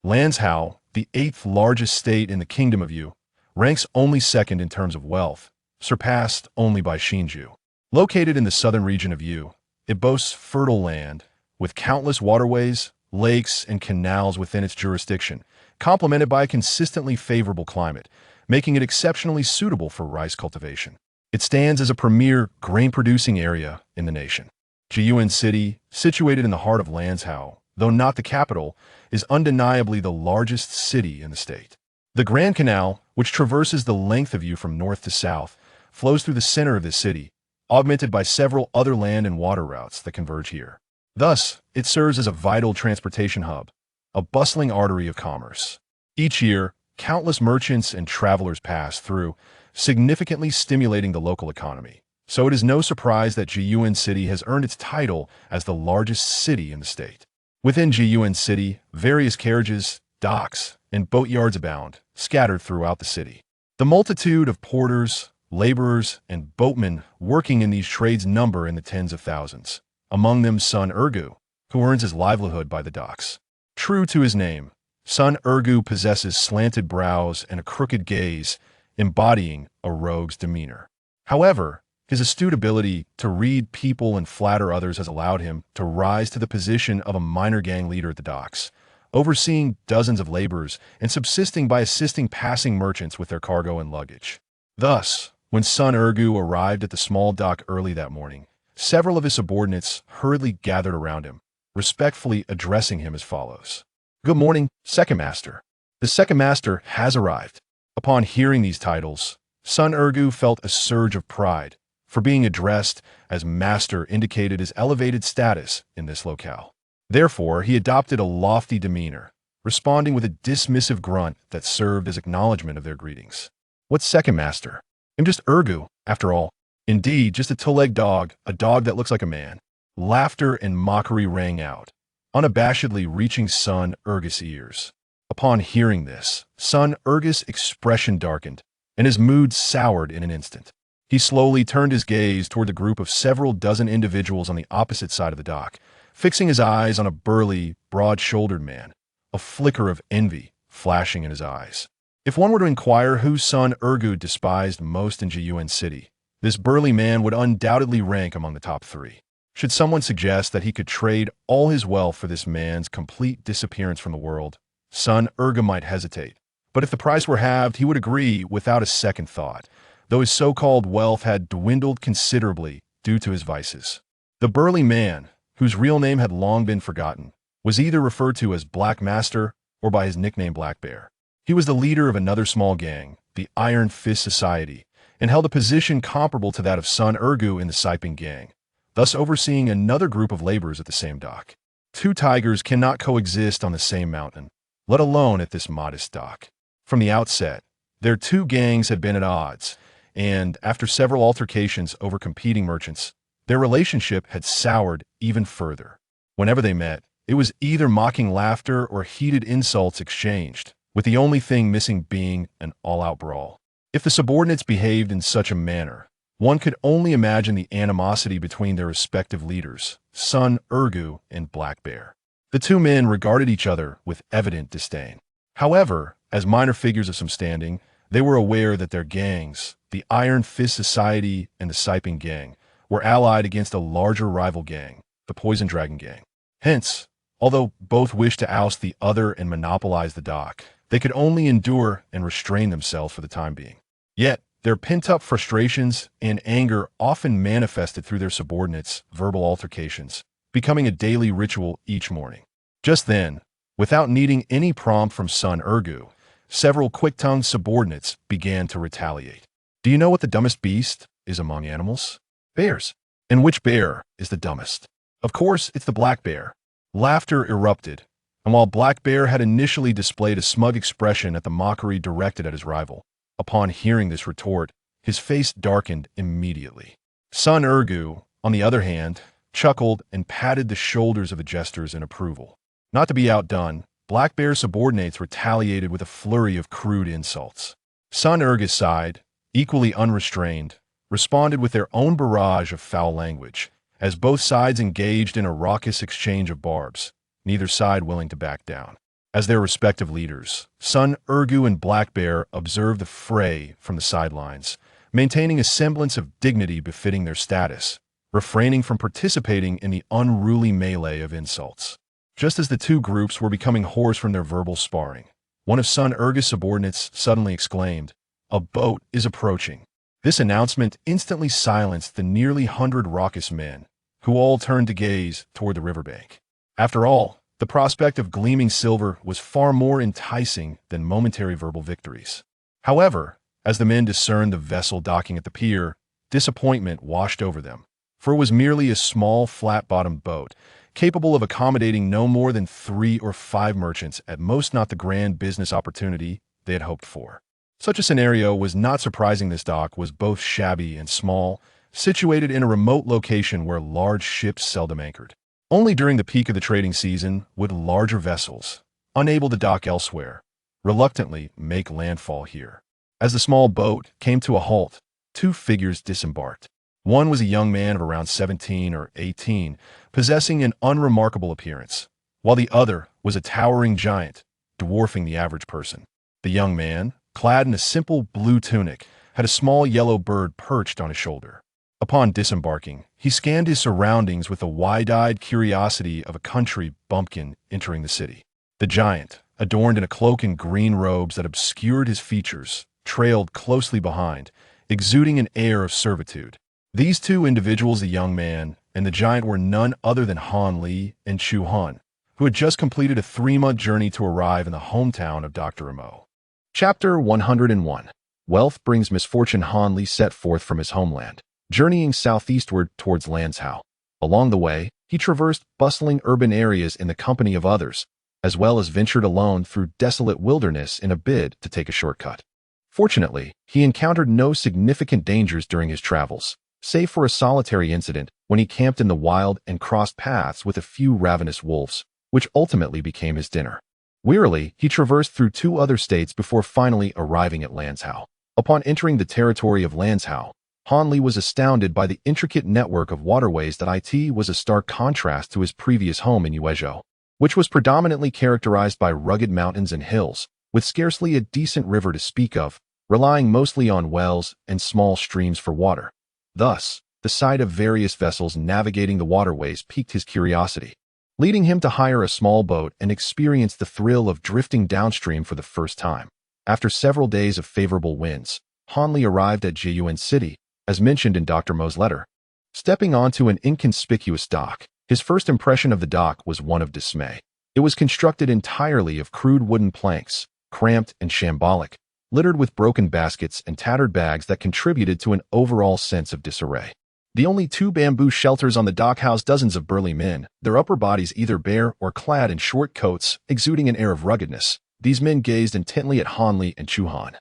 Lanzhou, the eighth largest state in the Kingdom of Yu, ranks only second in terms of wealth, surpassed only by Xinju. Located in the southern region of Yu, it boasts fertile land, with countless waterways, lakes, and canals within its jurisdiction, complemented by a consistently favorable climate, making it exceptionally suitable for rice cultivation. It stands as a premier grain-producing area in the nation. Jiyuan City, situated in the heart of Lanzhou, though not the capital, is undeniably the largest city in the state. The Grand Canal, which traverses the length of Yu from north to south, flows through the center of the city, augmented by several other land and water routes that converge here. Thus, it serves as a vital transportation hub, a bustling artery of commerce. Each year, countless merchants and travelers pass through, significantly stimulating the local economy. So it is no surprise that Jiyuan City has earned its title as the largest city in the state. Within Jiyuan City, various carriages, docks, and boatyards abound, scattered throughout the city. The multitude of porters, laborers, and boatmen working in these trades number in the tens of thousands. Among them Sun Ergu, who earns his livelihood by the docks. True to his name, Sun Ergu possesses slanted brows and a crooked gaze, embodying a rogue's demeanor. However, his astute ability to read people and flatter others has allowed him to rise to the position of a minor gang leader at the docks, overseeing dozens of laborers and subsisting by assisting passing merchants with their cargo and luggage. Thus, when Sun Ergu arrived at the small dock early that morning, several of his subordinates hurriedly gathered around him, respectfully addressing him as follows. "Good morning, Second Master. The Second Master has arrived." Upon hearing these titles, Sun Ergu felt a surge of pride, for being addressed as Master indicated his elevated status in this locale. Therefore, he adopted a lofty demeanor, responding with a dismissive grunt that served as acknowledgement of their greetings. "What's Second Master? I'm just Ergu, after all. Indeed, just a two-legged dog, a dog that looks like a man." Laughter and mockery rang out, unabashedly reaching Sun Ergu's ears. Upon hearing this, Sun Ergu's expression darkened, and his mood soured in an instant. He slowly turned his gaze toward the group of several dozen individuals on the opposite side of the dock, fixing his eyes on a burly, broad-shouldered man, a flicker of envy flashing in his eyes. If one were to inquire who Sun Ergu despised most in Jiyuan City, this burly man would undoubtedly rank among the top three. Should someone suggest that he could trade all his wealth for this man's complete disappearance from the world, Sun Ergu might hesitate. But if the price were halved, he would agree without a second thought, though his so-called wealth had dwindled considerably due to his vices. The burly man, whose real name had long been forgotten, was either referred to as Black Master or by his nickname Black Bear. He was the leader of another small gang, the Iron Fist Society, and held a position comparable to that of Sun Ergu in the Siping gang, thus overseeing another group of laborers at the same dock. Two tigers cannot coexist on the same mountain, let alone at this modest dock. From the outset, their two gangs had been at odds, and after several altercations over competing merchants, their relationship had soured even further. Whenever they met, it was either mocking laughter or heated insults exchanged, with the only thing missing being an all-out brawl. If the subordinates behaved in such a manner, one could only imagine the animosity between their respective leaders, Sun Ergu and Black Bear. The two men regarded each other with evident disdain. However, as minor figures of some standing, they were aware that their gangs, the Iron Fist Society and the Siping Gang, were allied against a larger rival gang, the Poison Dragon Gang. Hence, although both wished to oust the other and monopolize the dock, they could only endure and restrain themselves for the time being. Yet, their pent-up frustrations and anger often manifested through their subordinates' verbal altercations, becoming a daily ritual each morning. Just then, without needing any prompt from Sun Ergu, several quick-tongued subordinates began to retaliate. "Do you know what the dumbest beast is among animals? Bears. And which bear is the dumbest? Of course, it's the black bear." Laughter erupted, and while Black Bear had initially displayed a smug expression at the mockery directed at his rival, upon hearing this retort, his face darkened immediately. Sun Ergu, on the other hand, chuckled and patted the shoulders of the jesters in approval. Not to be outdone, Black Bear's subordinates retaliated with a flurry of crude insults. Sun Ergu's side, equally unrestrained, responded with their own barrage of foul language, as both sides engaged in a raucous exchange of barbs, neither side willing to back down. As their respective leaders, Sun Urgu and Black Bear observed the fray from the sidelines, maintaining a semblance of dignity befitting their status, refraining from participating in the unruly melee of insults. Just as the two groups were becoming hoarse from their verbal sparring, one of Sun Urgu's subordinates suddenly exclaimed, "A boat is approaching." This announcement instantly silenced the nearly 100 raucous men, who all turned to gaze toward the riverbank. After all, the prospect of gleaming silver was far more enticing than momentary verbal victories. However, as the men discerned the vessel docking at the pier, disappointment washed over them, for it was merely a small, flat-bottomed boat, capable of accommodating no more than 3 or 5 merchants, at most not the grand business opportunity they had hoped for. Such a scenario was not surprising. This dock was both shabby and small, situated in a remote location where large ships seldom anchored. Only during the peak of the trading season would larger vessels, unable to dock elsewhere, reluctantly make landfall here. As the small boat came to a halt, two figures disembarked. One was a young man of around 17 or 18, possessing an unremarkable appearance, while the other was a towering giant, dwarfing the average person. The young man, clad in a simple blue tunic, had a small yellow bird perched on his shoulder. Upon disembarking, he scanned his surroundings with the wide-eyed curiosity of a country bumpkin entering the city. The giant, adorned in a cloak and green robes that obscured his features, trailed closely behind, exuding an air of servitude. These two individuals, the young man and the giant, were none other than Han Li and Chu Han, who had just completed a 3-month journey to arrive in the hometown of Dr. Imo. Chapter 101. Wealth brings misfortune. Han Li set forth from his homeland, journeying southeastward towards Lanzhou. Along the way, he traversed bustling urban areas in the company of others, as well as ventured alone through desolate wilderness in a bid to take a shortcut. Fortunately, he encountered no significant dangers during his travels, save for a solitary incident when he camped in the wild and crossed paths with a few ravenous wolves, which ultimately became his dinner. Wearily, he traversed through 2 other states before finally arriving at Lanzhou. Upon entering the territory of Lanzhou, Han Li was astounded by the intricate network of waterways that it was a stark contrast to his previous home in Yuezhou, which was predominantly characterized by rugged mountains and hills, with scarcely a decent river to speak of, relying mostly on wells and small streams for water. Thus, the sight of various vessels navigating the waterways piqued his curiosity, leading him to hire a small boat and experience the thrill of drifting downstream for the first time. After several days of favorable winds, Han Li arrived at Jiyuan City, as mentioned in Dr. Mo's letter. Stepping onto an inconspicuous dock, his first impression of the dock was one of dismay. It was constructed entirely of crude wooden planks, cramped and shambolic, littered with broken baskets and tattered bags that contributed to an overall sense of disarray. The only 2 bamboo shelters on the dock housed dozens of burly men, their upper bodies either bare or clad in short coats, exuding an air of ruggedness. These men gazed intently at Han Li and Chu Han,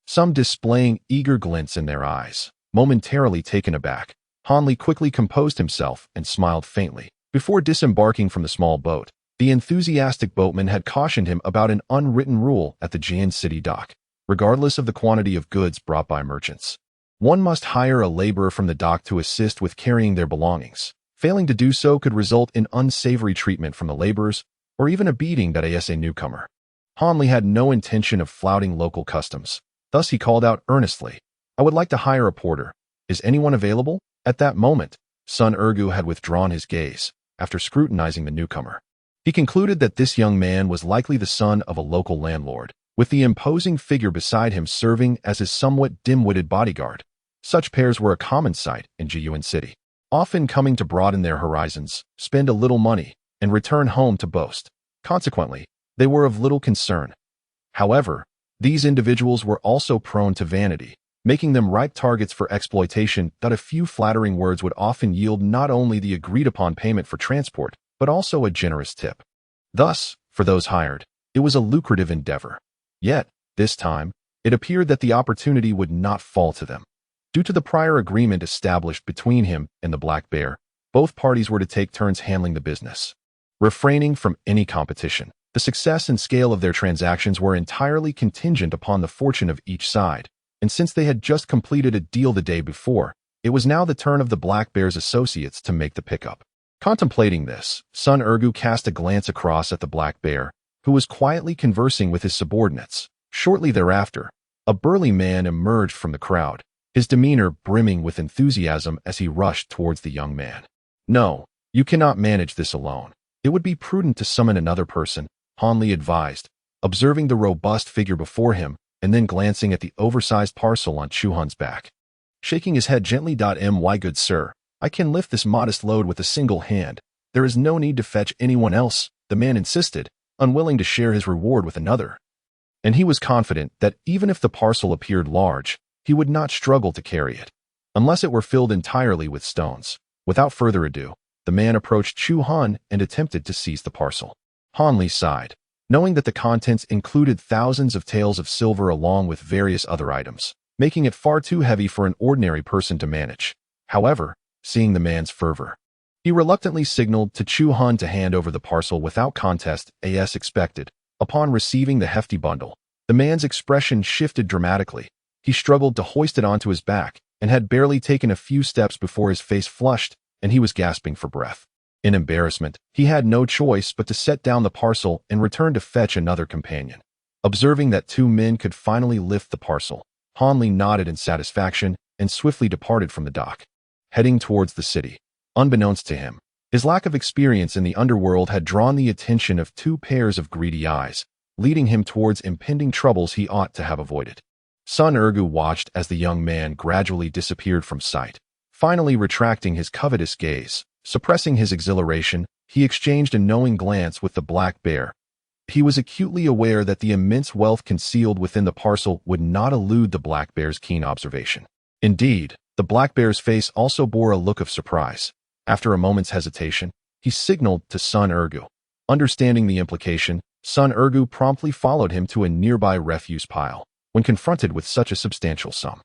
some displaying eager glints in their eyes. Momentarily taken aback, Han Li quickly composed himself and smiled faintly. Before disembarking from the small boat, the enthusiastic boatman had cautioned him about an unwritten rule at the Jian City dock. Regardless of the quantity of goods brought by merchants, one must hire a laborer from the dock to assist with carrying their belongings. Failing to do so could result in unsavory treatment from the laborers, or even a beating that as a newcomer. Han Li had no intention of flouting local customs. Thus he called out earnestly, "I would like to hire a porter. Is anyone available?" At that moment, Sun Urgu had withdrawn his gaze, after scrutinizing the newcomer. He concluded that this young man was likely the son of a local landlord, with the imposing figure beside him serving as his somewhat dim-witted bodyguard. Such pairs were a common sight in Jiyuan City, often coming to broaden their horizons, spend a little money, and return home to boast. Consequently, they were of little concern. However, these individuals were also prone to vanity, making them ripe targets for exploitation. That a few flattering words would often yield not only the agreed-upon payment for transport, but also a generous tip. Thus, for those hired, it was a lucrative endeavor. Yet, this time, it appeared that the opportunity would not fall to them. Due to the prior agreement established between him and the Black Bear, both parties were to take turns handling the business, refraining from any competition. The success and scale of their transactions were entirely contingent upon the fortune of each side, and since they had just completed a deal the day before, it was now the turn of the Black Bear's associates to make the pickup. Contemplating this, Sun Urgu cast a glance across at the Black Bear, who was quietly conversing with his subordinates. Shortly thereafter, a burly man emerged from the crowd, his demeanor brimming with enthusiasm as he rushed towards the young man. "No, you cannot manage this alone. It would be prudent to summon another person," Han Li advised, observing the robust figure before him and then glancing at the oversized parcel on Chu Han's back. Shaking his head gently, "My good sir, I can lift this modest load with a single hand. There is no need to fetch anyone else," the man insisted, unwilling to share his reward with another. And he was confident that even if the parcel appeared large, he would not struggle to carry it, unless it were filled entirely with stones. Without further ado, the man approached Chu Han and attempted to seize the parcel. Han Li sighed, knowing that the contents included thousands of taels of silver along with various other items, making it far too heavy for an ordinary person to manage. However, seeing the man's fervor, he reluctantly signaled to Chu Han to hand over the parcel without contest, as expected. Upon receiving the hefty bundle, the man's expression shifted dramatically. He struggled to hoist it onto his back and had barely taken a few steps before his face flushed and he was gasping for breath. In embarrassment, he had no choice but to set down the parcel and return to fetch another companion. Observing that two men could finally lift the parcel, Han Li nodded in satisfaction and swiftly departed from the dock, heading towards the city. Unbeknownst to him, his lack of experience in the underworld had drawn the attention of two pairs of greedy eyes, leading him towards impending troubles he ought to have avoided. Sun Ergu watched as the young man gradually disappeared from sight. Finally retracting his covetous gaze, suppressing his exhilaration, he exchanged a knowing glance with the black bear. He was acutely aware that the immense wealth concealed within the parcel would not elude the black bear's keen observation. Indeed, the black bear's face also bore a look of surprise. After a moment's hesitation, he signaled to Sun Ergu. Understanding the implication, Sun Ergu promptly followed him to a nearby refuse pile. When confronted with such a substantial sum,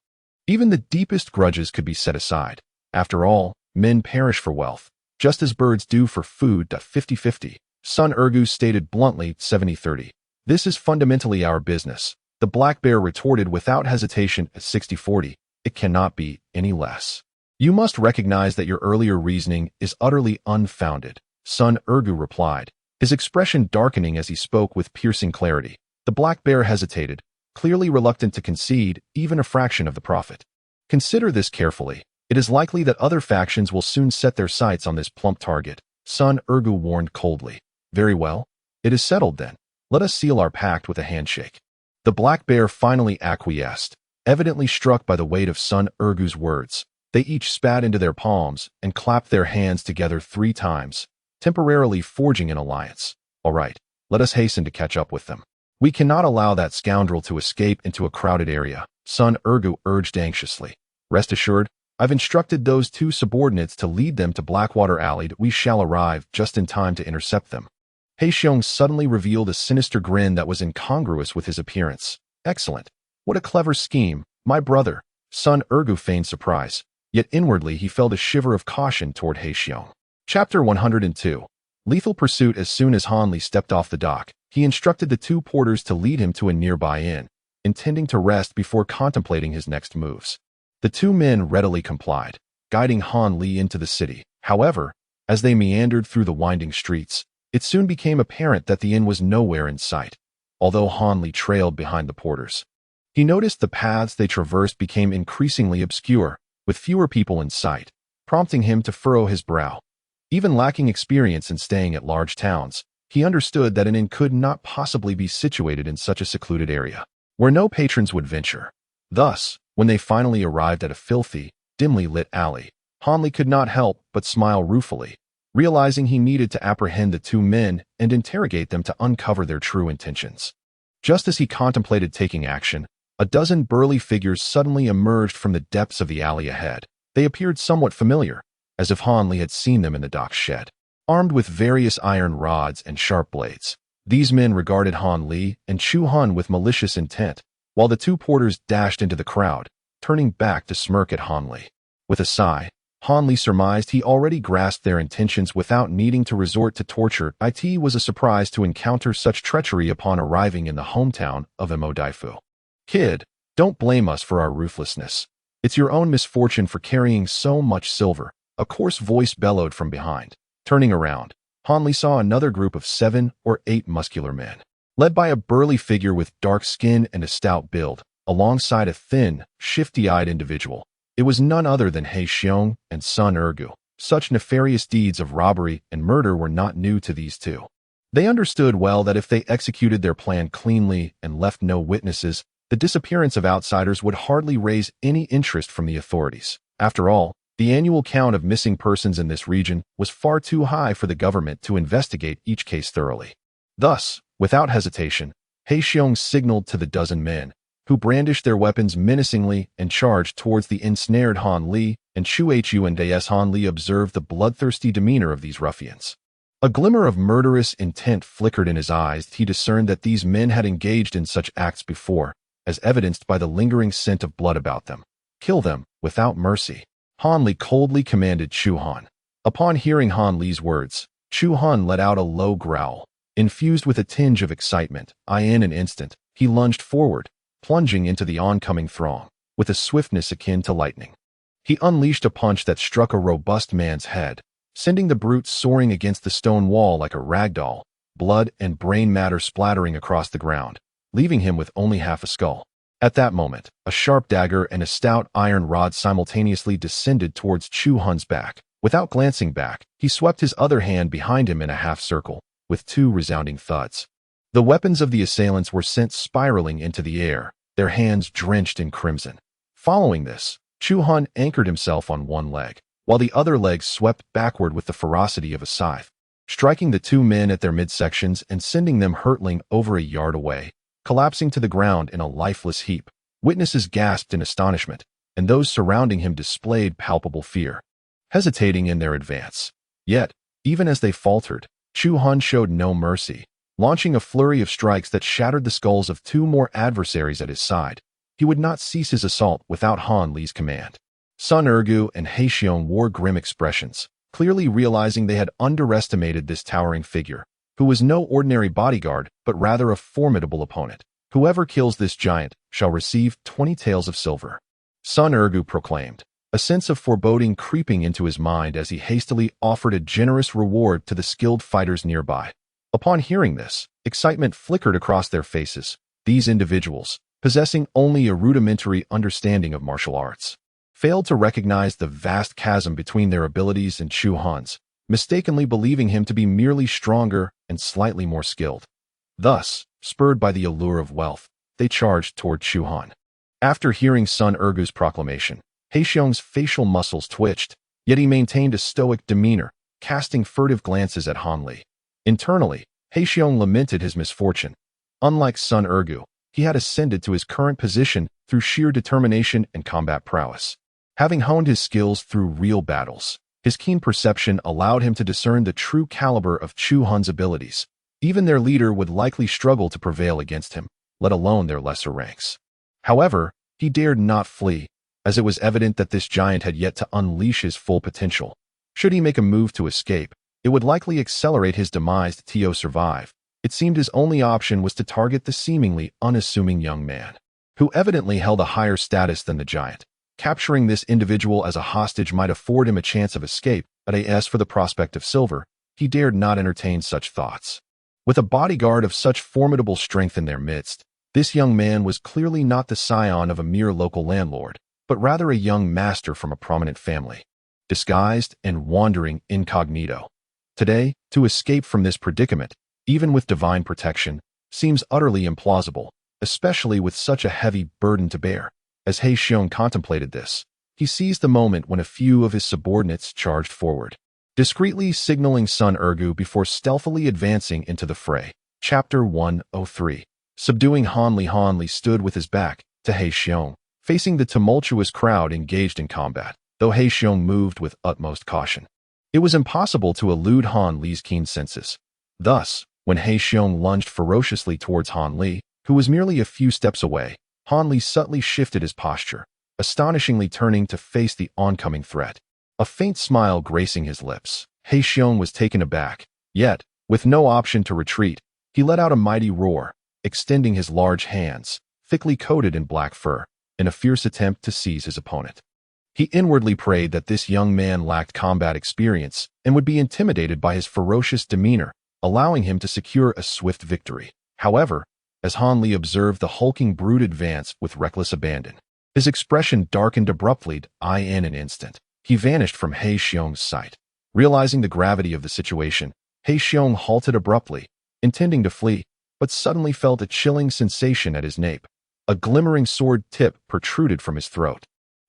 even the deepest grudges could be set aside. After all, men perish for wealth, just as birds do for food. 50-50. Sun Ergu stated bluntly, 70-30. "This is fundamentally our business," the black bear retorted without hesitation at 60-40. "It cannot be any less. You must recognize that your earlier reasoning is utterly unfounded," Sun Ergu replied, his expression darkening as he spoke with piercing clarity. The black bear hesitated, clearly reluctant to concede even a fraction of the profit. "Consider this carefully. It is likely that other factions will soon set their sights on this plump target," Sun Ergu warned coldly. "Very well. It is settled then. Let us seal our pact with a handshake." The black bear finally acquiesced, evidently struck by the weight of Sun Ergu's words. They each spat into their palms and clapped their hands together 3 times, temporarily forging an alliance. "All right, let us hasten to catch up with them. We cannot allow that scoundrel to escape into a crowded area," Sun Ergu urged anxiously. "Rest assured, I've instructed those 2 subordinates to lead them to Blackwater Alley. We shall arrive just in time to intercept them." He Xiong suddenly revealed a sinister grin that was incongruous with his appearance. "Excellent. What a clever scheme, my brother." Sun Ergu feigned surprise, yet inwardly he felt a shiver of caution toward He Xiong. Chapter 102. Lethal Pursuit. As soon as Han Li stepped off the dock, he instructed the 2 porters to lead him to a nearby inn, intending to rest before contemplating his next moves. The 2 men readily complied, guiding Han Li into the city. However, as they meandered through the winding streets, it soon became apparent that the inn was nowhere in sight, although Han Li trailed behind the porters. He noticed the paths they traversed became increasingly obscure, with fewer people in sight, prompting him to furrow his brow. Even lacking experience in staying at large towns, he understood that an inn could not possibly be situated in such a secluded area, where no patrons would venture. Thus, when they finally arrived at a filthy, dimly lit alley, Han Li could not help but smile ruefully, realizing he needed to apprehend the 2 men and interrogate them to uncover their true intentions. Just as he contemplated taking action, a dozen burly figures suddenly emerged from the depths of the alley ahead. They appeared somewhat familiar, as if Han Li had seen them in the dock shed. Armed with various iron rods and sharp blades, these men regarded Han Li and Chu Han with malicious intent, while the 2 porters dashed into the crowd, turning back to smirk at Han Li. With a sigh, Han Li surmised he already grasped their intentions without needing to resort to torture. It was a surprise to encounter such treachery upon arriving in the hometown of Imo Daifu. "Kid, don't blame us for our ruthlessness. It's your own misfortune for carrying so much silver," a coarse voice bellowed from behind. Turning around, Han Li saw another group of 7 or 8 muscular men. led by a burly figure with dark skin and a stout build, alongside a thin, shifty-eyed individual. It was none other than He Xiong and Sun Ergu. Such nefarious deeds of robbery and murder were not new to these two. They understood well that if they executed their plan cleanly and left no witnesses, the disappearance of outsiders would hardly raise any interest from the authorities. After all, the annual count of missing persons in this region was far too high for the government to investigate each case thoroughly. Thus, without hesitation, He Xiong signaled to the dozen men, who brandished their weapons menacingly and charged towards the ensnared Han Li, and Chu Hu and Des Han Li observed the bloodthirsty demeanor of these ruffians. A glimmer of murderous intent flickered in his eyes. He discerned that these men had engaged in such acts before, as evidenced by the lingering scent of blood about them. Kill them, without mercy. Han Li coldly commanded Chu Han. Upon hearing Han Li's words, Chu Han let out a low growl. Infused with a tinge of excitement, in an instant, he lunged forward, plunging into the oncoming throng, with a swiftness akin to lightning. He unleashed a punch that struck a robust man's head, sending the brute soaring against the stone wall like a rag doll, blood and brain matter splattering across the ground, leaving him with only half a skull. At that moment, a sharp dagger and a stout iron rod simultaneously descended towards Chu Han's back. Without glancing back, he swept his other hand behind him in a half circle, with two resounding thuds. The weapons of the assailants were sent spiraling into the air, their hands drenched in crimson. Following this, Chu Han anchored himself on one leg, while the other leg swept backward with the ferocity of a scythe, striking the two men at their midsections and sending them hurtling over a yard away, collapsing to the ground in a lifeless heap. Witnesses gasped in astonishment, and those surrounding him displayed palpable fear, hesitating in their advance. Yet, even as they faltered, Chu Han showed no mercy, launching a flurry of strikes that shattered the skulls of two more adversaries at his side. He would not cease his assault without Han Li's command. Sun Ergu and He Xiong wore grim expressions, clearly realizing they had underestimated this towering figure, who was no ordinary bodyguard but rather a formidable opponent. Whoever kills this giant shall receive 20 taels of silver. Sun Ergu proclaimed, a sense of foreboding creeping into his mind as he hastily offered a generous reward to the skilled fighters nearby. Upon hearing this, excitement flickered across their faces. These individuals, possessing only a rudimentary understanding of martial arts, failed to recognize the vast chasm between their abilities and Chu Han's, mistakenly believing him to be merely stronger and slightly more skilled. Thus, spurred by the allure of wealth, they charged toward Chu Han. After hearing Sun Ergu's proclamation, He Xiong's facial muscles twitched, yet he maintained a stoic demeanor, casting furtive glances at Han Li. Internally, He Xiong lamented his misfortune. Unlike Sun Ergu, he had ascended to his current position through sheer determination and combat prowess. Having honed his skills through real battles, his keen perception allowed him to discern the true caliber of Chu Han's abilities. Even their leader would likely struggle to prevail against him, let alone their lesser ranks. However, he dared not flee, as it was evident that this giant had yet to unleash his full potential. Should he make a move to escape, it would likely accelerate his demise to survive. It seemed his only option was to target the seemingly unassuming young man, who evidently held a higher status than the giant. Capturing this individual as a hostage might afford him a chance of escape, but as for the prospect of silver, he dared not entertain such thoughts. With a bodyguard of such formidable strength in their midst, this young man was clearly not the scion of a mere local landlord, but rather a young master from a prominent family, disguised and wandering incognito. Today, to escape from this predicament, even with divine protection, seems utterly implausible, especially with such a heavy burden to bear. As He Xiong contemplated this, he seized the moment when a few of his subordinates charged forward, discreetly signaling Sun Ergu before stealthily advancing into the fray. Chapter 103. Subduing Han Li. Han Li stood with his back to He Xiong, facing the tumultuous crowd engaged in combat, though He Xiong moved with utmost caution. It was impossible to elude Han Li's keen senses. Thus, when He Xiong lunged ferociously towards Han Li, who was merely a few steps away, Han Li subtly shifted his posture, astonishingly turning to face the oncoming threat. A faint smile gracing his lips, He Xiong was taken aback. Yet, with no option to retreat, he let out a mighty roar, extending his large hands, thickly coated in black fur, in a fierce attempt to seize his opponent. He inwardly prayed that this young man lacked combat experience and would be intimidated by his ferocious demeanor, allowing him to secure a swift victory. However, as Han Li observed the hulking brute advance with reckless abandon, his expression darkened abruptly. In an instant, he vanished from He Xiong's sight. Realizing the gravity of the situation, He Xiong halted abruptly, intending to flee, but suddenly felt a chilling sensation at his nape. A glimmering sword tip protruded from his throat,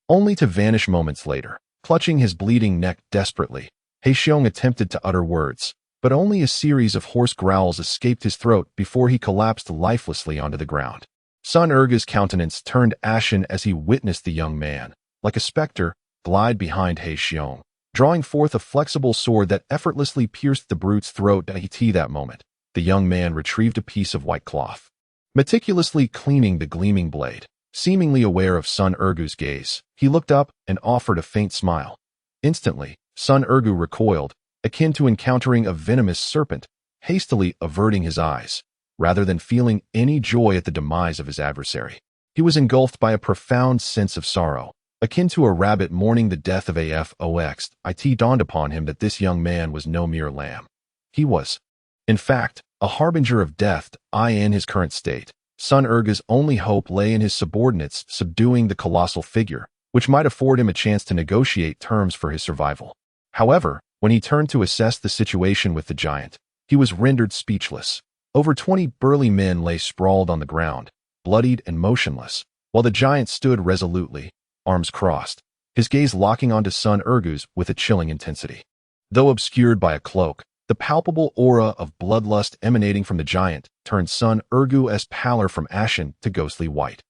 only to vanish moments later. Clutching his bleeding neck desperately, He Xiong attempted to utter words, but only a series of hoarse growls escaped his throat before he collapsed lifelessly onto the ground. Sun Ergu's countenance turned ashen as he witnessed the young man, like a specter, glide behind He Xiong, drawing forth a flexible sword that effortlessly pierced the brute's throat. At that moment, the young man retrieved a piece of white cloth, meticulously cleaning the gleaming blade. Seemingly aware of Sun Ergu's gaze, he looked up and offered a faint smile. Instantly, Sun Ergu recoiled, akin to encountering a venomous serpent, hastily averting his eyes. Rather than feeling any joy at the demise of his adversary, he was engulfed by a profound sense of sorrow, akin to a rabbit mourning the death of a fox. It dawned upon him that this young man was no mere lamb. He was, in fact, a harbinger of death. In his current state, Sun Ergu's only hope lay in his subordinates subduing the colossal figure, which might afford him a chance to negotiate terms for his survival. However, when he turned to assess the situation with the giant, he was rendered speechless. Over 20 burly men lay sprawled on the ground, bloodied and motionless, while the giant stood resolutely, arms crossed, his gaze locking onto Sun Ergu's with a chilling intensity. Though obscured by a cloak, the palpable aura of bloodlust emanating from the giant turned Sun Ergu's pallor from ashen to ghostly white.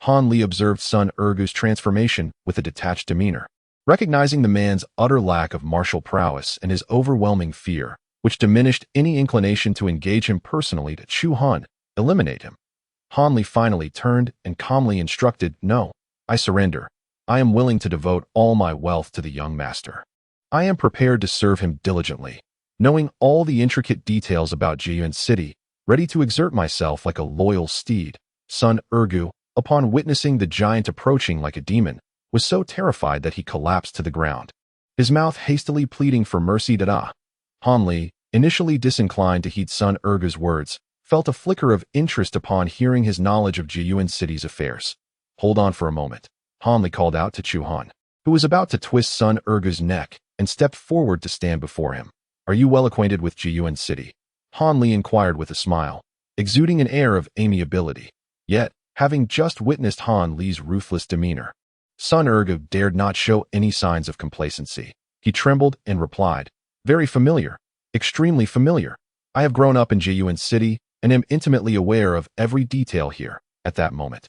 Han Li observed Sun Ergu's transformation with a detached demeanor, recognizing the man's utter lack of martial prowess and his overwhelming fear, which diminished any inclination to engage him personally. To Chu Han, eliminate him. Han Li finally turned and calmly instructed, "No, I surrender. I am willing to devote all my wealth to the young master. I am prepared to serve him diligently, knowing all the intricate details about Jiyuan City, ready to exert myself like a loyal steed." Sun Ergu, upon witnessing the giant approaching like a demon, was so terrified that he collapsed to the ground, his mouth hastily pleading for mercy. Han Li, initially disinclined to heed Sun Ergu's words, felt a flicker of interest upon hearing his knowledge of Jiyuan City's affairs. "Hold on for a moment," Han Li called out to Chu Han, who was about to twist Sun Ergu's neck, and stepped forward to stand before him. "Are you well acquainted with Jiyuan City?" Han Li inquired with a smile, exuding an air of amiability. Yet, having just witnessed Han Li's ruthless demeanor, Sun Ergu dared not show any signs of complacency. He trembled and replied, "Very familiar, extremely familiar. I have grown up in Jiyuan City and am intimately aware of every detail here." At that moment,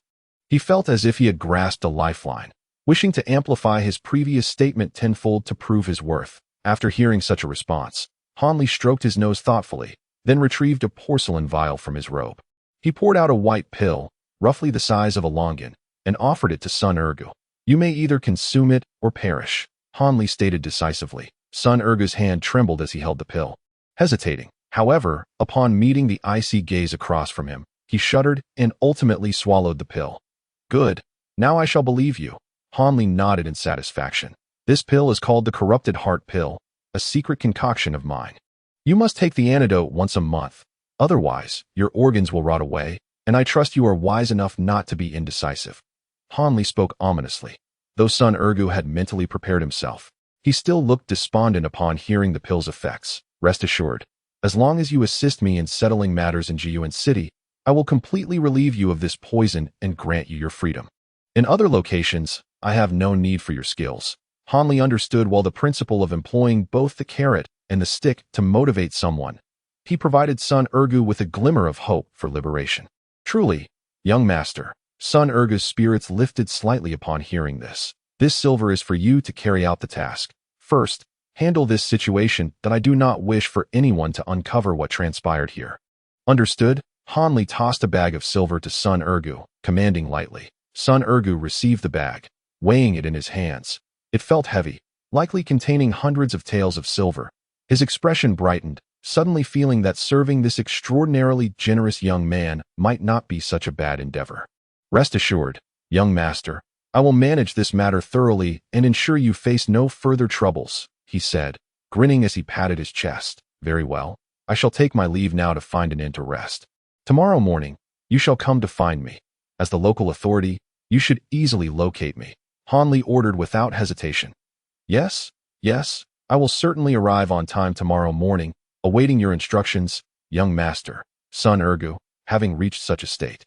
he felt as if he had grasped a lifeline, wishing to amplify his previous statement tenfold to prove his worth. After hearing such a response, Han Li stroked his nose thoughtfully, then retrieved a porcelain vial from his robe. He poured out a white pill, roughly the size of a longan, and offered it to Sun Ergu. "You may either consume it or perish," Han Li stated decisively. Sun Ergu's hand trembled as he held the pill, hesitating. However, upon meeting the icy gaze across from him, he shuddered and ultimately swallowed the pill. "Good. Now I shall believe you." Han Li nodded in satisfaction. "This pill is called the Corrupted Heart Pill, a secret concoction of mine. You must take the antidote once a month. Otherwise, your organs will rot away, and I trust you are wise enough not to be indecisive." Han Li spoke ominously. Though Sun Ergu had mentally prepared himself, he still looked despondent upon hearing the pill's effects. "Rest assured, as long as you assist me in settling matters in Jiyuan City, I will completely relieve you of this poison and grant you your freedom. In other locations, I have no need for your skills." Han Li understood while the principle of employing both the carrot and the stick to motivate someone. He provided Sun Ergu with a glimmer of hope for liberation. "Truly, young master." Sun Ergu's spirits lifted slightly upon hearing this. "This silver is for you to carry out the task. First, handle this situation that I do not wish for anyone to uncover what transpired here." "Understood." Han Li tossed a bag of silver to Sun Ergu, commanding lightly. Sun Ergu received the bag, weighing it in his hands. It felt heavy, likely containing hundreds of taels of silver. His expression brightened, suddenly feeling that serving this extraordinarily generous young man might not be such a bad endeavor. "Rest assured, young master, I will manage this matter thoroughly and ensure you face no further troubles," he said, grinning as he patted his chest. "Very well. I shall take my leave now to find an inn to rest." Tomorrow morning, you shall come to find me. As the local authority, you should easily locate me, Han Li ordered without hesitation. Yes, yes, I will certainly arrive on time tomorrow morning, awaiting your instructions, young master. Sun Ergu, having reached such a state,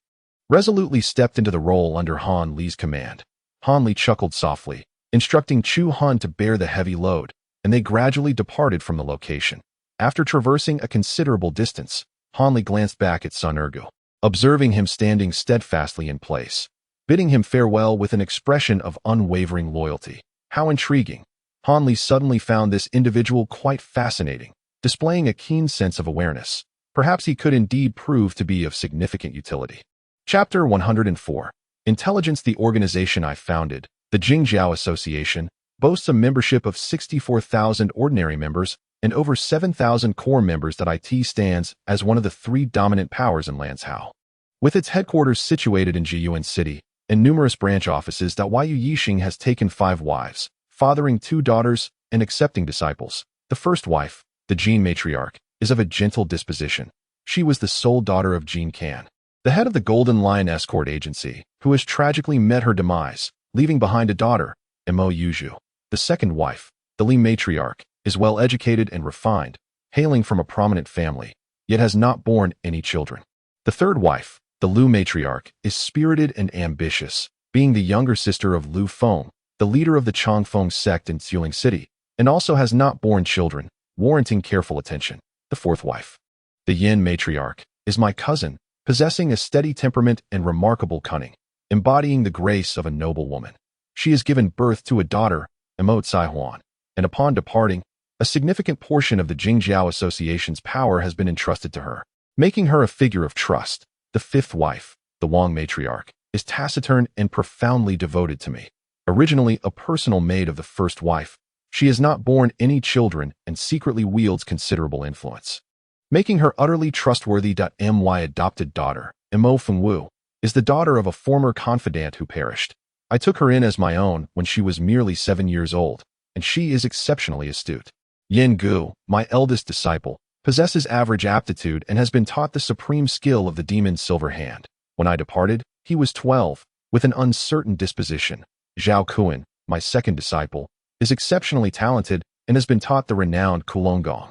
resolutely stepped into the role under Han Li's command. Han Li chuckled softly, instructing Chu Han to bear the heavy load, and they gradually departed from the location. After traversing a considerable distance, Han Li glanced back at Sun Ergu, observing him standing steadfastly in place, bidding him farewell with an expression of unwavering loyalty. How intriguing! Han Li suddenly found this individual quite fascinating, displaying a keen sense of awareness. Perhaps he could indeed prove to be of significant utility. Chapter 104. Intelligence. The organization I founded, the Jingjiao Association, boasts a membership of 64,000 ordinary members and over 7,000 core members. That IT stands as one of the three dominant powers in Lanzhou. With its headquarters situated in Jiyuan City and numerous branch offices, that Yu Yixing has taken 5 wives, fathering 2 daughters and accepting disciples. The first wife, the Jin matriarch, is of a gentle disposition. She was the sole daughter of Jin Kan, the head of the Golden Lion Escort Agency, who has tragically met her demise, leaving behind a daughter, Mo Yuzhu. The second wife, the Li matriarch, is well educated and refined, hailing from a prominent family, yet has not borne any children. The third wife, the Lu matriarch, is spirited and ambitious, being the younger sister of Lu Feng, the leader of the Changfeng sect in Xiuling City, and also has not borne children, warranting careful attention. The fourth wife, the Yin matriarch, is my cousin, possessing a steady temperament and remarkable cunning, embodying the grace of a noble woman. She has given birth to a daughter, Mo Tsaihuan, and upon departing, a significant portion of the Jingjiao Association's power has been entrusted to her, making her a figure of trust. The fifth wife, the Wang matriarch, is taciturn and profoundly devoted to me. Originally a personal maid of the first wife, she has not borne any children and secretly wields considerable influence, making her utterly trustworthy. My adopted daughter, Mo Fengwu, is the daughter of a former confidant who perished. I took her in as my own when she was merely 7 years old, and she is exceptionally astute. Yin Gu, my eldest disciple, possesses average aptitude and has been taught the supreme skill of the demon's silver hand. When I departed, he was 12, with an uncertain disposition. Zhao Kuan, my second disciple, is exceptionally talented and has been taught the renowned Kulongong.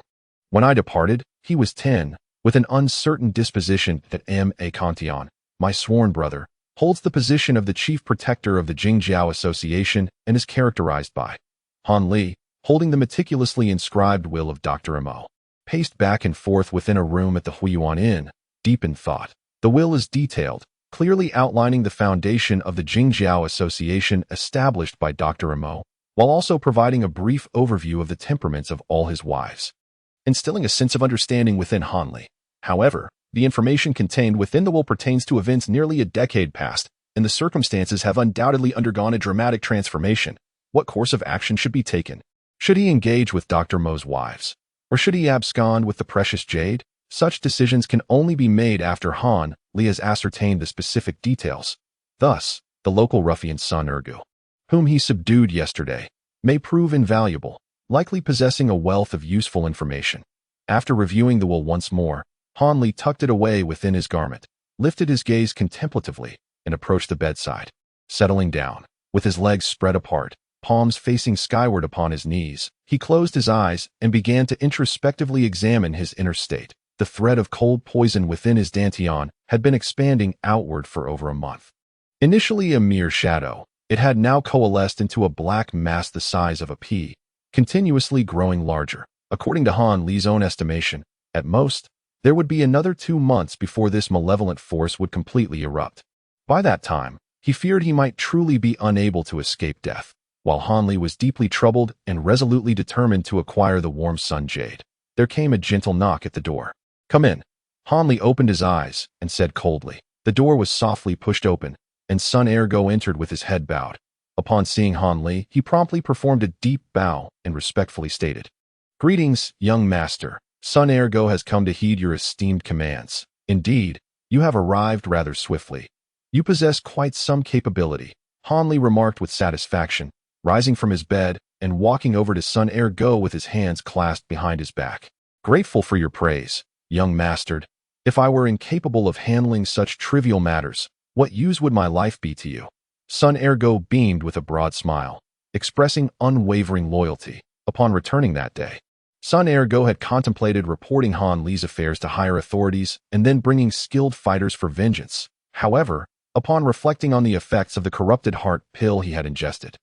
When I departed, he was 10, with an uncertain disposition. Ma Kantian, my sworn brother, holds the position of the chief protector of the Jingjiao Association and is characterized by Han Li, holding the meticulously inscribed will of Dr. Mo, paced back and forth within a room at the Huiyuan Inn, deep in thought. The will is detailed, clearly outlining the foundation of the Jingjiao Association established by Dr. Mo, while also providing a brief overview of the temperaments of all his wives, instilling a sense of understanding within Han Li. However, the information contained within the will pertains to events nearly a decade past, and the circumstances have undoubtedly undergone a dramatic transformation. What course of action should be taken? Should he engage with Dr. Mo's wives? Or should he abscond with the precious jade? Such decisions can only be made after Han Li has ascertained the specific details. Thus, the local ruffian Sun Ergu, whom he subdued yesterday, may prove invaluable, likely possessing a wealth of useful information. After reviewing the will once more, Han Li tucked it away within his garment, lifted his gaze contemplatively, and approached the bedside. Settling down, with his legs spread apart, palms facing skyward upon his knees, he closed his eyes and began to introspectively examine his inner state. The thread of cold poison within his dantian had been expanding outward for over a month. Initially a mere shadow, it had now coalesced into a black mass the size of a pea, continuously growing larger. According to Han Li's own estimation, at most, there would be another 2 months before this malevolent force would completely erupt. By that time, he feared he might truly be unable to escape death. While Han Li was deeply troubled and resolutely determined to acquire the warm sun jade, there came a gentle knock at the door. "Come in." Han Li opened his eyes and said coldly. The door was softly pushed open, and Sun Ergo entered with his head bowed. Upon seeing Han Li, he promptly performed a deep bow and respectfully stated, "Greetings, young master. Sun Ergo has come to heed your esteemed commands. Indeed, you have arrived rather swiftly. You possess quite some capability," Han Li remarked with satisfaction, rising from his bed and walking over to Sun Ergo with his hands clasped behind his back. "Grateful for your praise, young master. If I were incapable of handling such trivial matters, what use would my life be to you? Sun Ergo beamed with a broad smile, expressing unwavering loyalty. Upon returning that day, Sun Ergo had contemplated reporting Han Li's affairs to higher authorities and then bringing skilled fighters for vengeance. However, upon reflecting on the effects of the corrupted heart pill he had ingested,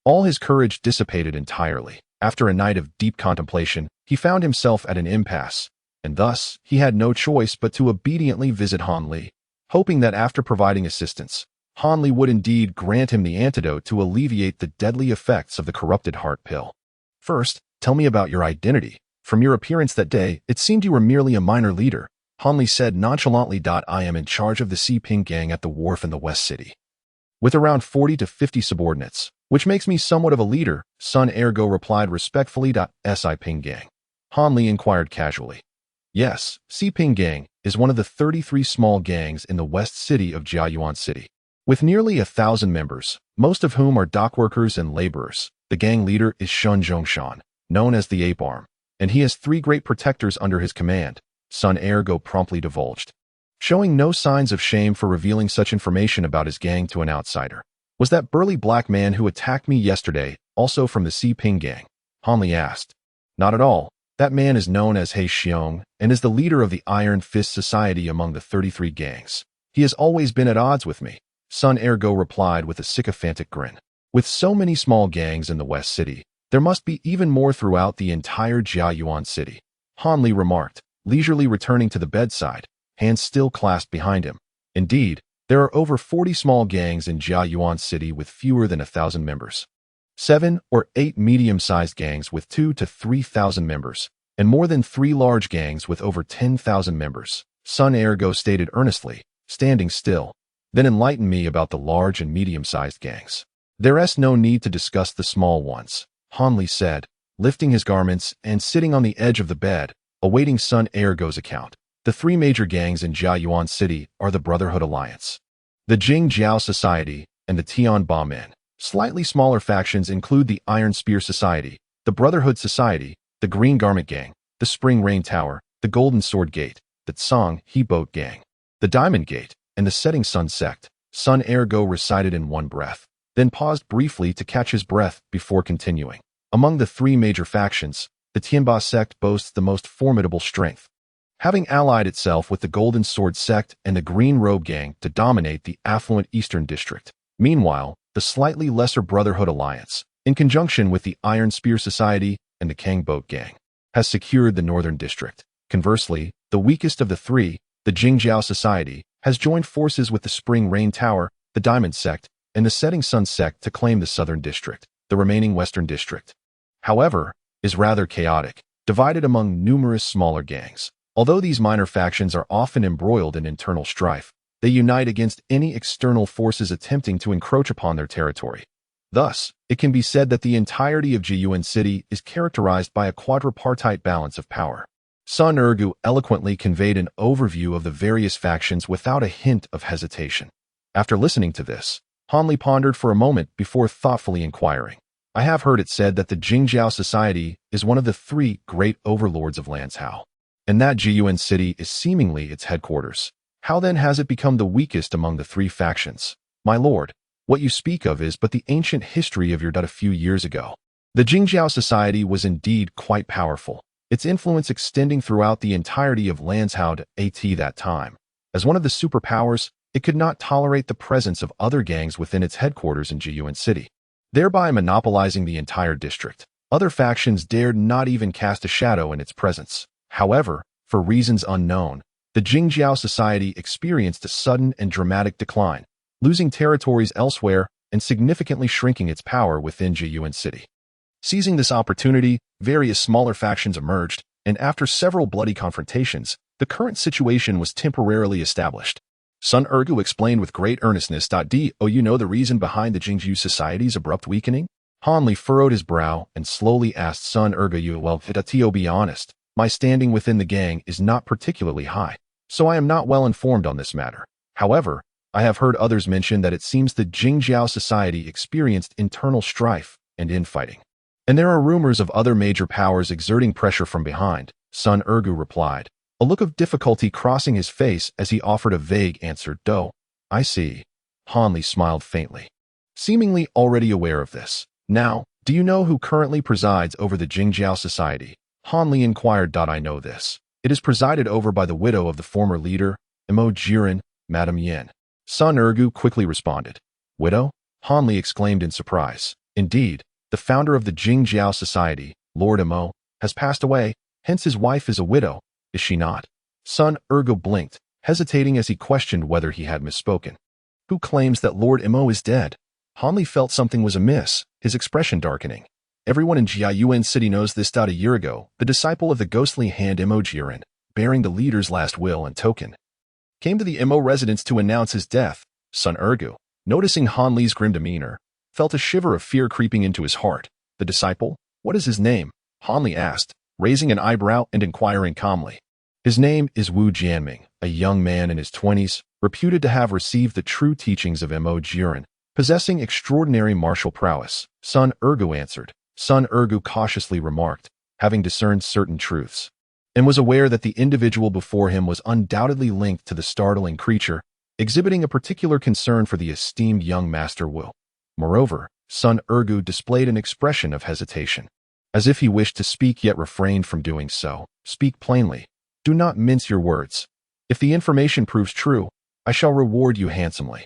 all his courage dissipated entirely. After a night of deep contemplation, he found himself at an impasse, and thus he had no choice but to obediently visit Han Li, hoping that after providing assistance, Han Li would indeed grant him the antidote to alleviate the deadly effects of the corrupted heart pill. First, tell me about your identity. From your appearance that day, it seemed you were merely a minor leader, Han Li said nonchalantly. I am in charge of the Sea Ping gang at the wharf in the West City, with around 40 to 50 subordinates, which makes me somewhat of a leader, Sun Ergo replied respectfully. Si Ping gang? Han Li inquired casually. Yes, Sea Ping gang is one of the 33 small gangs in the West City of Jiayuan City, with nearly 1,000 members, most of whom are dockworkers and laborers. The gang leader is Shun Zhongshan, known as the Ape Arm, and he has 3 great protectors under his command, Sun Ergo promptly divulged, showing no signs of shame for revealing such information about his gang to an outsider. Was that burly black man who attacked me yesterday also from the Sea Ping gang? Han Li asked. Not at all. That man is known as He Xiong and is the leader of the Iron Fist Society among the 33 gangs. He has always been at odds with me, Sun Ergo replied with a sycophantic grin. With so many small gangs in the West City, there must be even more throughout the entire Jiayuan City, Han Li remarked, leisurely returning to the bedside, hands still clasped behind him. Indeed, there are over 40 small gangs in Jiayuan City with fewer than 1,000 members, 7 or 8 medium-sized gangs with 2,000 to 3,000 members, and more than 3 large gangs with over 10,000 members, Sun Ergo stated earnestly, standing still. Then enlighten me about the large and medium-sized gangs. There's no need to discuss the small ones, Han Li said, lifting his garments and sitting on the edge of the bed, awaiting Sun Ergo's account. The 3 major gangs in Jiayuan City are the Brotherhood Alliance, the Jingjiao Society, and the Tian Ba Men. Slightly smaller factions include the Iron Spear Society, the Brotherhood Society, the Green Garment Gang, the Spring Rain Tower, the Golden Sword Gate, the Tsang He Boat Gang, the Diamond Gate, and the Setting Sun Sect, Sun Ergo recited in one breath, then paused briefly to catch his breath before continuing. Among the 3 major factions, the Tianba sect boasts the most formidable strength, having allied itself with the Golden Sword sect and the Green Robe Gang to dominate the affluent Eastern District. Meanwhile, the slightly lesser Brotherhood Alliance, in conjunction with the Iron Spear Society and the Kang Boat Gang, has secured the Northern District. Conversely, the weakest of the 3, the Jingjiao Society, has joined forces with the Spring Rain Tower, the Diamond Sect, and the Setting Sun Sect to claim the Southern District. The remaining Western District, however, is rather chaotic, divided among numerous smaller gangs. Although these minor factions are often embroiled in internal strife, they unite against any external forces attempting to encroach upon their territory. Thus, it can be said that the entirety of Jiayuan City is characterized by a quadripartite balance of power. Sun Ergo eloquently conveyed an overview of the various factions without a hint of hesitation. After listening to this, Han Li pondered for a moment before thoughtfully inquiring. I have heard it said that the Jingjiao Society is one of the 3 great overlords of Lanzhou, and that Jiayuan City is seemingly its headquarters. How then has it become the weakest among the 3 factions? My lord, what you speak of is but the ancient history of your a few years ago. The Jingjiao Society was indeed quite powerful, its influence extending throughout the entirety of Lanzhou at that time. As one of the superpowers, it could not tolerate the presence of other gangs within its headquarters in Jiayuan City, thereby monopolizing the entire district. Other factions dared not even cast a shadow in its presence. However, for reasons unknown, the Jingjiao Society experienced a sudden and dramatic decline, losing territories elsewhere and significantly shrinking its power within Jiayuan City. Seizing this opportunity, various smaller factions emerged, and after several bloody confrontations, the current situation was temporarily established. Sun Ergo explained with great earnestness. Do you know the reason behind the Jingjiao Society's abrupt weakening? Han Li furrowed his brow and slowly asked Sun Ergo. Well, to be honest, my standing within the gang is not particularly high, so I am not well informed on this matter. However, I have heard others mention that it seems the Jingjiao Society experienced internal strife and infighting, and there are rumors of other major powers exerting pressure from behind, Sun Ergo replied. a look of difficulty crossing his face as he offered a vague answer. "Do. I see." Hanli smiled faintly, seemingly already aware of this. "Now, do you know who currently presides over the Jingjiao Society?" Hanli inquired. "I know this. It is presided over by the widow of the former leader, Imo Jiren, Madame Yin." Sun Ergu quickly responded. "Widow?" Hanli exclaimed in surprise. "Indeed, the founder of the Jingjiao Society, Lord Imo, has passed away, hence his wife is a widow, is she not?" Sun Ergu blinked, hesitating as he questioned whether he had misspoken. "Who claims that Lord Imo is dead?" Hanli felt something was amiss, his expression darkening. "Everyone in Jiayuan City knows this. A year ago, the disciple of the ghostly hand Imo Jiren, bearing the leader's last will and token, came to the Imo residence to announce his death." Sun Ergu, noticing Hanli's grim demeanor, felt a shiver of fear creeping into his heart. "The disciple? What is his name?" Hanli asked, raising an eyebrow and inquiring calmly. "His name is Wu Jianming, a young man in his 20s, reputed to have received the true teachings of Imo Jiren, possessing extraordinary martial prowess," Sun Ergu answered. Sun Ergu cautiously remarked, having discerned certain truths, and was aware that the individual before him was undoubtedly linked to the startling creature, exhibiting a particular concern for the esteemed young Master Wu. Moreover, Sun Ergu displayed an expression of hesitation, as if he wished to speak yet refrained from doing so. "Speak plainly. Do not mince your words. If the information proves true, I shall reward you handsomely,"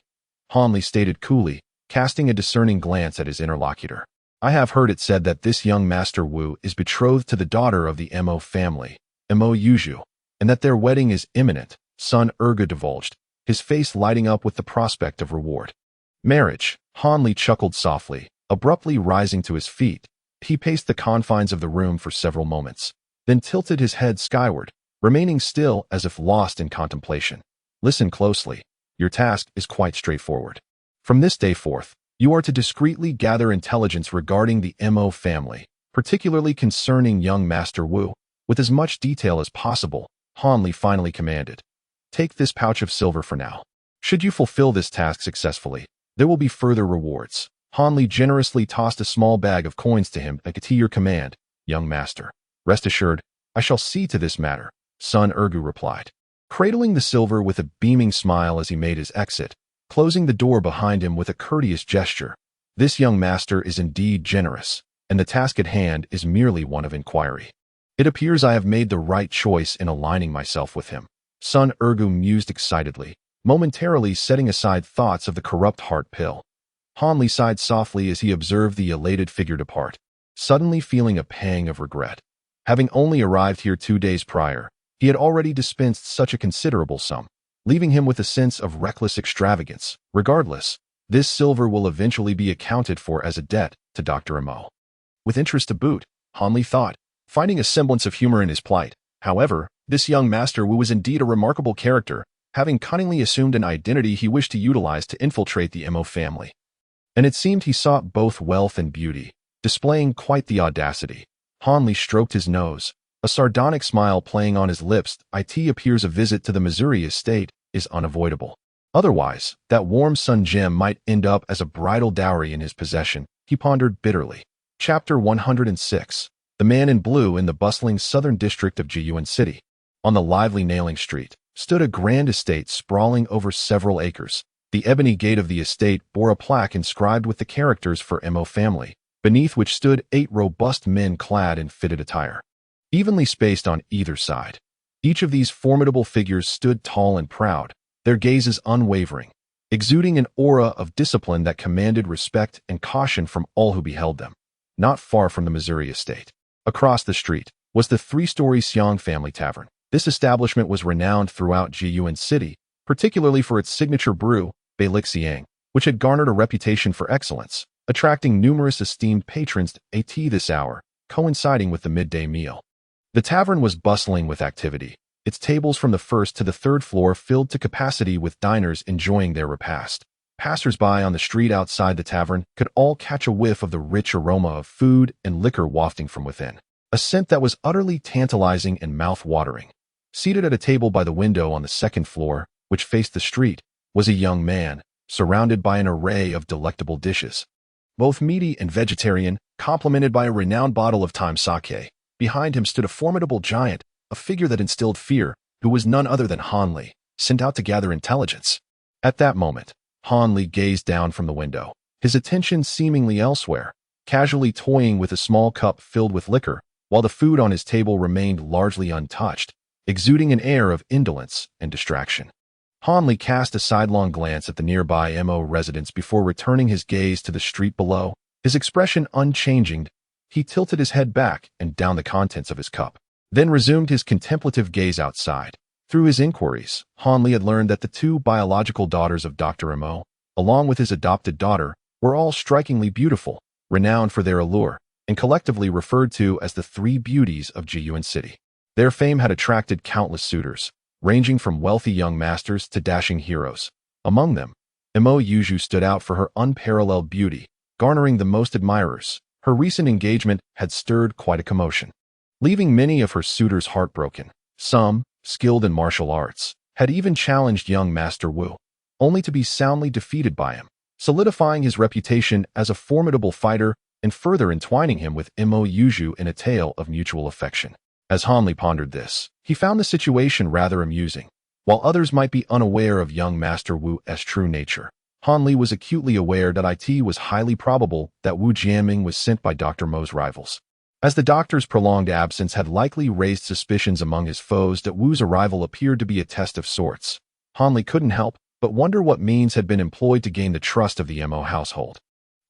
Hanli stated coolly, casting a discerning glance at his interlocutor. "I have heard it said that this young Master Wu is betrothed to the daughter of the Imo family, Imo Yuju, and that their wedding is imminent," Sun Ergu divulged, his face lighting up with the prospect of reward. "Marriage," Hanli chuckled softly, abruptly rising to his feet. He paced the confines of the room for several moments, then tilted his head skyward, remaining still as if lost in contemplation. "Listen closely. Your task is quite straightforward. From this day forth, you are to discreetly gather intelligence regarding the Imo family, particularly concerning young Master Wu, with as much detail as possible," Hanli finally commanded. "Take this pouch of silver for now. Should you fulfill this task successfully, there will be further rewards." Hanli generously tossed a small bag of coins to him. "At your command, young master. Rest assured, I shall see to this matter," Sun Ergu replied, cradling the silver with a beaming smile as he made his exit, closing the door behind him with a courteous gesture. "This young master is indeed generous, and the task at hand is merely one of inquiry. It appears I have made the right choice in aligning myself with him." Sun Ergu mused excitedly, momentarily setting aside thoughts of the corrupt heart pill. Hanli sighed softly as he observed the elated figure depart, suddenly feeling a pang of regret. Having only arrived here 2 days prior, he had already dispensed such a considerable sum, leaving him with a sense of reckless extravagance. Regardless, this silver will eventually be accounted for as a debt to Dr. Imo, with interest to boot, Hanli thought, finding a semblance of humor in his plight. However, this young Master Wu was indeed a remarkable character, having cunningly assumed an identity he wished to utilize to infiltrate the Imo family. And it seemed he sought both wealth and beauty, displaying quite the audacity. Hanli stroked his nose, a sardonic smile playing on his lips. "It appears a visit to the Missouri estate is unavoidable. Otherwise, that warm sun gem might end up as a bridal dowry in his possession," he pondered bitterly. Chapter 106. The Man in Blue. In the bustling southern district of Jiyuan City, on the lively Nailing Street, stood a grand estate sprawling over several acres. The ebony gate of the estate bore a plaque inscribed with the characters for Imo family, beneath which stood 8 robust men clad in fitted attire, evenly spaced on either side. Each of these formidable figures stood tall and proud, their gazes unwavering, exuding an aura of discipline that commanded respect and caution from all who beheld them. Not far from the Missouri estate, across the street, was the 3-story Xiang family tavern. This establishment was renowned throughout Jiyuan City, particularly for its signature brew, Beilixiang, which had garnered a reputation for excellence, attracting numerous esteemed patrons at this hour, coinciding with the midday meal. The tavern was bustling with activity, its tables from the first to the third floor filled to capacity with diners enjoying their repast. Passers-by on the street outside the tavern could all catch a whiff of the rich aroma of food and liquor wafting from within, a scent that was utterly tantalizing and mouth-watering. Seated at a table by the window on the second floor, which faced the street, was a young man, surrounded by an array of delectable dishes, both meaty and vegetarian, complemented by a renowned bottle of time sake. Behind him stood a formidable giant, a figure that instilled fear, who was none other than Han Li, sent out to gather intelligence. At that moment, Han Li gazed down from the window, his attention seemingly elsewhere, casually toying with a small cup filled with liquor, while the food on his table remained largely untouched, exuding an air of indolence and distraction. Han Li cast a sidelong glance at the nearby Mo residence before returning his gaze to the street below, his expression unchanging. He tilted his head back and down the contents of his cup, then resumed his contemplative gaze outside. Through his inquiries, Han Li had learned that the two biological daughters of Dr. Mo, along with his adopted daughter, were all strikingly beautiful, renowned for their allure, and collectively referred to as the three beauties of Jiyuan City. Their fame had attracted countless suitors, ranging from wealthy young masters to dashing heroes. Among them, Mo Yuju stood out for her unparalleled beauty, garnering the most admirers. Her recent engagement had stirred quite a commotion, leaving many of her suitors heartbroken. Some, skilled in martial arts, had even challenged young Master Wu, only to be soundly defeated by him, solidifying his reputation as a formidable fighter and further entwining him with Mo Yuju in a tale of mutual affection. As Han Li pondered this, he found the situation rather amusing. While others might be unaware of young Master Wu's true nature, Han Li was acutely aware that it was highly probable that Wu Jianming was sent by Dr. Mo's rivals. As the doctor's prolonged absence had likely raised suspicions among his foes that Wu's arrival appeared to be a test of sorts, Han Li couldn't help but wonder what means had been employed to gain the trust of the Mo household.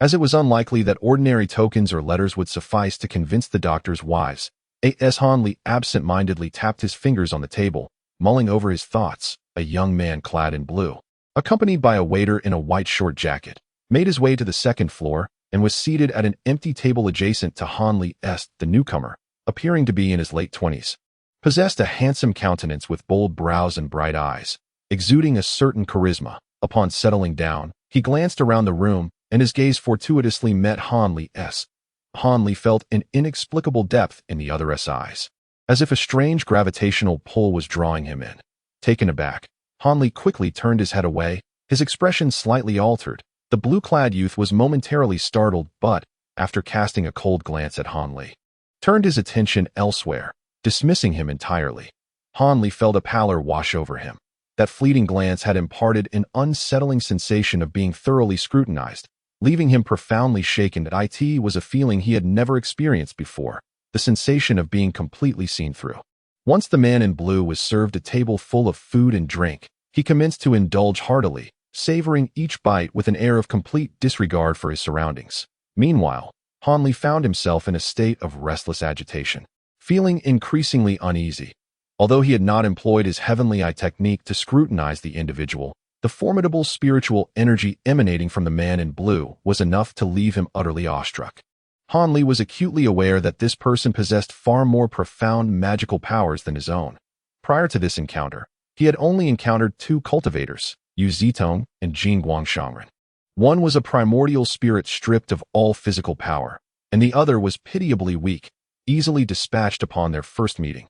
As it was unlikely that ordinary tokens or letters would suffice to convince the doctor's wives, Han Li absent-mindedly tapped his fingers on the table, mulling over his thoughts. A young man clad in blue, accompanied by a waiter in a white short jacket, made his way to the second floor and was seated at an empty table adjacent to Han Li. The newcomer, appearing to be in his late 20s, possessed a handsome countenance with bold brows and bright eyes, exuding a certain charisma. Upon settling down, he glanced around the room, and his gaze fortuitously met Han Li's. Han Li felt an inexplicable depth in the other's eyes, as if a strange gravitational pull was drawing him in. Taken aback, Han Li quickly turned his head away, his expression slightly altered. The blue-clad youth was momentarily startled but, after casting a cold glance at Han Li, turned his attention elsewhere, dismissing him entirely. Han Li felt a pallor wash over him. That fleeting glance had imparted an unsettling sensation of being thoroughly scrutinized, leaving him profoundly shaken. It was a feeling he had never experienced before, the sensation of being completely seen through. Once the man in blue was served a table full of food and drink, he commenced to indulge heartily, savoring each bite with an air of complete disregard for his surroundings. Meanwhile, Han Li found himself in a state of restless agitation, feeling increasingly uneasy. Although he had not employed his heavenly eye technique to scrutinize the individual, the formidable spiritual energy emanating from the man in blue was enough to leave him utterly awestruck. Han Li was acutely aware that this person possessed far more profound magical powers than his own. Prior to this encounter, he had only encountered two cultivators, Yu Zitong and Jing Guangshangren. One was a primordial spirit stripped of all physical power, and the other was pitiably weak, easily dispatched upon their first meeting.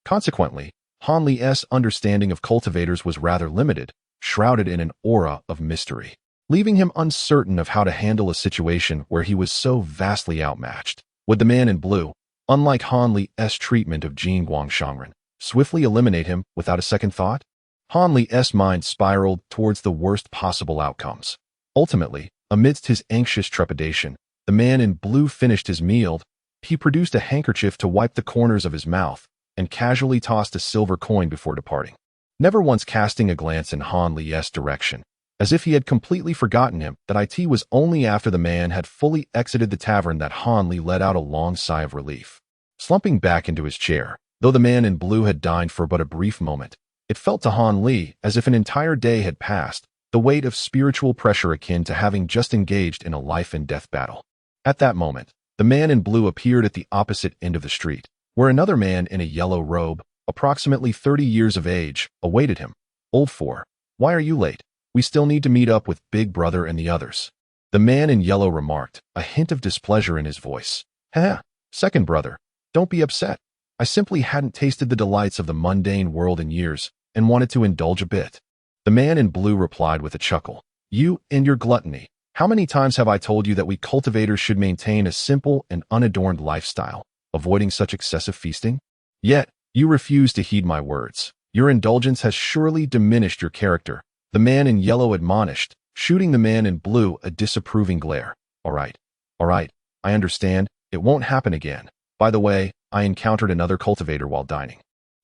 Consequently, Han Li's understanding of cultivators was rather limited, shrouded in an aura of mystery, leaving him uncertain of how to handle a situation where he was so vastly outmatched. Would the man in blue, unlike Han Li's treatment of Jing Guangshangren, swiftly eliminate him without a second thought? Han Li's mind spiraled towards the worst possible outcomes. Ultimately, amidst his anxious trepidation, the man in blue finished his meal. He produced a handkerchief to wipe the corners of his mouth and casually tossed a silver coin before departing, never once casting a glance in Han Li's direction, as if he had completely forgotten him. That it was only after the man had fully exited the tavern that Han Li let out a long sigh of relief. Slumping back into his chair, though the man in blue had dined for but a brief moment, it felt to Han Li as if an entire day had passed, the weight of spiritual pressure akin to having just engaged in a life-and-death battle. At that moment, the man in blue appeared at the opposite end of the street, where another man in a yellow robe, approximately 30 years of age, awaited him. "Old Four, why are you late? We still need to meet up with Big Brother and the others," the man in yellow remarked, a hint of displeasure in his voice. "Heh, second brother, don't be upset. I simply hadn't tasted the delights of the mundane world in years and wanted to indulge a bit." The man in blue replied with a chuckle. "You and your gluttony. How many times have I told you that we cultivators should maintain a simple and unadorned lifestyle, avoiding such excessive feasting? Yet, you refuse to heed my words. Your indulgence has surely diminished your character, the man in yellow admonished, shooting the man in blue a disapproving glare. All right, I understand. It won't happen again. By the way, I encountered another cultivator while dining.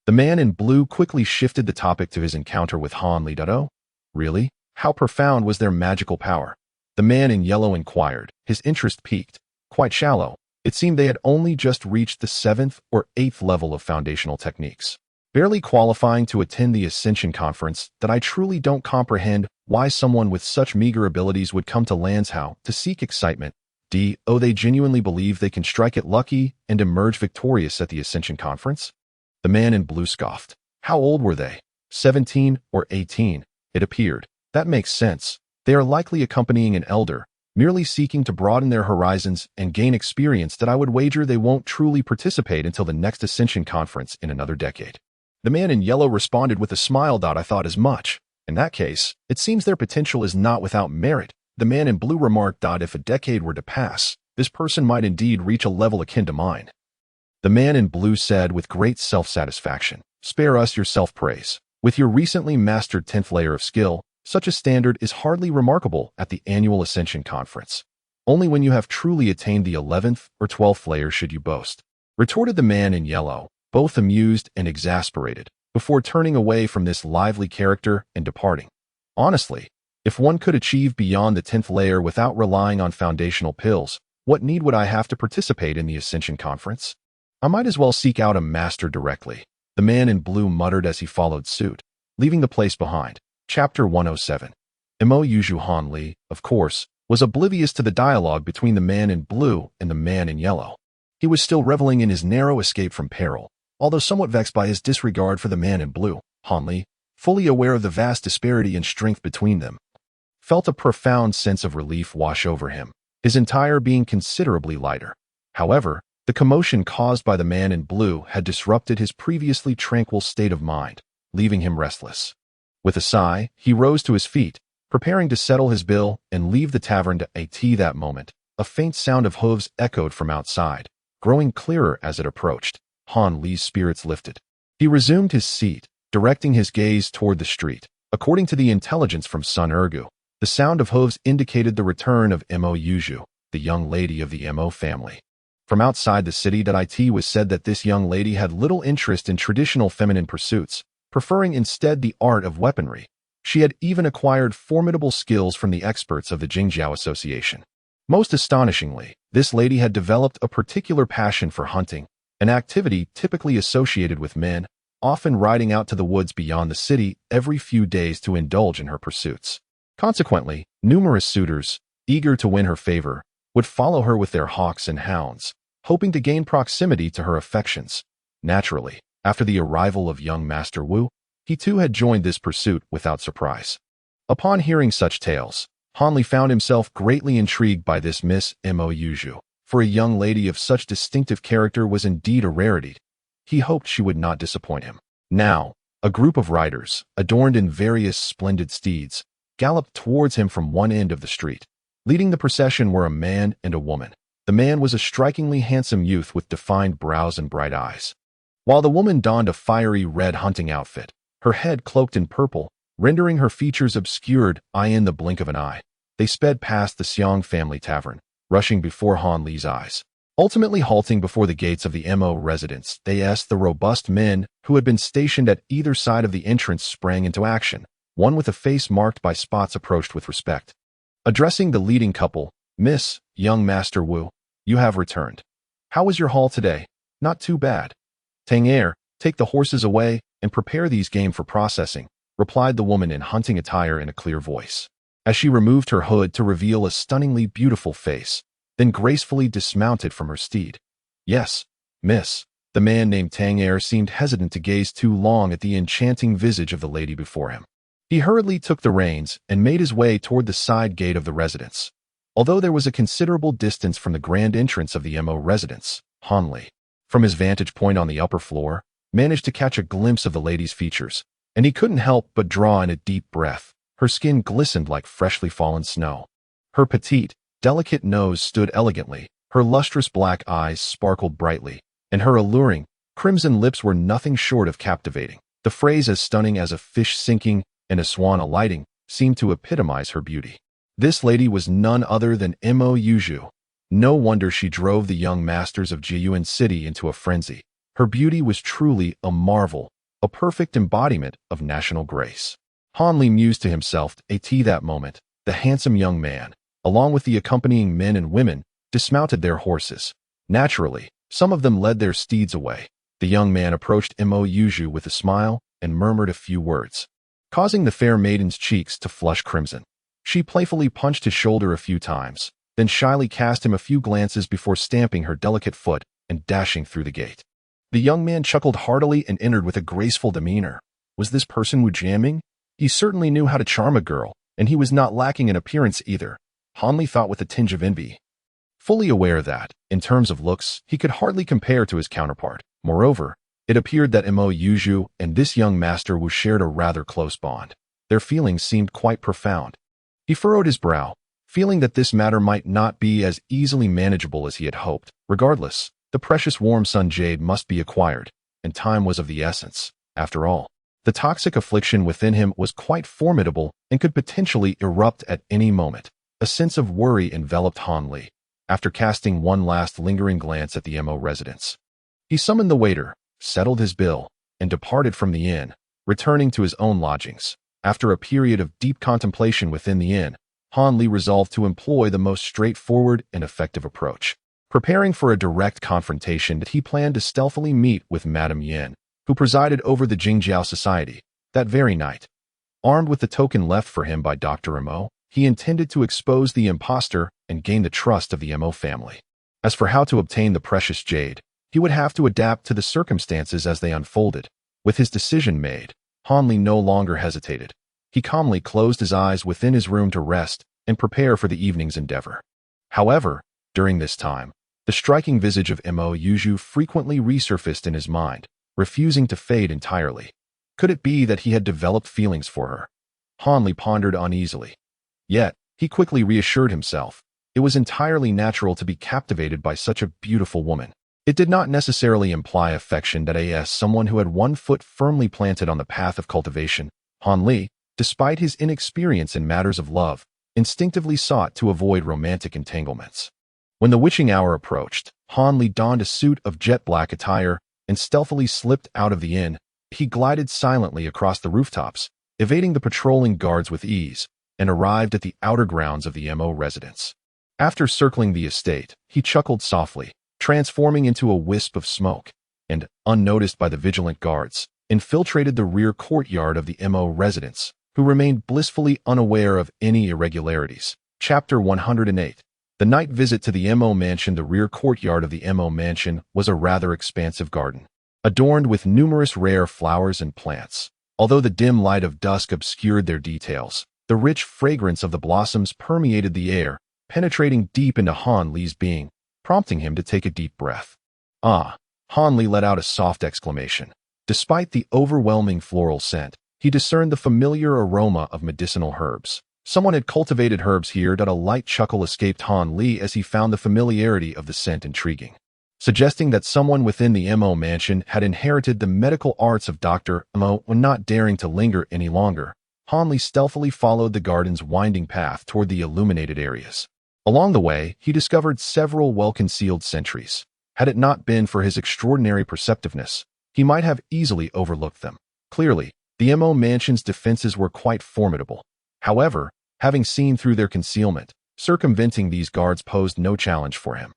The man in blue quickly shifted the topic to his encounter with Han Li. Oh, really? How profound was their magical power? The man in yellow inquired, his interest piqued. Quite shallow. It seemed they had only just reached the 7th or 8th level of foundational techniques, barely qualifying to attend the Ascension Conference. That I truly don't comprehend why someone with such meager abilities would come to Lanzhou to seek excitement. They genuinely believe they can strike it lucky and emerge victorious at the Ascension Conference? The man in blue scoffed. How old were they? 17 or 18, it appeared. That makes sense. They are likely accompanying an elder, merely seeking to broaden their horizons and gain experience. That I would wager they won't truly participate until the next Ascension Conference in another decade. The man in yellow responded with a smile. I thought as much. In that case, it seems their potential is not without merit. The man in blue remarked. If a decade were to pass, this person might indeed reach a level akin to mine. The man in blue said with great self-satisfaction, spare us your self-praise. With your recently mastered 10th layer of skill, such a standard is hardly remarkable at the annual Ascension Conference. Only when you have truly attained the 11th or 12th layer should you boast, retorted the man in yellow, both amused and exasperated, before turning away from this lively character and departing. Honestly, if one could achieve beyond the 10th layer without relying on foundational pills, what need would I have to participate in the Ascension Conference? I might as well seek out a master directly, the man in blue muttered as he followed suit, leaving the place behind. Chapter 107. Mo Yuju Han Li, of course, was oblivious to the dialogue between the man in blue and the man in yellow. He was still reveling in his narrow escape from peril, although somewhat vexed by his disregard for the man in blue. Han Li, fully aware of the vast disparity in strength between them, felt a profound sense of relief wash over him, his entire being considerably lighter. However, the commotion caused by the man in blue had disrupted his previously tranquil state of mind, leaving him restless. With a sigh, he rose to his feet, preparing to settle his bill and leave the tavern to at that moment. A faint sound of hooves echoed from outside, growing clearer as it approached. Han Li's spirits lifted. He resumed his seat, directing his gaze toward the street. According to the intelligence from Sun Ergu, the sound of hooves indicated the return of Mo Yuju, the young lady of the Mo family. From outside the city, it was said that this young lady had little interest in traditional feminine pursuits, preferring instead the art of weaponry. She had even acquired formidable skills from the experts of the Jingjiao Association. Most astonishingly, this lady had developed a particular passion for hunting, an activity typically associated with men, often riding out to the woods beyond the city every few days to indulge in her pursuits. Consequently, numerous suitors, eager to win her favor, would follow her with their hawks and hounds, hoping to gain proximity to her affections. Naturally, after the arrival of young Master Wu, he too had joined this pursuit without surprise. Upon hearing such tales, Han Li found himself greatly intrigued by this Miss Mo Yuju, for a young lady of such distinctive character was indeed a rarity. He hoped she would not disappoint him. Now, a group of riders, adorned in various splendid steeds, galloped towards him from one end of the street. Leading the procession were a man and a woman. The man was a strikingly handsome youth with defined brows and bright eyes, while the woman donned a fiery red hunting outfit, her head cloaked in purple, rendering her features obscured in the blink of an eye. They sped past the Xiong family tavern, rushing before Han Li's eyes. Ultimately halting before the gates of the Mo residence, the robust men who had been stationed at either side of the entrance sprang into action. One with a face marked by spots approached with respect. Addressing the leading couple, Miss, young Master Wu, you have returned. How was your haul today? Not too bad. Tang take the horses away and prepare these game for processing, replied the woman in hunting attire in a clear voice, as she removed her hood to reveal a stunningly beautiful face, then gracefully dismounted from her steed. Yes, miss. The man named Tang seemed hesitant to gaze too long at the enchanting visage of the lady before him. He hurriedly took the reins and made his way toward the side gate of the residence. Although there was a considerable distance from the grand entrance of the Mo residence, Han Li, from his vantage point on the upper floor, managed to catch a glimpse of the lady's features, and he couldn't help but draw in a deep breath. Her skin glistened like freshly fallen snow. Her petite, delicate nose stood elegantly, her lustrous black eyes sparkled brightly, and her alluring, crimson lips were nothing short of captivating. The phrase "as stunning as a fish sinking and a swan alighting" seemed to epitomize her beauty. This lady was none other than Mo Yuju. No wonder she drove the young masters of Jiyuan City into a frenzy. Her beauty was truly a marvel, a perfect embodiment of national grace. Han Li mused to himself, that moment, the handsome young man, along with the accompanying men and women, dismounted their horses. Naturally, some of them led their steeds away. The young man approached Mo Yuju with a smile and murmured a few words, causing the fair maiden's cheeks to flush crimson. She playfully punched his shoulder a few times, then shyly cast him a few glances before stamping her delicate foot and dashing through the gate. The young man chuckled heartily and entered with a graceful demeanor. Was this person Wu Jiaming? He certainly knew how to charm a girl, and he was not lacking in appearance either, Han Li thought with a tinge of envy. Fully aware that, in terms of looks, he could hardly compare to his counterpart. Moreover, it appeared that Mo Yuju and this young master Wu shared a rather close bond. Their feelings seemed quite profound. He furrowed his brow, feeling that this matter might not be as easily manageable as he had hoped. Regardless, the precious warm sun jade must be acquired, and time was of the essence. After all, the toxic affliction within him was quite formidable and could potentially erupt at any moment. A sense of worry enveloped Han Li. After casting one last lingering glance at the Mo residence, he summoned the waiter, settled his bill, and departed from the inn, returning to his own lodgings. After a period of deep contemplation within the inn, Han Li resolved to employ the most straightforward and effective approach. Preparing for a direct confrontation, he planned to stealthily meet with Madame Yin, who presided over the Jingjiao Society, that very night. Armed with the token left for him by Dr. Mo, he intended to expose the impostor and gain the trust of the Mo family. As for how to obtain the precious jade, he would have to adapt to the circumstances as they unfolded. With his decision made, Han Li no longer hesitated. He calmly closed his eyes within his room to rest and prepare for the evening's endeavor. However, during this time, the striking visage of Mo Yuju frequently resurfaced in his mind, refusing to fade entirely. Could it be that he had developed feelings for her? Han Li pondered uneasily. Yet, he quickly reassured himself. It was entirely natural to be captivated by such a beautiful woman. It did not necessarily imply affection that as someone who had one foot firmly planted on the path of cultivation. Han Li, despite his inexperience in matters of love, instinctively sought to avoid romantic entanglements. When the witching hour approached, Han Li donned a suit of jet black attire and stealthily slipped out of the inn. He glided silently across the rooftops, evading the patrolling guards with ease, and arrived at the outer grounds of the Mo residence. After circling the estate, he chuckled softly, transforming into a wisp of smoke, and, unnoticed by the vigilant guards, infiltrated the rear courtyard of the Mo residence, who remained blissfully unaware of any irregularities. Chapter 108. The night visit to the Mo mansion. The rear courtyard of the Mo mansion was a rather expansive garden, adorned with numerous rare flowers and plants. Although the dim light of dusk obscured their details, the rich fragrance of the blossoms permeated the air, penetrating deep into Han Li's being, prompting him to take a deep breath. Ah! Han Li let out a soft exclamation. Despite the overwhelming floral scent, he discerned the familiar aroma of medicinal herbs. Someone had cultivated herbs here. A light chuckle escaped Han Li as he found the familiarity of the scent intriguing, suggesting that someone within the Mo mansion had inherited the medical arts of Dr. Mo. When not daring to linger any longer, Han Li stealthily followed the garden's winding path toward the illuminated areas. Along the way, he discovered several well-concealed sentries. Had it not been for his extraordinary perceptiveness, he might have easily overlooked them. Clearly, the Mo mansion's defenses were quite formidable. However, having seen through their concealment, circumventing these guards posed no challenge for him.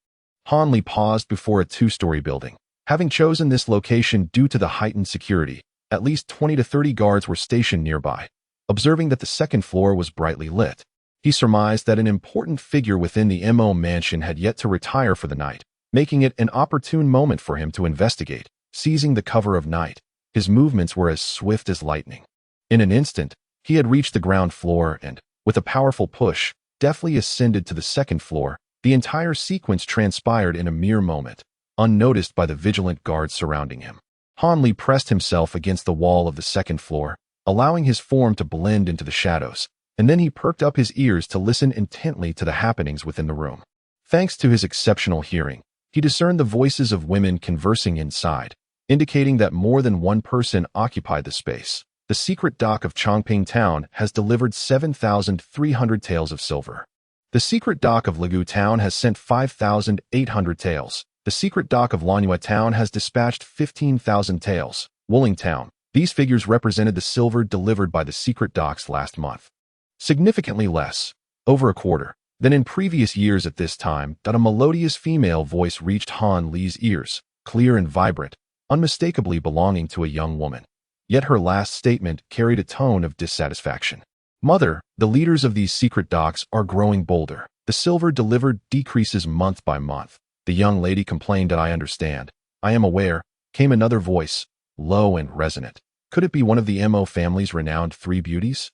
Han Li paused before a two-story building. Having chosen this location due to the heightened security, at least 20 to 30 guards were stationed nearby. Observing that the second floor was brightly lit, he surmised that an important figure within the Mo mansion had yet to retire for the night, making it an opportune moment for him to investigate. Seizing the cover of night, his movements were as swift as lightning. In an instant, he had reached the ground floor and, with a powerful push, deftly ascended to the second floor. The entire sequence transpired in a mere moment, unnoticed by the vigilant guards surrounding him. Han Li pressed himself against the wall of the second floor, allowing his form to blend into the shadows, and then he perked up his ears to listen intently to the happenings within the room. Thanks to his exceptional hearing, he discerned the voices of women conversing inside. indicating that more than one person occupied the space. The secret dock of Chongping Town has delivered 7,300 taels of silver. The secret dock of Legu Town has sent 5,800 taels. The secret dock of Lanyue Town has dispatched 15,000 taels. Wuling Town. These figures represented the silver delivered by the secret docks last month. Significantly less, over a quarter, than in previous years at this time, that a melodious female voice reached Han Li's ears, clear and vibrant, unmistakably belonging to a young woman. Yet her last statement carried a tone of dissatisfaction. Mother, the leaders of these secret docks are growing bolder. The silver delivered decreases month by month. The young lady complained that I understand. I am aware, came another voice, low and resonant. Could it be one of the Mo family's renowned three beauties?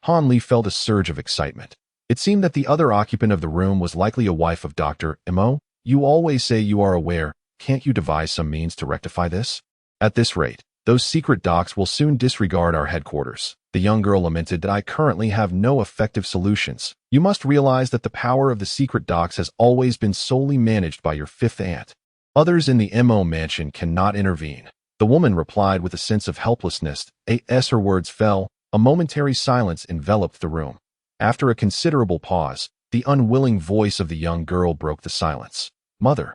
Han Li felt a surge of excitement. It seemed that the other occupant of the room was likely a wife of Dr. Mo. You always say you are aware. Can't you devise some means to rectify this? At this rate, those secret docks will soon disregard our headquarters. The young girl lamented that I currently have no effective solutions. You must realize that the power of the secret docks has always been solely managed by your fifth aunt. Others in the Mo mansion cannot intervene. The woman replied with a sense of helplessness. As her words fell, a momentary silence enveloped the room. After a considerable pause, the unwilling voice of the young girl broke the silence. Mother,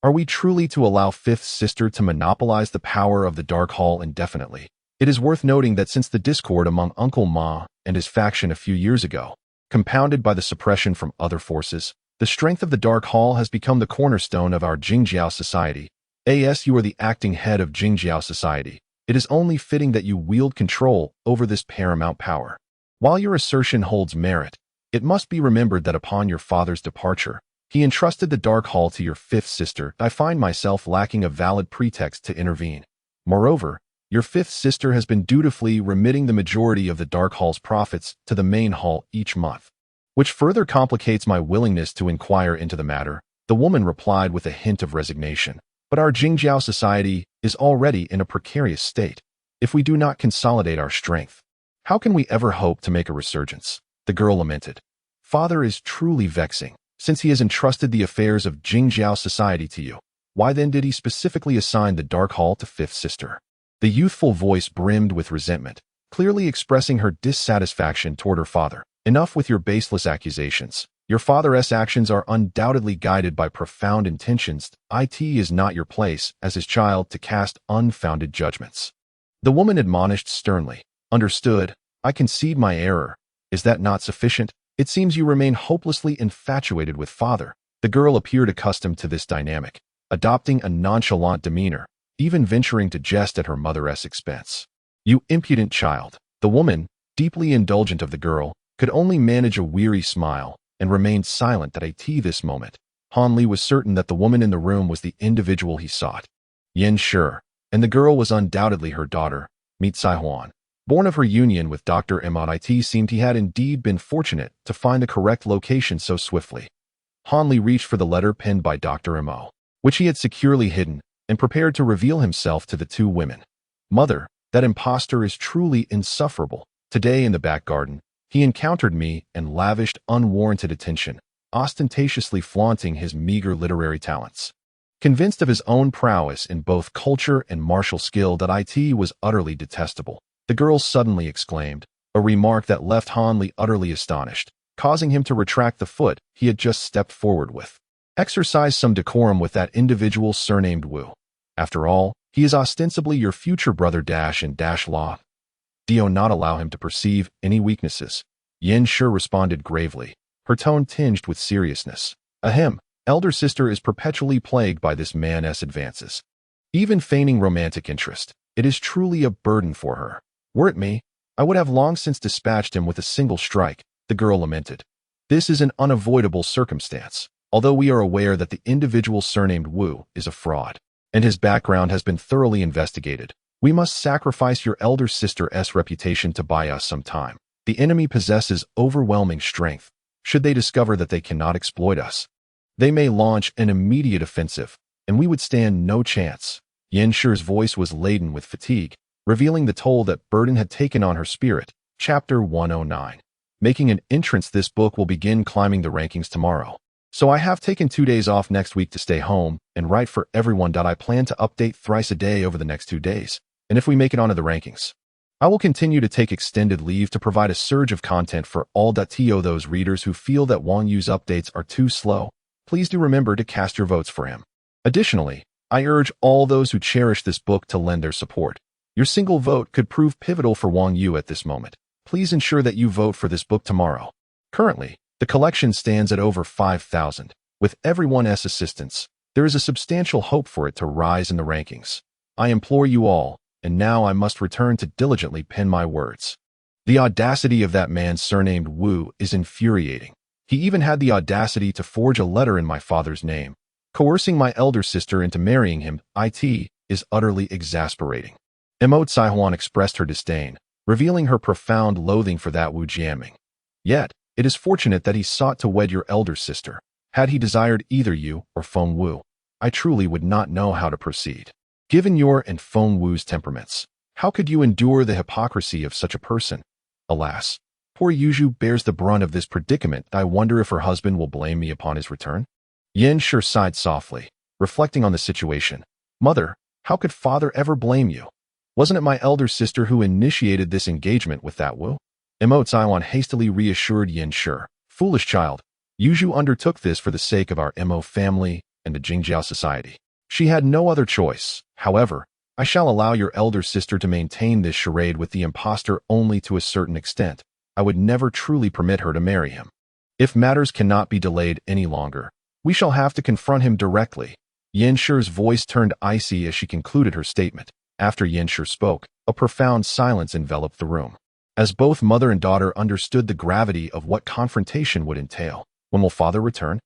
are we truly to allow fifth sister to monopolize the power of the Dark Hall indefinitely? It is worth noting that since the discord among Uncle Ma and his faction a few years ago, compounded by the suppression from other forces, the strength of the Dark Hall has become the cornerstone of our Jingjiao society. As you are the acting head of Jingjiao society, it is only fitting that you wield control over this paramount power. While your assertion holds merit, it must be remembered that upon your father's departure, he entrusted the Dark Hall to your fifth sister. I find myself lacking a valid pretext to intervene. Moreover, your fifth sister has been dutifully remitting the majority of the Dark Hall's profits to the main hall each month, which further complicates my willingness to inquire into the matter. The woman replied with a hint of resignation. But our Jingjiao society is already in a precarious state. If we do not consolidate our strength, how can we ever hope to make a resurgence? The girl lamented. Father is truly vexing. Since he has entrusted the affairs of Jingjiao society to you, why then did he specifically assign the Dark Hall to fifth sister? The youthful voice brimmed with resentment, clearly expressing her dissatisfaction toward her father. Enough with your baseless accusations. Your father's actions are undoubtedly guided by profound intentions. It is not your place, as his child, to cast unfounded judgments. The woman admonished sternly. Understood. I concede my error. Is that not sufficient? It seems you remain hopelessly infatuated with father. The girl appeared accustomed to this dynamic, adopting a nonchalant demeanor, even venturing to jest at her mother's expense. You impudent child. The woman, deeply indulgent of the girl, could only manage a weary smile and remained silent at this moment. Han Li was certain that the woman in the room was the individual he sought. Yen Shi, and the girl was undoubtedly her daughter, Meet Huan. Born of her union with Dr. Emot, it seemed he had indeed been fortunate to find the correct location so swiftly. Han Li reached for the letter penned by Dr. Emot, which he had securely hidden, and prepared to reveal himself to the two women. Mother, that impostor is truly insufferable. Today in the back garden, he encountered me and lavished unwarranted attention, ostentatiously flaunting his meager literary talents. Convinced of his own prowess in both culture and martial skill, that it was utterly detestable. The girl suddenly exclaimed, a remark that left Han Li utterly astonished, causing him to retract the foot he had just stepped forward with. Exercise some decorum with that individual surnamed Wu. After all, he is ostensibly your future brother Law. Do not allow him to perceive any weaknesses. Yen Shi responded gravely, her tone tinged with seriousness. Ahem, elder sister is perpetually plagued by this man's advances. Even feigning romantic interest, it is truly a burden for her. Were it me, I would have long since dispatched him with a single strike, the girl lamented. This is an unavoidable circumstance, although we are aware that the individual surnamed Wu is a fraud, and his background has been thoroughly investigated. We must sacrifice your elder sister's reputation to buy us some time. The enemy possesses overwhelming strength. Should they discover that they cannot exploit us, they may launch an immediate offensive, and we would stand no chance. Yen Shi's voice was laden with fatigue, revealing the toll that burden had taken on her spirit. Chapter 109. Making an entrance. This book will begin climbing the rankings tomorrow. So I have taken 2 days off next week to stay home and write for everyone. I plan to update thrice a day over the next 2 days, and if we make it onto the rankings, I will continue to take extended leave to provide a surge of content for all. Those readers who feel that Wang Yu's updates are too slow, please do remember to cast your votes for him. Additionally, I urge all those who cherish this book to lend their support. Your single vote could prove pivotal for Wang Yu at this moment. Please ensure that you vote for this book tomorrow. Currently, the collection stands at over 5,000. With everyone's assistance, there is a substantial hope for it to rise in the rankings. I implore you all, and now I must return to diligently pen my words. The audacity of that man surnamed Wu is infuriating. He even had the audacity to forge a letter in my father's name, coercing my elder sister into marrying him. It is utterly exasperating. Mo Caihuan expressed her disdain, revealing her profound loathing for that Wu Jianming. Yet, it is fortunate that he sought to wed your elder sister. Had he desired either you or Feng Wu, I truly would not know how to proceed. Given your and Feng Wu's temperaments, how could you endure the hypocrisy of such a person? Alas, poor Yuzhu bears the brunt of this predicament. I wonder if her husband will blame me upon his return. Yin Shi sighed softly, reflecting on the situation. Mother, how could father ever blame you? Wasn't it my elder sister who initiated this engagement with that Wu? Mo Caihuan hastily reassured Yin Shi. Foolish child, Yuzhu undertook this for the sake of our Mo family and the Jingjiao society. She had no other choice. However, I shall allow your elder sister to maintain this charade with the impostor only to a certain extent. I would never truly permit her to marry him. If matters cannot be delayed any longer, we shall have to confront him directly. Yin Shi's voice turned icy as she concluded her statement. After Yin Shi spoke, a profound silence enveloped the room. As both mother and daughter understood the gravity of what confrontation would entail. When will father return?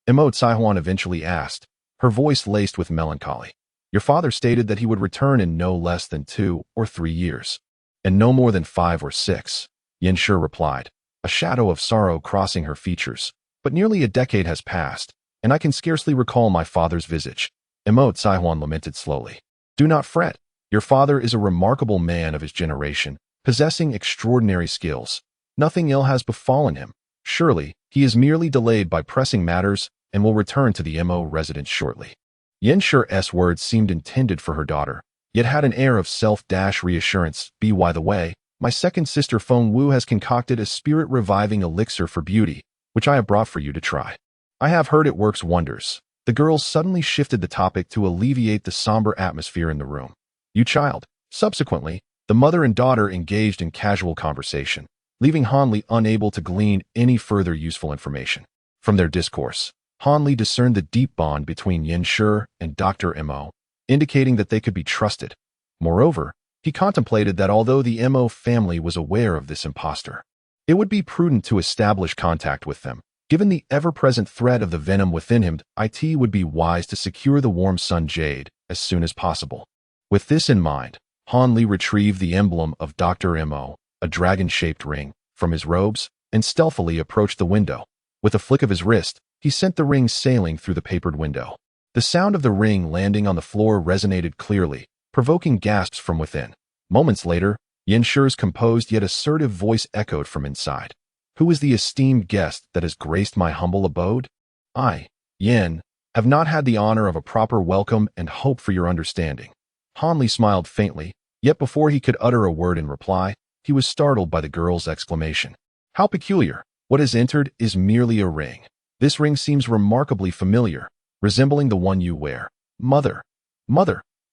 Mo Caihuan eventually asked, her voice laced with melancholy. Your father stated that he would return in no less than 2 or 3 years, and no more than 5 or 6, Yin Shi replied, a shadow of sorrow crossing her features. But nearly a decade has passed, and I can scarcely recall my father's visage. Mo Caihuan lamented slowly. Do not fret. Your father is a remarkable man of his generation, possessing extraordinary skills. Nothing ill has befallen him. Surely, he is merely delayed by pressing matters and will return to the Mo residence shortly. Yin Shi's words seemed intended for her daughter, yet had an air of self-reassurance. By the way, my second sister Feng Wu has concocted a spirit-reviving elixir for beauty, which I have brought for you to try. I have heard it works wonders. The girls suddenly shifted the topic to alleviate the somber atmosphere in the room. You child. Subsequently, the mother and daughter engaged in casual conversation, leaving Han Li unable to glean any further useful information. From their discourse, Han Li discerned the deep bond between Yin Shi and Dr. Mo, indicating that they could be trusted. Moreover, he contemplated that although the Mo family was aware of this impostor, it would be prudent to establish contact with them. Given the ever-present threat of the venom within him, it would be wise to secure the Warm Sun Jade as soon as possible. With this in mind, Han Li retrieved the emblem of Dr. Mo, a dragon-shaped ring, from his robes, and stealthily approached the window. With a flick of his wrist, he sent the ring sailing through the papered window. The sound of the ring landing on the floor resonated clearly, provoking gasps from within. Moments later, Yin Shi's composed yet assertive voice echoed from inside. Who is the esteemed guest that has graced my humble abode? I, Yin, have not had the honor of a proper welcome and hope for your understanding. Han Li smiled faintly, yet before he could utter a word in reply, he was startled by the girl's exclamation. How peculiar! What has entered is merely a ring. This ring seems remarkably familiar, resembling the one you wear. Mother,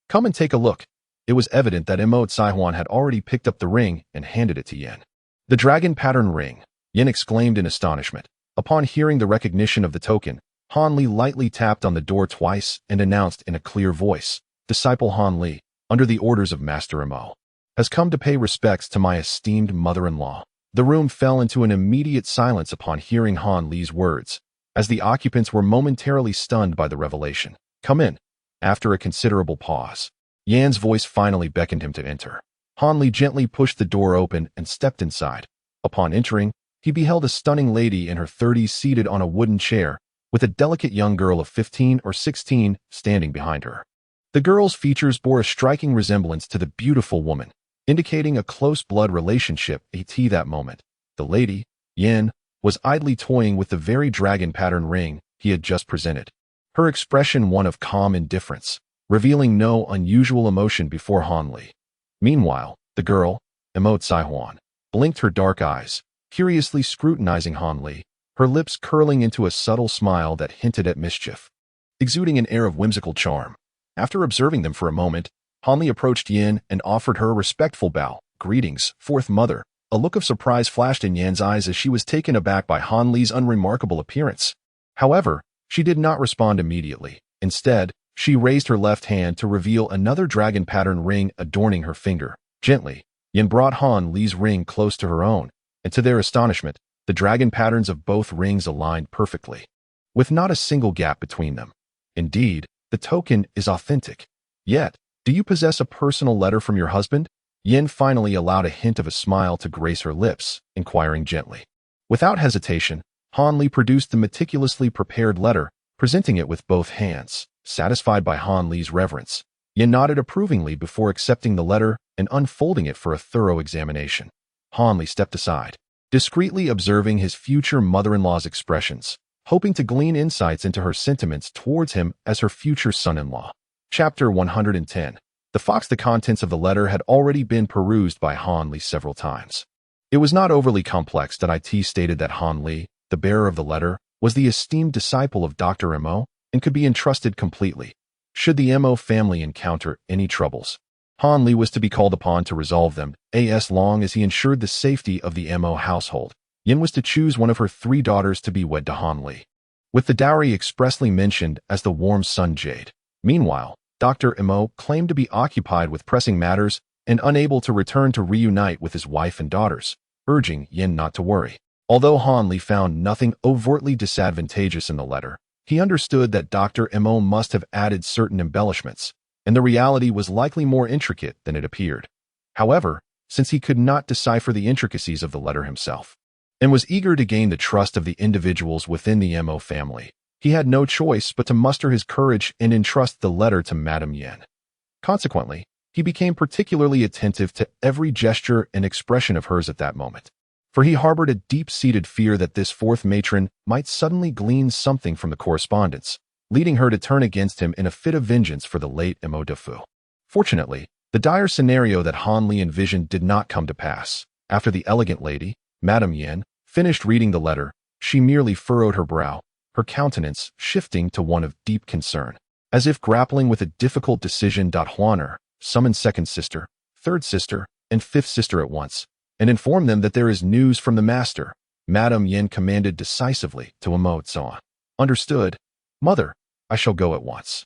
come and take a look. It was evident that Mo Caihuan had already picked up the ring and handed it to Yin. The dragon pattern ring, Yin exclaimed in astonishment. Upon hearing the recognition of the token, Han Li lightly tapped on the door twice and announced in a clear voice, Disciple Han Li, under the orders of Master Mo, has come to pay respects to my esteemed mother-in-law. The room fell into an immediate silence upon hearing Han Li's words, as the occupants were momentarily stunned by the revelation. Come in. After a considerable pause, Yan's voice finally beckoned him to enter. Han Li gently pushed the door open and stepped inside. Upon entering, he beheld a stunning lady in her 30s seated on a wooden chair, with a delicate young girl of 15 or 16 standing behind her. The girl's features bore a striking resemblance to the beautiful woman, indicating a close blood relationship. At that moment, the lady, Yin, was idly toying with the very dragon pattern ring he had just presented. Her expression one of calm indifference, revealing no unusual emotion before Han Li. Meanwhile, the girl, immortal, blinked her dark eyes, curiously scrutinizing Han Li, her lips curling into a subtle smile that hinted at mischief, exuding an air of whimsical charm. After observing them for a moment, Han Li approached Yin and offered her a respectful bow. "Greetings, fourth mother." A look of surprise flashed in Yan's eyes as she was taken aback by Han Li's unremarkable appearance. However, she did not respond immediately. Instead, she raised her left hand to reveal another dragon pattern ring adorning her finger. Gently, Yin brought Han Li's ring close to her own, and to their astonishment, the dragon patterns of both rings aligned perfectly, with not a single gap between them. Indeed, the token is authentic. Yet, do you possess a personal letter from your husband? Yin finally allowed a hint of a smile to grace her lips, inquiring gently. Without hesitation, Han Li produced the meticulously prepared letter, presenting it with both hands. Satisfied by Han Li's reverence, Yin nodded approvingly before accepting the letter and unfolding it for a thorough examination. Han Li stepped aside, discreetly observing his future mother-in-law's expressions, hoping to glean insights into her sentiments towards him as her future son-in-law. Chapter 110. The Fox. The contents of the letter had already been perused by Han Li several times. It was not overly complex. It stated that Han Li, the bearer of the letter, was the esteemed disciple of Dr. Mo and could be entrusted completely, should the Mo family encounter any troubles. Han Li was to be called upon to resolve them, as long as he ensured the safety of the Mo household. Yin was to choose one of her 3 daughters to be wed to Han Li, with the dowry expressly mentioned as the warm sun jade. Meanwhile, Dr. Mo claimed to be occupied with pressing matters and unable to return to reunite with his wife and daughters, urging Yin not to worry. Although Han Li found nothing overtly disadvantageous in the letter, he understood that Dr. Mo must have added certain embellishments, and the reality was likely more intricate than it appeared. However, since he could not decipher the intricacies of the letter himself, and was eager to gain the trust of the individuals within the Mo family, he had no choice but to muster his courage and entrust the letter to Madame Yin. Consequently, he became particularly attentive to every gesture and expression of hers at that moment, for he harbored a deep-seated fear that this 4th matron might suddenly glean something from the correspondence, leading her to turn against him in a fit of vengeance for the late Mo Defu. Fortunately, the dire scenario that Han Li envisioned did not come to pass. After the elegant lady, Madame Yin, finished reading the letter, she merely furrowed her brow, her countenance shifting to one of deep concern, as if grappling with a difficult decision. Huaner, summon 2nd sister, 3rd sister, and 5th sister at once, and inform them that there is news from the master, Madame Yin commanded decisively to Mo Zaihuan. Understood, mother, I shall go at once.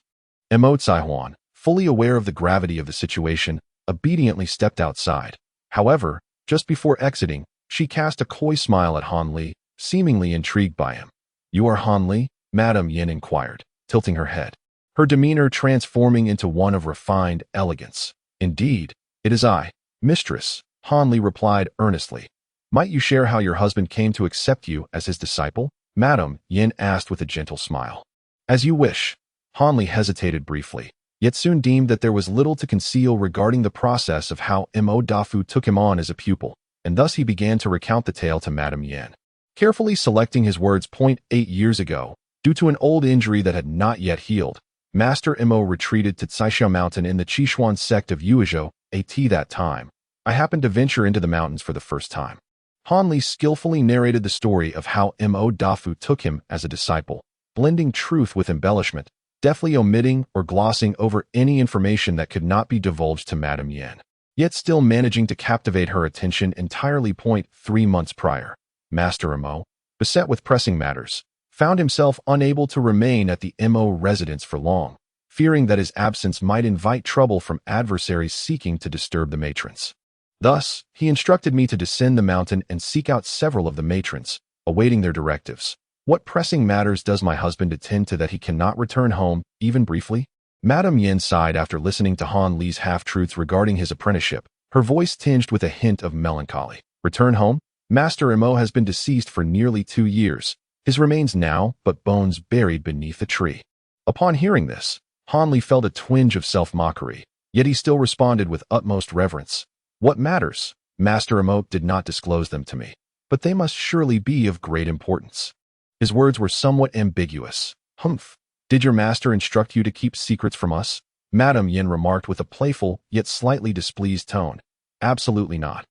Mo Zaihuan, fully aware of the gravity of the situation, obediently stepped outside. However, just before exiting, she cast a coy smile at Han Li, seemingly intrigued by him. "You are Han Li?" Madame Yin inquired, tilting her head, her demeanor transforming into one of refined elegance. "Indeed, it is I, mistress," Han Li replied earnestly. "Might you share how your husband came to accept you as his disciple?" Madame Yin asked with a gentle smile. "As you wish." Han Li hesitated briefly, yet soon deemed that there was little to conceal regarding the process of how Mo Dafu took him on as a pupil, and thus he began to recount the tale to Madame Yin, carefully selecting his words. 8 years ago, due to an old injury that had not yet healed, Master Mo retreated to Caishiao Mountain in the Qishuan sect of Yuezhou. At that time, I happened to venture into the mountains for the first time. Han Li skillfully narrated the story of how Mo Dafu took him as a disciple, blending truth with embellishment, deftly omitting or glossing over any information that could not be divulged to Madame Yin, yet still managing to captivate her attention entirely. 3 months prior, Master Mo, beset with pressing matters, found himself unable to remain at the Mo residence for long, fearing that his absence might invite trouble from adversaries seeking to disturb the matrons. Thus, he instructed me to descend the mountain and seek out several of the matrons, awaiting their directives. What pressing matters does my husband attend to that he cannot return home, even briefly? Madame Yin sighed after listening to Han Li's half-truths regarding his apprenticeship, her voice tinged with a hint of melancholy. Return home? Master Mo has been deceased for nearly 2 years. His remains now but bones buried beneath a tree. Upon hearing this, Han Li felt a twinge of self-mockery, yet he still responded with utmost reverence. What matters? Master Mo did not disclose them to me, but they must surely be of great importance. His words were somewhat ambiguous. Humph. Did your master instruct you to keep secrets from us? Madame Yin remarked with a playful, yet slightly displeased tone. Absolutely not.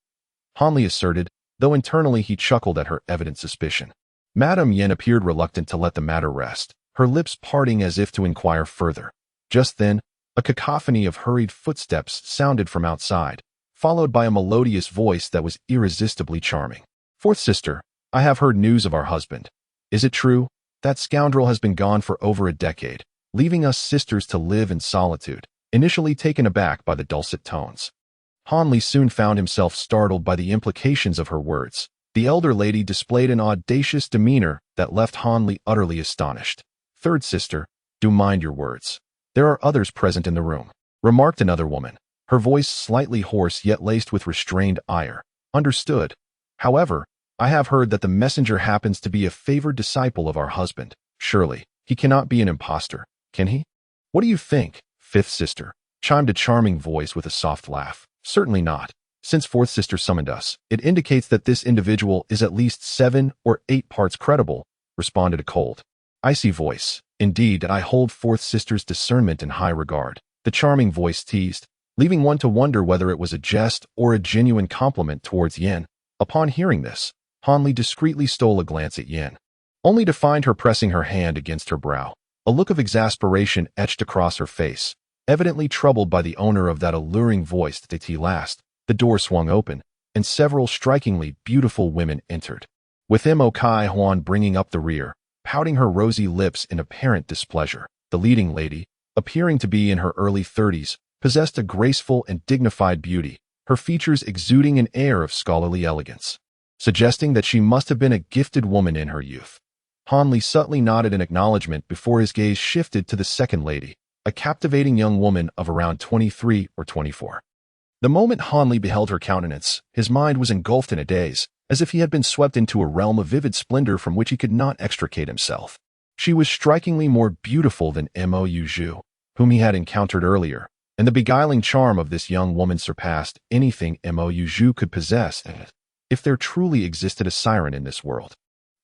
Han Li asserted, though internally he chuckled at her evident suspicion. Madame Yin appeared reluctant to let the matter rest, her lips parting as if to inquire further. Just then, a cacophony of hurried footsteps sounded from outside, followed by a melodious voice that was irresistibly charming. Fourth sister, I have heard news of our husband. Is it true? That scoundrel has been gone for over a decade, leaving us sisters to live in solitude. Initially taken aback by the dulcet tones, Han Li soon found himself startled by the implications of her words. The elder lady displayed an audacious demeanor that left Han Li utterly astonished. Third sister, do mind your words. There are others present in the room, remarked another woman, her voice slightly hoarse yet laced with restrained ire. Understood. However, I have heard that the messenger happens to be a favored disciple of our husband. Surely, he cannot be an impostor, can he? What do you think, fifth sister? Chimed a charming voice with a soft laugh. Certainly not. Since fourth sister summoned us, it indicates that this individual is at least 7 or 8 parts credible, responded a cold, icy voice. Indeed, I hold fourth sister's discernment in high regard, the charming voice teased, leaving one to wonder whether it was a jest or a genuine compliment towards Yin. Upon hearing this, Han Li discreetly stole a glance at Yin, only to find her pressing her hand against her brow. A look of exasperation etched across her face, evidently troubled by the owner of that alluring voice that he last. The door swung open, and several strikingly beautiful women entered, with Mo Kai Huan bringing up the rear, pouting her rosy lips in apparent displeasure. The leading lady, appearing to be in her early 30s, possessed a graceful and dignified beauty, her features exuding an air of scholarly elegance, suggesting that she must have been a gifted woman in her youth. Han Li subtly nodded in acknowledgement before his gaze shifted to the second lady, a captivating young woman of around 23 or 24. The moment Han Li beheld her countenance, his mind was engulfed in a daze, as if he had been swept into a realm of vivid splendor from which he could not extricate himself. She was strikingly more beautiful than Mo Zhu, whom he had encountered earlier, and the beguiling charm of this young woman surpassed anything Mo Zhu could possess. If there truly existed a siren in this world,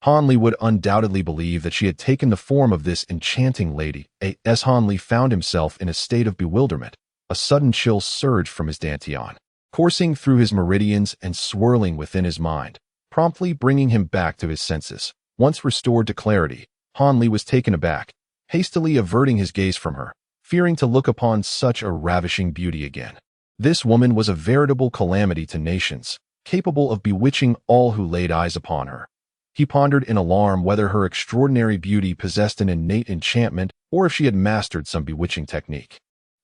Han Li would undoubtedly believe that she had taken the form of this enchanting lady. As Han Li found himself in a state of bewilderment, a sudden chill surged from his dantian, coursing through his meridians and swirling within his mind, promptly bringing him back to his senses. Once restored to clarity, Han Li was taken aback, hastily averting his gaze from her, fearing to look upon such a ravishing beauty again. This woman was a veritable calamity to nations, capable of bewitching all who laid eyes upon her. He pondered in alarm whether her extraordinary beauty possessed an innate enchantment or if she had mastered some bewitching technique.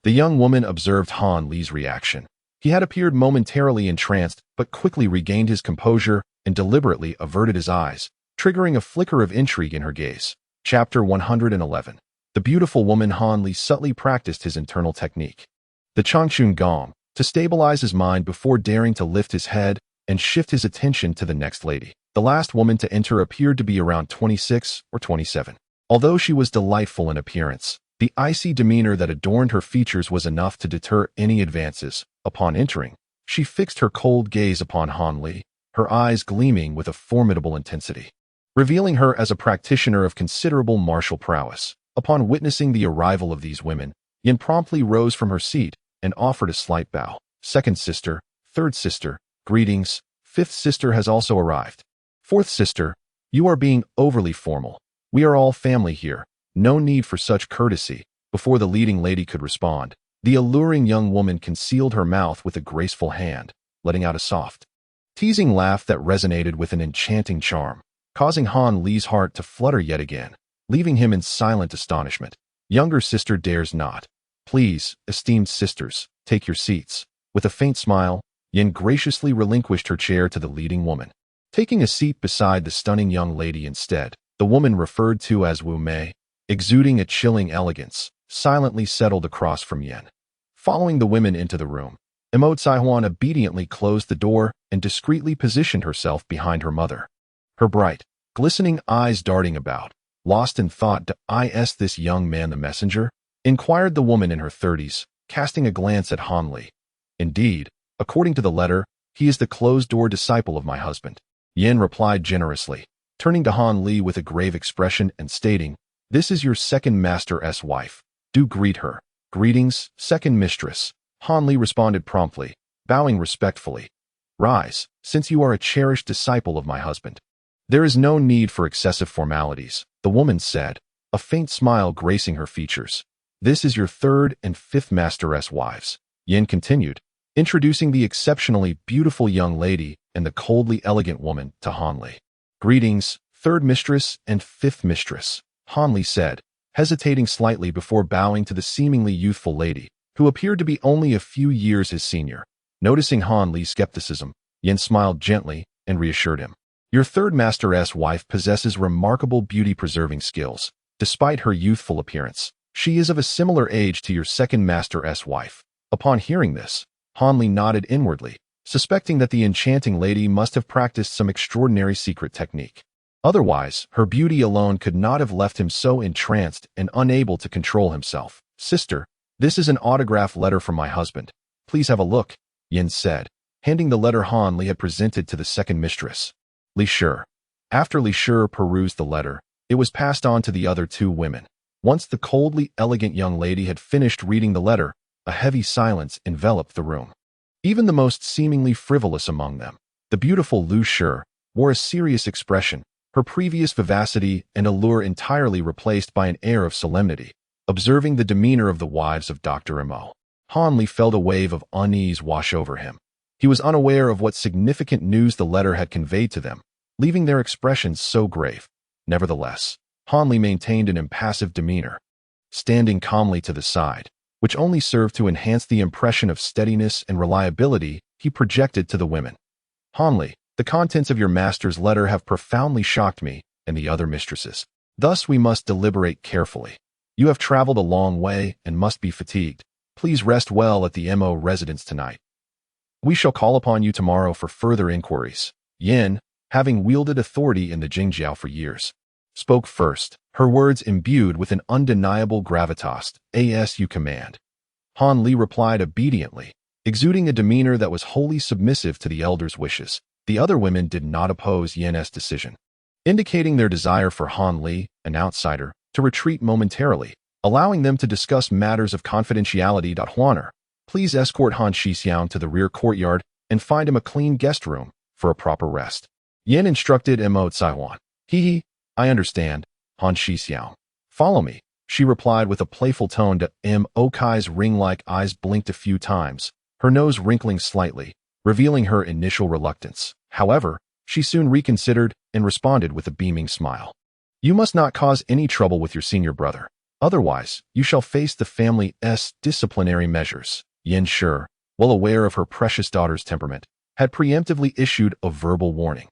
The young woman observed Han Li's reaction. He had appeared momentarily entranced, but quickly regained his composure and deliberately averted his eyes, triggering a flicker of intrigue in her gaze. Chapter 111. The beautiful woman. Han Li subtly practiced his internal technique, the Changchun Gong, to stabilize his mind before daring to lift his head and shift his attention to the next lady. The last woman to enter appeared to be around 26 or 27. Although she was delightful in appearance, the icy demeanor that adorned her features was enough to deter any advances. Upon entering, she fixed her cold gaze upon Han Li, her eyes gleaming with a formidable intensity, revealing her as a practitioner of considerable martial prowess. Upon witnessing the arrival of these women, Yin promptly rose from her seat and offered a slight bow. Second sister, third sister, greetings. Fifth sister has also arrived. Fourth sister, you are being overly formal. We are all family here. No need for such courtesy. Before the leading lady could respond, the alluring young woman concealed her mouth with a graceful hand, letting out a soft, teasing laugh that resonated with an enchanting charm, causing Han Li's heart to flutter yet again, leaving him in silent astonishment. Younger sister dares not. Please, esteemed sisters, take your seats. With a faint smile, Yin graciously relinquished her chair to the leading woman, taking a seat beside the stunning young lady instead. The woman referred to as Wu Mei, exuding a chilling elegance, silently settled across from Yin. Following the women into the room, Mo Caihuan obediently closed the door and discreetly positioned herself behind her mother, her bright, glistening eyes darting about. Lost in thought, "Is this young man the messenger?" inquired the woman in her 30s, casting a glance at Han Li. "Indeed, according to the letter, he is the closed-door disciple of my husband," Yin replied generously. turning to Han Li with a grave expression and stating, "This is your second master's wife. Do greet her." "Greetings, second mistress." Han Li responded promptly, bowing respectfully. "Rise, since you are a cherished disciple of my husband." "There is no need for excessive formalities," the woman said, a faint smile gracing her features. "This is your third and fifth master's wives," Yin continued, introducing the exceptionally beautiful young lady and the coldly elegant woman to Han Li. "Greetings, third mistress and fifth mistress," Han Li said, hesitating slightly before bowing to the seemingly youthful lady, who appeared to be only a few years his senior. Noticing Han Li's skepticism, Yin smiled gently and reassured him. "Your third master's wife possesses remarkable beauty-preserving skills. Despite her youthful appearance, she is of a similar age to your second master's wife." Upon hearing this, Han Li nodded inwardly, suspecting that the enchanting lady must have practiced some extraordinary secret technique. Otherwise, her beauty alone could not have left him so entranced and unable to control himself. "Sister, this is an autograph letter from my husband. Please have a look," Yin said, handing the letter Han Li had presented to the second mistress. Li Shi. After Li Shi perused the letter, it was passed on to the other two women. Once the coldly elegant young lady had finished reading the letter, a heavy silence enveloped the room. Even the most seemingly frivolous among them, the beautiful Li Shi, wore a serious expression, her previous vivacity and allure entirely replaced by an air of solemnity. Observing the demeanor of the wives of Dr. Mo, Han Li felt a wave of unease wash over him. He was unaware of what significant news the letter had conveyed to them, leaving their expressions so grave. Nevertheless, Han Li maintained an impassive demeanor, standing calmly to the side, which only served to enhance the impression of steadiness and reliability he projected to the women. "Han Li, the contents of your master's letter have profoundly shocked me and the other mistresses. Thus we must deliberate carefully. You have traveled a long way and must be fatigued. Please rest well at the Mo residence tonight. We shall call upon you tomorrow for further inquiries." Yin, having wielded authority in the Jingjiao for years, spoke first, her words imbued with an undeniable gravitas. "As you command." Han Li replied obediently, exuding a demeanor that was wholly submissive to the elder's wishes. The other women did not oppose Yin's decision, indicating their desire for Han Li, an outsider, to retreat momentarily, allowing them to discuss matters of confidentiality. "Huaner, please escort Han Shixiang to the rear courtyard and find him a clean guest room for a proper rest." Yin instructed Mo Caihuan. "He, I understand, Han Shixiang. Follow me," she replied with a playful tone. Mo Kai's ring-like eyes blinked a few times, her nose wrinkling slightly, revealing her initial reluctance. However, she soon reconsidered and responded with a beaming smile. "You must not cause any trouble with your senior brother. Otherwise, you shall face the family's disciplinary measures." Yin Shi, well aware of her precious daughter's temperament, had preemptively issued a verbal warning.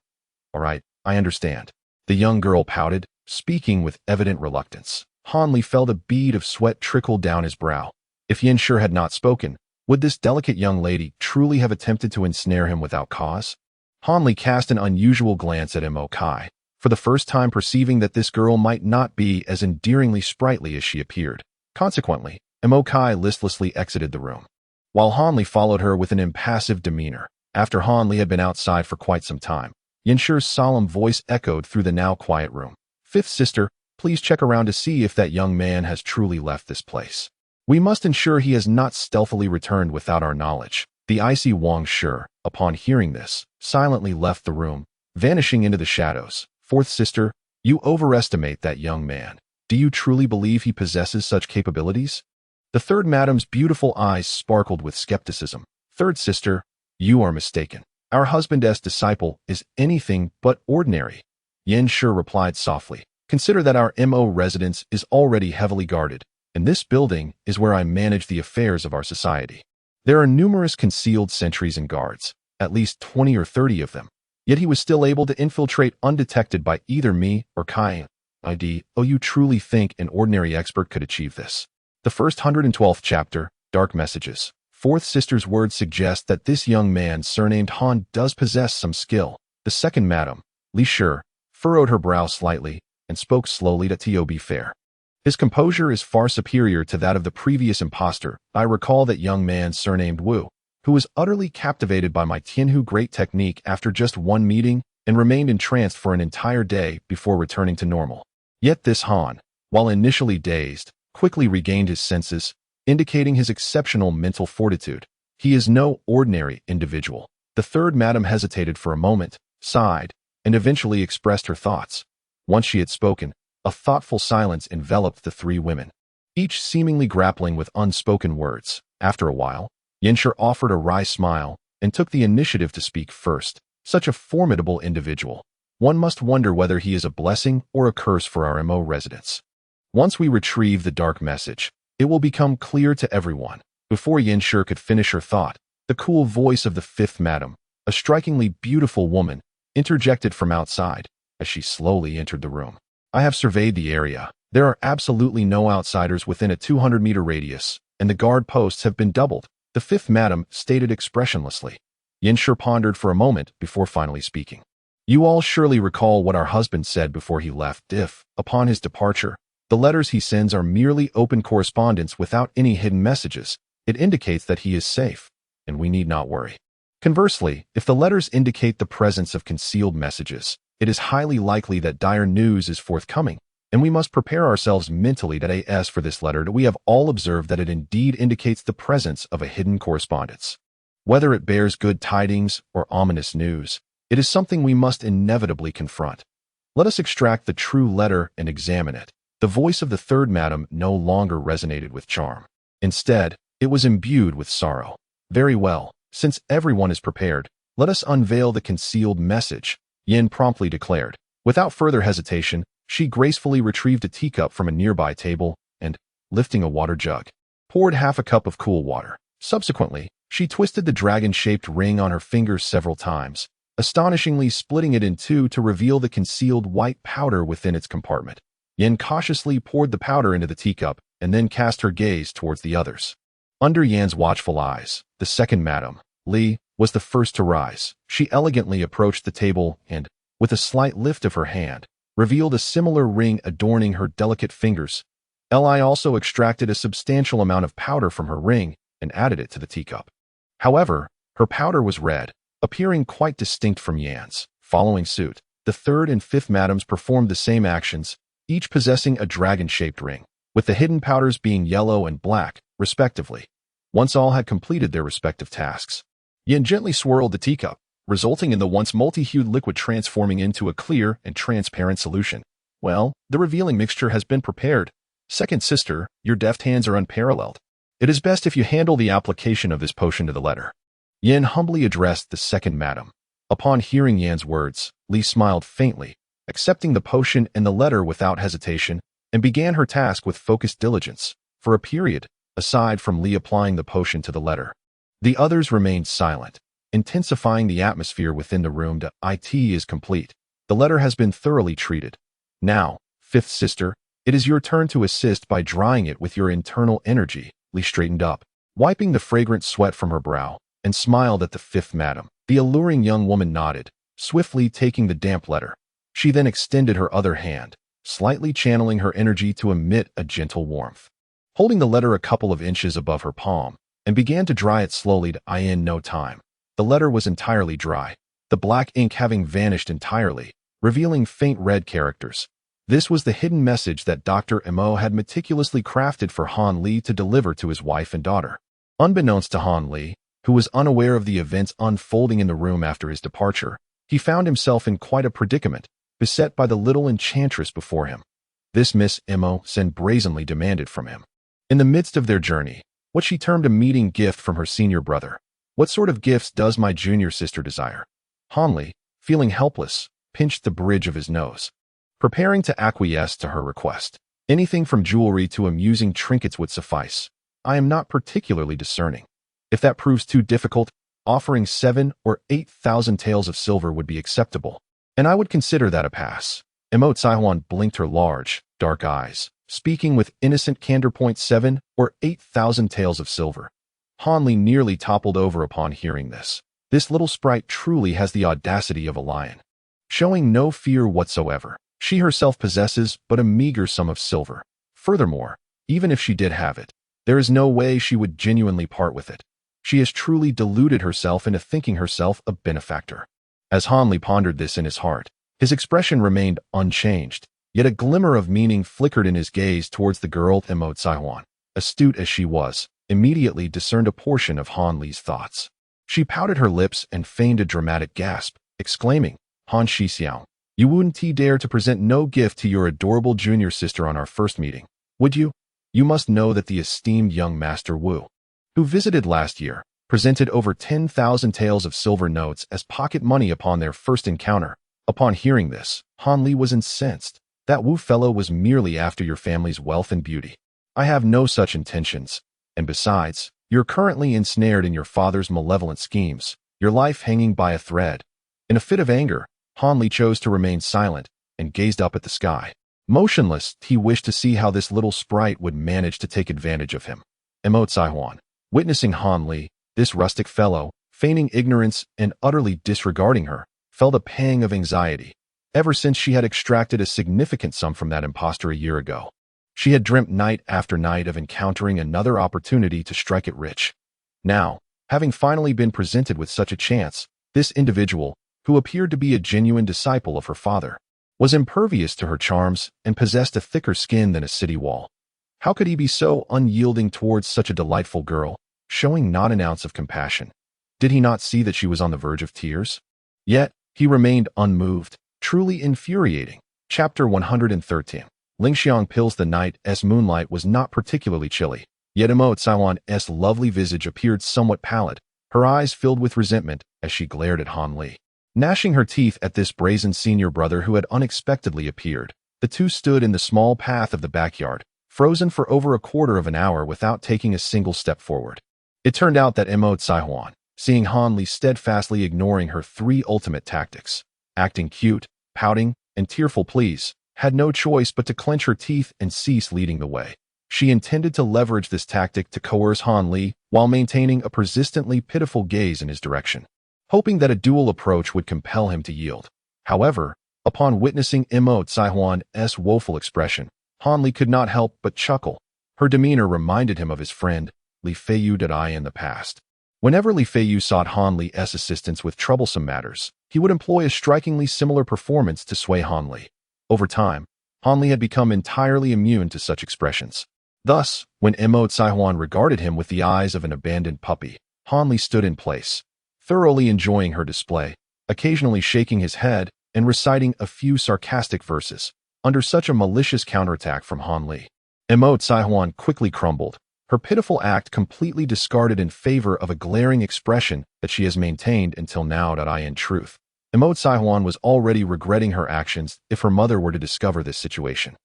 "All right, I understand." The young girl pouted, speaking with evident reluctance. Han Li felt a bead of sweat trickle down his brow. If Yin Shi had not spoken, would this delicate young lady truly have attempted to ensnare him without cause? Han Li cast an unusual glance at Mo Kai, for the first time perceiving that this girl might not be as endearingly sprightly as she appeared. Consequently, Mo Kai listlessly exited the room, while Han Li followed her with an impassive demeanor. After Han Li had been outside for quite some time, Yin Shi's solemn voice echoed through the now quiet room. "Fifth sister, please check around to see if that young man has truly left this place. We must ensure he has not stealthily returned without our knowledge." The icy Wang Shi, upon hearing this, silently left the room, vanishing into the shadows. "Fourth sister, you overestimate that young man. Do you truly believe he possesses such capabilities?" The third madam's beautiful eyes sparkled with skepticism. "Third sister, you are mistaken. Our husband's disciple is anything but ordinary." Yin Shi replied softly. "Consider that our Mo residence is already heavily guarded, and this building is where I manage the affairs of our society. There are numerous concealed sentries and guards, at least 20 or 30 of them. Yet he was still able to infiltrate undetected by either me or Kai. You truly think an ordinary expert could achieve this?" The first 112th chapter, Dark Messages. Fourth sister's words suggest that this young man surnamed Han does possess some skill. The second madam, Li Shi, furrowed her brow slightly and spoke slowly to be fair. His composure is far superior to that of the previous impostor. I recall that young man surnamed Wu, who was utterly captivated by my Tianhu great technique after just one meeting and remained entranced for an entire day before returning to normal. Yet this Han, while initially dazed, quickly regained his senses, indicating his exceptional mental fortitude. He is no ordinary individual. The third madam hesitated for a moment, sighed, and eventually expressed her thoughts. Once she had spoken, a thoughtful silence enveloped the three women, each seemingly grappling with unspoken words. After a while, Yenshur offered a wry smile and took the initiative to speak first. Such a formidable individual. One must wonder whether he is a blessing or a curse for our MO residents. Once we retrieve the dark message, it will become clear to everyone. Before Yenshur could finish her thought, the cool voice of the fifth madam, a strikingly beautiful woman, interjected from outside as she slowly entered the room. I have surveyed the area. There are absolutely no outsiders within a 200-meter radius, and the guard posts have been doubled, the fifth madam stated expressionlessly. Yenshur pondered for a moment before finally speaking. You all surely recall what our husband said before he left. If, upon his departure, the letters he sends are merely open correspondence without any hidden messages, it indicates that he is safe, and we need not worry. Conversely, if the letters indicate the presence of concealed messages, it is highly likely that dire news is forthcoming, and we must prepare ourselves mentally that as for this letter, we have all observed that it indeed indicates the presence of a hidden correspondence. Whether it bears good tidings or ominous news, it is something we must inevitably confront. Let us extract the true letter and examine it. The voice of the third madam no longer resonated with charm. Instead, it was imbued with sorrow. Very well, since everyone is prepared, let us unveil the concealed message, Yin promptly declared. Without further hesitation, she gracefully retrieved a teacup from a nearby table and, lifting a water jug, poured half a cup of cool water. Subsequently, she twisted the dragon-shaped ring on her fingers several times, astonishingly splitting it in two to reveal the concealed white powder within its compartment. Yin cautiously poured the powder into the teacup and then cast her gaze towards the others. Under Yan's watchful eyes, the second madam, Li, was the first to rise. She elegantly approached the table and, with a slight lift of her hand, revealed a similar ring adorning her delicate fingers. Li also extracted a substantial amount of powder from her ring and added it to the teacup. However, her powder was red, appearing quite distinct from Yan's. Following suit, the third and fifth madams performed the same actions, each possessing a dragon-shaped ring, with the hidden powders being yellow and black, respectively. Once all had completed their respective tasks, Yin gently swirled the teacup, resulting in the once multi-hued liquid transforming into a clear and transparent solution. Well, the revealing mixture has been prepared. Second sister, your deft hands are unparalleled. It is best if you handle the application of this potion to the letter. Yin humbly addressed the second madam. Upon hearing Yan's words, Li smiled faintly, accepting the potion and the letter without hesitation, and began her task with focused diligence. For a period, aside from Li applying the potion to the letter, the others remained silent, intensifying the atmosphere within the room. It is complete. The letter has been thoroughly treated. Now, fifth sister, it is your turn to assist by drying it with your internal energy. Li straightened up, wiping the fragrant sweat from her brow, and smiled at the fifth madam. The alluring young woman nodded, swiftly taking the damp letter. She then extended her other hand, slightly channeling her energy to emit a gentle warmth. Holding the letter a couple of inches above her palm, and began to dry it slowly. In no time, the letter was entirely dry, the black ink having vanished entirely, revealing faint red characters. This was the hidden message that Dr. Mo had meticulously crafted for Han Li to deliver to his wife and daughter. Unbeknownst to Han Li, who was unaware of the events unfolding in the room after his departure, he found himself in quite a predicament, beset by the little enchantress before him. This Miss Mo Sen brazenly demanded from him, in the midst of their journey, what she termed a meeting gift from her senior brother. What sort of gifts does my junior sister desire? Han Li, feeling helpless, pinched the bridge of his nose, preparing to acquiesce to her request. Anything from jewelry to amusing trinkets would suffice. I am not particularly discerning. If that proves too difficult, offering 7,000 or 8,000 taels of silver would be acceptable, and I would consider that a pass. Emo Tsaihuan blinked her large, dark eyes, speaking with innocent candor. 7,000 or 8,000 taels of silver. Han Li nearly toppled over upon hearing this. This little sprite truly has the audacity of a lion. Showing no fear whatsoever, she herself possesses but a meager sum of silver. Furthermore, even if she did have it, there is no way she would genuinely part with it. She has truly deluded herself into thinking herself a benefactor. As Han Li pondered this in his heart, his expression remained unchanged, yet a glimmer of meaning flickered in his gaze towards the girl. Emo Saihuan, astute as she was, immediately discerned a portion of Han Li's thoughts. She pouted her lips and feigned a dramatic gasp, exclaiming, Han Shixiao, you wouldn't dare to present no gift to your adorable junior sister on our first meeting, would you? You must know that the esteemed young Master Wu, who visited last year, presented over 10,000 taels of silver notes as pocket money upon their first encounter. Upon hearing this, Han Li was incensed. That Wu fellow was merely after your family's wealth and beauty. I have no such intentions, and besides, you're currently ensnared in your father's malevolent schemes, your life hanging by a thread. In a fit of anger, Han Li chose to remain silent and gazed up at the sky. Motionless, he wished to see how this little sprite would manage to take advantage of him. Emo Saihuan, witnessing Han Li, this rustic fellow, feigning ignorance and utterly disregarding her, felt a pang of anxiety. Ever since she had extracted a significant sum from that impostor a year ago, she had dreamt night after night of encountering another opportunity to strike it rich. Now, having finally been presented with such a chance, this individual, who appeared to be a genuine disciple of her father, was impervious to her charms and possessed a thicker skin than a city wall. How could he be so unyielding towards such a delightful girl, showing not an ounce of compassion? Did he not see that she was on the verge of tears? Yet, he remained unmoved, truly infuriating. Chapter 113. Lingxiang Pills. The night's moonlight was not particularly chilly, yet Emo Saihuan's lovely visage appeared somewhat pallid, her eyes filled with resentment as she glared at Han Li. Gnashing her teeth at this brazen senior brother who had unexpectedly appeared, the two stood in the small path of the backyard, frozen for over a quarter of an hour without taking a single step forward. It turned out that Emo Saihuan, seeing Han Li steadfastly ignoring her three ultimate tactics, acting cute, pouting, and tearful pleas, had no choice but to clench her teeth and cease leading the way. She intended to leverage this tactic to coerce Han Li while maintaining a persistently pitiful gaze in his direction, hoping that a dual approach would compel him to yield. However, upon witnessing Emo Saihuan's woeful expression, Han Li could not help but chuckle. Her demeanor reminded him of his friend, Li Feiyu in the past. Whenever Li Feiyu sought Han Li's assistance with troublesome matters, he would employ a strikingly similar performance to sway Han Li. Over time, Han Li had become entirely immune to such expressions. Thus, when Emo Saihuan regarded him with the eyes of an abandoned puppy, Han Li stood in place, thoroughly enjoying her display, occasionally shaking his head and reciting a few sarcastic verses. Under such a malicious counterattack from Han Li, Emo Saihuan quickly crumbled, her pitiful act completely discarded in favor of a glaring expression that she has maintained until now. In truth, Emo Saihuan was already regretting her actions if her mother were to discover this situation.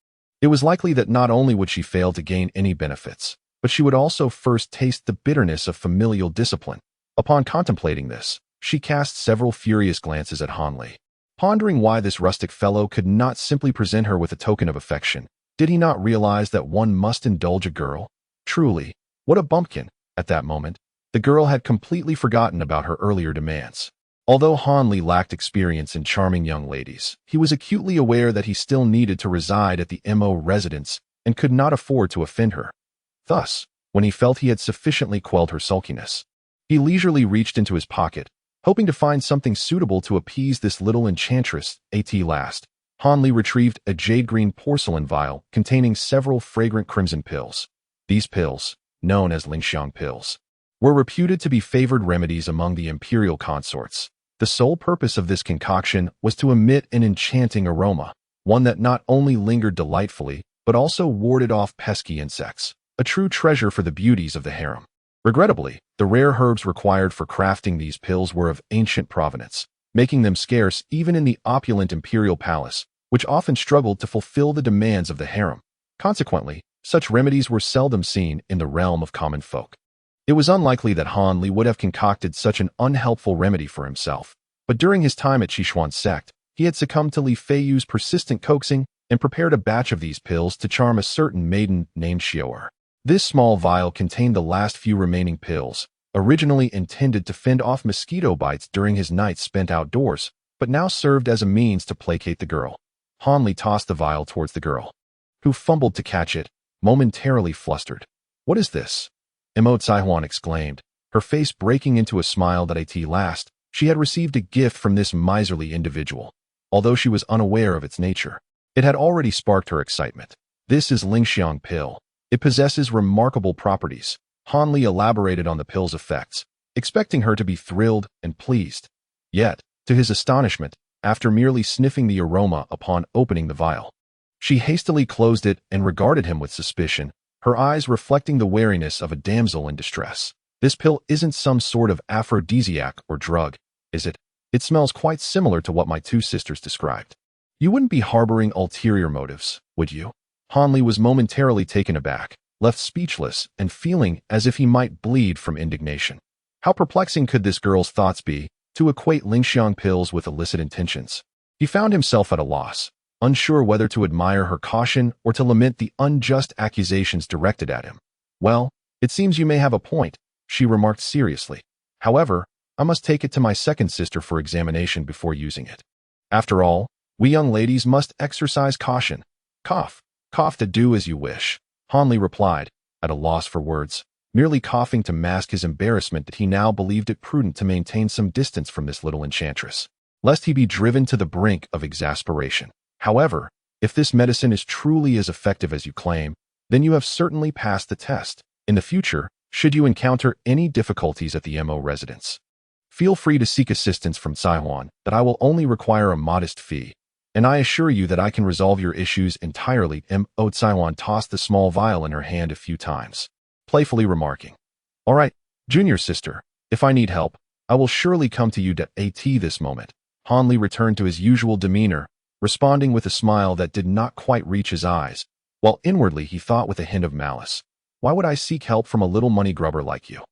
It was likely that not only would she fail to gain any benefits, but she would also first taste the bitterness of familial discipline. Upon contemplating this, she cast several furious glances at Han Li, pondering why this rustic fellow could not simply present her with a token of affection. Did he not realize that one must indulge a girl? Truly, what a bumpkin! At that moment, the girl had completely forgotten about her earlier demands. Although Han Li lacked experience in charming young ladies, he was acutely aware that he still needed to reside at the Mo residence and could not afford to offend her. Thus, when he felt he had sufficiently quelled her sulkiness, he leisurely reached into his pocket, hoping to find something suitable to appease this little enchantress. At last, Han Li retrieved a jade-green porcelain vial containing several fragrant crimson pills. These pills, known as Lingxiang pills, were reputed to be favored remedies among the imperial consorts. The sole purpose of this concoction was to emit an enchanting aroma, one that not only lingered delightfully, but also warded off pesky insects, a true treasure for the beauties of the harem. Regrettably, the rare herbs required for crafting these pills were of ancient provenance, making them scarce even in the opulent imperial palace, which often struggled to fulfill the demands of the harem. Consequently, such remedies were seldom seen in the realm of common folk. It was unlikely that Han Li would have concocted such an unhelpful remedy for himself, but during his time at Shishuan sect, he had succumbed to Li Feiyu's persistent coaxing and prepared a batch of these pills to charm a certain maiden named Xiao'er. This small vial contained the last few remaining pills, originally intended to fend off mosquito bites during his nights spent outdoors, but now served as a means to placate the girl. Han Li tossed the vial towards the girl, who fumbled to catch it, momentarily flustered. "What is this?" Emo Saihuan exclaimed, her face breaking into a smile that at last She had received a gift from this miserly individual, although she was unaware of its nature. It had already sparked her excitement. This is Lingxiang pill. It possesses remarkable properties. Han Li elaborated on the pill's effects, expecting her to be thrilled and pleased. Yet, to his astonishment, after merely sniffing the aroma upon opening the vial, she hastily closed it and regarded him with suspicion, her eyes reflecting the wariness of a damsel in distress. This pill isn't some sort of aphrodisiac or drug, is it? It smells quite similar to what my two sisters described. You wouldn't be harboring ulterior motives, would you? Han Li was momentarily taken aback, left speechless, and feeling as if he might bleed from indignation. How perplexing could this girl's thoughts be, to equate Lingxiang pills with illicit intentions? He found himself at a loss, unsure whether to admire her caution or to lament the unjust accusations directed at him. Well, it seems you may have a point, she remarked seriously. However, I must take it to my second sister for examination before using it. After all, we young ladies must exercise caution. Cough to do as you wish, Han Li replied, at a loss for words, merely coughing to mask his embarrassment that he now believed it prudent to maintain some distance from this little enchantress, lest he be driven to the brink of exasperation. However, if this medicine is truly as effective as you claim, then you have certainly passed the test. In the future, should you encounter any difficulties at the MO residence, feel free to seek assistance from Saihuan, that I will only require a modest fee, and I assure you that I can resolve your issues entirely. Mo Saihuan tossed the small vial in her hand a few times, playfully remarking, "All right, junior sister, if I need help, I will surely come to you at this moment." Han Li returned to his usual demeanor, responding with a smile that did not quite reach his eyes, while inwardly he thought with a hint of malice, "Why would I seek help from a little money grubber like you?"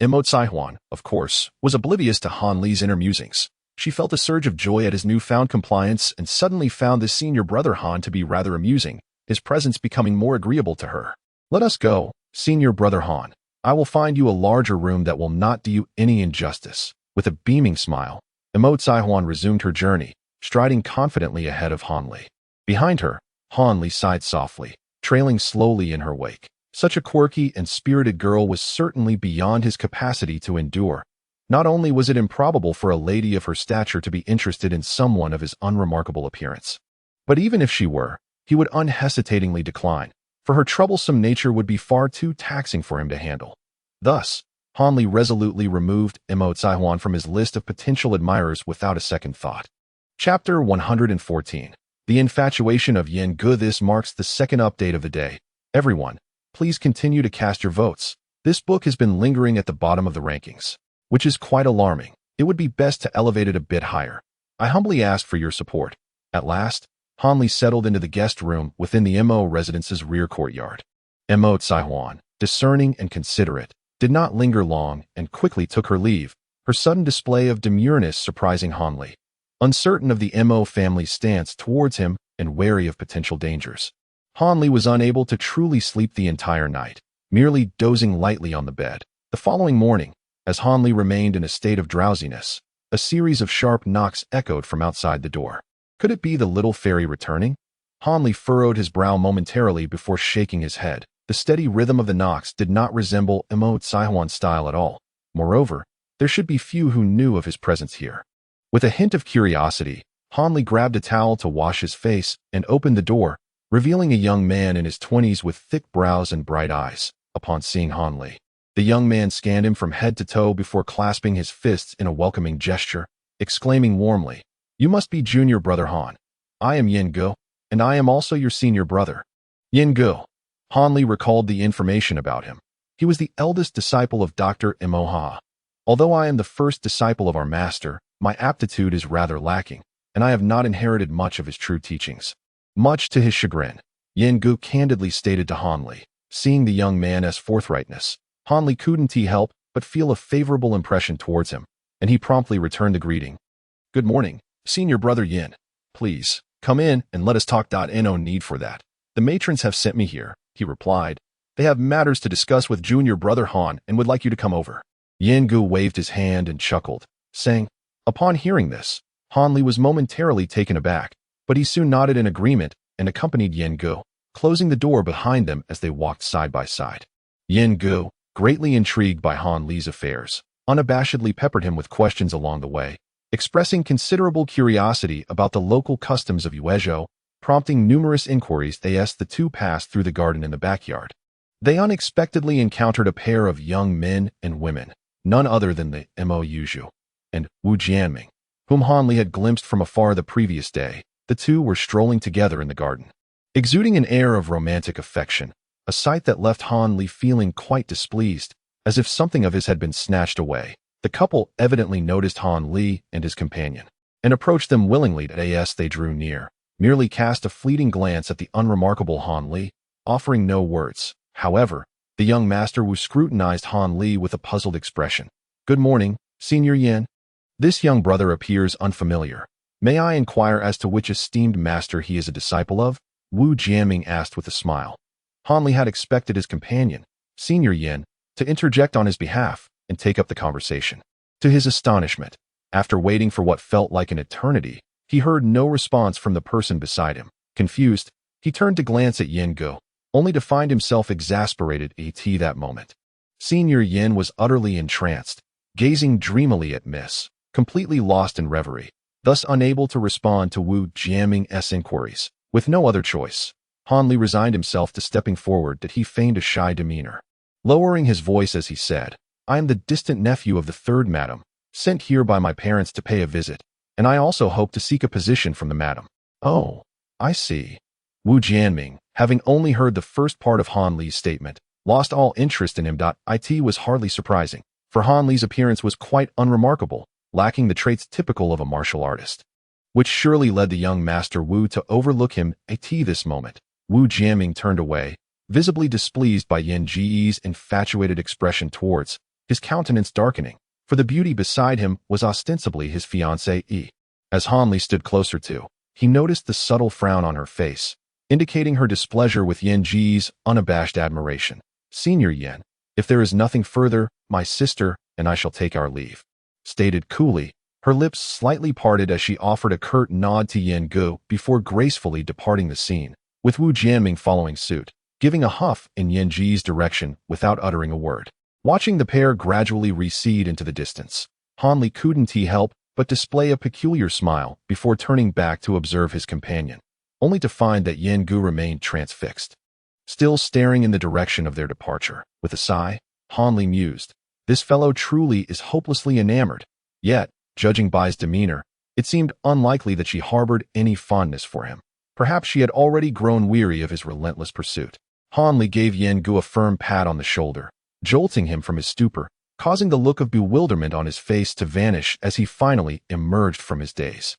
Mo Saihuan, of course, was oblivious to Han Li's inner musings. She felt a surge of joy at his newfound compliance and suddenly found this senior brother Han to be rather amusing, his presence becoming more agreeable to her. "Let us go, senior brother Han. I will find you a larger room that will not do you any injustice." With a beaming smile, Mo Saihuan resumed her journey, striding confidently ahead of Han Li. Behind her, Han Li sighed softly, trailing slowly in her wake. Such a quirky and spirited girl was certainly beyond his capacity to endure. Not only was it improbable for a lady of her stature to be interested in someone of his unremarkable appearance, but even if she were, he would unhesitatingly decline, for her troublesome nature would be far too taxing for him to handle. Thus, Han Li resolutely removed Mo Saihuan from his list of potential admirers without a second thought. Chapter 114. The Infatuation of Yen Gu. This marks the second update of the day. Everyone, please continue to cast your votes. This book has been lingering at the bottom of the rankings, which is quite alarming. It would be best to elevate it a bit higher. I humbly ask for your support. At last, Han Li settled into the guest room within the Mo residence's rear courtyard. Mo Saihuan, discerning and considerate, did not linger long and quickly took her leave, her sudden display of demureness surprising Han Li, uncertain of the Mo family's stance towards him and wary of potential dangers. Han Li was unable to truly sleep the entire night, merely dozing lightly on the bed. The following morning, as Han Li remained in a state of drowsiness, a series of sharp knocks echoed from outside the door. Could it be the little fairy returning? Han Li furrowed his brow momentarily before shaking his head. The steady rhythm of the knocks did not resemble Mo Saihuan's style at all. Moreover, there should be few who knew of his presence here. With a hint of curiosity, Han Li grabbed a towel to wash his face and opened the door, revealing a young man in his 20s with thick brows and bright eyes. Upon seeing Han Li, the young man scanned him from head to toe before clasping his fists in a welcoming gesture, exclaiming warmly, "You must be junior brother Han. I am Yen Gu, and I am also your senior brother." Yen Gu. Han Li recalled the information about him. He was the eldest disciple of Dr. Imoha. "Although I am the first disciple of our master, my aptitude is rather lacking, and I have not inherited much of his true teachings." Much to his chagrin, Yen Gu candidly stated to Han Li. Seeing the young man's forthrightness, Han Li couldn't help but feel a favorable impression towards him, and he promptly returned the greeting. "Good morning, senior brother Yin. Please, come in and let us talk. No need for that. The matrons have sent me here," he replied. "They have matters to discuss with junior brother Han and would like you to come over." Yen Gu waved his hand and chuckled, saying, Upon hearing this, Han Li was momentarily taken aback, but he soon nodded in agreement and accompanied Yen Gu, closing the door behind them as they walked side by side. Yen Gu, greatly intrigued by Han Li's affairs, unabashedly peppered him with questions along the way, expressing considerable curiosity about the local customs of Uezhou, prompting numerous inquiries as the two passed through the garden in the backyard. They unexpectedly encountered a pair of young men and women, none other than the Mo Yuzhu and Wu Jianming, whom Han Li had glimpsed from afar the previous day. The two were strolling together in the garden, exuding an air of romantic affection, a sight that left Han Li feeling quite displeased, as if something of his had been snatched away. The couple evidently noticed Han Li and his companion, and approached them willingly as they drew near, merely cast a fleeting glance at the unremarkable Han Li, offering no words. However, the young master Wu scrutinized Han Li with a puzzled expression. "Good morning, Senior Yin. This young brother appears unfamiliar. May I inquire as to which esteemed master he is a disciple of?" Wu Jianming asked with a smile. Han Li had expected his companion, Senior Yin, to interject on his behalf and take up the conversation. To his astonishment, after waiting for what felt like an eternity, he heard no response from the person beside him. Confused, he turned to glance at Yin Gu, only to find himself exasperated at that moment. Senior Yin was utterly entranced, gazing dreamily at Miss, completely lost in reverie, thus unable to respond to Wu Jianming's inquiries. With no other choice, Han Li resigned himself to stepping forward that he feigned a shy demeanor, lowering his voice as he said, "I am the distant nephew of the third madam, sent here by my parents to pay a visit, and I also hope to seek a position from the madam." "Oh, I see." Wu Jianming, having only heard the first part of Han Li's statement, lost all interest in him. It was hardly surprising, for Han Li's appearance was quite unremarkable, lacking the traits typical of a martial artist, which surely led the young master Wu to overlook him at this moment. Wu Jianming turned away, visibly displeased by Yin Ji's infatuated expression towards his countenance darkening, for the beauty beside him was ostensibly his fiancée. As Han Li stood closer to, he noticed the subtle frown on her face, indicating her displeasure with Yin Ji's unabashed admiration. "Senior Yin, if there is nothing further, my sister and I shall take our leave," stated coolly, her lips slightly parted as she offered a curt nod to Yin Gu before gracefully departing the scene, with Wu Jianming following suit, giving a huff in Yin Ji's direction without uttering a word. Watching the pair gradually recede into the distance, Han Li couldn't help but display a peculiar smile before turning back to observe his companion, only to find that Yin Gu remained transfixed, still staring in the direction of their departure. With a sigh, Han Li mused, "This fellow truly is hopelessly enamored," yet, judging by his demeanor, it seemed unlikely that she harbored any fondness for him. Perhaps she had already grown weary of his relentless pursuit. Han Li gave Yin Gu a firm pat on the shoulder, jolting him from his stupor, causing the look of bewilderment on his face to vanish as he finally emerged from his daze.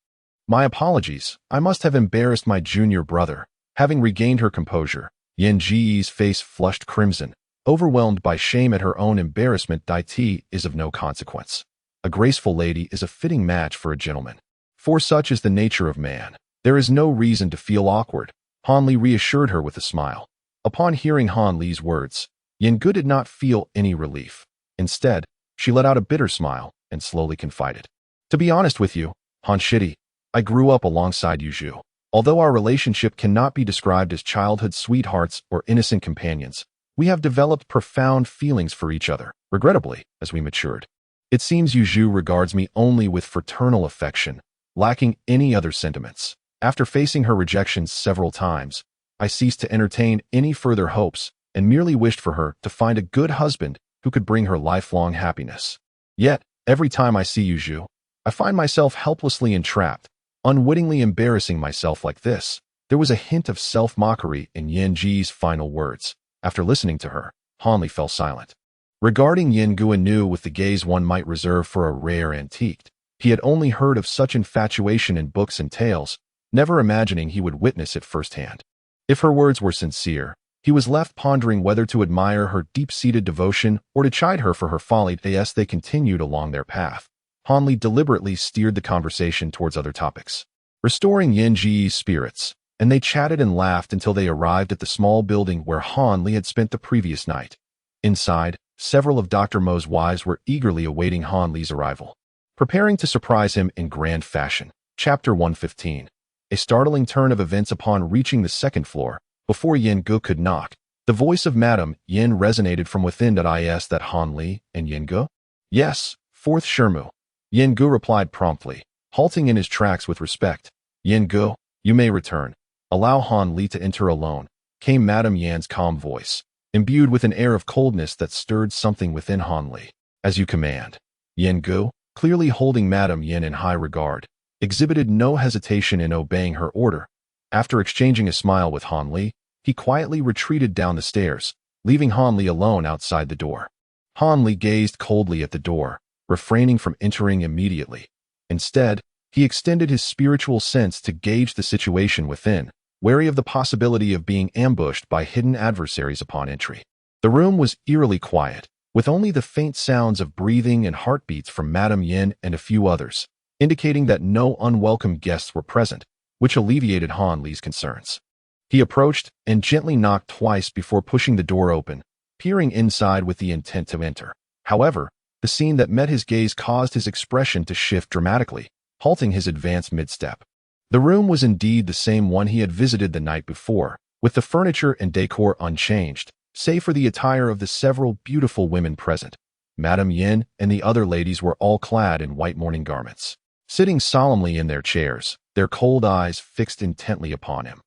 "My apologies, I must have embarrassed my junior brother." Having regained her composure, Yin Ji's face flushed crimson, overwhelmed by shame at her own embarrassment. "It is of no consequence. A graceful lady is a fitting match for a gentleman. For such is the nature of man. There is no reason to feel awkward," Han Li reassured her with a smile. Upon hearing Han Li's words, Yin Gu did not feel any relief. Instead, she let out a bitter smile and slowly confided, "To be honest with you, Han Shidi, I grew up alongside Yuzhu. Although our relationship cannot be described as childhood sweethearts or innocent companions, we have developed profound feelings for each other, regrettably, as we matured. It seems Yuzhu regards me only with fraternal affection, lacking any other sentiments. After facing her rejections several times, I ceased to entertain any further hopes and merely wished for her to find a good husband who could bring her lifelong happiness. Yet, every time I see Yuzhu, I find myself helplessly entrapped, unwittingly embarrassing myself like this." There was a hint of self-mockery in Yin Ji's final words. After listening to her, Han Li fell silent. Regarding Yin Gu anew with the gaze one might reserve for a rare antique, he had only heard of such infatuation in books and tales, never imagining he would witness it firsthand. If her words were sincere, he was left pondering whether to admire her deep-seated devotion or to chide her for her folly. As they continued along their path, Han Li deliberately steered the conversation towards other topics, restoring Yin Ji's spirits, and they chatted and laughed until they arrived at the small building where Han Li had spent the previous night. Inside, several of Dr. Mo's wives were eagerly awaiting Han Li's arrival, preparing to surprise him in grand fashion. Chapter 115. A startling turn of events. Upon reaching the second floor, before Yin Gu could knock, the voice of Madame Yin resonated from within. Is that Han Li and Yin Gu? "Yes, Fourth Shermu. Yin Gu replied promptly, halting in his tracks with respect. Yin Gu, you may return. Allow Han Li to enter alone, came Madame Yan's calm voice, imbued with an air of coldness that stirred something within Han Li. As you command. Yin Gu, clearly holding Madame Yin in high regard, exhibited no hesitation in obeying her order. After exchanging a smile with Han Li, he quietly retreated down the stairs, leaving Han Li alone outside the door. Han Li gazed coldly at the door, refraining from entering immediately. Instead, he extended his spiritual sense to gauge the situation within, wary of the possibility of being ambushed by hidden adversaries upon entry. The room was eerily quiet, with only the faint sounds of breathing and heartbeats from Madame Yin and a few others, indicating that no unwelcome guests were present, which alleviated Han Li's concerns. He approached and gently knocked twice before pushing the door open, peering inside with the intent to enter. However, the scene that met his gaze caused his expression to shift dramatically, halting his advance mid-step. The room was indeed the same one he had visited the night before, with the furniture and decor unchanged, save for the attire of the several beautiful women present. Madame Yin and the other ladies were all clad in white mourning garments, sitting solemnly in their chairs, their cold eyes fixed intently upon him.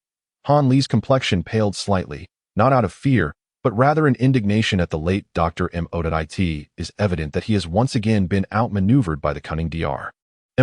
Han Li's complexion paled slightly, not out of fear, but rather in indignation at the late Dr. Mo. It is evident that he has once again been outmaneuvered by the cunning Dr.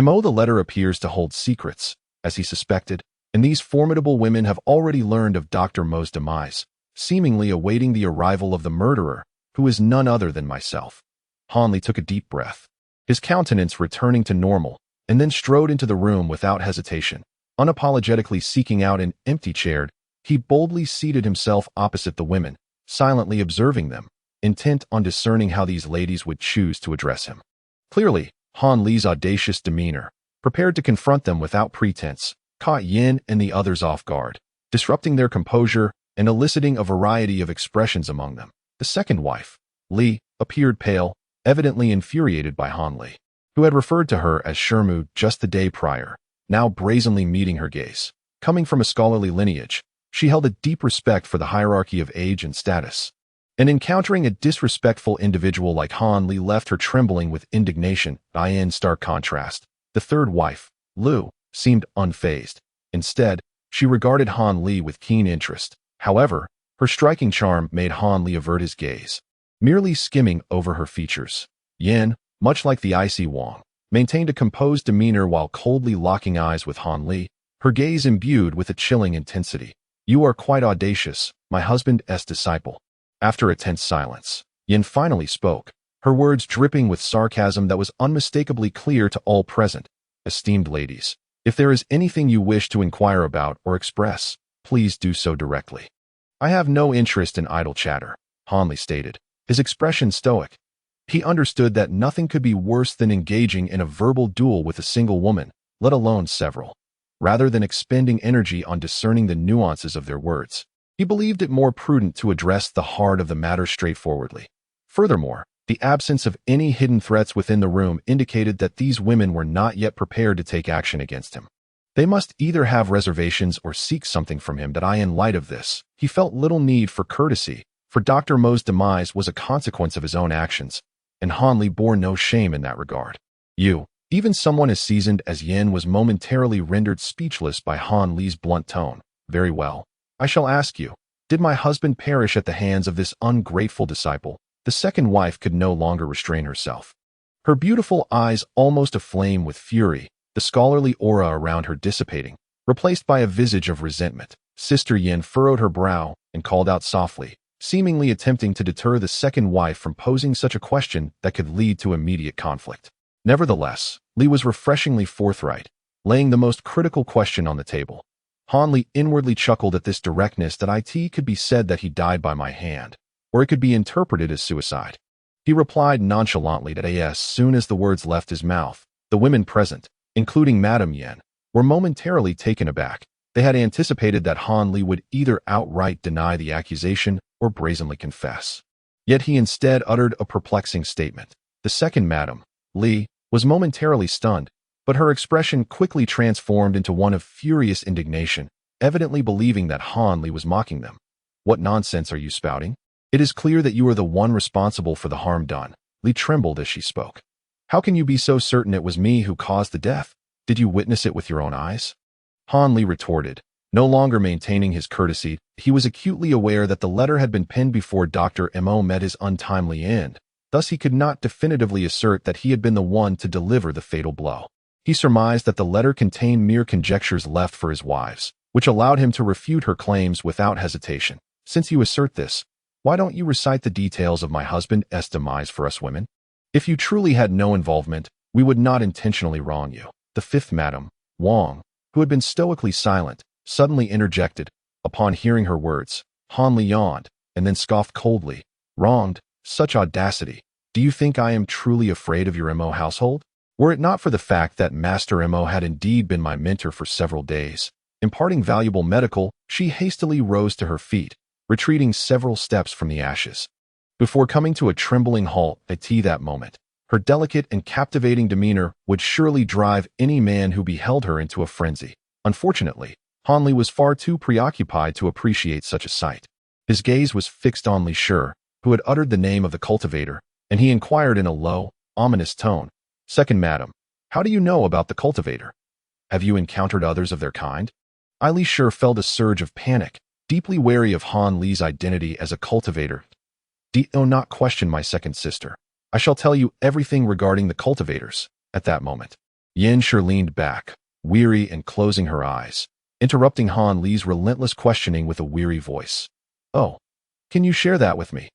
Mo. The letter appears to hold secrets, as he suspected, and these formidable women have already learned of Dr. Mo's demise, seemingly awaiting the arrival of the murderer, who is none other than myself. Han Li took a deep breath, his countenance returning to normal, and then strode into the room without hesitation. Unapologetically seeking out an empty chair, he boldly seated himself opposite the women, silently observing them, intent on discerning how these ladies would choose to address him. Clearly, Han Li's audacious demeanor, prepared to confront them without pretense, caught Yin and the others off guard, disrupting their composure and eliciting a variety of expressions among them. The second wife, Li, appeared pale, evidently infuriated by Han Li, who had referred to her as Shermu just the day prior, now brazenly meeting her gaze. Coming from a scholarly lineage, she held a deep respect for the hierarchy of age and status, and encountering a disrespectful individual like Han Li left her trembling with indignation. In stark contrast, the third wife, Lu, seemed unfazed. Instead, she regarded Han Li with keen interest. However, her striking charm made Han Li avert his gaze, merely skimming over her features. Yin, much like the icy Wang, maintained a composed demeanor while coldly locking eyes with Han Li, her gaze imbued with a chilling intensity. You are quite audacious, my husband's disciple. After a tense silence, Yin finally spoke, her words dripping with sarcasm that was unmistakably clear to all present. Esteemed ladies, if there is anything you wish to inquire about or express, please do so directly. I have no interest in idle chatter, Han Li stated, his expression stoic. He understood that nothing could be worse than engaging in a verbal duel with a single woman, let alone several. Rather than expending energy on discerning the nuances of their words, he believed it more prudent to address the heart of the matter straightforwardly. Furthermore, the absence of any hidden threats within the room indicated that these women were not yet prepared to take action against him. They must either have reservations or seek something from him. In light of this, he felt little need for courtesy, for Dr. Mo's demise was a consequence of his own actions, and Han Li bore no shame in that regard. Even someone as seasoned as Yin was momentarily rendered speechless by Han Li's blunt tone. Very well. I shall ask you, did my husband perish at the hands of this ungrateful disciple? The second wife could no longer restrain herself. Her beautiful eyes almost aflame with fury, the scholarly aura around her dissipating, replaced by a visage of resentment. Sister Yin furrowed her brow and called out softly, seemingly attempting to deter the second wife from posing such a question that could lead to immediate conflict. Nevertheless, Li was refreshingly forthright, laying the most critical question on the table. Han Li inwardly chuckled at this directness. It could be said that he died by my hand, or it could be interpreted as suicide. He replied nonchalantly that as soon as the words left his mouth, the women present, including Madame Yin, were momentarily taken aback. They had anticipated that Han Li would either outright deny the accusation or brazenly confess. Yet he instead uttered a perplexing statement. The second Madame Li was momentarily stunned, but her expression quickly transformed into one of furious indignation, evidently believing that Han Li was mocking them. What nonsense are you spouting? It is clear that you are the one responsible for the harm done. Li trembled as she spoke. How can you be so certain it was me who caused the death? Did you witness it with your own eyes? Han Li retorted, no longer maintaining his courtesy. He was acutely aware that the letter had been penned before Dr. Mo met his untimely end. Thus he could not definitively assert that he had been the one to deliver the fatal blow. He surmised that the letter contained mere conjectures left for his wives, which allowed him to refute her claims without hesitation. Since you assert this, why don't you recite the details of my husband's demise for us women? If you truly had no involvement, we would not intentionally wrong you. The fifth Madam, Wang, who had been stoically silent, suddenly interjected. Upon hearing her words, Han Li yawned, and then scoffed coldly. Wronged? Such audacity. Do you think I am truly afraid of your Mo household? Were it not for the fact that Master Mo had indeed been my mentor for several days, imparting valuable medical, she hastily rose to her feet, retreating several steps from the ashes. Before coming to a trembling halt at that moment, her delicate and captivating demeanor would surely drive any man who beheld her into a frenzy. Unfortunately, Han Li was far too preoccupied to appreciate such a sight. His gaze was fixed on Li Shi, who had uttered the name of the cultivator, and he inquired in a low, ominous tone, Second Madam, how do you know about the cultivator? Have you encountered others of their kind? Li Shi felt a surge of panic, deeply wary of Han Li's identity as a cultivator. Do not question my second sister. I shall tell you everything regarding the cultivators. At that moment, Yin Shi leaned back, weary and closing her eyes, interrupting Han Li's relentless questioning with a weary voice. Oh, can you share that with me?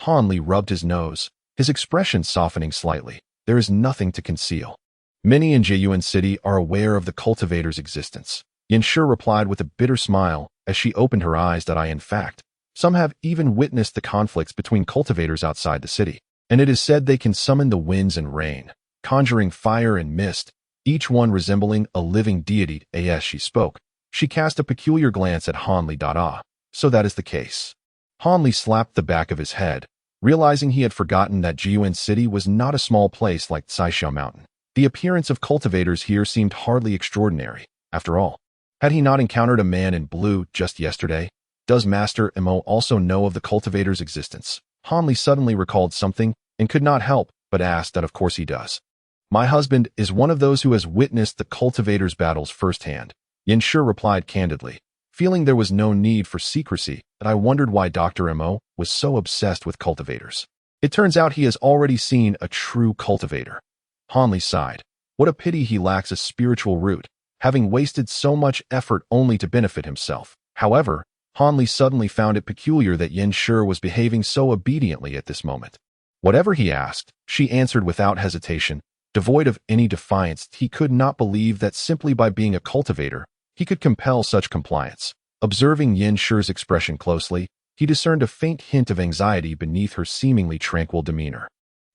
Han Li rubbed his nose, his expression softening slightly. There is nothing to conceal. Many in Jiyuan City are aware of the cultivator's existence. Yin Shi replied with a bitter smile as she opened her eyes that in fact, some have even witnessed the conflicts between cultivators outside the city, and it is said they can summon the winds and rain, conjuring fire and mist, each one resembling a living deity. As she spoke, she cast a peculiar glance at Han Li. So that is the case. Han Li slapped the back of his head, realizing he had forgotten that Jiyuan City was not a small place like Caisha Mountain. The appearance of cultivators here seemed hardly extraordinary. After all, had he not encountered a man in blue just yesterday? Does Master Mo also know of the cultivator's existence? Han Li suddenly recalled something and could not help but ask that of course he does. My husband is one of those who has witnessed the cultivator's battles firsthand. Yin Shi replied candidly, feeling there was no need for secrecy, and I wondered why Dr. Mo was so obsessed with cultivators. It turns out he has already seen a true cultivator. Han Li sighed. What a pity he lacks a spiritual root, having wasted so much effort only to benefit himself. However, Han Li suddenly found it peculiar that Yin Shi was behaving so obediently at this moment. Whatever he asked, she answered without hesitation. Devoid of any defiance, he could not believe that simply by being a cultivator, he could compel such compliance. Observing Yin Shi's expression closely, he discerned a faint hint of anxiety beneath her seemingly tranquil demeanor.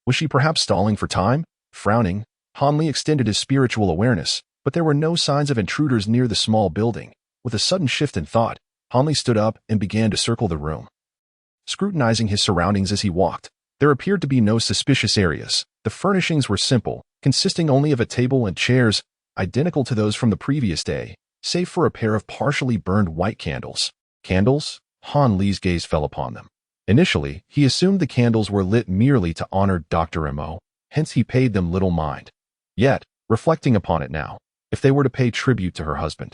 Was she perhaps stalling for time? Frowning, Han Li extended his spiritual awareness, but there were no signs of intruders near the small building. With a sudden shift in thought, Han Li stood up and began to circle the room. Scrutinizing his surroundings as he walked, there appeared to be no suspicious areas. The furnishings were simple, consisting only of a table and chairs, identical to those from the previous day, save for a pair of partially burned white candles. Candles? Han Li's gaze fell upon them. Initially, he assumed the candles were lit merely to honor Dr. Mo, hence he paid them little mind. Yet, reflecting upon it now, if they were to pay tribute to her husband,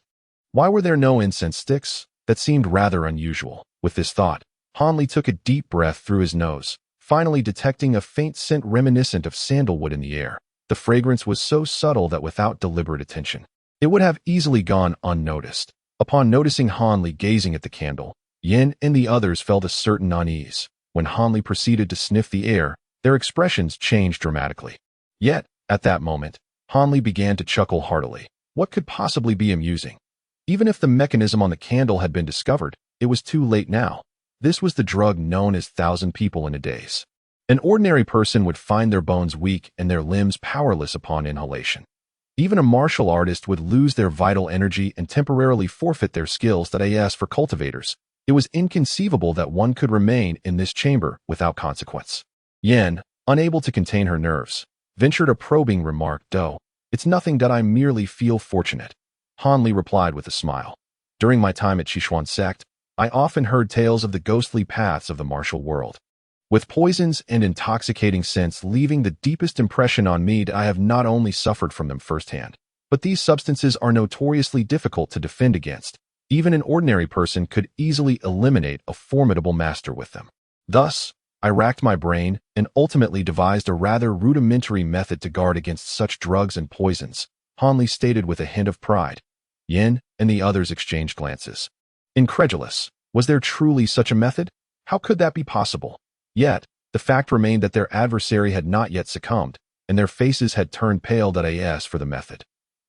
why were there no incense sticks? That seemed rather unusual. With this thought, Han Li took a deep breath through his nose, finally detecting a faint scent reminiscent of sandalwood in the air. The fragrance was so subtle that without deliberate attention, it would have easily gone unnoticed. Upon noticing Han Li gazing at the candle, Yin and the others felt a certain unease. When Han Li proceeded to sniff the air, their expressions changed dramatically. Yet, at that moment, Han Li began to chuckle heartily. What could possibly be amusing? Even if the mechanism on the candle had been discovered, it was too late now. This was the drug known as 1,000 people in a daze. An ordinary person would find their bones weak and their limbs powerless upon inhalation. Even a martial artist would lose their vital energy and temporarily forfeit their skills. As for cultivators, it was inconceivable that one could remain in this chamber without consequence. Yen, unable to contain her nerves, ventured a probing remark. It's nothing that I merely feel fortunate. Han Li replied with a smile. During my time at Sichuan sect, I often heard tales of the ghostly paths of the martial world. With poisons and intoxicating scents leaving the deepest impression on me, I have not only suffered from them firsthand, but these substances are notoriously difficult to defend against. Even an ordinary person could easily eliminate a formidable master with them. Thus, I racked my brain and ultimately devised a rather rudimentary method to guard against such drugs and poisons, Hanli stated with a hint of pride. Yin and the others exchanged glances. Incredulous, was there truly such a method? How could that be possible? Yet, the fact remained that their adversary had not yet succumbed, and their faces had turned pale. I asked for the method.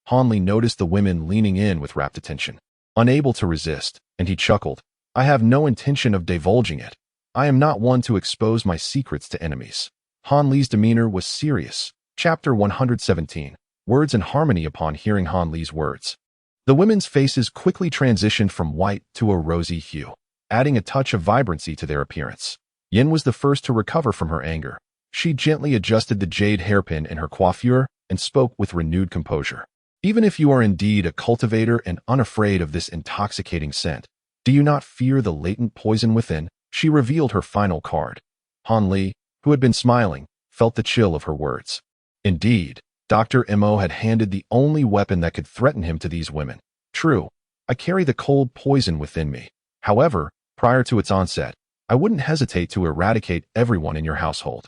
Hanli noticed the women leaning in with rapt attention, unable to resist, and he chuckled. I have no intention of divulging it. I am not one to expose my secrets to enemies. Hanli's demeanor was serious. Chapter 117. Words in harmony. Upon hearing Hanli's words, the women's faces quickly transitioned from white to a rosy hue, adding a touch of vibrancy to their appearance. Yin was the first to recover from her anger. She gently adjusted the jade hairpin in her coiffure and spoke with renewed composure. Even if you are indeed a cultivator and unafraid of this intoxicating scent, do you not fear the latent poison within? She revealed her final card. Hanli, who had been smiling, felt the chill of her words. Indeed, Dr. Mo had handed the only weapon that could threaten him to these women. True, I carry the cold poison within me. However, prior to its onset, I wouldn't hesitate to eradicate everyone in your household.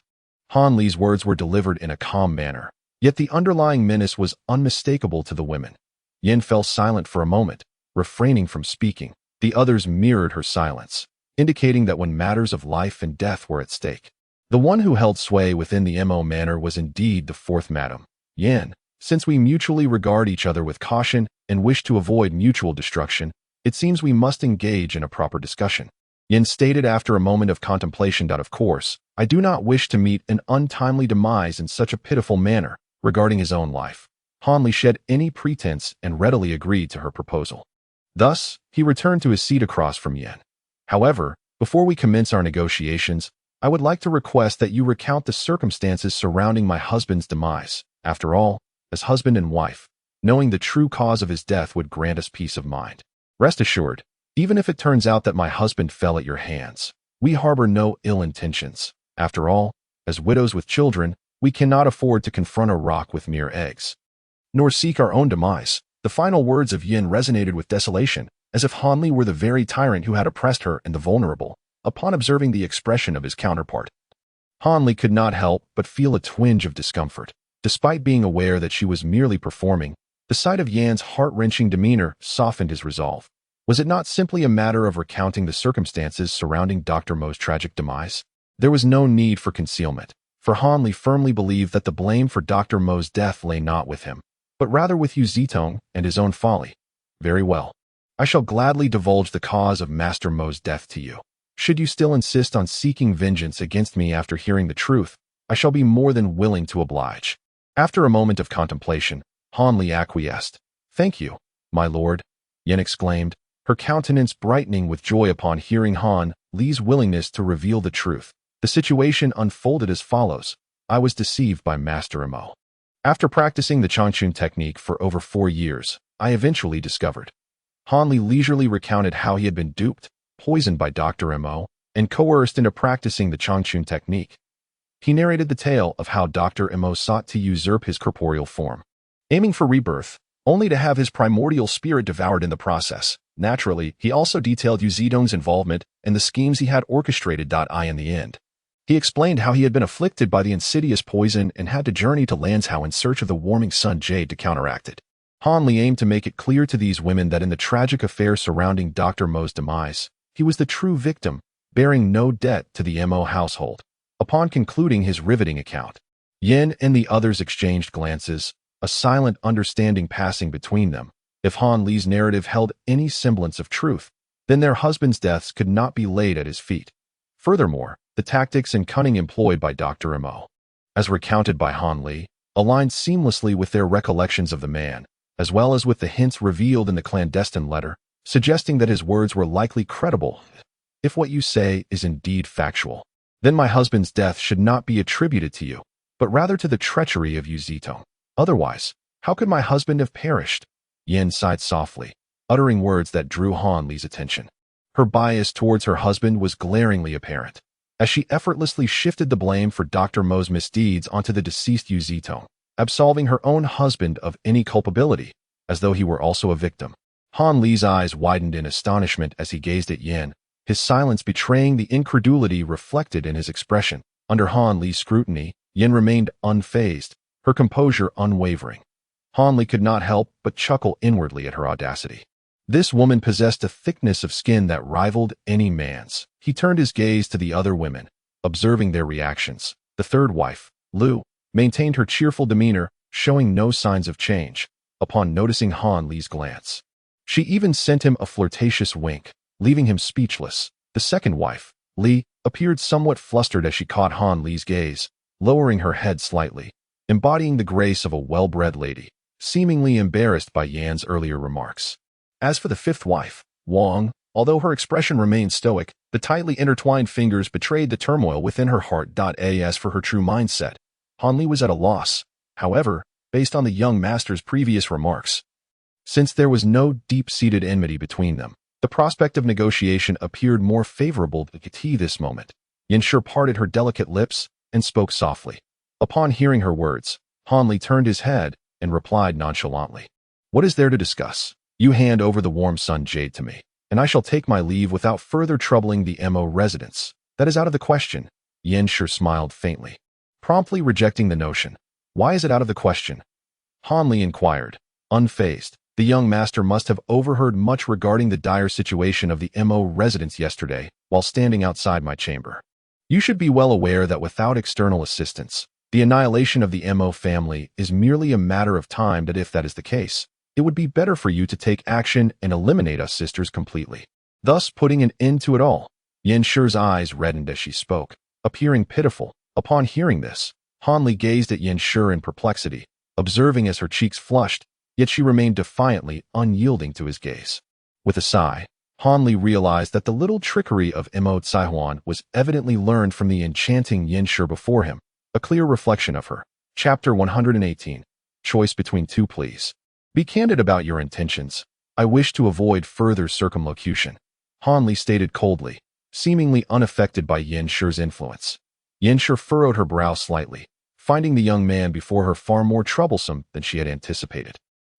Hanli's words were delivered in a calm manner, yet the underlying menace was unmistakable to the women. Yin fell silent for a moment, refraining from speaking. The others mirrored her silence, indicating that when matters of life and death were at stake, the one who held sway within the Mo manor was indeed the fourth madam, Yin. Since we mutually regard each other with caution and wish to avoid mutual destruction, it seems we must engage in a proper discussion. Yin stated after a moment of contemplation. Of course, I do not wish to meet an untimely demise in such a pitiful manner. Regarding his own life, Hanli shed any pretense and readily agreed to her proposal. Thus, he returned to his seat across from Yin. However, before we commence our negotiations, I would like to request that you recount the circumstances surrounding my husband's demise. After all, as husband and wife, knowing the true cause of his death would grant us peace of mind. Rest assured, even if it turns out that my husband fell at your hands, we harbor no ill intentions. After all, as widows with children, we cannot afford to confront a rock with mere eggs, nor seek our own demise. The final words of Yin resonated with desolation, as if Hanli were the very tyrant who had oppressed her and the vulnerable. Upon observing the expression of his counterpart, Hanli could not help but feel a twinge of discomfort. Despite being aware that she was merely performing, the sight of Yan's heart-wrenching demeanor softened his resolve. Was it not simply a matter of recounting the circumstances surrounding Dr. Mo's tragic demise? There was no need for concealment, for Hanli firmly believed that the blame for Dr. Mo's death lay not with him, but rather with Yu Zitong and his own folly. Very well. I shall gladly divulge the cause of Master Mo's death to you. Should you still insist on seeking vengeance against me after hearing the truth, I shall be more than willing to oblige. After a moment of contemplation, Hanli acquiesced. Thank you, my lord, Yin exclaimed, her countenance brightening with joy upon hearing Han Li's willingness to reveal the truth. The situation unfolded as follows. I was deceived by Master Mo. After practicing the Changchun technique for over 4 years, I eventually discovered. Hanli leisurely recounted how he had been duped, poisoned by Dr. Mo, and coerced into practicing the Changchun technique. He narrated the tale of how Dr. Mo sought to usurp his corporeal form, aiming for rebirth, only to have his primordial spirit devoured in the process. Naturally, he also detailed Yu Zidong's involvement and the schemes he had orchestrated. In the end, he explained how he had been afflicted by the insidious poison and had to journey to Lanzhou in search of the warming sun jade to counteract it. Hanli aimed to make it clear to these women that in the tragic affair surrounding Dr. Mo's demise, he was the true victim, bearing no debt to the Mo household. Upon concluding his riveting account, Yin and the others exchanged glances, a silent understanding passing between them. If Han Li's narrative held any semblance of truth, then their husbands' deaths could not be laid at his feet. Furthermore, the tactics and cunning employed by Dr. Mo, as recounted by Han Li, aligned seamlessly with their recollections of the man, as well as with the hints revealed in the clandestine letter, suggesting that his words were likely credible. If what you say is indeed factual, then my husband's death should not be attributed to you, but rather to the treachery of Yu Zitong. Otherwise, how could my husband have perished? Yin sighed softly, uttering words that drew Han Li's attention. Her bias towards her husband was glaringly apparent. as she effortlessly shifted the blame for Dr. Mo's misdeeds onto the deceased Yu Zitong, absolving her own husband of any culpability, as though he were also a victim. Han Li's eyes widened in astonishment as he gazed at Yin, his silence betraying the incredulity reflected in his expression. Under Han Li's scrutiny, Yin remained unfazed, her composure unwavering. Han Li could not help but chuckle inwardly at her audacity. This woman possessed a thickness of skin that rivaled any man's. He turned his gaze to the other women, observing their reactions. The third wife, Lu, maintained her cheerful demeanor, showing no signs of change, upon noticing Han Li's glance. She even sent him a flirtatious wink, leaving him speechless. The second wife, Li, appeared somewhat flustered as she caught Han Li's gaze, lowering her head slightly, embodying the grace of a well-bred lady, seemingly embarrassed by Yan's earlier remarks. As for the fifth wife, Wang, although her expression remained stoic, the tightly intertwined fingers betrayed the turmoil within her heart. As for her true mindset, Han Li was at a loss, however, based on the young master's previous remarks. Since there was no deep-seated enmity between them, the prospect of negotiation appeared more favorable to Kati this moment. Yanshi parted her delicate lips and spoke softly. Upon hearing her words, Han Li turned his head and replied nonchalantly, "What is there to discuss? You hand over the warm sun jade to me, and I shall take my leave without further troubling the Mo residents. That is out of the question." Yanshi smiled faintly, promptly rejecting the notion. "Why is it out of the question?" Han Li inquired, unfazed. The young master must have overheard much regarding the dire situation of the Mo residents yesterday while standing outside my chamber. You should be well aware that without external assistance, the annihilation of the Mo family is merely a matter of time. That if that is the case, it would be better for you to take action and eliminate us sisters completely, thus putting an end to it all. Yanshi's eyes reddened as she spoke, appearing pitiful. Upon hearing this, Han Li gazed at Yanshi in perplexity, observing as her cheeks flushed, yet she remained defiantly unyielding to his gaze. With a sigh, Han Li realized that the little trickery of Mo Tsaihuan was evidently learned from the enchanting Yanshi before him, a clear reflection of her. Chapter 118. Choice between two pleas. Be candid about your intentions. I wish to avoid further circumlocution, Han Li stated coldly, seemingly unaffected by Yanshi's influence. Yanshi furrowed her brow slightly, finding the young man before her far more troublesome than she had anticipated.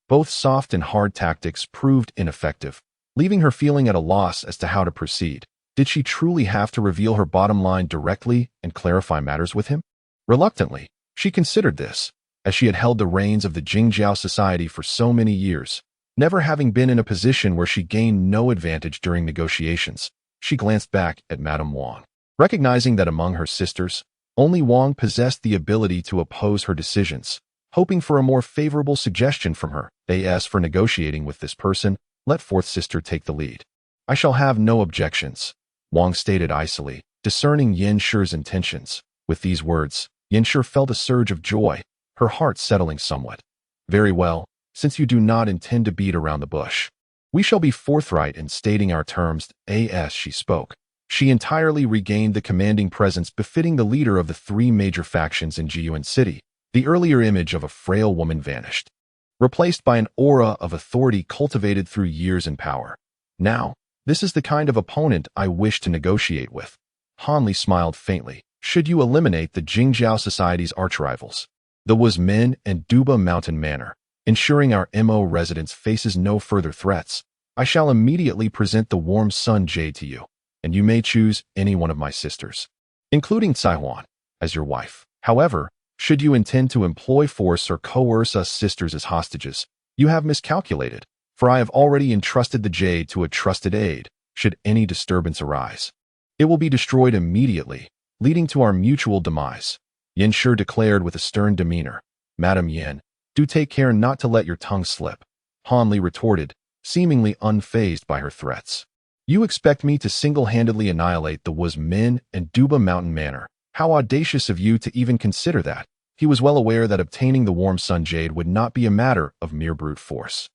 Both soft and hard tactics proved ineffective, leaving her feeling at a loss as to how to proceed. Did she truly have to reveal her bottom line directly and clarify matters with him? Reluctantly, she considered this, as she had held the reins of the Jingjiao Society for so many years, never having been in a position where she gained no advantage during negotiations. She glanced back at Madame Wang, recognizing that among her sisters, only Wang possessed the ability to oppose her decisions. Hoping for a more favorable suggestion from her, as for negotiating with this person, let fourth sister take the lead. I shall have no objections, Wang stated icily, discerning Yanshi's intentions. With these words, Yanshi felt a surge of joy, her heart settling somewhat. Very well, since you do not intend to beat around the bush. We shall be forthright in stating our terms. As she spoke, she entirely regained the commanding presence befitting the leader of the three major factions in Jiyuan City. The earlier image of a frail woman vanished, replaced by an aura of authority cultivated through years in power. Now, this is the kind of opponent I wish to negotiate with. Han Li smiled faintly. Should you eliminate the Jingjiao Society's archrivals, the Wuzmin and Duba Mountain Manor, ensuring our Mo residence faces no further threats, I shall immediately present the warm sun jade to you, and you may choose any one of my sisters, including Tsaihuan, as your wife. However, should you intend to employ force or coerce us sisters as hostages, you have miscalculated, for I have already entrusted the jade to a trusted aide. Should any disturbance arise, it will be destroyed immediately, leading to our mutual demise. Yanshi declared with a stern demeanor. Madam Yan, do take care not to let your tongue slip, Han Li retorted, seemingly unfazed by her threats. You expect me to single-handedly annihilate the Wuzmin and Duba Mountain Manor. How audacious of you to even consider that. He was well aware that obtaining the warm sun jade would not be a matter of mere brute force.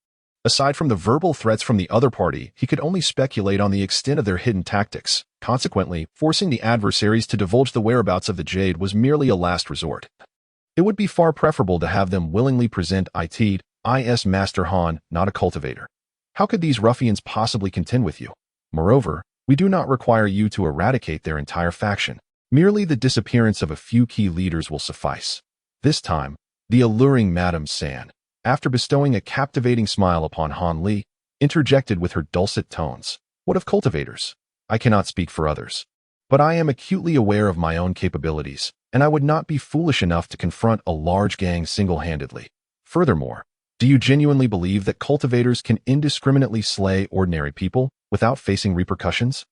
Aside from the verbal threats from the other party, he could only speculate on the extent of their hidden tactics. Consequently, forcing the adversaries to divulge the whereabouts of the jade was merely a last resort. It would be far preferable to have them willingly present is Master Han, not a cultivator. How could these ruffians possibly contend with you? Moreover, we do not require you to eradicate their entire faction. Merely the disappearance of a few key leaders will suffice. This time, the alluring Madame San, after bestowing a captivating smile upon Han Li, interjected with her dulcet tones. What of cultivators? I cannot speak for others. But I am acutely aware of my own capabilities, and I would not be foolish enough to confront a large gang single-handedly. Furthermore, do you genuinely believe that cultivators can indiscriminately slay ordinary people without facing repercussions?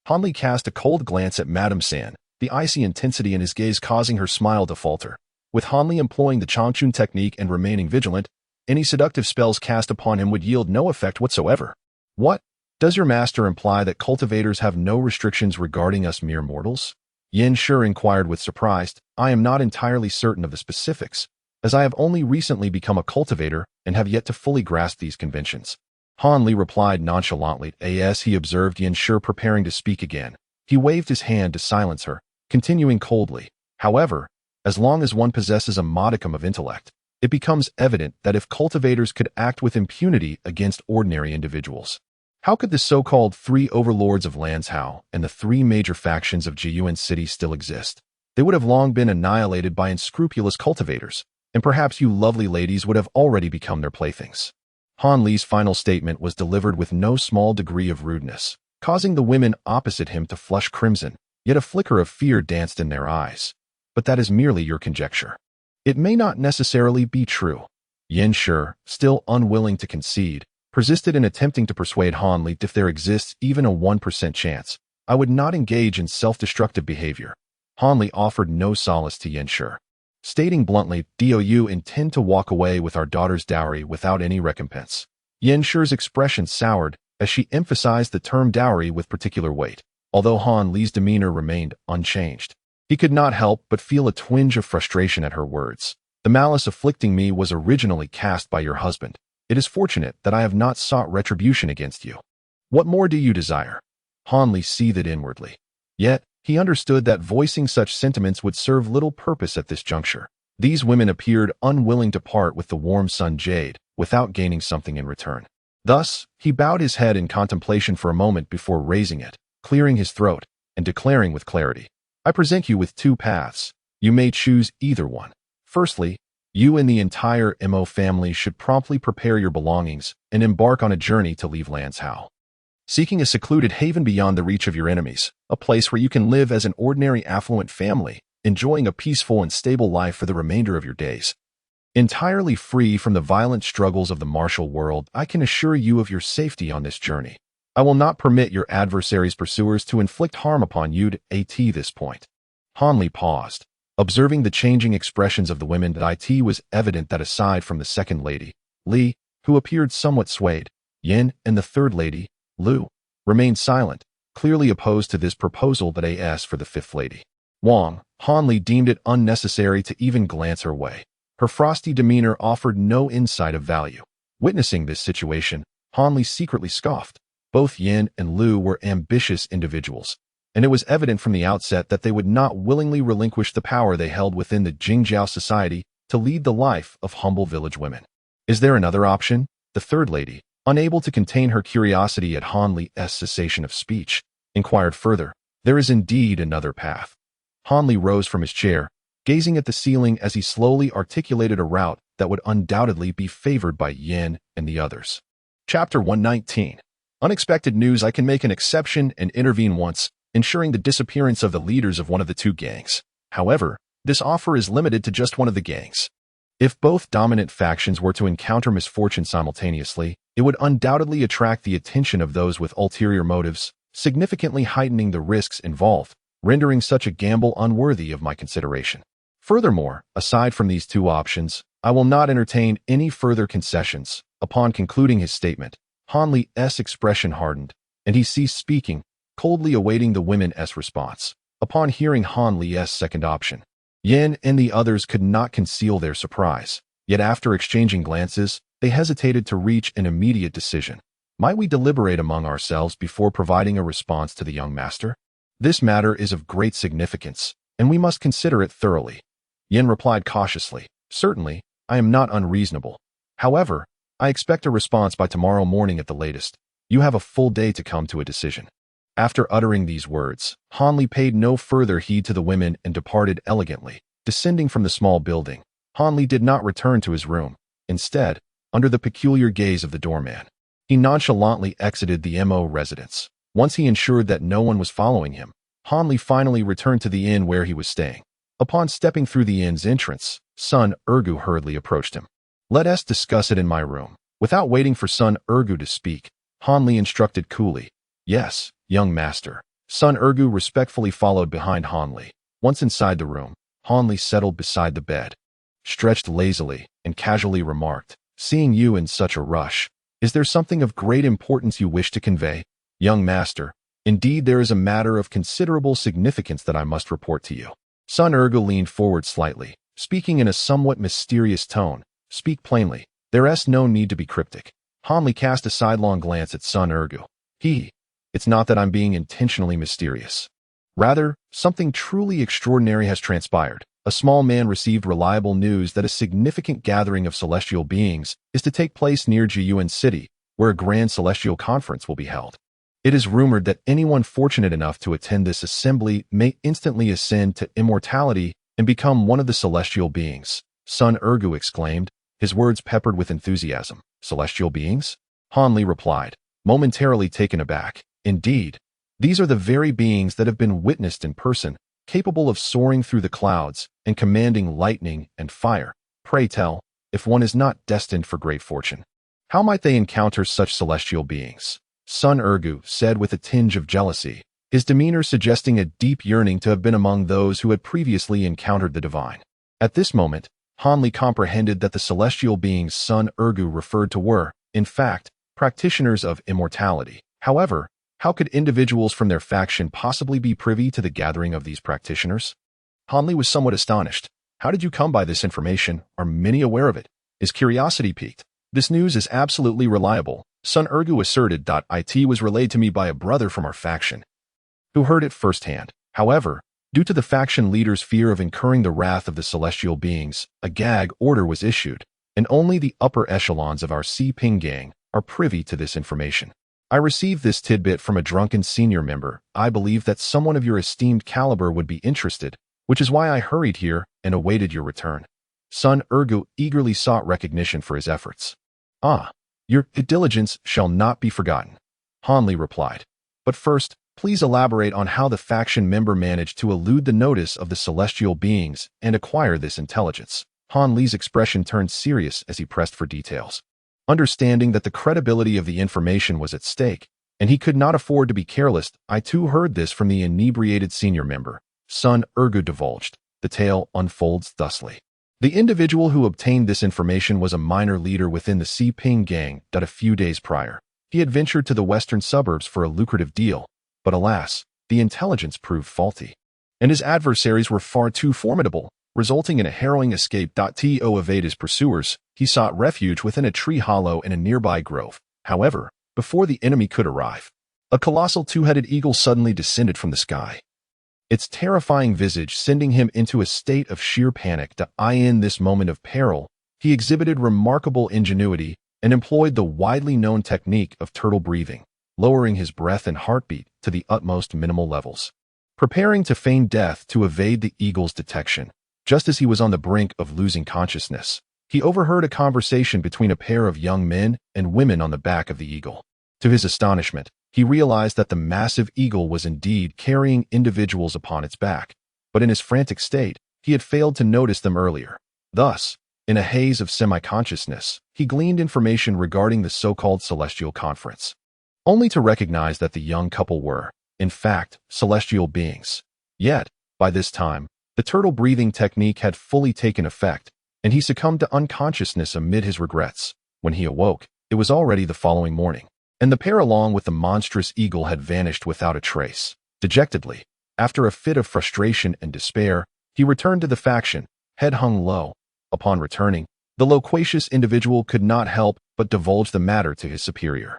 Han Li cast a cold glance at Madame San, the icy intensity in his gaze causing her smile to falter. With Han Li employing the Changchun technique and remaining vigilant, any seductive spells cast upon him would yield no effect whatsoever. What? Does your master imply that cultivators have no restrictions regarding us mere mortals? Yin Shi inquired with surprise. I am not entirely certain of the specifics, as I have only recently become a cultivator and have yet to fully grasp these conventions. Han Li replied nonchalantly. As he observed Yin Shi preparing to speak again, he waved his hand to silence her, continuing coldly. However, as long as one possesses a modicum of intellect, it becomes evident that if cultivators could act with impunity against ordinary individuals, how could the so-called three overlords of Lanzhou and the three major factions of Jiyuan City still exist? They would have long been annihilated by unscrupulous cultivators, and perhaps you lovely ladies would have already become their playthings. Han Li's final statement was delivered with no small degree of rudeness, causing the women opposite him to flush crimson, yet a flicker of fear danced in their eyes. But that is merely your conjecture. It may not necessarily be true. Yin Shi, still unwilling to concede, persisted in attempting to persuade Han Li if there exists even a 1% chance, I would not engage in self-destructive behavior. Han Li offered no solace to Yin Shi, stating bluntly, "You intend to walk away with our daughter's dowry without any recompense." Yin Shi's expression soured as she emphasized the term dowry with particular weight, although Han Li's demeanor remained unchanged. He could not help but feel a twinge of frustration at her words. The malice afflicting me was originally cast by your husband. It is fortunate that I have not sought retribution against you. What more do you desire? Han Li seethed inwardly. Yet, he understood that voicing such sentiments would serve little purpose at this juncture. These women appeared unwilling to part with the warm sun jade without gaining something in return. Thus, he bowed his head in contemplation for a moment before raising it, clearing his throat, and declaring with clarity, I present you with two paths. You may choose either one. Firstly, you and the entire Mo family should promptly prepare your belongings and embark on a journey to leave Lanzhou, seeking a secluded haven beyond the reach of your enemies, a place where you can live as an ordinary affluent family, enjoying a peaceful and stable life for the remainder of your days. Entirely free from the violent struggles of the martial world, I can assure you of your safety on this journey. I will not permit your adversaries' pursuers to inflict harm upon you at this point. Han Li paused. Observing the changing expressions of the women at it was evident that aside from the second lady, Li, who appeared somewhat swayed, Yin and the third lady, Lu, remained silent, clearly opposed to this proposal that as for the fifth lady, Wang, Han Li deemed it unnecessary to even glance her way. Her frosty demeanor offered no insight of value. Witnessing this situation, Han Li secretly scoffed. Both Yin and Lu were ambitious individuals, and it was evident from the outset that they would not willingly relinquish the power they held within the Jingjiao society to lead the life of humble village women. Is there another option? The third lady, unable to contain her curiosity at Han Li's cessation of speech, inquired further. There is indeed another path. Han Li rose from his chair, gazing at the ceiling as he slowly articulated a route that would undoubtedly be favored by Yin and the others. Chapter 119. Unexpected news. I can make an exception and intervene once, ensuring the disappearance of the leaders of one of the two gangs. However, this offer is limited to just one of the gangs. If both dominant factions were to encounter misfortune simultaneously, it would undoubtedly attract the attention of those with ulterior motives, significantly heightening the risks involved, rendering such a gamble unworthy of my consideration. Furthermore, aside from these two options, I will not entertain any further concessions. Upon concluding his statement, Han Li's expression hardened, and he ceased speaking, coldly awaiting the women's response. Upon hearing Han Li's second option, Yin and the others could not conceal their surprise. Yet after exchanging glances, they hesitated to reach an immediate decision. Might we deliberate among ourselves before providing a response to the young master? This matter is of great significance, and we must consider it thoroughly. Yin replied cautiously, Certainly, I am not unreasonable. However, I expect a response by tomorrow morning at the latest. You have a full day to come to a decision. After uttering these words, Han Li paid no further heed to the women and departed elegantly. Descending from the small building, Han Li did not return to his room. Instead, under the peculiar gaze of the doorman, he nonchalantly exited the Mo residence. Once he ensured that no one was following him, Han Li finally returned to the inn where he was staying. Upon stepping through the inn's entrance, Sun Ergu hurriedly approached him. "Let us discuss it in my room." Without waiting for Sun Ergu to speak, Han Li instructed coolly, "Yes, young master." Sun Ergu respectfully followed behind Han Li. Once inside the room, Han Li settled beside the bed, stretched lazily, and casually remarked, "Seeing you in such a rush, is there something of great importance you wish to convey?" "Young master, indeed there is a matter of considerable significance that I must report to you." Sun Ergu leaned forward slightly, speaking in a somewhat mysterious tone. "Speak plainly. There's no need to be cryptic." Han Li cast a sidelong glance at Sun Ergu. It's not that I'm being intentionally mysterious. Rather, something truly extraordinary has transpired. A small man received reliable news that a significant gathering of celestial beings is to take place near Jiyuan City, where a grand celestial conference will be held. It is rumored that anyone fortunate enough to attend this assembly may instantly ascend to immortality and become one of the celestial beings. Sun Ergu exclaimed, his words peppered with enthusiasm. "Celestial beings?" Han Li replied, momentarily taken aback. "Indeed, these are the very beings that have been witnessed in person, capable of soaring through the clouds and commanding lightning and fire. Pray tell, if one is not destined for great fortune, how might they encounter such celestial beings?" Sun Ergu said with a tinge of jealousy, his demeanor suggesting a deep yearning to have been among those who had previously encountered the divine. At this moment, Han Li comprehended that the celestial beings Sun Ergu referred to were, in fact, practitioners of immortality. However, how could individuals from their faction possibly be privy to the gathering of these practitioners? Han Li was somewhat astonished. "How did you come by this information? Are many aware of it?" His curiosity piqued. "This news is absolutely reliable," Sun Ergu asserted. "It was relayed to me by a brother from our faction, who heard it firsthand. However, due to the faction leader's fear of incurring the wrath of the celestial beings, a gag order was issued, and only the upper echelons of our Ping gang are privy to this information. I received this tidbit from a drunken senior member. I believe that someone of your esteemed caliber would be interested, which is why I hurried here and awaited your return." Sun Ergu eagerly sought recognition for his efforts. Your diligence shall not be forgotten," Han Li replied. "But first, please elaborate on how the faction member managed to elude the notice of the celestial beings and acquire this intelligence." Han Li's expression turned serious as he pressed for details. Understanding that the credibility of the information was at stake, and he could not afford to be careless, "I too heard this from the inebriated senior member," Sun Ergu divulged. The tale unfolds thusly. The individual who obtained this information was a minor leader within the Ping gang. A few days prior, he had ventured to the western suburbs for a lucrative deal, but alas, the intelligence proved faulty, and his adversaries were far too formidable, resulting in a harrowing escape. To evade his pursuers, he sought refuge within a tree hollow in a nearby grove. However, before the enemy could arrive, a colossal two-headed eagle suddenly descended from the sky, its terrifying visage sending him into a state of sheer panic. In this moment of peril, he exhibited remarkable ingenuity and employed the widely known technique of turtle breathing, lowering his breath and heartbeat to the utmost minimal levels, preparing to feign death to evade the eagle's detection. Just as he was on the brink of losing consciousness, he overheard a conversation between a pair of young men and women on the back of the eagle. To his astonishment, he realized that the massive eagle was indeed carrying individuals upon its back, but in his frantic state, he had failed to notice them earlier. Thus, in a haze of semi-consciousness, he gleaned information regarding the so-called celestial conference, only to recognize that the young couple were, in fact, celestial beings. Yet, by this time, the turtle breathing technique had fully taken effect, and he succumbed to unconsciousness amid his regrets. When he awoke, it was already the following morning, and the pair along with the monstrous eagle had vanished without a trace. Dejectedly, after a fit of frustration and despair, he returned to the faction, head hung low. Upon returning, the loquacious individual could not help but divulge the matter to his superior.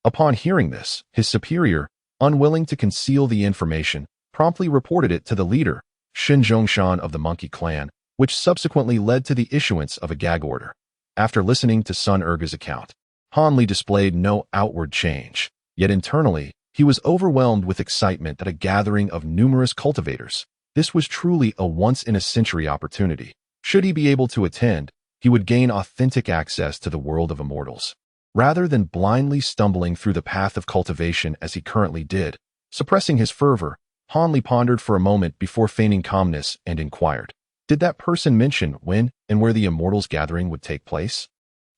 Upon hearing this, his superior, unwilling to conceal the information, promptly reported it to the leader, Shin Zhongshan of the Monkey Clan, which subsequently led to the issuance of a gag order. After listening to Sun Ergu's account, Han Li displayed no outward change, yet internally, He was overwhelmed with excitement at a gathering of numerous cultivators. This was truly a once-in-a-century opportunity. Should he be able to attend, he would gain authentic access to the world of immortals. Rather than blindly stumbling through the path of cultivation as he currently did, suppressing his fervor, Hanley pondered for a moment before feigning calmness and inquired, "Did that person mention when and where the immortals gathering would take place?"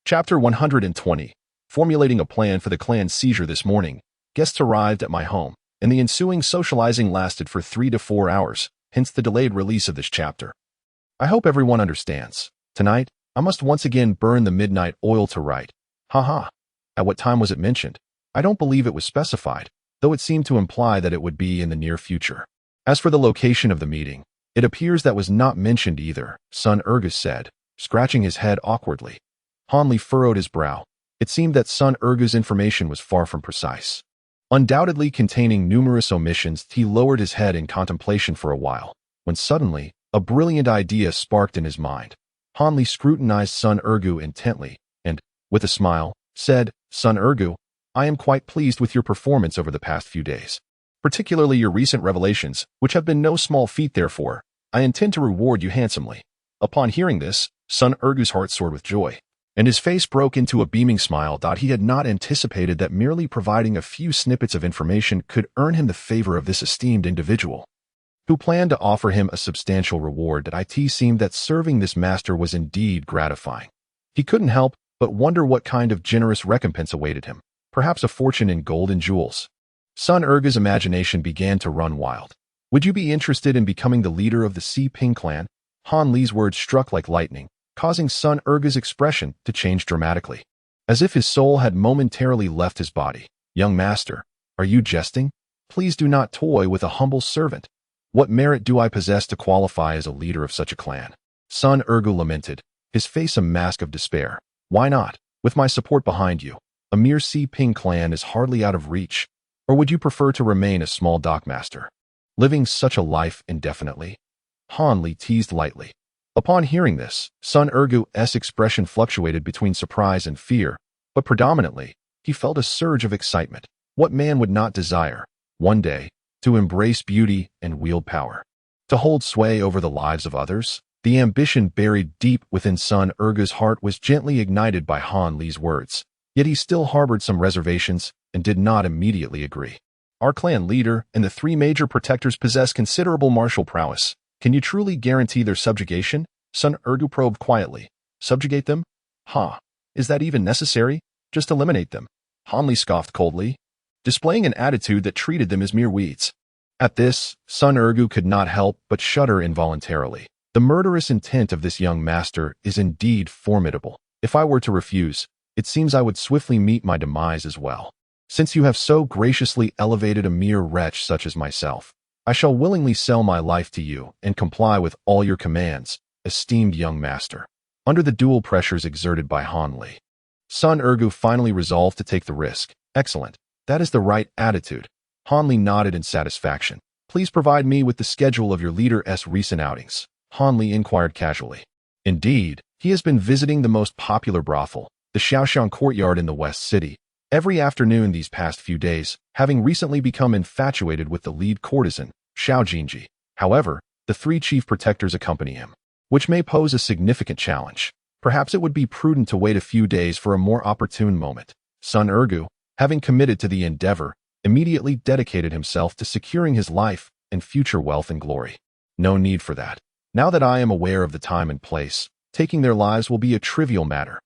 Chapter 120. Formulating a plan for the clan's seizure this morning, guests arrived at my home, and the ensuing socializing lasted for 3 to 4 hours, hence the delayed release of this chapter. I hope everyone understands. Tonight, I must once again burn the midnight oil to write. Haha. At what time was it mentioned? I don't believe it was specified, though it seemed to imply that it would be in the near future. As for the location of the meeting, it appears that was not mentioned either, son Urgus said, scratching his head awkwardly. Hanley furrowed his brow. It seemed that son Urgus' information was far from precise. Undoubtedly containing numerous omissions, he lowered his head in contemplation for a while, when suddenly, a brilliant idea sparked in his mind. Hanley scrutinized son Urgu intently, and, with a smile, said, "Son Urgu, I am quite pleased with your performance over the past few days. Particularly your recent revelations, which have been no small feat therefore. I intend to reward you handsomely." Upon hearing this, son Urgu's heart soared with joy, and his face broke into a beaming smile. He had not anticipated that merely providing a few snippets of information could earn him the favor of this esteemed individual, who planned to offer him a substantial reward. It seemed that serving this master was indeed gratifying. He couldn't help but wonder what kind of generous recompense awaited him, perhaps a fortune in gold and jewels. Son Urga's imagination began to run wild. "Would you be interested in becoming the leader of the Si Ping clan?" Hanli's words struck like lightning, causing son Urga's expression to change dramatically, as if his soul had momentarily left his body. "Young master, are you jesting? Please do not toy with a humble servant. What merit do I possess to qualify as a leader of such a clan?" Son Urgu lamented, his face a mask of despair. "Why not? With my support behind you, a mere Si Ping clan is hardly out of reach. Or would you prefer to remain a small dockmaster, living such a life indefinitely?" Hanli teased lightly. Upon hearing this, son Urgu's expression fluctuated between surprise and fear, but predominantly, he felt a surge of excitement. What man would not desire, one day, to embrace beauty and wield power, to hold sway over the lives of others? The ambition buried deep within son Urgu's heart was gently ignited by Hanli's words, yet he still harbored some reservations and did not immediately agree. "Our clan leader and the 3 major protectors possess considerable martial prowess. Can you truly guarantee their subjugation?" Son Urgu probed quietly. "Subjugate them? Is that even necessary? Just eliminate them." Hanli scoffed coldly, displaying an attitude that treated them as mere weeds. At this, son Urgu could not help but shudder involuntarily. The murderous intent of this young master is indeed formidable. If I were to refuse, it seems I would swiftly meet my demise as well. Since you have so graciously elevated a mere wretch such as myself, I shall willingly sell my life to you and comply with all your commands, esteemed young master. Under the dual pressures exerted by Hanli, son Urgu finally resolved to take the risk. "Excellent. That is the right attitude." Hanli nodded in satisfaction. "Please provide me with the schedule of your leader's recent outings." Hanli inquired casually. Indeed, he has been visiting the most popular brothel, the Xiaoshan Courtyard in the West City, every afternoon these past few days, having recently become infatuated with the lead courtesan, Xiao Jinji. However, the 3 chief protectors accompany him, which may pose a significant challenge. Perhaps it would be prudent to wait a few days for a more opportune moment. Son Urgu, having committed to the endeavor, immediately dedicated himself to securing his life and future wealth and glory. "No need for that. Now that I am aware of the time and place, taking their lives will be a trivial matter,"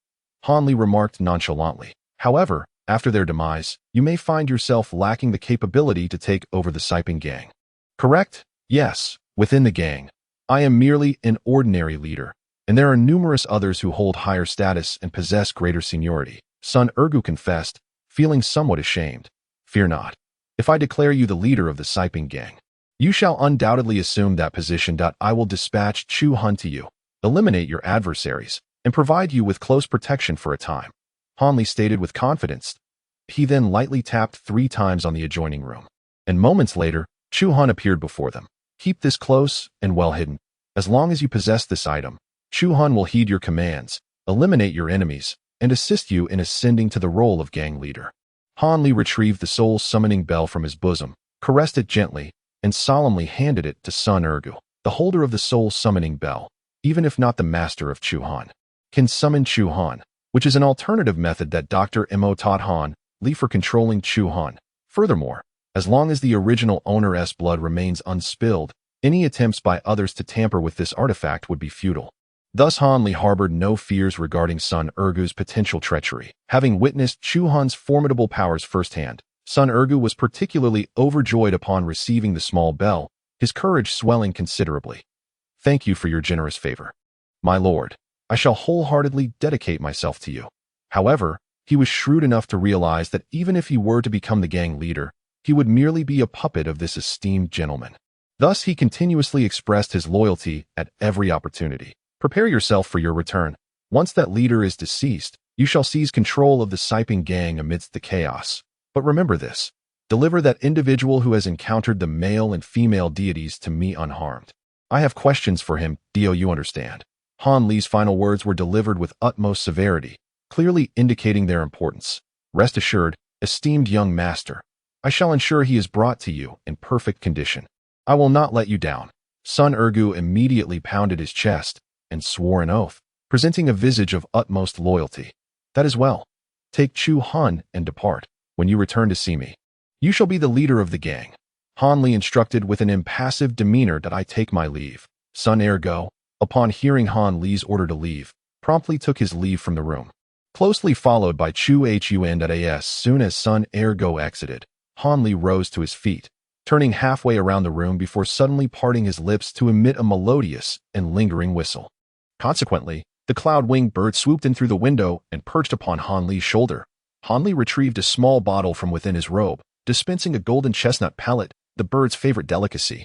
Hanli remarked nonchalantly. "However, after their demise, you may find yourself lacking the capability to take over the Siping gang." "Correct? Yes, within the gang. I am merely an ordinary leader, and there are numerous others who hold higher status and possess greater seniority," son Urgu confessed, feeling somewhat ashamed. "Fear not. If I declare you the leader of the Siping gang, you shall undoubtedly assume that position. I will dispatch Chu Hun to you, eliminate your adversaries, and provide you with close protection for a time," Hanli stated with confidence. He then lightly tapped 3 times on the adjoining room, and moments later, Chu Hun appeared before them. "Keep this close and well hidden. As long as you possess this item, Chu Hun will heed your commands, eliminate your enemies, and assist you in ascending to the role of gang leader." Han Li retrieved the soul-summoning bell from his bosom, caressed it gently, and solemnly handed it to Sun Ergu. The holder of the soul-summoning bell, even if not the master of Chu Han, can summon Chu Han, which is an alternative method that Dr. Mo taught Han Li for controlling Chu Han. Furthermore, as long as the original owner's blood remains unspilled, any attempts by others to tamper with this artifact would be futile. Thus Han Li harbored no fears regarding Sun Ergu's potential treachery. Having witnessed Chu Han's formidable powers firsthand, Sun Ergu was particularly overjoyed upon receiving the small bell, his courage swelling considerably. "Thank you for your generous favor, my lord. I shall wholeheartedly dedicate myself to you." However, he was shrewd enough to realize that even if he were to become the gang leader, he would merely be a puppet of this esteemed gentleman. Thus, he continuously expressed his loyalty at every opportunity. "Prepare yourself for your return. Once that leader is deceased, you shall seize control of the Siping gang amidst the chaos. But remember this: deliver that individual who has encountered the male and female deities to me unharmed. I have questions for him, do you understand?" Han Li's final words were delivered with utmost severity, clearly indicating their importance. "Rest assured, esteemed young master, I shall ensure he is brought to you in perfect condition. I will not let you down." Sun Ergu immediately pounded his chest and swore an oath, presenting a visage of utmost loyalty. "That is well. Take Chu Han and depart. When you return to see me, you shall be the leader of the gang." Han Li instructed with an impassive demeanor that I take my leave. Sun Ergu, upon hearing Han Li's order to leave, promptly took his leave from the room, closely followed by Chu Hun. As soon as Sun Ergu exited, Han Li rose to his feet, turning halfway around the room before suddenly parting his lips to emit a melodious and lingering whistle. Consequently, the cloud-winged bird swooped in through the window and perched upon Han Li's shoulder. Han Li retrieved a small bottle from within his robe, dispensing a golden chestnut pellet, the bird's favorite delicacy,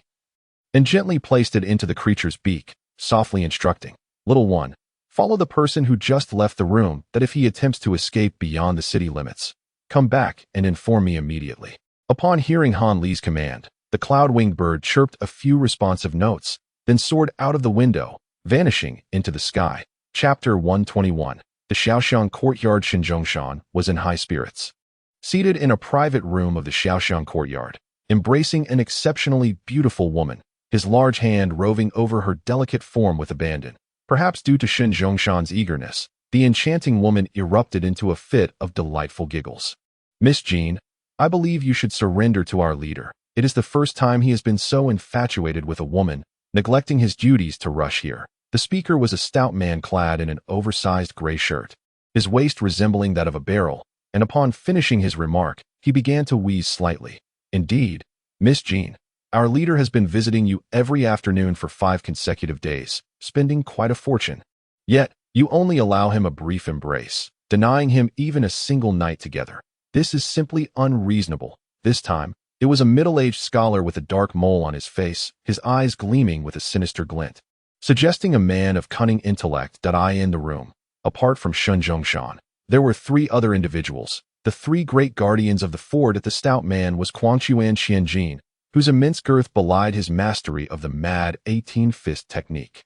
and gently placed it into the creature's beak, softly instructing, "Little one, follow the person who just left the room, that if he attempts to escape beyond the city limits, come back and inform me immediately." Upon hearing Han Li's command, the cloud-winged bird chirped a few responsive notes, then soared out of the window, vanishing into the sky. Chapter 121. The Xiaoshan courtyard. Shan was in high spirits. Seated in a private room of the Xiaoshan courtyard, embracing an exceptionally beautiful woman, his large hand roving over her delicate form with abandon. Perhaps due to Shan's eagerness, the enchanting woman erupted into a fit of delightful giggles. "Miss Jean, I believe you should surrender to our leader. It is the first time he has been so infatuated with a woman, neglecting his duties to rush here." The speaker was a stout man clad in an oversized gray shirt, his waist resembling that of a barrel, and upon finishing his remark, he began to wheeze slightly. "Indeed, Miss Jean, our leader has been visiting you every afternoon for 5 consecutive days, spending quite a fortune. Yet, you only allow him a brief embrace, denying him even a single night together. This is simply unreasonable." This time, it was a middle-aged scholar with a dark mole on his face, his eyes gleaming with a sinister glint, suggesting a man of cunning intellect. In the room, apart from Shan, there were 3 other individuals. The 3 great guardians of the fort. At the stout man was Quanchuan Qianjin, whose immense girth belied his mastery of the mad 18-fist technique.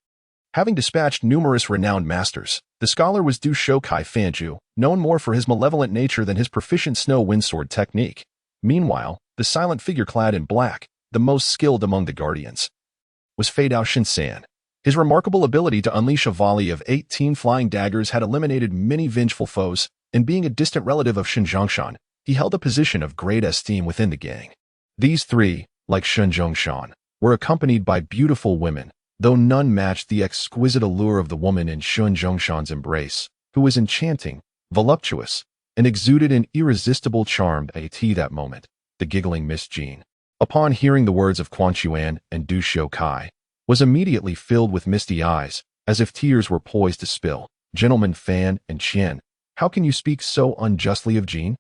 Having dispatched numerous renowned masters, the scholar was Du Shoukai Fanju, known more for his malevolent nature than his proficient snow windsword technique. Meanwhile, the silent figure clad in black, the most skilled among the guardians, was Fei Dao Shinsan. His remarkable ability to unleash a volley of 18 flying daggers had eliminated many vengeful foes, and being a distant relative of Shan, he held a position of great esteem within the gang. These 3, like Shan, were accompanied by beautiful women, though none matched the exquisite allure of the woman in Shan's embrace, who was enchanting, voluptuous, and exuded an irresistible charm. At that moment, the giggling Miss Jean, upon hearing the words of Quanchuan and Du Shoukai, was immediately filled with misty eyes, as if tears were poised to spill. "Gentlemen Fan and Qian, how can you speak so unjustly of Jean?"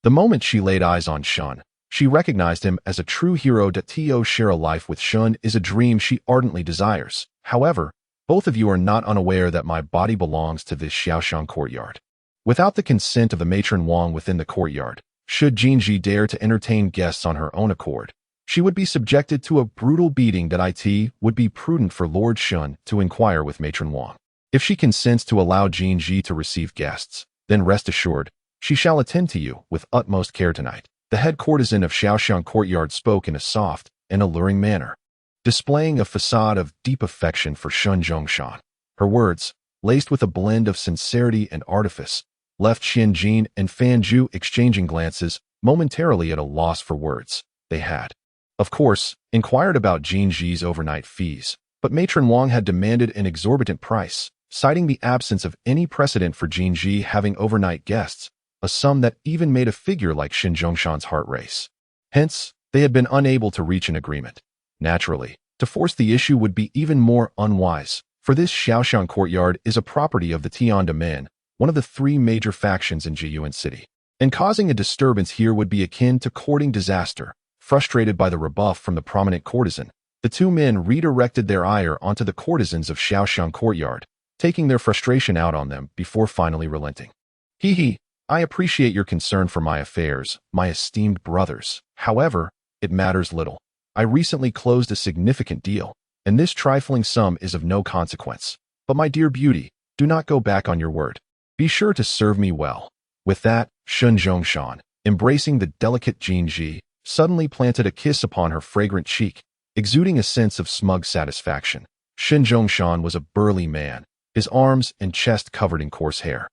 The moment she laid eyes on Shun, she recognized him as a true hero. To share a life with Shun is a dream she ardently desires. However, both of you are not unaware that my body belongs to this Xiaoshan courtyard. Without the consent of the matron Wang within the courtyard, should Jinji dare to entertain guests on her own accord, she would be subjected to a brutal beating. It would be prudent for Lord Shun to inquire with matron Wang. If she consents to allow Jinji to receive guests, then rest assured, She shall attend to you with utmost care tonight. The head courtesan of Xiaoxiang Courtyard spoke in a soft and alluring manner, displaying a facade of deep affection for Shun Zhongshan. Her words, laced with a blend of sincerity and artifice, left Qian Jin and Fan Zhu exchanging glances, momentarily at a loss for words. They had, of course, inquired about Jin Ji's overnight fees, but Matron Wang had demanded an exorbitant price, citing the absence of any precedent for Jin Ji having overnight guests, a sum that even made a figure like Shin Zhongshan's heart race. Hence, they had been unable to reach an agreement. Naturally, to force the issue would be even more unwise, for this Xiaoxiang Courtyard is a property of the Tianda men, one of the three major factions in Jiyuan City. And causing a disturbance here would be akin to courting disaster. Frustrated by the rebuff from the prominent courtesan, the two men redirected their ire onto the courtesans of Xiaoxiang Courtyard, taking their frustration out on them before finally relenting. Hee, I appreciate your concern for my affairs, my esteemed brothers. However, it matters little. I recently closed a significant deal, and this trifling sum is of no consequence. But my dear beauty, do not go back on your word. Be sure to serve me well. With that, Shun Zhongshan, embracing the delicate Jin Ji, suddenly planted a kiss upon her fragrant cheek, exuding a sense of smug satisfaction. Shun Zhongshan was a burly man, his arms and chest covered in coarse hair,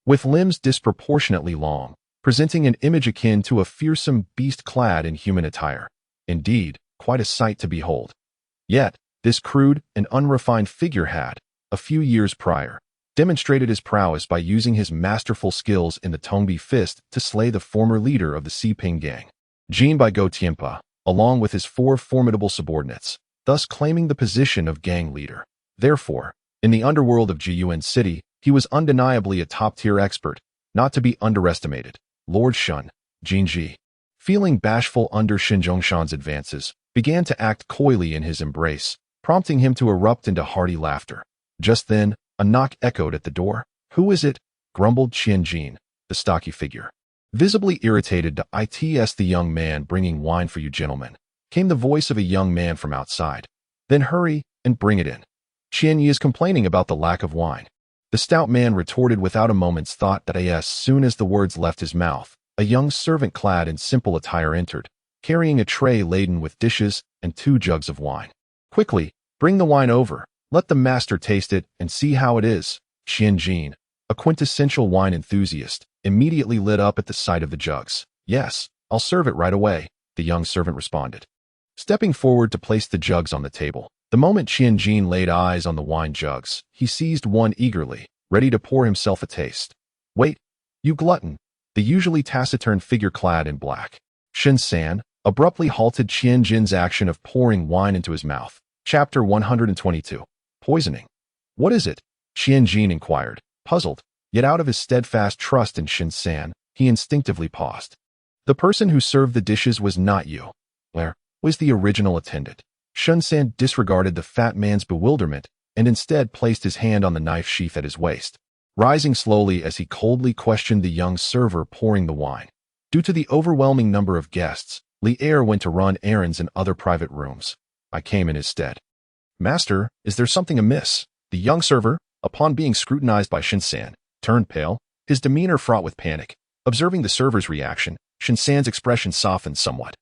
with limbs disproportionately long, presenting an image akin to a fearsome beast clad in human attire. Indeed, quite a sight to behold. Yet, this crude and unrefined figure had, a few years prior, demonstrated his prowess by using his masterful skills in the Tongbi Fist to slay the former leader of the Xiping gang, Jin Bai Go Tianpa, along with his 4 formidable subordinates, thus claiming the position of gang leader. Therefore, in the underworld of Jiyuan City, he was undeniably a top-tier expert, not to be underestimated. Lord Shun, Jin Ji, feeling bashful under Shin Zhongshan's advances, began to act coyly in his embrace, prompting him to erupt into hearty laughter. Just then, a knock echoed at the door. "Who is it?" grumbled Qian Jin, the stocky figure. Visibly irritated to "It's the young man bringing wine for you gentlemen," came the voice of a young man from outside. "Then hurry and bring it in. Qian Yi is complaining about the lack of wine." The stout man retorted without a moment's thought that as soon as the words left his mouth, a young servant clad in simple attire entered, carrying a tray laden with dishes and 2 jugs of wine. "Quickly, bring the wine over. Let the master taste it and see how it is." Qian Jin, a quintessential wine enthusiast, immediately lit up at the sight of the jugs. "Yes, I'll serve it right away," the young servant responded, stepping forward to place the jugs on the table. The moment Qian Jin laid eyes on the wine jugs, he seized one eagerly, ready to pour himself a taste. "Wait, you glutton!" The usually taciturn figure clad in black, Shin San, abruptly halted Qian Jin's action of pouring wine into his mouth. Chapter 122. Poisoning. "What is it?" Qian Jin inquired, puzzled, yet out of his steadfast trust in Shin San, he instinctively paused. "The person who served the dishes was not you. Where was the original attendant?" Shin San disregarded the fat man's bewilderment and instead placed his hand on the knife sheath at his waist, rising slowly as he coldly questioned the young server pouring the wine. Due to the overwhelming number of guests, Li Er went to run errands in other private rooms. I came in his stead. "Master, is there something amiss?" The young server, upon being scrutinized by Shin San, turned pale, his demeanor fraught with panic. Observing the server's reaction, Shin San's expression softened somewhat.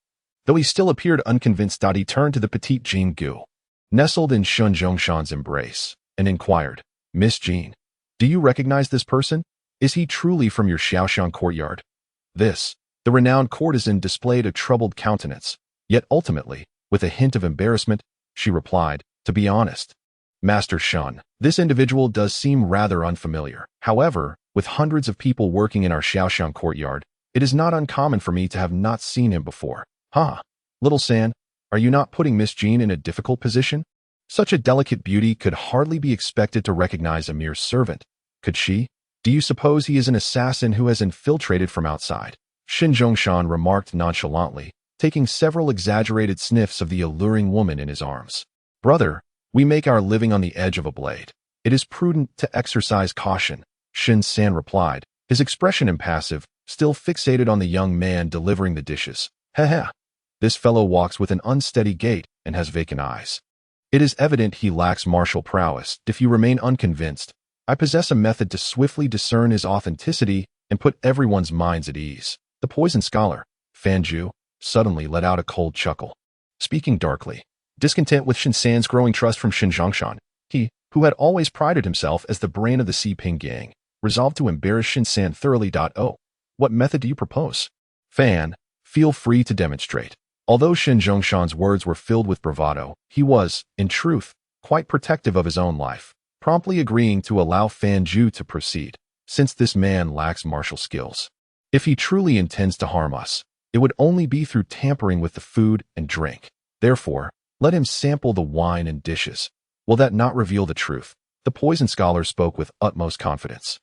Though he still appeared unconvinced, he turned to the petite Jin Gu, nestled in Shun Zhongshan's embrace, and inquired, "Miss Jin, do you recognize this person? Is he truly from your Xiaoxiang Courtyard?" The renowned courtesan displayed a troubled countenance, yet ultimately, with a hint of embarrassment, she replied, "To be honest, Master Shun, this individual does seem rather unfamiliar. However, with hundreds of people working in our Xiaoxiang Courtyard, it is not uncommon for me to have not seen him before." "Huh, little San, are you not putting Miss Jean in a difficult position? Such a delicate beauty could hardly be expected to recognize a mere servant. Could she? Do you suppose he is an assassin who has infiltrated from outside?" Shin Zhongshan remarked nonchalantly, taking several exaggerated sniffs of the alluring woman in his arms. "Brother, we make our living on the edge of a blade. It is prudent to exercise caution," Shin San replied, his expression impassive, still fixated on the young man delivering the dishes. "Heh. This fellow walks with an unsteady gait and has vacant eyes. It is evident he lacks martial prowess. If you remain unconvinced, I possess a method to swiftly discern his authenticity and put everyone's minds at ease. The poison scholar, Fan Zhu, suddenly let out a cold chuckle. Speaking darkly, discontent with Shen San's growing trust from Shen Zhongshan, he, who had always prided himself as the brain of the Xiping gang, resolved to embarrass Shen San thoroughly. Oh, what method do you propose? Fan, feel free to demonstrate. Although Shen Zhongshan's words were filled with bravado, he was, in truth, quite protective of his own life, promptly agreeing to allow Fan Zhu to proceed, since this man lacks martial skills. If he truly intends to harm us, it would only be through tampering with the food and drink. Therefore, let him sample the wine and dishes. Will that not reveal the truth? The poison scholar spoke with utmost confidence.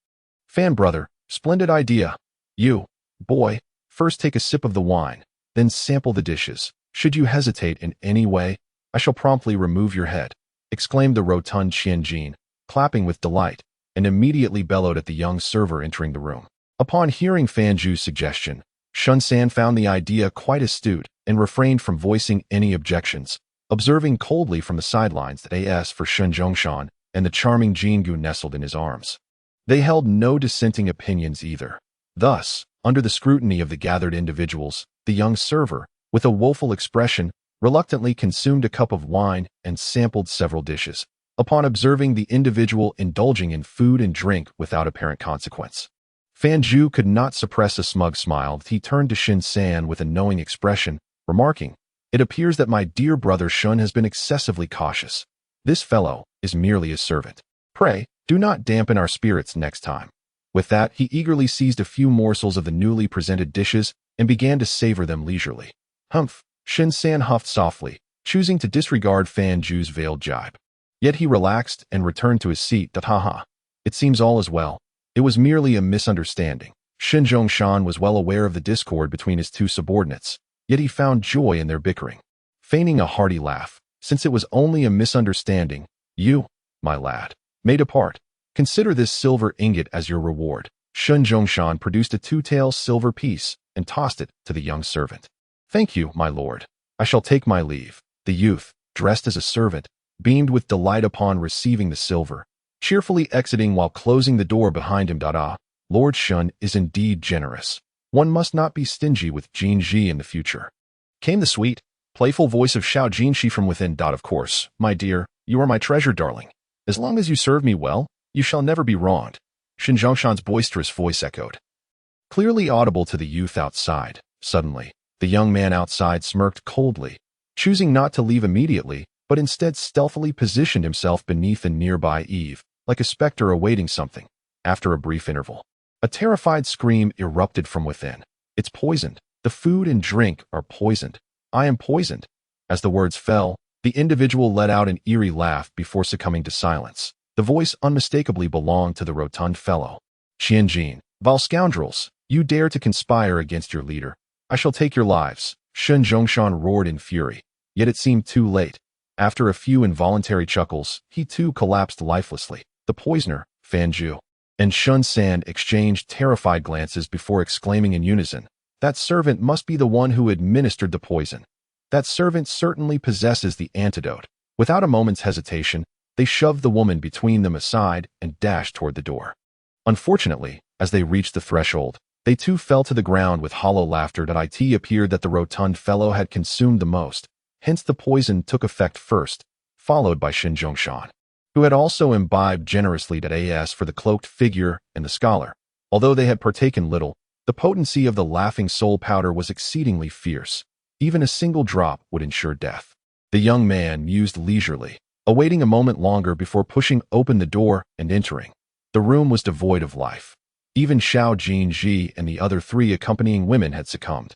Fan brother, splendid idea. You, boy, first take a sip of the wine, then sample the dishes. Should you hesitate in any way, I shall promptly remove your head, exclaimed the rotund Qianjin, clapping with delight, and immediately bellowed at the young server entering the room. Upon hearing Fan Zhu's suggestion, Shen San found the idea quite astute and refrained from voicing any objections, observing coldly from the sidelines that as for Shen Zhongshan and the charming Jingu nestled in his arms. They held no dissenting opinions either. Thus, under the scrutiny of the gathered individuals, the young server, with a woeful expression, reluctantly consumed a cup of wine and sampled several dishes, upon observing the individual indulging in food and drink without apparent consequence. Fan Zhu could not suppress a smug smile. He turned to Shen San with a knowing expression, remarking, "It appears that my dear brother Shun has been excessively cautious. This fellow is merely his servant. Pray, do not dampen our spirits next time." With that, he eagerly seized a few morsels of the newly presented dishes and began to savor them leisurely. Humph, Shen San huffed softly, choosing to disregard Fan Zhu's veiled jibe. Yet he relaxed and returned to his seat. Haha, it seems all is well. It was merely a misunderstanding. Shen Zhongshan was well aware of the discord between his two subordinates, yet he found joy in their bickering. Feigning a hearty laugh, since it was only a misunderstanding, you, my lad, may depart. Consider this silver ingot as your reward. Shen Zhongshan produced a two-tael silver piece and tossed it to the young servant. Thank you, my lord. I shall take my leave. The youth, dressed as a servant, beamed with delight upon receiving the silver, cheerfully exiting while closing the door behind him. Lord Shun is indeed generous. One must not be stingy with Jin Ji in the future. Came the sweet, playful voice of Xiao Jinshi from within. Of course, my dear, you are my treasure, darling. As long as you serve me well, you shall never be wronged. Shen Zhongshan's boisterous voice echoed, clearly audible to the youth outside. Suddenly, the young man outside smirked coldly, choosing not to leave immediately, but instead stealthily positioned himself beneath a nearby eave, like a specter awaiting something. After a brief interval, a terrified scream erupted from within. It's poisoned. The food and drink are poisoned. I am poisoned. As the words fell, the individual let out an eerie laugh before succumbing to silence. The voice unmistakably belonged to the rotund fellow. Qianjin, vile scoundrels, you dare to conspire against your leader. I shall take your lives. Shen Zhongshan roared in fury, yet it seemed too late. After a few involuntary chuckles, he too collapsed lifelessly. The poisoner, Fan Zhu, and Shen San exchanged terrified glances before exclaiming in unison, "That servant must be the one who administered the poison. That servant certainly possesses the antidote." Without a moment's hesitation, they shoved the woman between them aside and dashed toward the door. Unfortunately, as they reached the threshold, they too fell to the ground with hollow laughter. It appeared that the rotund fellow had consumed the most. Hence the poison took effect first, followed by Shen Zhongshan, who had also imbibed generously. As for the cloaked figure and the scholar, although they had partaken little, the potency of the laughing soul powder was exceedingly fierce. Even a single drop would ensure death. The young man mused leisurely, awaiting a moment longer before pushing open the door and entering. The room was devoid of life. Even Xiao Jinji and the other three accompanying women had succumbed.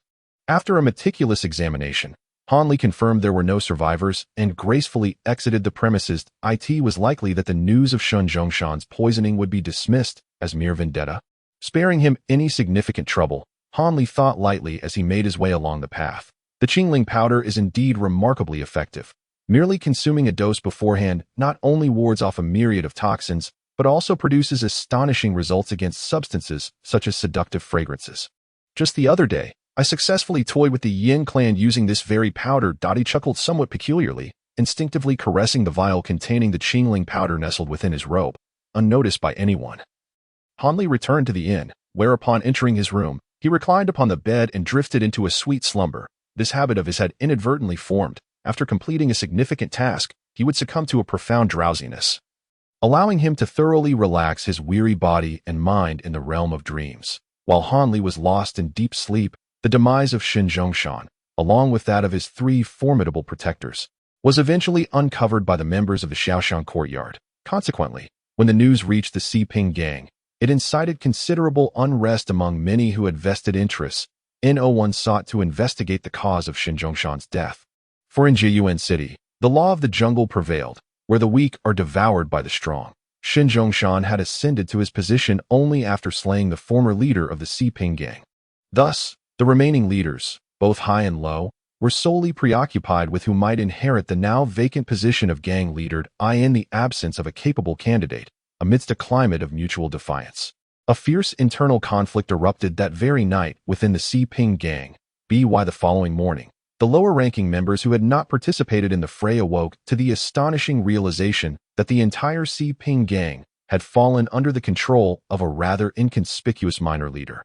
After a meticulous examination, Hanli confirmed there were no survivors and gracefully exited the premises. It was likely that the news of Shen Zhongshan's poisoning would be dismissed as mere vendetta. Sparing him any significant trouble, Hanli thought lightly as he made his way along the path. The Qingling powder is indeed remarkably effective. Merely consuming a dose beforehand not only wards off a myriad of toxins, but also produces astonishing results against substances such as seductive fragrances. Just the other day, I successfully toyed with the Yin clan using this very powder. He chuckled somewhat peculiarly, instinctively caressing the vial containing the Qingling powder nestled within his robe, unnoticed by anyone. Hanli returned to the inn, whereupon entering his room, he reclined upon the bed and drifted into a sweet slumber. This habit of his had inadvertently formed. After completing a significant task, he would succumb to a profound drowsiness, allowing him to thoroughly relax his weary body and mind in the realm of dreams. While Han Li was lost in deep sleep, the demise of Xin Zhongshan, along with that of his three formidable protectors, was eventually uncovered by the members of the Xiaoshan courtyard. Consequently, when the news reached the Xiping gang, it incited considerable unrest among many who had vested interests. No1 sought to investigate the cause of Xin Zhongshan's death. For in Jiyuan City, the law of the jungle prevailed, where the weak are devoured by the strong. Xin Zhongshan had ascended to his position only after slaying the former leader of the Xiping gang. Thus, the remaining leaders, both high and low, were solely preoccupied with who might inherit the now vacant position of gang leader in the absence of a capable candidate, amidst a climate of mutual defiance. A fierce internal conflict erupted that very night within the Xiping gang. By the following morning, the lower-ranking members who had not participated in the fray awoke to the astonishing realization that the entire Xiping gang had fallen under the control of a rather inconspicuous minor leader,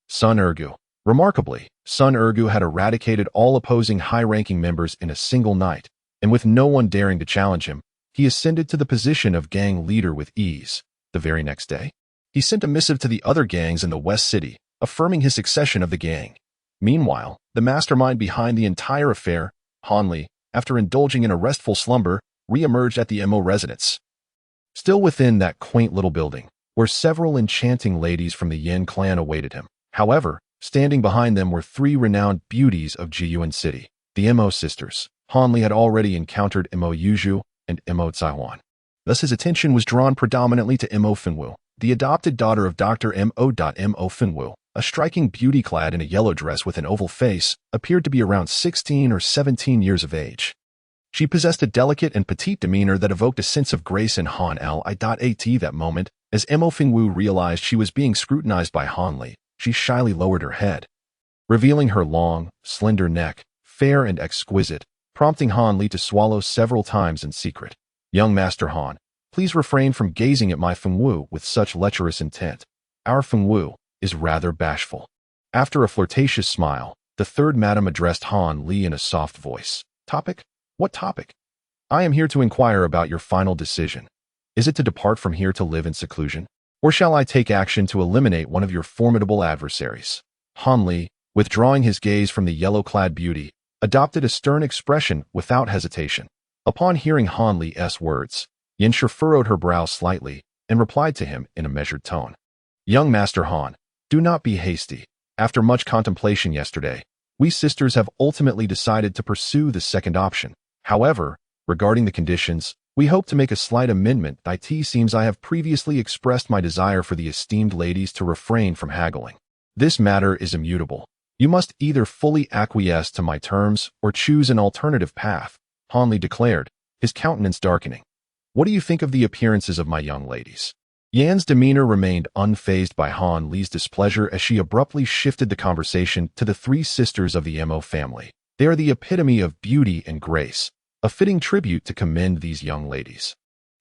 Sun Ergu. Remarkably, Sun Ergu had eradicated all opposing high-ranking members in a single night, and with no one daring to challenge him, he ascended to the position of gang leader with ease. The very next day, he sent a missive to the other gangs in the West City, affirming his succession of the gang. Meanwhile, the mastermind behind the entire affair, Han Li, after indulging in a restful slumber, re-emerged at the Mo residence. Still within that quaint little building, where several enchanting ladies from the Yin clan awaited him. However, standing behind them were three renowned beauties of Jiyuan City, the Mo sisters. Han Li had already encountered Mo Yuzhu and Mo Caihuan. Thus his attention was drawn predominantly to Mo Finwu, the adopted daughter of Dr. Mo Finwu. A striking beauty clad in a yellow dress with an oval face, appeared to be around 16 or 17 years of age. She possessed a delicate and petite demeanor that evoked a sense of grace in Han Li. At that moment, as Mo Finwu realized she was being scrutinized by Han Li, she shyly lowered her head, revealing her long, slender neck, fair and exquisite, prompting Han Li to swallow several times in secret. Young Master Han, please refrain from gazing at my Finwu with such lecherous intent. Our Finwu is rather bashful. After a flirtatious smile, the third madam addressed Han Li in a soft voice. Topic? What topic? I am here to inquire about your final decision. Is it to depart from here to live in seclusion? Or shall I take action to eliminate one of your formidable adversaries? Han Li, withdrawing his gaze from the yellow-clad beauty, adopted a stern expression without hesitation. Upon hearing Han Li's words, Yanshi furrowed her brow slightly and replied to him in a measured tone. Young Master Han, do not be hasty. After much contemplation yesterday, we sisters have ultimately decided to pursue the second option. However, regarding the conditions, we hope to make a slight amendment. It seems I have previously expressed my desire for the esteemed ladies to refrain from haggling. This matter is immutable. You must either fully acquiesce to my terms or choose an alternative path, Han Li declared, his countenance darkening. What do you think of the appearances of my young ladies? Yan's demeanor remained unfazed by Han Li's displeasure as she abruptly shifted the conversation to the three sisters of the Mo family. They are the epitome of beauty and grace, a fitting tribute to commend these young ladies.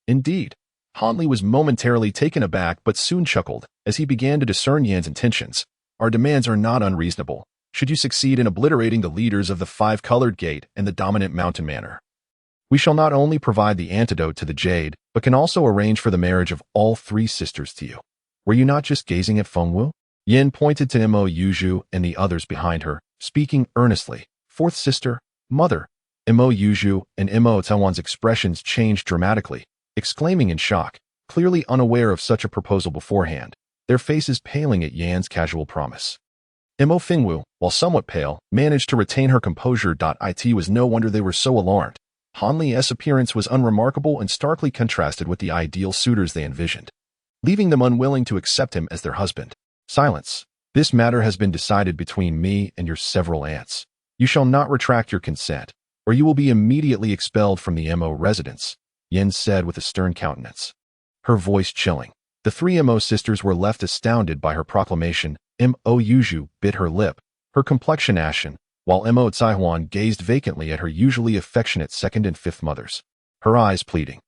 Indeed, Han Li was momentarily taken aback but soon chuckled as he began to discern Yan's intentions. Our demands are not unreasonable, should you succeed in obliterating the leaders of the Five-Colored Gate and the dominant mountain manor. We shall not only provide the antidote to the jade, but can also arrange for the marriage of all three sisters to you. Were you not just gazing at Fengwu? Yin pointed to Mo Yuzhu and the others behind her, speaking earnestly. Fourth sister, mother. Mo Yuzhu and Mo Caihuan's expressions changed dramatically, exclaiming in shock, clearly unaware of such a proposal beforehand, their faces paling at Yan's casual promise. Mo Finwu, while somewhat pale, managed to retain her composure. It was no wonder they were so alarmed. Han Li's appearance was unremarkable and starkly contrasted with the ideal suitors they envisioned, leaving them unwilling to accept him as their husband. Silence. This matter has been decided between me and your several aunts. You shall not retract your consent, or you will be immediately expelled from the Mo residence, Yin said with a stern countenance, her voice chilling. The three Mo sisters were left astounded by her proclamation. Mo Yuzhu bit her lip, her complexion ashen, while Mo Caihuan gazed vacantly at her usually affectionate second and fifth mothers, her eyes pleading.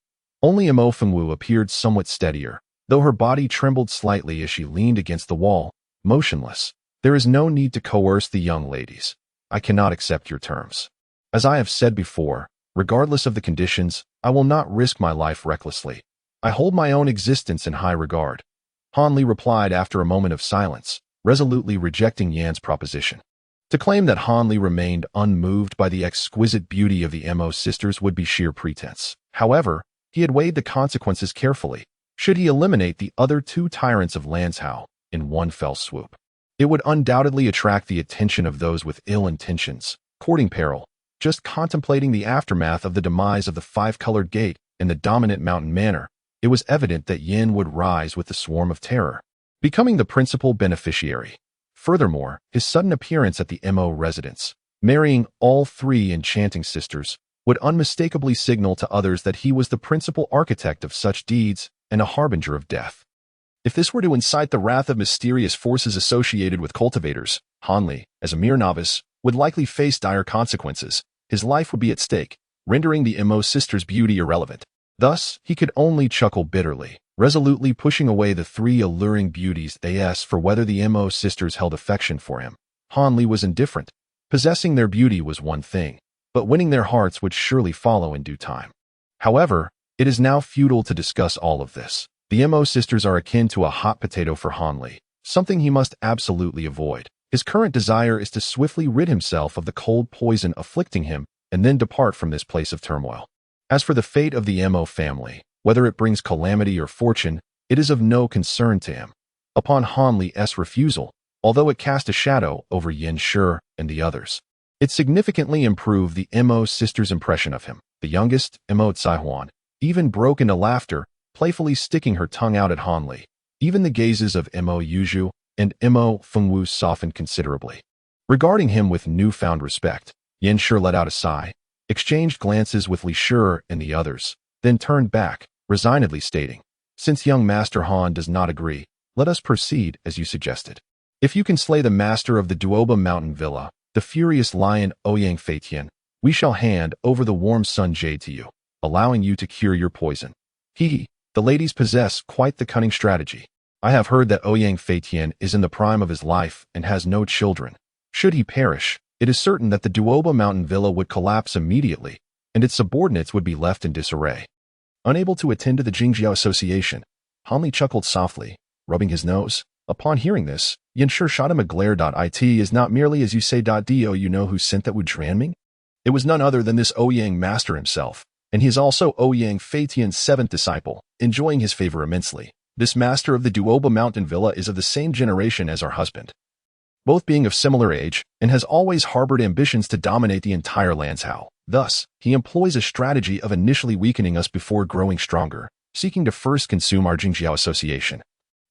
Only Mo Finwu appeared somewhat steadier, though her body trembled slightly as she leaned against the wall, motionless. There is no need to coerce the young ladies. I cannot accept your terms. As I have said before, regardless of the conditions, I will not risk my life recklessly. I hold my own existence in high regard. Han Li replied after a moment of silence, resolutely rejecting Yan's proposition. To claim that Han Li remained unmoved by the exquisite beauty of the Mo sisters would be sheer pretense. However, he had weighed the consequences carefully. Should he eliminate the other two tyrants of Lanzhou in one fell swoop, it would undoubtedly attract the attention of those with ill intentions, courting peril. Just contemplating the aftermath of the demise of the five-colored gate and the dominant mountain manor, it was evident that Yin would rise with the swarm of terror, becoming the principal beneficiary. Furthermore, his sudden appearance at the Mo residence, marrying all three enchanting sisters, would unmistakably signal to others that he was the principal architect of such deeds and a harbinger of death. If this were to incite the wrath of mysterious forces associated with cultivators, Han Li, as a mere novice, would likely face dire consequences. His life would be at stake, rendering the Mo sisters' beauty irrelevant. Thus, he could only chuckle bitterly, resolutely pushing away the three alluring beauties they asked for whether the Mo sisters held affection for him. Han Li was indifferent. Possessing their beauty was one thing, but winning their hearts would surely follow in due time. However, it is now futile to discuss all of this. The Mo sisters are akin to a hot potato for Han Li, something he must absolutely avoid. His current desire is to swiftly rid himself of the cold poison afflicting him and then depart from this place of turmoil. As for the fate of the Mo family, whether it brings calamity or fortune, it is of no concern to him. Upon Han Li's refusal, although it cast a shadow over Yin Shi and the others, it significantly improved the Mo sisters' impression of him. The youngest, Mo Caihuan, even broke into laughter, playfully sticking her tongue out at Han Li. Even the gazes of Mo Yuzhu and Mo Fengwu softened considerably. Regarding him with newfound respect, Yin Shi let out a sigh, exchanged glances with Li Shi and the others, then turned back, resignedly stating, "Since young Master Han does not agree, let us proceed as you suggested. If you can slay the master of the Duoba Mountain Villa, the furious lion Ouyang Feitian, we shall hand over the warm sun jade to you, allowing you to cure your poison." The ladies possess quite the cunning strategy. I have heard that Ouyang Feitian is in the prime of his life and has no children. Should he perish, it is certain that the Duoba Mountain Villa would collapse immediately, and its subordinates would be left in disarray. Unable to attend to the Jingjiao Association, Han Li chuckled softly, rubbing his nose. Upon hearing this, Yin Shi shot him a glare. It is not merely as you say. Do you know who sent that Wu Tranming? It was none other than this Ouyang master himself, and he is also Ouyang Feitian's seventh disciple, enjoying his favor immensely. This master of the Duoba Mountain Villa is of the same generation as our husband, both being of similar age, and has always harbored ambitions to dominate the entire Lanzhou. Thus, he employs a strategy of initially weakening us before growing stronger, seeking to first consume our Jingjiao Association,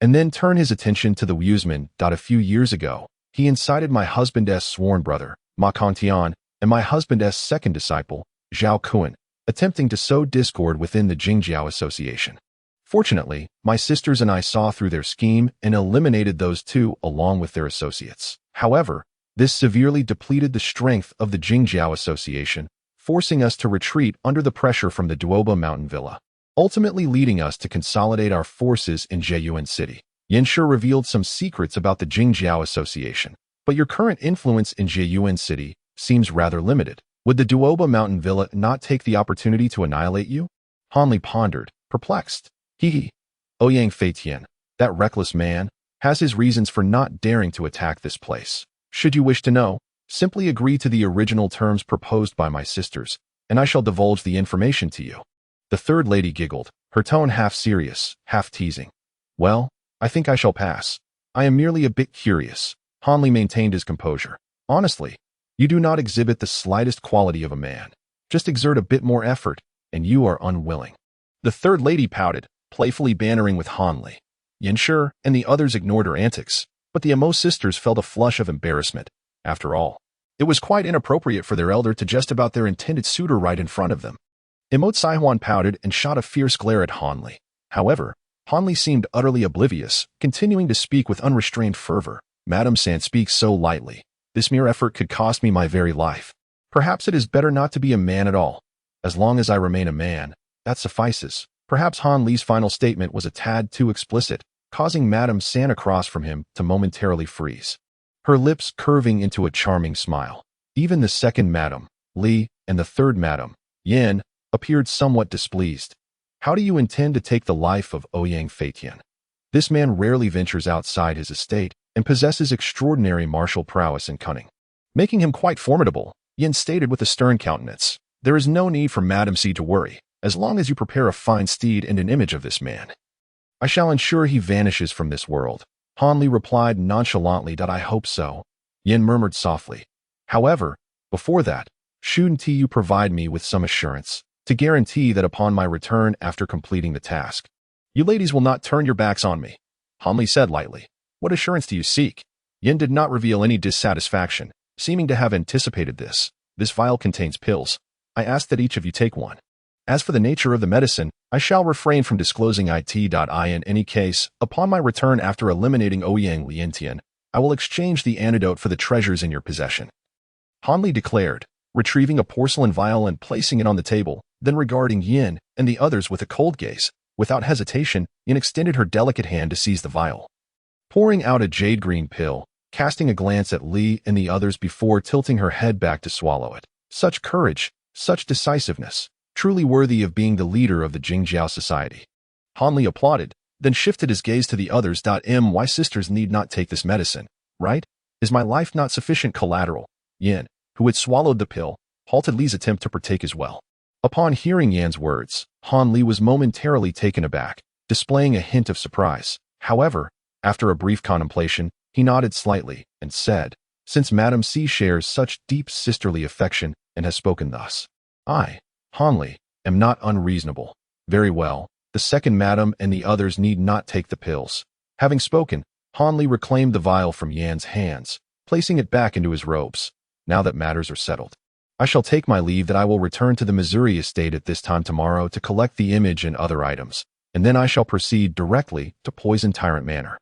and then turn his attention to the Wuzman. A few years ago, he incited my husband's sworn brother, Ma Kongtian, and my husband's second disciple, Zhao Kuan, attempting to sow discord within the Jingjiao Association. Fortunately, my sisters and I saw through their scheme and eliminated those two along with their associates. However, this severely depleted the strength of the Jingjiao Association, forcing us to retreat under the pressure from the Duoba Mountain Villa, ultimately leading us to consolidate our forces in Jieyuan City. Yin Shi revealed some secrets about the Jingjiao Association, but your current influence in Jieyuan City seems rather limited. Would the Duoba Mountain Villa not take the opportunity to annihilate you? Han Li pondered, perplexed. Ouyang Feitian, that reckless man, has his reasons for not daring to attack this place. Should you wish to know, simply agree to the original terms proposed by my sisters, and I shall divulge the information to you. The third lady giggled, her tone half serious, half teasing. Well, I think I shall pass. I am merely a bit curious. Han Li maintained his composure. Honestly, you do not exhibit the slightest quality of a man. Just exert a bit more effort, and you are unwilling. The third lady pouted, playfully bantering with Han Li. Yin Shi and the others ignored her antics, but the Mo sisters felt a flush of embarrassment. After all, it was quite inappropriate for their elder to jest about their intended suitor right in front of them. Mo Caihuan pouted and shot a fierce glare at Han Li. However, Han Li seemed utterly oblivious, continuing to speak with unrestrained fervor. Madam San speaks so lightly. This mere effort could cost me my very life. Perhaps it is better not to be a man at all. As long as I remain a man, that suffices. Perhaps Han Li's final statement was a tad too explicit, causing Madame San across from him to momentarily freeze, her lips curving into a charming smile. Even the second Madame, Li, and the third Madame, Yan, appeared somewhat displeased. How do you intend to take the life of Ouyang Feitian? This man rarely ventures outside his estate and possesses extraordinary martial prowess and cunning, making him quite formidable. Yin stated with a stern countenance. There is no need for Madame C to worry, as long as you prepare a fine steed and an image of this man. I shall ensure he vanishes from this world. Han Li replied nonchalantly. I hope so. Yin murmured softly. However, before that, shouldn't you provide me with some assurance to guarantee that upon my return after completing the task, you ladies will not turn your backs on me? Han Li said lightly. What assurance do you seek? Yin did not reveal any dissatisfaction, seeming to have anticipated this. This vial contains pills. I ask that each of you take one. As for the nature of the medicine, I shall refrain from disclosing it. In any case, upon my return after eliminating Ouyang Lientian, I will exchange the antidote for the treasures in your possession. Han Li declared, retrieving a porcelain vial and placing it on the table, then regarding Yin and the others with a cold gaze. Without hesitation, Yin extended her delicate hand to seize the vial, pouring out a jade green pill, casting a glance at Li and the others before tilting her head back to swallow it. Such courage, such decisiveness, truly worthy of being the leader of the Jingjiao society. Han Li applauded, then shifted his gaze to the others. My sisters need not take this medicine, right? Is my life not sufficient collateral? Yin, who had swallowed the pill, halted Li's attempt to partake as well. Upon hearing Yan's words, Han Li was momentarily taken aback, displaying a hint of surprise. However, after a brief contemplation, he nodded slightly and said, since Madame C shares such deep sisterly affection and has spoken thus, I, Han Li, am not unreasonable. Very well, the second Madame and the others need not take the pills. Having spoken, Han Li reclaimed the vial from Yan's hands, placing it back into his robes. Now that matters are settled, I shall take my leave. I will return to the Missouri estate at this time tomorrow to collect the image and other items, and then I shall proceed directly to Poison Tyrant Manor.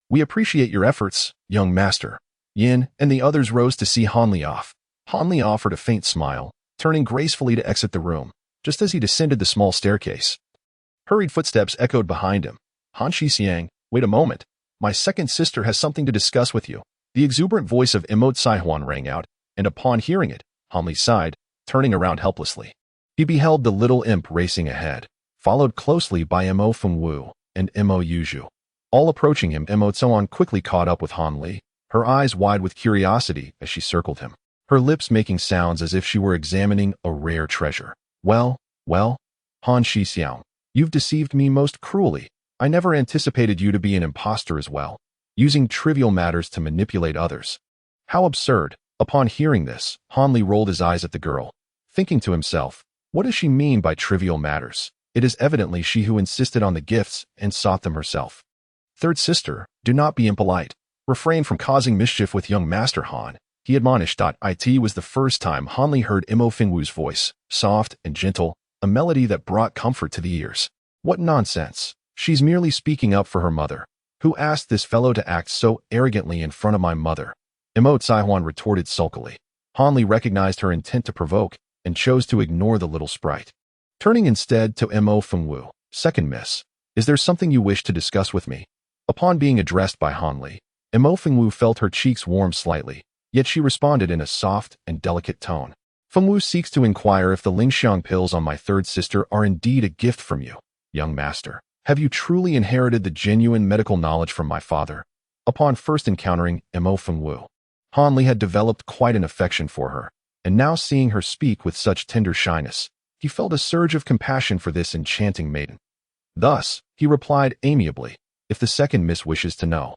We appreciate your efforts, young master. Yin and the others rose to see Han Li off. Han Li offered a faint smile, turning gracefully to exit the room, just as he descended the small staircase. Hurried footsteps echoed behind him. Han Shixiang, wait a moment. My second sister has something to discuss with you. The exuberant voice of Imo Saihuan rang out, and upon hearing it, Han Li sighed, turning around helplessly. He beheld the little imp racing ahead, followed closely by Imo Fengwu and Imo Yuzhu. All approaching him, Imo Tsuan quickly caught up with Han Li, her eyes wide with curiosity as she circled him, her lips making sounds as if she were examining a rare treasure. Well, Han Shixiang, you've deceived me most cruelly. I never anticipated you to be an impostor as well, using trivial matters to manipulate others. How absurd. Upon hearing this, Han Li rolled his eyes at the girl, thinking to himself, what does she mean by trivial matters? It is evidently she who insisted on the gifts and sought them herself. Third sister, do not be impolite. Refrain from causing mischief with young Master Han, he admonished. It was the first time Han Li heard Imo Fengwu's voice, soft and gentle, a melody that brought comfort to the ears. What nonsense. She's merely speaking up for her mother. Who asked this fellow to act so arrogantly in front of my mother? Imo Saihuan retorted sulkily. Han Li recognized her intent to provoke and chose to ignore the little sprite. Turning instead to Imo Fengwu, second miss, is there something you wish to discuss with me? Upon being addressed by Han Li, Imo Fengwu felt her cheeks warm slightly, yet she responded in a soft and delicate tone. Fengwu seeks to inquire if the Lingxiang pills on my third sister are indeed a gift from you, young master. Have you truly inherited the genuine medical knowledge from my father? Upon first encountering Imo Fengwu, Han Li had developed quite an affection for her, and now seeing her speak with such tender shyness, he felt a surge of compassion for this enchanting maiden. Thus, he replied amiably, if the second miss wishes to know,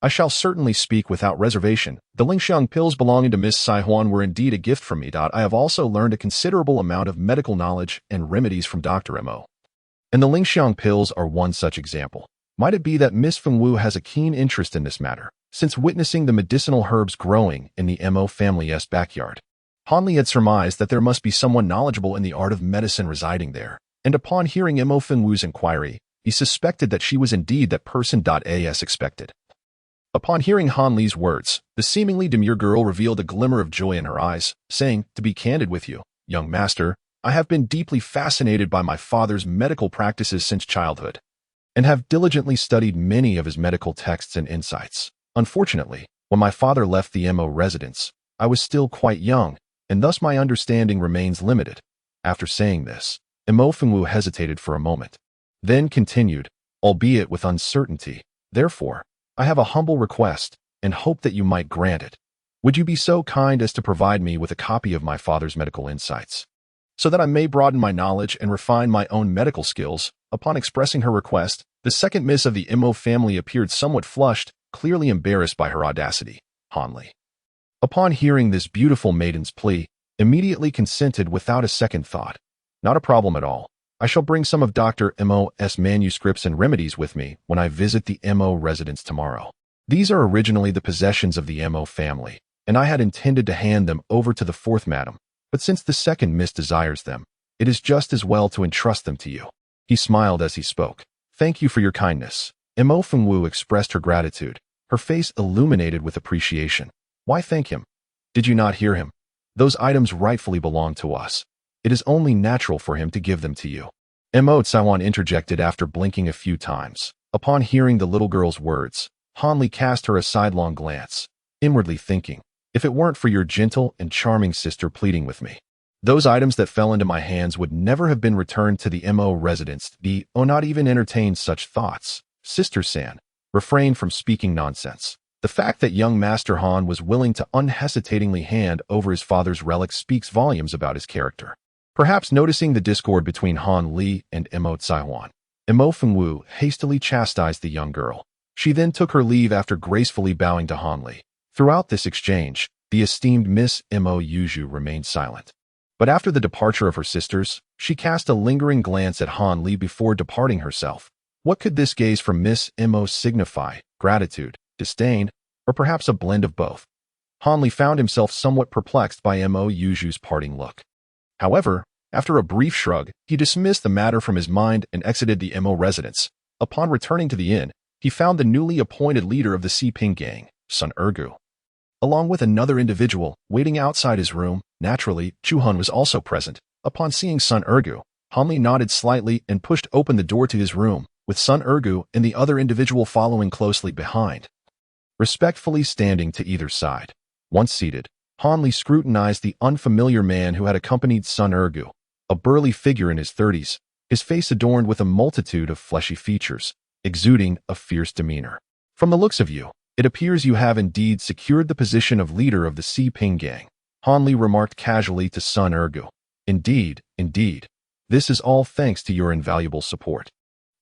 I shall certainly speak without reservation. The Lingxiang pills belonging to Miss Saihuan were indeed a gift from me. I have also learned a considerable amount of medical knowledge and remedies from Dr. Mo. And the Lingxiang pills are one such example. Might it be that Miss Fengwu has a keen interest in this matter, since witnessing the medicinal herbs growing in the Mo family's backyard? Han Li had surmised that there must be someone knowledgeable in the art of medicine residing there, and upon hearing Imo Fengwu's inquiry, he suspected that she was indeed that person. As expected. Upon hearing Han Li's words, the seemingly demure girl revealed a glimmer of joy in her eyes, saying, to be candid with you, young master, I have been deeply fascinated by my father's medical practices since childhood. and have diligently studied many of his medical texts and insights. Unfortunately, when my father left the Mo residence, I was still quite young, and thus my understanding remains limited. After saying this, Mo Fengwu hesitated for a moment, then continued, albeit with uncertainty. Therefore, I have a humble request, and hope that you might grant it. Would you be so kind as to provide me with a copy of my father's medical insights, so that I may broaden my knowledge and refine my own medical skills? Upon expressing her request, the second miss of the Mo family appeared somewhat flushed, clearly embarrassed by her audacity. Hanli, upon hearing this beautiful maiden's plea, immediately consented without a second thought. Not a problem at all. I shall bring some of Dr. Mo's manuscripts and remedies with me when I visit the Mo residence tomorrow. These are originally the possessions of the Mo family, and I had intended to hand them over to the fourth madam, but since the second miss desires them, it is just as well to entrust them to you. He smiled as he spoke. Thank you for your kindness. Mo Fengwu expressed her gratitude, her face illuminated with appreciation. Why thank him? Did you not hear him? Those items rightfully belong to us. It is only natural for him to give them to you. Mo Tsaiwan interjected after blinking a few times. Upon hearing the little girl's words, Hanli cast her a sidelong glance, inwardly thinking, if it weren't for your gentle and charming sister pleading with me, those items that fell into my hands would never have been returned to the Mo residence. Not even entertained such thoughts. Sister San, refrain from speaking nonsense. The fact that young Master Han was willing to unhesitatingly hand over his father's relics speaks volumes about his character. Perhaps noticing the discord between Han Li and Mo Tsaiwan, Mo Fengwu hastily chastised the young girl. She then took her leave after gracefully bowing to Han Li. Throughout this exchange, the esteemed Miss Mo Yuju remained silent. But after the departure of her sisters, she cast a lingering glance at Han Li before departing herself. What could this gaze from Miss Mo signify? Gratitude, disdain, or perhaps a blend of both? Han Li found himself somewhat perplexed by Mo Yuju's parting look. However, after a brief shrug, he dismissed the matter from his mind and exited the Mo residence. Upon returning to the inn, he found the newly appointed leader of the Siping gang, Sun Ergu, along with another individual, waiting outside his room. Naturally, Chuhun was also present. Upon seeing Sun Ergu, Han Li nodded slightly and pushed open the door to his room, with Sun Ergu and the other individual following closely behind, respectfully standing to either side. Once seated, Han Li scrutinized the unfamiliar man who had accompanied Sun Ergu, a burly figure in his 30s, his face adorned with a multitude of fleshy features, exuding a fierce demeanor. From the looks of you, it appears you have indeed secured the position of leader of the Siping gang, Han Li remarked casually to Sun Ergu. Indeed, indeed. This is all thanks to your invaluable support.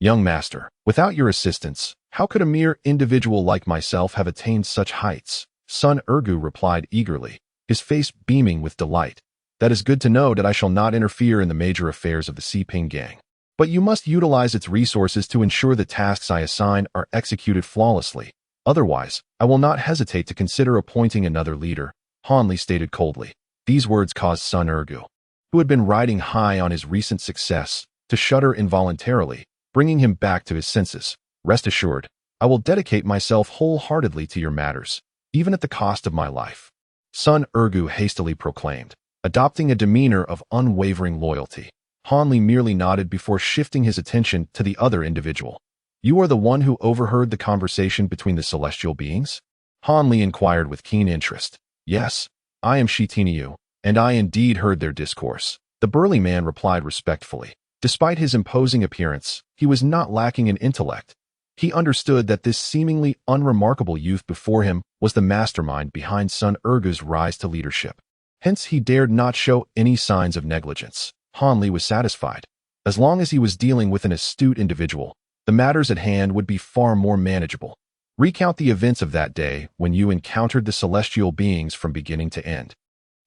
Young master, without your assistance, how could a mere individual like myself have attained such heights? Sun Ergu replied eagerly, his face beaming with delight. That is good to know that I shall not interfere in the major affairs of the Siping gang. But you must utilize its resources to ensure the tasks I assign are executed flawlessly. Otherwise, I will not hesitate to consider appointing another leader, Han Li stated coldly. These words caused Sun Ergu, who had been riding high on his recent success, to shudder involuntarily, bringing him back to his senses. Rest assured, I will dedicate myself wholeheartedly to your matters, even at the cost of my life. Sun Ergu hastily proclaimed, adopting a demeanor of unwavering loyalty. Han Li merely nodded before shifting his attention to the other individual. You are the one who overheard the conversation between the celestial beings? Han Li inquired with keen interest. Yes, I am Shi Tiniu, and I indeed heard their discourse. The burly man replied respectfully. Despite his imposing appearance, he was not lacking in intellect. He understood that this seemingly unremarkable youth before him was the mastermind behind Sun Ergu's rise to leadership. Hence he dared not show any signs of negligence. Han Li was satisfied. As long as he was dealing with an astute individual, the matters at hand would be far more manageable. Recount the events of that day when you encountered the celestial beings from beginning to end.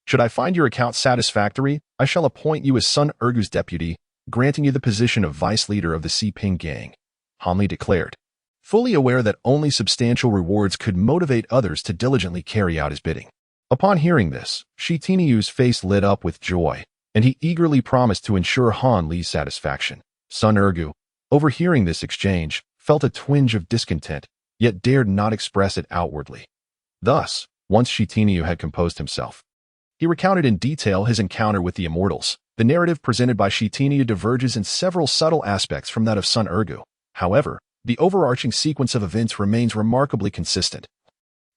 Should I find your account satisfactory, I shall appoint you as Sun Ergu's deputy, granting you the position of vice leader of the Siping gang, Han Li declared, fully aware that only substantial rewards could motivate others to diligently carry out his bidding. Upon hearing this, Shi Tiniu's face lit up with joy, and he eagerly promised to ensure Han Li's satisfaction. Sun Ergu, overhearing this exchange, felt a twinge of discontent, yet dared not express it outwardly. Thus, once Shi Tiniu had composed himself, he recounted in detail his encounter with the immortals. The narrative presented by Shi Tiniu diverges in several subtle aspects from that of Sun Ergu. However, the overarching sequence of events remains remarkably consistent,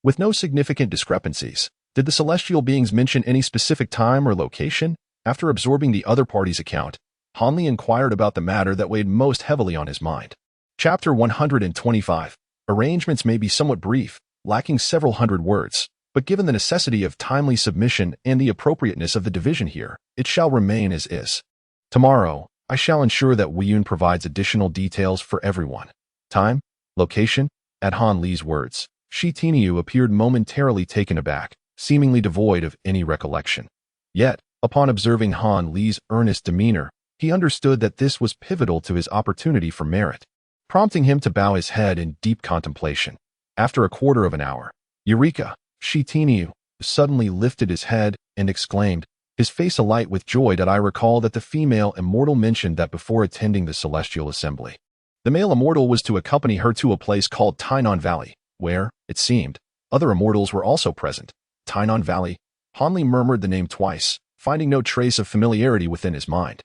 with no significant discrepancies. Did the celestial beings mention any specific time or location? After absorbing the other party's account, Hanli inquired about the matter that weighed most heavily on his mind. Chapter 125. Arrangements may be somewhat brief, lacking several hundred words, but given the necessity of timely submission and the appropriateness of the division here, it shall remain as is. Tomorrow, I shall ensure that Weiyun provides additional details for everyone. Time, location, at Han Li's words, Shi Tiniu appeared momentarily taken aback, seemingly devoid of any recollection. Yet, upon observing Han Li's earnest demeanor, he understood that this was pivotal to his opportunity for merit, prompting him to bow his head in deep contemplation. After a quarter of an hour, Eureka! Shi Tiniu suddenly lifted his head and exclaimed, his face alight with joy, that I recall that the female immortal mentioned that before attending the celestial assembly. The male immortal was to accompany her to a place called Tainan Valley, where, it seemed, other immortals were also present. Tainan Valley. Hanli murmured the name twice, finding no trace of familiarity within his mind.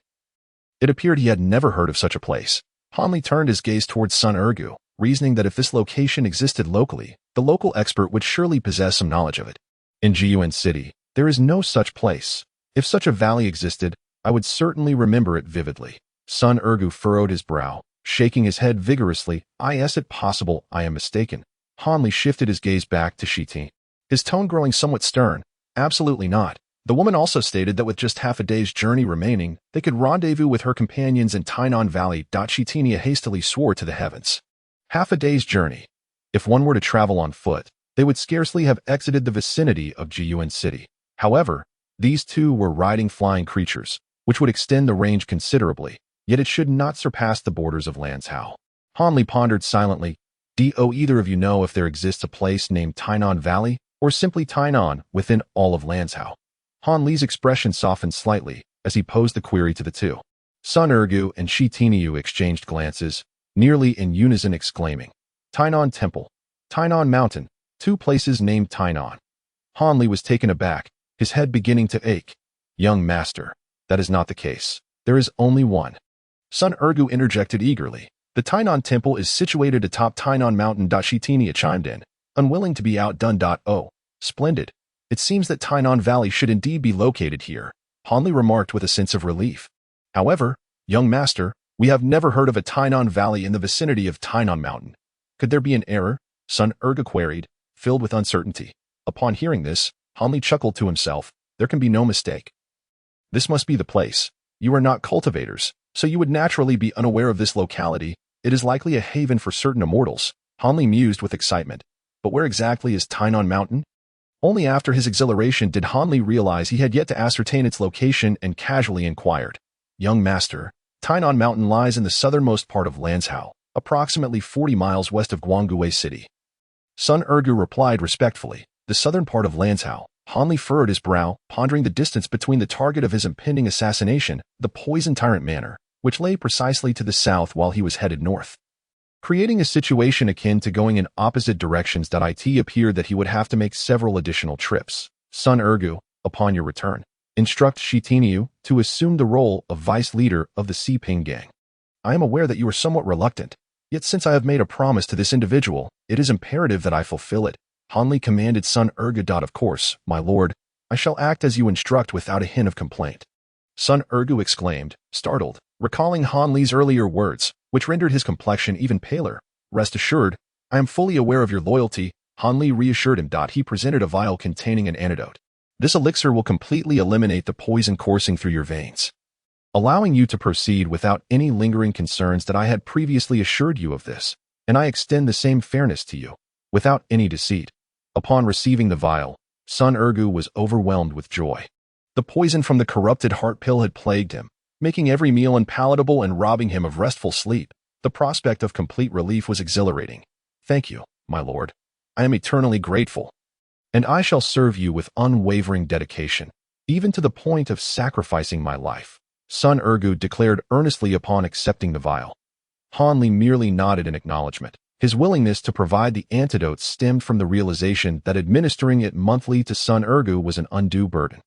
It appeared he had never heard of such a place. Hanli turned his gaze towards Sun Ergu, reasoning that if this location existed locally, the local expert would surely possess some knowledge of it. In Jiyuan City, there is no such place. If such a valley existed, I would certainly remember it vividly. Sun Ergu furrowed his brow, shaking his head vigorously. Is it possible I am mistaken? Hanli shifted his gaze back to Shi Ti, his tone growing somewhat stern. Absolutely not. The woman also stated that with just half a day's journey remaining, they could rendezvous with her companions in Tainan Valley. Shi Tinia hastily swore to the heavens. Half a day's journey. If one were to travel on foot, they would scarcely have exited the vicinity of Jiyuan City. However, these two were riding flying creatures, which would extend the range considerably, yet it should not surpass the borders of Lanzhou. Hanli pondered silently. Do either of you know if there exists a place named Tainan Valley, or simply Tainan, within all of Lanzhou? Han Li's expression softened slightly as he posed the query to the two. Sun Ergu and Shi Tiniu exchanged glances, nearly in unison exclaiming, Tainan Temple, Tainan Mountain, two places named Tainan. Han Li was taken aback, his head beginning to ache. Young master, that is not the case. There is only one. Sun Ergu interjected eagerly. The Tainan Temple is situated atop Tainan Mountain. Shi Tinia chimed in, unwilling to be outdone. Oh, splendid. It seems that Tainan Valley should indeed be located here, Han Li remarked with a sense of relief. However, young master, we have never heard of a Tainan Valley in the vicinity of Tainan Mountain. Could there be an error? Sun Ergu queried, filled with uncertainty. Upon hearing this, Han Li chuckled to himself. There can be no mistake. This must be the place. You are not cultivators, so you would naturally be unaware of this locality. It is likely a haven for certain immortals. Han Li mused with excitement. But where exactly is Tainan Mountain? Only after his exhilaration did Han Li realize he had yet to ascertain its location and casually inquired. Young master, Tainan Mountain lies in the southernmost part of Lanzhou, approximately 40 miles west of Guangguo City. Sun Ergu replied respectfully. The southern part of Lanzhou. Han Li furrowed his brow, pondering the distance between the target of his impending assassination, the Poison Tyrant Manor, which lay precisely to the south while he was headed north. Creating a situation akin to going in opposite directions. It appeared that he would have to make several additional trips. Sun Ergu, upon your return, instruct Shi Tiniu to assume the role of vice leader of the Xiping gang. I am aware that you are somewhat reluctant, yet since I have made a promise to this individual, it is imperative that I fulfill it. Han Li commanded Sun Ergu. Of course, my lord, I shall act as you instruct without a hint of complaint. Sun Ergu exclaimed, startled, recalling Han Li's earlier words, which rendered his complexion even paler. Rest assured, I am fully aware of your loyalty. Han Li reassured him. He presented a vial containing an antidote. This elixir will completely eliminate the poison coursing through your veins, allowing you to proceed without any lingering concerns. I had previously assured you of this, and I extend the same fairness to you, without any deceit. Upon receiving the vial, Sun Ergu was overwhelmed with joy. The poison from the corrupted heart pill had plagued him, making every meal unpalatable and robbing him of restful sleep. The prospect of complete relief was exhilarating. Thank you, my lord. I am eternally grateful, and I shall serve you with unwavering dedication, even to the point of sacrificing my life, Sun Ergu declared earnestly upon accepting the vial. Han Li merely nodded in acknowledgement. His willingness to provide the antidote stemmed from the realization that administering it monthly to Sun Ergu was an undue burden.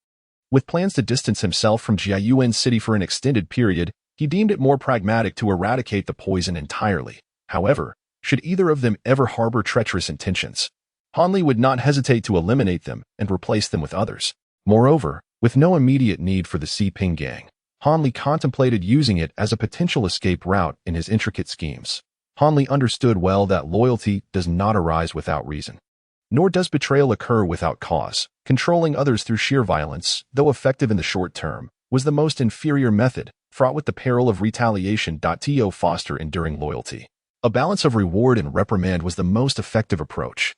With plans to distance himself from Jiyuan City for an extended period, he deemed it more pragmatic to eradicate the poison entirely. However, should either of them ever harbor treacherous intentions, Hanli would not hesitate to eliminate them and replace them with others. Moreover, with no immediate need for the Si Ping gang, Hanli contemplated using it as a potential escape route in his intricate schemes. Hanli understood well that loyalty does not arise without reason, nor does betrayal occur without cause. Controlling others through sheer violence, though effective in the short term, was the most inferior method, fraught with the peril of retaliation. To foster enduring loyalty, a balance of reward and reprimand was the most effective approach.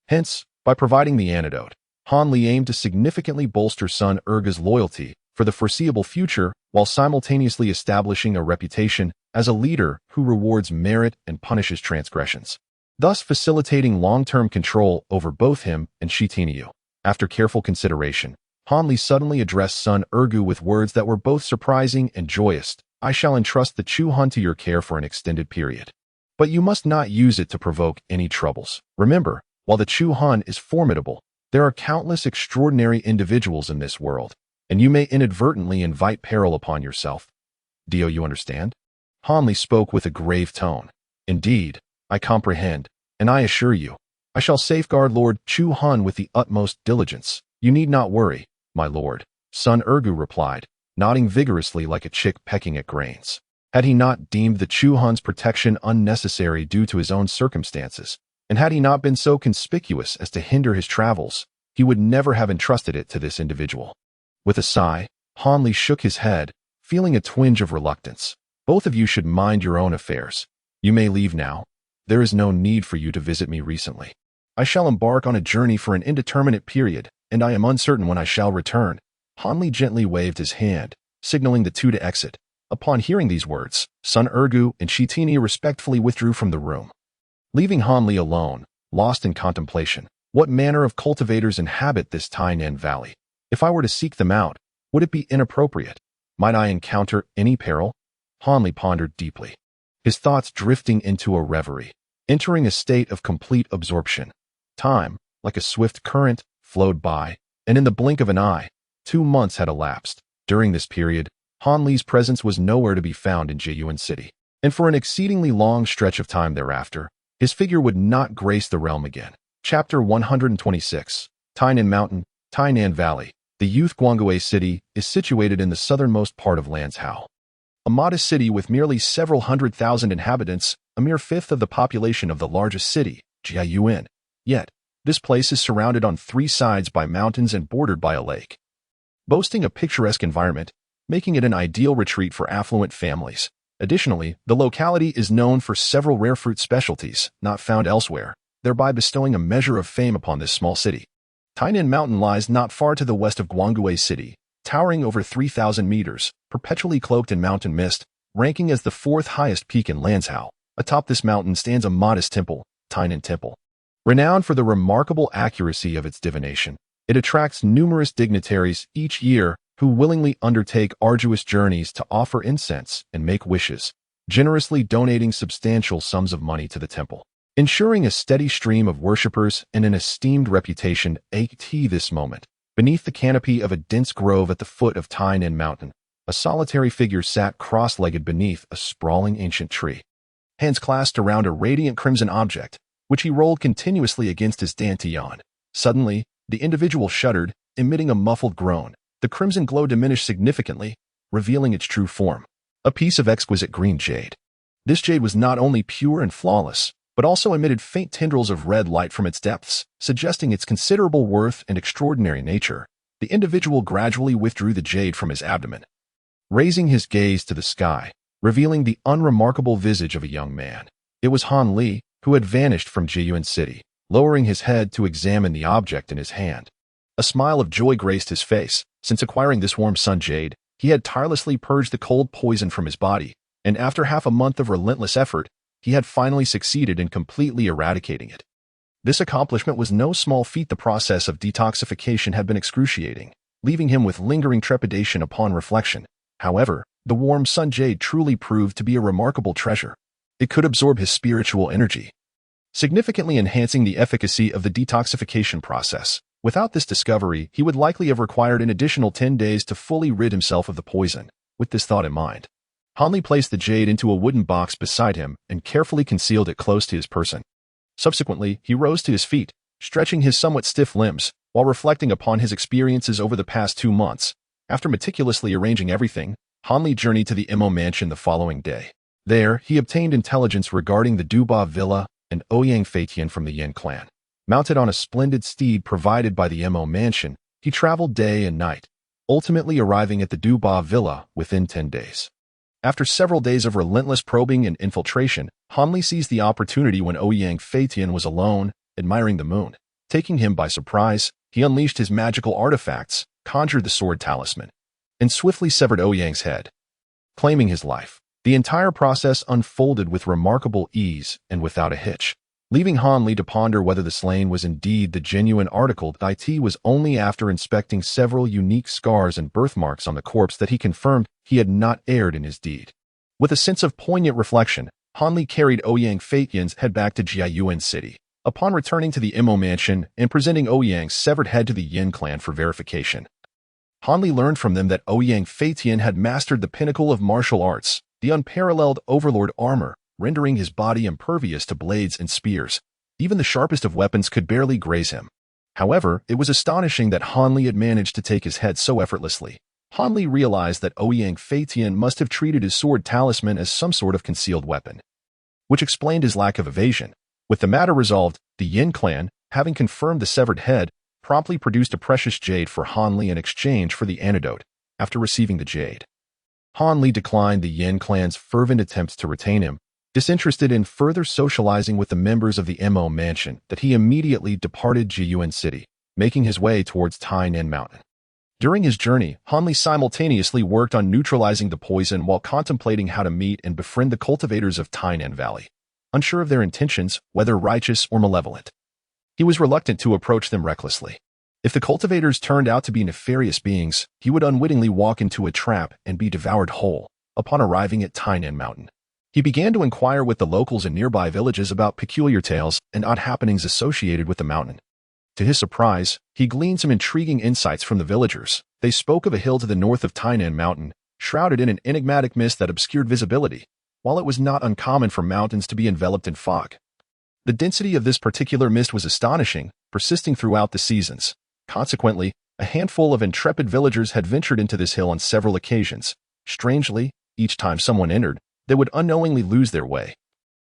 Hence, by providing the antidote, Hanli aimed to significantly bolster Sun Erga's loyalty for the foreseeable future while simultaneously establishing a reputation as a leader who rewards merit and punishes transgressions, thus facilitating long-term control over both him and Shi Tinyu. After careful consideration, Hanli suddenly addressed Sun Ergu with words that were both surprising and joyous. I shall entrust the Chu Hun to your care for an extended period, but you must not use it to provoke any troubles. Remember, while the Chu Hun is formidable, there are countless extraordinary individuals in this world, and you may inadvertently invite peril upon yourself. Do you understand? Hanli spoke with a grave tone. Indeed, I comprehend, and I assure you, I shall safeguard Lord Chu Hun with the utmost diligence. You need not worry, my lord, Sun Ergu replied, nodding vigorously like a chick pecking at grains. Had he not deemed the Chu Hun's protection unnecessary due to his own circumstances, and had he not been so conspicuous as to hinder his travels, he would never have entrusted it to this individual. With a sigh, Hanli shook his head, feeling a twinge of reluctance. Both of you should mind your own affairs. You may leave now. There is no need for you to visit me recently. I shall embark on a journey for an indeterminate period, and I am uncertain when I shall return. Hanli gently waved his hand, signaling the two to exit. Upon hearing these words, Sun Ergu and Shi Tinyu respectfully withdrew from the room, leaving Hanli alone, lost in contemplation. What manner of cultivators inhabit this Tainan Valley? If I were to seek them out, would it be inappropriate? Might I encounter any peril? Hanli pondered deeply, his thoughts drifting into a reverie, entering a state of complete absorption. Time, like a swift current, flowed by, and in the blink of an eye, 2 months had elapsed. During this period, Hanli's presence was nowhere to be found in Jiyuan City, and for an exceedingly long stretch of time thereafter, his figure would not grace the realm again. Chapter 126. Tainan Mountain, Tainan Valley. The youth Guangwei City is situated in the southernmost part of Lanzhou, a modest city with merely several 100,000 inhabitants, a mere fifth of the population of the largest city, Jiayuan. Yet, this place is surrounded on 3 sides by mountains and bordered by a lake, boasting a picturesque environment, making it an ideal retreat for affluent families. Additionally, the locality is known for several rare fruit specialties not found elsewhere, thereby bestowing a measure of fame upon this small city. Tainan Mountain lies not far to the west of Guangwei City, towering over 3,000 meters, perpetually cloaked in mountain mist, ranking as the 4th highest peak in Lanzhou. Atop this mountain stands a modest temple, Tainan Temple. Renowned for the remarkable accuracy of its divination, it attracts numerous dignitaries each year who willingly undertake arduous journeys to offer incense and make wishes, generously donating substantial sums of money to the temple, ensuring a steady stream of worshippers and an esteemed reputation. At this moment, beneath the canopy of a dense grove at the foot of Tainan Mountain, a solitary figure sat cross-legged beneath a sprawling ancient tree, hands clasped around a radiant crimson object, which he rolled continuously against his dantian. Suddenly, the individual shuddered, emitting a muffled groan. The crimson glow diminished significantly, revealing its true form, a piece of exquisite green jade. This jade was not only pure and flawless, but also emitted faint tendrils of red light from its depths, suggesting its considerable worth and extraordinary nature. The individual gradually withdrew the jade from his abdomen, raising his gaze to the sky, revealing the unremarkable visage of a young man. It was Hanli, who had vanished from Jiyuan City, lowering his head to examine the object in his hand. A smile of joy graced his face. Since acquiring this warm sun jade, he had tirelessly purged the cold poison from his body, and after half a month of relentless effort, he had finally succeeded in completely eradicating it. This accomplishment was no small feat. The process of detoxification had been excruciating, leaving him with lingering trepidation upon reflection. However, the warm sun jade truly proved to be a remarkable treasure. It could absorb his spiritual energy, significantly enhancing the efficacy of the detoxification process. Without this discovery, he would likely have required an additional 10 days to fully rid himself of the poison. With this thought in mind, Hanli placed the jade into a wooden box beside him and carefully concealed it close to his person. Subsequently, he rose to his feet, stretching his somewhat stiff limbs, while reflecting upon his experiences over the past 2 months. After meticulously arranging everything, Hanli journeyed to the Imo mansion the following day. There, he obtained intelligence regarding the Duba villa and Ouyang Feitian from the Yin clan. Mounted on a splendid steed provided by the Imo mansion, he traveled day and night, ultimately arriving at the Duba villa within 10 days. After several days of relentless probing and infiltration, Hanli seized the opportunity when Ouyang Feitian was alone, admiring the moon. Taking him by surprise, he unleashed his magical artifacts, conjured the sword talisman, and swiftly severed Ouyang's head, claiming his life. The entire process unfolded with remarkable ease and without a hitch, leaving Hanli to ponder whether the slain was indeed the genuine article. It was only after inspecting several unique scars and birthmarks on the corpse that he confirmed he had not erred in his deed. With a sense of poignant reflection, Hanli carried Ouyang Feitian's head back to Jiayuan City. Upon returning to the Imo mansion and presenting Ouyang's severed head to the Yin clan for verification, Hanli learned from them that Ouyang Feitian had mastered the pinnacle of martial arts, the unparalleled overlord armor, rendering his body impervious to blades and spears. Even the sharpest of weapons could barely graze him. However, it was astonishing that Hanli had managed to take his head so effortlessly. Hanli realized that Ouyang Feitian must have treated his sword talisman as some sort of concealed weapon, which explained his lack of evasion. With the matter resolved, the Yin clan, having confirmed the severed head, promptly produced a precious jade for Hanli in exchange for the antidote. After receiving the jade, Hanli declined the Yin clan's fervent attempts to retain him. Disinterested in further socializing with the members of the Imo mansion, that he immediately departed Jiayuan City, making his way towards Tainan Mountain. During his journey, Hanli simultaneously worked on neutralizing the poison while contemplating how to meet and befriend the cultivators of Tainan Valley. Unsure of their intentions, whether righteous or malevolent, he was reluctant to approach them recklessly. If the cultivators turned out to be nefarious beings, he would unwittingly walk into a trap and be devoured whole. Upon arriving at Tainan Mountain, he began to inquire with the locals in nearby villages about peculiar tales and odd happenings associated with the mountain. To his surprise, he gleaned some intriguing insights from the villagers. They spoke of a hill to the north of Tainan Mountain, shrouded in an enigmatic mist that obscured visibility, while it was not uncommon for mountains to be enveloped in fog. The density of this particular mist was astonishing, persisting throughout the seasons. Consequently, a handful of intrepid villagers had ventured into this hill on several occasions. Strangely, each time someone entered, they would unknowingly lose their way,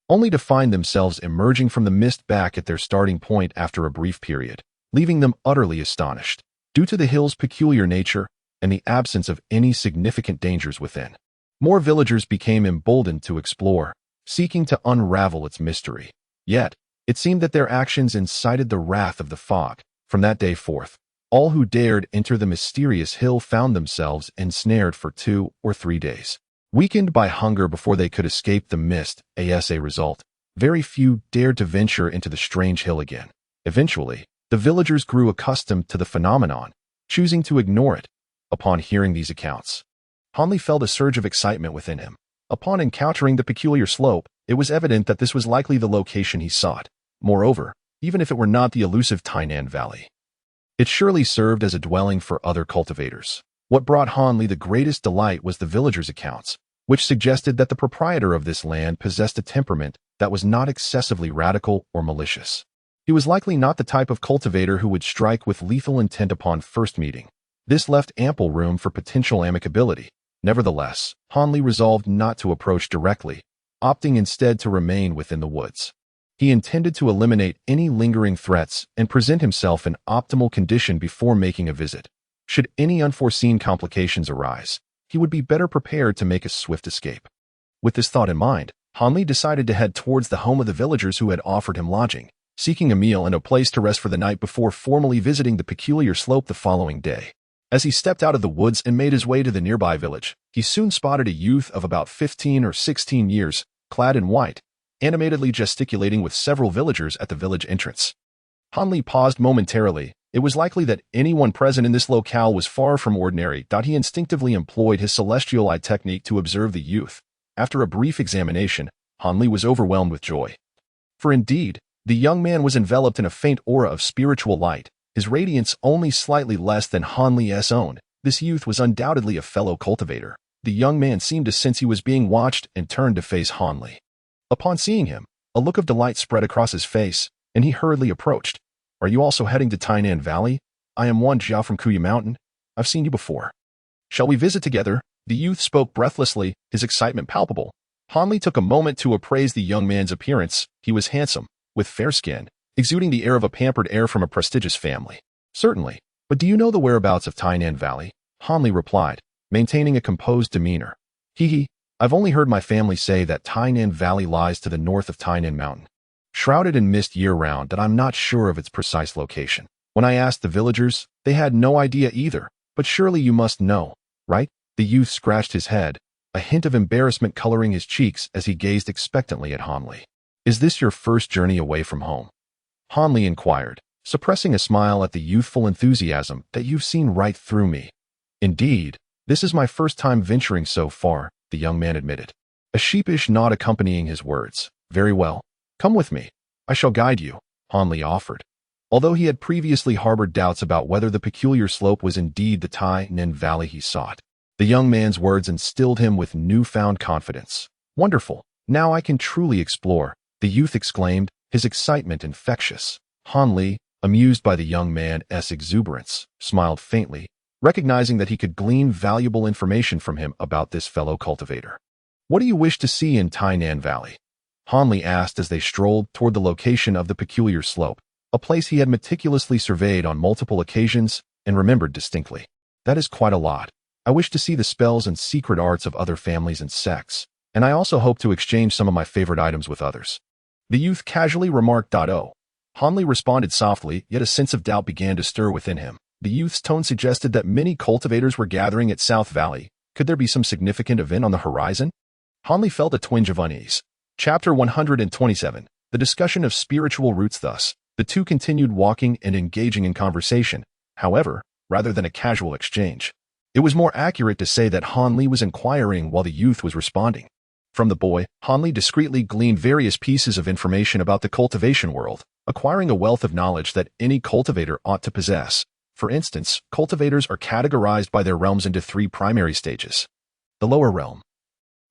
only to find themselves emerging from the mist back at their starting point after a brief period, leaving them utterly astonished, due to the hill's peculiar nature and the absence of any significant dangers within. More villagers became emboldened to explore, seeking to unravel its mystery. Yet, it seemed that their actions incited the wrath of the fog. From that day forth, all who dared enter the mysterious hill found themselves ensnared for 2 or 3 days. Weakened by hunger before they could escape the mist, as a result, very few dared to venture into the strange hill again. Eventually, the villagers grew accustomed to the phenomenon, choosing to ignore it. Upon hearing these accounts, Hanli felt a surge of excitement within him. Upon encountering the peculiar slope, it was evident that this was likely the location he sought. Moreover, even if it were not the elusive Tainan Valley, it surely served as a dwelling for other cultivators. What brought Hanli the greatest delight was the villagers' accounts, which suggested that the proprietor of this land possessed a temperament that was not excessively radical or malicious. He was likely not the type of cultivator who would strike with lethal intent upon first meeting. This left ample room for potential amicability. Nevertheless, Hanli resolved not to approach directly, opting instead to remain within the woods. He intended to eliminate any lingering threats and present himself in optimal condition before making a visit. Should any unforeseen complications arise, he would be better prepared to make a swift escape. With this thought in mind, Hanli decided to head towards the home of the villagers who had offered him lodging, seeking a meal and a place to rest for the night before formally visiting the peculiar slope the following day. As he stepped out of the woods and made his way to the nearby village, he soon spotted a youth of about 15 or 16 years, clad in white, animatedly gesticulating with several villagers at the village entrance. Hanli paused momentarily. It was likely that anyone present in this locale was far from ordinary. He instinctively employed his celestial eye technique to observe the youth. After a brief examination, Hanli was overwhelmed with joy. For indeed, the young man was enveloped in a faint aura of spiritual light, his radiance only slightly less than Hanli's own. This youth was undoubtedly a fellow cultivator. The young man seemed to sense he was being watched and turned to face Hanli. Upon seeing him, a look of delight spread across his face, and he hurriedly approached. "Are you also heading to Tainan Valley? I am Wan Jiao from Kuya Mountain. I've seen you before. Shall we visit together?" The youth spoke breathlessly, his excitement palpable. Hanli took a moment to appraise the young man's appearance. He was handsome, with fair skin, exuding the air of a pampered heir from a prestigious family. "Certainly, but do you know the whereabouts of Tainan Valley?" Hanli replied, maintaining a composed demeanor. "Hee, I've only heard my family say that Tainan Valley lies to the north of Tainan Mountain, shrouded in mist year-round, that I'm not sure of its precise location. When I asked the villagers, they had no idea either, but surely you must know, right?" The youth scratched his head, a hint of embarrassment coloring his cheeks as he gazed expectantly at Hanli. "Is this your first journey away from home?" Hanli inquired, suppressing a smile at the youthful enthusiasm. "That you've seen right through me." "Indeed, this is my first time venturing so far," the young man admitted, a sheepish nod accompanying his words. "Very well. Come with me. I shall guide you," Hanli offered. Although he had previously harbored doubts about whether the peculiar slope was indeed the Tainan Valley he sought, the young man's words instilled him with newfound confidence. "Wonderful. Now I can truly explore," the youth exclaimed, his excitement infectious. Hanli, amused by the young man's exuberance, smiled faintly, recognizing that he could glean valuable information from him about this fellow cultivator. "What do you wish to see in Tainan Valley?" Hanli asked as they strolled toward the location of the peculiar slope, a place he had meticulously surveyed on multiple occasions and remembered distinctly. "That is quite a lot. I wish to see the spells and secret arts of other families and sects, and I also hope to exchange some of my favorite items with others," the youth casually remarked. "Oh." Hanli responded softly, yet a sense of doubt began to stir within him. The youth's tone suggested that many cultivators were gathering at South Valley. Could there be some significant event on the horizon? Hanli felt a twinge of unease. Chapter 127. The discussion of spiritual roots. Thus, the two continued walking and engaging in conversation, however, rather than a casual exchange. It was more accurate to say that Hanli was inquiring while the youth was responding. From the boy, Hanli discreetly gleaned various pieces of information about the cultivation world, acquiring a wealth of knowledge that any cultivator ought to possess. For instance, cultivators are categorized by their realms into three primary stages: the lower realm,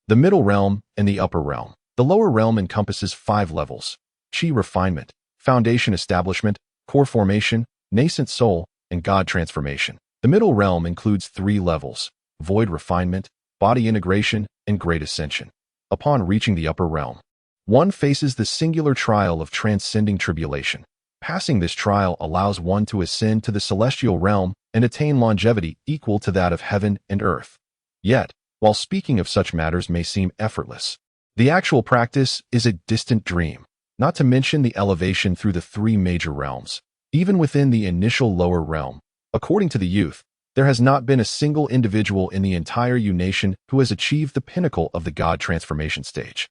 the middle realm, and the upper realm. The lower realm encompasses 5 levels: chi refinement, foundation establishment, core formation, nascent soul, and god transformation. The middle realm includes 3 levels: void refinement, body integration, and great ascension. Upon reaching the upper realm, one faces the singular trial of transcending tribulation. Passing this trial allows one to ascend to the celestial realm and attain longevity equal to that of heaven and earth. Yet, while speaking of such matters may seem effortless, the actual practice is a distant dream, not to mention the elevation through the 3 major realms. Even within the initial lower realm, according to the youth, there has not been a single individual in the entire U-Nation who has achieved the pinnacle of the god transformation stage.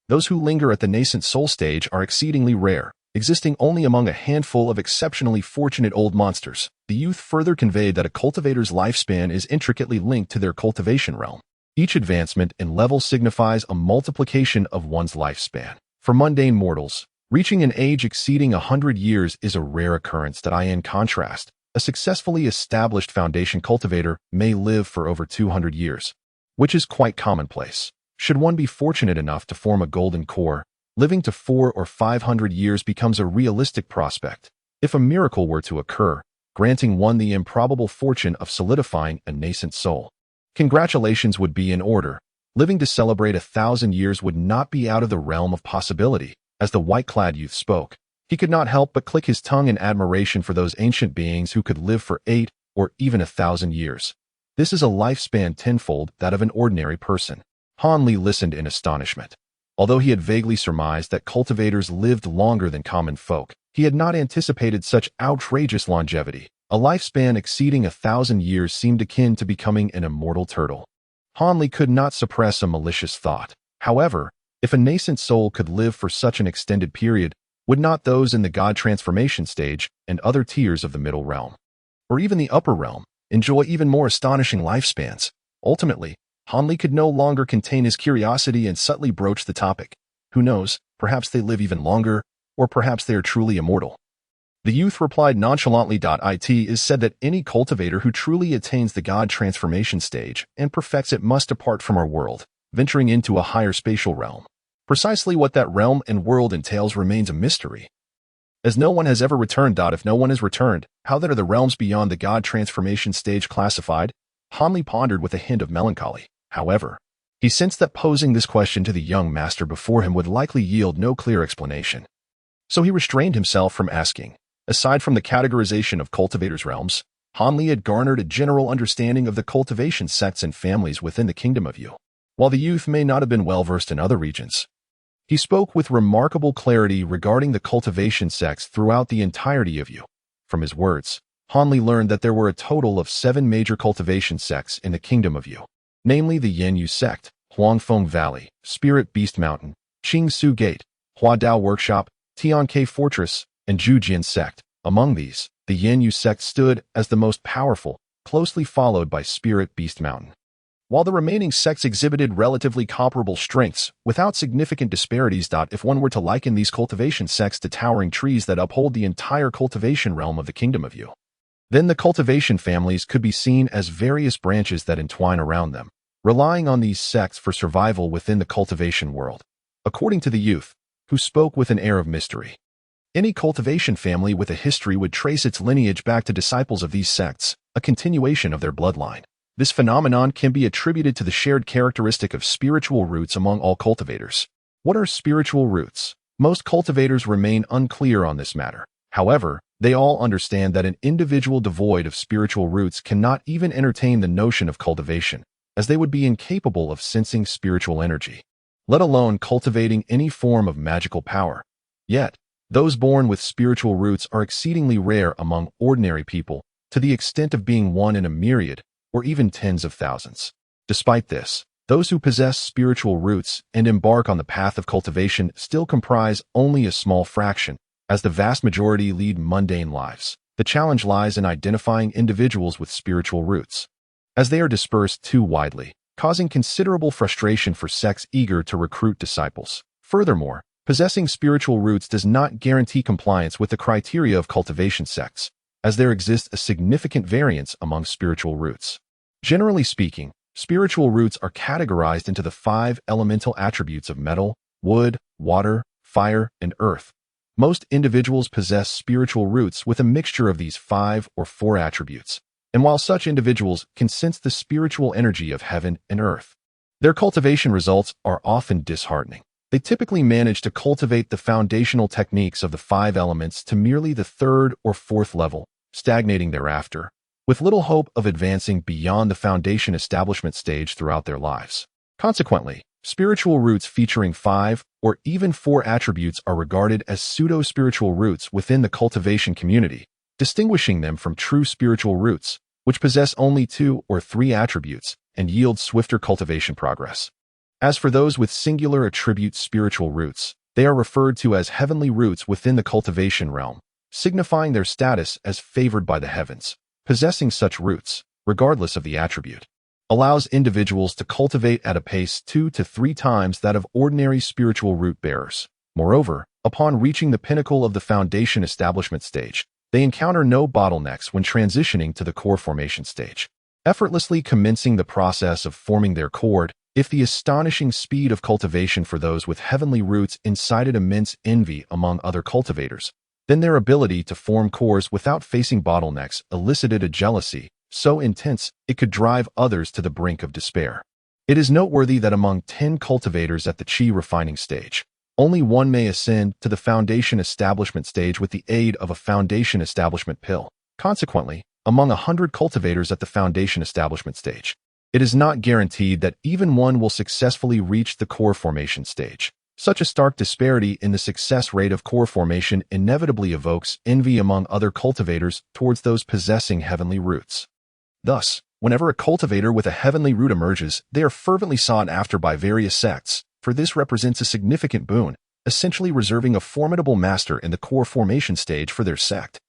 Those who linger at the nascent soul stage are exceedingly rare, existing only among a handful of exceptionally fortunate old monsters. The youth further conveyed that a cultivator's lifespan is intricately linked to their cultivation realm. Each advancement in level signifies a multiplication of one's lifespan. For mundane mortals, reaching an age exceeding 100 years is a rare occurrence. In contrast, a successfully established foundation cultivator may live for over 200 years, which is quite commonplace. Should one be fortunate enough to form a golden core, living to 400 or 500 years becomes a realistic prospect. If a miracle were to occur, granting one the improbable fortune of solidifying a nascent soul, congratulations would be in order. Living to celebrate 1,000 years would not be out of the realm of possibility. As the white-clad youth spoke, he could not help but click his tongue in admiration for those ancient beings who could live for 8 or even 1,000 years. This is a lifespan tenfold that of an ordinary person. Hanli listened in astonishment. Although he had vaguely surmised that cultivators lived longer than common folk, he had not anticipated such outrageous longevity. A lifespan exceeding 1,000 years seemed akin to becoming an immortal turtle. Hanli could not suppress a malicious thought. However, if a nascent soul could live for such an extended period, would not those in the god transformation stage and other tiers of the middle realm, or even the upper realm, enjoy even more astonishing lifespans? Ultimately, Hanli could no longer contain his curiosity and subtly broached the topic. Who knows, perhaps they live even longer, or perhaps they are truly immortal. The youth replied nonchalantly. It is said that any cultivator who truly attains the God transformation stage and perfects it must depart from our world, venturing into a higher spatial realm. Precisely what that realm and world entails remains a mystery, as no one has ever returned. If no one has returned, how then are the realms beyond the God transformation stage classified? Hanli pondered with a hint of melancholy. However, he sensed that posing this question to the young master before him would likely yield no clear explanation. So he restrained himself from asking. Aside from the categorization of cultivators' realms, Hanli had garnered a general understanding of the cultivation sects and families within the kingdom of Yu. While the youth may not have been well-versed in other regions, he spoke with remarkable clarity regarding the cultivation sects throughout the entirety of Yu. From his words, Hanli learned that there were a total of 7 major cultivation sects in the kingdom of Yu, namely the Yanyu sect, Huangfeng Valley, Spirit Beast Mountain, Qingsu Gate, Huadao Workshop, Tiancai Fortress, and Zhujian sect. Among these, the Yanyu sect stood as the most powerful, closely followed by Spirit Beast Mountain. While the remaining sects exhibited relatively comparable strengths, without significant disparities. If one were to liken these cultivation sects to towering trees that uphold the entire cultivation realm of the kingdom of Yu, then the cultivation families could be seen as various branches that entwine around them, relying on these sects for survival within the cultivation world. According to the youth, who spoke with an air of mystery, any cultivation family with a history would trace its lineage back to disciples of these sects, a continuation of their bloodline. This phenomenon can be attributed to the shared characteristic of spiritual roots among all cultivators. What are spiritual roots? Most cultivators remain unclear on this matter. However, they all understand that an individual devoid of spiritual roots cannot even entertain the notion of cultivation, as they would be incapable of sensing spiritual energy, let alone cultivating any form of magical power. Yet, those born with spiritual roots are exceedingly rare among ordinary people, to the extent of being one in a myriad, or even tens of thousands. Despite this, those who possess spiritual roots and embark on the path of cultivation still comprise only a small fraction, as the vast majority lead mundane lives. The challenge lies in identifying individuals with spiritual roots, as they are dispersed too widely, causing considerable frustration for sects eager to recruit disciples. Furthermore, possessing spiritual roots does not guarantee compliance with the criteria of cultivation sects, as there exists a significant variance among spiritual roots. Generally speaking, spiritual roots are categorized into the 5 elemental attributes of metal, wood, water, fire, and earth. Most individuals possess spiritual roots with a mixture of these 5 or 4 attributes, and while such individuals can sense the spiritual energy of heaven and earth, their cultivation results are often disheartening. They typically manage to cultivate the foundational techniques of the 5 elements to merely the 3rd or 4th level, stagnating thereafter, with little hope of advancing beyond the foundation establishment stage throughout their lives. Consequently, spiritual roots featuring 5 or even 4 attributes are regarded as pseudo-spiritual roots within the cultivation community, distinguishing them from true spiritual roots, which possess only 2 or 3 attributes and yield swifter cultivation progress. As for those with singular attribute spiritual roots, they are referred to as heavenly roots within the cultivation realm, signifying their status as favored by the heavens. Possessing such roots, regardless of the attribute, allows individuals to cultivate at a pace 2 to 3 times that of ordinary spiritual root bearers. Moreover, upon reaching the pinnacle of the foundation establishment stage, they encounter no bottlenecks when transitioning to the core formation stage, effortlessly commencing the process of forming their cord. If the astonishing speed of cultivation for those with heavenly roots incited immense envy among other cultivators, then their ability to form cores without facing bottlenecks elicited a jealousy so intense it could drive others to the brink of despair. It is noteworthy that among 10 cultivators at the Qi refining stage, only one may ascend to the foundation establishment stage with the aid of a foundation establishment pill. Consequently, among 100 cultivators at the foundation establishment stage, it is not guaranteed that even one will successfully reach the core formation stage. Such a stark disparity in the success rate of core formation inevitably evokes envy among other cultivators towards those possessing heavenly roots. Thus, whenever a cultivator with a heavenly root emerges, they are fervently sought after by various sects, for this represents a significant boon, essentially reserving a formidable master in the core formation stage for their sect,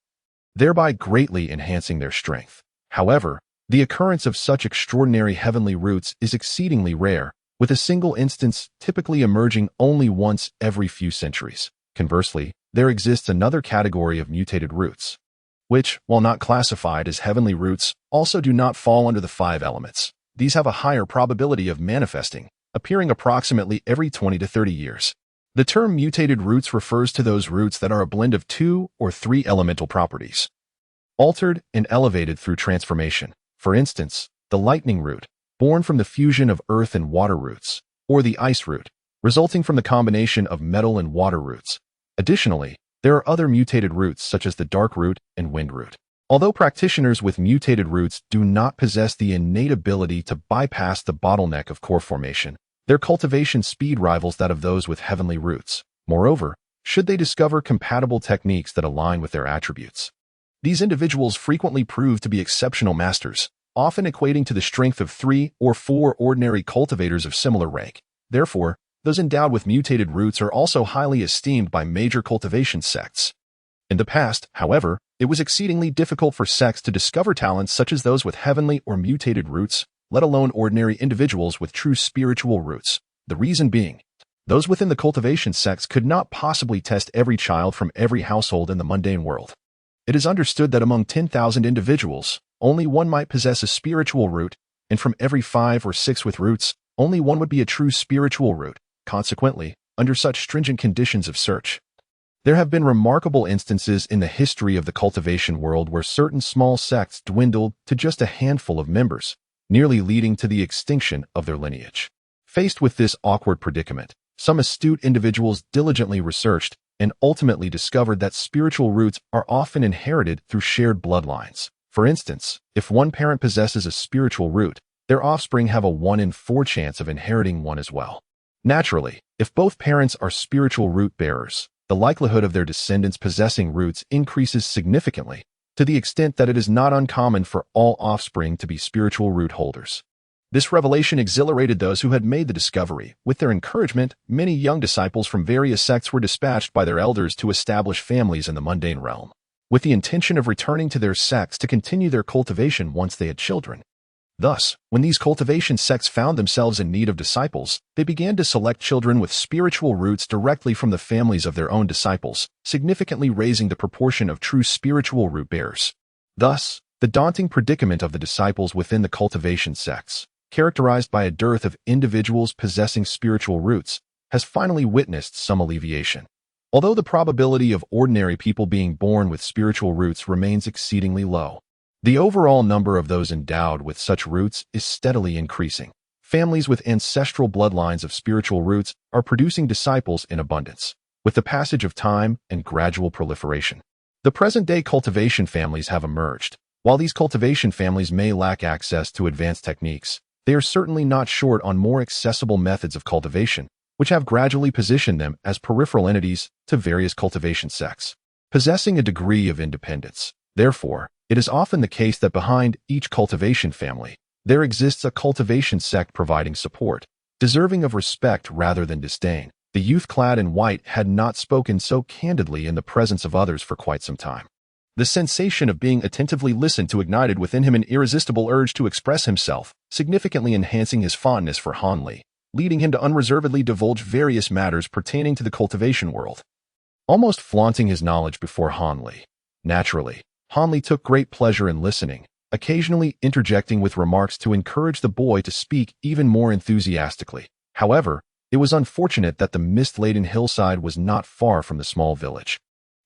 thereby greatly enhancing their strength. However, the occurrence of such extraordinary heavenly roots is exceedingly rare, with a single instance typically emerging only once every few centuries. Conversely, there exists another category of mutated roots, which, while not classified as heavenly roots, also do not fall under the 5 elements. These have a higher probability of manifesting, appearing approximately every 20 to 30 years. The term mutated roots refers to those roots that are a blend of 2 or 3 elemental properties, altered and elevated through transformation. For instance, the lightning root, born from the fusion of earth and water roots, or the ice root, resulting from the combination of metal and water roots. Additionally, there are other mutated roots such as the dark root and wind root. Although practitioners with mutated roots do not possess the innate ability to bypass the bottleneck of core formation, their cultivation speed rivals that of those with heavenly roots. Moreover, should they discover compatible techniques that align with their attributes, these individuals frequently prove to be exceptional masters, often equating to the strength of 3 or 4 ordinary cultivators of similar rank. Therefore, those endowed with mutated roots are also highly esteemed by major cultivation sects. In the past, however, it was exceedingly difficult for sects to discover talents such as those with heavenly or mutated roots, let alone ordinary individuals with true spiritual roots. The reason being, those within the cultivation sects could not possibly test every child from every household in the mundane world. It is understood that among 10,000 individuals, only one might possess a spiritual root, and from every 5 or 6 with roots, only one would be a true spiritual root. Consequently, under such stringent conditions of search, there have been remarkable instances in the history of the cultivation world where certain small sects dwindled to just a handful of members, nearly leading to the extinction of their lineage. Faced with this awkward predicament, some astute individuals diligently researched and ultimately discovered that spiritual roots are often inherited through shared bloodlines. For instance, if one parent possesses a spiritual root, their offspring have a 1 in 4 chance of inheriting one as well. Naturally, if both parents are spiritual root bearers, the likelihood of their descendants possessing roots increases significantly, to the extent that it is not uncommon for all offspring to be spiritual root holders. This revelation exhilarated those who had made the discovery. With their encouragement, many young disciples from various sects were dispatched by their elders to establish families in the mundane realm, with the intention of returning to their sects to continue their cultivation once they had children. Thus, when these cultivation sects found themselves in need of disciples, they began to select children with spiritual roots directly from the families of their own disciples, significantly raising the proportion of true spiritual root bearers. Thus, the daunting predicament of the disciples within the cultivation sects, characterized by a dearth of individuals possessing spiritual roots, has finally witnessed some alleviation. Although the probability of ordinary people being born with spiritual roots remains exceedingly low, the overall number of those endowed with such roots is steadily increasing. Families with ancestral bloodlines of spiritual roots are producing disciples in abundance, with the passage of time and gradual proliferation. The present-day cultivation families have emerged. While these cultivation families may lack access to advanced techniques, they are certainly not short on more accessible methods of cultivation, which have gradually positioned them as peripheral entities to various cultivation sects, possessing a degree of independence. Therefore, it is often the case that behind each cultivation family, there exists a cultivation sect providing support, deserving of respect rather than disdain. The youth clad in white had not spoken so candidly in the presence of others for quite some time. The sensation of being attentively listened to ignited within him an irresistible urge to express himself, significantly enhancing his fondness for Han Li, leading him to unreservedly divulge various matters pertaining to the cultivation world, almost flaunting his knowledge before Han Li. Naturally, Han Li took great pleasure in listening, occasionally interjecting with remarks to encourage the boy to speak even more enthusiastically. However, it was unfortunate that the mist-laden hillside was not far from the small village.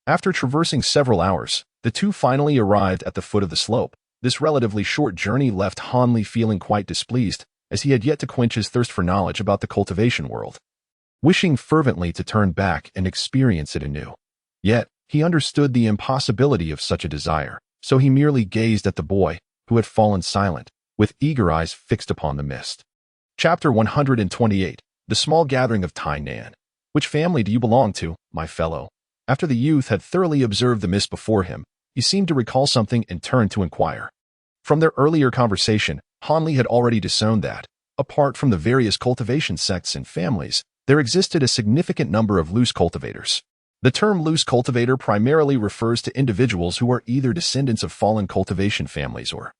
After traversing several hours, the two finally arrived at the foot of the slope. This relatively short journey left Han Li feeling quite displeased, as he had yet to quench his thirst for knowledge about the cultivation world, wishing fervently to turn back and experience it anew. Yet, he understood the impossibility of such a desire, so he merely gazed at the boy, who had fallen silent, with eager eyes fixed upon the mist. Chapter 128. The Small Gathering of Tainan. Which family do you belong to, my fellow? After the youth had thoroughly observed the mist before him, he seemed to recall something and turned to inquire. From their earlier conversation, Han Li had already discerned that, apart from the various cultivation sects and families, there existed a significant number of loose cultivators. The term loose cultivator primarily refers to individuals who are either descendants of fallen cultivation families or,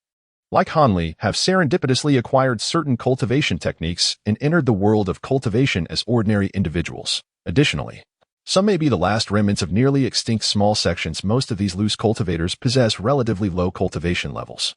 like Han Li, have serendipitously acquired certain cultivation techniques and entered the world of cultivation as ordinary individuals. Additionally, Some may be the last remnants of nearly extinct small sections. Most of these loose cultivators possess relatively low cultivation levels,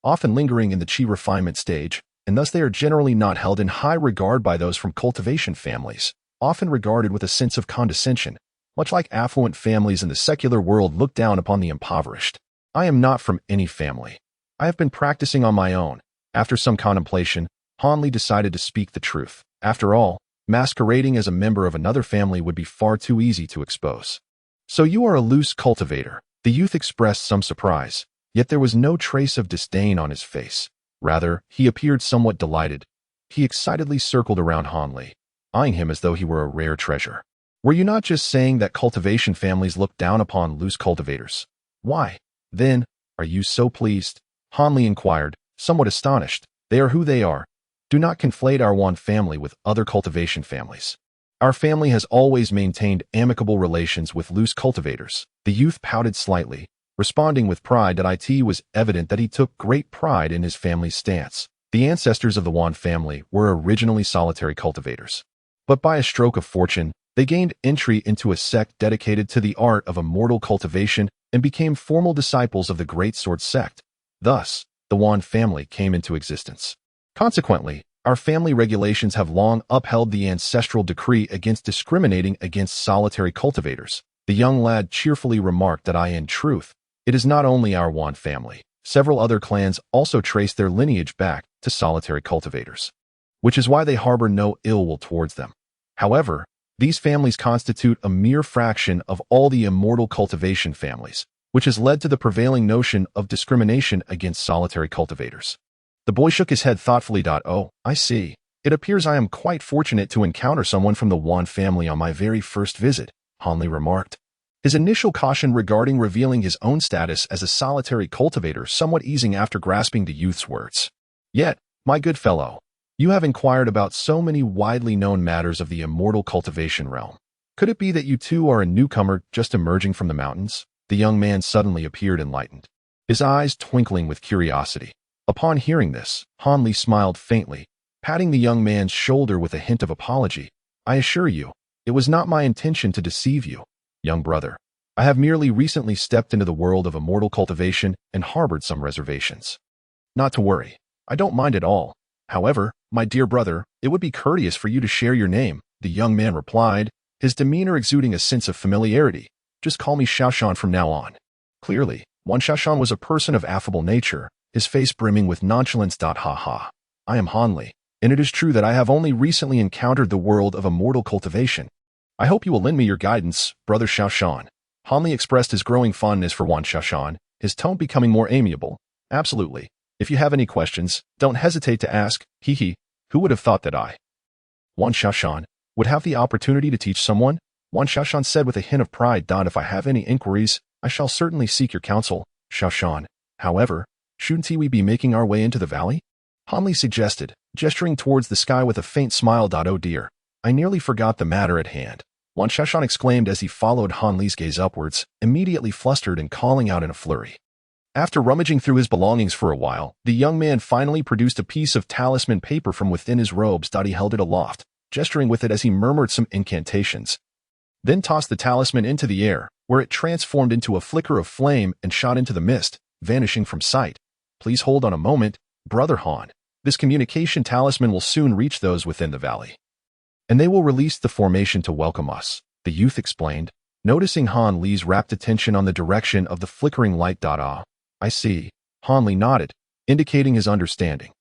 often lingering in the chi refinement stage, and thus they are generally not held in high regard by those from cultivation families, often regarded with a sense of condescension, much like affluent families in the secular world look down upon the impoverished. I am not from any family. I have been practicing on my own. After some contemplation, Hanli decided to speak the truth. After all, masquerading as a member of another family would be far too easy to expose. So you are a loose cultivator. The youth expressed some surprise, yet there was no trace of disdain on his face. Rather, he appeared somewhat delighted. He excitedly circled around Hanli, eyeing him as though he were a rare treasure. Were you not just saying that cultivation families look down upon loose cultivators? Why, then, are you so pleased? Hanli inquired, somewhat astonished. They are who they are. Do not conflate our one family with other cultivation families. Our family has always maintained amicable relations with loose cultivators. The youth pouted slightly, responding with pride that it was evident that he took great pride in his family's stance. The ancestors of the Wan family were originally solitary cultivators, but by a stroke of fortune, they gained entry into a sect dedicated to the art of immortal cultivation and became formal disciples of the Great Sword sect. Thus, the Wan family came into existence. Consequently, our family regulations have long upheld the ancestral decree against discriminating against solitary cultivators. The young lad cheerfully remarked that in truth, it is not only our Wan family. Several other clans also trace their lineage back to solitary cultivators, which is why they harbor no ill will towards them. However, these families constitute a mere fraction of all the immortal cultivation families, which has led to the prevailing notion of discrimination against solitary cultivators. The boy shook his head thoughtfully. Oh, I see. It appears I am quite fortunate to encounter someone from the Wan family on my very first visit, Hanli remarked, his initial caution regarding revealing his own status as a solitary cultivator somewhat easing after grasping the youth's words. Yet, my good fellow, you have inquired about so many widely known matters of the immortal cultivation realm. Could it be that you too are a newcomer just emerging from the mountains? The young man suddenly appeared enlightened, his eyes twinkling with curiosity. Upon hearing this, Hanli smiled faintly, patting the young man's shoulder with a hint of apology. I assure you, it was not my intention to deceive you, young brother. I have merely recently stepped into the world of immortal cultivation and harbored some reservations. Not to worry, I don't mind at all. However, my dear brother, it would be courteous for you to share your name, the young man replied, his demeanor exuding a sense of familiarity. Just call me Xiaoshan from now on. Clearly, Wan Xiaoshan was a person of affable nature, his face brimming with nonchalance. Ha ha. I am Hanli, and it is true that I have only recently encountered the world of immortal cultivation. I hope you will lend me your guidance, brother Xiaoshan. Hanli expressed his growing fondness for Wan Xiaoshan, his tone becoming more amiable. Absolutely. If you have any questions, don't hesitate to ask. Hee. Who would have thought that Wan Xiaoshan, would have the opportunity to teach someone? Wan Xiaoshan said with a hint of pride. If I have any inquiries, I shall certainly seek your counsel, Xiaoshan. However, shouldn't we be making our way into the valley? Hanli suggested, gesturing towards the sky with a faint smile. Oh dear, I nearly forgot the matter at hand. Wan Xiaoshan exclaimed as he followed Hanli's gaze upwards, immediately flustered and calling out in a flurry. After rummaging through his belongings for a while, the young man finally produced a piece of talisman paper from within his robes. He held it aloft, gesturing with it as he murmured some incantations, then tossed the talisman into the air, where it transformed into a flicker of flame and shot into the mist, vanishing from sight. Please hold on a moment, Brother Han. This communication talisman will soon reach those within the valley, and they will release the formation to welcome us, the youth explained, noticing Hanli's rapt attention on the direction of the flickering light. I see. Hanli nodded, indicating his understanding.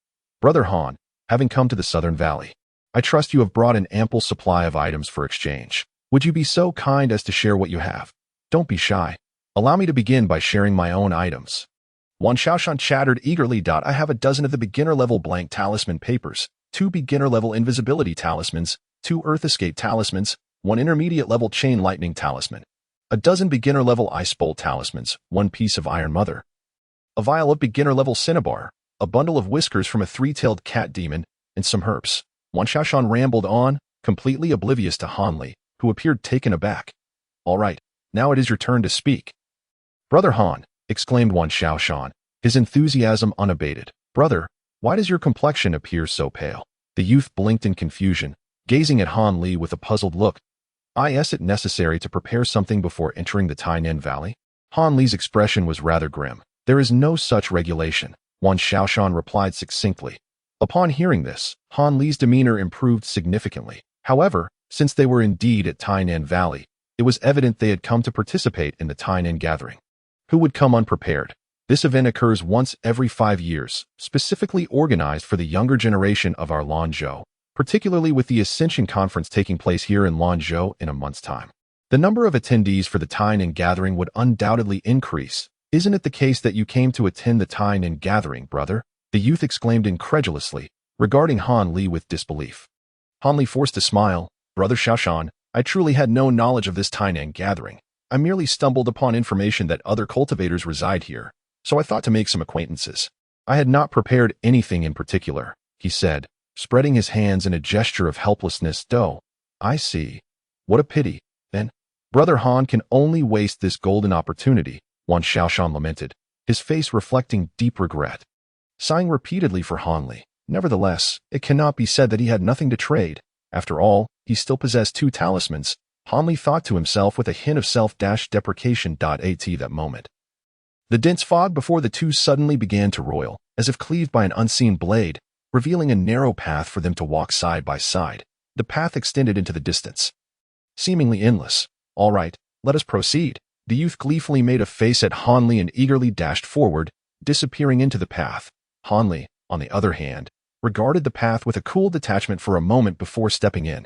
Brother Han, having come to the southern valley, I trust you have brought an ample supply of items for exchange. Would you be so kind as to share what you have? Don't be shy. Allow me to begin by sharing my own items. Wan Xiaoshan chattered eagerly. I have a dozen of the beginner-level blank talisman papers, 2 beginner-level invisibility talismans, 2 earth escape talismans, 1 intermediate-level chain lightning talisman, a dozen beginner-level ice bolt talismans, 1 piece of iron mother, a vial of beginner-level cinnabar, a bundle of whiskers from a 3-tailed cat demon, and some herbs. Wan Xiaoshan rambled on, completely oblivious to Hanli, who appeared taken aback. All right, now it is your turn to speak. Brother Han, exclaimed Wan Xiaoshan, his enthusiasm unabated. Brother, why does your complexion appear so pale? The youth blinked in confusion, gazing at Hanli with a puzzled look. Is it necessary to prepare something before entering the Tainan Valley? Han Li's expression was rather grim. There is no such regulation, Wan Xiaoshan replied succinctly. Upon hearing this, Han Li's demeanor improved significantly. However, since they were indeed at Tainan Valley, it was evident they had come to participate in the Tainan gathering. Who would come unprepared? This event occurs once every 5 years, specifically organized for the younger generation of our Lanzhou, particularly with the Ascension Conference taking place here in Lanzhou in a month's time. The number of attendees for the Tainan gathering would undoubtedly increase. Isn't it the case that you came to attend the Tainan gathering, brother? The youth exclaimed incredulously, regarding Han Li with disbelief. Han Li forced a smile. Brother Xiaoshan, I truly had no knowledge of this Tainan gathering. I merely stumbled upon information that other cultivators reside here, so I thought to make some acquaintances. I had not prepared anything in particular, he said, spreading his hands in a gesture of helplessness. Oh, I see. What a pity, then. Brother Han can only waste this golden opportunity, Wan Xiaoshan lamented, his face reflecting deep regret. Sighing repeatedly for Han Li, nevertheless, it cannot be said that he had nothing to trade. After all, he still possessed 2 talismans, Han Li thought to himself with a hint of self-deprecation. At that moment, the dense fog before the two suddenly began to roil, as if cleaved by an unseen blade, revealing a narrow path for them to walk side by side. The path extended into the distance, seemingly endless. All right, let us proceed. The youth gleefully made a face at Han Li and eagerly dashed forward, disappearing into the path. Han Li, on the other hand, regarded the path with a cool detachment for a moment before stepping in.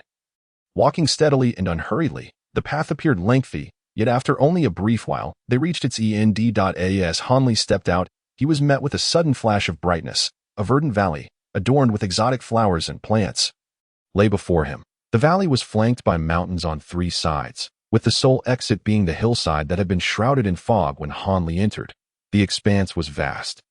Walking steadily and unhurriedly, the path appeared lengthy, yet after only a brief while, they reached its end. As Han Li stepped out, he was met with a sudden flash of brightness. A verdant valley, adorned with exotic flowers and plants, lay before him. The valley was flanked by mountains on 3 sides, with the sole exit being the hillside that had been shrouded in fog when Han Li entered. The expanse was vast,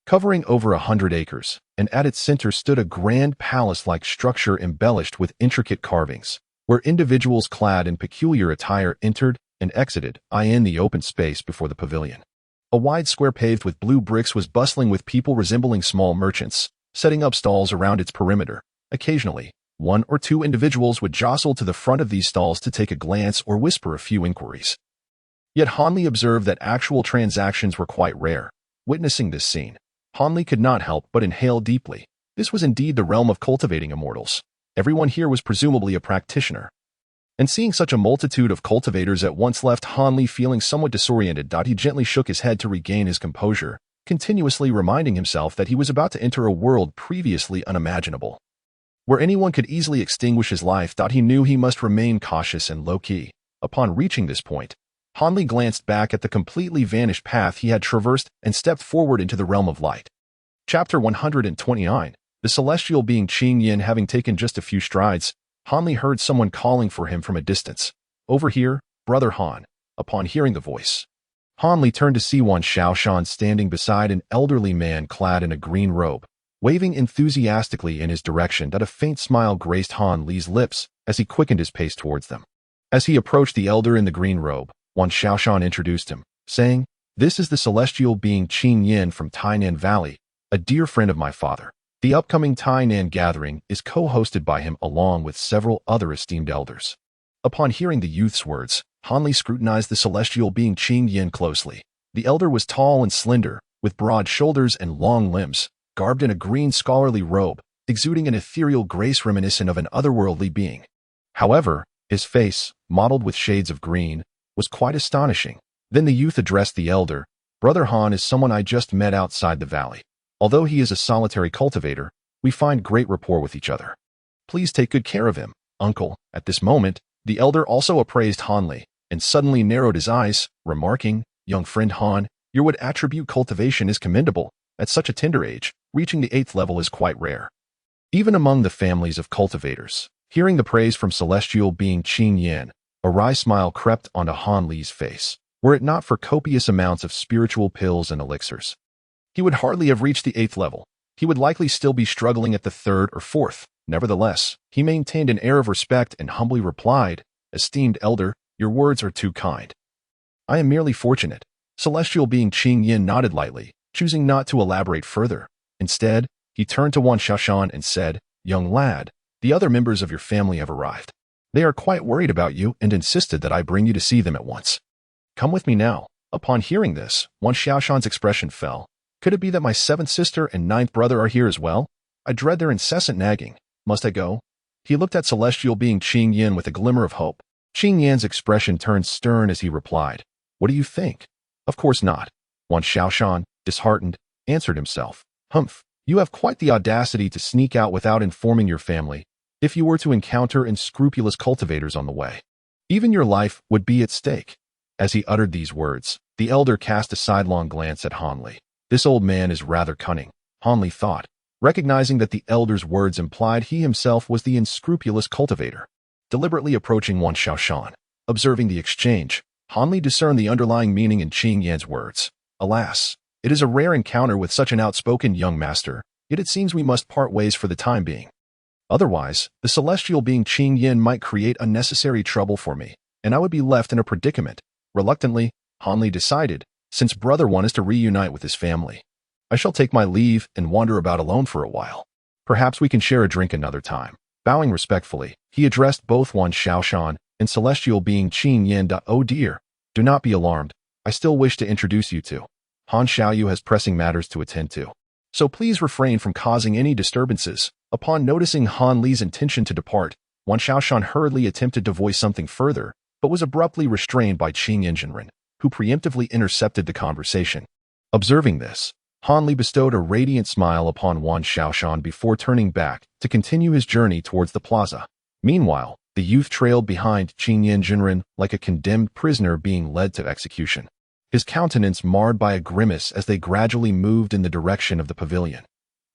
covering over 100 acres, and at its center stood a grand palace-like structure embellished with intricate carvings, where individuals clad in peculiar attire entered and exited in the open space before the pavilion. A wide square paved with blue bricks was bustling with people resembling small merchants, setting up stalls around its perimeter. Occasionally, 1 or 2 individuals would jostle to the front of these stalls to take a glance or whisper a few inquiries. Yet Han Li observed that actual transactions were quite rare. Witnessing this scene, Han Li could not help but inhale deeply. This was indeed the realm of cultivating immortals. Everyone here was presumably a practitioner. And seeing such a multitude of cultivators at once left Han Li feeling somewhat disoriented. He gently shook his head to regain his composure, continuously reminding himself that he was about to enter a world previously unimaginable, where anyone could easily extinguish his life. He knew he must remain cautious and low-key. Upon reaching this point, Han Li glanced back at the completely vanished path he had traversed and stepped forward into the realm of light. Chapter 129. The celestial being Qing Yin. Having taken just a few strides, Han Li heard someone calling for him from a distance. Over here, Brother Han. Upon hearing the voice, Han Li turned to see Wan Xiaoshan standing beside an elderly man clad in a green robe, waving enthusiastically in his direction. A faint smile graced Han Li's lips as he quickened his pace towards them. As he approached the elder in the green robe, Wan Xiaoshan introduced him, saying, "This is the celestial being Qing Yin from Tainan Valley, a dear friend of my father. The upcoming Tainan gathering is co-hosted by him along with several other esteemed elders." Upon hearing the youth's words, Han Li scrutinized the celestial being Qing Yin closely. The elder was tall and slender, with broad shoulders and long limbs, garbed in a green scholarly robe, exuding an ethereal grace reminiscent of an otherworldly being. However, his face, mottled with shades of green, was quite astonishing. Then the youth addressed the elder. "Brother Han is someone I just met outside the valley. Although he is a solitary cultivator, we find great rapport with each other. Please take good care of him, uncle." At this moment, the elder also appraised Han Li, and suddenly narrowed his eyes, remarking, "Young friend Han, your wood attribute cultivation is commendable. At such a tender age, reaching the 8th level is quite rare, even among the families of cultivators." Hearing the praise from celestial being Qing Yin, a wry smile crept onto Han Li's face. Were it not for copious amounts of spiritual pills and elixirs, he would hardly have reached the 8th level. He would likely still be struggling at the 3rd or 4th. Nevertheless, he maintained an air of respect and humbly replied, "Esteemed elder, your words are too kind. I am merely fortunate." Celestial being Qing Yin nodded lightly, choosing not to elaborate further. Instead, he turned to Wan Xiaoshan and said, "Young lad, the other members of your family have arrived. They are quite worried about you and insisted that I bring you to see them at once. Come with me now." Upon hearing this, Wan Xiaoshan's expression fell. "Could it be that my seventh sister and ninth brother are here as well? I dread their incessant nagging. Must I go?" He looked at celestial being Qing Yin with a glimmer of hope. Qing Yan's expression turned stern as he replied, "What do you think?" "Of course not." Wan Xiaoshan, disheartened, answered himself. "Humph, you have quite the audacity to sneak out without informing your family. If you were to encounter unscrupulous cultivators on the way, even your life would be at stake." As he uttered these words, the elder cast a sidelong glance at Han Li. This old man is rather cunning, Han Li thought, recognizing that the elder's words implied he himself was the unscrupulous cultivator. Deliberately approaching Wan Xiaoshan, observing the exchange, Han Li discerned the underlying meaning in Qing Yan's words. "Alas, it is a rare encounter with such an outspoken young master, yet it seems we must part ways for the time being. Otherwise, the celestial being Qing Yin might create unnecessary trouble for me, and I would be left in a predicament." Reluctantly, Han Li decided, since Brother Wan is to reunite with his family, "I shall take my leave and wander about alone for a while. Perhaps we can share a drink another time." Bowing respectfully, he addressed both Wan Xiaoshan and celestial being Qing Yin. "Oh dear, do not be alarmed. I still wish to introduce you to. Han Xiaoyu has pressing matters to attend to, so please refrain from causing any disturbances." Upon noticing Han Li's intention to depart, Wan Xiaoshan hurriedly attempted to voice something further, but was abruptly restrained by Qing Yanjinren, who preemptively intercepted the conversation. Observing this, Han Li bestowed a radiant smile upon Wan Xiaoshan before turning back to continue his journey towards the plaza. Meanwhile, the youth trailed behind Qing Yanjinren like a condemned prisoner being led to execution, his countenance marred by a grimace as they gradually moved in the direction of the pavilion.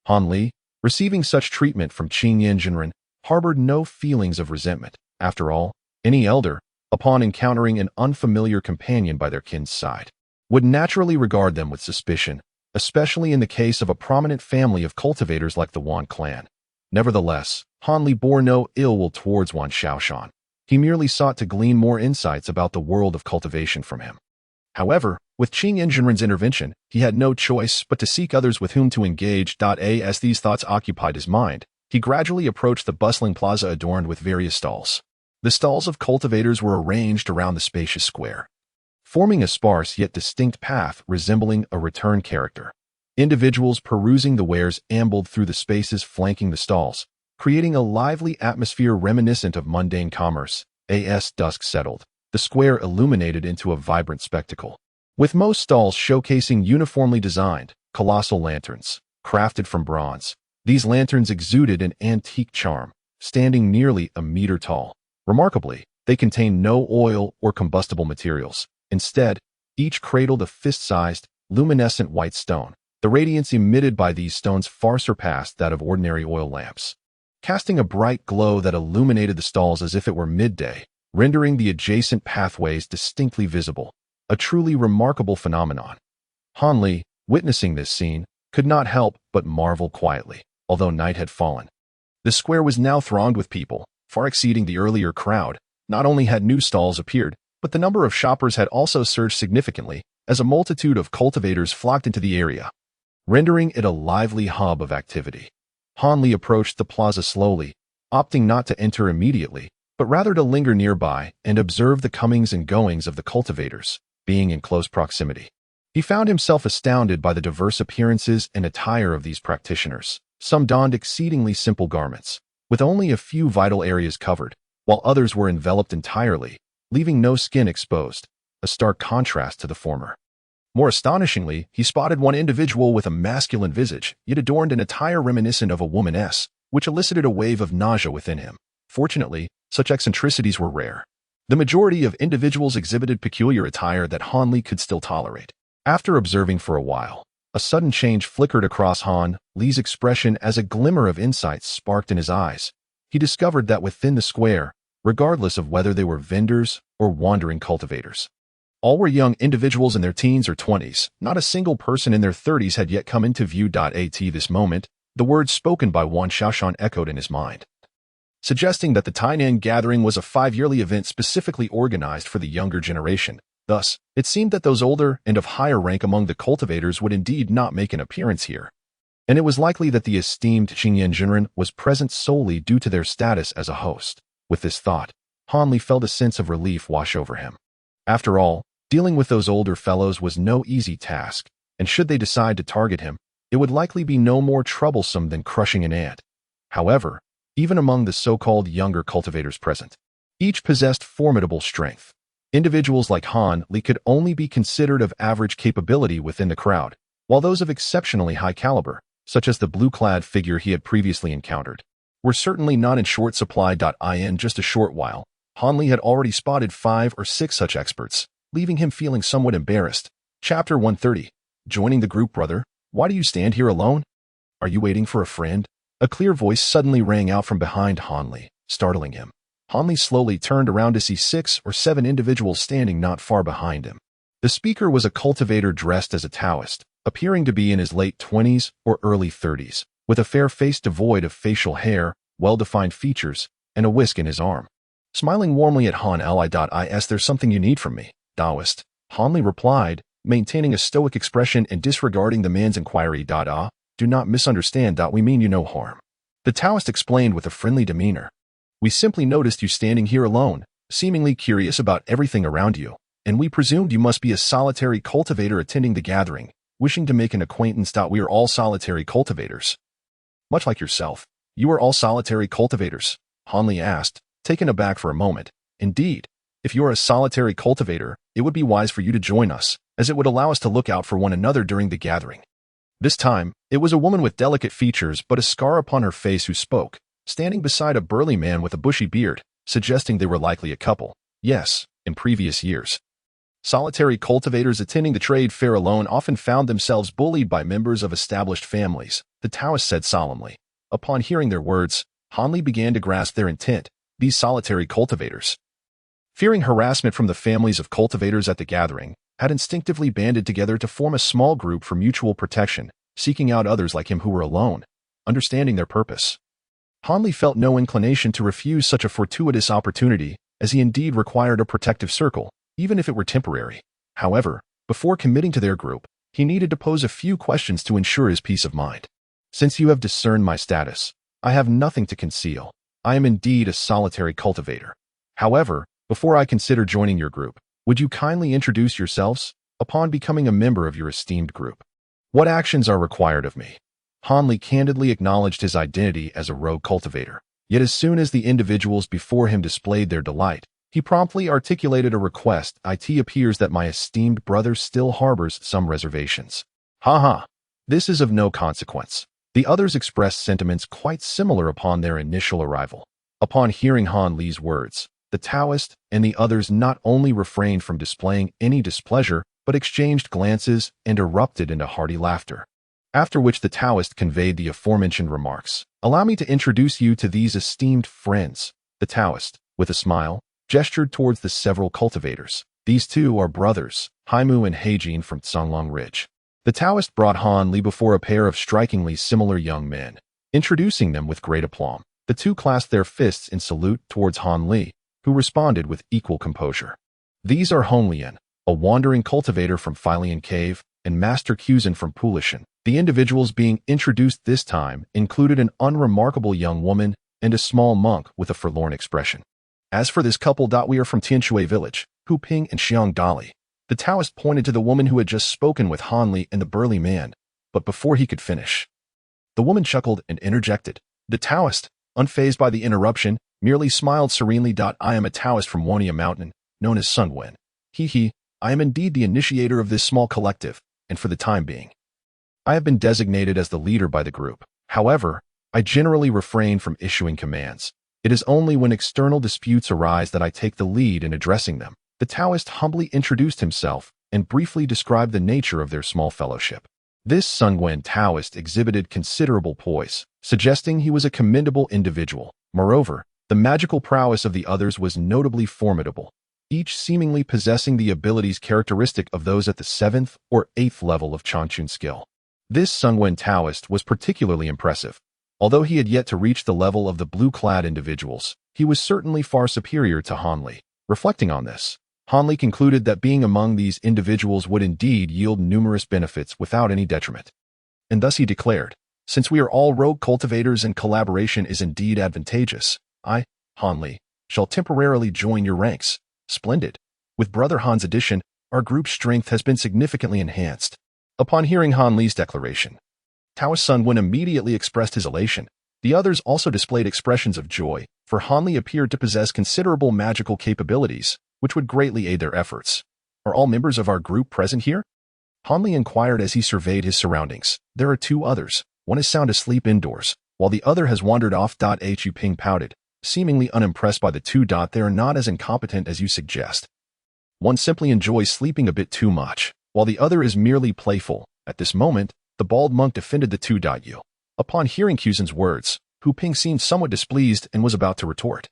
Han Li, receiving such treatment from Qing Yanjinren, harbored no feelings of resentment. After all, any elder, upon encountering an unfamiliar companion by their kin's side, would naturally regard them with suspicion, especially in the case of a prominent family of cultivators like the Wan clan. Nevertheless, Han Li bore no ill will towards Wan Xiaoshan. He merely sought to glean more insights about the world of cultivation from him. However, with Qing Yanjinren's intervention, he had no choice but to seek others with whom to engage. As these thoughts occupied his mind, he gradually approached the bustling plaza adorned with various stalls. The stalls of cultivators were arranged around the spacious square, forming a sparse yet distinct path resembling a return character. Individuals perusing the wares ambled through the spaces flanking the stalls, creating a lively atmosphere reminiscent of mundane commerce. As dusk settled, the square illuminated into a vibrant spectacle, with most stalls showcasing uniformly designed, colossal lanterns, crafted from bronze. These lanterns exuded an antique charm, standing nearly a meter tall. Remarkably, they contained no oil or combustible materials. Instead, each cradled a fist-sized, luminescent white stone. The radiance emitted by these stones far surpassed that of ordinary oil lamps, casting a bright glow that illuminated the stalls as if it were midday, rendering the adjacent pathways distinctly visible. A truly remarkable phenomenon. Han Li, witnessing this scene, could not help but marvel quietly, although night had fallen. The square was now thronged with people, far exceeding the earlier crowd. Not only had new stalls appeared, but the number of shoppers had also surged significantly as a multitude of cultivators flocked into the area, rendering it a lively hub of activity. Han Li approached the plaza slowly, opting not to enter immediately, but rather to linger nearby and observe the comings and goings of the cultivators. Being in close proximity, he found himself astounded by the diverse appearances and attire of these practitioners. Some donned exceedingly simple garments, with only a few vital areas covered, while others were enveloped entirely, leaving no skin exposed, a stark contrast to the former. More astonishingly, he spotted one individual with a masculine visage, yet adorned in attire reminiscent of a womaness, which elicited a wave of nausea within him. Fortunately, such eccentricities were rare. The majority of individuals exhibited peculiar attire that Han Li could still tolerate. After observing for a while, a sudden change flickered across Han Li's expression as a glimmer of insight sparked in his eyes. He discovered that within the square, regardless of whether they were vendors or wandering cultivators, all were young individuals in their teens or 20s. Not a single person in their 30s had yet come into view. At this moment, the words spoken by Wan Xiaoshan echoed in his mind, suggesting that the Tainan gathering was a 5-yearly event specifically organized for the younger generation. Thus, it seemed that those older and of higher rank among the cultivators would indeed not make an appearance here, and it was likely that the esteemed Qing Yanjinren was present solely due to their status as a host. With this thought, Han Li felt a sense of relief wash over him. After all, dealing with those older fellows was no easy task, and should they decide to target him, it would likely be no more troublesome than crushing an ant. However, even among the so-called younger cultivators present, each possessed formidable strength. Individuals like Han Li could only be considered of average capability within the crowd, while those of exceptionally high caliber, such as the blue-clad figure he had previously encountered, were certainly not in short supply. In just a short while, Han Li had already spotted 5 or 6 such experts, leaving him feeling somewhat embarrassed. Chapter 130. Joining the group, brother? Why do you stand here alone? Are you waiting for a friend? A clear voice suddenly rang out from behind Han Li, startling him. Han Li slowly turned around to see 6 or 7 individuals standing not far behind him. The speaker was a cultivator dressed as a Taoist, appearing to be in his late 20s or early 30s, with a fair face devoid of facial hair, well-defined features, and a whisk in his arm. Smiling warmly at Han Li. Is there something you need from me, Taoist? Han Li replied, maintaining a stoic expression and disregarding the man's inquiry. Do not misunderstand. We mean you no harm. The Taoist explained with a friendly demeanor. We simply noticed you standing here alone, seemingly curious about everything around you, and we presumed you must be a solitary cultivator attending the gathering, wishing to make an acquaintance. We are all solitary cultivators. Much like yourself, you are all solitary cultivators, Han Li asked, taken aback for a moment. Indeed, if you are a solitary cultivator, it would be wise for you to join us, as it would allow us to look out for one another during the gathering. This time, it was a woman with delicate features but a scar upon her face who spoke, standing beside a burly man with a bushy beard, suggesting they were likely a couple. Yes, in previous years, solitary cultivators attending the trade fair alone often found themselves bullied by members of established families, the Taoist said solemnly. Upon hearing their words, Han Li began to grasp their intent. These solitary cultivators, fearing harassment from the families of cultivators at the gathering, had instinctively banded together to form a small group for mutual protection, seeking out others like him who were alone, understanding their purpose. Han Li felt no inclination to refuse such a fortuitous opportunity, as he indeed required a protective circle, even if it were temporary. However, before committing to their group, he needed to pose a few questions to ensure his peace of mind. Since you have discerned my status, I have nothing to conceal. I am indeed a solitary cultivator. However, before I consider joining your group, would you kindly introduce yourselves? Upon becoming a member of your esteemed group, what actions are required of me? Han Li candidly acknowledged his identity as a rogue cultivator. Yet as soon as the individuals before him displayed their delight, he promptly articulated a request. It appears that my esteemed brother still harbors some reservations. This is of no consequence. The others expressed sentiments quite similar upon their initial arrival. Upon hearing Han Li's words, the Taoist and the others not only refrained from displaying any displeasure, but exchanged glances and erupted into hearty laughter. After which the Taoist conveyed the aforementioned remarks. Allow me to introduce you to these esteemed friends. The Taoist, with a smile, gestured towards the several cultivators. These two are brothers, Haimu and Heijin from Songlong Ridge. The Taoist brought Han Li before a pair of strikingly similar young men. Introducing them with great aplomb, the two clasped their fists in salute towards Han Li, who responded with equal composure. These are Honglian, a wandering cultivator from Philian Cave, and Master Kuzan from Pulishan. The individuals being introduced this time included an unremarkable young woman and a small monk with a forlorn expression. As for this couple, we are from Tianshui village, Hu Ping and Xiang Dali. The Taoist pointed to the woman who had just spoken with Han Li and the burly man, but before he could finish, the woman chuckled and interjected. The Taoist, unfazed by the interruption, merely smiled serenely. I am a Taoist from Wania Mountain, known as Sun Wen. I am indeed the initiator of this small collective, and for the time being, I have been designated as the leader by the group. However, I generally refrain from issuing commands. It is only when external disputes arise that I take the lead in addressing them. The Taoist humbly introduced himself and briefly described the nature of their small fellowship. This Sungwen Taoist exhibited considerable poise, suggesting he was a commendable individual. Moreover, the magical prowess of the others was notably formidable, each seemingly possessing the abilities characteristic of those at the 7th or 8th level of Changchun skill. This Sungwen Taoist was particularly impressive. Although he had yet to reach the level of the blue-clad individuals, he was certainly far superior to Han Li. Reflecting on this, Han Li concluded that being among these individuals would indeed yield numerous benefits without any detriment. And thus he declared, since we are all rogue cultivators and collaboration is indeed advantageous, I, Han Li, shall temporarily join your ranks. Splendid. With Brother Han's addition, our group's strength has been significantly enhanced. Upon hearing Han Li's declaration, Taoist Sun Wen immediately expressed his elation. The others also displayed expressions of joy, for Han Li appeared to possess considerable magical capabilities, which would greatly aid their efforts. Are all members of our group present here? Han Li inquired as he surveyed his surroundings. There are two others. One is sound asleep indoors, while the other has wandered off. Hu Ping pouted, seemingly unimpressed by the two. They are not as incompetent as you suggest. One simply enjoys sleeping a bit too much, while the other is merely playful. At this moment, the bald monk defended the two. You. Upon hearing Quzhen's words, Hu Ping seemed somewhat displeased and was about to retort.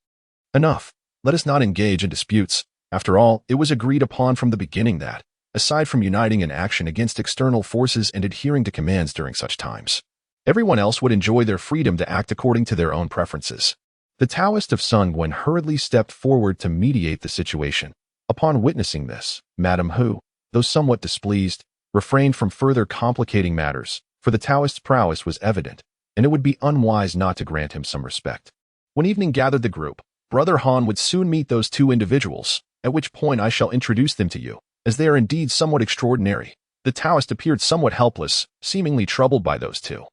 Enough. Let us not engage in disputes. After all, it was agreed upon from the beginning that, aside from uniting in action against external forces and adhering to commands during such times, everyone else would enjoy their freedom to act according to their own preferences. The Taoist of Sun Wen hurriedly stepped forward to mediate the situation. Upon witnessing this, Madame Hu, though somewhat displeased, refrained from further complicating matters, for the Taoist's prowess was evident, and it would be unwise not to grant him some respect. When evening gathered the group, Brother Han would soon meet those two individuals, at which point I shall introduce them to you, as they are indeed somewhat extraordinary. The Taoist appeared somewhat helpless, seemingly troubled by those two.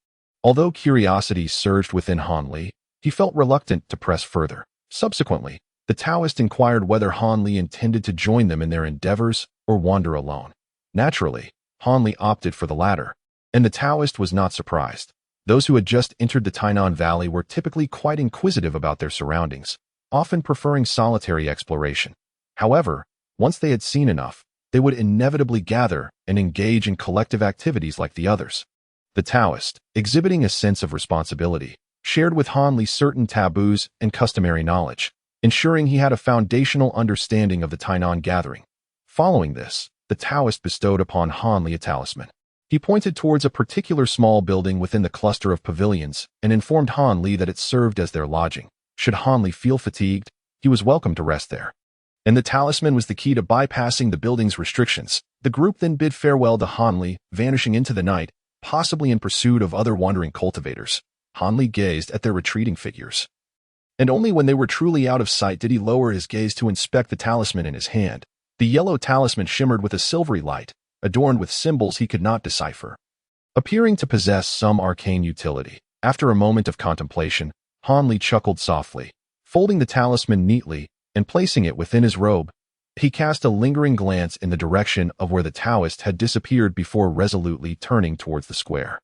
Although curiosity surged within Han Li, he felt reluctant to press further. Subsequently, the Taoist inquired whether Han Li intended to join them in their endeavors or wander alone. Naturally, Han Li opted for the latter, and the Taoist was not surprised. Those who had just entered the Tainan Valley were typically quite inquisitive about their surroundings, often preferring solitary exploration. However, once they had seen enough, they would inevitably gather and engage in collective activities like the others. The Taoist, exhibiting a sense of responsibility, shared with Han Li certain taboos and customary knowledge, ensuring he had a foundational understanding of the Tainan gathering. Following this, the Taoist bestowed upon Han Li a talisman. He pointed towards a particular small building within the cluster of pavilions and informed Han Li that it served as their lodging. Should Han Li feel fatigued, he was welcome to rest there. And the talisman was the key to bypassing the building's restrictions. The group then bid farewell to Han Li, vanishing into the night, possibly in pursuit of other wandering cultivators. Han Li gazed at their retreating figures, and only when they were truly out of sight did he lower his gaze to inspect the talisman in his hand. The yellow talisman shimmered with a silvery light, adorned with symbols he could not decipher, appearing to possess some arcane utility. After a moment of contemplation, Han Li chuckled softly. Folding the talisman neatly and placing it within his robe, he cast a lingering glance in the direction of where the Taoist had disappeared before resolutely turning towards the square.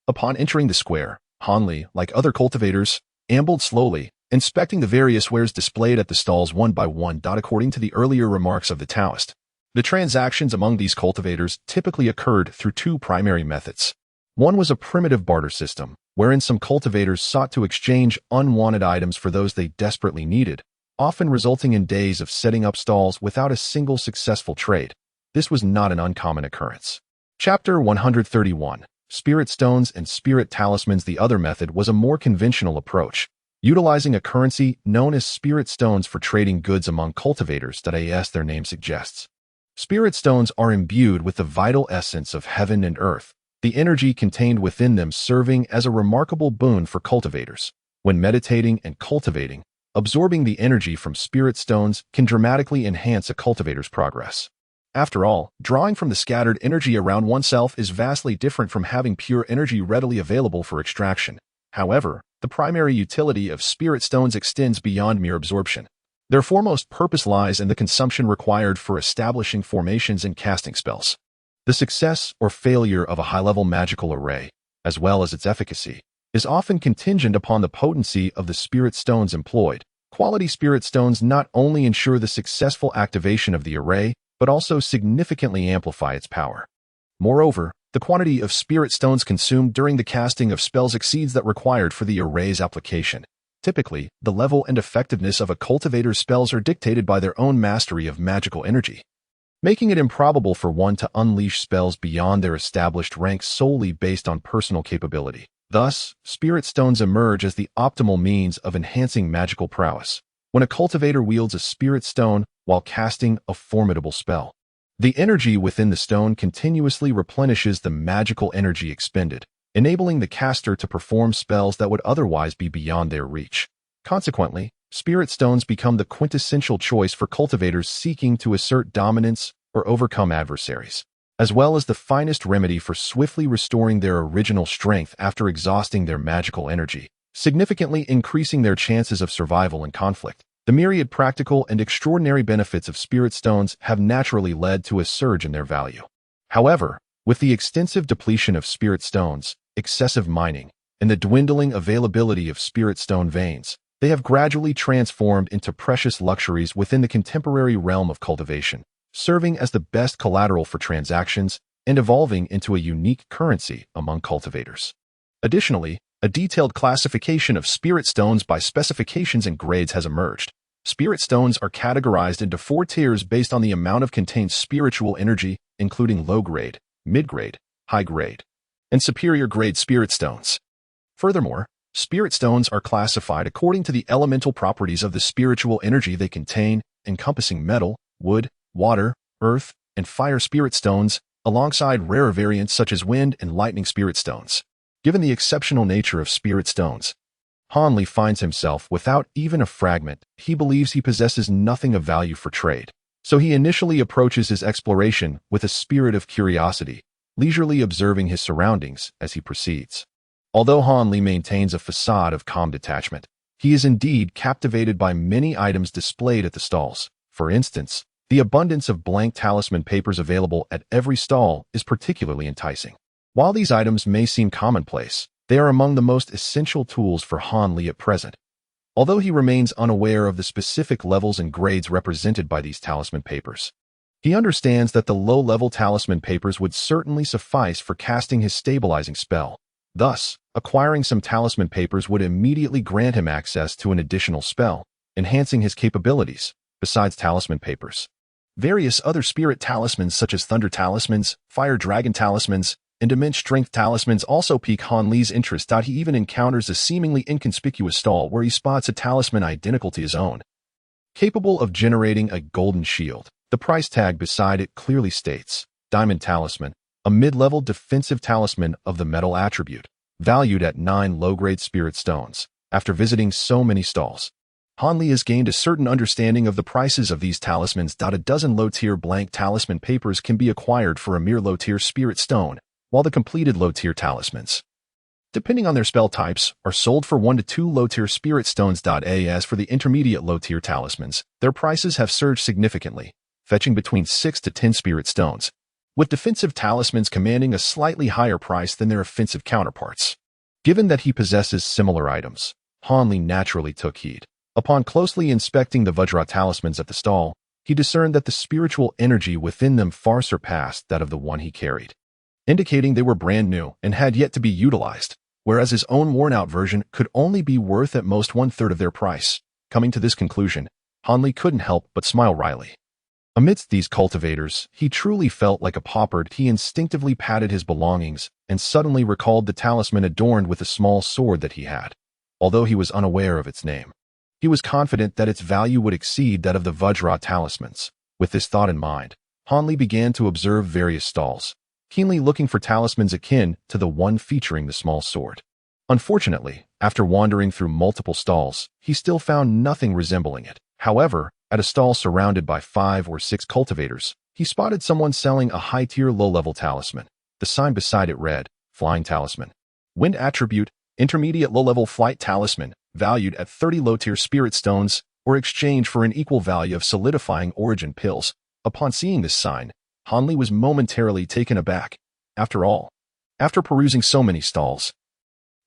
Upon entering the square, Han Li, like other cultivators, ambled slowly, inspecting the various wares displayed at the stalls one by one. According to the earlier remarks of the Taoist, the transactions among these cultivators typically occurred through two primary methods. One was a primitive barter system, wherein some cultivators sought to exchange unwanted items for those they desperately needed, often resulting in days of setting up stalls without a single successful trade. This was not an uncommon occurrence. Chapter 131. Spirit Stones and Spirit Talismans. The other method was a more conventional approach, utilizing a currency known as spirit stones for trading goods among cultivators. As their name suggests, spirit stones are imbued with the vital essence of heaven and earth, the energy contained within them serving as a remarkable boon for cultivators. When meditating and cultivating, absorbing the energy from spirit stones can dramatically enhance a cultivator's progress. After all, drawing from the scattered energy around oneself is vastly different from having pure energy readily available for extraction. However, the primary utility of spirit stones extends beyond mere absorption. Their foremost purpose lies in the consumption required for establishing formations and casting spells. The success or failure of a high-level magical array, as well as its efficacy, is often contingent upon the potency of the spirit stones employed. Quality spirit stones not only ensure the successful activation of the array, but also significantly amplify its power. Moreover, the quantity of spirit stones consumed during the casting of spells exceeds that required for the array's application. Typically, the level and effectiveness of a cultivator's spells are dictated by their own mastery of magical energy, making it improbable for one to unleash spells beyond their established ranks solely based on personal capability. Thus, spirit stones emerge as the optimal means of enhancing magical prowess. When a cultivator wields a spirit stone while casting a formidable spell, the energy within the stone continuously replenishes the magical energy expended, enabling the caster to perform spells that would otherwise be beyond their reach. Consequently, spirit stones become the quintessential choice for cultivators seeking to assert dominance or overcome adversaries, as well as the finest remedy for swiftly restoring their original strength after exhausting their magical energy, significantly increasing their chances of survival in conflict. The myriad practical and extraordinary benefits of spirit stones have naturally led to a surge in their value. However, with the extensive depletion of spirit stones, excessive mining, and the dwindling availability of spirit stone veins, they have gradually transformed into precious luxuries within the contemporary realm of cultivation, serving as the best collateral for transactions and evolving into a unique currency among cultivators. Additionally, a detailed classification of spirit stones by specifications and grades has emerged. Spirit stones are categorized into 4 tiers based on the amount of contained spiritual energy, including low-grade, mid-grade, high-grade, and superior-grade spirit stones. Furthermore, spirit stones are classified according to the elemental properties of the spiritual energy they contain, encompassing metal, wood, water, earth, and fire spirit stones, alongside rarer variants such as wind and lightning spirit stones. Given the exceptional nature of spirit stones, Hanli finds himself without even a fragment. He believes he possesses nothing of value for trade, so he initially approaches his exploration with a spirit of curiosity, leisurely observing his surroundings as he proceeds. Although Hanli maintains a facade of calm detachment, he is indeed captivated by many items displayed at the stalls. For instance, the abundance of blank talisman papers available at every stall is particularly enticing. While these items may seem commonplace, they are among the most essential tools for Hanli at present. Although he remains unaware of the specific levels and grades represented by these talisman papers, he understands that the low-level talisman papers would certainly suffice for casting his stabilizing spell. Thus, acquiring some talisman papers would immediately grant him access to an additional spell, enhancing his capabilities. Besides talisman papers, various other spirit talismans such as thunder talismans, fire dragon talismans, and immense strength talismans also pique Hanli's interest. He even encounters a seemingly inconspicuous stall where he spots a talisman identical to his own, capable of generating a golden shield. The price tag beside it clearly states, Diamond Talisman, a mid-level defensive talisman of the metal attribute, valued at 9 low-grade spirit stones. After visiting so many stalls, Hanli has gained a certain understanding of the prices of these talismans. A dozen low-tier blank talisman papers can be acquired for a mere low-tier spirit stone, while the completed low-tier talismans, depending on their spell types, are sold for 1 to 2 low-tier spirit stones. As for the intermediate low-tier talismans, their prices have surged significantly, fetching between 6 to 10 spirit stones, with defensive talismans commanding a slightly higher price than their offensive counterparts. Given that he possesses similar items, Hanli naturally took heed. Upon closely inspecting the Vajra talismans at the stall, he discerned that the spiritual energy within them far surpassed that of the one he carried, indicating they were brand new and had yet to be utilized, whereas his own worn-out version could only be worth at most 1/3 of their price. Coming to this conclusion, Hanli couldn't help but smile wryly. Amidst these cultivators, he truly felt like a pauper. He instinctively patted his belongings and suddenly recalled the talisman adorned with a small sword that he had. Although he was unaware of its name, he was confident that its value would exceed that of the Vajra talismans. With this thought in mind, Hanli began to observe various stalls, keenly looking for talismans akin to the one featuring the small sword. Unfortunately, after wandering through multiple stalls, he still found nothing resembling it. However, at a stall surrounded by 5 or 6 cultivators, he spotted someone selling a high-tier low-level talisman. The sign beside it read, Flying Talisman. Wind Attribute, Intermediate Low-Level Flight Talisman, valued at 30 low-tier spirit stones, or exchange for an equal value of solidifying origin pills. Upon seeing this sign, Hanli was momentarily taken aback. After all, after perusing so many stalls,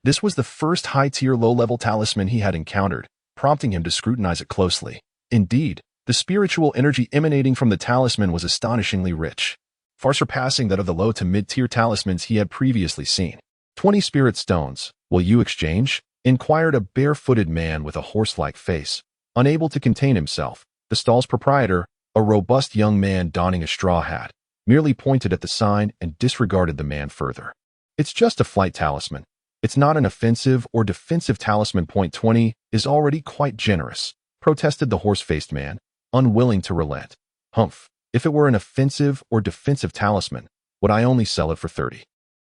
this was the first high-tier low-level talisman he had encountered, prompting him to scrutinize it closely. Indeed, the spiritual energy emanating from the talisman was astonishingly rich, far surpassing that of the low to mid-tier talismans he had previously seen. 20 spirit stones, will you exchange? Inquired a bare-footed man with a horse-like face. Unable to contain himself, the stall's proprietor, a robust young man donning a straw hat, merely pointed at the sign and disregarded the man further. It's just a flight talisman. It's not an offensive or defensive talisman. 20 is already quite generous, protested the horse-faced man, unwilling to relent. Humph, if it were an offensive or defensive talisman, would I only sell it for 30?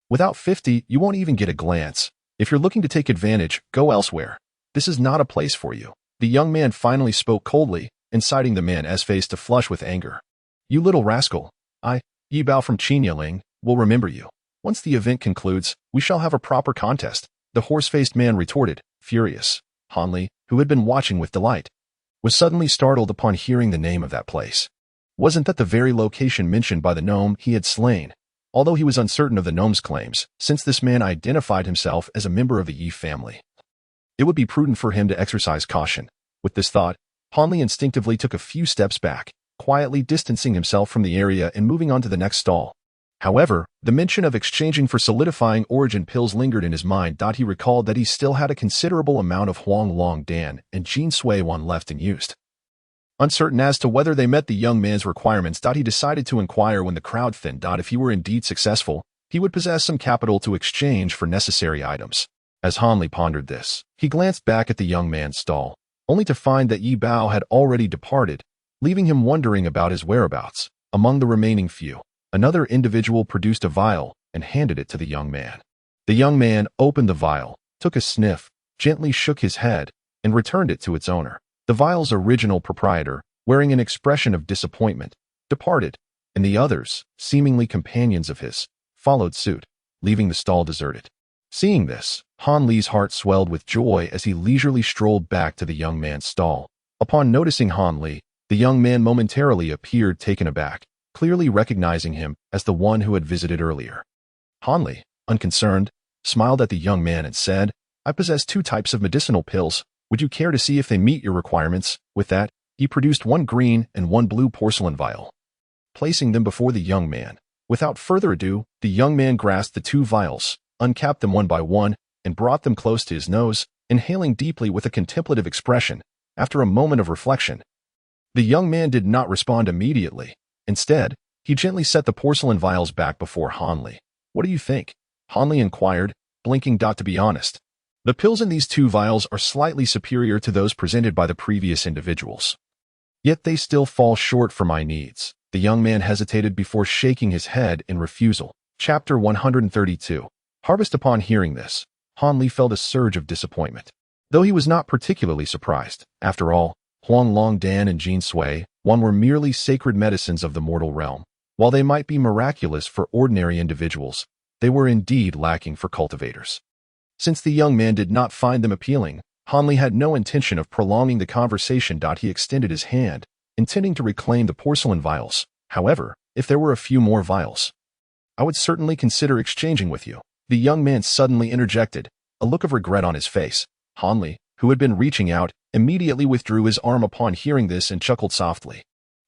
Without 50, you won't even get a glance. If you're looking to take advantage, go elsewhere. This is not a place for you. The young man finally spoke coldly, inciting the man's face to flush with anger. You little rascal. Yi Bao from Qinyaling, will remember you. Once the event concludes, we shall have a proper contest, the horse-faced man retorted, furious. Han Li, who had been watching with delight, was suddenly startled upon hearing the name of that place. Wasn't that the very location mentioned by the gnome he had slain? Although he was uncertain of the gnome's claims, since this man identified himself as a member of the Yi family, it would be prudent for him to exercise caution. With this thought, Han Li instinctively took a few steps back, quietly distancing himself from the area and moving on to the next stall. However, the mention of exchanging for solidifying origin pills lingered in his mind. He recalled that he still had a considerable amount of Huang Long Dan and Jin Sui Wan left and used. Uncertain as to whether they met the young man's requirements, he decided to inquire when the crowd thinned. If he were indeed successful, he would possess some capital to exchange for necessary items. As Han Li pondered this, he glanced back at the young man's stall, only to find that Yi Bao had already departed, leaving him wondering about his whereabouts. Among the remaining few, another individual produced a vial and handed it to the young man. The young man opened the vial, took a sniff, gently shook his head, and returned it to its owner. The vial's original proprietor, wearing an expression of disappointment, departed, and the others, seemingly companions of his, followed suit, leaving the stall deserted. Seeing this, Han Li's heart swelled with joy as he leisurely strolled back to the young man's stall. Upon noticing Han Li, the young man momentarily appeared taken aback, clearly recognizing him as the one who had visited earlier. Han Li, unconcerned, smiled at the young man and said, I possess 2 types of medicinal pills. Would you care to see if they meet your requirements? With that, he produced 1 green and 1 blue porcelain vial, placing them before the young man. Without further ado, the young man grasped the 2 vials, uncapped them one by one, and brought them close to his nose, inhaling deeply with a contemplative expression. After a moment of reflection, the young man did not respond immediately. Instead, he gently set the porcelain vials back before Han Li. What do you think? Han Li inquired, blinking. To be honest, the pills in these 2 vials are slightly superior to those presented by the previous individuals. Yet they still fall short for my needs. The young man hesitated before shaking his head in refusal. Chapter 132. Harvest. Upon hearing this, Han Li felt a surge of disappointment. Though he was not particularly surprised. After all, Huang Long Dan and Jin Sui Wan were merely sacred medicines of the mortal realm. While they might be miraculous for ordinary individuals, they were indeed lacking for cultivators. Since the young man did not find them appealing, Han Li had no intention of prolonging the conversation. He extended his hand, intending to reclaim the porcelain vials. However, if there were a few more vials, I would certainly consider exchanging with you. The young man suddenly interjected, a look of regret on his face. Han Li, who had been reaching out, immediately withdrew his arm upon hearing this and chuckled softly.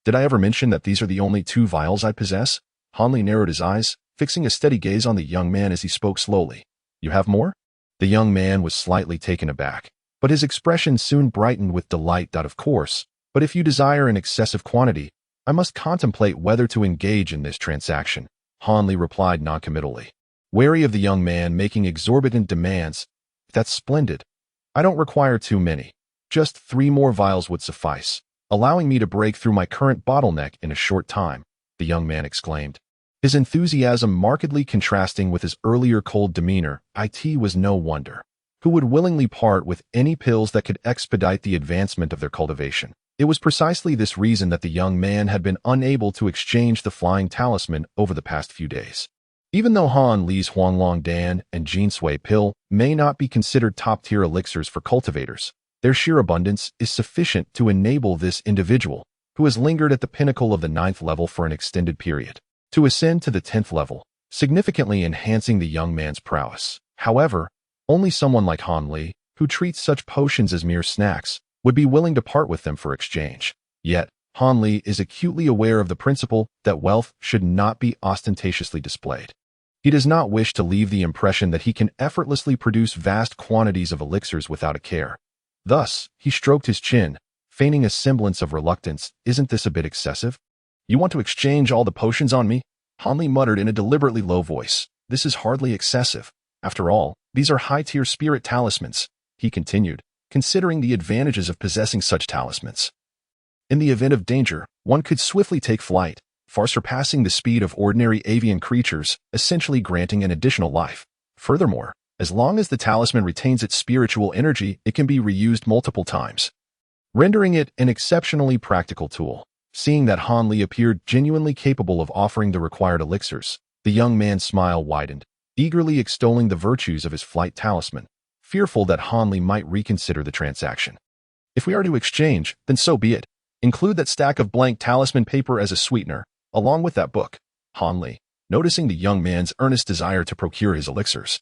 Did I ever mention that these are the only 2 vials I possess? Han Li narrowed his eyes, fixing a steady gaze on the young man as he spoke slowly. You have more? The young man was slightly taken aback, but his expression soon brightened with delight. Of course, but if you desire an excessive quantity, I must contemplate whether to engage in this transaction, Han Li replied noncommittally, wary of the young man making exorbitant demands. That's splendid. I don't require too many. Just 3 more vials would suffice, allowing me to break through my current bottleneck in a short time, the young man exclaimed. His enthusiasm markedly contrasting with his earlier cold demeanor. It was no wonder. Who would willingly part with any pills that could expedite the advancement of their cultivation? It was precisely this reason that the young man had been unable to exchange the flying talisman over the past few days. Even though Han Li's Huang Long Dan and Jin Sui pill may not be considered top-tier elixirs for cultivators, their sheer abundance is sufficient to enable this individual, who has lingered at the pinnacle of the 9th level for an extended period, to ascend to the 10th level, significantly enhancing the young man's prowess. However, only someone like Han Li, who treats such potions as mere snacks, would be willing to part with them for exchange. Yet, Han Li is acutely aware of the principle that wealth should not be ostentatiously displayed. He does not wish to leave the impression that he can effortlessly produce vast quantities of elixirs without a care. Thus, he stroked his chin, feigning a semblance of reluctance. Isn't this a bit excessive? You want to exchange all the potions on me? Han Li muttered in a deliberately low voice. This is hardly excessive. After all, these are high-tier spirit talismans, he continued, considering the advantages of possessing such talismans. In the event of danger, one could swiftly take flight, far surpassing the speed of ordinary avian creatures, essentially granting an additional life. Furthermore, as long as the talisman retains its spiritual energy, it can be reused multiple times. rendering it an exceptionally practical tool. Seeing that Han Li appeared genuinely capable of offering the required elixirs, the young man's smile widened, eagerly extolling the virtues of his flight talisman, fearful that Han Li might reconsider the transaction. If we are to exchange, then so be it. Include that stack of blank talisman paper as a sweetener, along with that book. Han Li, noticing the young man's earnest desire to procure his elixirs,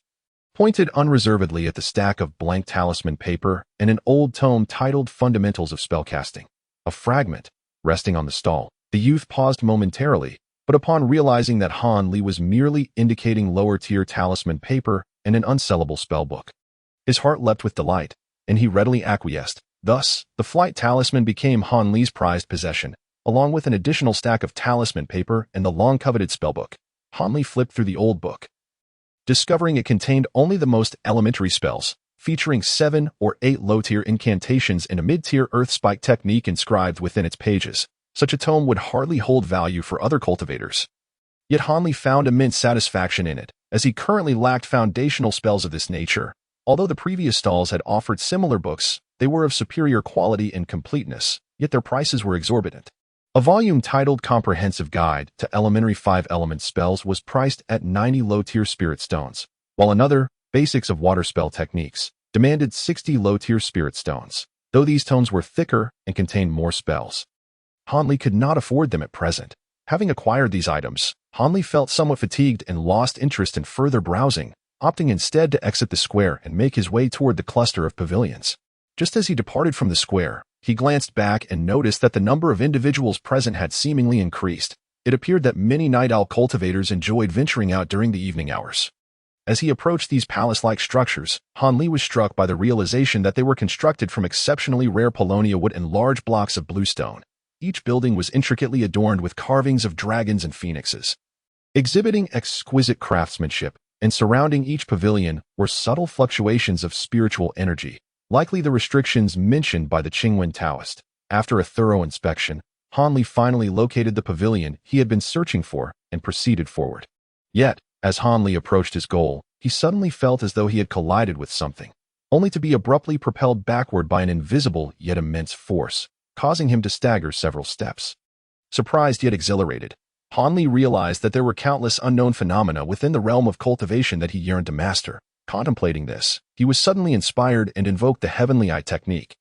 pointed unreservedly at the stack of blank talisman paper and an old tome titled Fundamentals of Spellcasting. A fragment, resting on the stall. The youth paused momentarily, but upon realizing that Han Li was merely indicating lower-tier talisman paper and an unsellable spellbook, his heart leapt with delight, and he readily acquiesced. Thus, the flight talisman became Han Li's prized possession, along with an additional stack of talisman paper and the long-coveted spellbook. Han Li flipped through the old book, discovering it contained only the most elementary spells, featuring 7 or 8 low-tier incantations and a mid-tier earth spike technique inscribed within its pages. Such a tome would hardly hold value for other cultivators. Yet Han Li found immense satisfaction in it, as he currently lacked foundational spells of this nature. Although the previous stalls had offered similar books, they were of superior quality and completeness, yet their prices were exorbitant. A volume titled Comprehensive Guide to Elementary 5-Element Spells was priced at 90 low-tier spirit stones, while another, Basics of Water Spell Techniques, demanded 60 low-tier spirit stones. Though these tomes were thicker and contained more spells, Han Li could not afford them at present. Having acquired these items, Han Li felt somewhat fatigued and lost interest in further browsing, opting instead to exit the square and make his way toward the cluster of pavilions. Just as he departed from the square, he glanced back and noticed that the number of individuals present had seemingly increased. It appeared that many night owl cultivators enjoyed venturing out during the evening hours. As he approached these palace-like structures, Han Li was struck by the realization that they were constructed from exceptionally rare paulownia wood and large blocks of bluestone. Each building was intricately adorned with carvings of dragons and phoenixes, exhibiting exquisite craftsmanship, and surrounding each pavilion were subtle fluctuations of spiritual energy, likely the restrictions mentioned by the Qingwen Taoist. After a thorough inspection, Han Li finally located the pavilion he had been searching for and proceeded forward. Yet, as Han Li approached his goal, he suddenly felt as though he had collided with something, only to be abruptly propelled backward by an invisible yet immense force, causing him to stagger several steps. Surprised yet exhilarated, Han Li realized that there were countless unknown phenomena within the realm of cultivation that he yearned to master. Contemplating this, he was suddenly inspired and invoked the Heavenly Eye technique.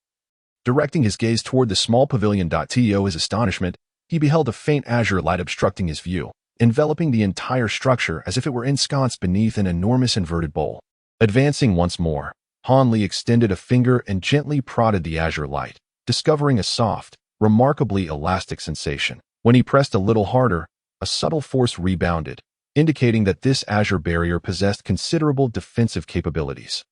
Directing his gaze toward the small pavilion. To his astonishment, he beheld a faint azure light obstructing his view, enveloping the entire structure as if it were ensconced beneath an enormous inverted bowl. Advancing once more, Han Li extended a finger and gently prodded the azure light, discovering a soft, remarkably elastic sensation. When he pressed a little harder, a subtle force rebounded, indicating that this azure barrier possessed considerable defensive capabilities.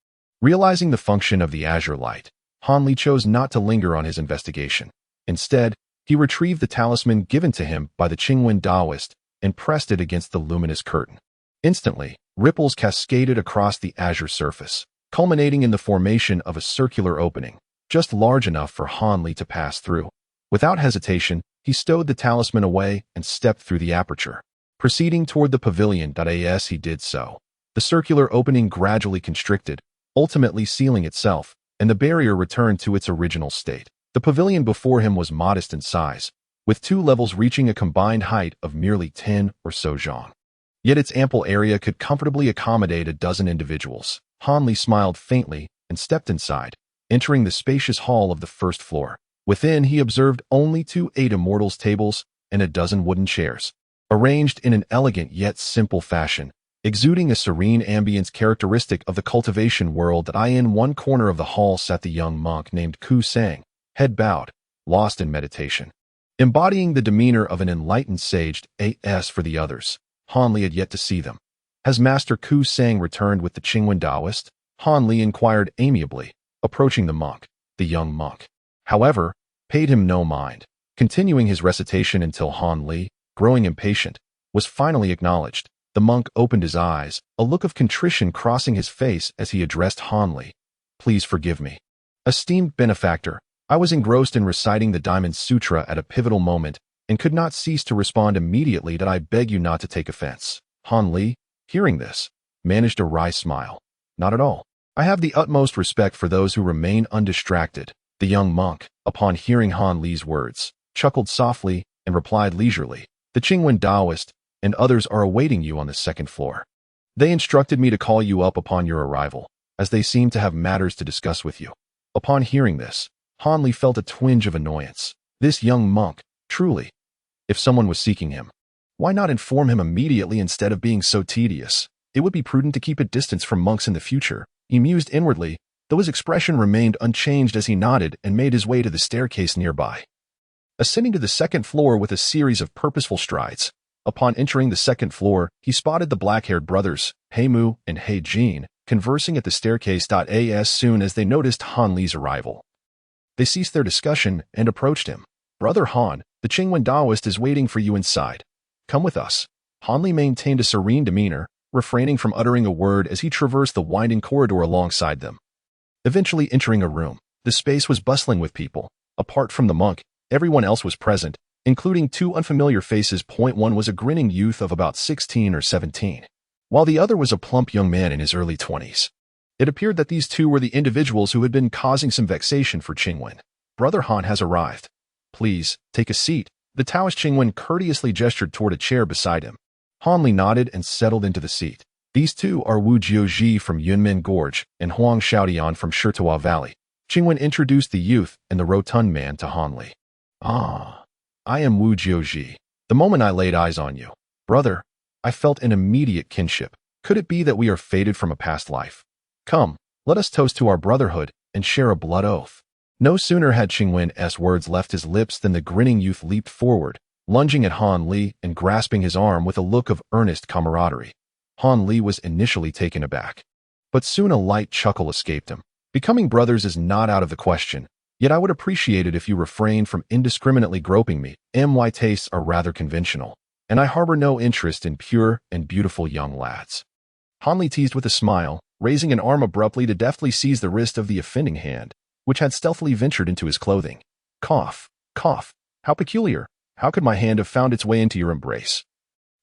Realizing the function of the azure light, Han Li chose not to linger on his investigation. Instead, he retrieved the talisman given to him by the Qingwen Taoist and pressed it against the luminous curtain. Instantly, ripples cascaded across the azure surface, culminating in the formation of a circular opening, just large enough for Han Li to pass through. Without hesitation, he stowed the talisman away and stepped through the aperture. Proceeding toward the pavilion. As he did so, the circular opening gradually constricted, ultimately sealing itself, and the barrier returned to its original state. The pavilion before him was modest in size, with 2 levels reaching a combined height of merely 10 or so zhang. Yet its ample area could comfortably accommodate a dozen individuals. Han Li smiled faintly and stepped inside, entering the spacious hall of the first floor. Within, he observed only 2 immortals tables and a dozen wooden chairs, arranged in an elegant yet simple fashion, exuding a serene ambience characteristic of the cultivation world. In one corner of the hall sat the young monk named Ku Sang, head bowed, lost in meditation, embodying the demeanor of an enlightened sage. As for the others, Han Li had yet to see them. Has Master Ku Sang returned with the Qingwen Taoist? Han Li inquired amiably, approaching the monk. The young monk, however, paid him no mind, continuing his recitation until Han Li, growing impatient, was finally acknowledged. The monk opened his eyes, a look of contrition crossing his face as he addressed Han Li. Please forgive me. Esteemed benefactor, I was engrossed in reciting the Diamond Sutra at a pivotal moment and could not cease to respond immediately that I beg you not to take offense. Han Li, hearing this, managed a wry smile. Not at all. I have the utmost respect for those who remain undistracted. The young monk, upon hearing Han Li's words, chuckled softly and replied leisurely, "The Qingwen Taoist and others are awaiting you on the second floor. They instructed me to call you up upon your arrival, as they seem to have matters to discuss with you." Upon hearing this, Han Li felt a twinge of annoyance. This young monk, truly. If someone was seeking him, why not inform him immediately instead of being so tedious? It would be prudent to keep a distance from monks in the future, he mused inwardly, though his expression remained unchanged as he nodded and made his way to the staircase nearby. Ascending to the second floor with a series of purposeful strides, upon entering the second floor, he spotted the black-haired brothers, He Mu and He Jin, conversing at the staircase. As soon as they noticed Han Li's arrival, they ceased their discussion and approached him. "Brother Han, the Qingwen Taoist is waiting for you inside. Come with us." Han Li maintained a serene demeanor, refraining from uttering a word as he traversed the winding corridor alongside them. Eventually entering a room, the space was bustling with people. Apart from the monk, everyone else was present, including two unfamiliar faces. One was a grinning youth of about 16 or 17, while the other was a plump young man in his early 20s. It appeared that these two were the individuals who had been causing some vexation for Qingwen. "Brother Han has arrived. Please, take a seat." The Taoist Qingwen courteously gestured toward a chair beside him. Han Li nodded and settled into the seat. "These two are Wu Jiuzhi from Yunmen Gorge and Huang Xiaodian from Shituo Valley." Qingwen introduced the youth and the rotund man to Han Li. "Ah, I am Wu Jiuzhi. The moment I laid eyes on you, brother, I felt an immediate kinship. Could it be that we are fated from a past life? Come, let us toast to our brotherhood and share a blood oath." No sooner had Qingwen's words left his lips than the grinning youth leaped forward, lunging at Han Li and grasping his arm with a look of earnest camaraderie. Han Li was initially taken aback, but soon a light chuckle escaped him. "Becoming brothers is not out of the question, yet I would appreciate it if you refrained from indiscriminately groping me. My tastes are rather conventional, and I harbor no interest in pure and beautiful young lads." Han Li teased with a smile, raising an arm abruptly to deftly seize the wrist of the offending hand, which had stealthily ventured into his clothing. Cough, cough. How peculiar. How could my hand have found its way into your embrace?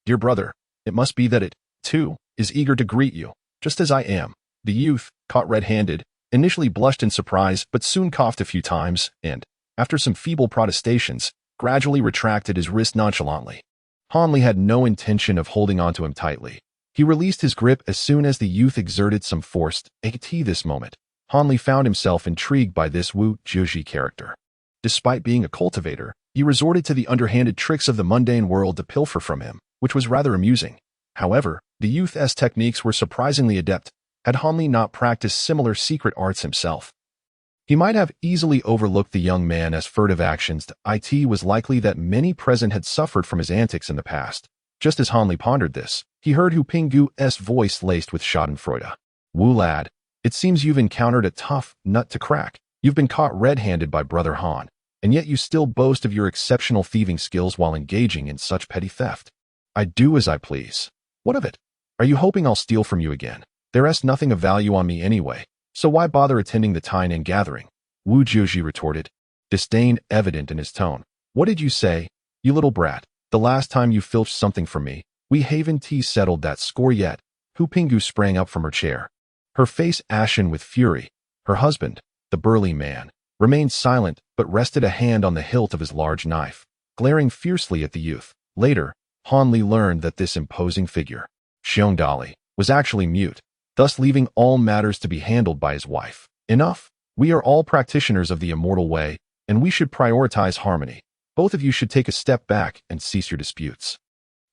"Dear brother, it must be that it, too, is eager to greet you, just as I am." The youth, caught red-handed, initially blushed in surprise but soon coughed a few times and, after some feeble protestations, gradually retracted his wrist nonchalantly. Han Li had no intention of holding onto him tightly. He released his grip as soon as the youth exerted some force. This moment, Han Li found himself intrigued by this Wu Jiuzhi character. Despite being a cultivator, he resorted to the underhanded tricks of the mundane world to pilfer from him, which was rather amusing. However, the youth's techniques were surprisingly adept, had Han Li not practiced similar secret arts himself. He might have easily overlooked the young man's furtive actions. It was likely that many present had suffered from his antics in the past. Just as Han Li pondered this, he heard Hu Pinggu's voice laced with schadenfreude. "Wu lad, it seems you've encountered a tough nut to crack. You've been caught red-handed by Brother Han, and yet you still boast of your exceptional thieving skills while engaging in such petty theft." "I do as I please. What of it? Are you hoping I'll steal from you again? There's nothing of value on me anyway, so why bother attending the Tainan gathering?" Wu Jiuzhi retorted, disdain evident in his tone. "What did you say, you little brat? The last time you filched something from me, we haven't settled that score yet." Hu Pinggu sprang up from her chair, her face ashen with fury. Her husband, the burly man, remained silent but rested a hand on the hilt of his large knife, glaring fiercely at the youth. Later, Han Li learned that this imposing figure, Xiong Dali, was actually mute, thus leaving all matters to be handled by his wife. "Enough. We are all practitioners of the immortal way, and we should prioritize harmony. Both of you should take a step back and cease your disputes."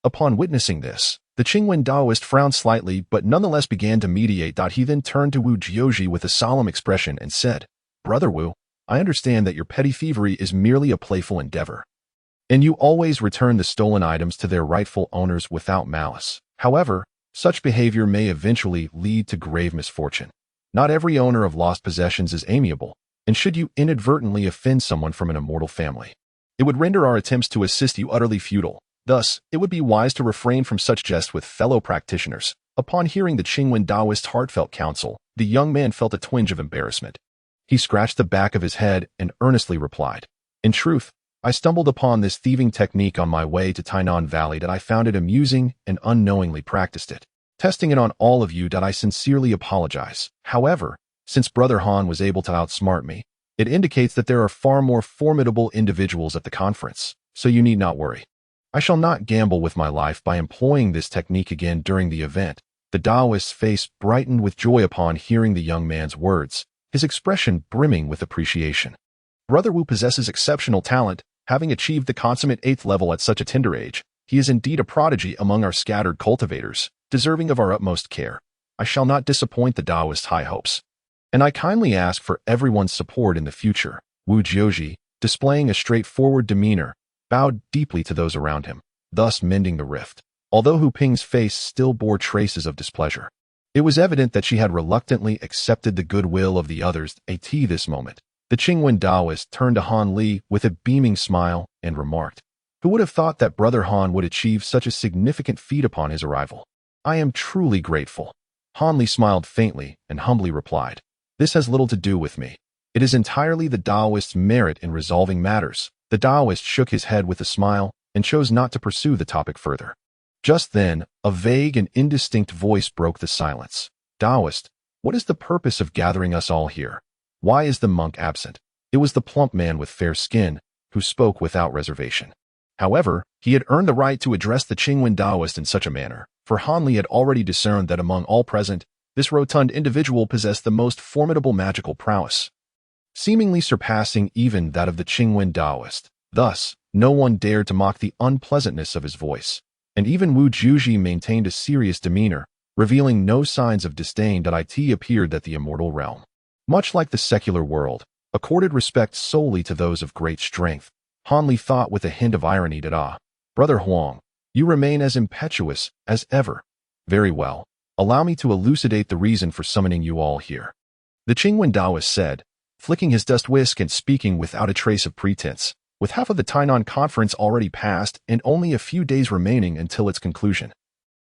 Upon witnessing this, the Qingwen Taoist frowned slightly but nonetheless began to mediate. He then turned to Wu Jiuzhi with a solemn expression and said, "Brother Wu, I understand that your petty thievery is merely a playful endeavor, and you always return the stolen items to their rightful owners without malice. However, such behavior may eventually lead to grave misfortune. Not every owner of lost possessions is amiable, and should you inadvertently offend someone from an immortal family, it would render our attempts to assist you utterly futile. Thus, it would be wise to refrain from such jests with fellow practitioners." Upon hearing the Qingwen Taoist's heartfelt counsel, the young man felt a twinge of embarrassment. He scratched the back of his head and earnestly replied, "In truth, I stumbled upon this thieving technique on my way to Tainan Valley. I found it amusing and unknowingly practiced it. Testing it on all of you, I sincerely apologize. However, since Brother Han was able to outsmart me, It indicates that there are far more formidable individuals at the conference, so you need not worry. I shall not gamble with my life by employing this technique again during the event. The Taoist's face brightened with joy upon hearing the young man's words, his expression brimming with appreciation. Brother Wu possesses exceptional talent, having achieved the consummate 8th level at such a tender age. He is indeed a prodigy among our scattered cultivators, deserving of our utmost care. I shall not disappoint the Taoist's high hopes. And I kindly ask for everyone's support in the future. Wu Jiuji, displaying a straightforward demeanor, bowed deeply to those around him, thus mending the rift. Although Hu Ping's face still bore traces of displeasure, it was evident that she had reluctantly accepted the goodwill of the others at this moment. The Qingwen Taoist turned to Han Li with a beaming smile and remarked, "Who would have thought that Brother Han would achieve such a significant feat upon his arrival? I am truly grateful." Han Li smiled faintly and humbly replied, "This has little to do with me. It is entirely the Taoist's merit in resolving matters." The Taoist shook his head with a smile and chose not to pursue the topic further. Just then, a vague and indistinct voice broke the silence. "Taoist, what is the purpose of gathering us all here? Why is the monk absent?" It was the plump man with fair skin, who spoke without reservation. However, he had earned the right to address the Qingwen Taoist in such a manner, for Han Li had already discerned that among all present, this rotund individual possessed the most formidable magical prowess, seemingly surpassing even that of the Qingwen Taoist. Thus, no one dared to mock the unpleasantness of his voice, and even Wu Jiuji maintained a serious demeanor, revealing no signs of disdain. It appeared that the immortal realm, much like the secular world, accorded respect solely to those of great strength. Han Li thought with a hint of irony that, "Brother Huang, you remain as impetuous as ever. Very well, allow me to elucidate the reason for summoning you all here." The Qingwen Taoist said, flicking his dust whisk and speaking without a trace of pretense. With half of the Tainan conference already passed and only a few days remaining until its conclusion,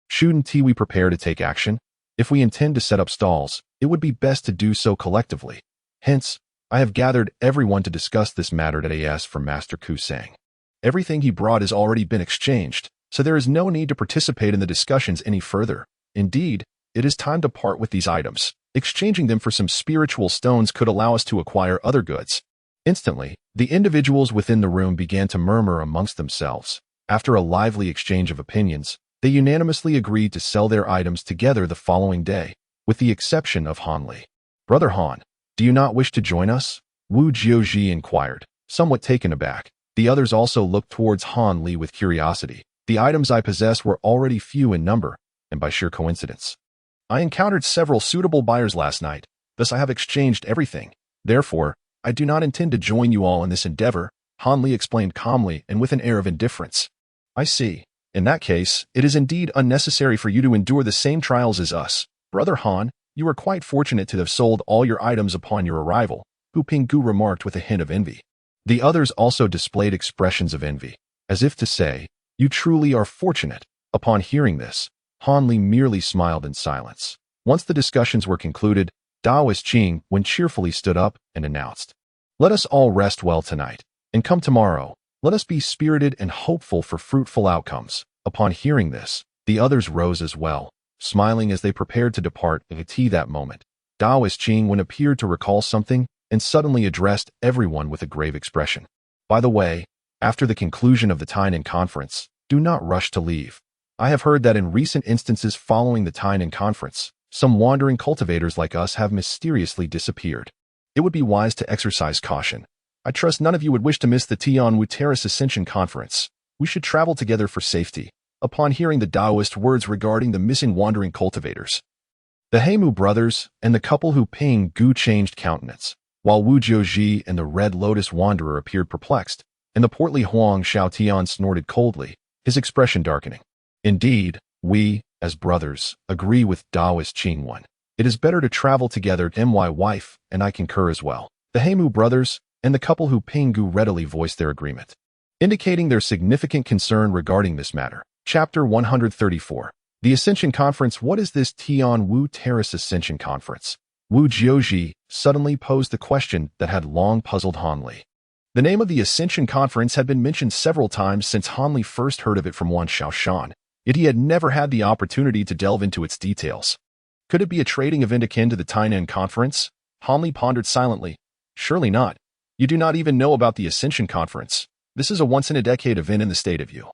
shouldn't we prepare to take action? If we intend to set up stalls, it would be best to do so collectively. Hence, I have gathered everyone to discuss this matter at AS from Master Ku Sang. Everything he brought has already been exchanged, so there is no need to participate in the discussions any further. Indeed, it is time to part with these items. Exchanging them for some spiritual stones could allow us to acquire other goods. Instantly, the individuals within the room began to murmur amongst themselves. After a lively exchange of opinions, they unanimously agreed to sell their items together the following day, with the exception of Han Li. "Brother Han, do you not wish to join us?" Wu Jiuji inquired, somewhat taken aback. The others also looked towards Han Li with curiosity. "The items I possess were already few in number, and by sheer coincidence, I encountered several suitable buyers last night, thus I have exchanged everything. Therefore, I do not intend to join you all in this endeavor," Han Li explained calmly and with an air of indifference. "I see. In that case, it is indeed unnecessary for you to endure the same trials as us. Brother Han, you are quite fortunate to have sold all your items upon your arrival," Hu Pinggu remarked with a hint of envy. The others also displayed expressions of envy, as if to say, "You truly are fortunate." Upon hearing this, Han Li merely smiled in silence. Once the discussions were concluded, Taoist Qing Wen cheerfully stood up and announced, "Let us all rest well tonight, and come tomorrow, let us be spirited and hopeful for fruitful outcomes." Upon hearing this, the others rose as well, smiling as they prepared to depart at that moment. Taoist Qing Wen appeared to recall something and suddenly addressed everyone with a grave expression. "By the way, after the conclusion of the Tainan conference, do not rush to leave. I have heard that in recent instances following the Tainan conference, some wandering cultivators like us have mysteriously disappeared. It would be wise to exercise caution. I trust none of you would wish to miss the Tianwu Terrace Ascension Conference. We should travel together for safety." Upon hearing the Taoist words regarding the missing wandering cultivators, the Heimu brothers and the couple Hu Pinggu changed countenance, while Wu Jiuji and the Red Lotus Wanderer appeared perplexed, and the portly Huang Xiaotian snorted coldly, his expression darkening. "Indeed, we, as brothers, agree with Taoist Qing Wen. It is better to travel together. My wife and I concur as well." The Heimu brothers and the couple Hu Pinggu readily voiced their agreement, indicating their significant concern regarding this matter. Chapter 134. The Ascension Conference. What is this Tianwu Terrace Ascension Conference? Wu Jiuji suddenly posed the question that had long puzzled Han Li. The name of the Ascension Conference had been mentioned several times since Han Li first heard of it from Wan Xiaoshan, yet he had never had the opportunity to delve into its details. Could it be a trading event akin to the Tainan Conference? Han Li pondered silently. Surely not. You do not even know about the Ascension Conference. This is a once-in-a-decade event in the state of Yu.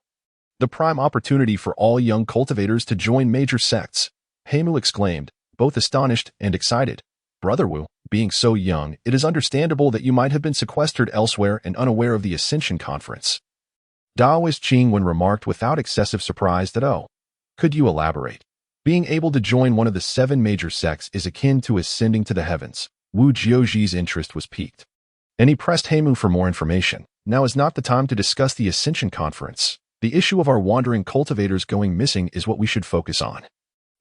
The prime opportunity for all young cultivators to join major sects, Heimu exclaimed, both astonished and excited. Brother Wu, being so young, it is understandable that you might have been sequestered elsewhere and unaware of the Ascension Conference. Daoist Qingwen remarked without excessive surprise that, oh, could you elaborate? Being able to join one of the 7 major sects is akin to ascending to the heavens. Wu Jiozhi's interest was piqued, and he pressed Heimu for more information. Now is not the time to discuss the Ascension Conference. The issue of our wandering cultivators going missing is what we should focus on.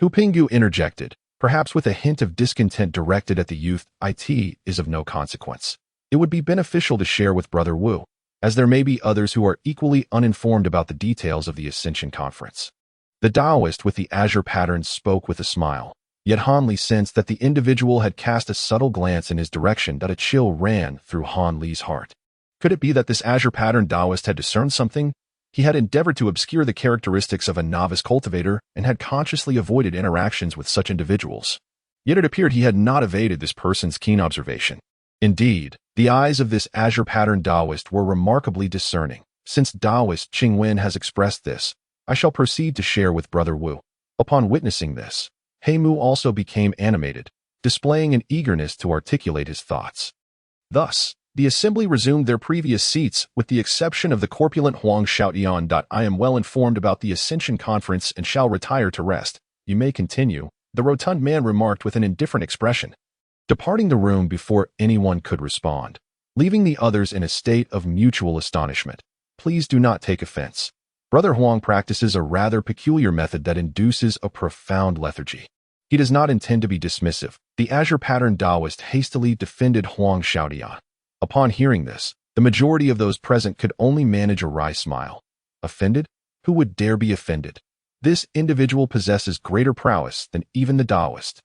Hu Pinggu interjected, perhaps with a hint of discontent directed at the youth. It is of no consequence. It would be beneficial to share with Brother Wu, as there may be others who are equally uninformed about the details of the Ascension Conference. The Taoist with the azure pattern spoke with a smile, yet Han Li sensed that the individual had cast a subtle glance in his direction that a chill ran through Han Li's heart. Could it be that this azure pattern Taoist had discerned something? He had endeavored to obscure the characteristics of a novice cultivator and had consciously avoided interactions with such individuals. Yet it appeared he had not evaded this person's keen observation. Indeed, the eyes of this azure pattern Taoist were remarkably discerning. Since Taoist Qingwen has expressed this, I shall proceed to share with Brother Wu. Upon witnessing this, Heimu also became animated, displaying an eagerness to articulate his thoughts. Thus, the assembly resumed their previous seats, with the exception of the corpulent Huang Xiaotian. I am well informed about the Ascension Conference and shall retire to rest. You may continue, the rotund man remarked with an indifferent expression, departing the room before anyone could respond, leaving the others in a state of mutual astonishment. Please do not take offense. Brother Huang practices a rather peculiar method that induces a profound lethargy. He does not intend to be dismissive. The azure pattern Taoist hastily defended Huang Xiaotian. Upon hearing this, the majority of those present could only manage a wry smile. Offended? Who would dare be offended? This individual possesses greater prowess than even the Taoist.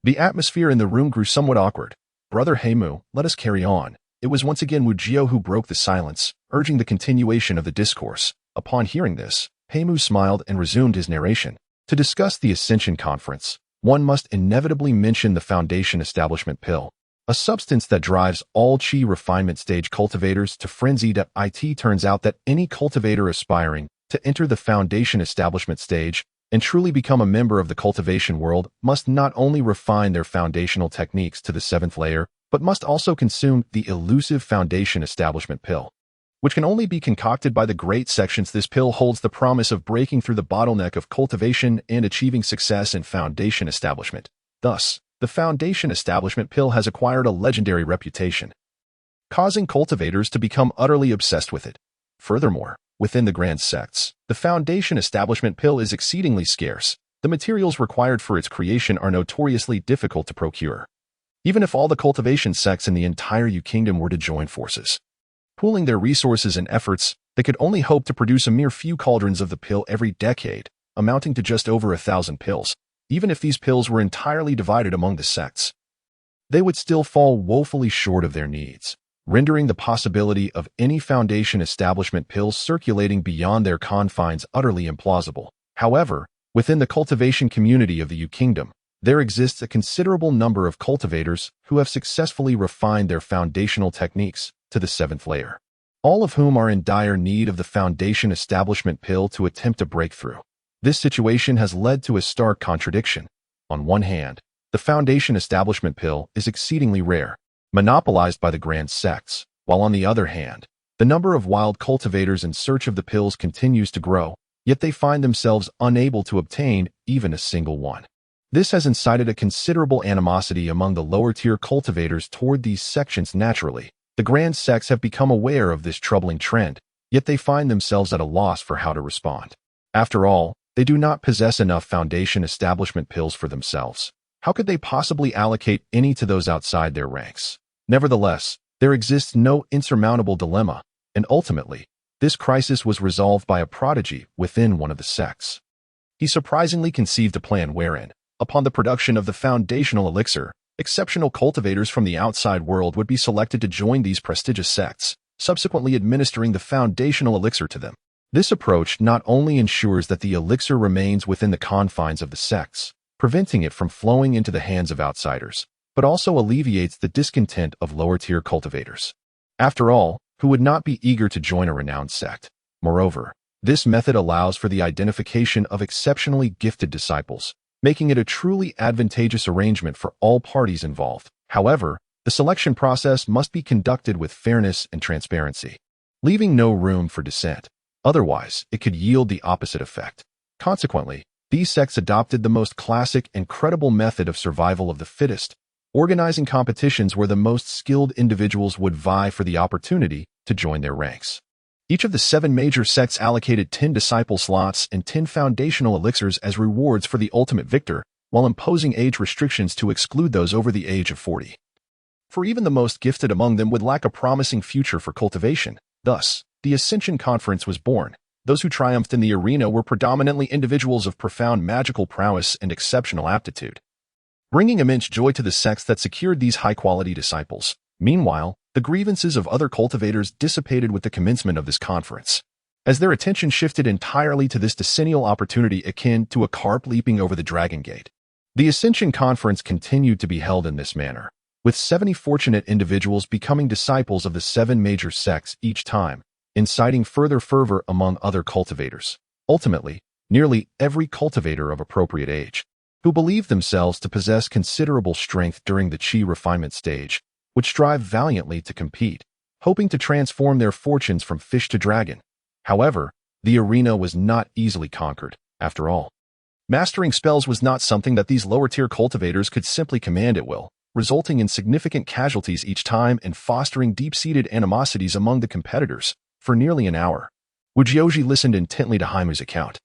The atmosphere in the room grew somewhat awkward. Brother Heimu, let us carry on. It was once again Wu Jio who broke the silence, urging the continuation of the discourse. Upon hearing this, Heimu smiled and resumed his narration. To discuss the Ascension Conference, one must inevitably mention the Foundation Establishment Pill, a substance that drives all Qi refinement stage cultivators to frenzy. It turns out that any cultivator aspiring to enter the Foundation Establishment stage and truly become a member of the cultivation world must not only refine their foundational techniques to the 7th layer, but must also consume the elusive Foundation Establishment Pill, which can only be concocted by the great sections. This pill holds the promise of breaking through the bottleneck of cultivation and achieving success in Foundation Establishment. Thus, the Foundation Establishment Pill has acquired a legendary reputation, causing cultivators to become utterly obsessed with it. Furthermore, within the grand sects, the Foundation Establishment Pill is exceedingly scarce. The materials required for its creation are notoriously difficult to procure. Even if all the cultivation sects in the entire Yu Kingdom were to join forces, pooling their resources and efforts, they could only hope to produce a mere few cauldrons of the pill every decade, amounting to just over 1,000 pills. Even if these pills were entirely divided among the sects, they would still fall woefully short of their needs, rendering the possibility of any Foundation Establishment pills circulating beyond their confines utterly implausible. However, within the cultivation community of the Yu Kingdom, there exists a considerable number of cultivators who have successfully refined their foundational techniques to the 7th layer, all of whom are in dire need of the Foundation Establishment Pill to attempt a breakthrough. This situation has led to a stark contradiction. On one hand, the Foundation Establishment Pill is exceedingly rare, monopolized by the grand sects, while on the other hand, the number of wild cultivators in search of the pills continues to grow, yet they find themselves unable to obtain even a single one. This has incited a considerable animosity among the lower-tier cultivators toward these sections. Naturally, the grand sects have become aware of this troubling trend, yet they find themselves at a loss for how to respond. After all, they do not possess enough Foundation Establishment pills for themselves. How could they possibly allocate any to those outside their ranks? Nevertheless, there exists no insurmountable dilemma, and ultimately, this crisis was resolved by a prodigy within one of the sects. He surprisingly conceived a plan wherein, upon the production of the foundational elixir, exceptional cultivators from the outside world would be selected to join these prestigious sects, subsequently administering the foundational elixir to them. This approach not only ensures that the elixir remains within the confines of the sects, preventing it from flowing into the hands of outsiders, but also alleviates the discontent of lower-tier cultivators. After all, who would not be eager to join a renowned sect? Moreover, this method allows for the identification of exceptionally gifted disciples, making it a truly advantageous arrangement for all parties involved. However, the selection process must be conducted with fairness and transparency, leaving no room for dissent. Otherwise, it could yield the opposite effect. Consequently, these sects adopted the most classic and credible method of survival of the fittest, organizing competitions where the most skilled individuals would vie for the opportunity to join their ranks. Each of the 7 major sects allocated 10 disciple slots and 10 foundational elixirs as rewards for the ultimate victor, while imposing age restrictions to exclude those over the age of 40. For even the most gifted among them would lack a promising future for cultivation. Thus, the Ascension Conference was born. Those who triumphed in the arena were predominantly individuals of profound magical prowess and exceptional aptitude, bringing immense joy to the sects that secured these high-quality disciples. Meanwhile, the grievances of other cultivators dissipated with the commencement of this conference, as their attention shifted entirely to this decennial opportunity akin to a carp leaping over the Dragon Gate. The Ascension Conference continued to be held in this manner, with 70 fortunate individuals becoming disciples of the 7 major sects each time, inciting further fervor among other cultivators. Ultimately, nearly every cultivator of appropriate age, who believed themselves to possess considerable strength during the chi refinement stage, would strive valiantly to compete, hoping to transform their fortunes from fish to dragon. However, the arena was not easily conquered. After all, mastering spells was not something that these lower-tier cultivators could simply command at will, resulting in significant casualties each time and fostering deep-seated animosities among the competitors. For nearly an hour, Wujioji listened intently to Haimu's account,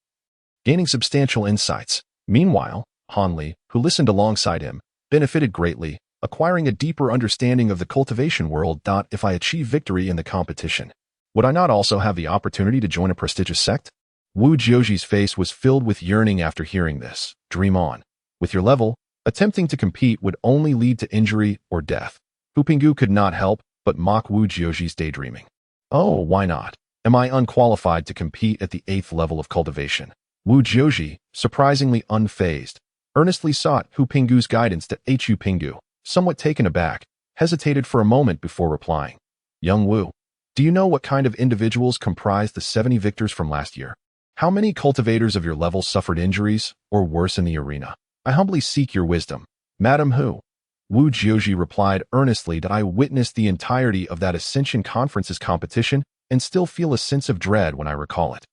gaining substantial insights. Meanwhile, Hanli, who listened alongside him, benefited greatly, acquiring a deeper understanding of the cultivation world. If I achieve victory in the competition, would I not also have the opportunity to join a prestigious sect? Wu Jiuji's face was filled with yearning after hearing this. Dream on. With your level, attempting to compete would only lead to injury or death. Hu Pinggu could not help but mock Wu Jiuji's daydreaming. Oh, why not? Am I unqualified to compete at the 8th level of cultivation? Wu Jiuji, surprisingly unfazed, earnestly sought Hu Pinggu's guidance. Hu Pinggu, somewhat taken aback, hesitated for a moment before replying. Young Wu, do you know what kind of individuals comprise the 70 victors from last year? How many cultivators of your level suffered injuries, or worse in the arena? I humbly seek your wisdom. Madam Hu. Wu Jiuji replied earnestly that I witnessed the entirety of that Ascension Conference's competition and still feel a sense of dread when I recall it.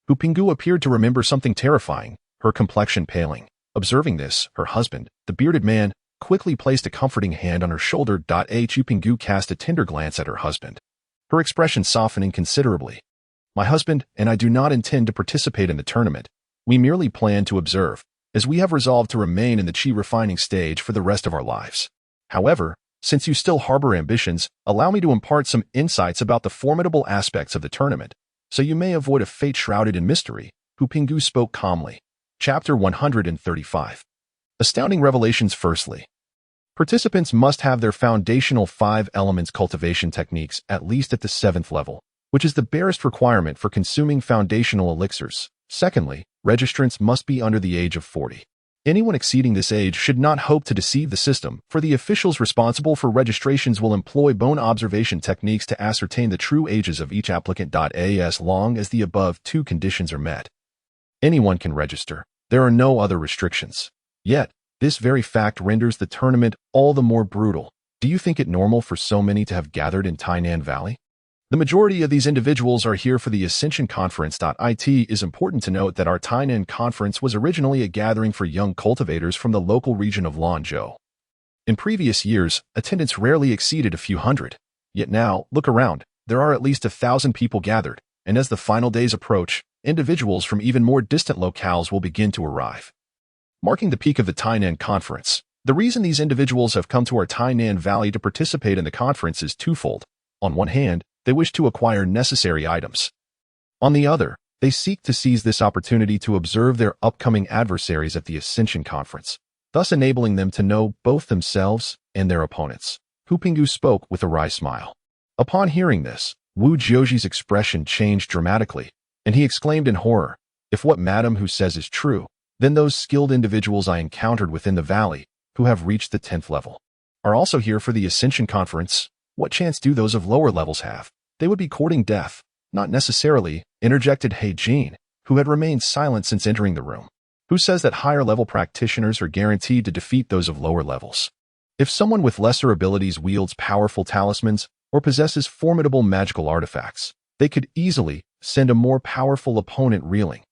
Hu Pinggu appeared to remember something terrifying, her complexion paling. Observing this, her husband, the bearded man, quickly placed a comforting hand on her shoulder. Hu Pinggu cast a tender glance at her husband, her expression softening considerably. My husband and I do not intend to participate in the tournament. We merely plan to observe, as we have resolved to remain in the chi refining stage for the rest of our lives. However, since you still harbor ambitions, allow me to impart some insights about the formidable aspects of the tournament, so you may avoid a fate shrouded in mystery. Hu Pinggu spoke calmly. Chapter 135. Astounding Revelations. Firstly, participants must have their foundational 5 elements cultivation techniques at least at the 7th level, which is the barest requirement for consuming foundational elixirs. Secondly, registrants must be under the age of 40. Anyone exceeding this age should not hope to deceive the system, for the officials responsible for registrations will employ bone observation techniques to ascertain the true ages of each applicant. As long as the above 2 conditions are met, anyone can register. There are no other restrictions. Yet, this very fact renders the tournament all the more brutal. Do you think it normal for so many to have gathered in Tainan Valley? The majority of these individuals are here for the Ascension Conference. It is important to note that our Tainan Conference was originally a gathering for young cultivators from the local region of Lanzhou. In previous years, attendance rarely exceeded a few hundred. Yet now, look around, there are at least 1,000 people gathered, and as the final days approach, individuals from even more distant locales will begin to arrive, marking the peak of the Tainan Conference. The reason these individuals have come to our Tainan Valley to participate in the conference is twofold. On one hand, they wish to acquire necessary items. On the other, they seek to seize this opportunity to observe their upcoming adversaries at the Ascension Conference, thus enabling them to know both themselves and their opponents. Hu Pinggu spoke with a wry smile. Upon hearing this, Wu Jiuji's expression changed dramatically, and he exclaimed in horror, if what Madame Hu says is true, then those skilled individuals I encountered within the valley, who have reached the 10th level, are also here for the Ascension Conference. What chance do those of lower levels have? They would be courting death. Not necessarily, interjected He Jin, who had remained silent since entering the room. Who says that higher-level practitioners are guaranteed to defeat those of lower levels? If someone with lesser abilities wields powerful talismans or possesses formidable magical artifacts, they could easily send a more powerful opponent reeling.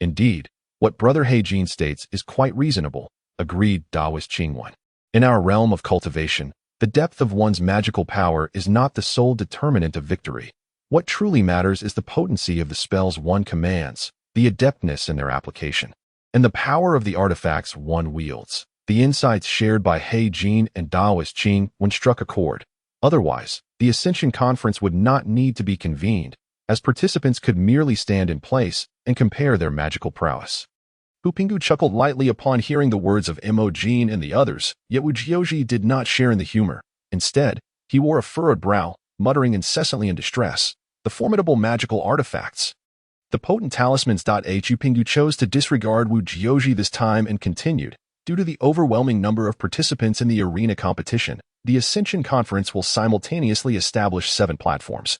Indeed, what Brother He Jin states is quite reasonable, agreed Taoist Qingwen. In our realm of cultivation, the depth of one's magical power is not the sole determinant of victory. What truly matters is the potency of the spells one commands, the adeptness in their application, and the power of the artifacts one wields. The insights shared by He Jin and Taoist Qingwen struck a chord. Otherwise, the Ascension Conference would not need to be convened, as participants could merely stand in place and compare their magical prowess. Hu Pinggu chuckled lightly upon hearing the words of Mo Jin and the others, yet Wu Jiuji did not share in the humor. Instead, he wore a furrowed brow, muttering incessantly in distress. The formidable magical artifacts. The potent talismans. Hu Pinggu chose to disregard Wu Jiuji this time and continued. Due to the overwhelming number of participants in the arena competition, the Ascension Conference will simultaneously establish 7 platforms,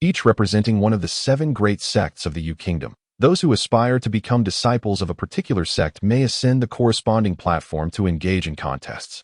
each representing one of the 7 great sects of the Yu Kingdom. Those who aspire to become disciples of a particular sect may ascend the corresponding platform to engage in contests.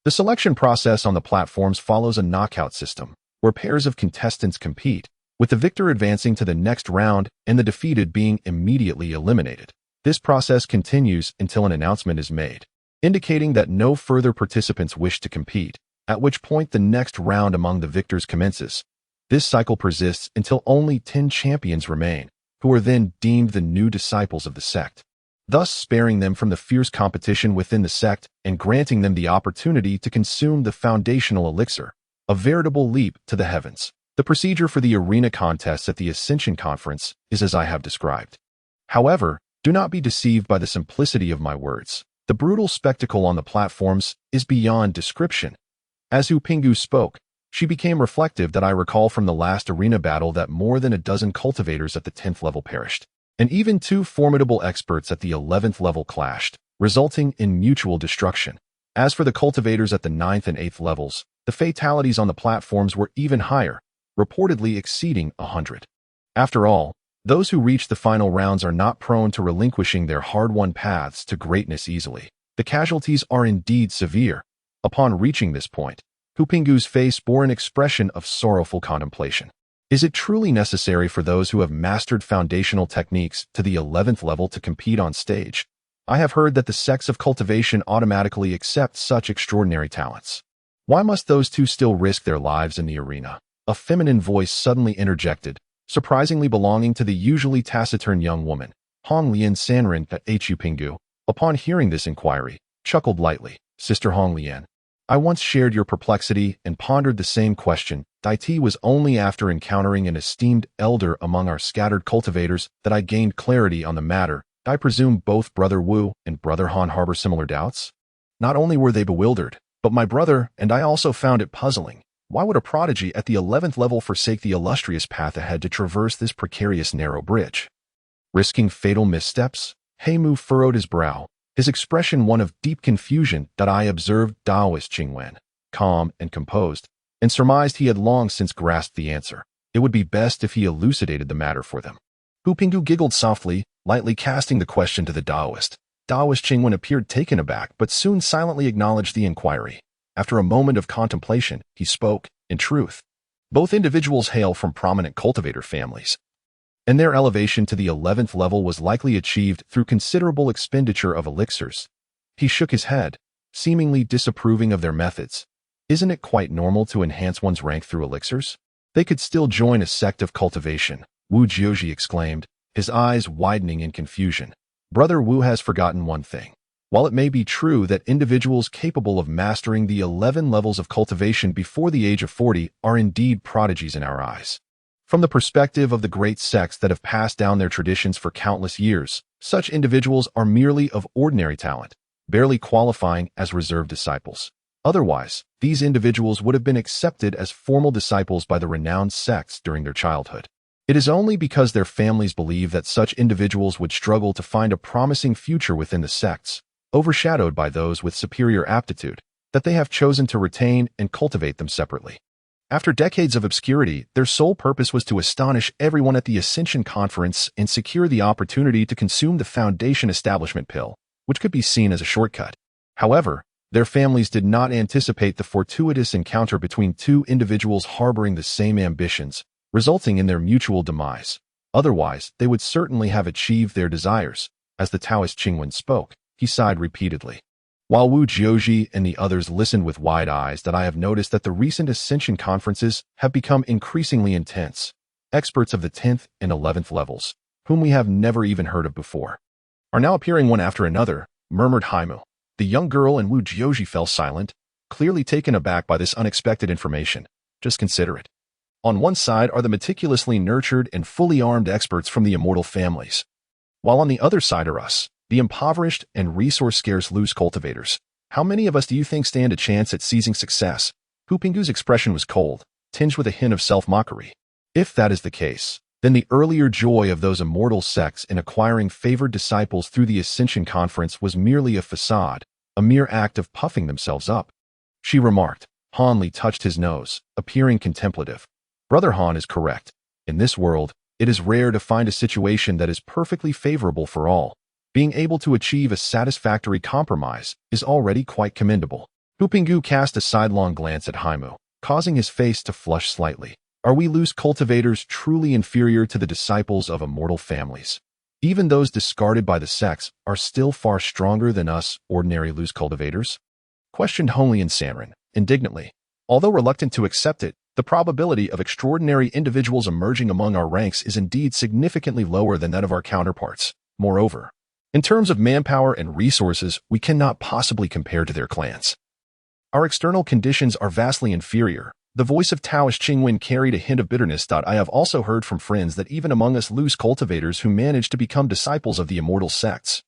The selection process on the platforms follows a knockout system, where pairs of contestants compete, with the victor advancing to the next round and the defeated being immediately eliminated. This process continues until an announcement is made, indicating that no further participants wish to compete, at which point the next round among the victors commences. This cycle persists until only 10 champions remain, who are then deemed the new disciples of the sect, thus sparing them from the fierce competition within the sect and granting them the opportunity to consume the foundational elixir, a veritable leap to the heavens. The procedure for the arena contests at the Ascension Conference is as I have described. However, do not be deceived by the simplicity of my words. The brutal spectacle on the platforms is beyond description. As Hu Pinggu spoke, she became reflective that I recall from the last arena battle that more than a dozen cultivators at the 10th level perished, and even 2 formidable experts at the 11th level clashed, resulting in mutual destruction. As for the cultivators at the 9th and 8th levels, the fatalities on the platforms were even higher, reportedly exceeding 100. After all, those who reach the final rounds are not prone to relinquishing their hard-won paths to greatness easily. The casualties are indeed severe. Upon reaching this point, Hu Pinggu's face bore an expression of sorrowful contemplation. Is it truly necessary for those who have mastered foundational techniques to the 11th level to compete on stage? I have heard that the sects of cultivation automatically accept such extraordinary talents. Why must those 2 still risk their lives in the arena? A feminine voice suddenly interjected, surprisingly belonging to the usually taciturn young woman. Hong Lian Sanren at Hu Pinggu, upon hearing this inquiry, chuckled lightly. Sister Hong Lian, I once shared your perplexity and pondered the same question. It was only after encountering an esteemed elder among our scattered cultivators that I gained clarity on the matter. I presume both Brother Wu and Brother Han harbor similar doubts? Not only were they bewildered, but my brother and I also found it puzzling. Why would a prodigy at the 11th level forsake the illustrious path ahead to traverse this precarious narrow bridge? Risking fatal missteps? He Mu furrowed his brow, his expression one of deep confusion. I observed Taoist Qingwen, calm and composed, and surmised he had long since grasped the answer. It would be best if he elucidated the matter for them. Hu Pinggu giggled softly, lightly casting the question to the Taoist. Taoist Qingwen appeared taken aback but soon silently acknowledged the inquiry. After a moment of contemplation, he spoke. In truth, both individuals hail from prominent cultivator families, and their elevation to the 11th level was likely achieved through considerable expenditure of elixirs. He shook his head, seemingly disapproving of their methods. Isn't it quite normal to enhance one's rank through elixirs? They could still join a sect of cultivation, Wu Jiuji exclaimed, his eyes widening in confusion. Brother Wu has forgotten one thing. While it may be true that individuals capable of mastering the 11 levels of cultivation before the age of 40 are indeed prodigies in our eyes, from the perspective of the great sects that have passed down their traditions for countless years, such individuals are merely of ordinary talent, barely qualifying as reserved disciples. Otherwise, these individuals would have been accepted as formal disciples by the renowned sects during their childhood. It is only because their families believe that such individuals would struggle to find a promising future within the sects, overshadowed by those with superior aptitude, that they have chosen to retain and cultivate them separately. After decades of obscurity, their sole purpose was to astonish everyone at the Ascension Conference and secure the opportunity to consume the Foundation establishment pill, which could be seen as a shortcut. However, their families did not anticipate the fortuitous encounter between two individuals harboring the same ambitions, resulting in their mutual demise. Otherwise, they would certainly have achieved their desires. As the Taoist Qingwen spoke, he sighed repeatedly. While Wu Jiozhi and the others listened with wide eyes, that I have noticed that the recent Ascension conferences have become increasingly intense. Experts of the 10th and 11th levels, whom we have never even heard of before, are now appearing one after another, murmured Haimu. The young girl and Wu Jiozhi fell silent, clearly taken aback by this unexpected information. Just consider it. On one side are the meticulously nurtured and fully armed experts from the immortal families, while on the other side are us, the impoverished and resource-scarce loose cultivators. How many of us do you think stand a chance at seizing success? Hu Pinggu's expression was cold, tinged with a hint of self-mockery. If that is the case, then the earlier joy of those immortal sects in acquiring favored disciples through the Ascension Conference was merely a facade, a mere act of puffing themselves up. She remarked. Han Li touched his nose, appearing contemplative. Brother Han is correct. In this world, it is rare to find a situation that is perfectly favorable for all. Being able to achieve a satisfactory compromise is already quite commendable. Hu Pinggu cast a sidelong glance at Haimu, causing his face to flush slightly. Are we loose cultivators truly inferior to the disciples of immortal families? Even those discarded by the sects are still far stronger than us ordinary loose cultivators? Questioned Hongli and Sanren, indignantly. Although reluctant to accept it, the probability of extraordinary individuals emerging among our ranks is indeed significantly lower than that of our counterparts. Moreover, in terms of manpower and resources, we cannot possibly compare to their clans. Our external conditions are vastly inferior. The voice of Taoist Qingwen carried a hint of bitterness. I have also heard from friends that even among us loose cultivators who manage to become disciples of the immortal sects,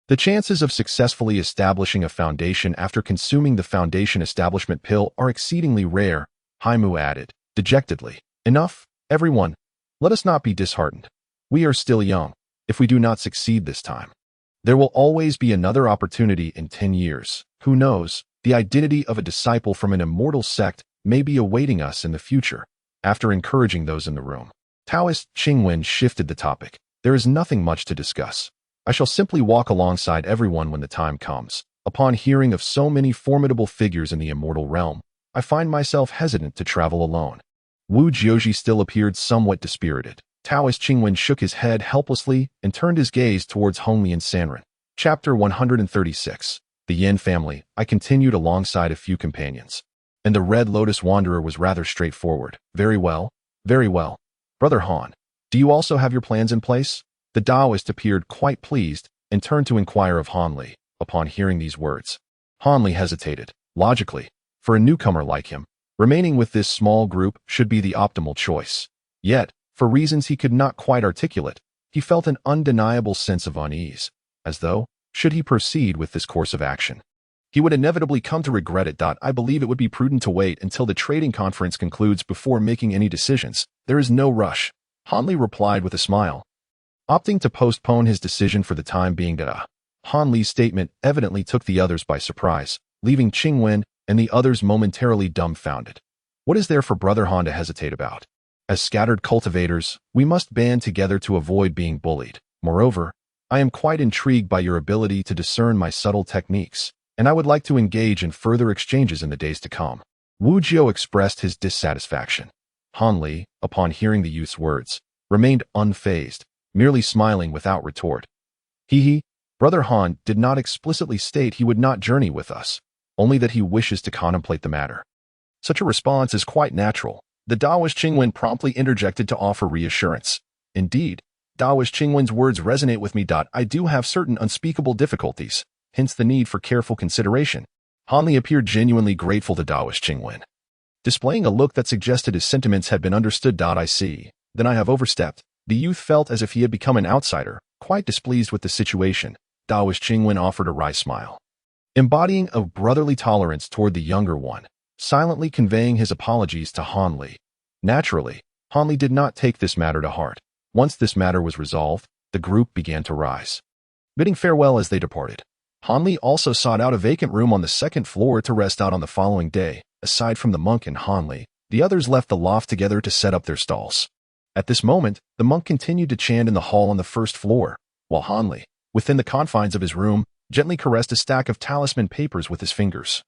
the chances of successfully establishing a foundation after consuming the Foundation establishment pill are exceedingly rare, Haimu added, dejectedly. Enough, everyone. Let us not be disheartened. We are still young. If we do not succeed this time, there will always be another opportunity in 10 years. Who knows? The identity of a disciple from an immortal sect may be awaiting us in the future. After encouraging those in the room, Taoist Qingwen shifted the topic. There is nothing much to discuss. I shall simply walk alongside everyone when the time comes. Upon hearing of so many formidable figures in the immortal realm, I find myself hesitant to travel alone. Wu Jiozhi still appeared somewhat dispirited. Taoist Qingwen shook his head helplessly and turned his gaze towards Hongli and Sanren. Chapter 136. The Yin family. I continued alongside a few companions, and the Red Lotus Wanderer was rather straightforward. Very well, very well. Brother Han, do you also have your plans in place? The Taoist appeared quite pleased and turned to inquire of Han Li. Upon hearing these words, Han Li hesitated. Logically, for a newcomer like him, remaining with this small group should be the optimal choice. Yet, for reasons he could not quite articulate, he felt an undeniable sense of unease, as though, should he proceed with this course of action, he would inevitably come to regret it. I believe it would be prudent to wait until the trading conference concludes before making any decisions. There is no rush, Han Li replied with a smile, opting to postpone his decision for the time being. Han Li's statement evidently took the others by surprise, leaving Qingwen and the others momentarily dumbfounded. What is there for Brother Han to hesitate about? As scattered cultivators, we must band together to avoid being bullied. Moreover, I am quite intrigued by your ability to discern my subtle techniques, and I would like to engage in further exchanges in the days to come. Wu Jiao expressed his dissatisfaction. Han Li, upon hearing the youth's words, remained unfazed, merely smiling without retort. Brother Han did not explicitly state he would not journey with us, only that he wishes to contemplate the matter. Such a response is quite natural. The Taoist Qingwen promptly interjected to offer reassurance. Indeed, Taoist Qingwen's words resonate with me. I do have certain unspeakable difficulties, hence the need for careful consideration. Han Li appeared genuinely grateful to Taoist Qingwen, displaying a look that suggested his sentiments had been understood. I see. Then I have overstepped. The youth felt as if he had become an outsider, quite displeased with the situation. Taoist Qingwen offered a wry smile, embodying a brotherly tolerance toward the younger one, silently conveying his apologies to Han Li. Naturally, Han Li did not take this matter to heart. Once this matter was resolved, the group began to rise. Bidding farewell as they departed, Han Li also sought out a vacant room on the second floor to rest out on the following day. Aside from the monk and Han Li, The others left the loft together to set up their stalls. At this moment, the monk continued to chant in the hall on the first floor, while Hanli, within the confines of his room, gently caressed a stack of talisman papers with his fingers.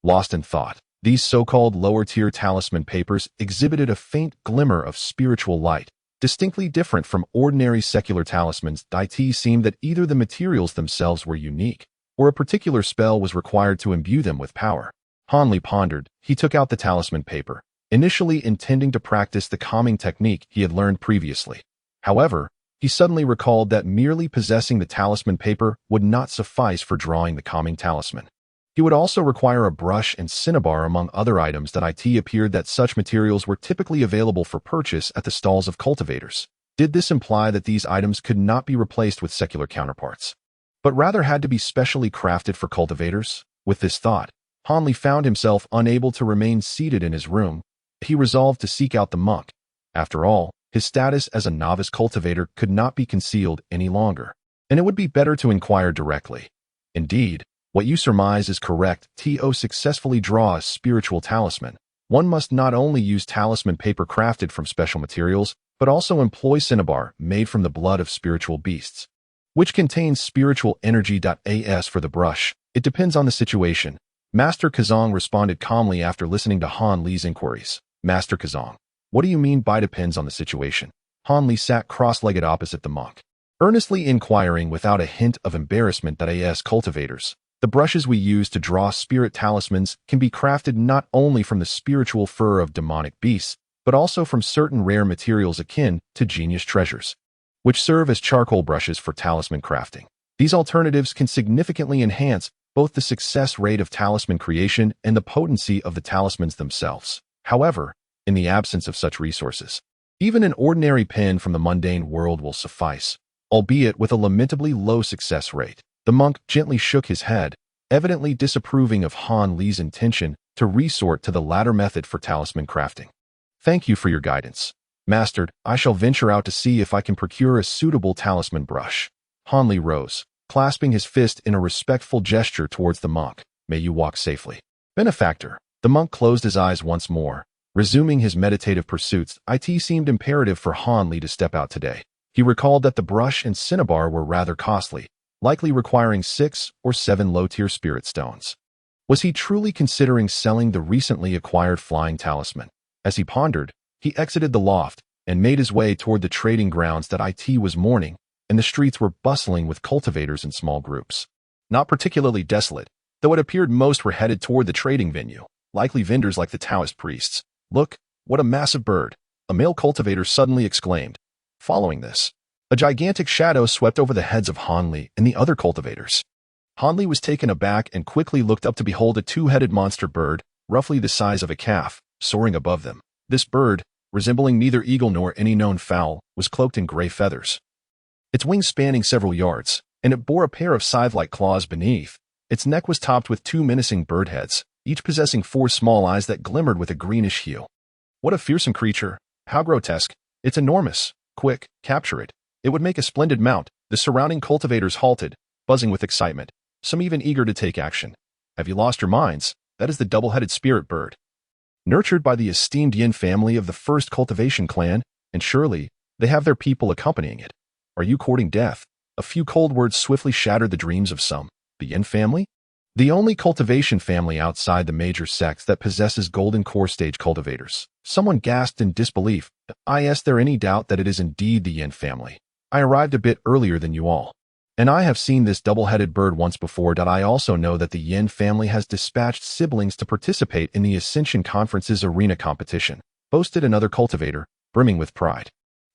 Lost in thought, these so-called lower-tier talisman papers exhibited a faint glimmer of spiritual light, distinctly different from ordinary secular talismans. It seemed that either the materials themselves were unique, or a particular spell was required to imbue them with power. Hanli pondered. He took out the talisman paper, initially intending to practice the calming technique he had learned previously. However, he suddenly recalled that merely possessing the talisman paper would not suffice for drawing the calming talisman. He would also require a brush and cinnabar among other items. It appeared that such materials were typically available for purchase at the stalls of cultivators. Did this imply that these items could not be replaced with secular counterparts, but rather had to be specially crafted for cultivators? With this thought, Hanli found himself unable to remain seated in his room. He resolved to seek out the monk. After all, his status as a novice cultivator could not be concealed any longer, and it would be better to inquire directly. Indeed, what you surmise is correct. To successfully draw a spiritual talisman, one must not only use talisman paper crafted from special materials, but also employ cinnabar made from the blood of spiritual beasts, which contains spiritual energy. As for the brush, it depends on the situation. Master Kazong responded calmly after listening to Han Li's inquiries. Master Kazong, what do you mean by depends on the situation? Han Li sat cross-legged opposite the monk, earnestly inquiring without a hint of embarrassment. As cultivators, the brushes we use to draw spirit talismans can be crafted not only from the spiritual fur of demonic beasts, but also from certain rare materials akin to genius treasures, which serve as charcoal brushes for talisman crafting. These alternatives can significantly enhance both the success rate of talisman creation and the potency of the talismans themselves. However, in the absence of such resources, even an ordinary pen from the mundane world will suffice, albeit with a lamentably low success rate. The monk gently shook his head, evidently disapproving of Han Li's intention to resort to the latter method for talisman crafting. Thank you for your guidance, Master. I shall venture out to see if I can procure a suitable talisman brush. Han Li rose, clasping his fist in a respectful gesture towards the monk. May you walk safely. Benefactor. The monk closed his eyes once more, resuming his meditative pursuits. It seemed imperative for Han Li to step out today. He recalled that the brush and cinnabar were rather costly, likely requiring 6 or 7 low-tier spirit stones. Was he truly considering selling the recently acquired flying talisman? As he pondered, he exited the loft and made his way toward the trading grounds. It was morning, and the streets were bustling with cultivators in small groups. Not particularly desolate, though it appeared most were headed toward the trading venue, likely vendors like the Taoist priests. Look, what a massive bird! A male cultivator suddenly exclaimed. Following this, a gigantic shadow swept over the heads of Han Li and the other cultivators. Han Li was taken aback and quickly looked up to behold a two-headed monster bird, roughly the size of a calf, soaring above them. This bird, resembling neither eagle nor any known fowl, was cloaked in gray feathers, its wings spanning several yards, and it bore a pair of scythe-like claws beneath. Its neck was topped with 2 menacing bird heads, each possessing 4 small eyes that glimmered with a greenish hue. What a fearsome creature! How grotesque! It's enormous! Quick, capture it! It would make a splendid mount. The surrounding cultivators halted, buzzing with excitement, some even eager to take action. Have you lost your minds? That is the double-headed spirit bird, nurtured by the esteemed Yin family of the first cultivation clan, and surely they have their people accompanying it. Are you courting death? A few cold words swiftly shattered the dreams of some. The Yin family? The only cultivation family outside the major sects that possesses golden core stage cultivators. Someone gasped in disbelief. Is there any doubt that it is indeed the Yin family? I arrived a bit earlier than you all, and I have seen this double-headed bird once before. I also know that the Yin family has dispatched siblings to participate in the Ascension Conference's arena competition, boasted another cultivator, brimming with pride.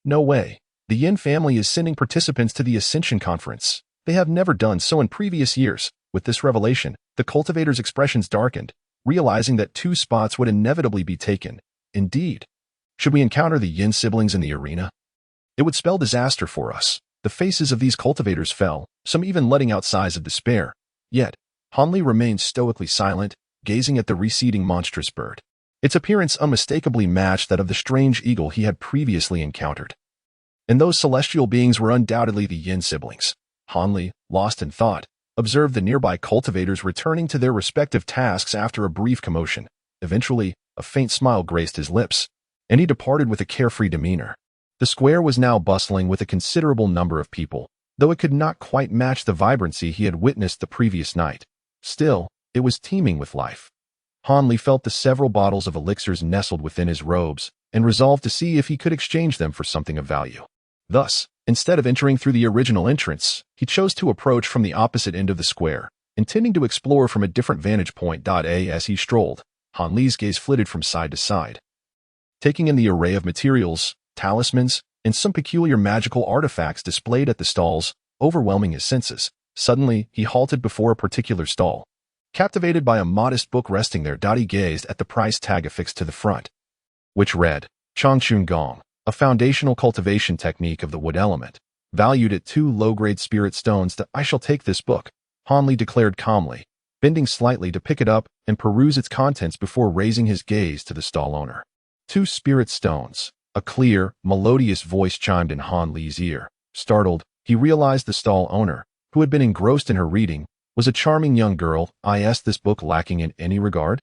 No way. The Yin family is sending participants to the Ascension Conference. They have never done so in previous years. With this revelation, the cultivator's expressions darkened, realizing that 2 spots would inevitably be taken. Indeed. Should we encounter the Yin siblings in the arena? It would spell disaster for us. The faces of these cultivators fell, some even letting out sighs of despair. Yet, Han Li remained stoically silent, gazing at the receding monstrous bird. Its appearance unmistakably matched that of the strange eagle he had previously encountered. And those celestial beings were undoubtedly the Yin siblings. Han Li, lost in thought, observed the nearby cultivators returning to their respective tasks after a brief commotion. Eventually, A faint smile graced his lips, and he departed with a carefree demeanor. The square was now bustling with a considerable number of people, though it could not quite match the vibrancy he had witnessed the previous night. Still, it was teeming with life. Hanli felt the several bottles of elixirs nestled within his robes and resolved to see if he could exchange them for something of value. Thus, instead of entering through the original entrance, he chose to approach from the opposite end of the square, intending to explore from a different vantage point. As he strolled, Hanli's gaze flitted from side to side, taking in the array of materials, talismans, and some peculiar magical artifacts displayed at the stalls, overwhelming his senses. Suddenly, he halted before a particular stall. Captivated by a modest book resting there, he gazed at the price tag affixed to the front, which read, Changchun Gong, a foundational cultivation technique of the wood element, valued at 2 low-grade spirit stones. I shall take this book, Hanli declared calmly, bending slightly to pick it up and peruse its contents before raising his gaze to the stall owner. 2 spirit stones. A clear, melodious voice chimed in Hanli's ear. Startled, he realized the stall owner, who had been engrossed in her reading, was a charming young girl. Is this book lacking in any regard?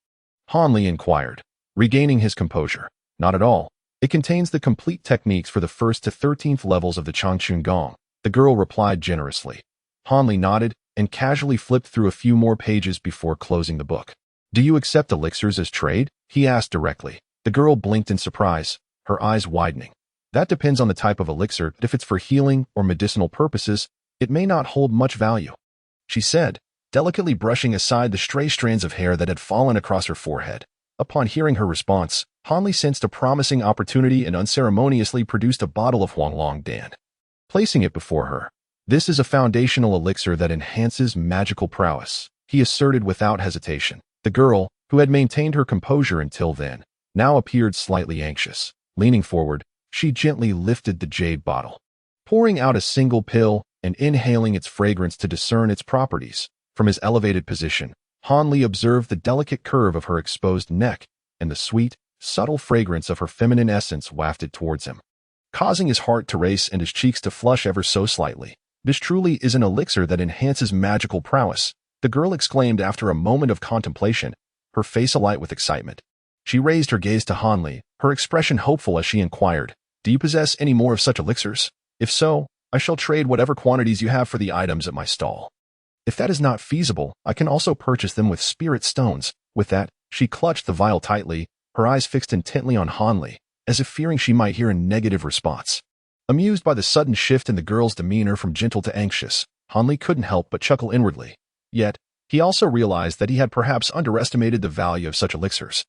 Hanli inquired, regaining his composure. Not at all. It contains the complete techniques for the 1st to 13th levels of the Changchun Gong, the girl replied generously. Hanli nodded and casually flipped through a few more pages before closing the book. Do you accept elixirs as trade? He asked directly. The girl blinked in surprise, her eyes widening. That depends on the type of elixir. If it's for healing or medicinal purposes, it may not hold much value, she said, delicately brushing aside the stray strands of hair that had fallen across her forehead. Upon hearing her response, Hanli sensed a promising opportunity and unceremoniously produced a bottle of Huanglong Dan, placing it before her. This is a foundational elixir that enhances magical prowess, he asserted without hesitation. The girl, who had maintained her composure until then, now appeared slightly anxious. Leaning forward, she gently lifted the jade bottle, pouring out a single pill and inhaling its fragrance to discern its properties. From his elevated position, Hanli observed the delicate curve of her exposed neck and the sweet, subtle fragrance of her feminine essence wafted towards him, causing his heart to race and his cheeks to flush ever so slightly. This truly is an elixir that enhances magical prowess, the girl exclaimed after a moment of contemplation, her face alight with excitement. She raised her gaze to Hanli, her expression hopeful as she inquired, Do you possess any more of such elixirs? If so, I shall trade whatever quantities you have for the items at my stall. If that is not feasible, I can also purchase them with spirit stones. With that, she clutched the vial tightly, her eyes fixed intently on Hanli, as if fearing she might hear a negative response. Amused by the sudden shift in the girl's demeanor from gentle to anxious, Hanli couldn't help but chuckle inwardly. Yet, he also realized that he had perhaps underestimated the value of such elixirs,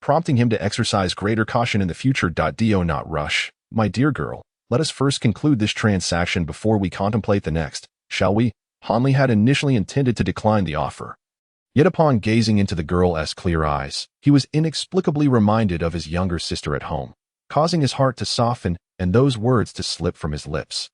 prompting him to exercise greater caution in the future. Do not rush, my dear girl. Let us first conclude this transaction before we contemplate the next, shall we? Hanli had initially intended to decline the offer. Yet upon gazing into the girl's clear eyes, he was inexplicably reminded of his younger sister at home, causing his heart to soften and those words to slip from his lips.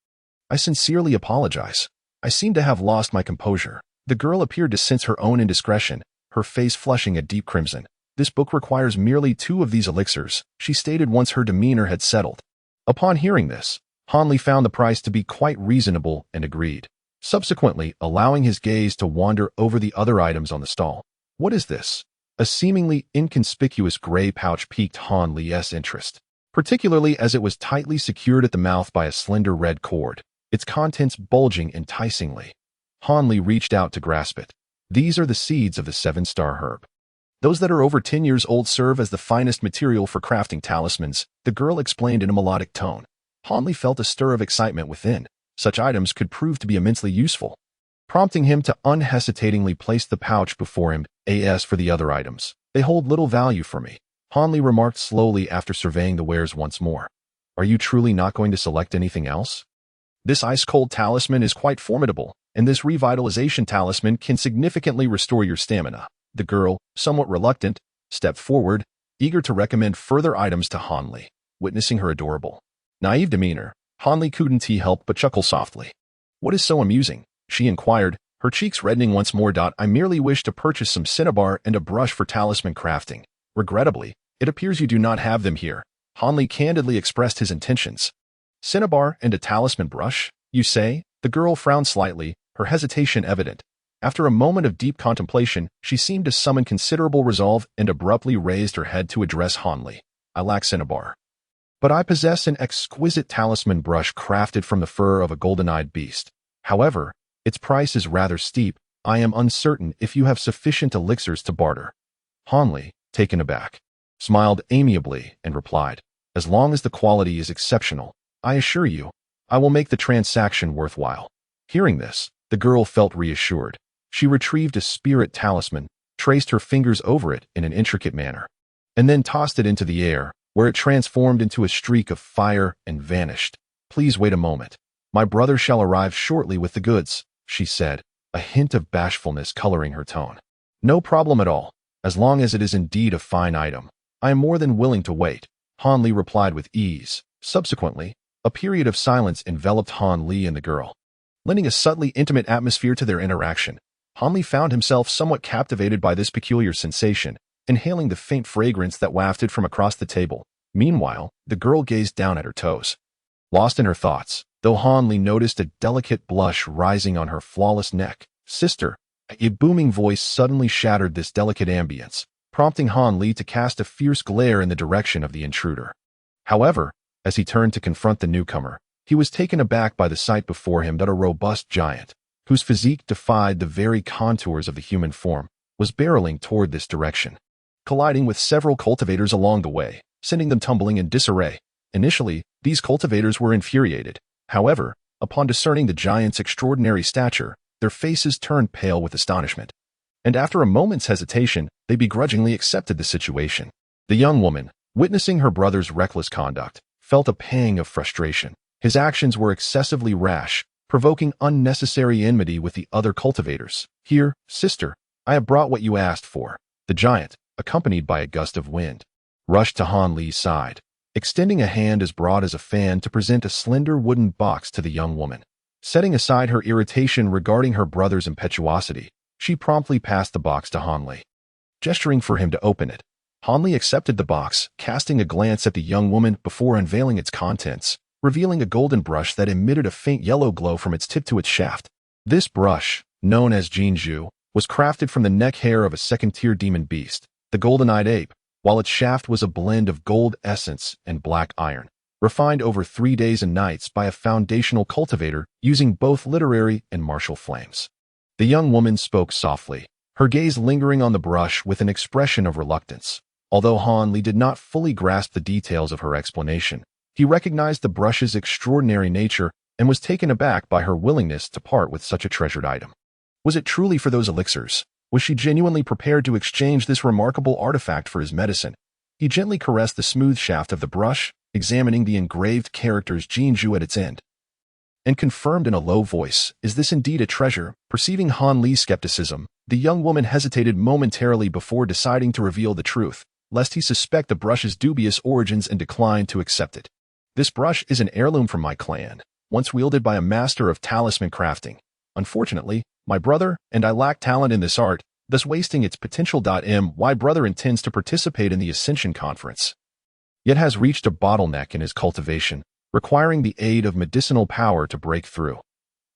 I sincerely apologize. I seem to have lost my composure. The girl appeared to sense her own indiscretion, her face flushing a deep crimson. This book requires merely 2 of these elixirs, she stated once her demeanor had settled. Upon hearing this, Hanli found the price to be quite reasonable and agreed, subsequently allowing his gaze to wander over the other items on the stall. What is this? A seemingly inconspicuous gray pouch piqued Hanli's interest, particularly as it was tightly secured at the mouth by a slender red cord, its contents bulging enticingly. Hanli reached out to grasp it. These are the seeds of the 7-star herb. Those that are over 10 years old serve as the finest material for crafting talismans, the girl explained in a melodic tone. Hanli felt a stir of excitement within. Such items could prove to be immensely useful, prompting him to unhesitatingly place the pouch before him. As for the other items, they hold little value for me, Hanli remarked slowly after surveying the wares once more. Are you truly not going to select anything else? This ice-cold talisman is quite formidable, and this revitalization talisman can significantly restore your stamina. The girl, somewhat reluctant, stepped forward, eager to recommend further items to Hanli. Witnessing her adorable, naive demeanor, Hanli couldn't help but chuckle softly. What is so amusing? She inquired, her cheeks reddening once more. I merely wish to purchase some cinnabar and a brush for talisman crafting. Regrettably, it appears you do not have them here. Hanli candidly expressed his intentions. Cinnabar and a talisman brush, you say? The girl frowned slightly, her hesitation evident. After a moment of deep contemplation, she seemed to summon considerable resolve and abruptly raised her head to address Han Li. I lack cinnabar, but I possess an exquisite talisman brush crafted from the fur of a golden-eyed beast. However, its price is rather steep. I am uncertain if you have sufficient elixirs to barter. Han Li, taken aback, smiled amiably and replied, as long as the quality is exceptional, I assure you, I will make the transaction worthwhile. Hearing this, the girl felt reassured. She retrieved a spirit talisman, traced her fingers over it in an intricate manner, and then tossed it into the air, where it transformed into a streak of fire and vanished. Please wait a moment. My brother shall arrive shortly with the goods, she said, a hint of bashfulness coloring her tone. No problem at all. As long as it is indeed a fine item, I am more than willing to wait, Han Li replied with ease. Subsequently, a period of silence enveloped Han Li and the girl, lending a subtly intimate atmosphere to their interaction. Han Li found himself somewhat captivated by this peculiar sensation, inhaling the faint fragrance that wafted from across the table. Meanwhile, the girl gazed down at her toes, lost in her thoughts, though Han Li noticed a delicate blush rising on her flawless neck. Sister, a booming voice suddenly shattered this delicate ambience, prompting Han Li to cast a fierce glare in the direction of the intruder. However, as he turned to confront the newcomer, he was taken aback by the sight before him that a robust giant, whose physique defied the very contours of the human form, was barreling toward this direction, colliding with several cultivators along the way, sending them tumbling in disarray. Initially, these cultivators were infuriated. However, upon discerning the giant's extraordinary stature, their faces turned pale with astonishment, and after a moment's hesitation, they begrudgingly accepted the situation. The young woman, witnessing her brother's reckless conduct, felt a pang of frustration. His actions were excessively rash, provoking unnecessary enmity with the other cultivators. Here, sister, I have brought what you asked for. The giant, accompanied by a gust of wind, rushed to Han Li's side, extending a hand as broad as a fan to present a slender wooden box to the young woman. Setting aside her irritation regarding her brother's impetuosity, she promptly passed the box to Han Li, gesturing for him to open it. Han Li accepted the box, casting a glance at the young woman before unveiling its contents, revealing a golden brush that emitted a faint yellow glow from its tip to its shaft. This brush, known as Jinju, was crafted from the neck hair of a second-tier demon beast, the golden-eyed ape, while its shaft was a blend of gold essence and black iron, refined over 3 days and nights by a foundational cultivator using both literary and martial flames. The young woman spoke softly, her gaze lingering on the brush with an expression of reluctance. Although Han Li did not fully grasp the details of her explanation, he recognized the brush's extraordinary nature and was taken aback by her willingness to part with such a treasured item. Was it truly for those elixirs? Was she genuinely prepared to exchange this remarkable artifact for his medicine? He gently caressed the smooth shaft of the brush, examining the engraved characters Jinju at its end, and confirmed in a low voice, "Is this indeed a treasure?" Perceiving Han Li's skepticism, the young woman hesitated momentarily before deciding to reveal the truth, lest he suspect the brush's dubious origins and decline to accept it. "This brush is an heirloom from my clan, once wielded by a master of talisman crafting. Unfortunately, my brother and I lack talent in this art, thus wasting its potential. My brother intends to participate in the Ascension Conference, yet has reached a bottleneck in his cultivation, requiring the aid of medicinal power to break through.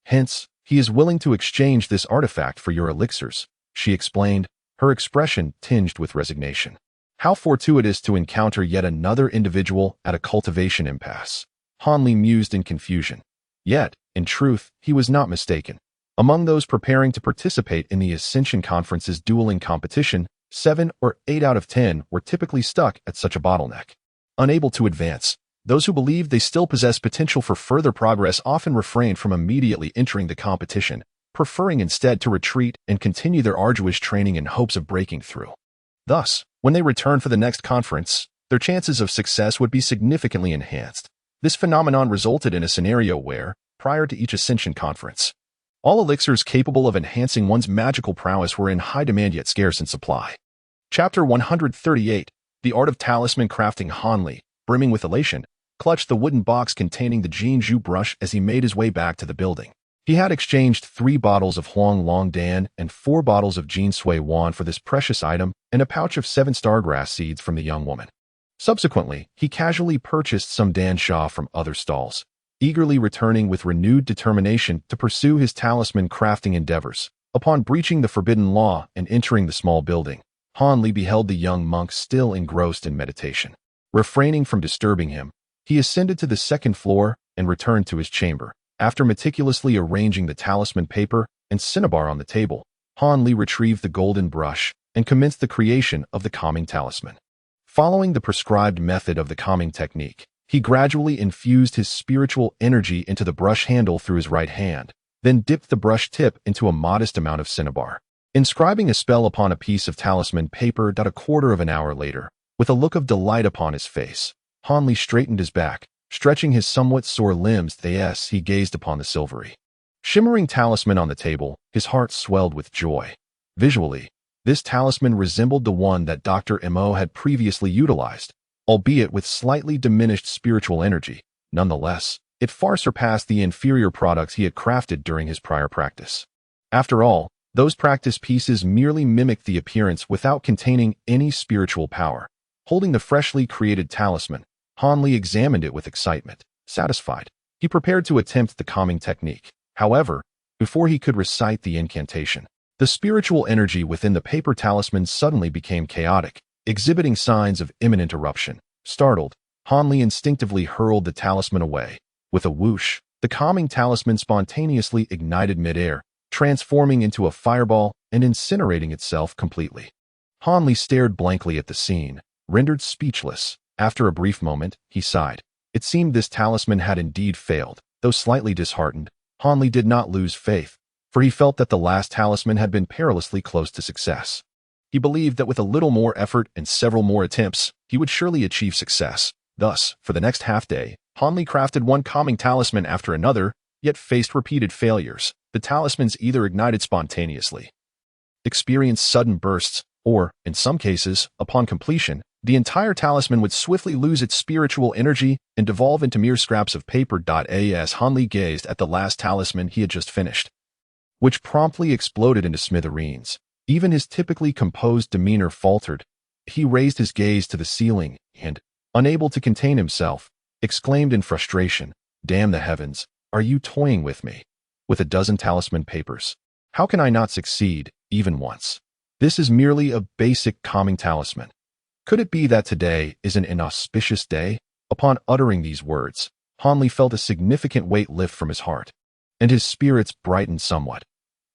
Hence, he is willing to exchange this artifact for your elixirs," she explained, her expression tinged with resignation. How fortuitous to encounter yet another individual at a cultivation impasse. Han Li mused in confusion. Yet, in truth, he was not mistaken. Among those preparing to participate in the Ascension Conference's dueling competition, 7 or 8 out of 10 were typically stuck at such a bottleneck, unable to advance. Those who believed they still possessed potential for further progress often refrained from immediately entering the competition, preferring instead to retreat and continue their arduous training in hopes of breaking through. Thus, when they returned for the next conference, their chances of success would be significantly enhanced. This phenomenon resulted in a scenario where, prior to each Ascension Conference, all elixirs capable of enhancing one's magical prowess were in high demand yet scarce in supply. Chapter 138, The Art of Talisman Crafting. Han Li, brimming with elation, clutched the wooden box containing the Jinju brush as he made his way back to the building. He had exchanged 3 bottles of Huang Long Dan and 4 bottles of Jin Sui Wan for this precious item and a pouch of 7 stargrass seeds from the young woman. Subsequently, he casually purchased some Dan Sha from other stalls, eagerly returning with renewed determination to pursue his talisman crafting endeavors. Upon breaching the forbidden law and entering the small building, Han Li beheld the young monk still engrossed in meditation. Refraining from disturbing him, he ascended to the second floor and returned to his chamber. After meticulously arranging the talisman paper and cinnabar on the table, Han Li retrieved the golden brush and commenced the creation of the calming talisman. Following the prescribed method of the calming technique, he gradually infused his spiritual energy into the brush handle through his right hand, then dipped the brush tip into a modest amount of cinnabar. Inscribing a spell upon a piece of talisman paper. A quarter of an hour later, with a look of delight upon his face, Han Li straightened his back, stretching his somewhat sore limbs. As he gazed upon the silvery, shimmering talisman on the table, his heart swelled with joy. Visually, this talisman resembled the one that Dr. Mo had previously utilized, albeit with slightly diminished spiritual energy. Nonetheless, it far surpassed the inferior products he had crafted during his prior practice. After all, those practice pieces merely mimicked the appearance without containing any spiritual power. Holding the freshly created talisman, Han Li examined it with excitement. Satisfied, he prepared to attempt the calming technique. However, before he could recite the incantation, the spiritual energy within the paper talisman suddenly became chaotic, exhibiting signs of imminent eruption. Startled, Han Li instinctively hurled the talisman away. With a whoosh, the calming talisman spontaneously ignited midair, transforming into a fireball and incinerating itself completely. Han Li stared blankly at the scene, rendered speechless. After a brief moment, he sighed. It seemed this talisman had indeed failed. Though slightly disheartened, Han Li did not lose faith, for he felt that the last talisman had been perilously close to success. He believed that with a little more effort and several more attempts, he would surely achieve success. Thus, for the next half-day, Han Li crafted one calming talisman after another, yet faced repeated failures. The talismans either ignited spontaneously, experienced sudden bursts, or, in some cases, upon completion, the entire talisman would swiftly lose its spiritual energy and devolve into mere scraps of paper. As Han Li gazed at the last talisman he had just finished, which promptly exploded into smithereens, even his typically composed demeanor faltered. He raised his gaze to the ceiling and, unable to contain himself, exclaimed in frustration, "Damn the heavens, are you toying with me? With a dozen talisman papers? How can I not succeed, even once? This is merely a basic calming talisman. Could it be that today is an inauspicious day?" Upon uttering these words, Han Li felt a significant weight lift from his heart, and his spirits brightened somewhat.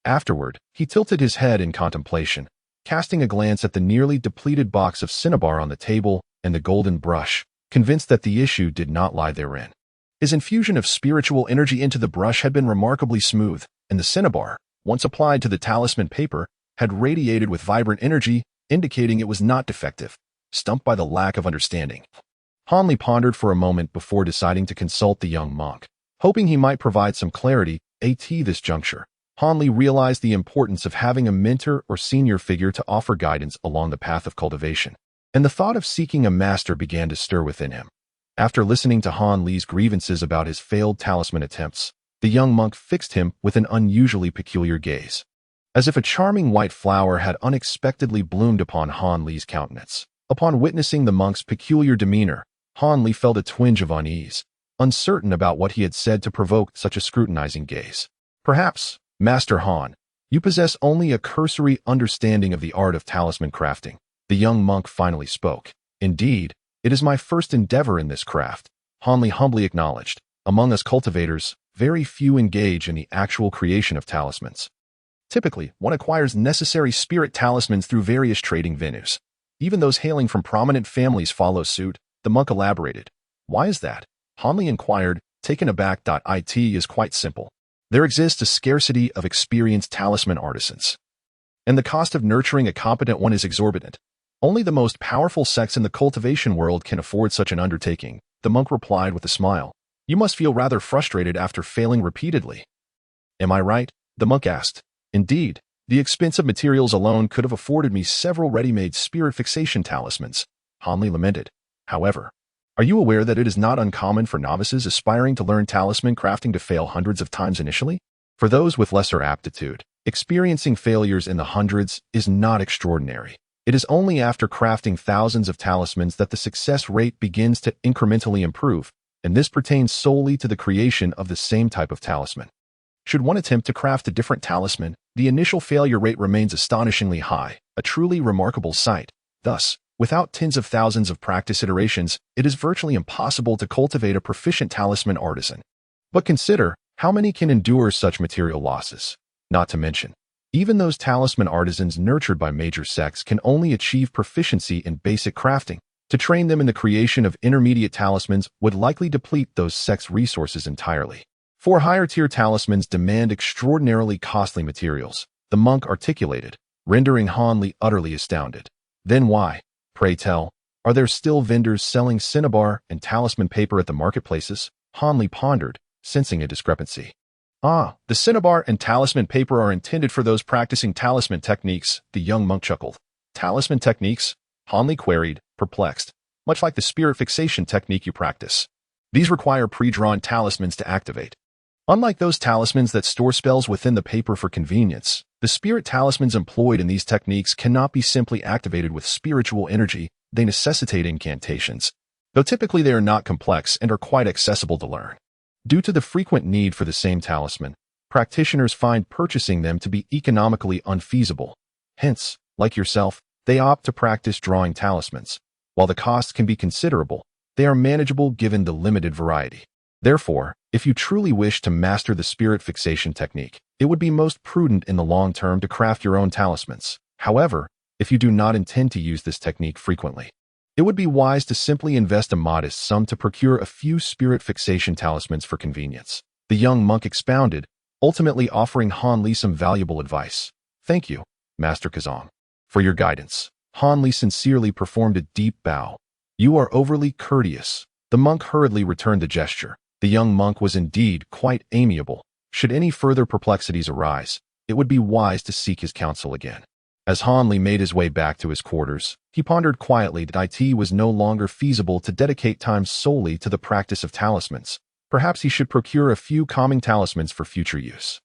Afterward, he tilted his head in contemplation, casting a glance at the nearly depleted box of cinnabar on the table and the golden brush, convinced that the issue did not lie therein. His infusion of spiritual energy into the brush had been remarkably smooth, and the cinnabar, once applied to the talisman paper, had radiated with vibrant energy, indicating it was not defective. Stumped by the lack of understanding, Han Li pondered for a moment before deciding to consult the young monk, hoping he might provide some clarity. At this juncture, Han Li realized the importance of having a mentor or senior figure to offer guidance along the path of cultivation, and the thought of seeking a master began to stir within him. After listening to Han Li's grievances about his failed talisman attempts, the young monk fixed him with an unusually peculiar gaze, as if a charming white flower had unexpectedly bloomed upon Han Li's countenance. Upon witnessing the monk's peculiar demeanor, Han Li felt a twinge of unease, uncertain about what he had said to provoke such a scrutinizing gaze. "Perhaps, Master Han, you possess only a cursory understanding of the art of talisman crafting," the young monk finally spoke. "Indeed, it is my first endeavor in this craft," Han Li humbly acknowledged. "Among us cultivators, very few engage in the actual creation of talismans. Typically, one acquires necessary spirit talismans through various trading venues. Even those hailing from prominent families follow suit," the monk elaborated. "Why is that?" Han Li inquired, taken aback. It is quite simple. There exists a scarcity of experienced talisman artisans, and the cost of nurturing a competent one is exorbitant. Only the most powerful sects in the cultivation world can afford such an undertaking, the monk replied with a smile. "You must feel rather frustrated after failing repeatedly." "Am I right?" the monk asked. "Indeed, the expensive materials alone could have afforded me several ready-made spirit fixation talismans," Han Li lamented. "However, are you aware that it is not uncommon for novices aspiring to learn talisman crafting to fail hundreds of times initially? For those with lesser aptitude, experiencing failures in the hundreds is not extraordinary. It is only after crafting thousands of talismans that the success rate begins to incrementally improve, and this pertains solely to the creation of the same type of talisman. Should one attempt to craft a different talisman, the initial failure rate remains astonishingly high, a truly remarkable sight. Thus, without tens of thousands of practice iterations, it is virtually impossible to cultivate a proficient talisman artisan. But consider, how many can endure such material losses? Not to mention, even those talisman artisans nurtured by major sects can only achieve proficiency in basic crafting. To train them in the creation of intermediate talismans would likely deplete those sects' resources entirely. For higher-tier talismans demand extraordinarily costly materials, the monk articulated, rendering Han Li utterly astounded. Then why, pray tell, are there still vendors selling cinnabar and talisman paper at the marketplaces? Han Li pondered, sensing a discrepancy. Ah, the cinnabar and talisman paper are intended for those practicing talisman techniques, the young monk chuckled. Talisman techniques? Han Li queried, perplexed. Much like the spirit fixation technique you practice. These require pre-drawn talismans to activate. Unlike those talismans that store spells within the paper for convenience, the spirit talismans employed in these techniques cannot be simply activated with spiritual energy, they necessitate incantations. Though typically they are not complex and are quite accessible to learn. Due to the frequent need for the same talisman, practitioners find purchasing them to be economically unfeasible. Hence, like yourself, they opt to practice drawing talismans. While the costs can be considerable, they are manageable given the limited variety. Therefore, if you truly wish to master the spirit fixation technique, it would be most prudent in the long term to craft your own talismans. However, if you do not intend to use this technique frequently, it would be wise to simply invest a modest sum to procure a few spirit fixation talismans for convenience. The young monk expounded, ultimately offering Han Li some valuable advice. Thank you, Master Kazong, for your guidance. Han Li sincerely performed a deep bow. You are overly courteous. The monk hurriedly returned the gesture. The young monk was indeed quite amiable. Should any further perplexities arise, it would be wise to seek his counsel again. As Han Li made his way back to his quarters, he pondered quietly that it was no longer feasible to dedicate time solely to the practice of talismans. Perhaps he should procure a few calming talismans for future use.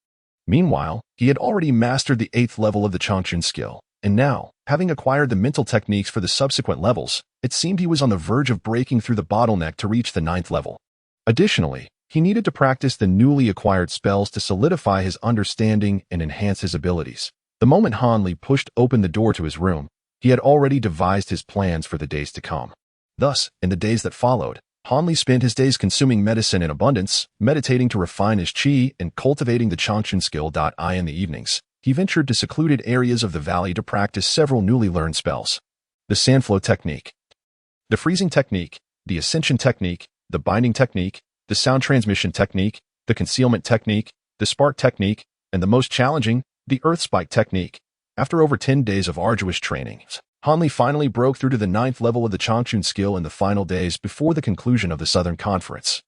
Meanwhile, he had already mastered the 8th level of the Changchun skill, and now, having acquired the mental techniques for the subsequent levels, it seemed he was on the verge of breaking through the bottleneck to reach the 9th level. Additionally, he needed to practice the newly acquired spells to solidify his understanding and enhance his abilities. The moment Han Li pushed open the door to his room, he had already devised his plans for the days to come. Thus, in the days that followed, Han Li spent his days consuming medicine in abundance, meditating to refine his qi, and cultivating the Changchun skill. In the evenings, he ventured to secluded areas of the valley to practice several newly learned spells. The Sandflow Technique, the Freezing Technique, the Ascension Technique, the Binding Technique, the Sound Transmission Technique, the Concealment Technique, the Spark Technique, and the most challenging, the Earth Spike Technique. After over 10 days of arduous training, Han Li finally broke through to the 9th level of the Changchun skill in the final days before the conclusion of the Southern Conference.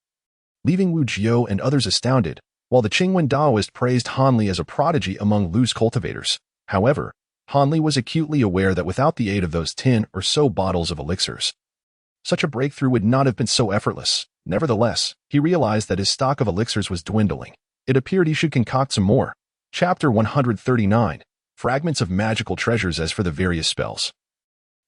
Leaving Wu Jiao and others astounded, while the Qingwen Daoist praised Han Li as a prodigy among Lu's cultivators. However, Han Li was acutely aware that without the aid of those 10 or so bottles of elixirs, such a breakthrough would not have been so effortless. Nevertheless, he realized that his stock of elixirs was dwindling. It appeared he should concoct some more. Chapter 139, Fragments of Magical Treasures as for the various spells.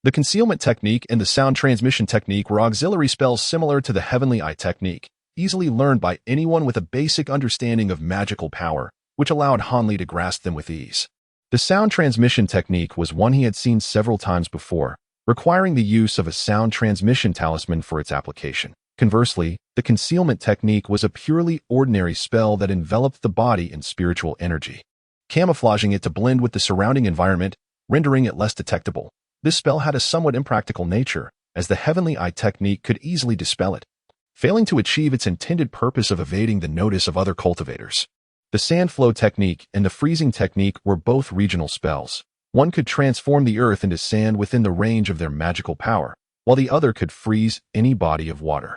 The Concealment Technique and the Sound Transmission Technique were auxiliary spells similar to the Heavenly Eye Technique, easily learned by anyone with a basic understanding of magical power, which allowed Han Li to grasp them with ease. The Sound Transmission Technique was one he had seen several times before, requiring the use of a sound transmission talisman for its application. Conversely, the Concealment Technique was a purely ordinary spell that enveloped the body in spiritual energy, camouflaging it to blend with the surrounding environment, rendering it less detectable. This spell had a somewhat impractical nature, as the Heavenly Eye Technique could easily dispel it, failing to achieve its intended purpose of evading the notice of other cultivators. The Sandflow Technique and the Freezing Technique were both regional spells. One could transform the earth into sand within the range of their magical power, while the other could freeze any body of water.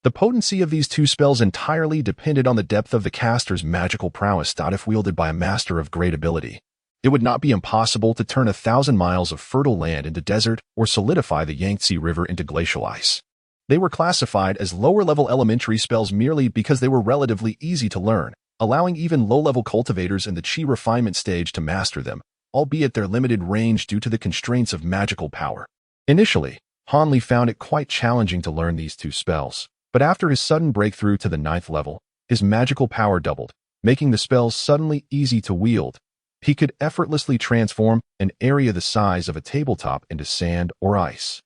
The potency of these two spells entirely depended on the depth of the caster's magical prowess. If wielded by a master of great ability, it would not be impossible to turn 1,000 miles of fertile land into desert or solidify the Yangtze River into glacial ice. They were classified as lower-level elementary spells merely because they were relatively easy to learn, allowing even low-level cultivators in the qi refinement stage to master them, albeit their limited range due to the constraints of magical power. Initially, Han Li found it quite challenging to learn these two spells. But after his sudden breakthrough to the 9th level, his magical power doubled, making the spells suddenly easy to wield. He could effortlessly transform an area the size of a tabletop into sand or ice,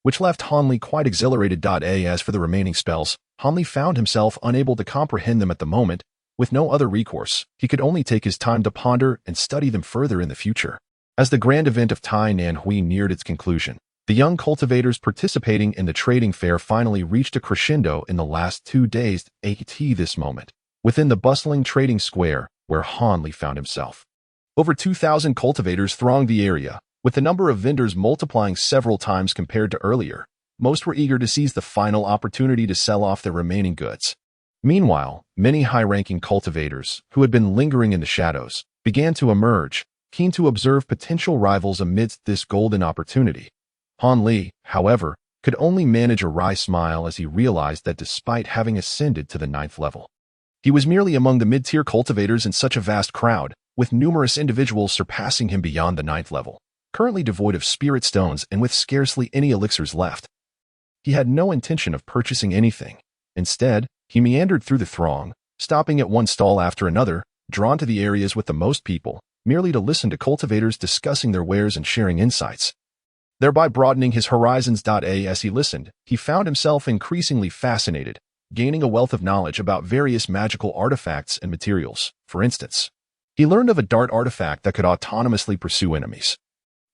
which left Hanli quite exhilarated. As for the remaining spells, Hanli found himself unable to comprehend them at the moment. With no other recourse, he could only take his time to ponder and study them further in the future. As the grand event of Tai Nan Hui neared its conclusion, the young cultivators participating in the trading fair finally reached a crescendo in the last 2 days. This moment, within the bustling trading square where Hanli found himself. Over 2,000 cultivators thronged the area, with the number of vendors multiplying several times compared to earlier. Most were eager to seize the final opportunity to sell off their remaining goods. Meanwhile, many high-ranking cultivators, who had been lingering in the shadows, began to emerge, keen to observe potential rivals amidst this golden opportunity. Hanli, however, could only manage a wry smile as he realized that despite having ascended to the 9th level, he was merely among the mid-tier cultivators in such a vast crowd, with numerous individuals surpassing him beyond the 9th level, currently devoid of spirit stones and with scarcely any elixirs left. He had no intention of purchasing anything. Instead, he meandered through the throng, stopping at one stall after another, drawn to the areas with the most people, merely to listen to cultivators discussing their wares and sharing insights, thereby broadening his horizons. As he listened, he found himself increasingly fascinated, gaining a wealth of knowledge about various magical artifacts and materials. For instance, he learned of a dart artifact that could autonomously pursue enemies,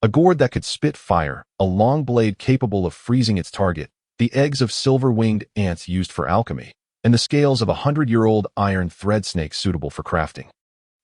a gourd that could spit fire, a long blade capable of freezing its target, the eggs of silver-winged ants used for alchemy, and the scales of a 100-year-old iron thread snake suitable for crafting.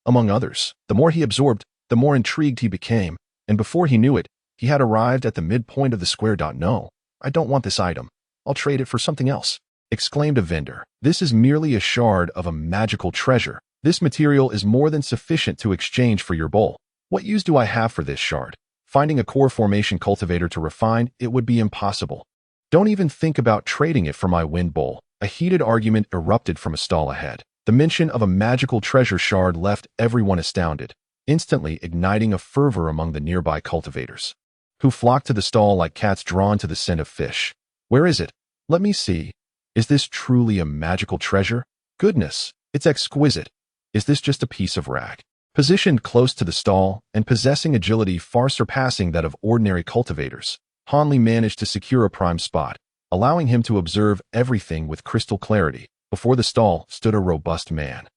Among others, the more he absorbed, the more intrigued he became, and before he knew it, he had arrived at the midpoint of the square. No, I don't want this item. I'll trade it for something else, exclaimed a vendor. This is merely a shard of a magical treasure. This material is more than sufficient to exchange for your bowl. What use do I have for this shard? Finding a core formation cultivator to refine, it would be impossible. Don't even think about trading it for my wind bowl. A heated argument erupted from a stall ahead. The mention of a magical treasure shard left everyone astounded, instantly igniting a fervor among the nearby cultivators, who flocked to the stall like cats drawn to the scent of fish. Where is it? Let me see. Is this truly a magical treasure? Goodness, it's exquisite. Is this just a piece of rag? Positioned close to the stall and possessing agility far surpassing that of ordinary cultivators, Hanli managed to secure a prime spot, allowing him to observe everything with crystal clarity. Before the stall stood a robust man,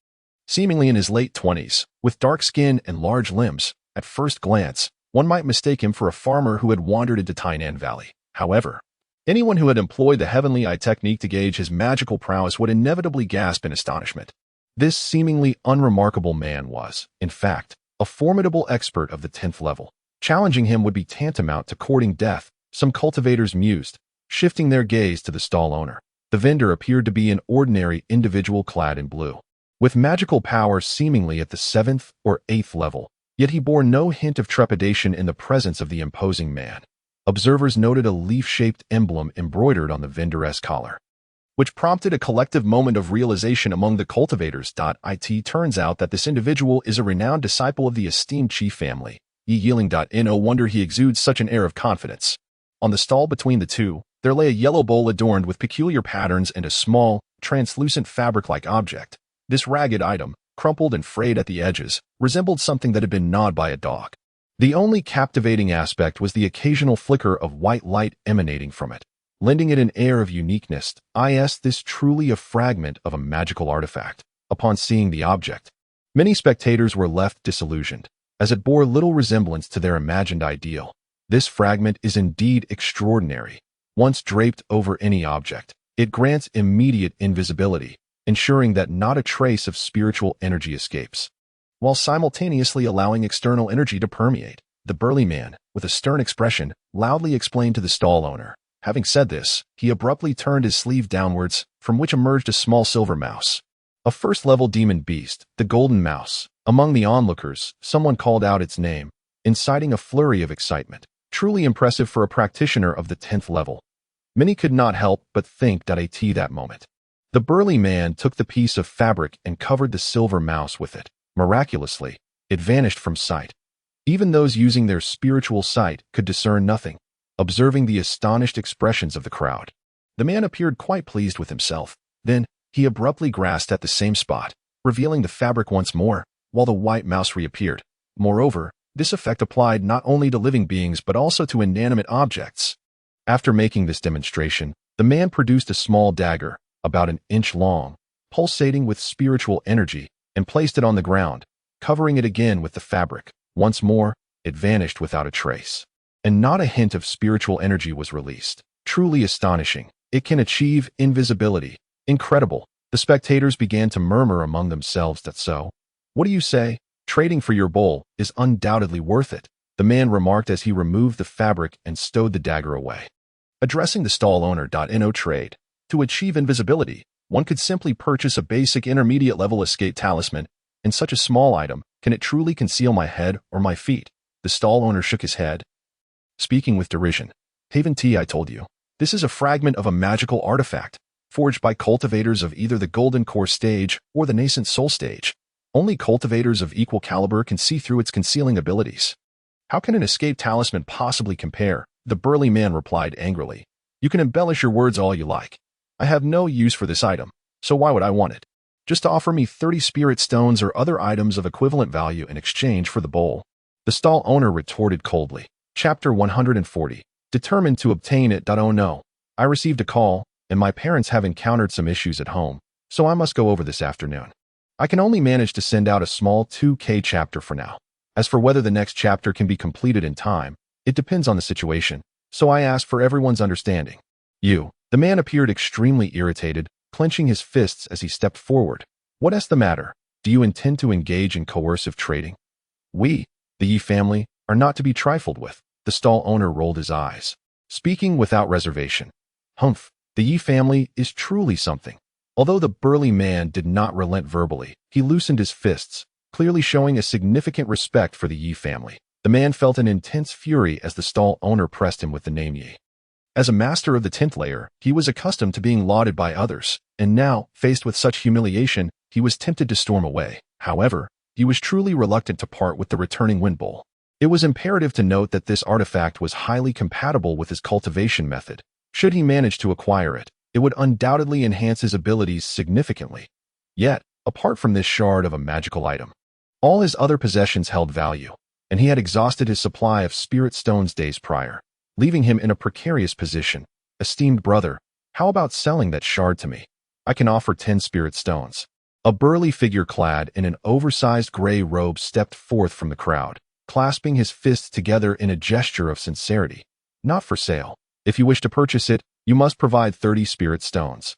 seemingly in his late 20s, with dark skin and large limbs. At first glance, one might mistake him for a farmer who had wandered into Tainan Valley. However, anyone who had employed the heavenly eye technique to gauge his magical prowess would inevitably gasp in astonishment. This seemingly unremarkable man was, in fact, a formidable expert of the 10th level. Challenging him would be tantamount to courting death, some cultivators mused, shifting their gaze to the stall owner. The vendor appeared to be an ordinary individual clad in blue, with magical power seemingly at the 7th or 8th level, yet he bore no hint of trepidation in the presence of the imposing man. Observers noted a leaf-shaped emblem embroidered on the vendor's collar, which prompted a collective moment of realization among the cultivators. It turns out that this individual is a renowned disciple of the esteemed chief family. No wonder he exudes such an air of confidence. On the stall between the two, there lay a yellow bowl adorned with peculiar patterns and a small, translucent fabric-like object. This ragged item, crumpled and frayed at the edges, resembled something that had been gnawed by a dog. The only captivating aspect was the occasional flicker of white light emanating from it, lending it an air of uniqueness. Is this truly a fragment of a magical artifact? Upon seeing the object, many spectators were left disillusioned, as it bore little resemblance to their imagined ideal. This fragment is indeed extraordinary. Once draped over any object, it grants immediate invisibility, ensuring that not a trace of spiritual energy escapes, while simultaneously allowing external energy to permeate. The burly man, with a stern expression, loudly explained to the stall owner. Having said this, he abruptly turned his sleeve downwards, from which emerged a small silver mouse. A first-level demon beast, the golden mouse. Among the onlookers, someone called out its name, inciting a flurry of excitement. Truly impressive for a practitioner of the 10th level. Many could not help but think that moment. The burly man took the piece of fabric and covered the silver mouse with it. Miraculously, it vanished from sight. Even those using their spiritual sight could discern nothing, observing the astonished expressions of the crowd. The man appeared quite pleased with himself. Then, he abruptly grasped at the same spot, revealing the fabric once more, while the white mouse reappeared. Moreover, this effect applied not only to living beings but also to inanimate objects. After making this demonstration, the man produced a small dagger, about an inch long, pulsating with spiritual energy, and placed it on the ground, covering it again with the fabric. Once more, it vanished without a trace. And not a hint of spiritual energy was released. Truly astonishing. It can achieve invisibility. Incredible. The spectators began to murmur among themselves that so. What do you say? Trading for your bowl is undoubtedly worth it, the man remarked as he removed the fabric and stowed the dagger away. Addressing the stall owner, "No trade. To achieve invisibility, one could simply purchase a basic intermediate-level escape talisman. In such a small item, can it truly conceal my head or my feet?" The stall owner shook his head, speaking with derision. "Haven tea, I told you. This is a fragment of a magical artifact, forged by cultivators of either the Golden Core stage or the Nascent Soul stage. Only cultivators of equal caliber can see through its concealing abilities. How can an escape talisman possibly compare?" The burly man replied angrily. "You can embellish your words all you like. I have no use for this item, so why would I want it? Just to offer me 30 spirit stones or other items of equivalent value in exchange for the bowl." The stall owner retorted coldly. Chapter 140. Determined to obtain it. "Oh no. I received a call, and my parents have encountered some issues at home, so I must go over this afternoon. I can only manage to send out a small 2K chapter for now. As for whether the next chapter can be completed in time, it depends on the situation, so I ask for everyone's understanding." "You." The man appeared extremely irritated, clenching his fists as he stepped forward. "What's the matter? Do you intend to engage in coercive trading?" "We, the Yi family, are not to be trifled with." The stall owner rolled his eyes, speaking without reservation. "Humph, the Yi family is truly something." Although the burly man did not relent verbally, he loosened his fists, clearly showing a significant respect for the Yi family. The man felt an intense fury as the stall owner pressed him with the name Yi. As a master of the 10th layer, he was accustomed to being lauded by others, and now, faced with such humiliation, he was tempted to storm away. However, he was truly reluctant to part with the returning wind bowl. It was imperative to note that this artifact was highly compatible with his cultivation method. Should he manage to acquire it, it would undoubtedly enhance his abilities significantly. Yet, apart from this shard of a magical item, all his other possessions held value, and he had exhausted his supply of spirit stones days prior, leaving him in a precarious position. "Esteemed brother, how about selling that shard to me? I can offer 10 spirit stones." A burly figure clad in an oversized gray robe stepped forth from the crowd, clasping his fists together in a gesture of sincerity. "Not for sale. If you wish to purchase it, you must provide 30 spirit stones."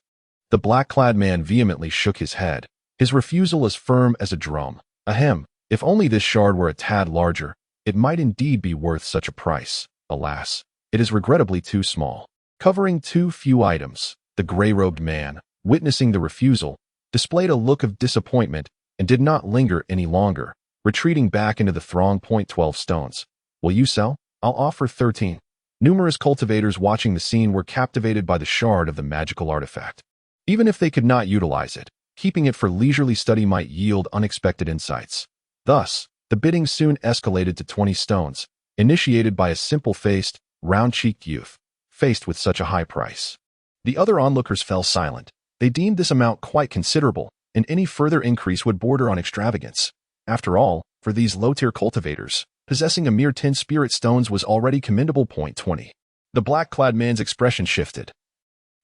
The black-clad man vehemently shook his head, his refusal as firm as a drum. "Ahem, if only this shard were a tad larger, it might indeed be worth such a price. Alas, it is regrettably too small, covering too few items." The gray-robed man, witnessing the refusal, displayed a look of disappointment and did not linger any longer, retreating back into the throng. "12 stones. Will you sell? I'll offer 13. Numerous cultivators watching the scene were captivated by the shard of the magical artifact. Even if they could not utilize it, keeping it for leisurely study might yield unexpected insights. Thus, the bidding soon escalated to 20 stones, initiated by a simple-faced, round-cheeked youth, faced with such a high price. The other onlookers fell silent. They deemed this amount quite considerable, and any further increase would border on extravagance. After all, for these low-tier cultivators, possessing a mere 10 spirit stones was already commendable. 20. The black-clad man's expression shifted.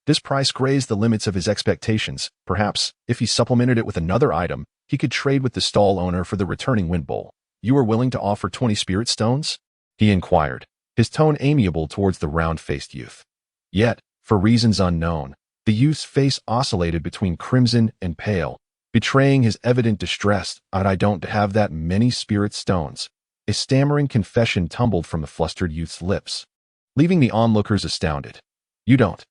This price grazed the limits of his expectations. Perhaps, if he supplemented it with another item, he could trade with the stall owner for the returning wind bowl. "You are willing to offer 20 spirit stones?" he inquired, his tone amiable towards the round-faced youth. Yet, for reasons unknown, the youth's face oscillated between crimson and pale, betraying his evident distress. "I don't have that many spirit stones." A stammering confession tumbled from the flustered youth's lips, leaving the onlookers astounded. "You don't?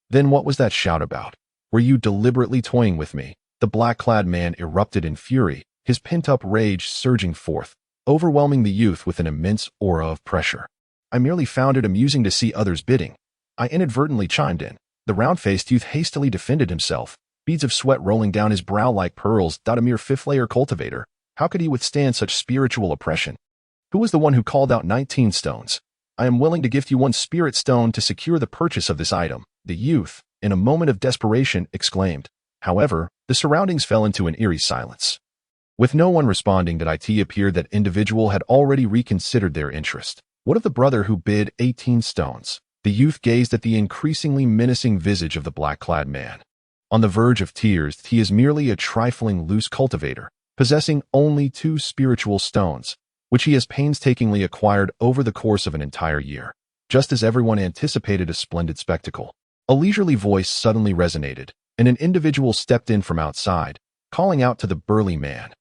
Then what was that shout about? Were you deliberately toying with me?" The black-clad man erupted in fury, his pent-up rage surging forth, overwhelming the youth with an immense aura of pressure. "I merely found it amusing to see others bidding." I inadvertently chimed in. The round-faced youth hastily defended himself, beads of sweat rolling down his brow like pearls. "A mere 5th-layer cultivator. How could he withstand such spiritual oppression? Who was the one who called out 19 stones? I am willing to gift you 1 spirit stone to secure the purchase of this item," the youth, in a moment of desperation, exclaimed. However, the surroundings fell into an eerie silence. With no one responding, it appeared that individual had already reconsidered their interest. What of the brother who bid 18 stones? The youth gazed at the increasingly menacing visage of the black-clad man. On the verge of tears, he is merely a trifling loose cultivator, possessing only 2 spiritual stones, which he has painstakingly acquired over the course of an entire year. Just as everyone anticipated a splendid spectacle, a leisurely voice suddenly resonated, and an individual stepped in from outside, calling out to the burly man.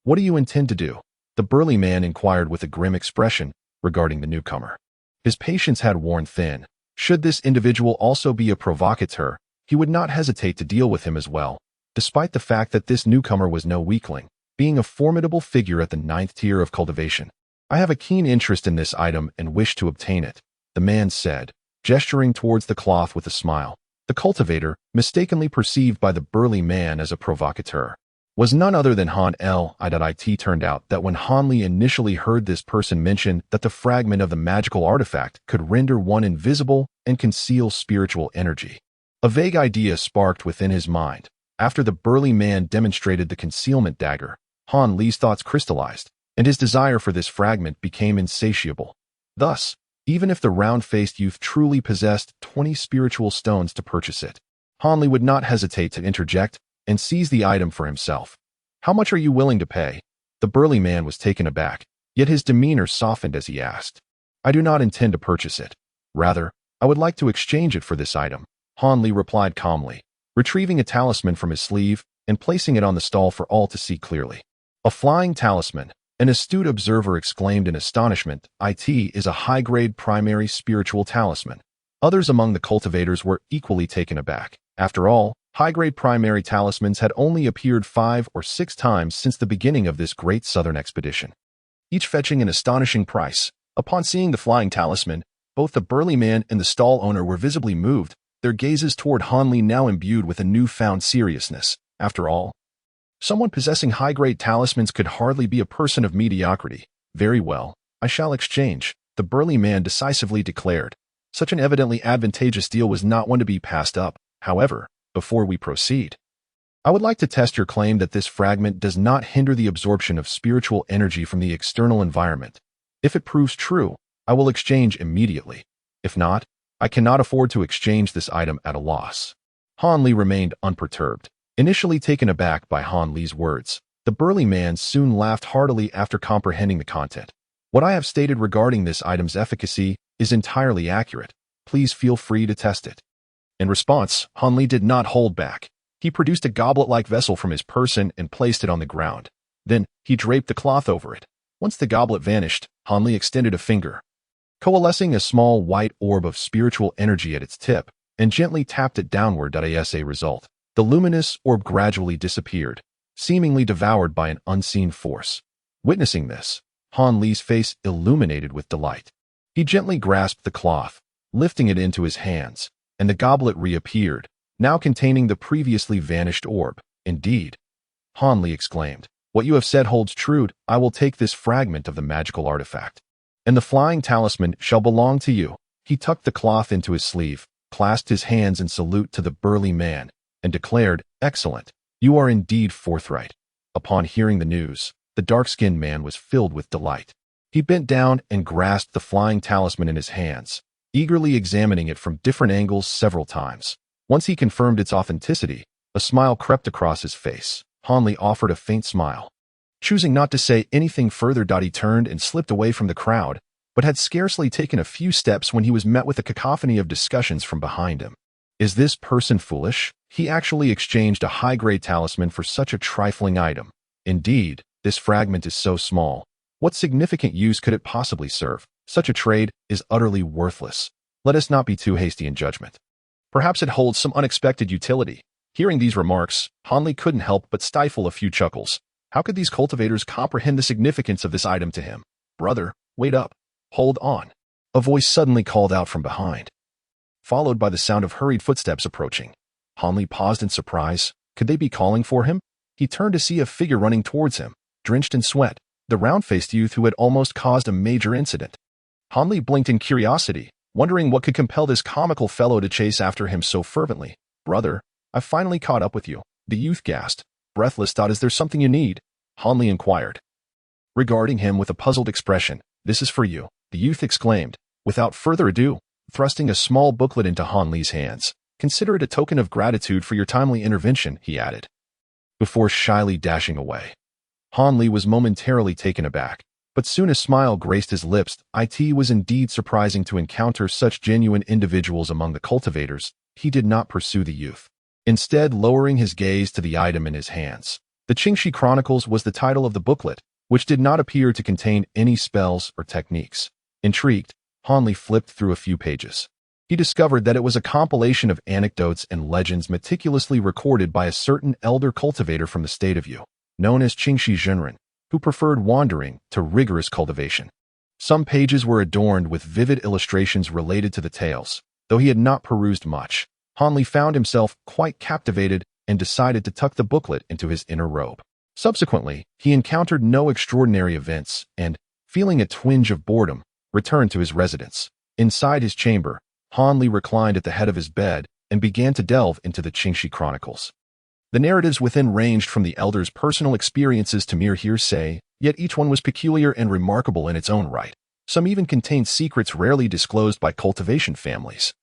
"What do you intend to do?" The burly man inquired with a grim expression regarding the newcomer. His patience had worn thin. Should this individual also be a provocateur, he would not hesitate to deal with him as well, despite the fact that this newcomer was no weakling, being a formidable figure at the 9th tier of cultivation. "I have a keen interest in this item and wish to obtain it," the man said, gesturing towards the cloth with a smile. The cultivator, mistakenly perceived by the burly man as a provocateur, was none other than Han L. It turned out that when Han Li initially heard this person mention that the fragment of the magical artifact could render one invisible and conceal spiritual energy, a vague idea sparked within his mind. After the burly man demonstrated the concealment dagger, Han Li's thoughts crystallized, and his desire for this fragment became insatiable. Thus, even if the round-faced youth truly possessed 20 spiritual stones to purchase it, Han Li would not hesitate to interject and seize the item for himself. "How much are you willing to pay?" The burly man was taken aback, yet his demeanor softened as he asked. "I do not intend to purchase it. Rather, I would like to exchange it for this item," Han Li replied calmly, retrieving a talisman from his sleeve and placing it on the stall for all to see clearly. "A flying talisman," an astute observer exclaimed in astonishment. "It is a high-grade primary spiritual talisman." Others among the cultivators were equally taken aback. After all, high-grade primary talismans had only appeared 5 or 6 times since the beginning of this great southern expedition, each fetching an astonishing price. Upon seeing the flying talisman, both the burly man and the stall owner were visibly moved, their gazes toward Han Li now imbued with a newfound seriousness. After all, someone possessing high-grade talismans could hardly be a person of mediocrity. "Very well, I shall exchange," the burly man decisively declared. Such an evidently advantageous deal was not one to be passed up. "However, before we proceed, I would like to test your claim that this fragment does not hinder the absorption of spiritual energy from the external environment. If it proves true, I will exchange immediately. If not, I cannot afford to exchange this item at a loss." Han Li remained unperturbed. Initially taken aback by Han Li's words, the burly man soon laughed heartily after comprehending the content. "What I have stated regarding this item's efficacy is entirely accurate. Please feel free to test it." In response, Han Li did not hold back. He produced a goblet-like vessel from his person and placed it on the ground. Then, he draped the cloth over it. Once the goblet vanished, Han Li extended a finger, coalescing a small white orb of spiritual energy at its tip, and gently tapped it downward. As a result, the luminous orb gradually disappeared, seemingly devoured by an unseen force. Witnessing this, Han Li's face illuminated with delight. He gently grasped the cloth, lifting it into his hands, and the goblet reappeared, now containing the previously vanished orb. "Indeed," Han Li exclaimed, "what you have said holds true. I will take this fragment of the magical artifact, and the flying talisman shall belong to you." He tucked the cloth into his sleeve, clasped his hands in salute to the burly man, and declared, "Excellent. You are indeed forthright." Upon hearing the news, the dark-skinned man was filled with delight. He bent down and grasped the flying talisman in his hands, eagerly examining it from different angles several times. Once he confirmed its authenticity, a smile crept across his face. Han Li offered a faint smile. Choosing not to say anything further, he turned and slipped away from the crowd, but had scarcely taken a few steps when he was met with a cacophony of discussions from behind him. "Is this person foolish? He actually exchanged a high-grade talisman for such a trifling item. Indeed, this fragment is so small. What significant use could it possibly serve? Such a trade is utterly worthless. Let us not be too hasty in judgment. Perhaps it holds some unexpected utility." Hearing these remarks, Han Li couldn't help but stifle a few chuckles. How could these cultivators comprehend the significance of this item to him? "Brother, wait up. Hold on." A voice suddenly called out from behind, followed by the sound of hurried footsteps approaching. Han Li paused in surprise. Could they be calling for him? He turned to see a figure running towards him, drenched in sweat, the round-faced youth who had almost caused a major incident. Han Li blinked in curiosity, wondering what could compel this comical fellow to chase after him so fervently. "Brother, I've finally caught up with you," the youth gasped, breathless. "Is there something you need?" Han Li inquired, regarding him with a puzzled expression. "This is for you," the youth exclaimed, without further ado, thrusting a small booklet into Han Li's hands. "Consider it a token of gratitude for your timely intervention," he added, before shyly dashing away. Han Li was momentarily taken aback, but soon a smile graced his lips. It was indeed surprising to encounter such genuine individuals among the cultivators. He did not pursue the youth, instead lowering his gaze to the item in his hands. The Qingxi Chronicles was the title of the booklet, which did not appear to contain any spells or techniques. Intrigued, Han Li flipped through a few pages. He discovered that it was a compilation of anecdotes and legends meticulously recorded by a certain elder cultivator from the state of Yu, known as Qingxi Zhenren, who preferred wandering to rigorous cultivation. Some pages were adorned with vivid illustrations related to the tales. Though he had not perused much, Han Li found himself quite captivated and decided to tuck the booklet into his inner robe. Subsequently, he encountered no extraordinary events and, feeling a twinge of boredom, returned to his residence. Inside his chamber, Han Li reclined at the head of his bed and began to delve into the Qingxi Chronicles. The narratives within ranged from the elder's personal experiences to mere hearsay, yet each one was peculiar and remarkable in its own right. Some even contained secrets rarely disclosed by cultivation families.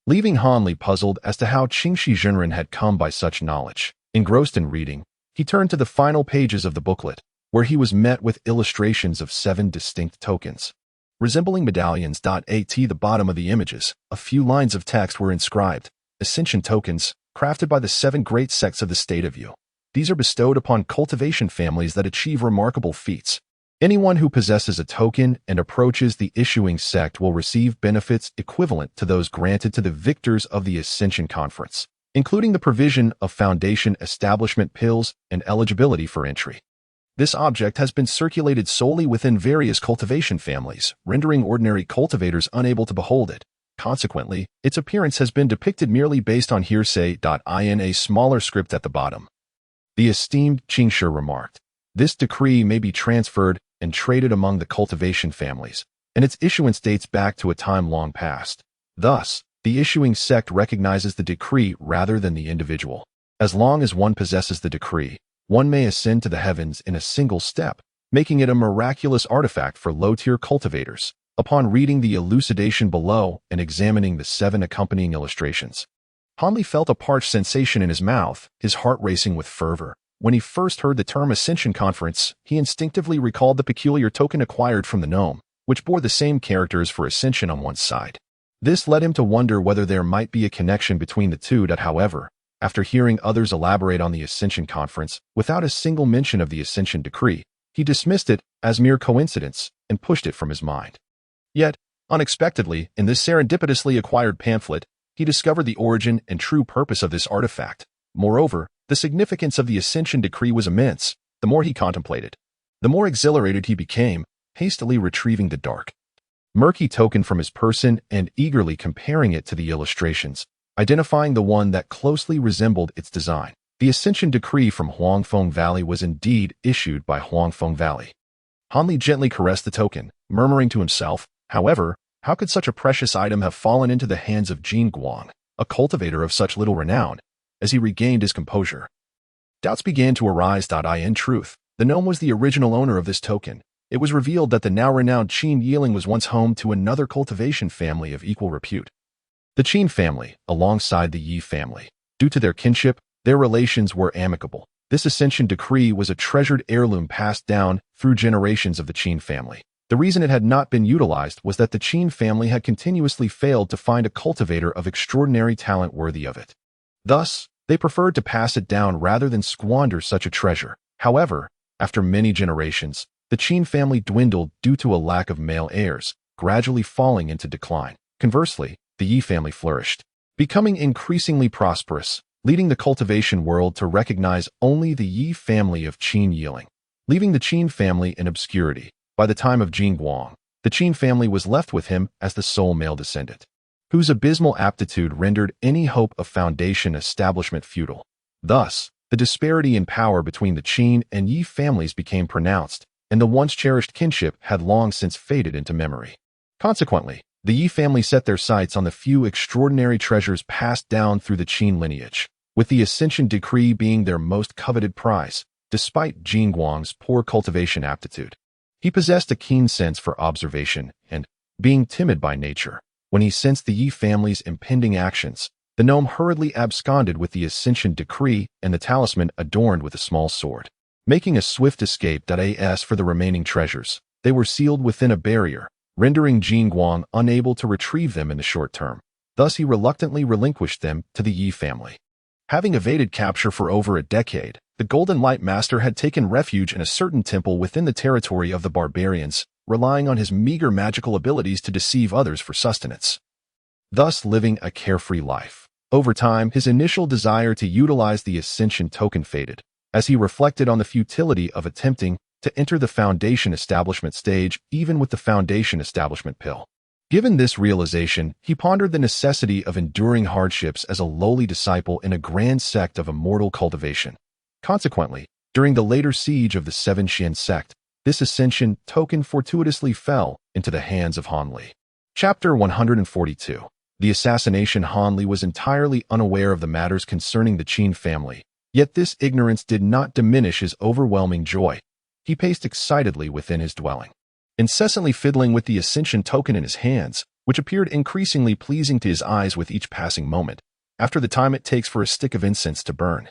Leaving Han Li puzzled as to how Qingxi Zhenren had come by such knowledge, engrossed in reading, he turned to the final pages of the booklet, where he was met with illustrations of 7 distinct tokens, resembling medallions. At the bottom of the images, a few lines of text were inscribed, "Ascension tokens, crafted by the 7 great sects of the state of Yu. These are bestowed upon cultivation families that achieve remarkable feats. Anyone who possesses a token and approaches the issuing sect will receive benefits equivalent to those granted to the victors of the Ascension Conference, including the provision of foundation establishment pills and eligibility for entry." This object has been circulated solely within various cultivation families, rendering ordinary cultivators unable to behold it. Consequently, its appearance has been depicted merely based on hearsay. In a smaller script at the bottom, the esteemed Qingshi remarked, "This decree may be transferred and traded among the cultivation families, and its issuance dates back to a time long past. Thus, the issuing sect recognizes the decree rather than the individual. As long as one possesses the decree, one may ascend to the heavens in a single step, making it a miraculous artifact for low-tier cultivators." Upon reading the elucidation below and examining the 7 accompanying illustrations, Han Li felt a parched sensation in his mouth, his heart racing with fervor. When he first heard the term Ascension Conference, he instinctively recalled the peculiar token acquired from the gnome, which bore the same characters for Ascension on one side. This led him to wonder whether there might be a connection between the two. However, after hearing others elaborate on the Ascension Conference without a single mention of the Ascension Decree, he dismissed it as mere coincidence and pushed it from his mind. Yet, unexpectedly, in this serendipitously acquired pamphlet, he discovered the origin and true purpose of this artifact. Moreover, the significance of the Ascension Decree was immense. The more he contemplated, the more exhilarated he became, hastily retrieving the dark, murky token from his person and eagerly comparing it to the illustrations, identifying the one that closely resembled its design. The Ascension Decree from Huangfeng Valley was indeed issued by Huangfeng Valley. Han Li gently caressed the token, murmuring to himself, "However, how could such a precious item have fallen into the hands of Jin Guang, a cultivator of such little renown?" As he regained his composure, doubts began to arise. In truth, the gnome was the original owner of this token. It was revealed that the now renowned Qin Yiling was once home to another cultivation family of equal repute, the Qin family, alongside the Yi family. Due to their kinship, their relations were amicable. This Ascension Decree was a treasured heirloom passed down through generations of the Qin family. The reason it had not been utilized was that the Qin family had continuously failed to find a cultivator of extraordinary talent worthy of it. Thus, they preferred to pass it down rather than squander such a treasure. However, after many generations, the Qin family dwindled due to a lack of male heirs, gradually falling into decline. Conversely, the Yi family flourished, becoming increasingly prosperous, leading the cultivation world to recognize only the Yi family of Qin Yiling, leaving the Qin family in obscurity. By the time of Jin Guang, the Qin family was left with him as the sole male descendant, whose abysmal aptitude rendered any hope of foundation establishment futile. Thus, the disparity in power between the Qin and Yi families became pronounced, and the once cherished kinship had long since faded into memory. Consequently, the Yi family set their sights on the few extraordinary treasures passed down through the Qin lineage, with the Ascension Decree being their most coveted prize. despite Jin Guang's poor cultivation aptitude. He possessed a keen sense for observation and, being timid by nature, when he sensed the Yi family's impending actions, the gnome hurriedly absconded with the Ascension Decree and the talisman adorned with a small sword. Making a swift escape. As for the remaining treasures, they were sealed within a barrier, rendering Jin Guang unable to retrieve them in the short term. Thus he reluctantly relinquished them to the Yi family. Having evaded capture for over a decade, the Golden Light Master had taken refuge in a certain temple within the territory of the barbarians, relying on his meager magical abilities to deceive others for sustenance, thus living a carefree life. Over time, his initial desire to utilize the Ascension token faded, as he reflected on the futility of attempting to enter the Foundation Establishment stage even with the Foundation Establishment pill. Given this realization, he pondered the necessity of enduring hardships as a lowly disciple in a grand sect of immortal cultivation. Consequently, during the later siege of the Seven Xian sect, this Ascension token fortuitously fell into the hands of Han Li. Chapter 142. The assassination. Han Li was entirely unaware of the matters concerning the Qin family, yet this ignorance did not diminish his overwhelming joy. He paced excitedly within his dwelling, incessantly fiddling with the Ascension token in his hands, which appeared increasingly pleasing to his eyes with each passing moment, after the time it takes for a stick of incense to burn.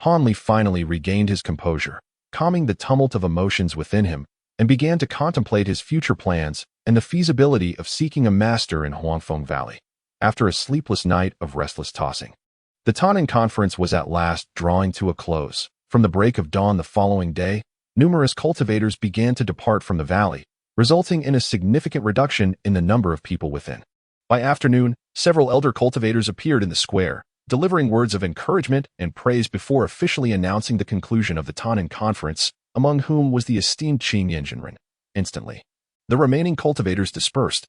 Han Li finally regained his composure, calming the tumult of emotions within him, and began to contemplate his future plans and the feasibility of seeking a master in Huangfeng Valley. After a sleepless night of restless tossing, the Tanin conference was at last drawing to a close. From the break of dawn the following day, numerous cultivators began to depart from the valley, resulting in a significant reduction in the number of people within. By afternoon, several elder cultivators appeared in the square, delivering words of encouragement and praise before officially announcing the conclusion of the Tanin conference, among whom was the esteemed Qing Yanjinren. Instantly, the remaining cultivators dispersed,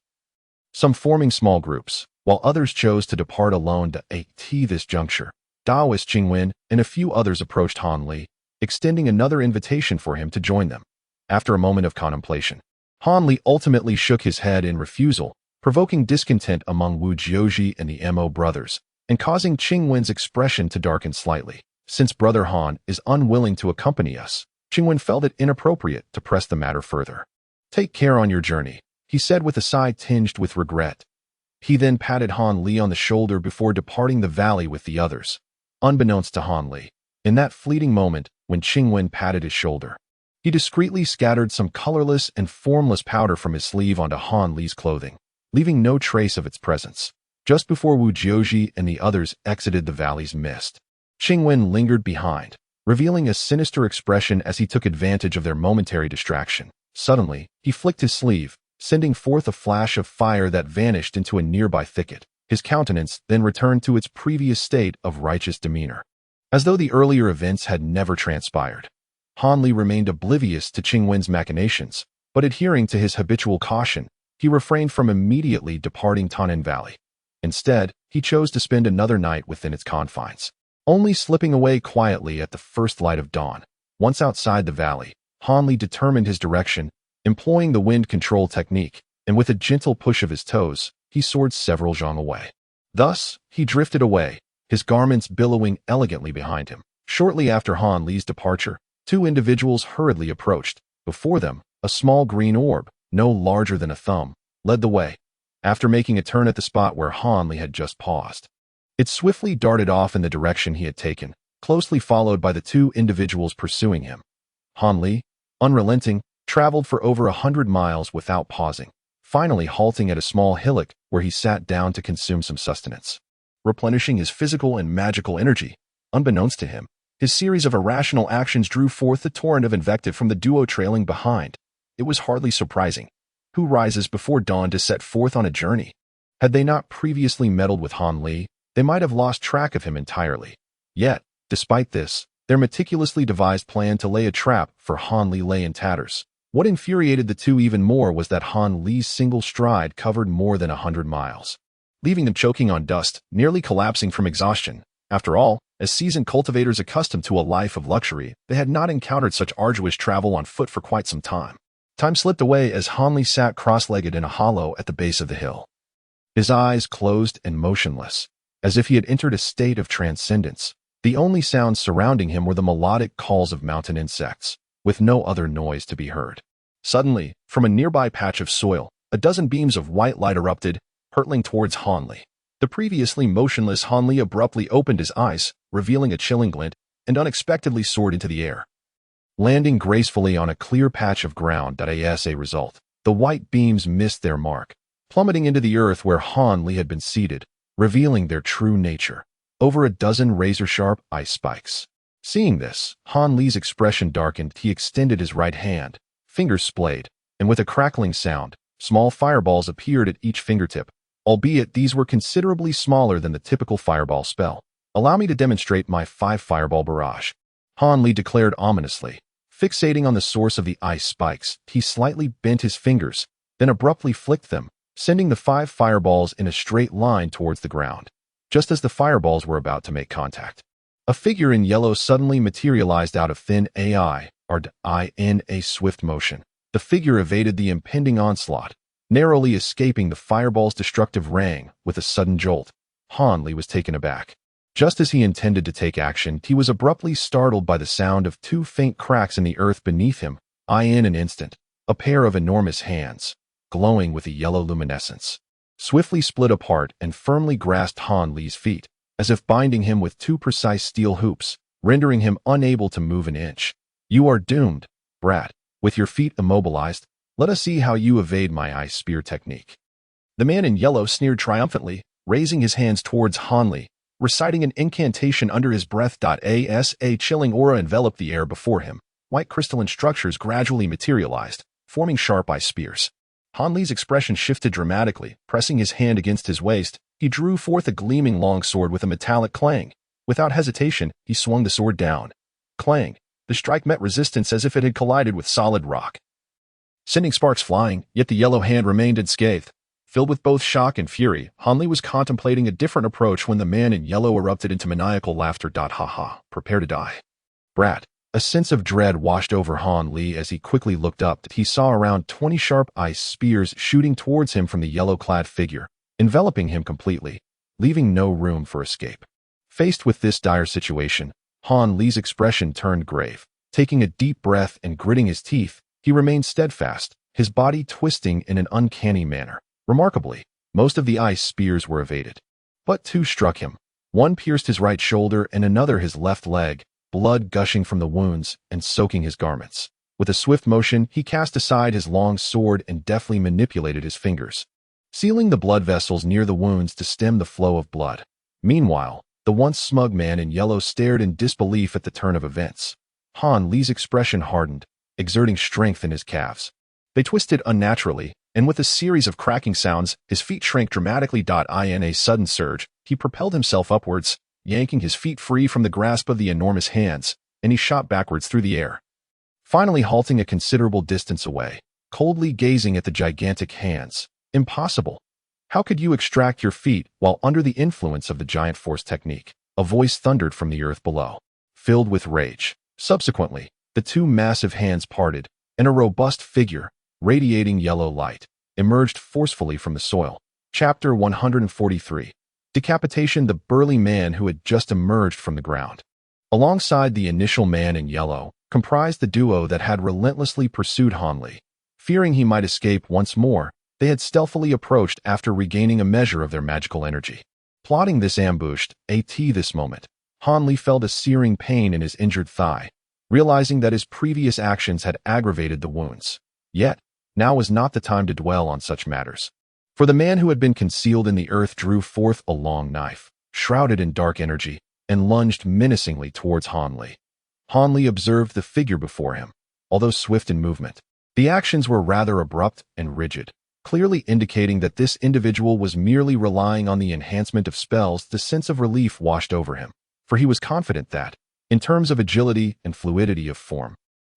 some forming small groups, while others chose to depart alone. At this juncture, Daoist Qingwen and a few others approached Han Li, extending another invitation for him to join them. After a moment of contemplation, Han Li ultimately shook his head in refusal, provoking discontent among Wu Jiozhi and the Mo brothers, and causing Qingwen's expression to darken slightly. Since Brother Han is unwilling to accompany us, Qingwen felt it inappropriate to press the matter further. "Take care on your journey," he said with a sigh tinged with regret. He then patted Han Li on the shoulder before departing the valley with the others. Unbeknownst to Han Li, in that fleeting moment when Qingwen patted his shoulder, he discreetly scattered some colorless and formless powder from his sleeve onto Han Li's clothing, leaving no trace of its presence. Just before Wu Jiozhi and the others exited the valley's mist, Qingwen lingered behind, revealing a sinister expression as he took advantage of their momentary distraction. Suddenly, he flicked his sleeve, sending forth a flash of fire that vanished into a nearby thicket. His countenance then returned to its previous state of righteous demeanor, as though the earlier events had never transpired. Han Li remained oblivious to Qingwen's machinations, but adhering to his habitual caution, he refrained from immediately departing Tanin Valley. Instead, he chose to spend another night within its confines, only slipping away quietly at the first light of dawn. Once outside the valley, Han Li determined his direction, employing the wind control technique, and with a gentle push of his toes, he soared several zhang away. Thus, he drifted away, his garments billowing elegantly behind him. Shortly after Han Li's departure, two individuals hurriedly approached. Before them, a small green orb, no larger than a thumb, led the way. After making a turn at the spot where Han Li had just paused, it swiftly darted off in the direction he had taken, closely followed by the two individuals pursuing him. Han Li, unrelenting, traveled for over 100 miles without pausing, finally halting at a small hillock where he sat down to consume some sustenance. Replenishing his physical and magical energy, unbeknownst to him, his series of irrational actions drew forth the torrent of invective from the duo trailing behind. It was hardly surprising. Who rises before dawn to set forth on a journey? Had they not previously meddled with Han Li, they might have lost track of him entirely. Yet, despite this, their meticulously devised plan to lay a trap for Han Li lay in tatters. What infuriated the two even more was that Han Li's single stride covered more than 100 miles, leaving them choking on dust, nearly collapsing from exhaustion. After all, as seasoned cultivators accustomed to a life of luxury, they had not encountered such arduous travel on foot for quite some time. Time slipped away as Han Li sat cross-legged in a hollow at the base of the hill, his eyes closed and motionless, as if he had entered a state of transcendence. The only sounds surrounding him were the melodic calls of mountain insects, with no other noise to be heard. Suddenly, from a nearby patch of soil, a dozen beams of white light erupted, hurtling towards Hanli. The previously motionless Hanli abruptly opened his eyes, revealing a chilling glint, and unexpectedly soared into the air. Landing gracefully on a clear patch of ground. As a result, the white beams missed their mark, plummeting into the earth where Hanli had been seated, revealing their true nature. Over a dozen razor-sharp ice spikes. Seeing this, Hanli's expression darkened. He extended his right hand, fingers splayed, and with a crackling sound, small fireballs appeared at each fingertip, albeit these were considerably smaller than the typical fireball spell. Allow me to demonstrate my 5-fireball barrage, Hanli declared ominously. Fixating on the source of the ice spikes, he slightly bent his fingers, then abruptly flicked them, sending the 5 fireballs in a straight line towards the ground. Just as the fireballs were about to make contact, a figure in yellow suddenly materialized out of thin air, in a swift motion. The figure evaded the impending onslaught, narrowly escaping the fireball's destructive rang. With a sudden jolt, Hanli was taken aback. Just as he intended to take action, he was abruptly startled by the sound of 2 faint cracks in the earth beneath him. In an instant, a pair of enormous hands, glowing with a yellow luminescence, swiftly split apart and firmly grasped Hanli's feet, as if binding him with 2 precise steel hoops, rendering him unable to move an inch. You are doomed, brat. With your feet immobilized, let us see how you evade my ice spear technique. The man in yellow sneered triumphantly, raising his hands towards Hanli, reciting an incantation under his breath. As a chilling aura enveloped the air before him, white crystalline structures gradually materialized, forming sharp ice spears. Hanli's expression shifted dramatically. Pressing his hand against his waist, he drew forth a gleaming longsword with a metallic clang. Without hesitation, he swung the sword down. Clang! The strike met resistance as if it had collided with solid rock, sending sparks flying, yet the yellow hand remained unscathed. Filled with both shock and fury, Hanli was contemplating a different approach when the man in yellow erupted into maniacal laughter. Ha ha, prepare to die, brat. A sense of dread washed over Hanli as he quickly looked up. He saw around 20 sharp ice spears shooting towards him from the yellow-clad figure, enveloping him completely, leaving no room for escape. Faced with this dire situation, Hanli's expression turned grave. Taking a deep breath and gritting his teeth, he remained steadfast, his body twisting in an uncanny manner. Remarkably, most of the ice spears were evaded. But 2 struck him. One pierced his right shoulder and another his left leg, blood gushing from the wounds and soaking his garments. With a swift motion, he cast aside his long sword and deftly manipulated his fingers, sealing the blood vessels near the wounds to stem the flow of blood. Meanwhile, the once smug man in yellow stared in disbelief at the turn of events. Hanli's expression hardened, exerting strength in his calves. They twisted unnaturally, and with a series of cracking sounds, his feet shrank dramatically. In a sudden surge, he propelled himself upwards, yanking his feet free from the grasp of the enormous hands, and he shot backwards through the air, finally halting a considerable distance away, coldly gazing at the gigantic hands. Impossible! How could you extract your feet while under the influence of the giant force technique? A voice thundered from the earth below, filled with rage. Subsequently, the 2 massive hands parted, and a robust figure, radiating yellow light, emerged forcefully from the soil. Chapter 143. Decapitation. The burly man who had just emerged from the ground, alongside the initial man in yellow, comprised the duo that had relentlessly pursued Hanli. Fearing he might escape once more, they had stealthily approached after regaining a measure of their magical energy. Plotting this ambush, this moment, Hanli felt a searing pain in his injured thigh, realizing that his previous actions had aggravated the wounds. Yet, now was not the time to dwell on such matters. For the man who had been concealed in the earth drew forth a long knife, shrouded in dark energy, and lunged menacingly towards Hanli. Hanli observed the figure before him. Although swift in movement, the actions were rather abrupt and rigid, clearly indicating that this individual was merely relying on the enhancement of spells. The sense of relief washed over him, for he was confident that, in terms of agility and fluidity of form,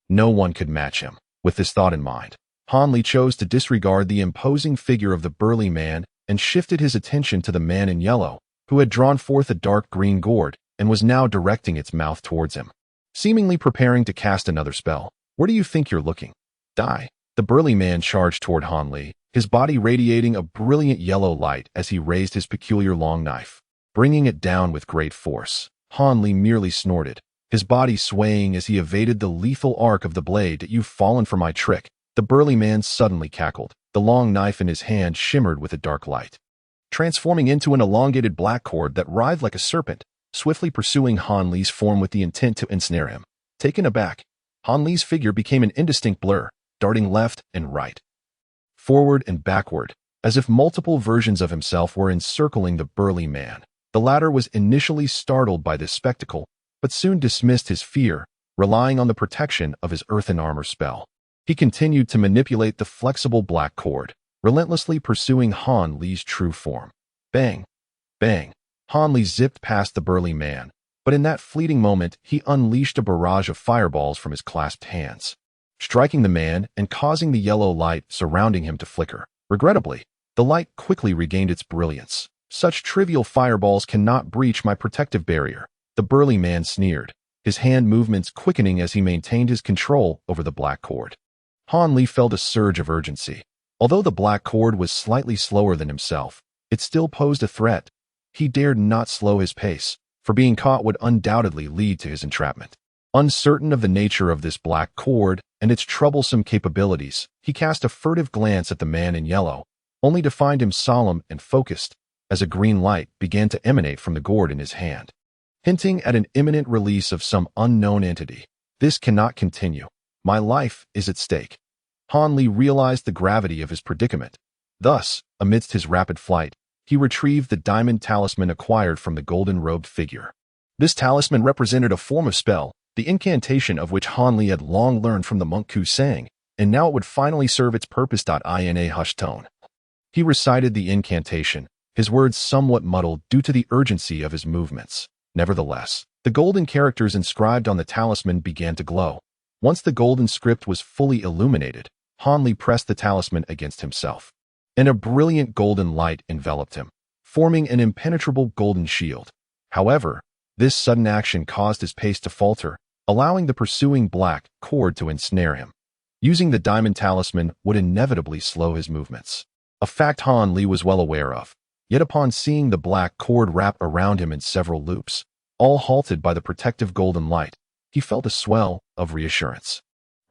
no one could match him. With this thought in mind, Hanli chose to disregard the imposing figure of the burly man and shifted his attention to the man in yellow, who had drawn forth a dark green gourd and was now directing its mouth towards him, seemingly preparing to cast another spell. Where do you think you're looking? Die. The burly man charged toward Hanli, his body radiating a brilliant yellow light as he raised his peculiar long knife, bringing it down with great force. Han Li merely snorted, his body swaying as he evaded the lethal arc of the blade. "You've fallen for my trick," the burly man suddenly cackled. The long knife in his hand shimmered with a dark light, transforming into an elongated black cord that writhed like a serpent, swiftly pursuing Han Li's form with the intent to ensnare him. Taken aback, Han Li's figure became an indistinct blur, darting left and right, forward and backward, as if multiple versions of himself were encircling the burly man. The latter was initially startled by this spectacle, but soon dismissed his fear, relying on the protection of his earthen armor spell. He continued to manipulate the flexible black cord, relentlessly pursuing Han Li's true form. Bang! Bang! Han Li zipped past the burly man, but in that fleeting moment he unleashed a barrage of fireballs from his clasped hands, striking the man and causing the yellow light surrounding him to flicker. Regrettably, the light quickly regained its brilliance. "Such trivial fireballs cannot breach my protective barrier," the burly man sneered, his hand movements quickening as he maintained his control over the black cord. Han Li felt a surge of urgency. Although the black cord was slightly slower than himself, it still posed a threat. He dared not slow his pace, for being caught would undoubtedly lead to his entrapment. Uncertain of the nature of this black cord and its troublesome capabilities, he cast a furtive glance at the man in yellow, only to find him solemn and focused, as a green light began to emanate from the gourd in his hand, hinting at an imminent release of some unknown entity. "This cannot continue. My life is at stake." Han Li realized the gravity of his predicament. Thus, amidst his rapid flight, he retrieved the diamond talisman acquired from the golden-robed figure. This talisman represented a form of spell, the incantation of which Han Li had long learned from the monk Ku Sang, and now it would finally serve its purpose. In a hushed tone, he recited the incantation, his words somewhat muddled due to the urgency of his movements. Nevertheless, the golden characters inscribed on the talisman began to glow. Once the golden script was fully illuminated, Han Li pressed the talisman against himself, and a brilliant golden light enveloped him, forming an impenetrable golden shield. However, this sudden action caused his pace to falter, allowing the pursuing black cord to ensnare him. Using the diamond talisman would inevitably slow his movements, a fact Han Li was well aware of. Yet upon seeing the black cord wrap around him in several loops, all halted by the protective golden light, he felt a swell of reassurance.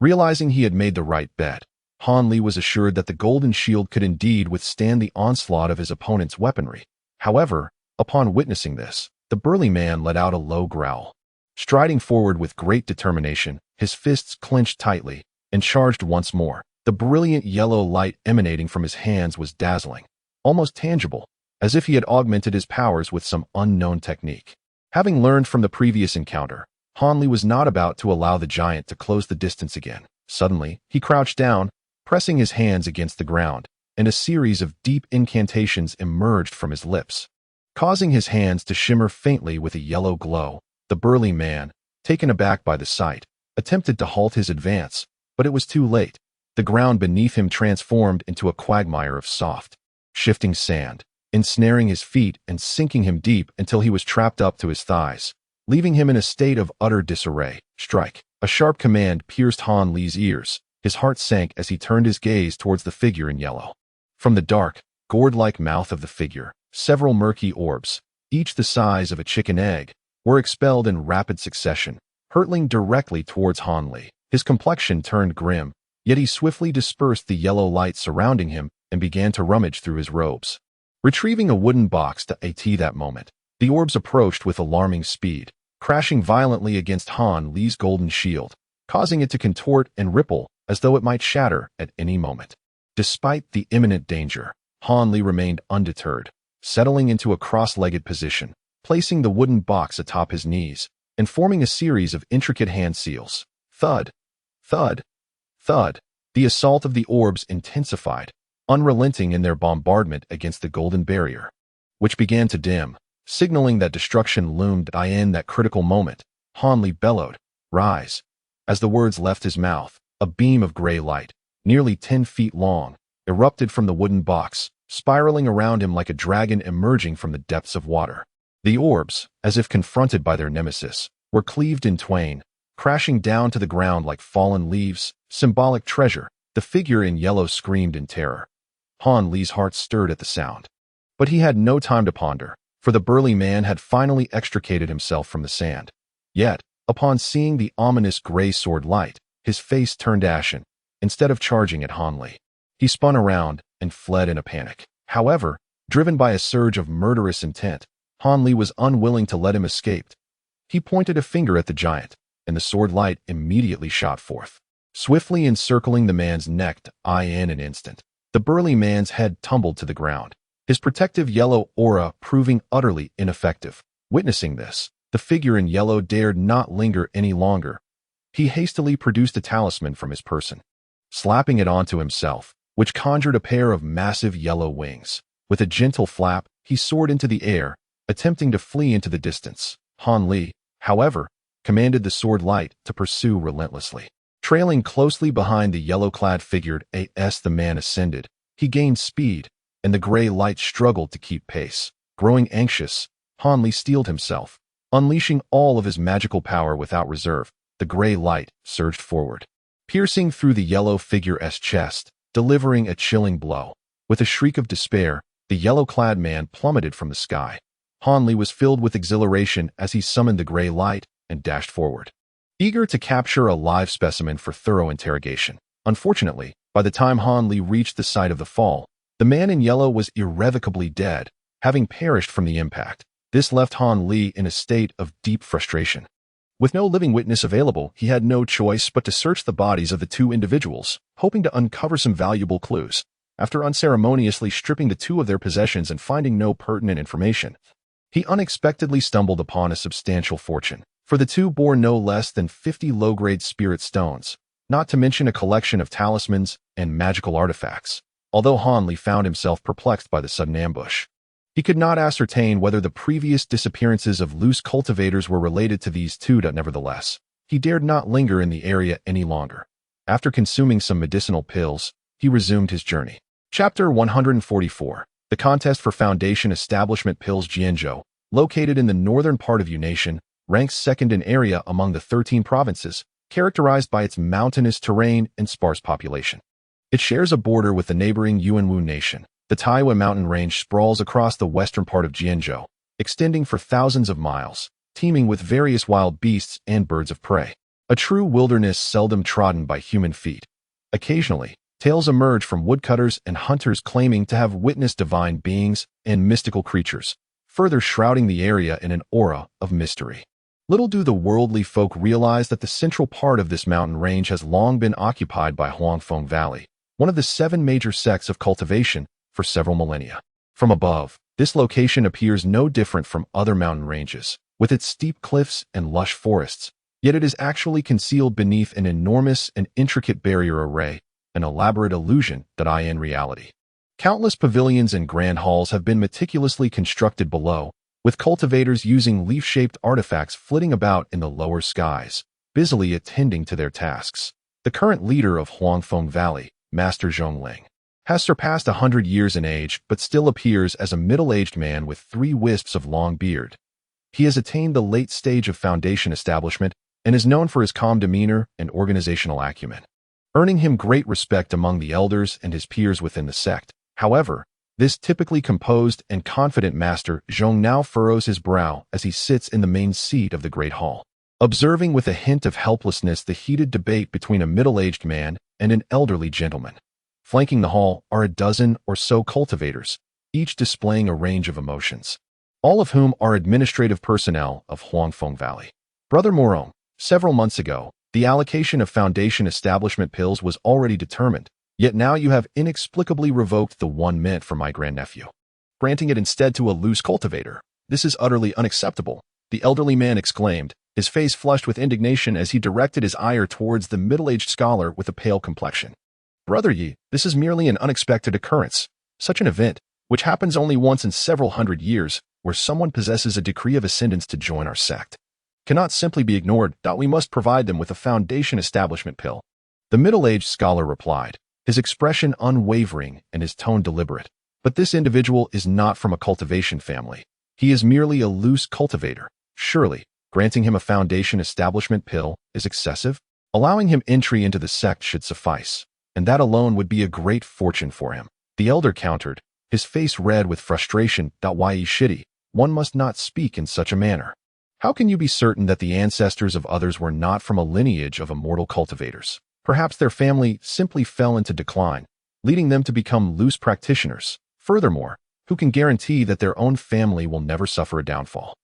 Realizing he had made the right bet, Han Li was assured that the golden shield could indeed withstand the onslaught of his opponent's weaponry. However, upon witnessing this, the burly man let out a low growl. Striding forward with great determination, his fists clenched tightly, and charged once more. The brilliant yellow light emanating from his hands was dazzling, almost tangible, as if he had augmented his powers with some unknown technique. Having learned from the previous encounter, Han Li was not about to allow the giant to close the distance again. Suddenly, he crouched down, pressing his hands against the ground, and a series of deep incantations emerged from his lips, causing his hands to shimmer faintly with a yellow glow. The burly man, taken aback by the sight, attempted to halt his advance, but it was too late. The ground beneath him transformed into a quagmire of soft, shifting sand, ensnaring his feet and sinking him deep until he was trapped up to his thighs, leaving him in a state of utter disarray. "Strike!" A sharp command pierced Han Li's ears. His heart sank as he turned his gaze towards the figure in yellow. From the dark, gourd-like mouth of the figure, several murky orbs, each the size of a chicken egg, were expelled in rapid succession, hurtling directly towards Han Li. His complexion turned grim, yet he swiftly dispersed the yellow light surrounding him and began to rummage through his robes. Retrieving a wooden box at that moment, the orbs approached with alarming speed, crashing violently against Han Li's golden shield, causing it to contort and ripple as though it might shatter at any moment. Despite the imminent danger, Han Li remained undeterred, settling into a cross-legged position, placing the wooden box atop his knees, and forming a series of intricate hand seals. Thud, thud, thud. The assault of the orbs intensified, unrelenting in their bombardment against the golden barrier, which began to dim, signaling that destruction loomed. In that critical moment, Han Li bellowed, "Rise!" As the words left his mouth, a beam of gray light, nearly 10 feet long, erupted from the wooden box, spiraling around him like a dragon emerging from the depths of water. The orbs, as if confronted by their nemesis, were cleaved in twain, crashing down to the ground like fallen leaves. Symbolic treasure, the figure in yellow screamed in terror. Han Li's heart stirred at the sound. But he had no time to ponder. for the burly man had finally extricated himself from the sand. Yet, upon seeing the ominous gray sword light, his face turned ashen. Instead of charging at Han Li, he spun around and fled in a panic. However, driven by a surge of murderous intent, Han Li was unwilling to let him escape. He pointed a finger at the giant, and the sword light immediately shot forth, swiftly encircling the man's neck. In an instant, the burly man's head tumbled to the ground, his protective yellow aura proving utterly ineffective. Witnessing this, the figure in yellow dared not linger any longer. He hastily produced a talisman from his person, slapping it onto himself, which conjured a pair of massive yellow wings. With a gentle flap, he soared into the air, attempting to flee into the distance. Han Li, however, commanded the sword light to pursue relentlessly. Trailing closely behind the yellow-clad figure as the man ascended, he gained speed, and the gray light struggled to keep pace. Growing anxious, Han Li steeled himself. Unleashing all of his magical power without reserve, the gray light surged forward, piercing through the yellow figure's chest, delivering a chilling blow. With a shriek of despair, the yellow-clad man plummeted from the sky. Han Li was filled with exhilaration as he summoned the gray light and dashed forward, eager to capture a live specimen for thorough interrogation. Unfortunately, by the time Han Li reached the site of the fall, the man in yellow was irrevocably dead, having perished from the impact. This left Han Li in a state of deep frustration. With no living witness available, he had no choice but to search the bodies of the two individuals, hoping to uncover some valuable clues. After unceremoniously stripping the two of their possessions and finding no pertinent information, he unexpectedly stumbled upon a substantial fortune, for the two bore no less than 50 low-grade spirit stones, not to mention a collection of talismans and magical artifacts. Although Han Li found himself perplexed by the sudden ambush, he could not ascertain whether the previous disappearances of loose cultivators were related to these two. Nevertheless, he dared not linger in the area any longer. After consuming some medicinal pills, he resumed his journey. Chapter 144. The Contest for Foundation Establishment Pills. Jianzhou, located in the northern part of Yu Nation, ranks second in area among the 13 provinces, characterized by its mountainous terrain and sparse population. It shares a border with the neighboring Yuanwu Nation. The Taiwan mountain range sprawls across the western part of Jianzhou, extending for thousands of miles, teeming with various wild beasts and birds of prey. A true wilderness seldom trodden by human feet. Occasionally, tales emerge from woodcutters and hunters claiming to have witnessed divine beings and mystical creatures, further shrouding the area in an aura of mystery. Little do the worldly folk realize that the central part of this mountain range has long been occupied by Huangfeng Valley, one of the 7 major sects of cultivation, for several millennia. From above, this location appears no different from other mountain ranges, with its steep cliffs and lush forests, yet it is actually concealed beneath an enormous and intricate barrier array, an elaborate illusion that in reality. Countless pavilions and grand halls have been meticulously constructed below, with cultivators using leaf-shaped artifacts flitting about in the lower skies, busily attending to their tasks. The current leader of Huangfeng Valley, Master Zhongling, has surpassed 100 years in age but still appears as a middle-aged man with 3 wisps of long beard. He has attained the late stage of foundation establishment and is known for his calm demeanor and organizational acumen, earning him great respect among the elders and his peers within the sect. However, this typically composed and confident Master Zhong now furrows his brow as he sits in the main seat of the Great Hall, observing with a hint of helplessness the heated debate between a middle-aged man and an elderly gentleman. Flanking the hall are a dozen or so cultivators, each displaying a range of emotions, all of whom are administrative personnel of Huangfeng Valley. Brother Morong, several months ago, the allocation of foundation establishment pills was already determined, yet now you have inexplicably revoked the one meant for my grandnephew, granting it instead to a loose cultivator. This is utterly unacceptable, the elderly man exclaimed, his face flushed with indignation as he directed his ire towards the middle-aged scholar with a pale complexion. Brother Yi, this is merely an unexpected occurrence. Such an event, which happens only once in several hundred years, where someone possesses a decree of ascendance to join our sect, cannot simply be ignored. We must provide them with a foundation establishment pill. The middle-aged scholar replied, his expression unwavering and his tone deliberate. But this individual is not from a cultivation family. He is merely a loose cultivator. Surely, granting him a foundation establishment pill is excessive? Allowing him entry into the sect should suffice, and that alone would be a great fortune for him. The elder countered, his face red with frustration. Why shitty? one must not speak in such a manner. How can you be certain that the ancestors of others were not from a lineage of immortal cultivators? Perhaps their family simply fell into decline, leading them to become loose practitioners. Furthermore, who can guarantee that their own family will never suffer a downfall?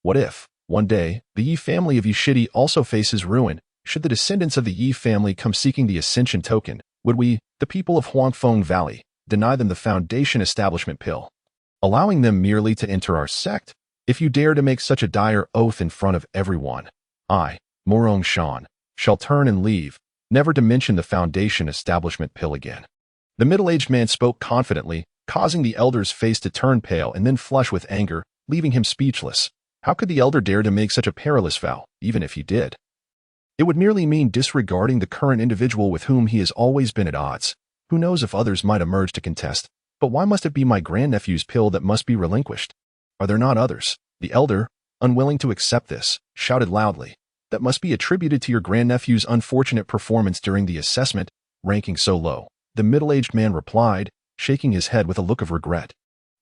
What if, one day, the Yi family of Yishidi also faces ruin? Should the descendants of the Yi family come seeking the Ascension Token, would we, the people of Huangfeng Valley, deny them the Foundation Establishment Pill, allowing them merely to enter our sect? If you dare to make such a dire oath in front of everyone, I, Morong Shan, shall turn and leave, never to mention the Foundation Establishment Pill again. The middle-aged man spoke confidently, causing the elder's face to turn pale and then flush with anger, leaving him speechless. How could the elder dare to make such a perilous vow, even if he did? It would merely mean disregarding the current individual with whom he has always been at odds. Who knows if others might emerge to contest? But why must it be my grandnephew's pill that must be relinquished? Are there not others? The elder, unwilling to accept this, shouted loudly. That must be attributed to your grandnephew's unfortunate performance during the assessment, ranking so low. The middle-aged man replied, shaking his head with a look of regret.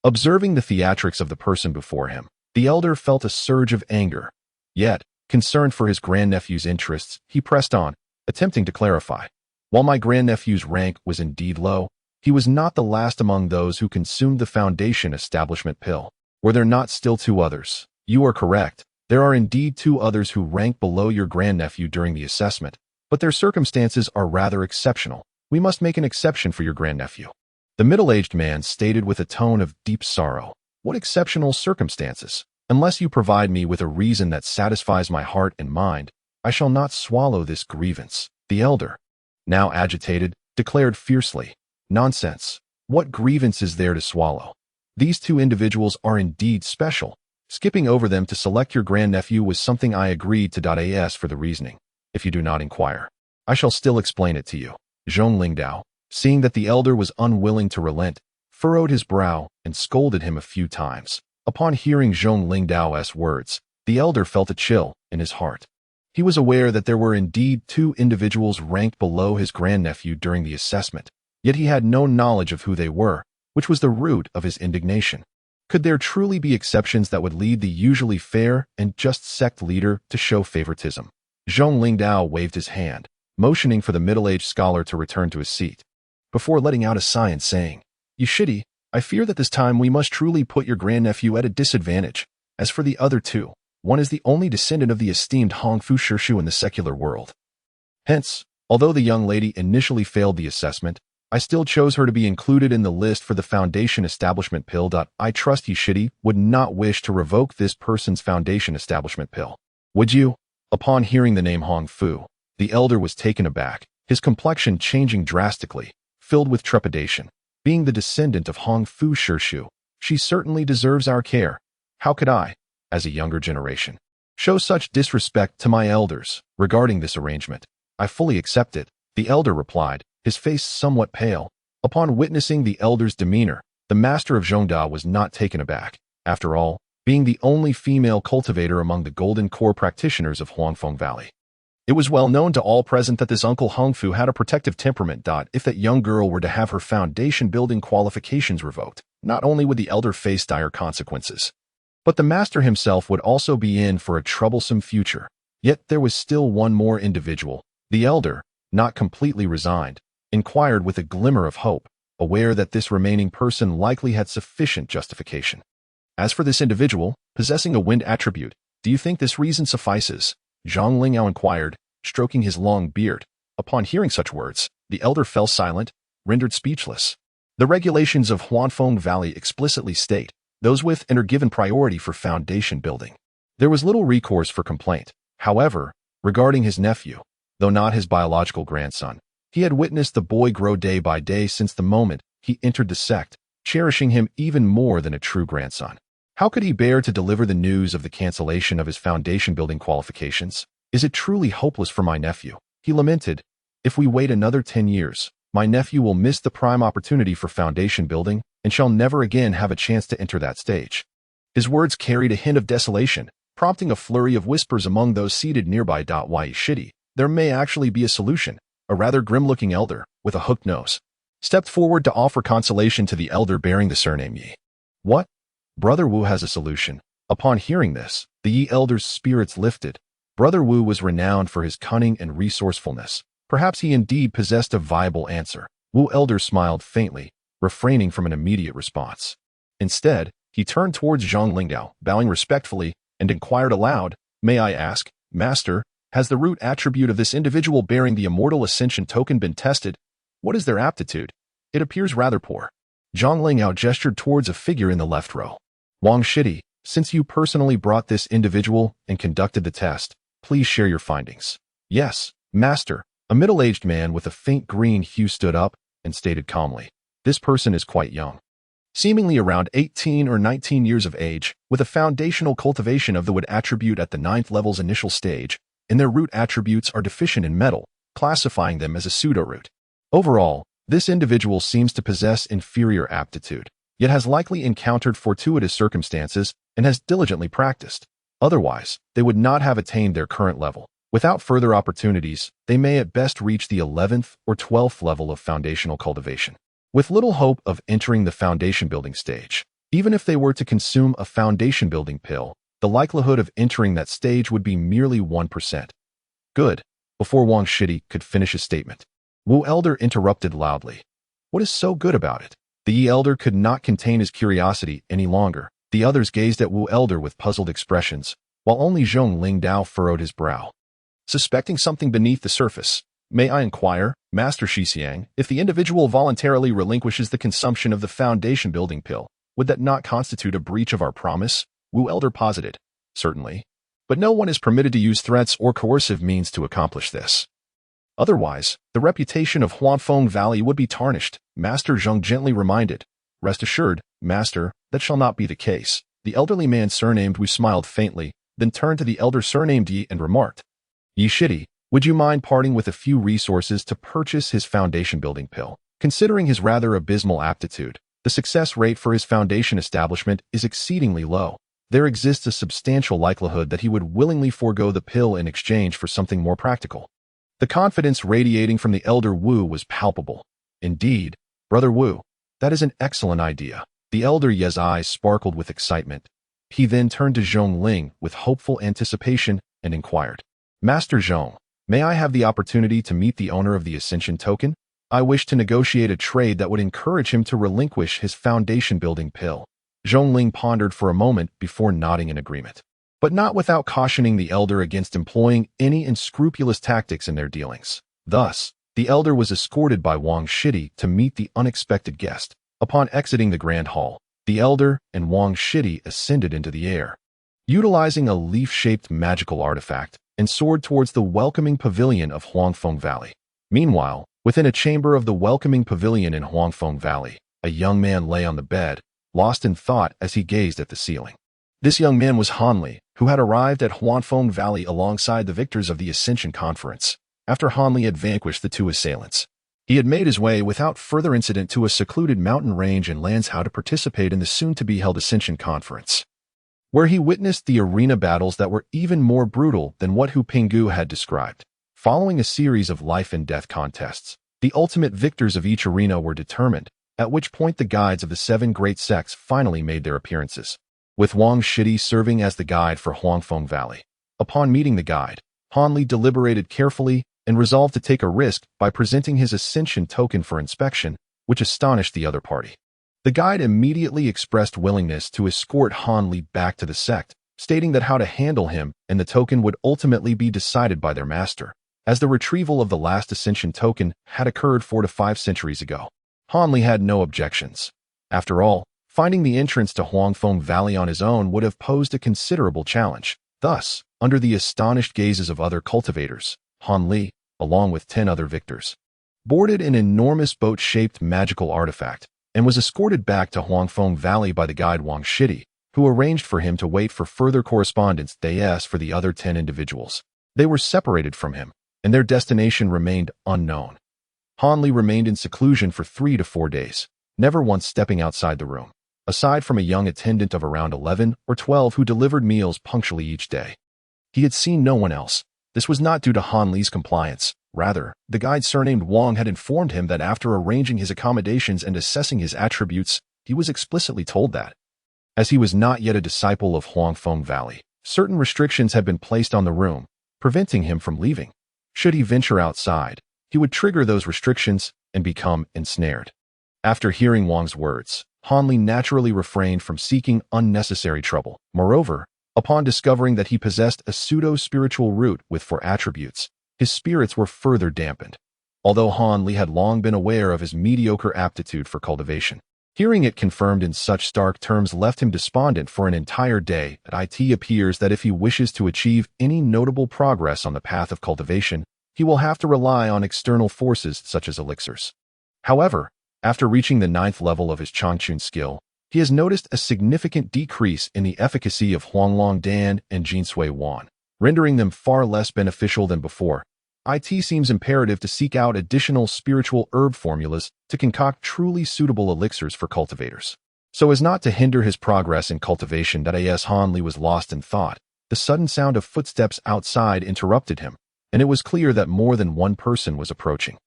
Observing the theatrics of the person before him, the elder felt a surge of anger. Yet, concerned for his grandnephew's interests, he pressed on, attempting to clarify. While my grandnephew's rank was indeed low, he was not the last among those who consumed the Foundation Establishment Pill. Were there not still two others? You are correct. There are indeed two others who rank below your grandnephew during the assessment, but their circumstances are rather exceptional. We must make an exception for your grandnephew. The middle-aged man stated with a tone of deep sorrow. What exceptional circumstances? Unless you provide me with a reason that satisfies my heart and mind, I shall not swallow this grievance. The elder, now agitated, declared fiercely. Nonsense. What grievance is there to swallow? These two individuals are indeed special. Skipping over them to select your grandnephew was something I agreed to. As for the reasoning, if you do not inquire, I shall still explain it to you. Zhong Lingdao, seeing that the elder was unwilling to relent, furrowed his brow and scolded him a few times. Upon hearing Zhong Lingdao's words, the elder felt a chill in his heart. He was aware that there were indeed two individuals ranked below his grandnephew during the assessment, yet he had no knowledge of who they were, which was the root of his indignation. Could there truly be exceptions that would lead the usually fair and just sect leader to show favoritism? Zhong Lingdao waved his hand, motioning for the middle-aged scholar to return to his seat, before letting out a sigh and saying, Yishidi, I fear that this time we must truly put your grandnephew at a disadvantage. As for the other two, one is the only descendant of the esteemed Hongfu Shirshu in the secular world. Hence, although the young lady initially failed the assessment, I still chose her to be included in the list for the Foundation Establishment Pill. I trust Yishidi would not wish to revoke this person's Foundation Establishment Pill. Would you? Upon hearing the name Hongfu, the elder was taken aback, his complexion changing drastically, filled with trepidation. Being the descendant of Hongfu Shirshu, she certainly deserves our care. How could I, as a younger generation, show such disrespect to my elders regarding this arrangement? I fully accept it, the elder replied, his face somewhat pale. Upon witnessing the elder's demeanor, the master of Zhongda was not taken aback. After all, being the only female cultivator among the Golden Core practitioners of Huangfeng Valley, it was well known to all present that this Uncle Hongfu had a protective temperament. If that young girl were to have her foundation building qualifications revoked, not only would the elder face dire consequences, but the master himself would also be in for a troublesome future. Yet there was still one more individual. The elder, not completely resigned, inquired with a glimmer of hope, aware that this remaining person likely had sufficient justification. As for this individual, possessing a wind attribute, do you think this reason suffices? Zhang Lingyao inquired, stroking his long beard. Upon hearing such words, the elder fell silent, rendered speechless. The regulations of Huanfeng Valley explicitly state, those with and are given priority for foundation building. There was little recourse for complaint. However, regarding his nephew, though not his biological grandson, he had witnessed the boy grow day by day since the moment he entered the sect, cherishing him even more than a true grandson. How could he bear to deliver the news of the cancellation of his foundation-building qualifications? Is it truly hopeless for my nephew? He lamented. If we wait another 10 years, my nephew will miss the prime opportunity for foundation building and shall never again have a chance to enter that stage. His words carried a hint of desolation, prompting a flurry of whispers among those seated nearby. Why Shitty, there may actually be a solution. A rather grim-looking elder, with a hooked nose, stepped forward to offer consolation to the elder bearing the surname Yi. What? Brother Wu has a solution. Upon hearing this, the Yi elder's spirits lifted. Brother Wu was renowned for his cunning and resourcefulness. Perhaps he indeed possessed a viable answer. Wu elder smiled faintly, refraining from an immediate response. Instead, he turned towards Zhang Lingdao, bowing respectfully, and inquired aloud, "May I ask, Master, has the root attribute of this individual bearing the immortal ascension token been tested? What is their aptitude? It appears rather poor." Zhang Lingdao gestured towards a figure in the left row. "Wang Shidi, since you personally brought this individual and conducted the test, please share your findings." "Yes, Master." A middle-aged man with a faint green hue stood up and stated calmly, "This person is quite young. Seemingly around 18 or 19 years of age, with a foundational cultivation of the wood attribute at the 9th level's initial stage, and their root attributes are deficient in metal, classifying them as a pseudo-root. Overall, this individual seems to possess inferior aptitude, yet has likely encountered fortuitous circumstances and has diligently practiced. Otherwise, they would not have attained their current level. Without further opportunities, they may at best reach the 11th or 12th level of foundational cultivation, with little hope of entering the foundation building stage. Even if they were to consume a foundation building pill, the likelihood of entering that stage would be merely 1%. Good. Before Wang Shidi could finish his statement, Wu Elder interrupted loudly. What is so good about it? The Yi Elder could not contain his curiosity any longer. The others gazed at Wu Elder with puzzled expressions, while only Zhong Lingdao furrowed his brow. Suspecting something beneath the surface, "May I inquire, Master Shixiang, if the individual voluntarily relinquishes the consumption of the foundation building pill, would that not constitute a breach of our promise?" Wu Elder posited. "Certainly. But no one is permitted to use threats or coercive means to accomplish this. Otherwise, the reputation of Huanfeng Valley would be tarnished," Master Zheng gently reminded. "Rest assured, Master, that shall not be the case." The elderly man surnamed Wu smiled faintly, then turned to the elder surnamed Yi and remarked, "Yi Shidi, would you mind parting with a few resources to purchase his foundation building pill? Considering his rather abysmal aptitude, the success rate for his foundation establishment is exceedingly low. There exists a substantial likelihood that he would willingly forego the pill in exchange for something more practical." The confidence radiating from the elder Wu was palpable. "Indeed, Brother Wu, that is an excellent idea." The elder Ye's eyes sparkled with excitement. He then turned to Zhong Ling with hopeful anticipation and inquired, "Master Zhong, may I have the opportunity to meet the owner of the Ascension token? I wish to negotiate a trade that would encourage him to relinquish his foundation building pill." Zhong Ling pondered for a moment before nodding in agreement, but not without cautioning the elder against employing any unscrupulous tactics in their dealings. Thus, the elder was escorted by Wang Shidi to meet the unexpected guest. Upon exiting the grand hall, the elder and Wang Shidi ascended into the air, utilizing a leaf-shaped magical artifact, and soared towards the welcoming pavilion of Huangfeng Valley. Meanwhile, within a chamber of the welcoming pavilion in Huangfeng Valley, a young man lay on the bed, lost in thought as he gazed at the ceiling. This young man was Han Li, who had arrived at Huangfeng Valley alongside the victors of the Ascension Conference, after Han Li had vanquished the two assailants. He had made his way without further incident to a secluded mountain range in Lanzhou to participate in the soon-to-be-held Ascension Conference, where he witnessed the arena battles that were even more brutal than what Hu Pinggu had described. Following a series of life-and-death contests, the ultimate victors of each arena were determined, at which point the guides of the 7 great sects finally made their appearances, with Wang Shidi serving as the guide for Huangfeng Valley. Upon meeting the guide, Han Li deliberated carefully and resolved to take a risk by presenting his Ascension token for inspection, which astonished the other party. The guide immediately expressed willingness to escort Han Li back to the sect, stating that how to handle him and the token would ultimately be decided by their master, as the retrieval of the last Ascension token had occurred 4 to 5 centuries ago. Han Li had no objections. After all, finding the entrance to Huangfeng Valley on his own would have posed a considerable challenge. Thus, under the astonished gazes of other cultivators, Han Li, along with 10 other victors, boarded an enormous boat-shaped magical artifact and was escorted back to Huangfeng Valley by the guide Wang Shidi, who arranged for him to wait for further correspondence for the other 10 individuals. They were separated from him, and their destination remained unknown. Han Li remained in seclusion for 3 to 4 days, never once stepping outside the room, aside from a young attendant of around 11 or 12 who delivered meals punctually each day. He had seen no one else. This was not due to Han Li's compliance. Rather, the guide surnamed Wang had informed him that after arranging his accommodations and assessing his attributes, he was explicitly told that, As he was not yet a disciple of Huangfeng Valley, certain restrictions had been placed on the room, preventing him from leaving. Should he venture outside, he would trigger those restrictions and become ensnared. After hearing Wang's words, Hanli naturally refrained from seeking unnecessary trouble. Moreover, upon discovering that he possessed a pseudo-spiritual root with 4 attributes, his spirits were further dampened. Although Hanli had long been aware of his mediocre aptitude for cultivation, hearing it confirmed in such stark terms left him despondent for an entire day. It appears that if he wishes to achieve any notable progress on the path of cultivation, he will have to rely on external forces such as elixirs. However, after reaching the 9th level of his Changchun skill, he has noticed a significant decrease in the efficacy of Huanglong Dan and Jinsui Wan, rendering them far less beneficial than before. It seems imperative to seek out additional spiritual herb formulas to concoct truly suitable elixirs for cultivators. So as not to hinder his progress in cultivation. As Hanli was lost in thought, the sudden sound of footsteps outside interrupted him, and it was clear that more than one person was approaching.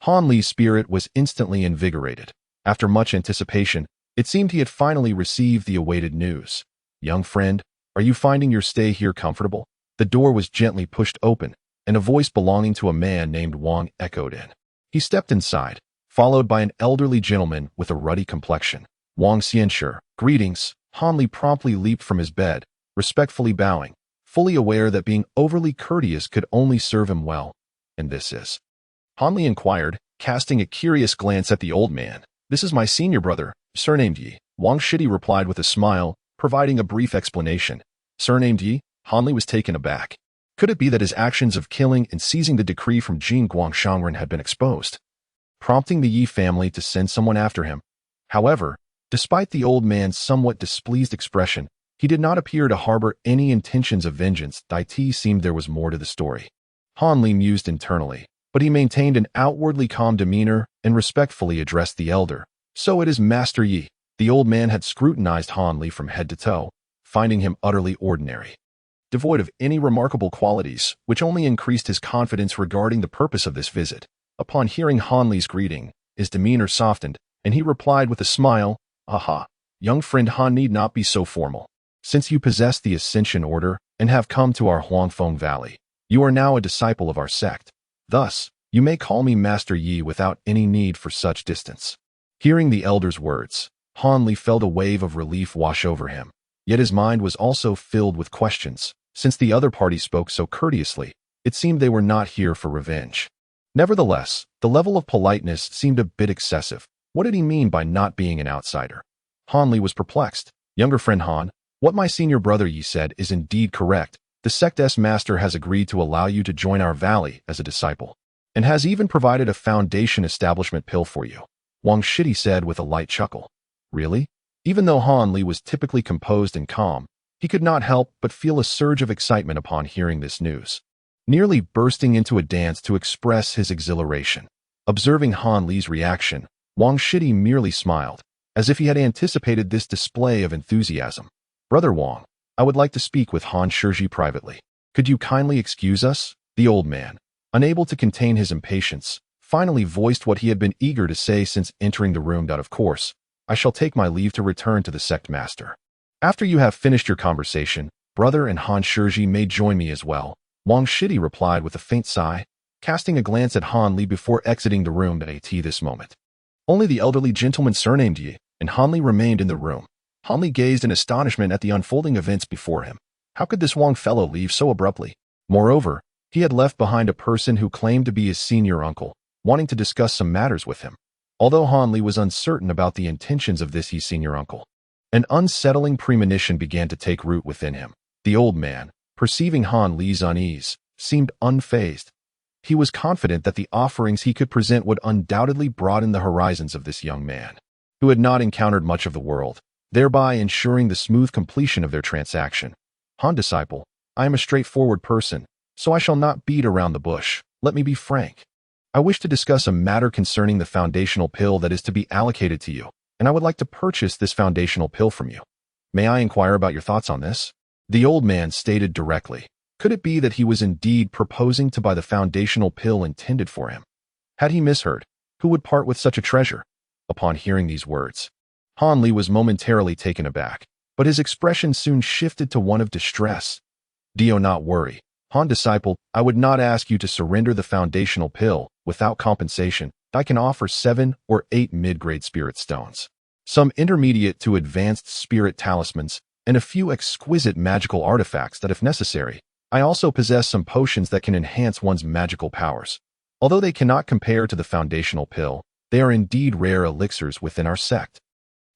Hanli's spirit was instantly invigorated. After much anticipation, it seemed he had finally received the awaited news. "Young friend, are you finding your stay here comfortable?" The door was gently pushed open, and a voice belonging to a man named Wang echoed in. He stepped inside, followed by an elderly gentleman with a ruddy complexion. "Wang Xianshi, greetings." Hanli promptly leaped from his bed, respectfully bowing, fully aware that being overly courteous could only serve him well. "And this is?" Hanli inquired, casting a curious glance at the old man. "This is my senior brother, surnamed Yi." Wang Shidi replied with a smile, providing a brief explanation. "Surnamed Yi?" Hanli was taken aback. Could it be that his actions of killing and seizing the decree from Jin Guangshangren had been exposed, prompting the Yi family to send someone after him? However, despite the old man's somewhat displeased expression, he did not appear to harbor any intentions of vengeance. It seemed there was more to the story. Hanli mused internally, but he maintained an outwardly calm demeanor and respectfully addressed the elder. "So it is Master Yi." The old man had scrutinized Hanli from head to toe, finding him utterly ordinary, devoid of any remarkable qualities, which only increased his confidence regarding the purpose of this visit. Upon hearing Hanli's greeting, his demeanor softened, and he replied with a smile, "Aha, young friend Han need not be so formal. Since you possess the Ascension Order and have come to our Huangfeng Valley, you are now a disciple of our sect. Thus, you may call me Master Yi without any need for such distance." Hearing the elder's words, Hanli felt a wave of relief wash over him, yet his mind was also filled with questions. Since the other party spoke so courteously, it seemed they were not here for revenge. Nevertheless, the level of politeness seemed a bit excessive. What did he mean by not being an outsider? Hanli was perplexed. "Younger friend Han, what my senior brother Yi said is indeed correct. The sect's master has agreed to allow you to join our valley as a disciple, and has even provided a foundation establishment pill for you," Wang Shidi said with a light chuckle. Really? Even though Hanli was typically composed and calm, he could not help but feel a surge of excitement upon hearing this news, nearly bursting into a dance to express his exhilaration. Observing Hanli's reaction, Wang Shidi merely smiled, as if he had anticipated this display of enthusiasm. "Brother Wang, I would like to speak with Han Shiji privately. Could you kindly excuse us?" The old man, unable to contain his impatience, finally voiced what he had been eager to say since entering the room. "Of course, I shall take my leave to return to the sect master. After you have finished your conversation, brother and Han Shiji may join me as well," Wang Shidi replied with a faint sigh, casting a glance at Hanli before exiting the room. At this moment, only the elderly gentleman surnamed Yi and Hanli remained in the room. Hanli gazed in astonishment at the unfolding events before him. How could this Wang fellow leave so abruptly? Moreover, he had left behind a person who claimed to be his senior uncle, wanting to discuss some matters with him. Although Hanli was uncertain about the intentions of this his senior uncle, an unsettling premonition began to take root within him. The old man, perceiving Hanli's unease, seemed unfazed. He was confident that the offerings he could present would undoubtedly broaden the horizons of this young man, who had not encountered much of the world, thereby ensuring the smooth completion of their transaction. "Han disciple, I am a straightforward person, so I shall not beat around the bush. Let me be frank. I wish to discuss a matter concerning the foundational pill that is to be allocated to you, and I would like to purchase this foundational pill from you. May I inquire about your thoughts on this?" The old man stated directly. Could it be that he was indeed proposing to buy the foundational pill intended for him? Had he misheard? Who would part with such a treasure? Upon hearing these words, Hanli was momentarily taken aback. but his expression soon shifted to one of distress. "Do not worry, Han disciple, I would not ask you to surrender the foundational pill without compensation. I can offer 7 or 8 mid-grade spirit stones, some intermediate to advanced spirit talismans, and a few exquisite magical artifacts that if necessary. I also possess some potions that can enhance one's magical powers. Although they cannot compare to the foundational pill, they are indeed rare elixirs within our sect.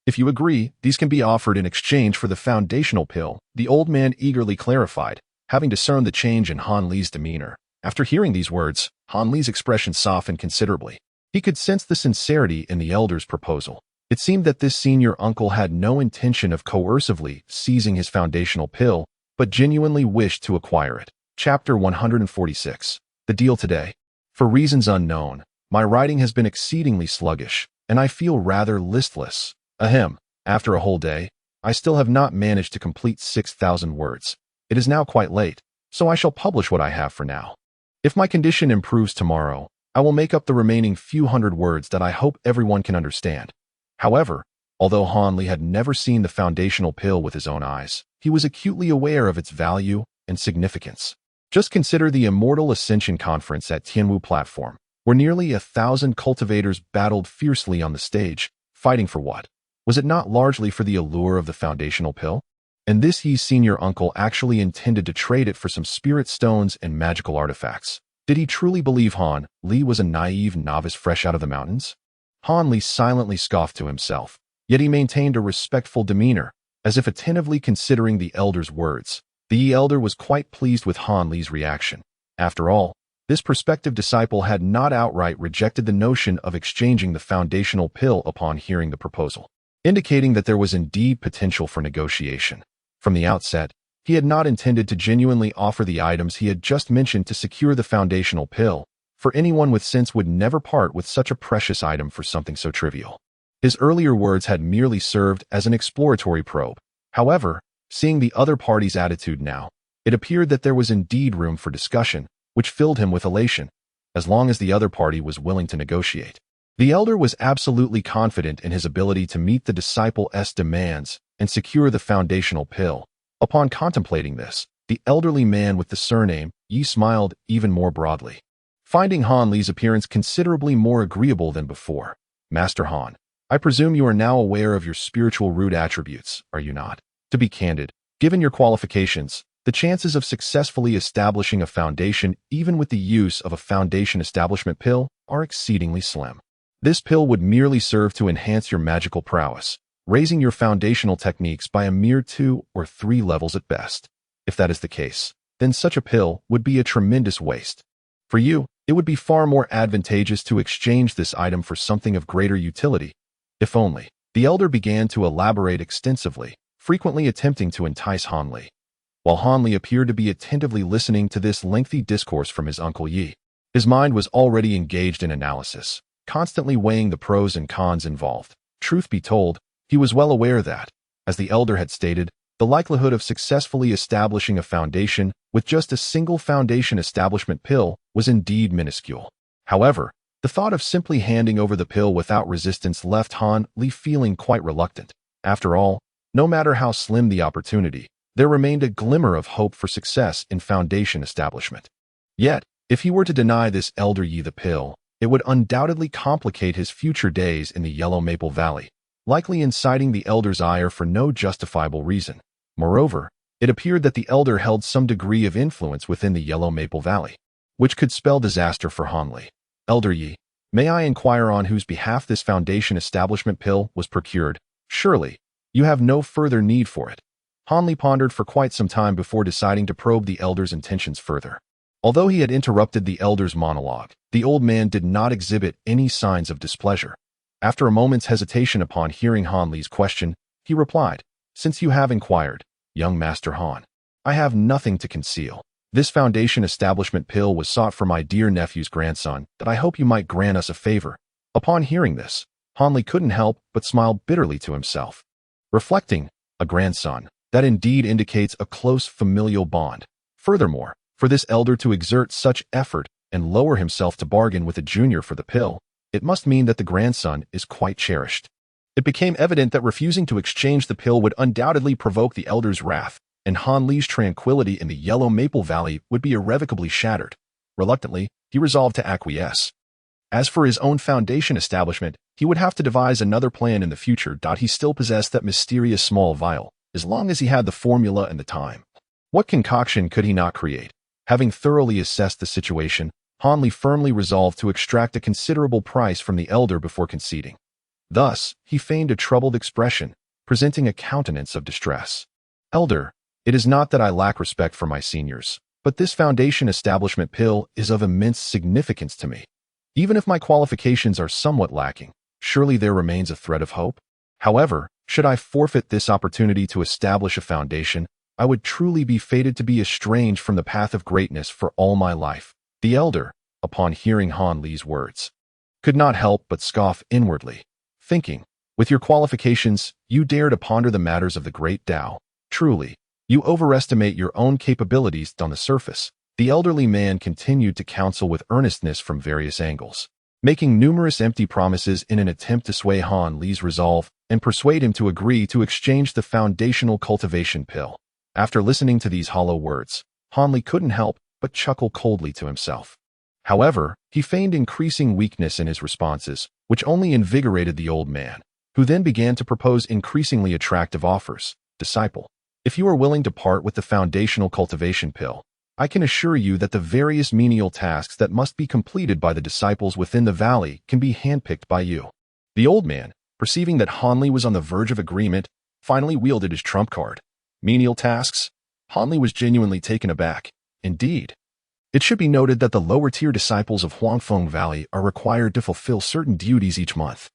If you agree, these can be offered in exchange for the foundational pill," the old man eagerly clarified, having discerned the change in Han Li's demeanor. After hearing these words, Han Li's expression softened considerably. He could sense the sincerity in the elder's proposal. It seemed that this senior uncle had no intention of coercively seizing his foundational pill, but genuinely wished to acquire it. Chapter 146. The deal today. For reasons unknown, my writing has been exceedingly sluggish, and I feel rather listless. Ahem. After a whole day, I still have not managed to complete 6,000 words. It is now quite late, so I shall publish what I have for now. If my condition improves tomorrow, I will make up the remaining few hundred words that I hope everyone can understand. However, although Han Li had never seen the foundational pill with his own eyes, he was acutely aware of its value and significance. Just consider the Immortal Ascension Conference at Tianwu Platform, where nearly 1,000 cultivators battled fiercely on the stage, fighting for what? Was it not largely for the allure of the foundational pill? And this Yi's senior uncle actually intended to trade it for some spirit stones and magical artifacts. Did he truly believe Han Li was a naive novice fresh out of the mountains? Han Li silently scoffed to himself, yet he maintained a respectful demeanor, as if attentively considering the elder's words. The Yi elder was quite pleased with Han Li's reaction. After all, this prospective disciple had not outright rejected the notion of exchanging the foundational pill upon hearing the proposal, indicating that there was indeed potential for negotiation. From the outset, he had not intended to genuinely offer the items he had just mentioned to secure the foundational pill, for anyone with sense would never part with such a precious item for something so trivial. His earlier words had merely served as an exploratory probe. However, seeing the other party's attitude now, it appeared that there was indeed room for discussion, which filled him with elation, as long as the other party was willing to negotiate. The elder was absolutely confident in his ability to meet the disciple's demands and secure the foundational pill. Upon contemplating this, the elderly man with the surname Yi smiled even more broadly, finding Han Li's appearance considerably more agreeable than before. "Master Han, I presume you are now aware of your spiritual root attributes, are you not? To be candid, given your qualifications, the chances of successfully establishing a foundation even with the use of a foundation establishment pill are exceedingly slim. This pill would merely serve to enhance your magical prowess, raising your foundational techniques by a mere 2 or 3 levels at best. If that is the case, then such a pill would be a tremendous waste. For you, it would be far more advantageous to exchange this item for something of greater utility. If only." The elder began to elaborate extensively, frequently attempting to entice Han Li. While Han Li appeared to be attentively listening to this lengthy discourse from his Uncle Yi, his mind was already engaged in analysis, constantly weighing the pros and cons involved. Truth be told, he was well aware that, as the elder had stated, the likelihood of successfully establishing a foundation with just a single foundation establishment pill was indeed minuscule. However, the thought of simply handing over the pill without resistance left Han Li feeling quite reluctant. After all, no matter how slim the opportunity, there remained a glimmer of hope for success in foundation establishment. Yet, if he were to deny this elder Yi the pill, it would undoubtedly complicate his future days in the Yellow Maple Valley, likely inciting the elder's ire for no justifiable reason. Moreover, it appeared that the elder held some degree of influence within the Yellow Maple Valley, which could spell disaster for Han Li. "Elder Yi, may I inquire on whose behalf this foundation establishment pill was procured? Surely, you have no further need for it." Han Li pondered for quite some time before deciding to probe the elder's intentions further. Although he had interrupted the elder's monologue, the old man did not exhibit any signs of displeasure. After a moment's hesitation upon hearing Han Li's question, he replied, "Since you have inquired, young Master Han, I have nothing to conceal. This foundation establishment pill was sought for my dear nephew's grandson, that I hope you might grant us a favor." Upon hearing this, Han Li couldn't help but smile bitterly to himself, reflecting, a grandson, that indeed indicates a close familial bond. Furthermore, for this elder to exert such effort and lower himself to bargain with a junior for the pill, it must mean that the grandson is quite cherished. It became evident that refusing to exchange the pill would undoubtedly provoke the elder's wrath, and Han Li's tranquility in the Yellow Maple Valley would be irrevocably shattered. Reluctantly, he resolved to acquiesce. As for his own foundation establishment, he would have to devise another plan in the future. He still possessed that mysterious small vial, as long as he had the formula and the time. What concoction could he not create? Having thoroughly assessed the situation, Han Li firmly resolved to extract a considerable price from the elder before conceding. Thus, he feigned a troubled expression, presenting a countenance of distress. "Elder, it is not that I lack respect for my seniors, but this foundation establishment pill is of immense significance to me. Even if my qualifications are somewhat lacking, surely there remains a thread of hope. However, should I forfeit this opportunity to establish a foundation, I would truly be fated to be estranged from the path of greatness for all my life." The elder, upon hearing Han Li's words, could not help but scoff inwardly, thinking, "With your qualifications, you dare to ponder the matters of the great Tao. Truly, you overestimate your own capabilities on the surface." The elderly man continued to counsel with earnestness from various angles, making numerous empty promises in an attempt to sway Han Li's resolve and persuade him to agree to exchange the foundational cultivation pill. After listening to these hollow words, Han Li couldn't help but chuckle coldly to himself. However, he feigned increasing weakness in his responses, which only invigorated the old man, who then began to propose increasingly attractive offers. "Disciple, if you are willing to part with the foundational cultivation pill, I can assure you that the various menial tasks that must be completed by the disciples within the valley can be handpicked by you." The old man, perceiving that Han Li was on the verge of agreement, finally wielded his trump card. Menial tasks? Han Li was genuinely taken aback. Indeed. It should be noted that the lower-tier disciples of Huangfeng Valley are required to fulfill certain duties each month.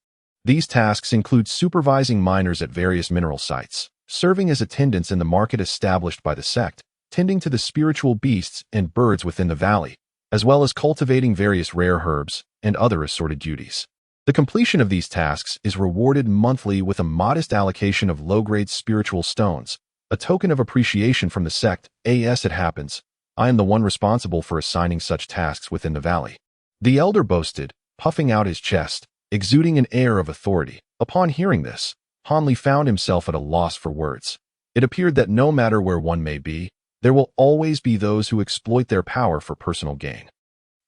These tasks include supervising miners at various mineral sites, serving as attendants in the market established by the sect, tending to the spiritual beasts and birds within the valley, as well as cultivating various rare herbs and other assorted duties. The completion of these tasks is rewarded monthly with a modest allocation of low-grade spiritual stones, a token of appreciation from the sect. As it happens, I am the one responsible for assigning such tasks within the valley." The elder boasted, puffing out his chest, exuding an air of authority. Upon hearing this, Han Li found himself at a loss for words. It appeared that no matter where one may be, there will always be those who exploit their power for personal gain.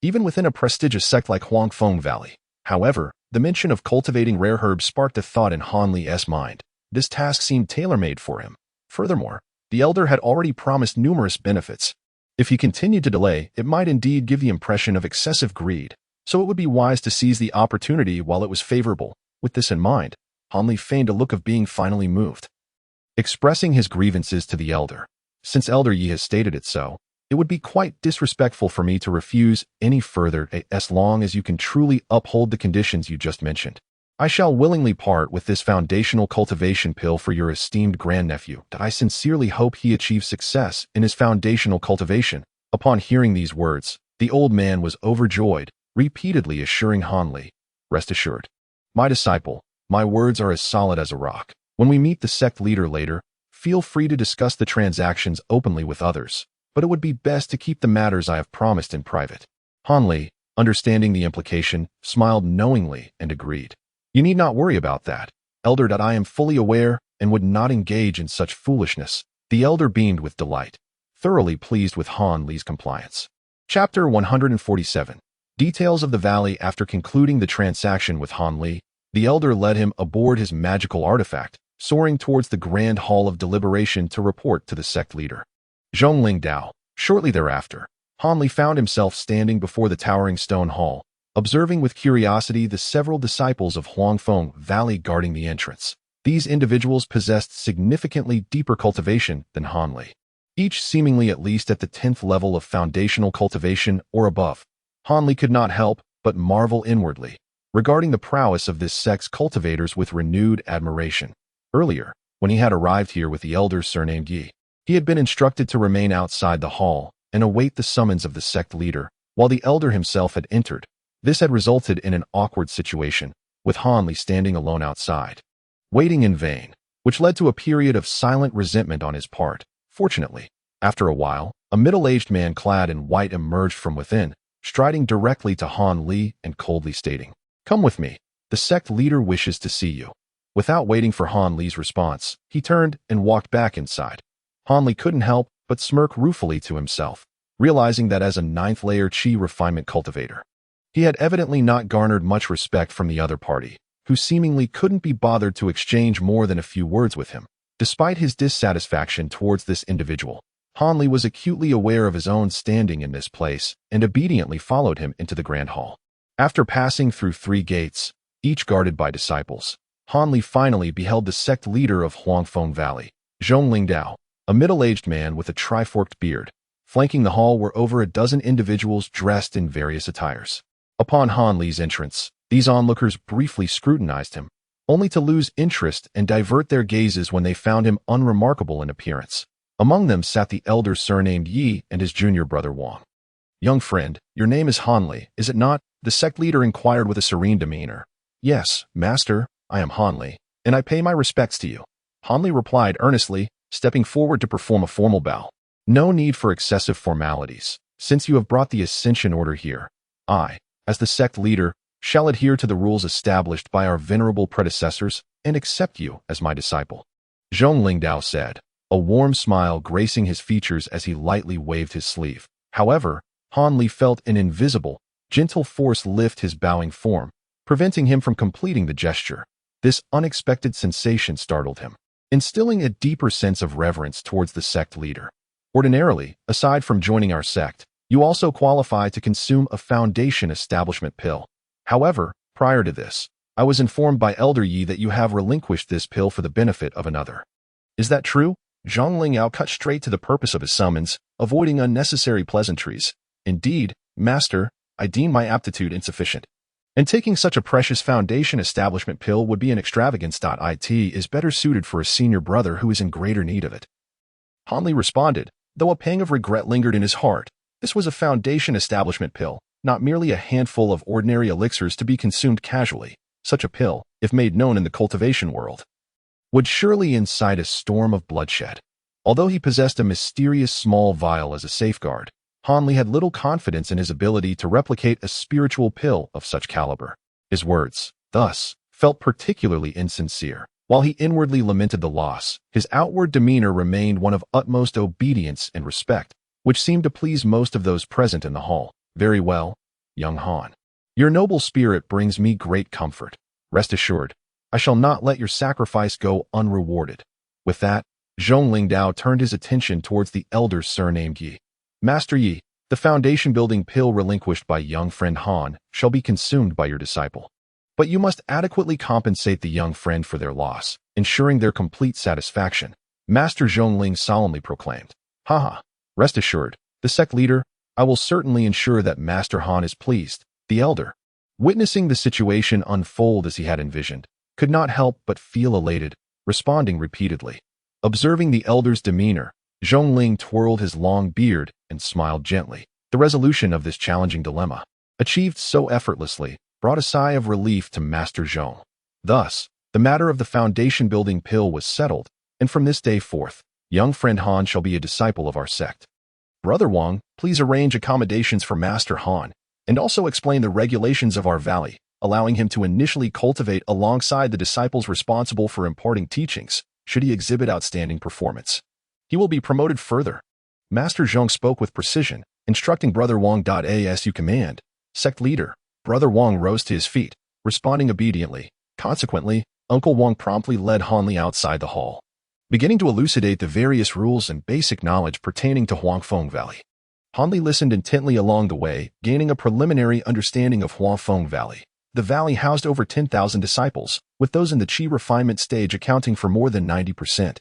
Even within a prestigious sect like Huangfeng Valley. However, the mention of cultivating rare herbs sparked a thought in Han Li's mind. This task seemed tailor-made for him. Furthermore, the elder had already promised numerous benefits. If he continued to delay, it might indeed give the impression of excessive greed, so it would be wise to seize the opportunity while it was favorable. With this in mind, Han Li feigned a look of being finally moved. Expressing his grievances to the elder, "Since Elder Yi has stated it so, it would be quite disrespectful for me to refuse any further as long as you can truly uphold the conditions you just mentioned. I shall willingly part with this foundational cultivation pill for your esteemed grandnephew. I sincerely hope he achieves success in his foundational cultivation." Upon hearing these words, the old man was overjoyed, repeatedly assuring Han Li, "Rest assured, my disciple, my words are as solid as a rock. When we meet the sect leader later, feel free to discuss the transactions openly with others, but it would be best to keep the matters I have promised in private." Han Li, understanding the implication, smiled knowingly and agreed. "You need not worry about that, Elder. I am fully aware and would not engage in such foolishness." The elder beamed with delight, thoroughly pleased with Han Li's compliance. Chapter 147. Details of the valley. After concluding the transaction with Han Li, the elder led him aboard his magical artifact, soaring towards the Grand Hall of Deliberation to report to the sect leader, Zhongling Dao. Shortly thereafter, Han Li found himself standing before the towering stone hall, observing with curiosity the several disciples of Huangfeng Valley guarding the entrance. These individuals possessed significantly deeper cultivation than Han Li, each seemingly at least at the 10th level of foundational cultivation or above. Han Li could not help but marvel inwardly, regarding the prowess of this sect's cultivators with renewed admiration. Earlier, when he had arrived here with the elder surnamed Yi, he had been instructed to remain outside the hall and await the summons of the sect leader, while the elder himself had entered. This had resulted in an awkward situation, with Han Li standing alone outside, waiting in vain, which led to a period of silent resentment on his part. Fortunately, after a while, a middle-aged man clad in white emerged from within, striding directly to Han Li and coldly stating, "Come with me. The sect leader wishes to see you." Without waiting for Han Li's response, he turned and walked back inside. Han Li couldn't help but smirk ruefully to himself, realizing that as a ninth-layer Qi refinement cultivator, he had evidently not garnered much respect from the other party, who seemingly couldn't be bothered to exchange more than a few words with him. Despite his dissatisfaction towards this individual, Han Li was acutely aware of his own standing in this place and obediently followed him into the Grand Hall. After passing through 3 gates, each guarded by disciples, Han Li finally beheld the sect leader of Huangfeng Valley, Zhong Lingdao, a middle-aged man with a triforked beard. Flanking the hall were over a dozen individuals dressed in various attires. Upon Han Li's entrance, these onlookers briefly scrutinized him, only to lose interest and divert their gazes when they found him unremarkable in appearance. Among them sat the elder surnamed Yi and his junior brother Wang. "Young friend, your name is Han Li, is it not?" the sect leader inquired with a serene demeanor. "Yes, master, I am Han Li, and I pay my respects to you," Han Li replied earnestly, stepping forward to perform a formal bow. "No need for excessive formalities, since you have brought the Ascension Order here. I, as the sect leader, shall adhere to the rules established by our venerable predecessors and accept you as my disciple," Zhong Lingdao said, a warm smile gracing his features as he lightly waved his sleeve. However, Han Li felt an invisible, gentle force lift his bowing form, preventing him from completing the gesture. This unexpected sensation startled him, instilling a deeper sense of reverence towards the sect leader. "Ordinarily, aside from joining our sect, you also qualify to consume a Foundation Establishment pill. However, prior to this, I was informed by Elder Yi that you have relinquished this pill for the benefit of another. Is that true?" Zhong Lingyao cut straight to the purpose of his summons, avoiding unnecessary pleasantries. "Indeed, master, I deem my aptitude insufficient. And taking such a precious Foundation Establishment pill would be an extravagance. It is better suited for a senior brother who is in greater need of it." Han Li responded, though a pang of regret lingered in his heart. This was a Foundation Establishment pill, not merely a handful of ordinary elixirs to be consumed casually. Such a pill, if made known in the cultivation world, would surely incite a storm of bloodshed. Although he possessed a mysterious small vial as a safeguard, Han Li had little confidence in his ability to replicate a spiritual pill of such caliber. His words, thus, felt particularly insincere. While he inwardly lamented the loss, his outward demeanor remained one of utmost obedience and respect, which seemed to please most of those present in the hall. "Very well, young Han. Your noble spirit brings me great comfort. Rest assured, I shall not let your sacrifice go unrewarded." With that, Zhong Lingdao turned his attention towards the elder surnamed Yi. "Master Yi, the foundation-building pill relinquished by young friend Han shall be consumed by your disciple. But you must adequately compensate the young friend for their loss, ensuring their complete satisfaction," Master Zhongling solemnly proclaimed. "Haha, rest assured, the sect leader, I will certainly ensure that Master Han is pleased." The elder, witnessing the situation unfold as he had envisioned, could not help but feel elated, responding repeatedly. Observing the elder's demeanor, Zhongling twirled his long beard and smiled gently. The resolution of this challenging dilemma, achieved so effortlessly, brought a sigh of relief to Master Zhong. Thus, the matter of the foundation-building pill was settled, and from this day forth, young friend Han shall be a disciple of our sect. Brother Wang, please arrange accommodations for Master Han, and also explain the regulations of our valley, allowing him to initially cultivate alongside the disciples responsible for imparting teachings. Should he exhibit outstanding performance, he will be promoted further. Master Zhong spoke with precision, instructing Brother Wang. As you command, sect leader. Brother Wang rose to his feet, responding obediently. Consequently, Uncle Wang promptly led Han Li outside the hall, beginning to elucidate the various rules and basic knowledge pertaining to Huangfeng Valley. Han Li listened intently along the way, gaining a preliminary understanding of Huangfeng Valley. The valley housed over 10,000 disciples, with those in the Qi refinement stage accounting for more than 90%.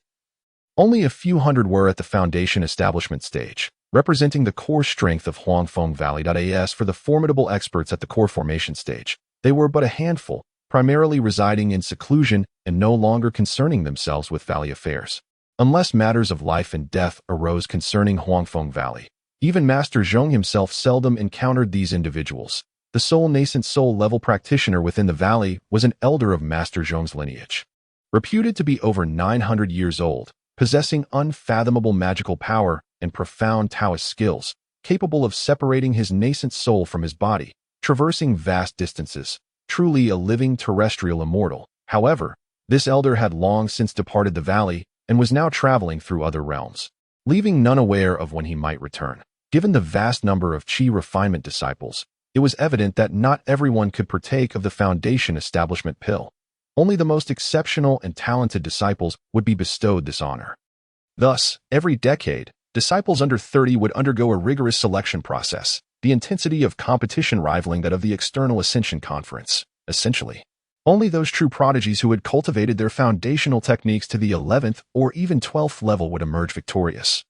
Only a few hundred were at the foundation establishment stage, representing the core strength of Huangfeng Valley. As for the formidable experts at the core formation stage, they were but a handful, primarily residing in seclusion and no longer concerning themselves with valley affairs, unless matters of life and death arose concerning Huangfeng Valley. Even Master Zhong himself seldom encountered these individuals. The sole nascent soul-level practitioner within the valley was an elder of Master Zhong's lineage, reputed to be over 900 years old, possessing unfathomable magical power and profound Taoist skills, capable of separating his nascent soul from his body, traversing vast distances, truly a living terrestrial immortal. However, This elder had long since departed the valley and was now traveling through other realms, leaving none aware of when he might return. Given the vast number of Qi refinement disciples, it was evident that not everyone could partake of the Foundation Establishment pill. Only the most exceptional and talented disciples would be bestowed this honor. Thus, every decade, disciples under 30 would undergo a rigorous selection process, the intensity of competition rivaling that of the External Ascension Conference. Essentially, only those true prodigies who had cultivated their foundational techniques to the 11th or even 12th level would emerge victorious,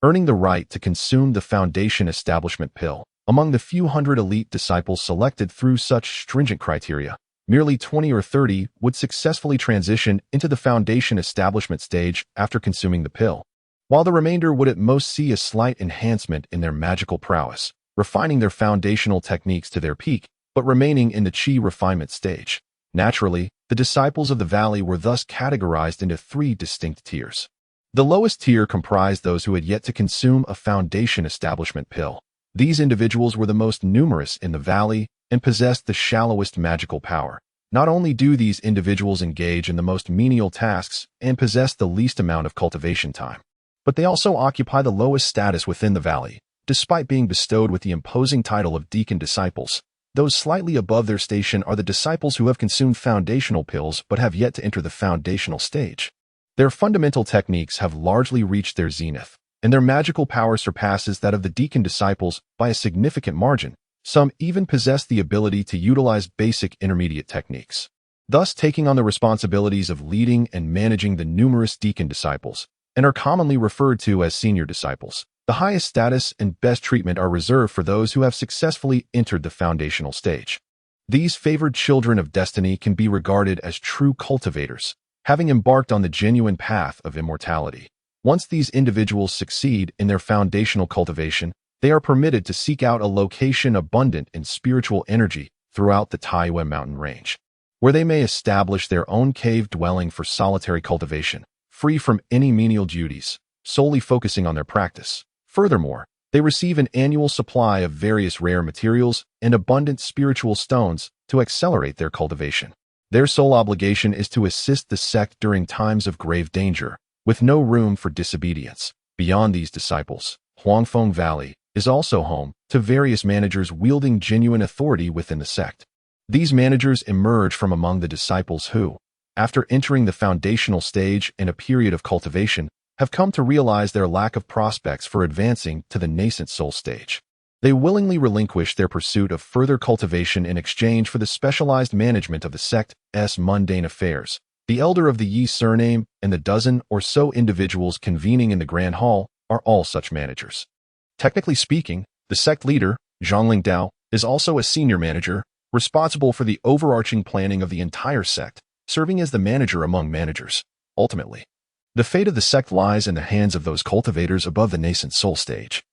earning the right to consume the Foundation Establishment pill. Among the few hundred elite disciples selected through such stringent criteria, merely 20 or 30 would successfully transition into the Foundation Establishment stage after consuming the pill, while the remainder would at most see a slight enhancement in their magical prowess, refining their foundational techniques to their peak, but remaining in the Qi refinement stage. Naturally, the disciples of the valley were thus categorized into 3 distinct tiers. The lowest tier comprised those who had yet to consume a Foundation Establishment pill. These individuals were the most numerous in the valley and possessed the shallowest magical power. Not only do these individuals engage in the most menial tasks and possess the least amount of cultivation time, but they also occupy the lowest status within the valley, despite being bestowed with the imposing title of deacon disciples. Those slightly above their station are the disciples who have consumed foundational pills but have yet to enter the foundational stage. Their fundamental techniques have largely reached their zenith, and their magical power surpasses that of the deacon disciples by a significant margin. Some even possess the ability to utilize basic intermediate techniques, thus taking on the responsibilities of leading and managing the numerous deacon disciples, and are commonly referred to as senior disciples. The highest status and best treatment are reserved for those who have successfully entered the foundational stage. These favored children of destiny can be regarded as true cultivators, having embarked on the genuine path of immortality. Once these individuals succeed in their foundational cultivation, they are permitted to seek out a location abundant in spiritual energy throughout the Taiwan mountain range, where they may establish their own cave dwelling for solitary cultivation, free from any menial duties, solely focusing on their practice. Furthermore, they receive an annual supply of various rare materials and abundant spiritual stones to accelerate their cultivation. Their sole obligation is to assist the sect during times of grave danger, with no room for disobedience. Beyond these disciples, Huangfeng Valley is also home to various managers wielding genuine authority within the sect. These managers emerge from among the disciples who, after entering the foundational stage in a period of cultivation, have come to realize their lack of prospects for advancing to the nascent soul stage. They willingly relinquish their pursuit of further cultivation in exchange for the specialized management of the sect's mundane affairs. The elder of the Yi surname and the dozen or so individuals convening in the Grand Hall are all such managers. Technically speaking, the sect leader, Zhongling Dao, is also a senior manager, responsible for the overarching planning of the entire sect, serving as the manager among managers. Ultimately, the fate of the sect lies in the hands of those cultivators above the nascent soul stage,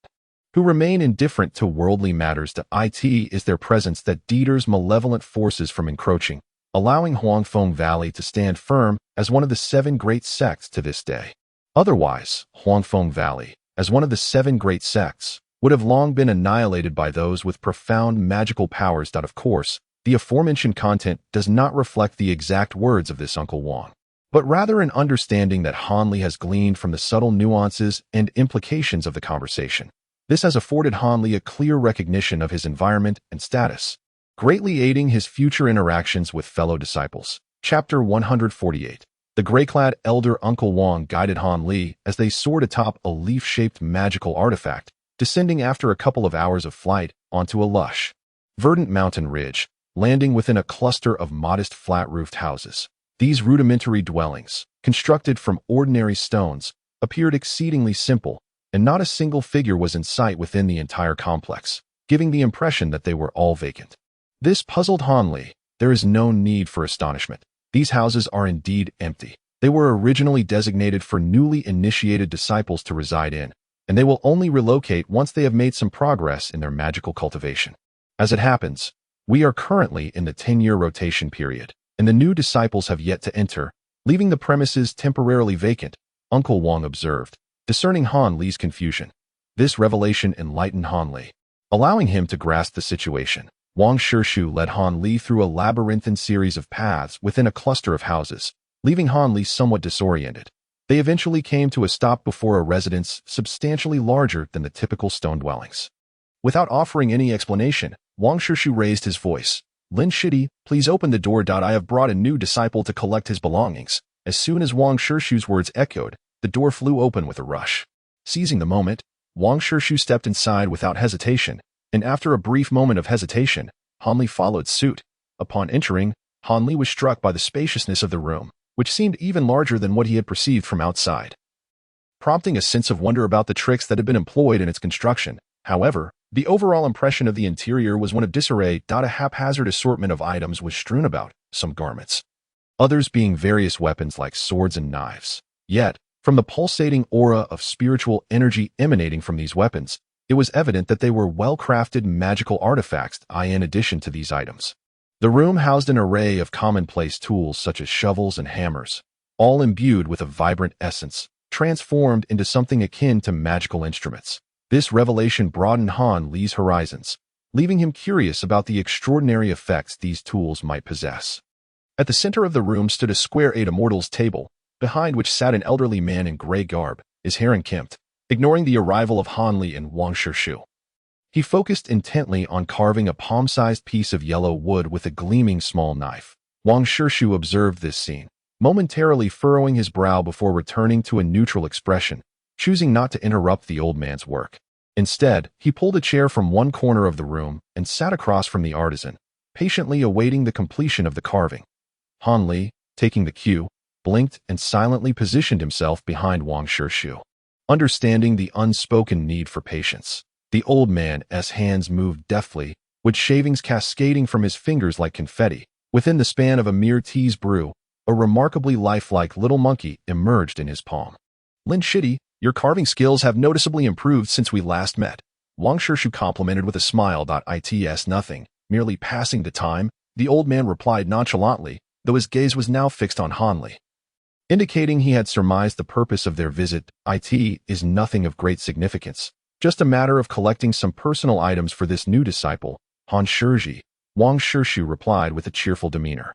who remain indifferent to worldly matters. It is their presence that deters malevolent forces from encroaching, allowing Huangfeng Valley to stand firm as one of the 7 great sects to this day. Otherwise, Huangfeng Valley, as one of the 7 great sects, would have long been annihilated by those with profound magical powers. Of course, the aforementioned content does not reflect the exact words of this Uncle Wang, but rather an understanding that Han Li has gleaned from the subtle nuances and implications of the conversation. This has afforded Han Li a clear recognition of his environment and status, greatly aiding his future interactions with fellow disciples. Chapter 148. The gray-clad elder Uncle Wang guided Han Li as they soared atop a leaf-shaped magical artifact, descending after a couple of hours of flight onto a lush, verdant mountain ridge, landing within a cluster of modest flat-roofed houses. These rudimentary dwellings, constructed from ordinary stones, appeared exceedingly simple, and not a single figure was in sight within the entire complex, giving the impression that they were all vacant. This puzzled Han Li. There is no need for astonishment. These houses are indeed empty. They were originally designated for newly initiated disciples to reside in, and they will only relocate once they have made some progress in their magical cultivation. As it happens, we are currently in the 10-year rotation period, and the new disciples have yet to enter, leaving the premises temporarily vacant, Uncle Wang observed, discerning Han Li's confusion. This revelation enlightened Han Li, allowing him to grasp the situation. Wang Shishu led Han Li through a labyrinthine series of paths within a cluster of houses, leaving Han Li somewhat disoriented. They eventually came to a stop before a residence substantially larger than the typical stone dwellings. Without offering any explanation, Wang Shirshu raised his voice. "Lin Shidi, please open the door. I have brought a new disciple to collect his belongings." As soon as Wang Shirshu's words echoed, the door flew open with a rush. Seizing the moment, Wang Shirshu stepped inside without hesitation, and after a brief moment of hesitation, Han Li followed suit. Upon entering, Han Li was struck by the spaciousness of the room, which seemed even larger than what he had perceived from outside, prompting a sense of wonder about the tricks that had been employed in its construction. However, the overall impression of the interior was one of disarray. A haphazard assortment of items was strewn about, some garments, others being various weapons like swords and knives. Yet, from the pulsating aura of spiritual energy emanating from these weapons, it was evident that they were well-crafted magical artifacts. In addition to these items, the room housed an array of commonplace tools such as shovels and hammers, all imbued with a vibrant essence, transformed into something akin to magical instruments. This revelation broadened Han Li's horizons, leaving him curious about the extraordinary effects these tools might possess. At the center of the room stood a square immortals table, behind which sat an elderly man in gray garb, his hair unkempt, ignoring the arrival of Han Li and Wang Shirshu. He focused intently on carving a palm-sized piece of yellow wood with a gleaming small knife. Wang Shirshu observed this scene, momentarily furrowing his brow before returning to a neutral expression, choosing not to interrupt the old man's work. Instead, he pulled a chair from one corner of the room and sat across from the artisan, patiently awaiting the completion of the carving. Han Li, taking the cue, blinked and silently positioned himself behind Wang Shirshu. Understanding the unspoken need for patience, the old man's hands moved deftly, with shavings cascading from his fingers like confetti. Within the span of a mere tea's brew, a remarkably lifelike little monkey emerged in his palm. "Lin Shidi, your carving skills have noticeably improved since we last met," Wang Shirshu complimented with a smile. "It's nothing, merely passing the time," the old man replied nonchalantly, though his gaze was now fixed on Han Li, indicating he had surmised the purpose of their visit. "It is nothing of great significance, just a matter of collecting some personal items for this new disciple, Han Shirji," Wang Shirshu replied with a cheerful demeanor.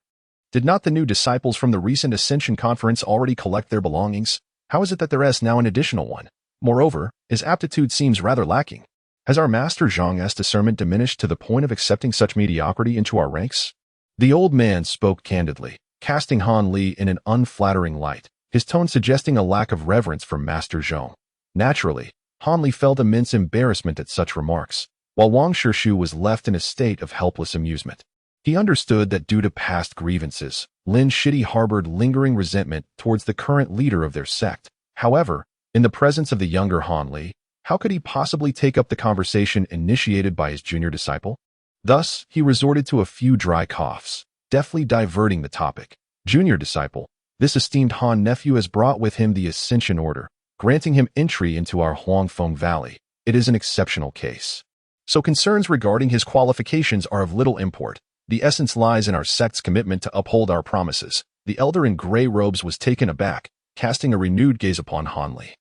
"Did not the new disciples from the recent Ascension Conference already collect their belongings? How is it that there is now an additional one? Moreover, his aptitude seems rather lacking. Has our master Zhang's discernment diminished to the point of accepting such mediocrity into our ranks?" The old man spoke candidly, casting Han Li in an unflattering light, his tone suggesting a lack of reverence for Master Zhang. Naturally, Han Li felt immense embarrassment at such remarks, while Wang Shirshu was left in a state of helpless amusement. He understood that due to past grievances, Lin Shidi harbored lingering resentment towards the current leader of their sect. However, in the presence of the younger Han Li, how could he possibly take up the conversation initiated by his junior disciple? Thus, he resorted to a few dry coughs, deftly diverting the topic. "Junior disciple, this esteemed Han nephew has brought with him the Ascension Order, granting him entry into our Huangfeng Valley. It is an exceptional case, so concerns regarding his qualifications are of little import. The essence lies in our sect's commitment to uphold our promises." The elder in gray robes was taken aback, casting a renewed gaze upon Han Li.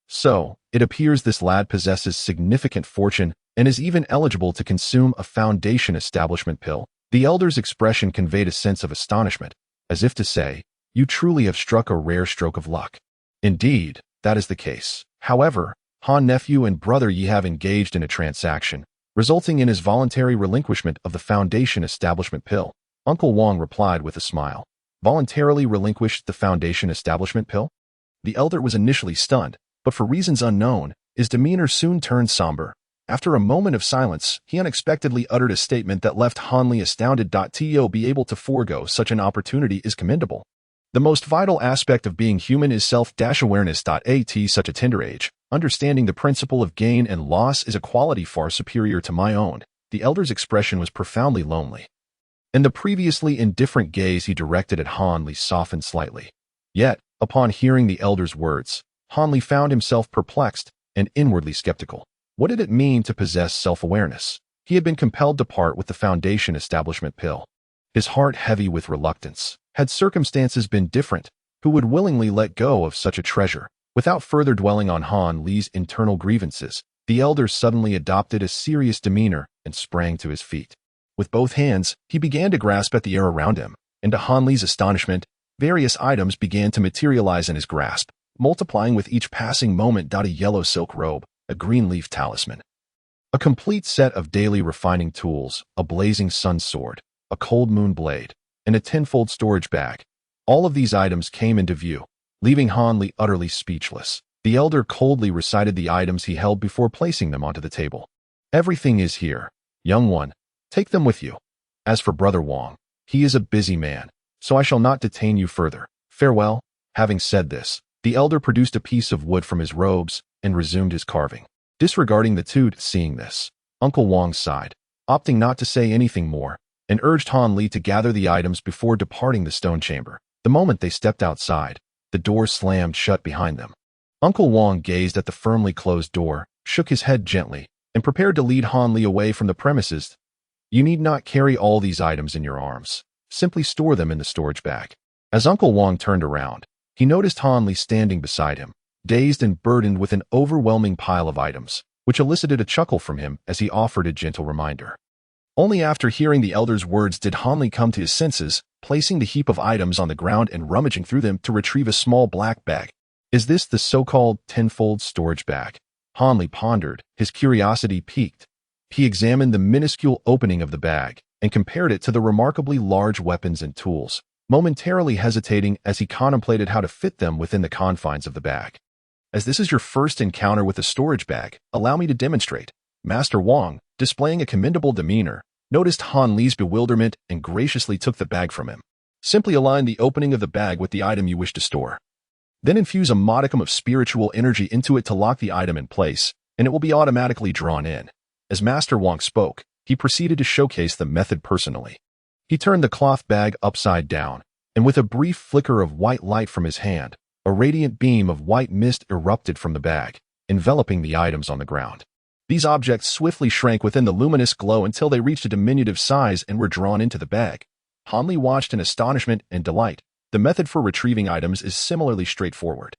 So, it appears this lad possesses significant fortune and is even eligible to consume a Foundation establishment pill." The elder's expression conveyed a sense of astonishment, as if to say, "You truly have struck a rare stroke of luck." "Indeed, that is the case. However, Han nephew and brother ye have engaged in a transaction, resulting in his voluntary relinquishment of the Foundation establishment pill," Uncle Wang replied with a smile. "Voluntarily relinquished the Foundation establishment pill?" The elder was initially stunned, but for reasons unknown, his demeanor soon turned somber. After a moment of silence, he unexpectedly uttered a statement that left Han Li astounded. To be able to forego such an opportunity is commendable. The most vital aspect of being human is self-awareness. At such a tender age, understanding the principle of gain and loss is a quality far superior to my own. The elder's expression was profoundly lonely, and the previously indifferent gaze he directed at Han Li softened slightly. Yet, upon hearing the elder's words, Han Li found himself perplexed and inwardly skeptical. What did it mean to possess self-awareness? He had been compelled to part with the Foundation establishment pill, his heart heavy with reluctance. Had circumstances been different, who would willingly let go of such a treasure? Without further dwelling on Han Li's internal grievances, the elder suddenly adopted a serious demeanor and sprang to his feet. With both hands, he began to grasp at the air around him, and to Han Li's astonishment, Various items began to materialize in his grasp, multiplying with each passing moment. A yellow silk robe, a green leaf talisman, a complete set of daily refining tools, a blazing sun sword, a cold moon blade, and a tenfold storage bag. All of these items came into view, leaving Han Li utterly speechless. The elder coldly recited the items he held before placing them onto the table. Everything is here, young one. Take them with you. As for Brother Wang, he is a busy man, so I shall not detain you further. Farewell. Having said this, the elder produced a piece of wood from his robes and resumed his carving. Disregarding the two, seeing this, Uncle Wang sighed, opting not to say anything more, and urged Han Li to gather the items before departing the stone chamber. The moment they stepped outside, the door slammed shut behind them. Uncle Wang gazed at the firmly closed door, shook his head gently, and prepared to lead Han Li away from the premises. You need not carry all these items in your arms. Simply store them in the storage bag. As Uncle Wang turned around, he noticed Han Li standing beside him, dazed and burdened with an overwhelming pile of items, which elicited a chuckle from him as he offered a gentle reminder. Only after hearing the elder's words did Han Li come to his senses, placing the heap of items on the ground and rummaging through them to retrieve a small black bag. Is this the so-called tenfold storage bag? Han Li pondered, his curiosity piqued. He examined the minuscule opening of the bag and compared it to the remarkably large weapons and tools, momentarily hesitating as he contemplated how to fit them within the confines of the bag. As this is your first encounter with a storage bag, allow me to demonstrate. Master Wang, displaying a commendable demeanor, noticed Han Li's bewilderment and graciously took the bag from him. Simply align the opening of the bag with the item you wish to store. Then infuse a modicum of spiritual energy into it to lock the item in place, and it will be automatically drawn in. As Master Wang spoke, he proceeded to showcase the method personally. He turned the cloth bag upside down, and with a brief flicker of white light from his hand, a radiant beam of white mist erupted from the bag, enveloping the items on the ground. These objects swiftly shrank within the luminous glow until they reached a diminutive size and were drawn into the bag. Han Li watched in astonishment and delight. The method for retrieving items is similarly straightforward.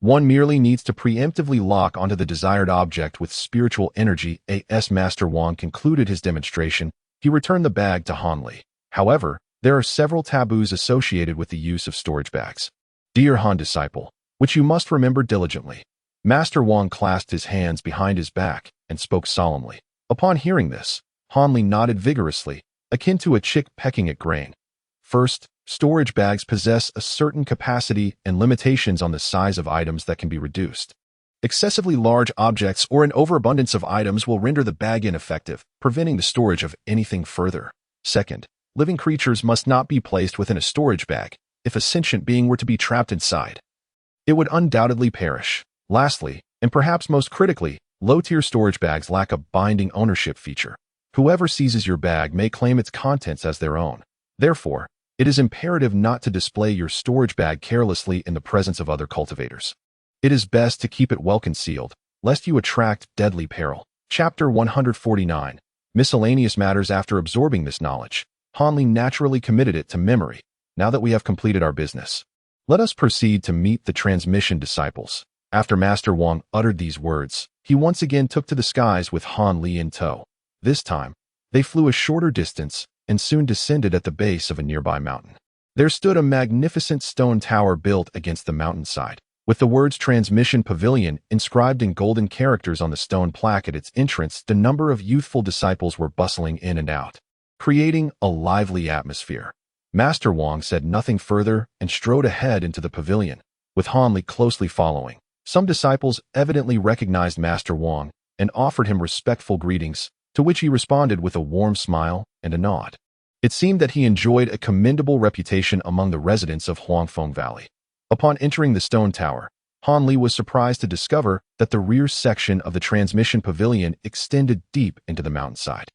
One merely needs to preemptively lock onto the desired object with spiritual energy. As Master Wang concluded his demonstration, he returned the bag to Han Li. However, there are several taboos associated with the use of storage bags. Dear Han disciple, which you must remember diligently. Master Wang clasped his hands behind his back and spoke solemnly. Upon hearing this, Han Li nodded vigorously, akin to a chick pecking at grain. First, storage bags possess a certain capacity and limitations on the size of items that can be reduced. Excessively large objects or an overabundance of items will render the bag ineffective, preventing the storage of anything further. Second, living creatures must not be placed within a storage bag. If a sentient being were to be trapped inside, it would undoubtedly perish. Lastly, and perhaps most critically, low-tier storage bags lack a binding ownership feature. Whoever seizes your bag may claim its contents as their own. Therefore, it is imperative not to display your storage bag carelessly in the presence of other cultivators. It is best to keep it well concealed, lest you attract deadly peril. Chapter 149. Miscellaneous matters. After absorbing this knowledge, Han Li naturally committed it to memory. Now that we have completed our business, let us proceed to meet the transmission disciples. After Master Wang uttered these words, he once again took to the skies with Han Li in tow. This time, they flew a shorter distance and soon descended at the base of a nearby mountain. There stood a magnificent stone tower built against the mountainside, with the words Transmission Pavilion inscribed in golden characters on the stone plaque at its entrance. The number of youthful disciples were bustling in and out, creating a lively atmosphere. Master Wang said nothing further and strode ahead into the pavilion, with Han Li closely following. Some disciples evidently recognized Master Wang and offered him respectful greetings, to which he responded with a warm smile and a nod. It seemed that he enjoyed a commendable reputation among the residents of Huangfeng Valley. Upon entering the stone tower, Han Li was surprised to discover that the rear section of the transmission pavilion extended deep into the mountainside,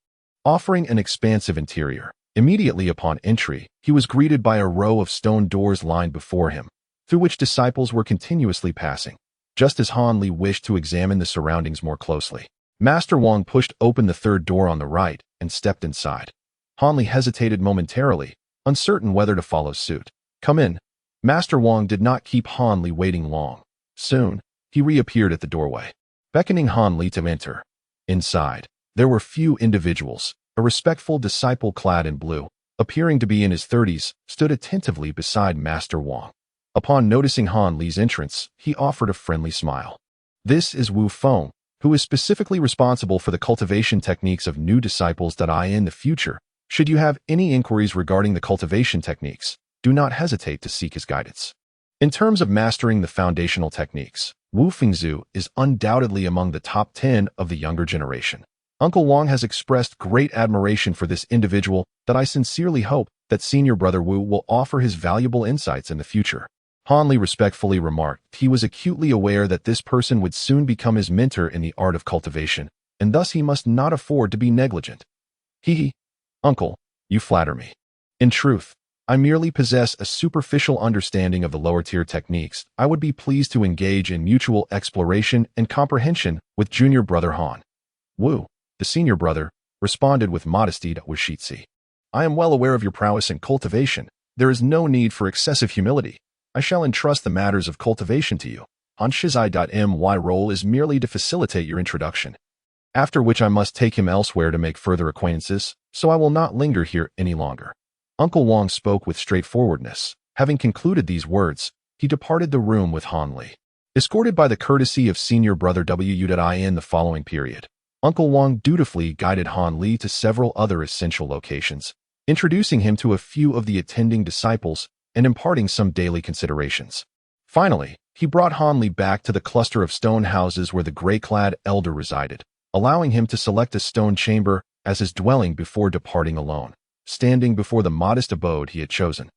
offering an expansive interior. Immediately upon entry, he was greeted by a row of stone doors lined before him, through which disciples were continuously passing. Just as Han Li wished to examine the surroundings more closely, Master Wang pushed open the third door on the right and stepped inside. Han Li hesitated momentarily, uncertain whether to follow suit. Come in. Master Wang did not keep Han Li waiting long. Soon, he reappeared at the doorway, beckoning Han Li to enter. Inside, there were few individuals. A respectful disciple clad in blue, appearing to be in his 30s, stood attentively beside Master Wang. Upon noticing Han Li's entrance, he offered a friendly smile. This is Wu Feng, who is specifically responsible for the cultivation techniques of new disciples that I in the future. Should you have any inquiries regarding the cultivation techniques, do not hesitate to seek his guidance. In terms of mastering the foundational techniques, Wu Fengzhu is undoubtedly among the top 10 of the younger generation. Uncle Wang has expressed great admiration for this individual that I sincerely hope that senior brother Wu will offer his valuable insights in the future. Han Li respectfully remarked he was acutely aware that this person would soon become his mentor in the art of cultivation, and thus he must not afford to be negligent. Hee, uncle, you flatter me. In truth, I merely possess a superficial understanding of the lower-tier techniques. I would be pleased to engage in mutual exploration and comprehension with junior brother Han. Wu, the senior brother, responded with modesty to Washitsi. I am well aware of your prowess in cultivation. There is no need for excessive humility. I shall entrust the matters of cultivation to you. Han Shizai.my role is merely to facilitate your introduction. After which I must take him elsewhere to make further acquaintances, so I will not linger here any longer. Uncle Wang spoke with straightforwardness. Having concluded these words, he departed the room with Han Li. Escorted by the courtesy of senior brother Wu.in the following period, Uncle Wang dutifully guided Han Li to several other essential locations, introducing him to a few of the attending disciples and imparting some daily considerations. Finally, he brought Han Li back to the cluster of stone houses where the gray-clad elder resided, allowing him to select a stone chamber as his dwelling before departing alone, standing before the modest abode he had chosen.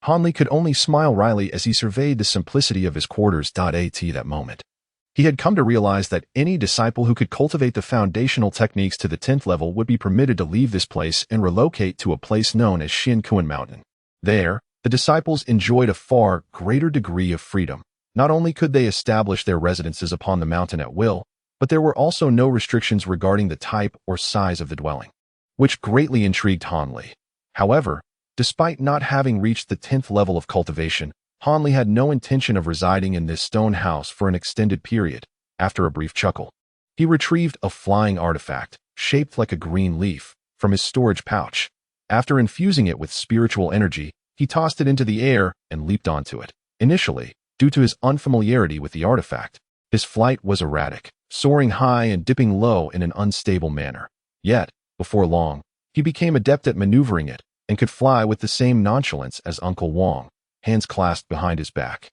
Han Li could only smile wryly as he surveyed the simplicity of his quarters. At that moment, he had come to realize that any disciple who could cultivate the foundational techniques to the 10th level would be permitted to leave this place and relocate to a place known as Shin Kuan Mountain. There, the disciples enjoyed a far greater degree of freedom. Not only could they establish their residences upon the mountain at will, but there were also no restrictions regarding the type or size of the dwelling, which greatly intrigued Han Li. However, despite not having reached the 10th level of cultivation, Han Li had no intention of residing in this stone house for an extended period. After a brief chuckle, he retrieved a flying artifact, shaped like a green leaf, from his storage pouch. After infusing it with spiritual energy, he tossed it into the air and leaped onto it. Initially, due to his unfamiliarity with the artifact, his flight was erratic, soaring high and dipping low in an unstable manner. Yet, before long, he became adept at maneuvering it and could fly with the same nonchalance as Uncle Wang, hands clasped behind his back.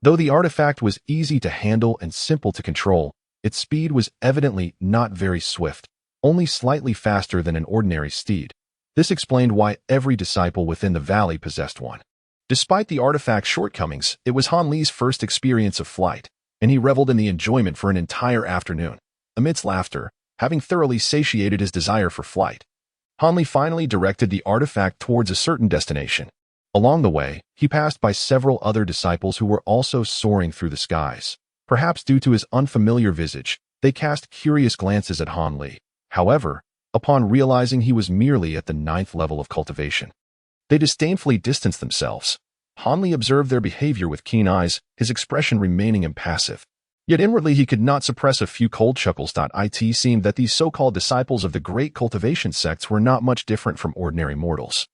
Though the artifact was easy to handle and simple to control, its speed was evidently not very swift, only slightly faster than an ordinary steed. This explained why every disciple within the valley possessed one. Despite the artifact's shortcomings, it was Han Li's first experience of flight, and he reveled in the enjoyment for an entire afternoon. Amidst laughter, having thoroughly satiated his desire for flight, Han Li finally directed the artifact towards a certain destination. Along the way, he passed by several other disciples who were also soaring through the skies. Perhaps due to his unfamiliar visage, they cast curious glances at Han Li. However, upon realizing he was merely at the 9th level of cultivation, they disdainfully distanced themselves. Han Li observed their behavior with keen eyes, his expression remaining impassive. Yet inwardly he could not suppress a few cold chuckles. It seemed that these so-called disciples of the great cultivation sects were not much different from ordinary mortals,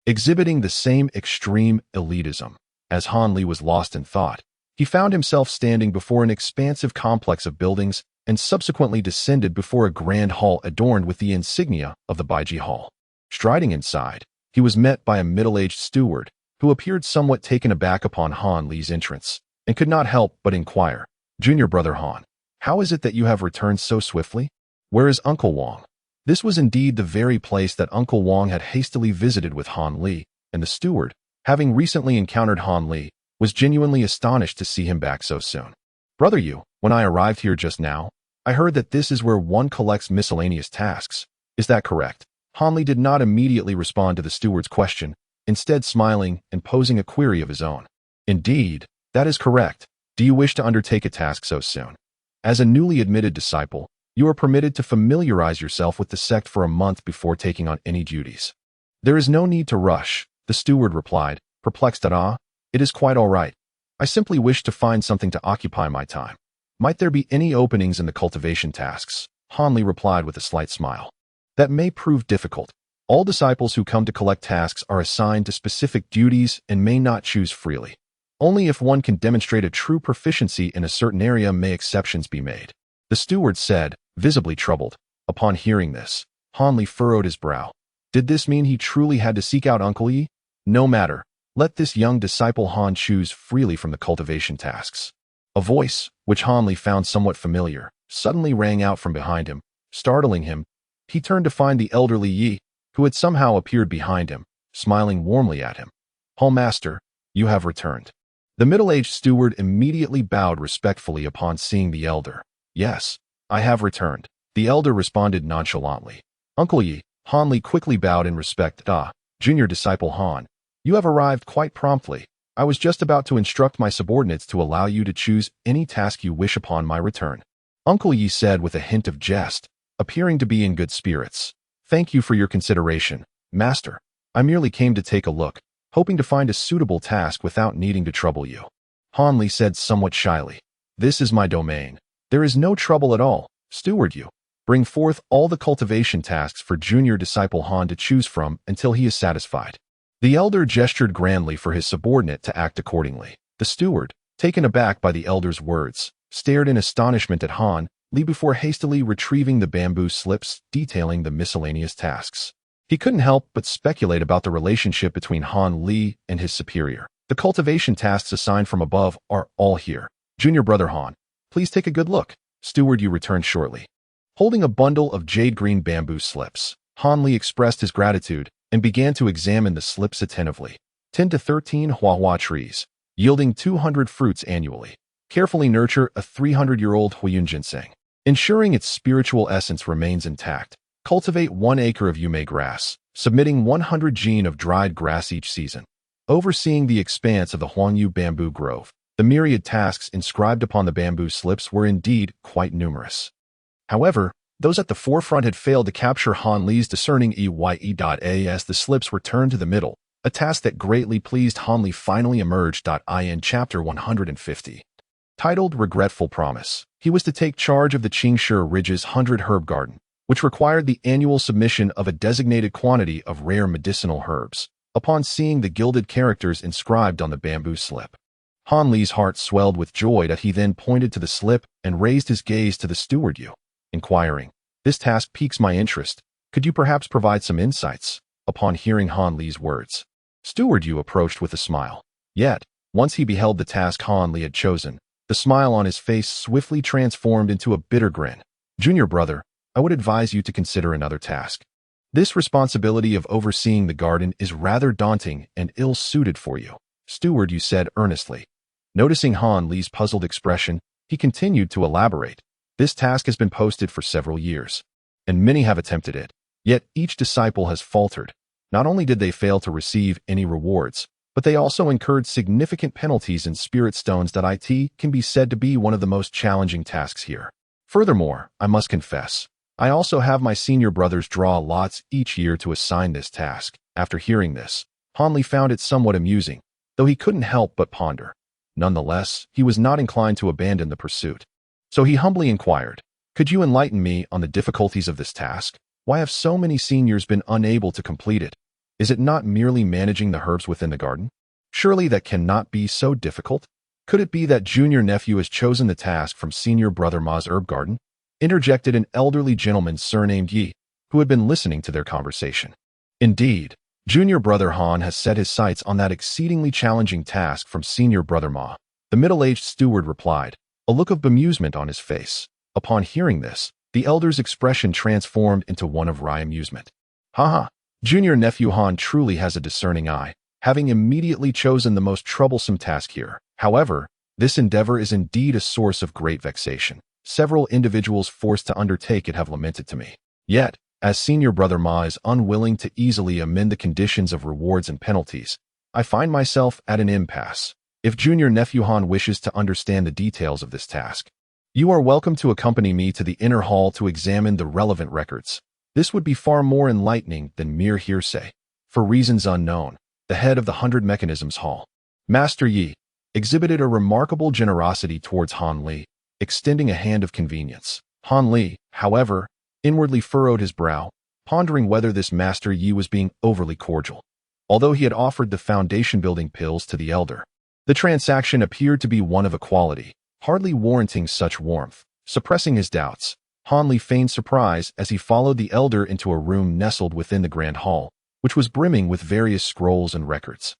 exhibiting the same extreme elitism. As Han Li was lost in thought, he found himself standing before an expansive complex of buildings and subsequently descended before a grand hall adorned with the insignia of the Baiji Hall. Striding inside, he was met by a middle-aged steward who appeared somewhat taken aback upon Han Li's entrance and could not help but inquire, "Junior brother Han, how is it that you have returned so swiftly? Where is Uncle Wang?" This was indeed the very place that Uncle Wang had hastily visited with Han Li, and the steward, having recently encountered Han Li, was genuinely astonished to see him back so soon. "Brother Yu, when I arrived here just now, I heard that this is where one collects miscellaneous tasks. Is that correct?" Han Li did not immediately respond to the steward's question, instead smiling and posing a query of his own. "Indeed, that is correct. Do you wish to undertake a task so soon? As a newly admitted disciple, you are permitted to familiarize yourself with the sect for a month before taking on any duties." "There is no need to rush," the steward replied, perplexed. It is quite all right. I simply wish to find something to occupy my time." "Might there be any openings in the cultivation tasks?" Han Li replied with a slight smile. "That may prove difficult. All disciples who come to collect tasks are assigned to specific duties and may not choose freely. Only if one can demonstrate a true proficiency in a certain area may exceptions be made. The steward said, visibly troubled. Upon hearing this, Hanli furrowed his brow. Did this mean he truly had to seek out Uncle Yi? No matter. Let this young disciple Han choose freely from the cultivation tasks. A voice, which Hanli found somewhat familiar, suddenly rang out from behind him, startling him. He turned to find the elderly Yi, who had somehow appeared behind him, smiling warmly at him. "Hall Master, you have returned." The middle-aged steward immediately bowed respectfully upon seeing the elder. "Yes, I have returned," the elder responded nonchalantly. "Uncle Yi," Hanli quickly bowed in respect. Junior disciple Han, you have arrived quite promptly. I was just about to instruct my subordinates to allow you to choose any task you wish upon my return," Uncle Yi said with a hint of jest, appearing to be in good spirits. "Thank you for your consideration, Master. I merely came to take a look, hoping to find a suitable task without needing to trouble you," Hanli said somewhat shyly. "This is my domain. There is no trouble at all, steward you. Bring forth all the cultivation tasks for junior disciple Han to choose from until he is satisfied." The elder gestured grandly for his subordinate to act accordingly. The steward, taken aback by the elder's words, stared in astonishment at Han Li before hastily retrieving the bamboo slips detailing the miscellaneous tasks. He couldn't help but speculate about the relationship between Han Li and his superior. "The cultivation tasks assigned from above are all here. Junior brother Han, please take a good look. Steward you returned shortly." Holding a bundle of jade-green bamboo slips, Han Li expressed his gratitude and began to examine the slips attentively. 10 to 13 Huahua trees, yielding 200 fruits annually. Carefully nurture a 300-year-old Huayun ginseng, ensuring its spiritual essence remains intact. Cultivate 1 acre of yume grass, submitting 100 jin of dried grass each season. Overseeing the expanse of the Huangyu bamboo grove, the myriad tasks inscribed upon the bamboo slips were indeed quite numerous. However, those at the forefront had failed to capture Han Li's discerning EYE. As the slips were turned to the middle, a task that greatly pleased Han Li finally emerged. In Chapter 150. Titled Regretful Promise, he was to take charge of the Qingshi Ridge's 100 herb garden, which required the annual submission of a designated quantity of rare medicinal herbs. Upon seeing the gilded characters inscribed on the bamboo slip, Han Li's heart swelled with joy. He then pointed to the slip and raised his gaze to the steward Yu, inquiring, "This task piques my interest. Could you perhaps provide some insights?" Upon hearing Han Li's words, steward Yu approached with a smile. Yet, once he beheld the task Han Li had chosen, the smile on his face swiftly transformed into a bitter grin. "Junior brother, I would advise you to consider another task. This responsibility of overseeing the garden is rather daunting and ill-suited for you," steward Yu said earnestly. Noticing Han Li's puzzled expression, he continued to elaborate. "This task has been posted for several years, and many have attempted it. Yet each disciple has faltered. Not only did they fail to receive any rewards, but they also incurred significant penalties in spirit stones. It can be said to be one of the most challenging tasks here. Furthermore, I must confess, I also have my senior brothers draw lots each year to assign this task." After hearing this, Han Li found it somewhat amusing, though he couldn't help but ponder. Nonetheless, he was not inclined to abandon the pursuit. So he humbly inquired, "Could you enlighten me on the difficulties of this task? Why have so many seniors been unable to complete it? Is it not merely managing the herbs within the garden? Surely that cannot be so difficult? Could it be that junior nephew has chosen the task from senior brother Ma's herb garden?" Interjected an elderly gentleman surnamed Yi, who had been listening to their conversation. "Indeed, junior brother Han has set his sights on that exceedingly challenging task from senior brother Ma," the middle-aged steward replied, a look of bemusement on his face. Upon hearing this, the elder's expression transformed into one of wry amusement. "Haha, junior nephew Han truly has a discerning eye, having immediately chosen the most troublesome task here. However, this endeavor is indeed a source of great vexation. Several individuals forced to undertake it have lamented to me. Yet, as senior brother Ma is unwilling to easily amend the conditions of rewards and penalties, I find myself at an impasse. If junior nephew Han wishes to understand the details of this task, you are welcome to accompany me to the inner hall to examine the relevant records. This would be far more enlightening than mere hearsay." For reasons unknown, the head of the 100 Mechanisms Hall, Master Yi, exhibited a remarkable generosity towards Han Li, extending a hand of convenience. Han Li, however, inwardly furrowed his brow, pondering whether this Master Yi was being overly cordial. Although he had offered the foundation-building pills to the elder, the transaction appeared to be one of equality, hardly warranting such warmth. Suppressing his doubts, Han Li feigned surprise as he followed the elder into a room nestled within the grand hall, which was brimming with various scrolls and records.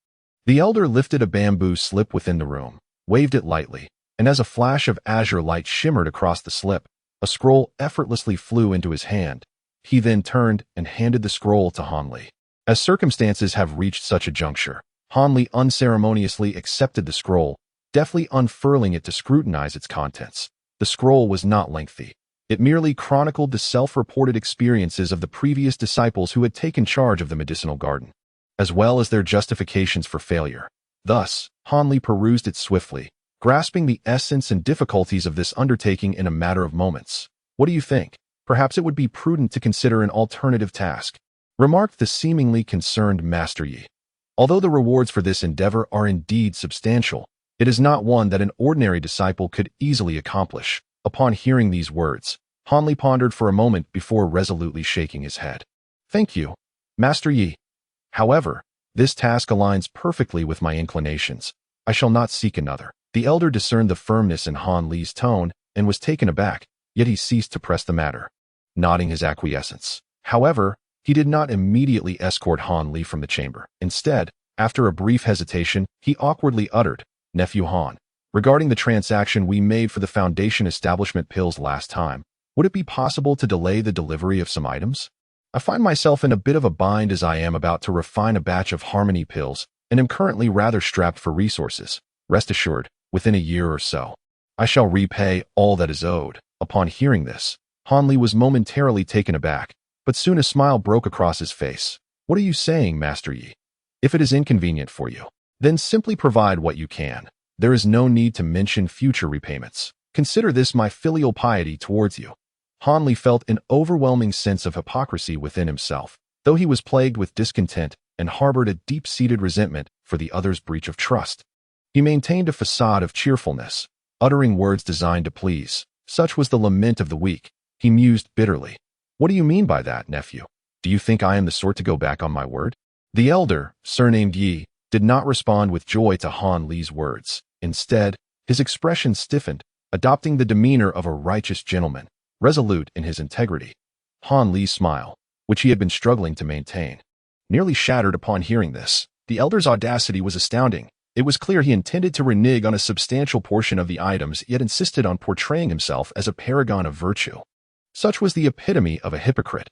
The elder lifted a bamboo slip within the room, waved it lightly, and as a flash of azure light shimmered across the slip, a scroll effortlessly flew into his hand. He then turned and handed the scroll to Han Li. As circumstances have reached such a juncture, Han Li unceremoniously accepted the scroll, deftly unfurling it to scrutinize its contents. The scroll was not lengthy. It merely chronicled the self-reported experiences of the previous disciples who had taken charge of the medicinal garden, as well as their justifications for failure. Thus, Han Li perused it swiftly, grasping the essence and difficulties of this undertaking in a matter of moments. "What do you think? Perhaps it would be prudent to consider an alternative task," remarked the seemingly concerned Master Yi. "Although the rewards for this endeavor are indeed substantial, it is not one that an ordinary disciple could easily accomplish." Upon hearing these words, Han Li pondered for a moment before resolutely shaking his head. "Thank you, Master Yi. However, this task aligns perfectly with my inclinations. I shall not seek another." The elder discerned the firmness in Han Li's tone and was taken aback, yet he ceased to press the matter, nodding his acquiescence. However, he did not immediately escort Han Li from the chamber. Instead, after a brief hesitation, he awkwardly uttered, "Nephew Han, regarding the transaction we made for the Foundation establishment pills last time, would it be possible to delay the delivery of some items? I find myself in a bit of a bind as I am about to refine a batch of Harmony pills and am currently rather strapped for resources. Rest assured, within a year or so, I shall repay all that is owed." Upon hearing this, Han Li was momentarily taken aback, but soon a smile broke across his face. "What are you saying, Master Yi? If it is inconvenient for you, then simply provide what you can. There is no need to mention future repayments. Consider this my filial piety towards you." Han Li felt an overwhelming sense of hypocrisy within himself, though he was plagued with discontent and harbored a deep-seated resentment for the other's breach of trust. He maintained a facade of cheerfulness, uttering words designed to please. Such was the lament of the weak. He mused bitterly. "What do you mean by that, nephew? Do you think I am the sort to go back on my word?" The elder, surnamed Yi, did not respond with joy to Han Li's words. Instead, his expression stiffened, adopting the demeanor of a righteous gentleman, resolute in his integrity. Han Li's smile, which he had been struggling to maintain, nearly shattered upon hearing this. The elder's audacity was astounding. It was clear he intended to renege on a substantial portion of the items, yet insisted on portraying himself as a paragon of virtue. Such was the epitome of a hypocrite.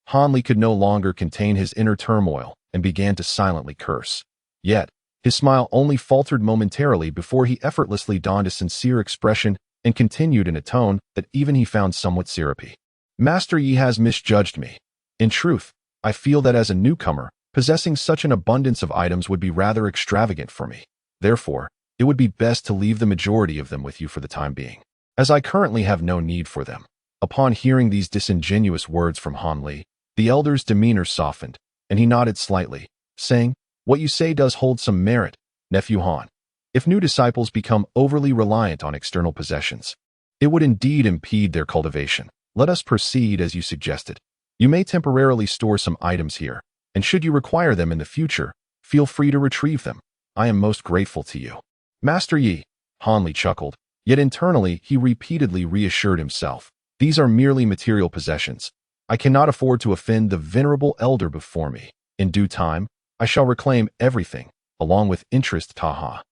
Han Li could no longer contain his inner turmoil and began to silently curse. Yet, his smile only faltered momentarily before he effortlessly donned a sincere expression and continued in a tone that even he found somewhat syrupy. "Master Yi has misjudged me. In truth, I feel that as a newcomer, possessing such an abundance of items would be rather extravagant for me. Therefore, it would be best to leave the majority of them with you for the time being, as I currently have no need for them." Upon hearing these disingenuous words from Han Li, the elder's demeanor softened, and he nodded slightly, saying, "What you say does hold some merit, Nephew Han. If new disciples become overly reliant on external possessions, it would indeed impede their cultivation. Let us proceed as you suggested. You may temporarily store some items here, and should you require them in the future, feel free to retrieve them. I am most grateful to you, Master Yi." Han Li chuckled, yet internally he repeatedly reassured himself. "These are merely material possessions. I cannot afford to offend the venerable elder before me. In due time, I shall reclaim everything, along with interest. Taha.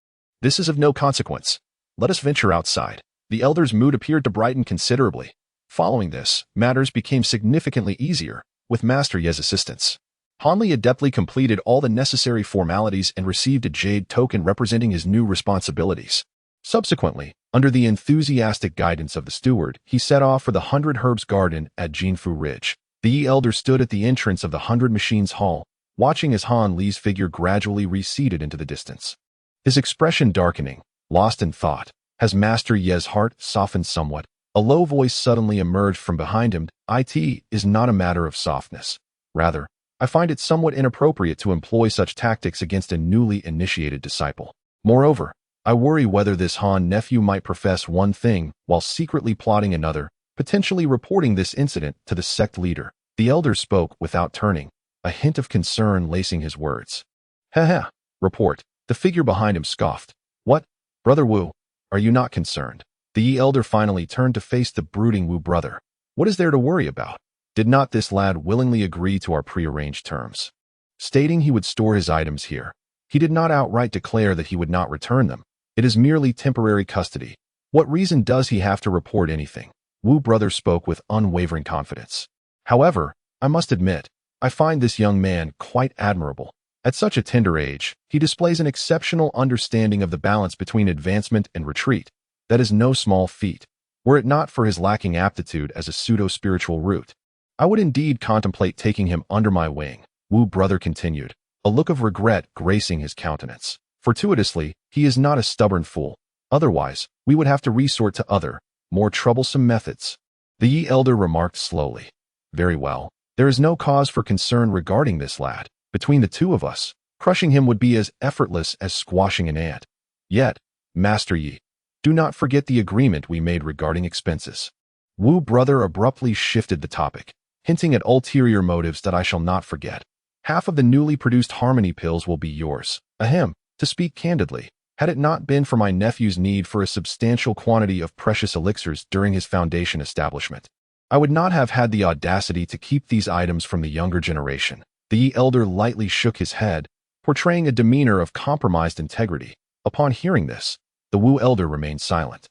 This is of no consequence. Let us venture outside." The elder's mood appeared to brighten considerably. Following this, matters became significantly easier, with Master Yi's assistance. Han Li adeptly completed all the necessary formalities and received a jade token representing his new responsibilities. Subsequently, under the enthusiastic guidance of the steward, he set off for the 100 Herbs Garden at Jinfu Ridge. The Yi elder stood at the entrance of the 100 Machines Hall, watching as Han Li's figure gradually receded into the distance. His expression darkening, lost in thought. As Master Yi's heart softened somewhat, a low voice suddenly emerged from behind him. "It is not a matter of softness. Rather, I find it somewhat inappropriate to employ such tactics against a newly initiated disciple. Moreover, I worry whether this Han nephew might profess one thing while secretly plotting another, potentially reporting this incident to the sect leader." The elder spoke without turning, a hint of concern lacing his words. Heh, report. The figure behind him scoffed. What? Brother Wu, are you not concerned? The Yi elder finally turned to face the brooding Wu brother. What is there to worry about? Did not this lad willingly agree to our prearranged terms? Stating he would store his items here, he did not outright declare that he would not return them. It is merely temporary custody. What reason does he have to report anything? Wu brother spoke with unwavering confidence. However, I must admit, I find this young man quite admirable. At such a tender age, he displays an exceptional understanding of the balance between advancement and retreat. That is no small feat. Were it not for his lacking aptitude as a pseudo-spiritual root, I would indeed contemplate taking him under my wing, Wu brother continued, a look of regret gracing his countenance. Fortuitously, he is not a stubborn fool. Otherwise, we would have to resort to other, more troublesome methods. The Yi elder remarked slowly. Very well. There is no cause for concern regarding this lad. Between the two of us, crushing him would be as effortless as squashing an ant. Yet, Master Yi, do not forget the agreement we made regarding expenses. Wu brother abruptly shifted the topic, hinting at ulterior motives that I shall not forget. Half of the newly produced harmony pills will be yours. Ahem, to speak candidly, had it not been for my nephew's need for a substantial quantity of precious elixirs during his foundation establishment, I would not have had the audacity to keep these items from the younger generation. The Yi elder lightly shook his head, portraying a demeanor of compromised integrity. Upon hearing this, the Wu elder remained silent.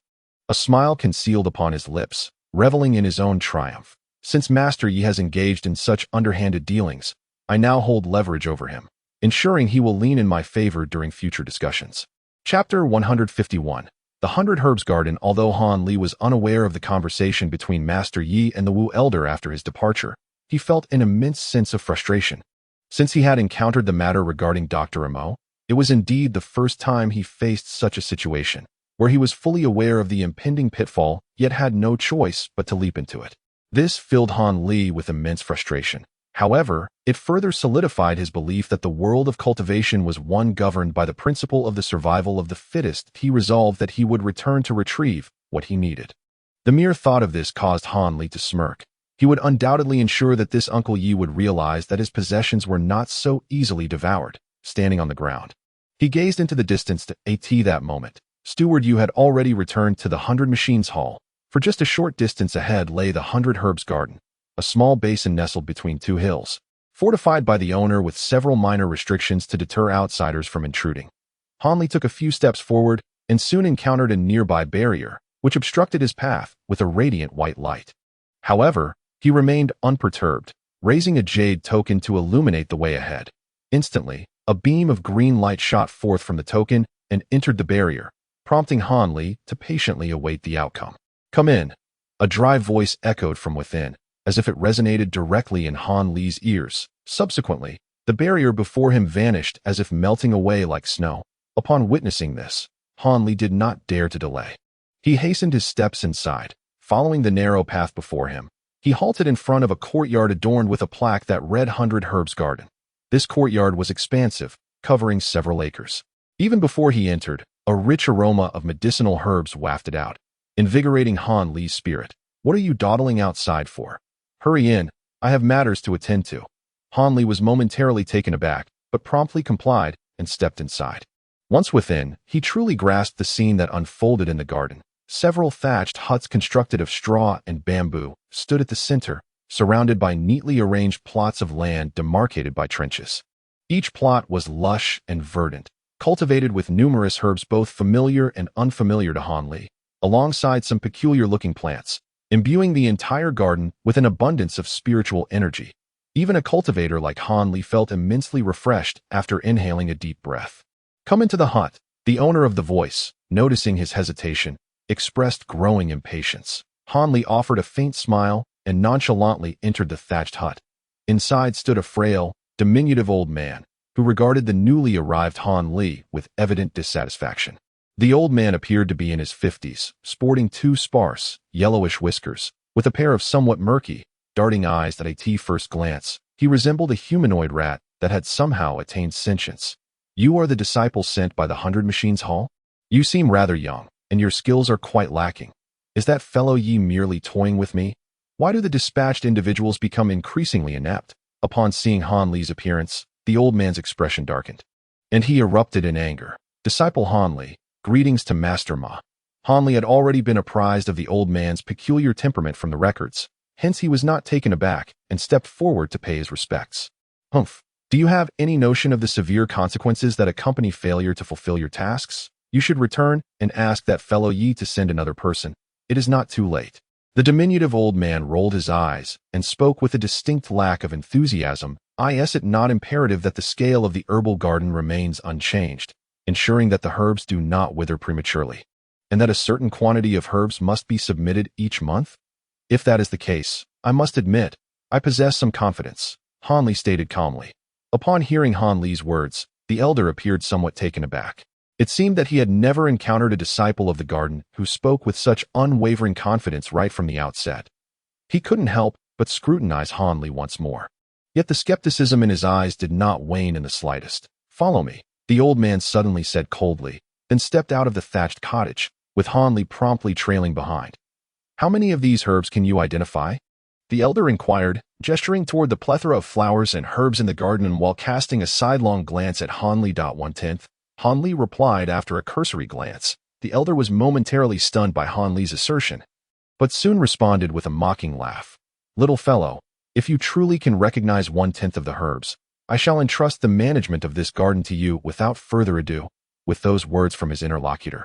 A smile concealed upon his lips, reveling in his own triumph. Since Master Yi has engaged in such underhanded dealings, I now hold leverage over him, ensuring he will lean in my favor during future discussions. Chapter 151. The 100 Herbs Garden. Although Han Li was unaware of the conversation between Master Yi and the Wu elder after his departure, he felt an immense sense of frustration. Since he had encountered the matter regarding Dr. Amo, it was indeed the first time he faced such a situation, where he was fully aware of the impending pitfall, yet had no choice but to leap into it. This filled Han Li with immense frustration. However, it further solidified his belief that the world of cultivation was one governed by the principle of the survival of the fittest. He resolved that he would return to retrieve what he needed. The mere thought of this caused Han Li to smirk. He would undoubtedly ensure that this Uncle Yi would realize that his possessions were not so easily devoured. Standing on the ground, he gazed into the distance. That moment, Steward Yu had already returned to the 100 Machines Hall. For just a short distance ahead lay the 100 Herbs Garden, a small basin nestled between two hills, fortified by the owner with several minor restrictions to deter outsiders from intruding. Han Li took a few steps forward and soon encountered a nearby barrier, which obstructed his path with a radiant white light. However, he remained unperturbed, raising a jade token to illuminate the way ahead. Instantly, a beam of green light shot forth from the token and entered the barrier, prompting Han Li to patiently await the outcome. Come in. A dry voice echoed from within, as if it resonated directly in Han Li's ears. Subsequently, the barrier before him vanished as if melting away like snow. Upon witnessing this, Han Li did not dare to delay. He hastened his steps inside, following the narrow path before him. He halted in front of a courtyard adorned with a plaque that read 100 Herbs Garden. This courtyard was expansive, covering several acres. Even before he entered, a rich aroma of medicinal herbs wafted out, invigorating Han Li's spirit. What are you dawdling outside for? Hurry in, I have matters to attend to. Han Li was momentarily taken aback, but promptly complied and stepped inside. Once within, he truly grasped the scene that unfolded in the garden. Several thatched huts constructed of straw and bamboo stood at the center, surrounded by neatly arranged plots of land demarcated by trenches. Each plot was lush and verdant, cultivated with numerous herbs both familiar and unfamiliar to Han Li, alongside some peculiar-looking plants, imbuing the entire garden with an abundance of spiritual energy. Even a cultivator like Han Li felt immensely refreshed after inhaling a deep breath. Come into the hut. The owner of the voice, noticing his hesitation, expressed growing impatience. Han Li offered a faint smile and nonchalantly entered the thatched hut. Inside stood a frail, diminutive old man, who regarded the newly arrived Han Li with evident dissatisfaction. The old man appeared to be in his 50s, sporting two sparse, yellowish whiskers, with a pair of somewhat murky, darting eyes that at first glance, he resembled a humanoid rat that had somehow attained sentience. You are the disciple sent by the 100 Machines Hall? You seem rather young, and your skills are quite lacking. Is that fellow Yi merely toying with me? Why do the dispatched individuals become increasingly inept? Upon seeing Han Li's appearance, the old man's expression darkened, and he erupted in anger. Disciple Han Li, greetings to Master Ma. Han Li had already been apprised of the old man's peculiar temperament from the records, hence he was not taken aback and stepped forward to pay his respects. Humph. Do you have any notion of the severe consequences that accompany failure to fulfill your tasks? You should return and ask that fellow Yi to send another person. It is not too late. The diminutive old man rolled his eyes and spoke with a distinct lack of enthusiasm. Is it not imperative that the scale of the herbal garden remains unchanged, ensuring that the herbs do not wither prematurely, and that a certain quantity of herbs must be submitted each month? If that is the case, I must admit, I possess some confidence, Han Li stated calmly. Upon hearing Han Li's words, the elder appeared somewhat taken aback. It seemed that he had never encountered a disciple of the garden who spoke with such unwavering confidence right from the outset. He couldn't help but scrutinize Han Li once more. Yet the skepticism in his eyes did not wane in the slightest. Follow me, the old man suddenly said coldly, then stepped out of the thatched cottage, with Han Li promptly trailing behind. How many of these herbs can you identify? The elder inquired, gesturing toward the plethora of flowers and herbs in the garden while casting a sidelong glance at Han Li. 1/10. Han Li replied after a cursory glance. The elder was momentarily stunned by Han Li's assertion, but soon responded with a mocking laugh. Little fellow, if you truly can recognize 1/10 of the herbs, I shall entrust the management of this garden to you without further ado. With those words from his interlocutor,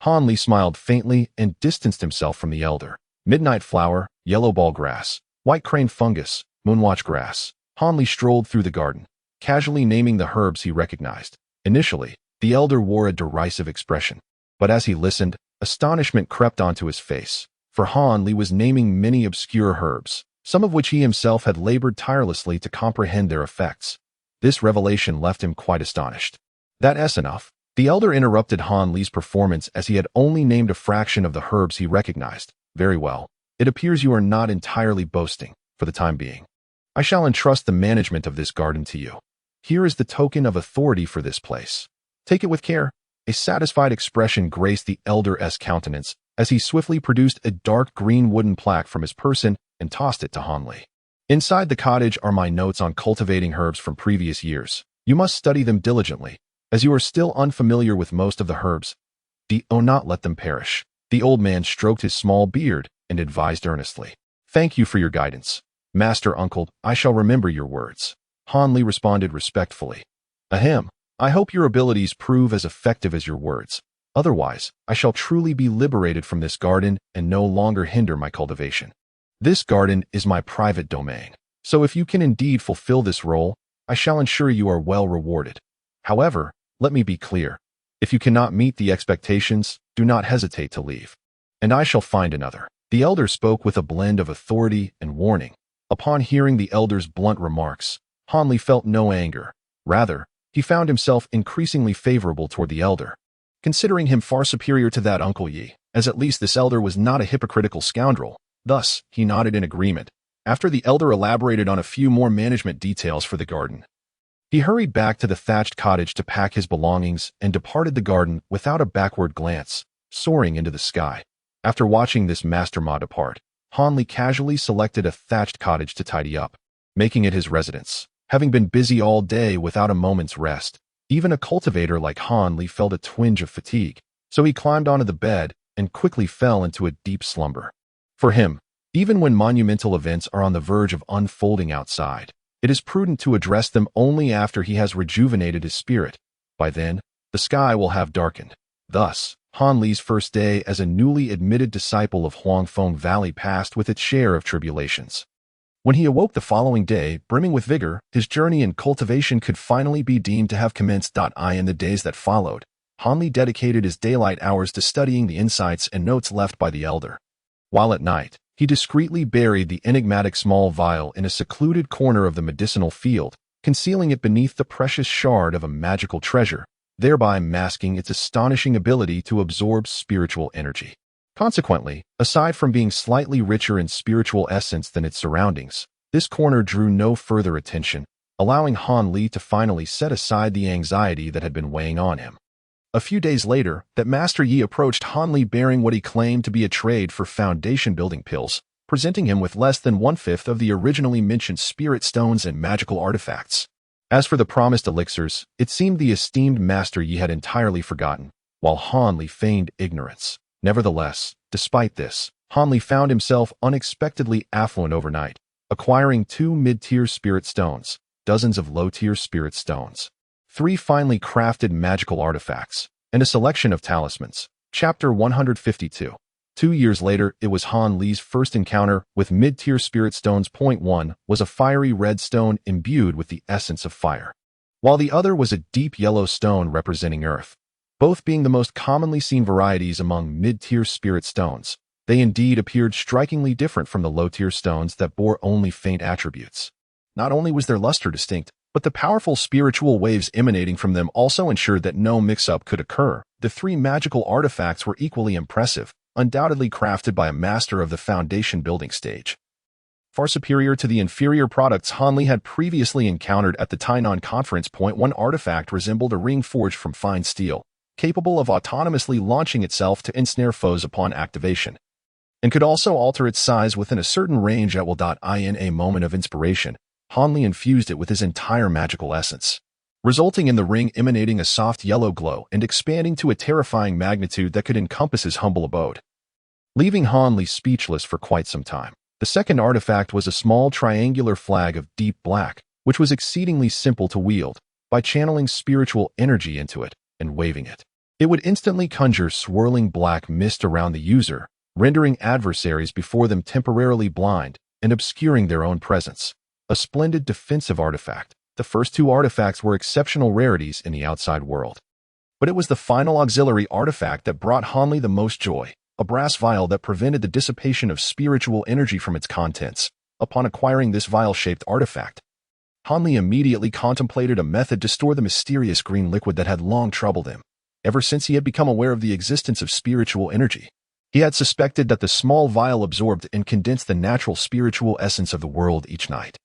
Han Li smiled faintly and distanced himself from the elder. Midnight flower, yellow ball grass, white crane fungus, moonwatch grass. Han Li strolled through the garden, casually naming the herbs he recognized. Initially, the elder wore a derisive expression, but as he listened, astonishment crept onto his face, for Han Li was naming many obscure herbs, some of which he himself had labored tirelessly to comprehend their effects. This revelation left him quite astonished. That's enough. The elder interrupted Han Li's performance as he had only named a fraction of the herbs he recognized. Very well. It appears you are not entirely boasting, for the time being. I shall entrust the management of this garden to you. Here is the token of authority for this place. Take it with care. A satisfied expression graced the elder's countenance as he swiftly produced a dark green wooden plaque from his person and tossed it to Han Li. Inside the cottage are my notes on cultivating herbs from previous years. You must study them diligently, as you are still unfamiliar with most of the herbs. Do not let them perish. The old man stroked his small beard and advised earnestly. Thank you for your guidance, Master Uncle. I shall remember your words. Han Li responded respectfully. Ahem. I hope your abilities prove as effective as your words. Otherwise, I shall truly be liberated from this garden and no longer hinder my cultivation. This garden is my private domain, so if you can indeed fulfill this role, I shall ensure you are well rewarded. However, let me be clear. If you cannot meet the expectations, do not hesitate to leave, and I shall find another. The elder spoke with a blend of authority and warning. Upon hearing the elder's blunt remarks, Han Li felt no anger. Rather, he found himself increasingly favorable toward the elder, considering him far superior to that Uncle Yi, as at least this elder was not a hypocritical scoundrel. Thus, he nodded in agreement. After the elder elaborated on a few more management details for the garden, he hurried back to the thatched cottage to pack his belongings and departed the garden without a backward glance, soaring into the sky. After watching this Master Ma depart, Han Li casually selected a thatched cottage to tidy up, making it his residence. Having been busy all day without a moment's rest, even a cultivator like Han Li felt a twinge of fatigue, so he climbed onto the bed and quickly fell into a deep slumber. For him, even when monumental events are on the verge of unfolding outside, it is prudent to address them only after he has rejuvenated his spirit. By then, the sky will have darkened. Thus, Han Li's first day as a newly admitted disciple of Huangfeng Valley passed with its share of tribulations. When he awoke the following day, brimming with vigor, his journey in cultivation could finally be deemed to have commenced. In the days that followed, Han Li dedicated his daylight hours to studying the insights and notes left by the elder. While at night, he discreetly buried the enigmatic small vial in a secluded corner of the medicinal field, concealing it beneath the precious shard of a magical treasure, thereby masking its astonishing ability to absorb spiritual energy. Consequently, aside from being slightly richer in spiritual essence than its surroundings, this corner drew no further attention, allowing Han Li to finally set aside the anxiety that had been weighing on him. A few days later, that Master Yi approached Han Li bearing what he claimed to be a trade for foundation-building pills. presenting him with less than one-fifth of the originally mentioned spirit stones and magical artifacts. As for the promised elixirs, it seemed the esteemed Master Yi had entirely forgotten, while Han Li feigned ignorance. Nevertheless, despite this, Han Li found himself unexpectedly affluent overnight, acquiring 2 mid-tier spirit stones, dozens of low-tier spirit stones, 3 finely crafted magical artifacts, and a selection of talismans. Chapter 152. 2 years later, it was Han Li's first encounter with mid-tier spirit stones. Point 1 was a fiery red stone imbued with the essence of fire, while the other was a deep yellow stone representing earth. Both being the most commonly seen varieties among mid-tier spirit stones, they indeed appeared strikingly different from the low-tier stones that bore only faint attributes. Not only was their luster distinct, but the powerful spiritual waves emanating from them also ensured that no mix-up could occur. The 3 magical artifacts were equally impressive, undoubtedly crafted by a master of the foundation building stage. Far superior to the inferior products Han Li had previously encountered at the Tainan conference. Point 1 artifact resembled a ring forged from fine steel, capable of autonomously launching itself to ensnare foes upon activation, and could also alter its size within a certain range at will. In a moment of inspiration, Han Li infused it with his entire magical essence, resulting in the ring emanating a soft yellow glow and expanding to a terrifying magnitude that could encompass his humble abode, leaving Han Li speechless for quite some time. The second artifact was a small triangular flag of deep black, which was exceedingly simple to wield. By channeling spiritual energy into it and waving it, it would instantly conjure swirling black mist around the user, rendering adversaries before them temporarily blind and obscuring their own presence. A splendid defensive artifact. The first 2 artifacts were exceptional rarities in the outside world, but it was the final auxiliary artifact that brought Han Li the most joy, a brass vial that prevented the dissipation of spiritual energy from its contents. Upon acquiring this vial-shaped artifact, Han Li immediately contemplated a method to store the mysterious green liquid that had long troubled him. Ever since he had become aware of the existence of spiritual energy, he had suspected that the small vial absorbed and condensed the natural spiritual essence of the world each night.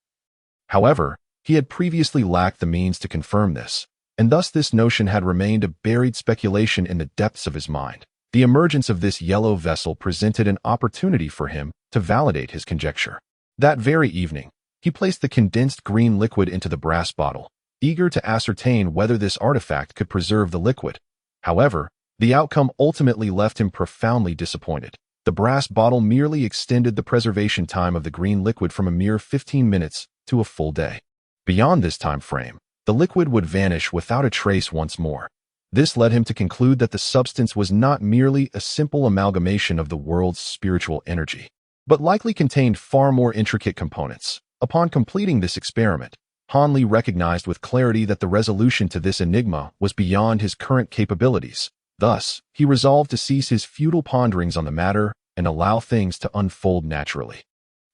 However, he had previously lacked the means to confirm this, and thus this notion had remained a buried speculation in the depths of his mind. The emergence of this yellow vessel presented an opportunity for him to validate his conjecture. That very evening, he placed the condensed green liquid into the brass bottle, eager to ascertain whether this artifact could preserve the liquid. However, the outcome ultimately left him profoundly disappointed. The brass bottle merely extended the preservation time of the green liquid from a mere 15 minutes to a full day. Beyond this time frame, the liquid would vanish without a trace once more. This led him to conclude that the substance was not merely a simple amalgamation of the world's spiritual energy, but likely contained far more intricate components. Upon completing this experiment, Han Li recognized with clarity that the resolution to this enigma was beyond his current capabilities. Thus, he resolved to cease his futile ponderings on the matter and allow things to unfold naturally.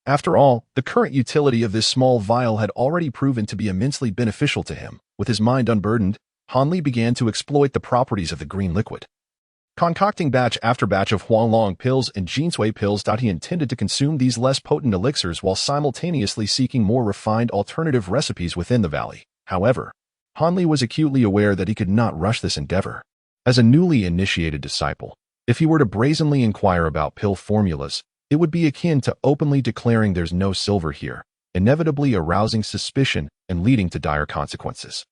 After all, the current utility of this small vial had already proven to be immensely beneficial to him. With his mind unburdened, Han Li began to exploit the properties of the green liquid, concocting batch after batch of Huanglong pills and Jinsui pills. He intended to consume these less potent elixirs while simultaneously seeking more refined alternative recipes within the valley. However, Han Li was acutely aware that he could not rush this endeavor. As a newly initiated disciple, if he were to brazenly inquire about pill formulas, it would be akin to openly declaring there's no silver here, inevitably arousing suspicion and leading to dire consequences.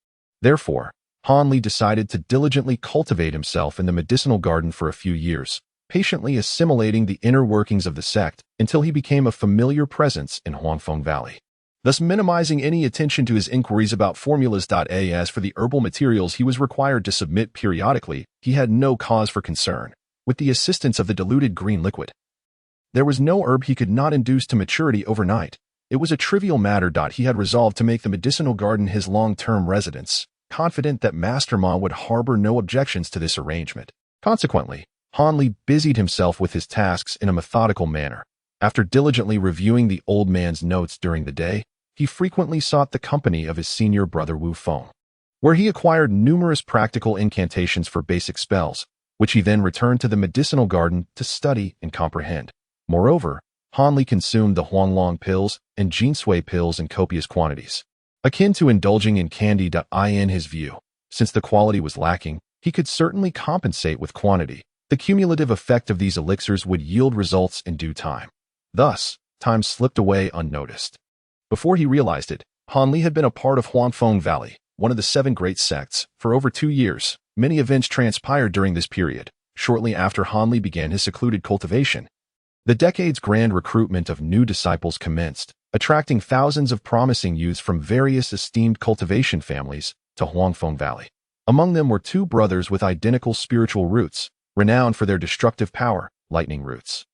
Therefore, Han Li decided to diligently cultivate himself in the medicinal garden for a few years, patiently assimilating the inner workings of the sect until he became a familiar presence in Huangfeng Valley, thus minimizing any attention to his inquiries about formulas. As for the herbal materials he was required to submit periodically, he had no cause for concern. With the assistance of the diluted green liquid, there was no herb he could not induce to maturity overnight. It was a trivial matter. He had resolved to make the medicinal garden his long-term residence, confident that Master Ma would harbor no objections to this arrangement. Consequently, Han Li busied himself with his tasks in a methodical manner. After diligently reviewing the old man's notes during the day, he frequently sought the company of his senior brother Wu Feng, where he acquired numerous practical incantations for basic spells, which he then returned to the medicinal garden to study and comprehend. Moreover, Han Li consumed the Huanglong pills and Jinsui pills in copious quantities, akin to indulging in candy. In his view, since the quality was lacking, he could certainly compensate with quantity. The cumulative effect of these elixirs would yield results in due time. Thus, time slipped away unnoticed. Before he realized it, Han Li had been a part of Huangfeng Valley, one of the 7 great sects, for over 2 years. Many events transpired during this period. Shortly after Han Li began his secluded cultivation, the decade's grand recruitment of new disciples commenced, attracting thousands of promising youths from various esteemed cultivation families to Huangfeng Valley. Among them were 2 brothers with identical spiritual roots, renowned for their destructive power, lightning roots.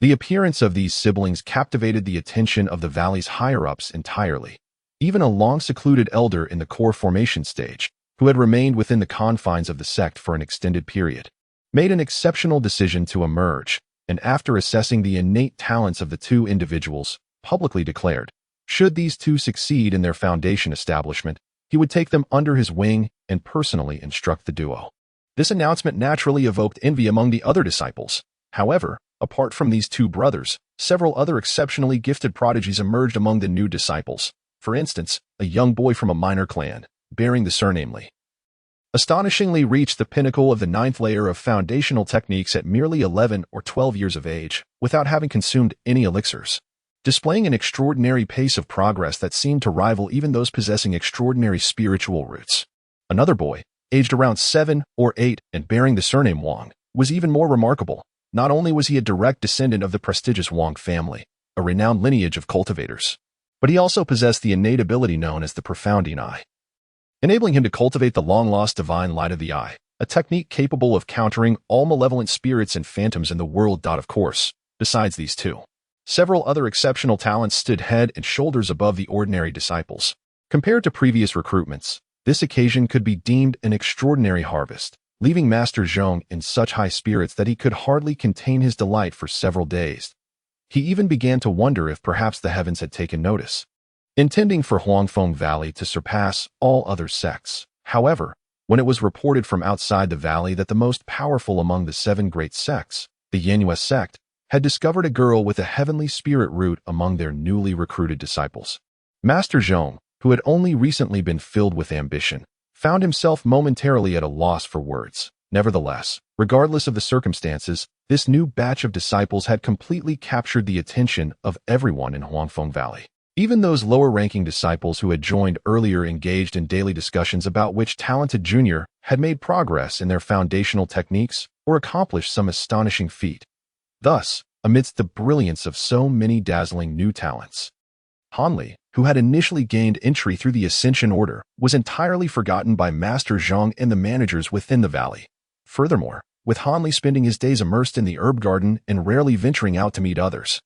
The appearance of these siblings captivated the attention of the valley's higher-ups entirely. Even a long-secluded elder in the core formation stage, who had remained within the confines of the sect for an extended period, made an exceptional decision to emerge, and after assessing the innate talents of the 2 individuals, publicly declared, should these 2 succeed in their foundation establishment, he would take them under his wing and personally instruct the duo. This announcement naturally evoked envy among the other disciples. However, apart from these 2 brothers, several other exceptionally gifted prodigies emerged among the new disciples. For instance, a young boy from a minor clan, bearing the surname Li, astonishingly reached the pinnacle of the 9th layer of foundational techniques at merely 11 or 12 years of age, without having consumed any elixirs, displaying an extraordinary pace of progress that seemed to rival even those possessing extraordinary spiritual roots. Another boy, aged around 7 or 8 and bearing the surname Wang, was even more remarkable. Not only was he a direct descendant of the prestigious Wang family, a renowned lineage of cultivators, but he also possessed the innate ability known as the profounding eye, enabling him to cultivate the long-lost divine light of the eye, a technique capable of countering all malevolent spirits and phantoms in the world. Of course, besides these 2, several other exceptional talents stood head and shoulders above the ordinary disciples. Compared to previous recruitments, this occasion could be deemed an extraordinary harvest, leaving Master Zhong in such high spirits that he could hardly contain his delight for several days. He even began to wonder if perhaps the heavens had taken notice, intending for Huangfeng Valley to surpass all other sects. However, when it was reported from outside the valley that the most powerful among the 7 great sects, the Yanhua sect, had discovered a girl with a heavenly spirit root among their newly recruited disciples, Master Zhong, who had only recently been filled with ambition, found himself momentarily at a loss for words. Nevertheless, regardless of the circumstances, this new batch of disciples had completely captured the attention of everyone in Huangfeng Valley. Even those lower-ranking disciples who had joined earlier engaged in daily discussions about which talented junior had made progress in their foundational techniques or accomplished some astonishing feat. Thus, amidst the brilliance of so many dazzling new talents, Han Li, who had initially gained entry through the Ascension Order, was entirely forgotten by Master Zhang and the managers within the valley. Furthermore, with Han Li spending his days immersed in the herb garden and rarely venturing out to meet others,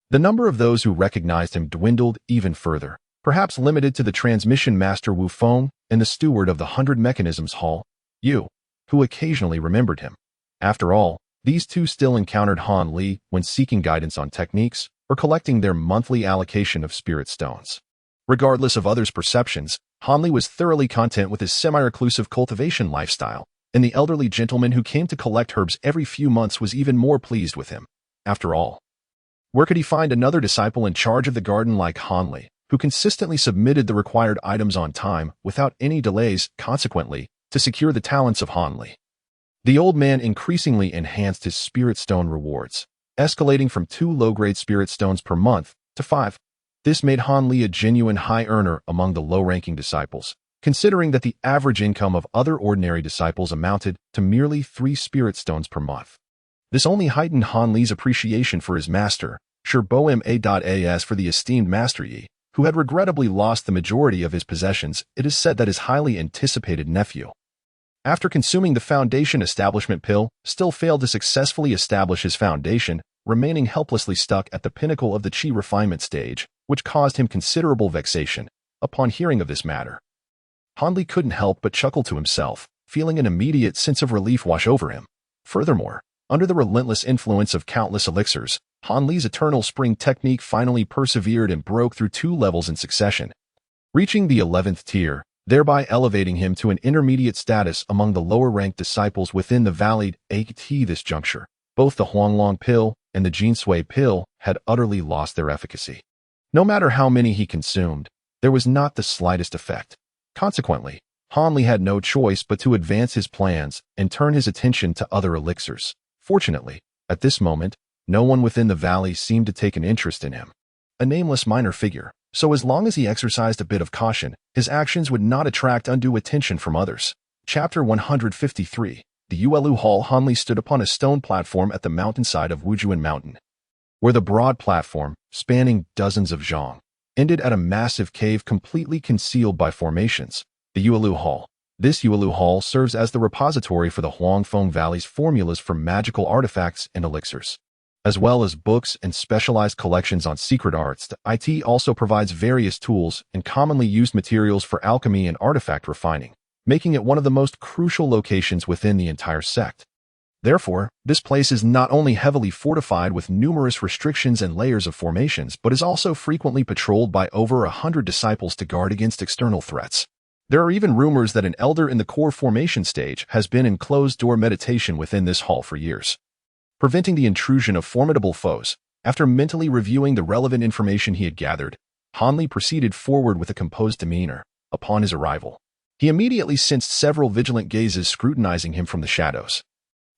the number of those who recognized him dwindled even further, perhaps limited to the transmission master Wu Feng and the steward of the 100 Mechanisms Hall, Yu, who occasionally remembered him. After all, these 2 still encountered Han Li when seeking guidance on techniques or collecting their monthly allocation of spirit stones. Regardless of others' perceptions, Han Li was thoroughly content with his semi-reclusive cultivation lifestyle, and the elderly gentleman who came to collect herbs every few months was even more pleased with him. After all, where could he find another disciple in charge of the garden like Han Li, who consistently submitted the required items on time without any delays? Consequently, to secure the talents of Han Li, the old man increasingly enhanced his spirit stone rewards, escalating from 2 low-grade spirit stones per month to 5. This made Han Li a genuine high earner among the low-ranking disciples, considering that the average income of other ordinary disciples amounted to merely 3 spirit stones per month. This only heightened Han Li's appreciation for his master, As for the esteemed Master Yi, who had regrettably lost the majority of his possessions. It is said that his highly anticipated nephew, after consuming the foundation establishment pill, still failed to successfully establish his foundation, remaining helplessly stuck at the pinnacle of the chi refinement stage, which caused him considerable vexation. Upon hearing of this matter, Han Li couldn't help but chuckle to himself, feeling an immediate sense of relief wash over him. Furthermore, under the relentless influence of countless elixirs, Han Li's eternal spring technique finally persevered and broke through 2 levels in succession, reaching the 11th tier, thereby elevating him to an intermediate status among the lower-ranked disciples within the valley. At this juncture, both the Huanglong pill and the Jinsui pill had utterly lost their efficacy. No matter how many he consumed, there was not the slightest effect. Consequently, Han Li had no choice but to advance his plans and turn his attention to other elixirs. Fortunately, at this moment, No one within the valley seemed to take an interest in him. A nameless minor figure, so as long as he exercised a bit of caution, his actions would not attract undue attention from others. Chapter 153. The Yuelu Hall. Hanli stood upon a stone platform at the mountainside of Wujuan Mountain, where the broad platform, spanning dozens of zhang, ended at a massive cave completely concealed by formations. The Yuelu Hall. This Yuelu Hall serves as the repository for the Huangfeng Valley's formulas for magical artifacts and elixirs, as well as books and specialized collections on secret arts. The IT also provides various tools and commonly used materials for alchemy and artifact refining, making it one of the most crucial locations within the entire sect. Therefore, this place is not only heavily fortified with numerous restrictions and layers of formations, but is also frequently patrolled by over 100 disciples to guard against external threats. There are even rumors that an elder in the core formation stage has been in closed-door meditation within this hall for years, preventing the intrusion of formidable foes. After mentally reviewing the relevant information he had gathered, Hanli proceeded forward with a composed demeanor. Upon his arrival, he immediately sensed several vigilant gazes scrutinizing him from the shadows.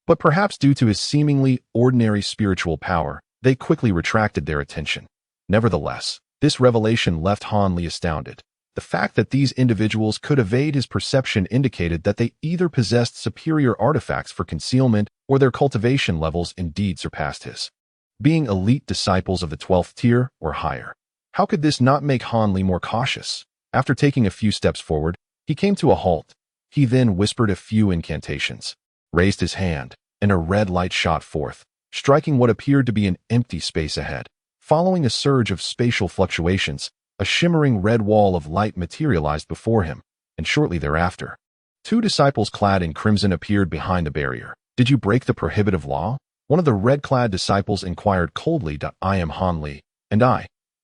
But perhaps due to his seemingly ordinary spiritual power, they quickly retracted their attention. Nevertheless, this revelation left Hanli astounded. The fact that these individuals could evade his perception indicated that they either possessed superior artifacts for concealment or their cultivation levels indeed surpassed his, being elite disciples of the 12th tier or higher. How could this not make Hanli more cautious? After taking a few steps forward, he came to a halt. He then whispered a few incantations, raised his hand, and a red light shot forth, striking what appeared to be an empty space ahead. Following a surge of spatial fluctuations, a shimmering red wall of light materialized before him, and shortly thereafter, two disciples clad in crimson appeared behind the barrier. "Did you break the prohibitive law?" One of the red-clad disciples inquired coldly. "I am Hanli, and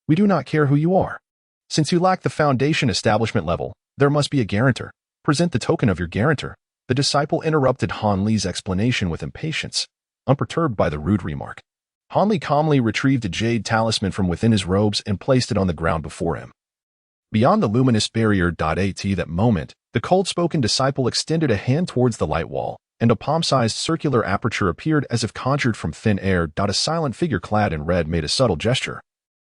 we do not care who you are. Since you lack the foundation establishment level, there must be a guarantor. Present the token of your guarantor." The disciple interrupted Hanli's explanation with impatience, unperturbed by the rude remark. Hanli calmly retrieved a jade talisman from within his robes and placed it on the ground before him. Beyond the luminous barrier. At that moment, the cold-spoken disciple extended a hand towards the light wall, and a palm-sized circular aperture appeared as if conjured from thin air. A silent figure clad in red made a subtle gesture,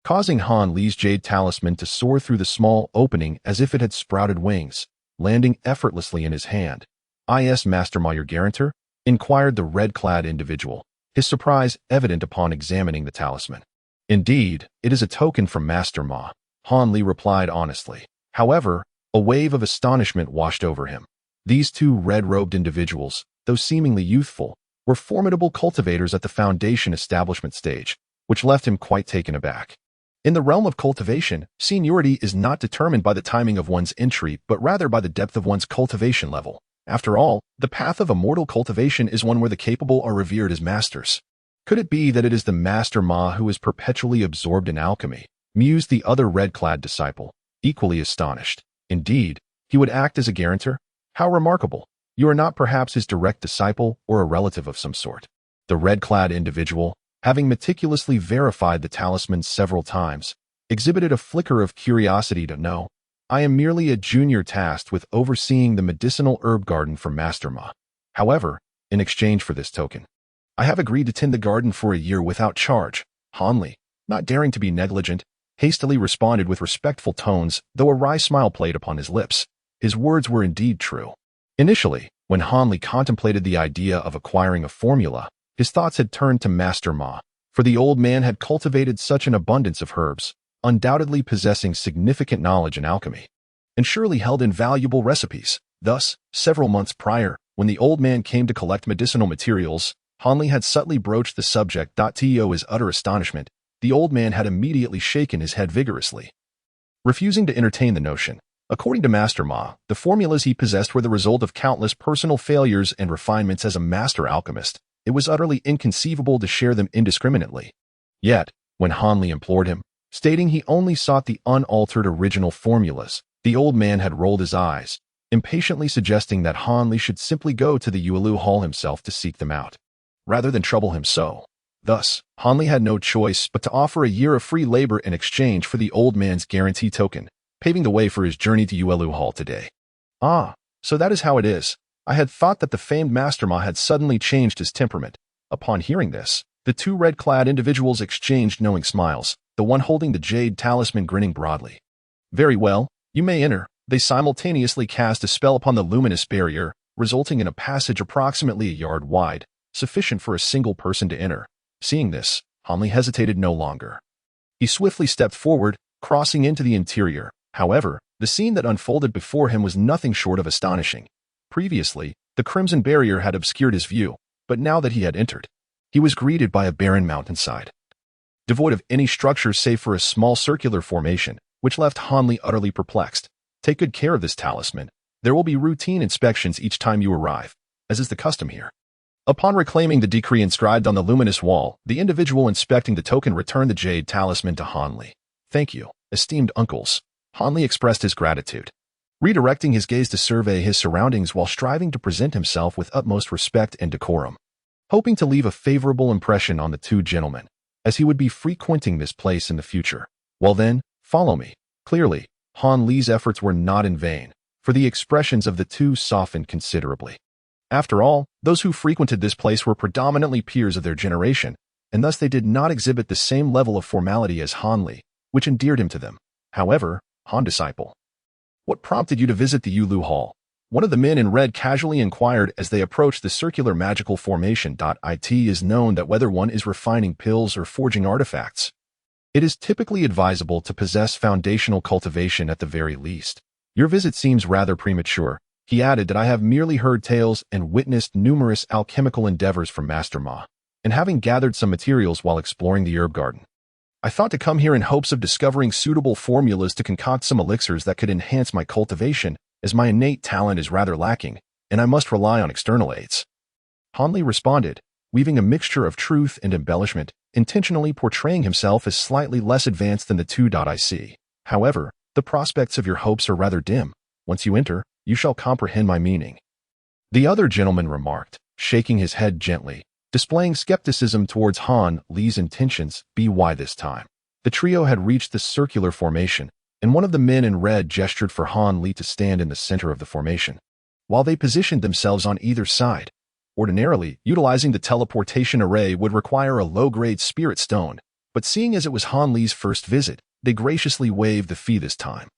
causing Hanli's jade talisman to soar through the small opening as if it had sprouted wings, landing effortlessly in his hand. "Is Master Ma your guarantor?" inquired the red-clad individual, his surprise evident upon examining the talisman. "Indeed, it is a token from Master Ma," Hanli replied honestly. However, a wave of astonishment washed over him. These two red-robed individuals, though seemingly youthful, were formidable cultivators at the foundation establishment stage, which left him quite taken aback. In the realm of cultivation, seniority is not determined by the timing of one's entry, but rather by the depth of one's cultivation level. After all, the path of immortal cultivation is one where the capable are revered as masters. Could it be that it is the Master Ma who is perpetually absorbed in alchemy? Mused the other red-clad disciple, equally astonished. Indeed, he would act as a guarantor? How remarkable! You are not perhaps his direct disciple or a relative of some sort. The red-clad individual, having meticulously verified the talisman several times, exhibited a flicker of curiosity. "No. I am merely a junior tasked with overseeing the medicinal herb garden for Master Ma. However, in exchange for this token, I have agreed to tend the garden for a year without charge." Hanli, not daring to be negligent, hastily responded with respectful tones, though a wry smile played upon his lips. His words were indeed true. Initially, when Hanli contemplated the idea of acquiring a formula, his thoughts had turned to Master Ma, for the old man had cultivated such an abundance of herbs, undoubtedly possessing significant knowledge in alchemy, and surely held invaluable recipes. Thus, several months prior, when the old man came to collect medicinal materials, Hanli had subtly broached the subject. To his utter astonishment, the old man had immediately shaken his head vigorously, refusing to entertain the notion. According to Master Ma, the formulas he possessed were the result of countless personal failures and refinements as a master alchemist. It was utterly inconceivable to share them indiscriminately. Yet, when Hanli implored him, stating he only sought the unaltered original formulas, the old man had rolled his eyes, impatiently suggesting that Hanli should simply go to the Yuelu Hall himself to seek them out, rather than trouble him so. Thus, Hanli had no choice but to offer a year of free labor in exchange for the old man's guarantee token, paving the way for his journey to Yuelu Hall today. "Ah, so that is how it is. I had thought that the famed Master Ma had suddenly changed his temperament." Upon hearing this, The two red-clad individuals exchanged knowing smiles, the one holding the jade talisman grinning broadly. Very well, you may enter. They simultaneously cast a spell upon the luminous barrier, resulting in a passage approximately a yard wide, sufficient for a single person to enter. Seeing this, Hanli hesitated no longer. He swiftly stepped forward, crossing into the interior. However, the scene that unfolded before him was nothing short of astonishing. Previously, the crimson barrier had obscured his view, but now that he had entered, he was greeted by a barren mountainside, devoid of any structure save for a small circular formation, which left Hanli utterly perplexed. Take good care of this talisman. There will be routine inspections each time you arrive, as is the custom here. Upon reclaiming the decree inscribed on the luminous wall, the individual inspecting the token returned the jade talisman to Hanli. Thank you, esteemed uncles. Hanli expressed his gratitude, redirecting his gaze to survey his surroundings while striving to present himself with utmost respect and decorum, hoping to leave a favorable impression on the two gentlemen, as he would be frequenting this place in the future. Well then, follow me. Clearly, Hanli's efforts were not in vain, for the expressions of the two softened considerably. After all, those who frequented this place were predominantly peers of their generation, and thus they did not exhibit the same level of formality as Hanli, which endeared him to them. However, Han disciple, what prompted you to visit the Yulu Hall? One of the men in red casually inquired as they approached the circular magical formation. It is known that whether one is refining pills or forging artifacts, it is typically advisable to possess foundational cultivation at the very least. Your visit seems rather premature. He added that I have merely heard tales and witnessed numerous alchemical endeavors from Master Ma, and having gathered some materials while exploring the herb garden, I thought to come here in hopes of discovering suitable formulas to concoct some elixirs that could enhance my cultivation, as my innate talent is rather lacking, and I must rely on external aids. Hanli responded, weaving a mixture of truth and embellishment, intentionally portraying himself as slightly less advanced than the two. I see. However, the prospects of your hopes are rather dim. Once you enter, you shall comprehend my meaning. The other gentleman remarked, shaking his head gently, displaying skepticism towards Han Li's intentions. Why this time? The trio had reached the circular formation, and one of the men in red gestured for Han Li to stand in the center of the formation, while they positioned themselves on either side. Ordinarily, utilizing the teleportation array would require a low-grade spirit stone, but seeing as it was Han Li's first visit, they graciously waived the fee this time.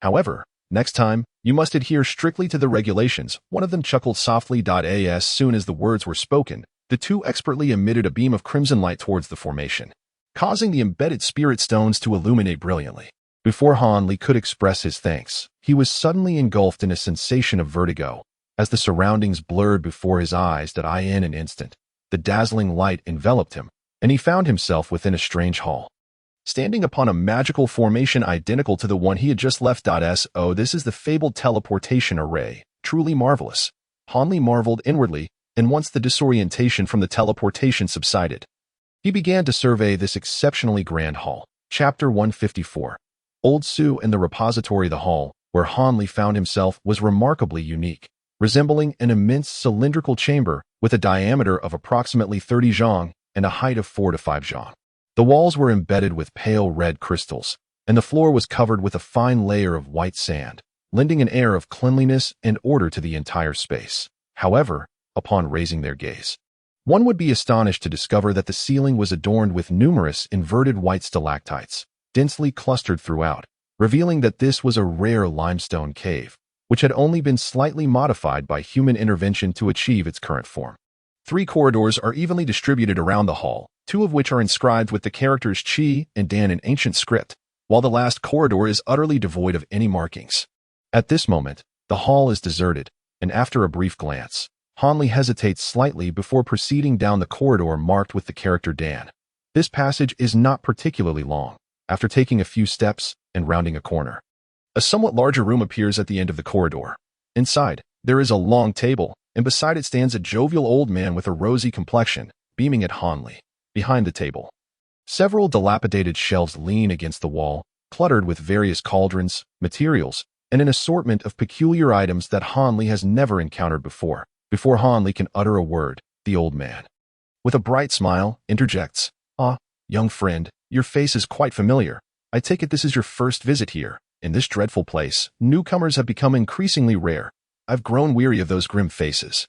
However, next time, you must adhere strictly to the regulations. One of them chuckled softly. As soon as the words were spoken, the two expertly emitted a beam of crimson light towards the formation, causing the embedded spirit stones to illuminate brilliantly. Before Han Li could express his thanks, he was suddenly engulfed in a sensation of vertigo, as the surroundings blurred before his eyes. In an instant, the dazzling light enveloped him, and he found himself within a strange hall, standing upon a magical formation identical to the one he had just left. This is the fabled teleportation array. Truly marvelous. Han Li marveled inwardly, and once the disorientation from the teleportation subsided, he began to survey this exceptionally grand hall. Chapter 154. Old Su and the repository. The hall, where Han Li found himself, was remarkably unique, resembling an immense cylindrical chamber with a diameter of approximately 30 zhang and a height of 4 to 5 zhang. The walls were embedded with pale red crystals, and the floor was covered with a fine layer of white sand, lending an air of cleanliness and order to the entire space. However, upon raising their gaze, one would be astonished to discover that the ceiling was adorned with numerous inverted white stalactites, densely clustered throughout, revealing that this was a rare limestone cave, which had only been slightly modified by human intervention to achieve its current form. 3 corridors are evenly distributed around the hall, 2 of which are inscribed with the characters Qi and Dan in ancient script, while the last corridor is utterly devoid of any markings. At this moment, the hall is deserted, and after a brief glance, Han Li hesitates slightly before proceeding down the corridor marked with the character Dan. This passage is not particularly long. After taking a few steps and rounding a corner, a somewhat larger room appears at the end of the corridor. Inside, there is a long table, and beside it stands a jovial old man with a rosy complexion, beaming at Han Li. Behind the table, several dilapidated shelves lean against the wall, cluttered with various cauldrons, materials, and an assortment of peculiar items that Han Li has never encountered before. Before Han Li can utter a word, the old man, with a bright smile, interjects, "Ah, young friend, your face is quite familiar. I take it this is your first visit here. In this dreadful place, newcomers have become increasingly rare. I've grown weary of those grim faces.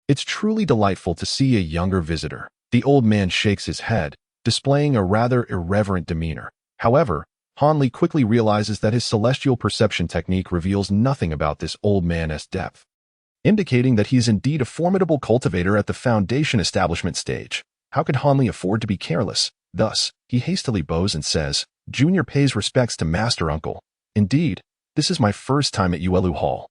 It's truly delightful to see a younger visitor." The old man shakes his head, displaying a rather irreverent demeanor. However, Han Li quickly realizes that his celestial perception technique reveals nothing about this old man's depth, indicating that he is indeed a formidable cultivator at the foundation establishment stage. How could Han Li afford to be careless? Thus, he hastily bows and says, "Junior pays respects to Master Uncle. Indeed, this is my first time at Yuelu Hall,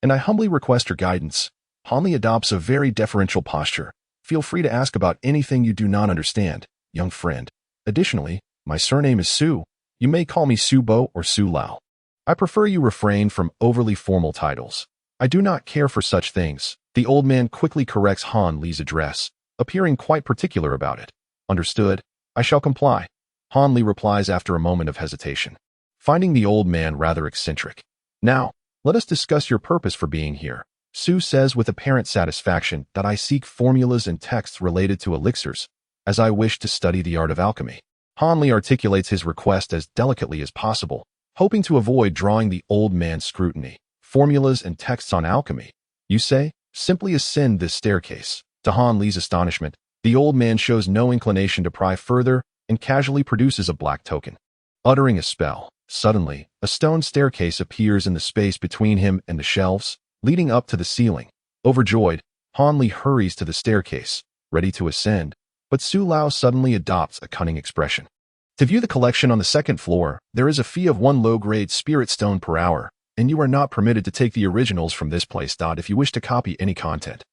and I humbly request your guidance." Han Li adopts a very deferential posture. "Feel free to ask about anything you do not understand, young friend. Additionally, my surname is Su. You may call me Su Bo or Su Lao. I prefer you refrain from overly formal titles. I do not care for such things." The old man quickly corrects Han Li's address, appearing quite particular about it. "Understood. I shall comply," Han Li replies after a moment of hesitation, finding the old man rather eccentric. "Now, let us discuss your purpose for being here." Su says with apparent satisfaction that I seek formulas and texts related to elixirs, as I wish to study the art of alchemy. Han Li articulates his request as delicately as possible, hoping to avoid drawing the old man's scrutiny. "Formulas and texts on alchemy, you say? Simply ascend this staircase." To Han Li's astonishment, the old man shows no inclination to pry further and casually produces a black token. Uttering a spell, suddenly, a stone staircase appears in the space between him and the shelves, leading up to the ceiling. Overjoyed, Han Li hurries to the staircase, ready to ascend, but Su Lao suddenly adopts a cunning expression. To view the collection on the second floor, there is a fee of 1 low-grade spirit stone per hour, and you are not permitted to take the originals from this place. If you wish to copy any content,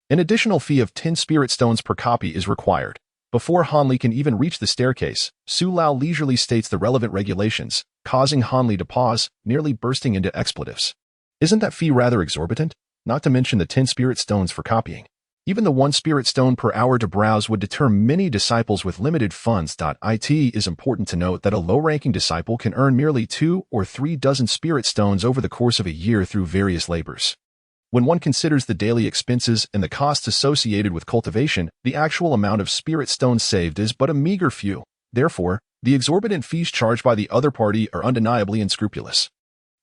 an additional fee of 10 spirit stones per copy is required. Before Han Li can even reach the staircase, Su Lao leisurely states the relevant regulations, causing Han Li to pause, nearly bursting into expletives. Isn't that fee rather exorbitant? Not to mention the 10 spirit stones for copying. Even the 1 spirit stone per hour to browse would deter many disciples with limited funds. It is important to note that a low-ranking disciple can earn merely 2 or 3 dozen spirit stones over the course of a year through various labors. When one considers the daily expenses and the costs associated with cultivation, the actual amount of spirit stones saved is but a meager few. Therefore, the exorbitant fees charged by the other party are undeniably unscrupulous.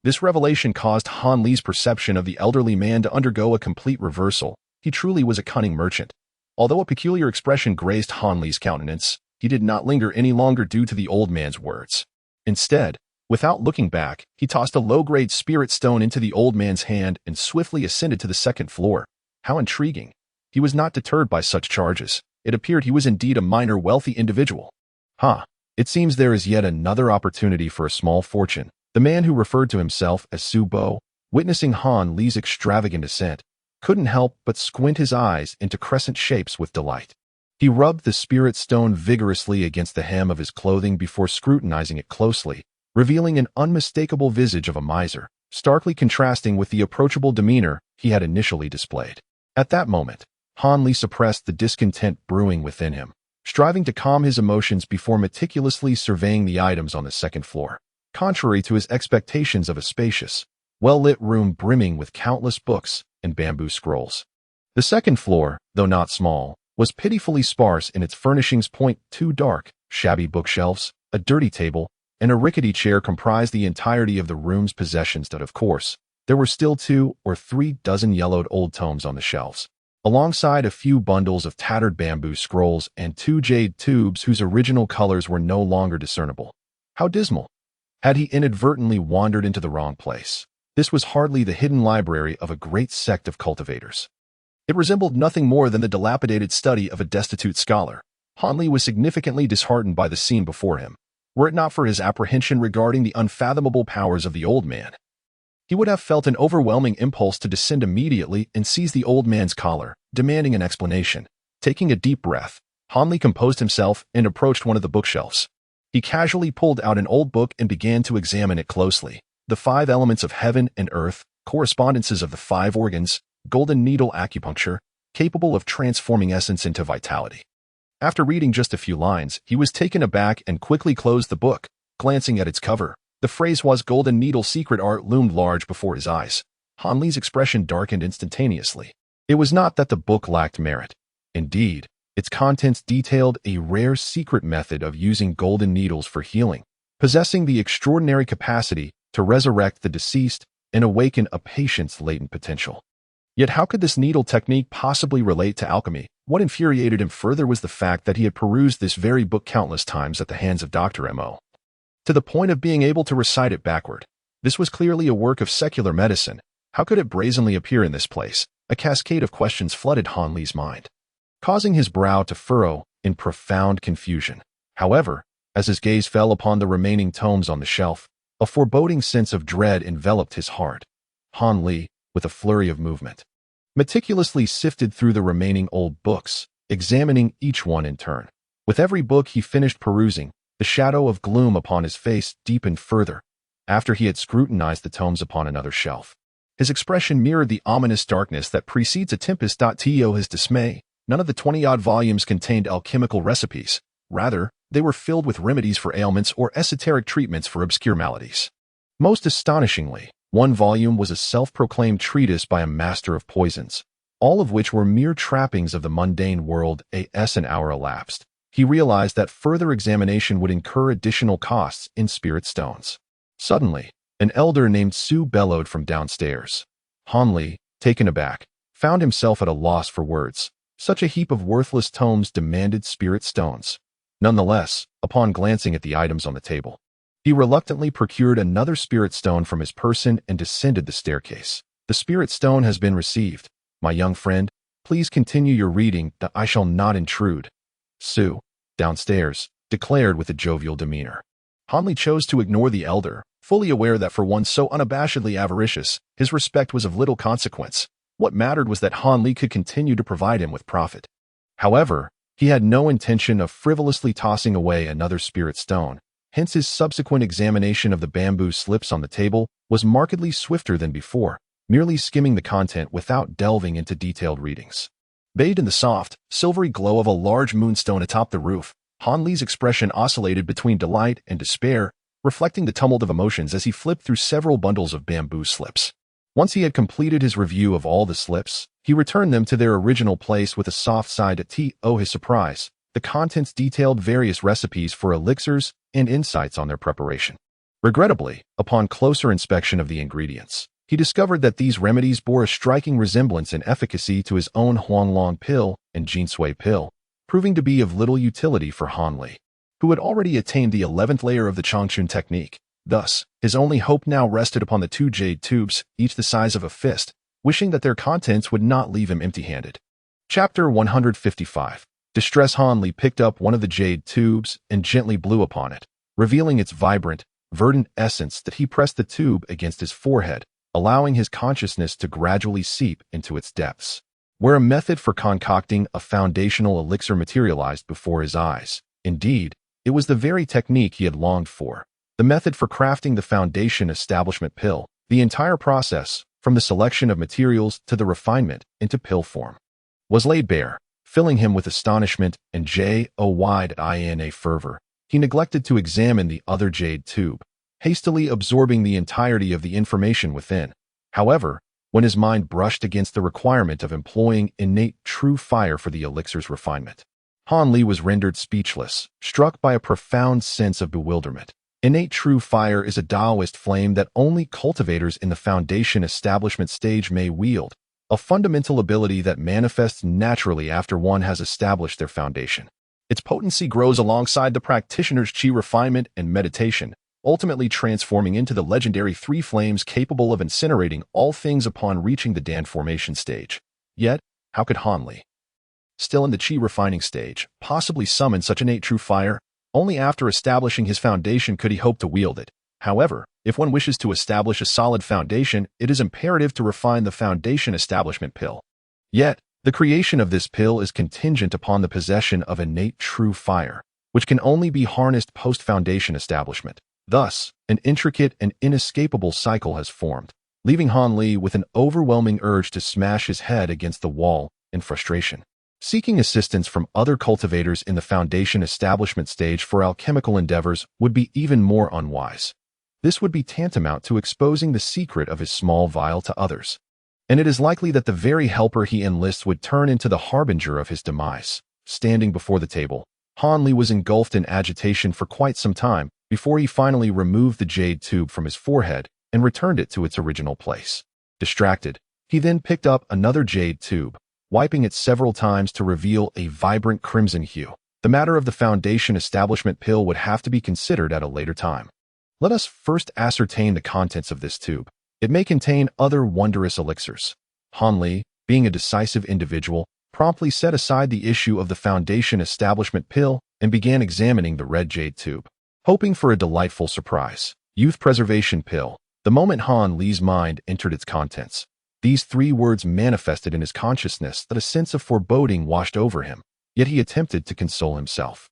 This revelation caused Han Li's perception of the elderly man to undergo a complete reversal. He truly was a cunning merchant. Although a peculiar expression graced Han Li's countenance, he did not linger any longer due to the old man's words. Instead, without looking back, he tossed a low-grade spirit stone into the old man's hand and swiftly ascended to the second floor. How intriguing. He was not deterred by such charges. It appeared he was indeed a minor wealthy individual. It seems there is yet another opportunity for a small fortune. The man who referred to himself as Su Bo, witnessing Han Li's extravagant ascent, couldn't help but squint his eyes into crescent shapes with delight. He rubbed the spirit stone vigorously against the hem of his clothing before scrutinizing it closely, revealing an unmistakable visage of a miser, starkly contrasting with the approachable demeanor he had initially displayed. At that moment, Han Li suppressed the discontent brewing within him, striving to calm his emotions before meticulously surveying the items on the second floor. Contrary to his expectations of a spacious, well-lit room brimming with countless books and bamboo scrolls, the second floor, though not small, was pitifully sparse in its furnishings. 2 dark, shabby bookshelves, a dirty table, and a rickety chair comprised the entirety of the room's possessions. Of course, there were still 2 or 3 dozen yellowed old tomes on the shelves, alongside a few bundles of tattered bamboo scrolls and 2 jade tubes whose original colors were no longer discernible. How dismal! Had he inadvertently wandered into the wrong place? This was hardly the hidden library of a great sect of cultivators. It resembled nothing more than the dilapidated study of a destitute scholar. Han Li was significantly disheartened by the scene before him. Were it not for his apprehension regarding the unfathomable powers of the old man, he would have felt an overwhelming impulse to descend immediately and seize the old man's collar, demanding an explanation. Taking a deep breath, Han Li composed himself and approached one of the bookshelves. He casually pulled out an old book and began to examine it closely. The 5 elements of heaven and earth, correspondences of the 5 organs, golden needle acupuncture, capable of transforming essence into vitality. After reading just a few lines, he was taken aback and quickly closed the book. Glancing at its cover, the phrase was golden needle secret art loomed large before his eyes. Han Li's expression darkened instantaneously. It was not that the book lacked merit. Indeed, its contents detailed a rare secret method of using golden needles for healing, possessing the extraordinary capacity to resurrect the deceased and awaken a patient's latent potential. Yet how could this needle technique possibly relate to alchemy? What infuriated him further was the fact that he had perused this very book countless times at the hands of Dr. Mo. To the point of being able to recite it backward. This was clearly a work of secular medicine. How could it brazenly appear in this place? A cascade of questions flooded Han Li's mind, causing his brow to furrow in profound confusion. However, as his gaze fell upon the remaining tomes on the shelf, a foreboding sense of dread enveloped his heart. Han Li, with a flurry of movement, meticulously sifted through the remaining old books, examining each one in turn. With every book he finished perusing, the shadow of gloom upon his face deepened further. After he had scrutinized the tomes upon another shelf, his expression mirrored the ominous darkness that precedes a tempest. To his dismay, none of the 20-odd volumes contained alchemical recipes. Rather, they were filled with remedies for ailments or esoteric treatments for obscure maladies. Most astonishingly, one volume was a self-proclaimed treatise by a master of poisons, all of which were mere trappings of the mundane world. As an hour elapsed, he realized that further examination would incur additional costs in spirit stones. Suddenly, an elder named Su bellowed from downstairs. Han Li, taken aback, found himself at a loss for words. Such a heap of worthless tomes demanded spirit stones. Nonetheless, upon glancing at the items on the table, he reluctantly procured another spirit stone from his person and descended the staircase. The spirit stone has been received. My young friend, please continue your reading. I shall not intrude. Su, downstairs, declared with a jovial demeanor. Han Li chose to ignore the elder, fully aware that for one so unabashedly avaricious, his respect was of little consequence. What mattered was that Han Li could continue to provide him with profit. However, he had no intention of frivolously tossing away another spirit stone. Hence his subsequent examination of the bamboo slips on the table was markedly swifter than before, merely skimming the content without delving into detailed readings. Bathed in the soft, silvery glow of a large moonstone atop the roof, Han Li's expression oscillated between delight and despair, reflecting the tumult of emotions as he flipped through several bundles of bamboo slips. Once he had completed his review of all the slips, he returned them to their original place with a soft sigh. To his surprise, the contents detailed various recipes for elixirs and insights on their preparation. Regrettably, upon closer inspection of the ingredients, he discovered that these remedies bore a striking resemblance in efficacy to his own Huanglong pill and Jinsui pill, proving to be of little utility for Han Li, who had already attained the 11th layer of the Changchun technique. Thus, his only hope now rested upon the 2 jade tubes, each the size of a fist, wishing that their contents would not leave him empty-handed. Chapter 155. Distress. Han Li picked up one of the jade tubes and gently blew upon it, revealing its vibrant, verdant essence. That he pressed the tube against his forehead, allowing his consciousness to gradually seep into its depths, where a method for concocting a foundational elixir materialized before his eyes. Indeed, it was the very technique he had longed for. The method for crafting the foundation establishment pill, the entire process, from the selection of materials to the refinement into pill form, was laid bare, filling him with astonishment and joy fervor. He neglected to examine the other jade tube, hastily absorbing the entirety of the information within. However, when his mind brushed against the requirement of employing innate true fire for the elixir's refinement, Han Li was rendered speechless, struck by a profound sense of bewilderment. Innate true fire is a Taoist flame that only cultivators in the foundation establishment stage may wield, a fundamental ability that manifests naturally after one has established their foundation. Its potency grows alongside the practitioner's qi refinement and meditation, ultimately transforming into the legendary 3 flames capable of incinerating all things upon reaching the Dan formation stage. Yet, how could Han Li, still in the qi refining stage, possibly summon such innate true fire? Only after establishing his foundation could he hope to wield it. However, if one wishes to establish a solid foundation, it is imperative to refine the foundation establishment pill. Yet, the creation of this pill is contingent upon the possession of innate true fire, which can only be harnessed post-foundation establishment. Thus, an intricate and inescapable cycle has formed, leaving Han Li with an overwhelming urge to smash his head against the wall in frustration. Seeking assistance from other cultivators in the foundation establishment stage for alchemical endeavors would be even more unwise. This would be tantamount to exposing the secret of his small vial to others, and it is likely that the very helper he enlists would turn into the harbinger of his demise. Standing before the table, Han Li was engulfed in agitation for quite some time before he finally removed the jade tube from his forehead and returned it to its original place. Distracted, he then picked up another jade tube, wiping it several times to reveal a vibrant crimson hue. The matter of the Foundation Establishment pill would have to be considered at a later time. Let us first ascertain the contents of this tube. It may contain other wondrous elixirs. Han Li, being a decisive individual, promptly set aside the issue of the Foundation Establishment pill and began examining the red jade tube, hoping for a delightful surprise. Youth Preservation Pill. The moment Han Li's mind entered its contents, these three words manifested in his consciousness that a sense of foreboding washed over him, yet he attempted to console himself.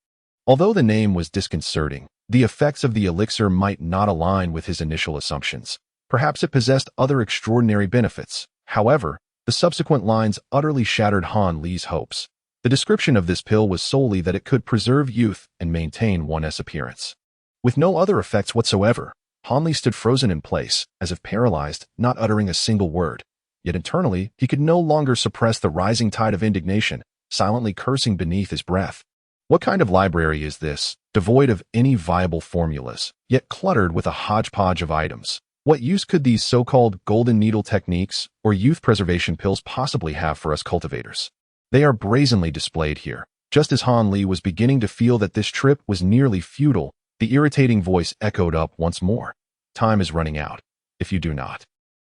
Although the name was disconcerting, the effects of the elixir might not align with his initial assumptions. Perhaps it possessed other extraordinary benefits. However, the subsequent lines utterly shattered Han Li's hopes. The description of this pill was solely that it could preserve youth and maintain one's appearance. With no other effects whatsoever, Han Li stood frozen in place, as if paralyzed, not uttering a single word. Yet internally, he could no longer suppress the rising tide of indignation, silently cursing beneath his breath. What kind of library is this, devoid of any viable formulas, yet cluttered with a hodgepodge of items? What use could these so-called golden needle techniques or youth preservation pills possibly have for us cultivators? They are brazenly displayed here. Just as Han Li was beginning to feel that this trip was nearly futile, the irritating voice echoed up once more. Time is running out. If you do not,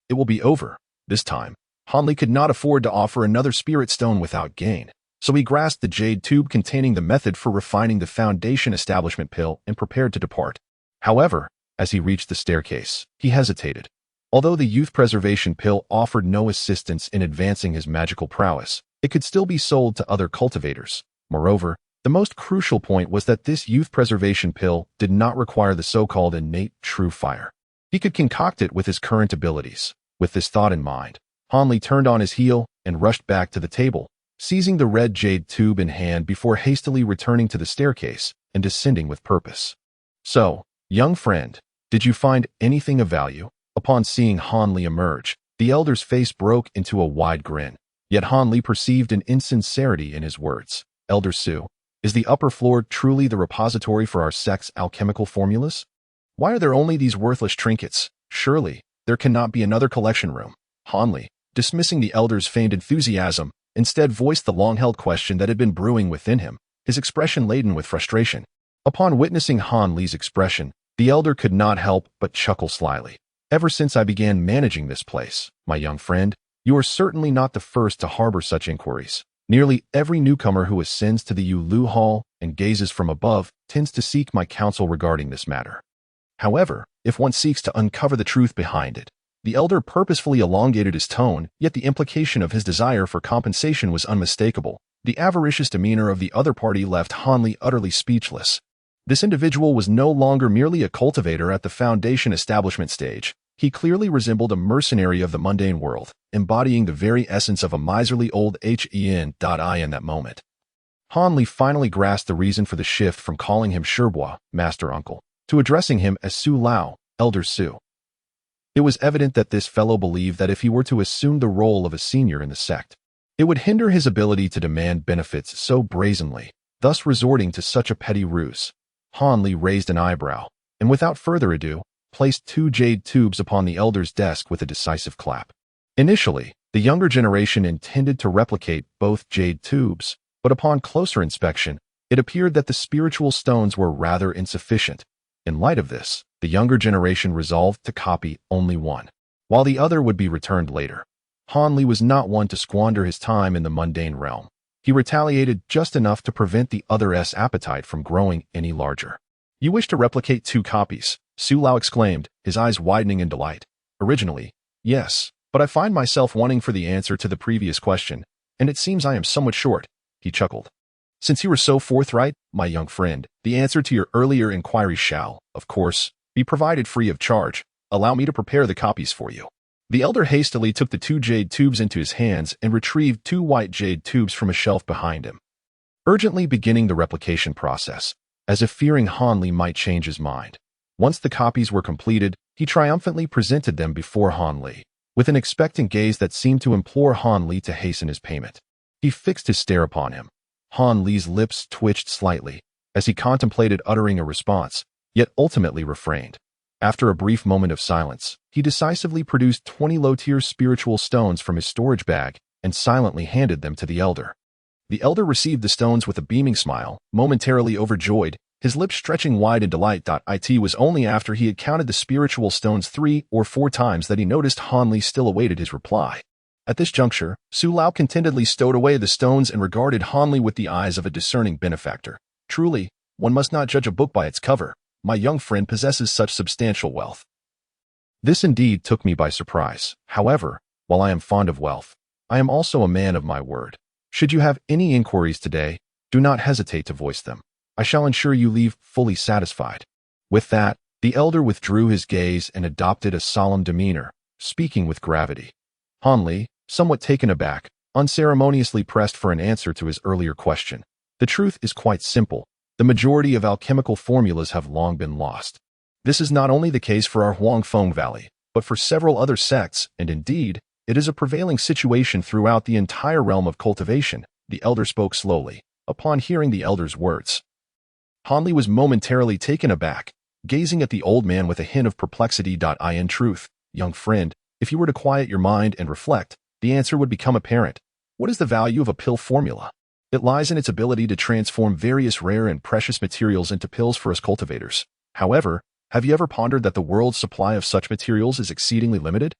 it will be over. This time, Han Li could not afford to offer another spirit stone without gain, so he grasped the jade tube containing the method for refining the Foundation Establishment pill and prepared to depart. However, as he reached the staircase, he hesitated. Although the youth preservation pill offered no assistance in advancing his magical prowess, it could still be sold to other cultivators. Moreover, the most crucial point was that this youth preservation pill did not require the so-called innate true fire. He could concoct it with his current abilities. With this thought in mind, Han Li turned on his heel and rushed back to the table, seizing the red jade tube in hand before hastily returning to the staircase and descending with purpose. So, young friend, did you find anything of value? Upon seeing Han Li emerge, the elder's face broke into a wide grin. Yet Han Li perceived an insincerity in his words. Elder Su, is the upper floor truly the repository for our sect's alchemical formulas? Why are there only these worthless trinkets? Surely, there cannot be another collection room. Han Li, dismissing the elder's feigned enthusiasm, instead voiced the long-held question that had been brewing within him, his expression laden with frustration. Upon witnessing Han Li's expression, the elder could not help but chuckle slyly. Ever since I began managing this place, my young friend, you are certainly not the first to harbor such inquiries. Nearly every newcomer who ascends to the Yulu Hall and gazes from above tends to seek my counsel regarding this matter. However, if one seeks to uncover the truth behind it, the elder purposefully elongated his tone, yet the implication of his desire for compensation was unmistakable. The avaricious demeanor of the other party left Han Li utterly speechless. This individual was no longer merely a cultivator at the Foundation Establishment stage. He clearly resembled a mercenary of the mundane world, embodying the very essence of a miserly old hen. In that moment, Han Li finally grasped the reason for the shift from calling him Sherbois, Master Uncle, to addressing him as Su Lao, Elder Su. It was evident that this fellow believed that if he were to assume the role of a senior in the sect, it would hinder his ability to demand benefits so brazenly, thus resorting to such a petty ruse. Han Li raised an eyebrow, and without further ado, placed 2 jade tubes upon the elder's desk with a decisive clap. Initially, the younger generation intended to replicate both jade tubes, but upon closer inspection, it appeared that the spiritual stones were rather insufficient. In light of this, the younger generation resolved to copy only one, while the other would be returned later. Han Li was not one to squander his time in the mundane realm. He retaliated just enough to prevent the other's appetite from growing any larger. You wish to replicate 2 copies, Su Lao exclaimed, his eyes widening in delight. Originally, yes, but I find myself wanting for the answer to the previous question, and it seems I am somewhat short, he chuckled. Since you were so forthright, my young friend, the answer to your earlier inquiry shall, of course, be provided free of charge. Allow me to prepare the copies for you. The elder hastily took the 2 jade tubes into his hands and retrieved 2 white jade tubes from a shelf behind him, urgently beginning the replication process, as if fearing Han Li might change his mind. Once the copies were completed, he triumphantly presented them before Han Li, with an expectant gaze that seemed to implore Han Li to hasten his payment. He fixed his stare upon him. Han Li's lips twitched slightly, as he contemplated uttering a response, yet ultimately refrained. After a brief moment of silence, he decisively produced 20 low-tier spiritual stones from his storage bag and silently handed them to the elder. The elder received the stones with a beaming smile, momentarily overjoyed, his lips stretching wide in delight. It was only after he had counted the spiritual stones 3 or 4 times that he noticed Han Li still awaited his reply. At this juncture, Su Lao contentedly stowed away the stones and regarded Han Li with the eyes of a discerning benefactor. Truly, one must not judge a book by its cover. My young friend possesses such substantial wealth. This indeed took me by surprise. However, while I am fond of wealth, I am also a man of my word. Should you have any inquiries today, do not hesitate to voice them. I shall ensure you leave fully satisfied. With that, the elder withdrew his gaze and adopted a solemn demeanor, speaking with gravity. Han Li, somewhat taken aback, unceremoniously pressed for an answer to his earlier question. The truth is quite simple. The majority of alchemical formulas have long been lost. This is not only the case for our Huangfeng Valley, but for several other sects, and indeed, it is a prevailing situation throughout the entire realm of cultivation. The elder spoke slowly, upon hearing the elder's words. Han Li was momentarily taken aback, gazing at the old man with a hint of perplexity. In truth, young friend, if you were to quiet your mind and reflect, the answer would become apparent. What is the value of a pill formula? It lies in its ability to transform various rare and precious materials into pills for us cultivators. However, have you ever pondered that the world's supply of such materials is exceedingly limited?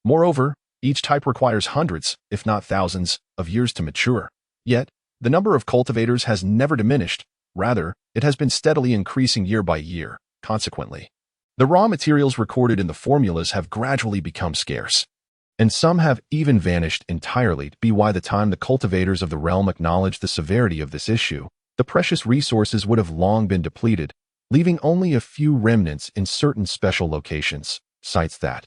Moreover, each type requires hundreds, if not thousands, of years to mature. Yet, the number of cultivators has never diminished. Rather, it has been steadily increasing year by year. Consequently, the raw materials recorded in the formulas have gradually become scarce, and some have even vanished entirely. By the time the cultivators of the realm acknowledge the severity of this issue, the precious resources would have long been depleted, leaving only a few remnants in certain special locations. Sites that,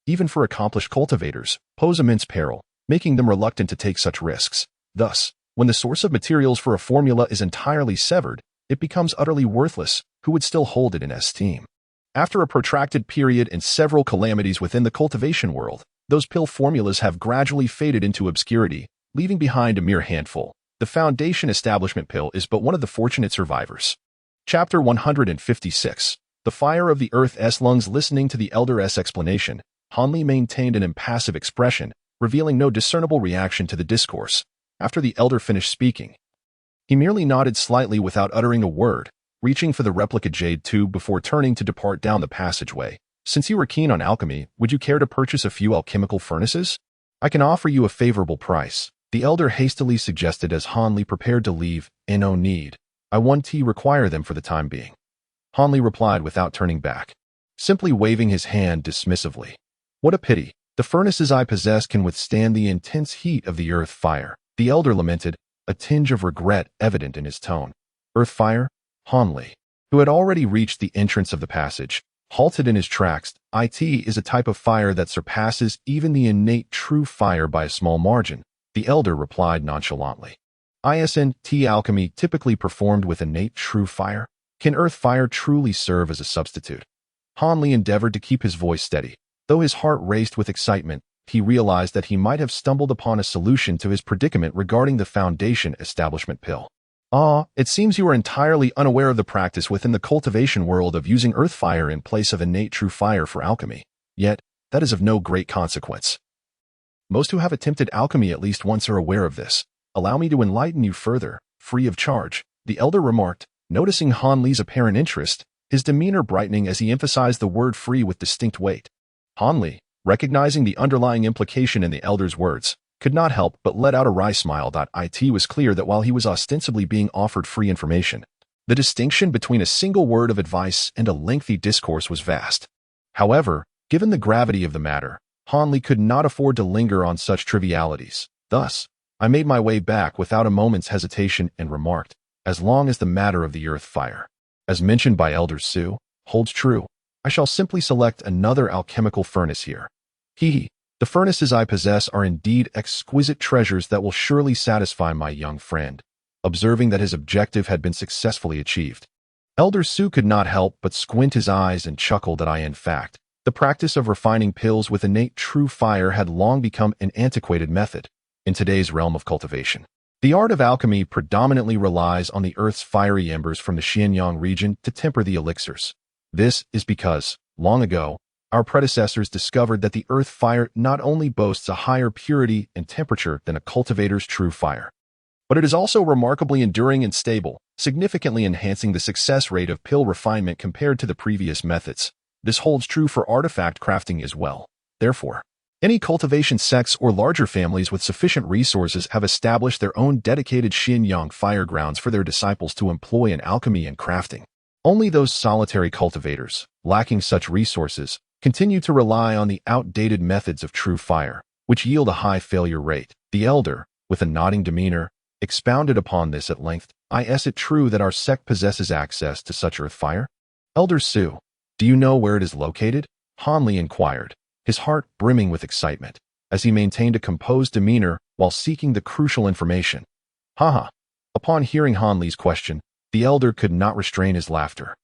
even for accomplished cultivators, pose immense peril, making them reluctant to take such risks. Thus, when the source of materials for a formula is entirely severed, it becomes utterly worthless. Who would still hold it in esteem? After a protracted period and several calamities within the cultivation world, those pill formulas have gradually faded into obscurity, leaving behind a mere handful. The Foundation Establishment pill is but one of the fortunate survivors. Chapter 156. The Fire of the Earth's Lungs. Listening to the elder's explanation, Han Li maintained an impassive expression, revealing no discernible reaction to the discourse. After the elder finished speaking, he merely nodded slightly without uttering a word, reaching for the replica jade tube before turning to depart down the passageway. Since you are keen on alchemy, would you care to purchase a few alchemical furnaces? I can offer you a favorable price, the elder hastily suggested as Han Li prepared to leave. No need. I won't require them for the time being. Han Li replied without turning back, simply waving his hand dismissively. What a pity. The furnaces I possess can withstand the intense heat of the earth fire, the elder lamented, a tinge of regret evident in his tone. Earth fire? Han Li, who had already reached the entrance of the passage, halted in his tracks. It is a type of fire that surpasses even the innate true fire by a small margin, the elder replied nonchalantly. Isn't alchemy typically performed with innate true fire? Can earth fire truly serve as a substitute? Han Li endeavored to keep his voice steady. Though his heart raced with excitement, he realized that he might have stumbled upon a solution to his predicament regarding the Foundation Establishment pill. It seems you are entirely unaware of the practice within the cultivation world of using earth fire in place of innate true fire for alchemy. Yet, that is of no great consequence. Most who have attempted alchemy at least once are aware of this. Allow me to enlighten you further, free of charge, the elder remarked, noticing Han Li's apparent interest, his demeanor brightening as he emphasized the word free with distinct weight. Han Li, recognizing the underlying implication in the elder's words, could not help but let out a wry smile. It was clear that while he was ostensibly being offered free information, the distinction between a single word of advice and a lengthy discourse was vast. However, given the gravity of the matter, Han Li could not afford to linger on such trivialities. Thus, I made my way back without a moment's hesitation and remarked, as long as the matter of the earth fire, as mentioned by Elder Su, holds true, I shall simply select another alchemical furnace here. The furnaces I possess are indeed exquisite treasures that will surely satisfy my young friend. Observing that his objective had been successfully achieved, Elder Su could not help but squint his eyes and chuckle that in fact, the practice of refining pills with innate true fire had long become an antiquated method in today's realm of cultivation. The art of alchemy predominantly relies on the earth's fiery embers from the Xianyang region to temper the elixirs. This is because, long ago, Our predecessors discovered that the earth fire not only boasts a higher purity and temperature than a cultivator's true fire, but it is also remarkably enduring and stable, significantly enhancing the success rate of pill refinement compared to the previous methods. This holds true for artifact crafting as well. Therefore, any cultivation sects or larger families with sufficient resources have established their own dedicated Xin-Yang fire grounds for their disciples to employ in alchemy and crafting. Only those solitary cultivators, lacking such resources, continue to rely on the outdated methods of true fire, which yield a high failure rate. The elder, with a nodding demeanor, expounded upon this at length. Is it true that our sect possesses access to such earth fire? Elder Su, do you know where it is located? Hanli inquired, his heart brimming with excitement, as he maintained a composed demeanor while seeking the crucial information. Haha. Upon hearing Hanli's question, the elder could not restrain his laughter,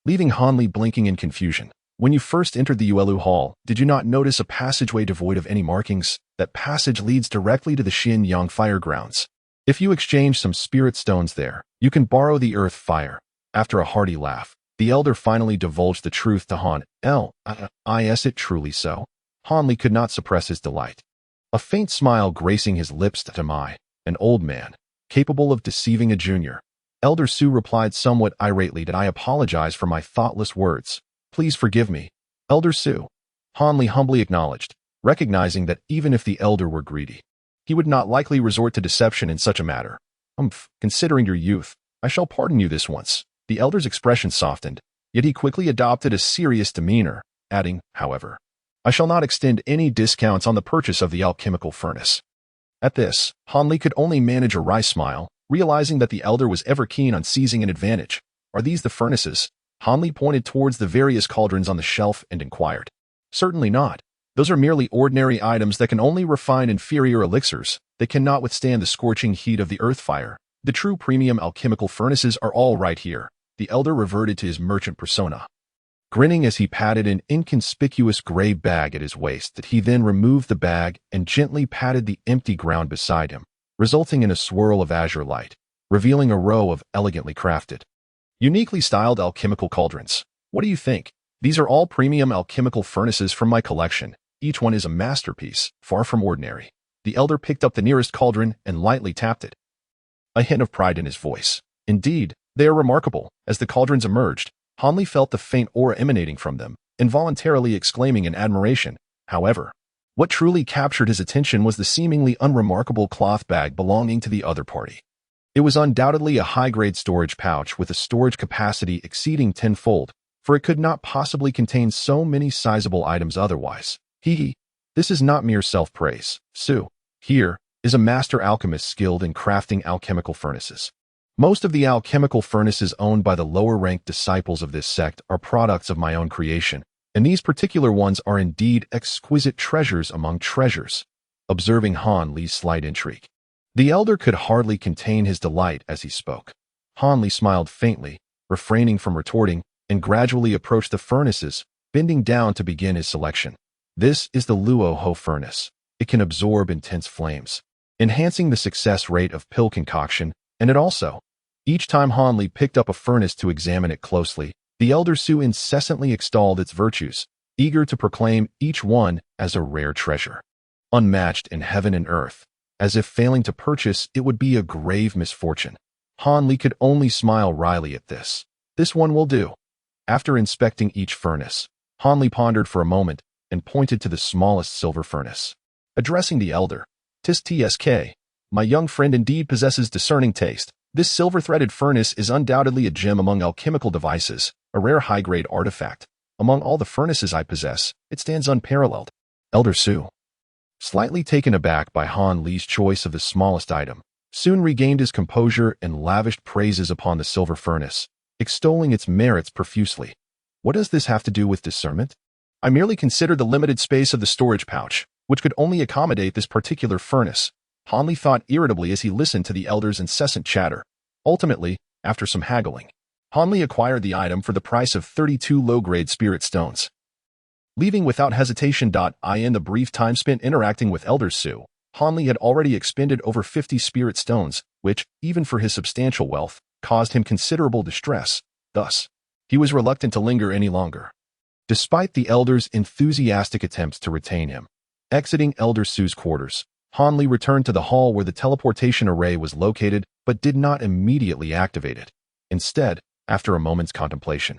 leaving Hanli blinking in confusion. When you first entered the Yuelu Hall, did you not notice a passageway devoid of any markings? That passage leads directly to the Xin-Yang fire grounds. If you exchange some spirit stones there, you can borrow the earth fire. After a hearty laugh, the elder finally divulged the truth to Han. Is it truly so? Hanli could not suppress his delight. A faint smile gracing his lips to Mai, an old man, capable of deceiving a junior. Elder Su replied somewhat irately that I apologize for my thoughtless words. Please forgive me. Elder Su. Hanli humbly acknowledged, recognizing that even if the elder were greedy, he would not likely resort to deception in such a matter. Considering your youth, I shall pardon you this once. The elder's expression softened, yet he quickly adopted a serious demeanor, adding, however, I shall not extend any discounts on the purchase of the alchemical furnace. At this, Hanli could only manage a wry smile, realizing that the elder was ever keen on seizing an advantage. Are these the furnaces? Hanli pointed towards the various cauldrons on the shelf and inquired. Certainly not. Those are merely ordinary items that can only refine inferior elixirs. They cannot withstand the scorching heat of the earth fire. The true premium alchemical furnaces are all right here. The elder reverted to his merchant persona, grinning as he patted an inconspicuous gray bag at his waist. That he then removed the bag and gently patted the empty ground beside him, resulting in a swirl of azure light, revealing a row of elegantly crafted, uniquely styled alchemical cauldrons. What do you think? These are all premium alchemical furnaces from my collection. Each one is a masterpiece, far from ordinary. The elder picked up the nearest cauldron and lightly tapped it, a hint of pride in his voice. Indeed, they are remarkable. As the cauldrons emerged, Hanli felt the faint aura emanating from them, involuntarily exclaiming in admiration. However, what truly captured his attention was the seemingly unremarkable cloth bag belonging to the other party. It was undoubtedly a high-grade storage pouch with a storage capacity exceeding tenfold, for it could not possibly contain so many sizable items otherwise. This is not mere self-praise. Su, here, is a master alchemist skilled in crafting alchemical furnaces. Most of the alchemical furnaces owned by the lower-ranked disciples of this sect are products of my own creation, and these particular ones are indeed exquisite treasures among treasures. Observing Hanli's slight intrigue, the elder could hardly contain his delight as he spoke. Hanli smiled faintly, refraining from retorting, and gradually approached the furnaces, bending down to begin his selection. This is the Luo Ho furnace. It can absorb intense flames, enhancing the success rate of pill concoction, and it also. Each time Hanli picked up a furnace to examine it closely, the elder Su incessantly extolled its virtues, eager to proclaim each one as a rare treasure, unmatched in heaven and earth, as if failing to purchase it would be a grave misfortune. Hanli could only smile wryly at this. This one will do. After inspecting each furnace, Hanli pondered for a moment and pointed to the smallest silver furnace. Addressing the elder, "Tsk, my young friend indeed possesses discerning taste. This silver-threaded furnace is undoubtedly a gem among alchemical devices, a rare high-grade artifact. Among all the furnaces I possess, it stands unparalleled." Elder Su, slightly taken aback by Hanli's choice of the smallest item, soon regained his composure and lavished praises upon the silver furnace, extolling its merits profusely. What does this have to do with discernment? I merely considered the limited space of the storage pouch, which could only accommodate this particular furnace. Hanli thought irritably as he listened to the elder's incessant chatter. Ultimately, after some haggling, Hanli acquired the item for the price of 32 low-grade spirit stones. Leaving without hesitation. In the brief time spent interacting with Elder Su, Hanli had already expended over 50 spirit stones, which, even for his substantial wealth, caused him considerable distress. Thus, he was reluctant to linger any longer. despite the Elder's enthusiastic attempts to retain him. Exiting Elder Su's quarters, Hanli returned to the hall where the teleportation array was located but did not immediately activate it. Instead, after a moment's contemplation,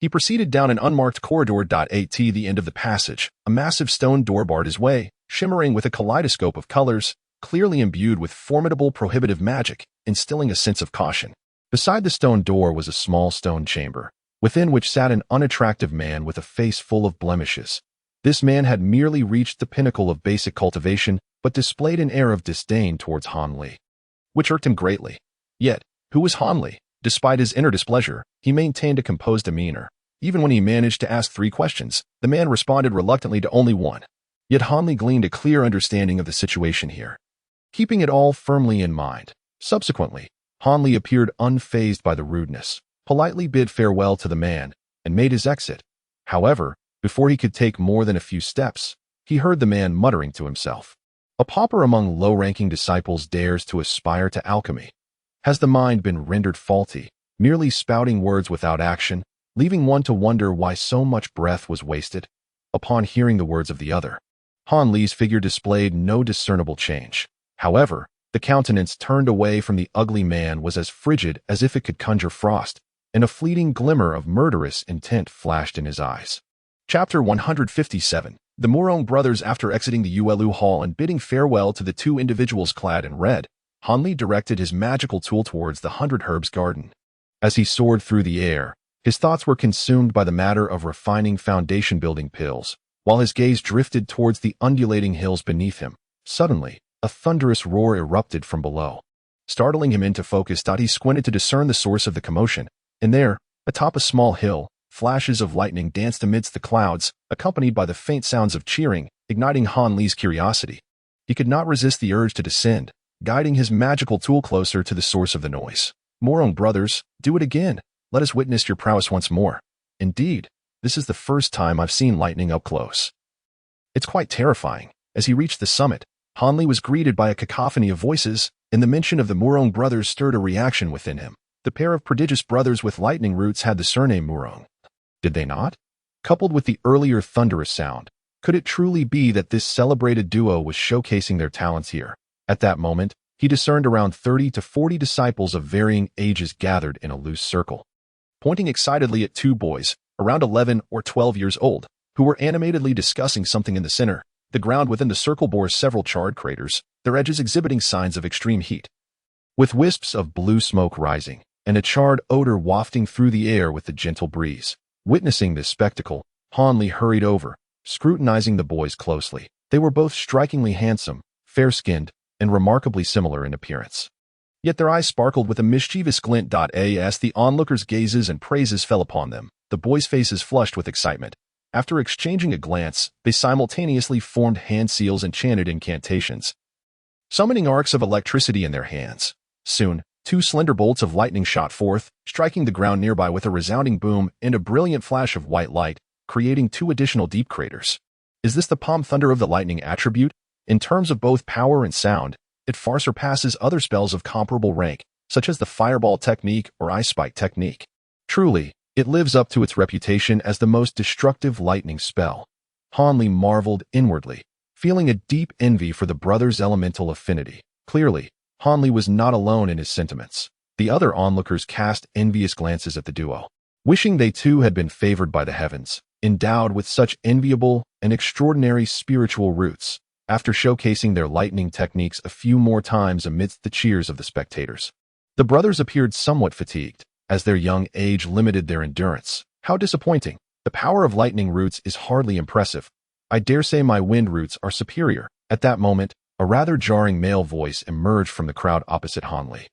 he proceeded down an unmarked corridor. At the end of the passage, a massive stone door barred his way, shimmering with a kaleidoscope of colors, clearly imbued with formidable prohibitive magic, instilling a sense of caution. Beside the stone door was a small stone chamber, within which sat an unattractive man with a face full of blemishes. This man had merely reached the pinnacle of basic cultivation, but displayed an air of disdain towards Hanli, which irked him greatly. Yet, who was Hanli? Despite his inner displeasure, he maintained a composed demeanor. Even when he managed to ask 3 questions, the man responded reluctantly to only 1. Yet Hanli gleaned a clear understanding of the situation here, keeping it all firmly in mind. Subsequently, Hanli appeared unfazed by the rudeness, politely bid farewell to the man, and made his exit. However, before he could take more than a few steps, he heard the man muttering to himself. A pauper among low-ranking disciples dares to aspire to alchemy. Has the mind been rendered faulty, merely spouting words without action, leaving one to wonder why so much breath was wasted? Upon hearing the words of the other, Hanli's figure displayed no discernible change. However, the countenance turned away from the ugly man was as frigid as if it could conjure frost, and a fleeting glimmer of murderous intent flashed in his eyes. Chapter 157. The Morong brothers. After exiting the Yuelu Hall and bidding farewell to the 2 individuals clad in red, Hanli directed his magical tool towards the 100 Herbs Garden. As he soared through the air, his thoughts were consumed by the matter of refining foundation-building pills, while his gaze drifted towards the undulating hills beneath him. Suddenly, a thunderous roar erupted from below, startling him into focus. He squinted to discern the source of the commotion, and there, atop a small hill, flashes of lightning danced amidst the clouds, accompanied by the faint sounds of cheering, igniting Hanli's curiosity. He could not resist the urge to descend, guiding his magical tool closer to the source of the noise. Morong brothers, do it again. Let us witness your prowess once more. Indeed, this is the first time I've seen lightning up close. It's quite terrifying. As he reached the summit, Hanli was greeted by a cacophony of voices, and the mention of the Morong brothers stirred a reaction within him. The pair of prodigious brothers with lightning roots had the surname Morong. Did they not? Coupled with the earlier thunderous sound, could it truly be that this celebrated duo was showcasing their talents here? At that moment, he discerned around 30 to 40 disciples of varying ages gathered in a loose circle, pointing excitedly at 2 boys, around 11 or 12 years old, who were animatedly discussing something in the center. The ground within the circle bore several charred craters, their edges exhibiting signs of extreme heat. With wisps of blue smoke rising, and a charred odor wafting through the air with the gentle breeze. Witnessing this spectacle, Hanli hurried over, scrutinizing the boys closely. They were both strikingly handsome, fair-skinned, and remarkably similar in appearance. Yet their eyes sparkled with a mischievous glint. As the onlookers' gazes and praises fell upon them, the boys' faces flushed with excitement. After exchanging a glance, they simultaneously formed hand seals and chanted incantations, summoning arcs of electricity in their hands. Soon, 2 slender bolts of lightning shot forth, striking the ground nearby with a resounding boom and a brilliant flash of white light, creating 2 additional deep craters. Is this the palm thunder of the lightning attribute? In terms of both power and sound, it far surpasses other spells of comparable rank, such as the fireball technique or ice spike technique. Truly, it lives up to its reputation as the most destructive lightning spell. Hanli marveled inwardly, feeling a deep envy for the brothers' elemental affinity. Clearly, Hanli was not alone in his sentiments. The other onlookers cast envious glances at the duo, wishing they too had been favored by the heavens, endowed with such enviable and extraordinary spiritual roots. After showcasing their lightning techniques a few more times amidst the cheers of the spectators, the brothers appeared somewhat fatigued, as their young age limited their endurance. How disappointing. The power of lightning roots is hardly impressive. I dare say my wind roots are superior. At that moment, a rather jarring male voice emerged from the crowd opposite Hanli.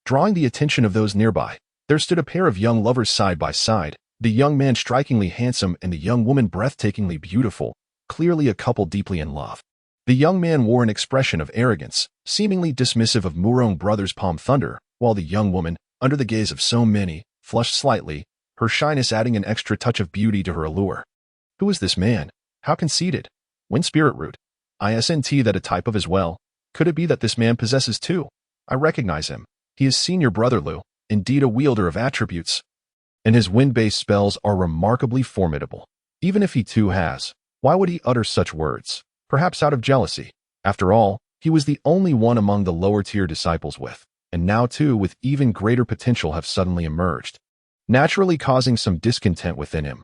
Drawing the attention of those nearby, there stood a pair of young lovers side by side, the young man strikingly handsome and the young woman breathtakingly beautiful, clearly a couple deeply in love. The young man wore an expression of arrogance, seemingly dismissive of Morong brothers' palm thunder, while the young woman, under the gaze of so many, flushed slightly, her shyness adding an extra touch of beauty to her allure. Who is this man? How conceited. Wind spirit root. Isn't that a type of as well? Could it be that this man possesses 2? I recognize him. He is senior brother Lu, indeed a wielder of attributes. And his wind-based spells are remarkably formidable. Even if he too has, why would he utter such words? Perhaps out of jealousy. After all, he was the only one among the lower-tier disciples with, and now two with even greater potential have suddenly emerged, naturally causing some discontent within him.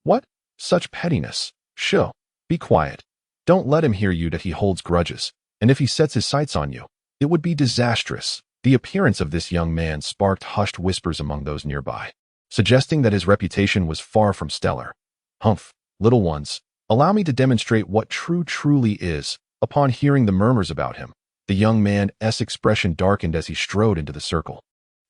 What? Such pettiness. Shoo. Be quiet. Don't let him hear you that he holds grudges, and if he sets his sights on you, it would be disastrous. The appearance of this young man sparked hushed whispers among those nearby, suggesting that his reputation was far from stellar. Humph, little ones, allow me to demonstrate what truly is. Upon hearing the murmurs about him, the young man's expression darkened as he strode into the circle,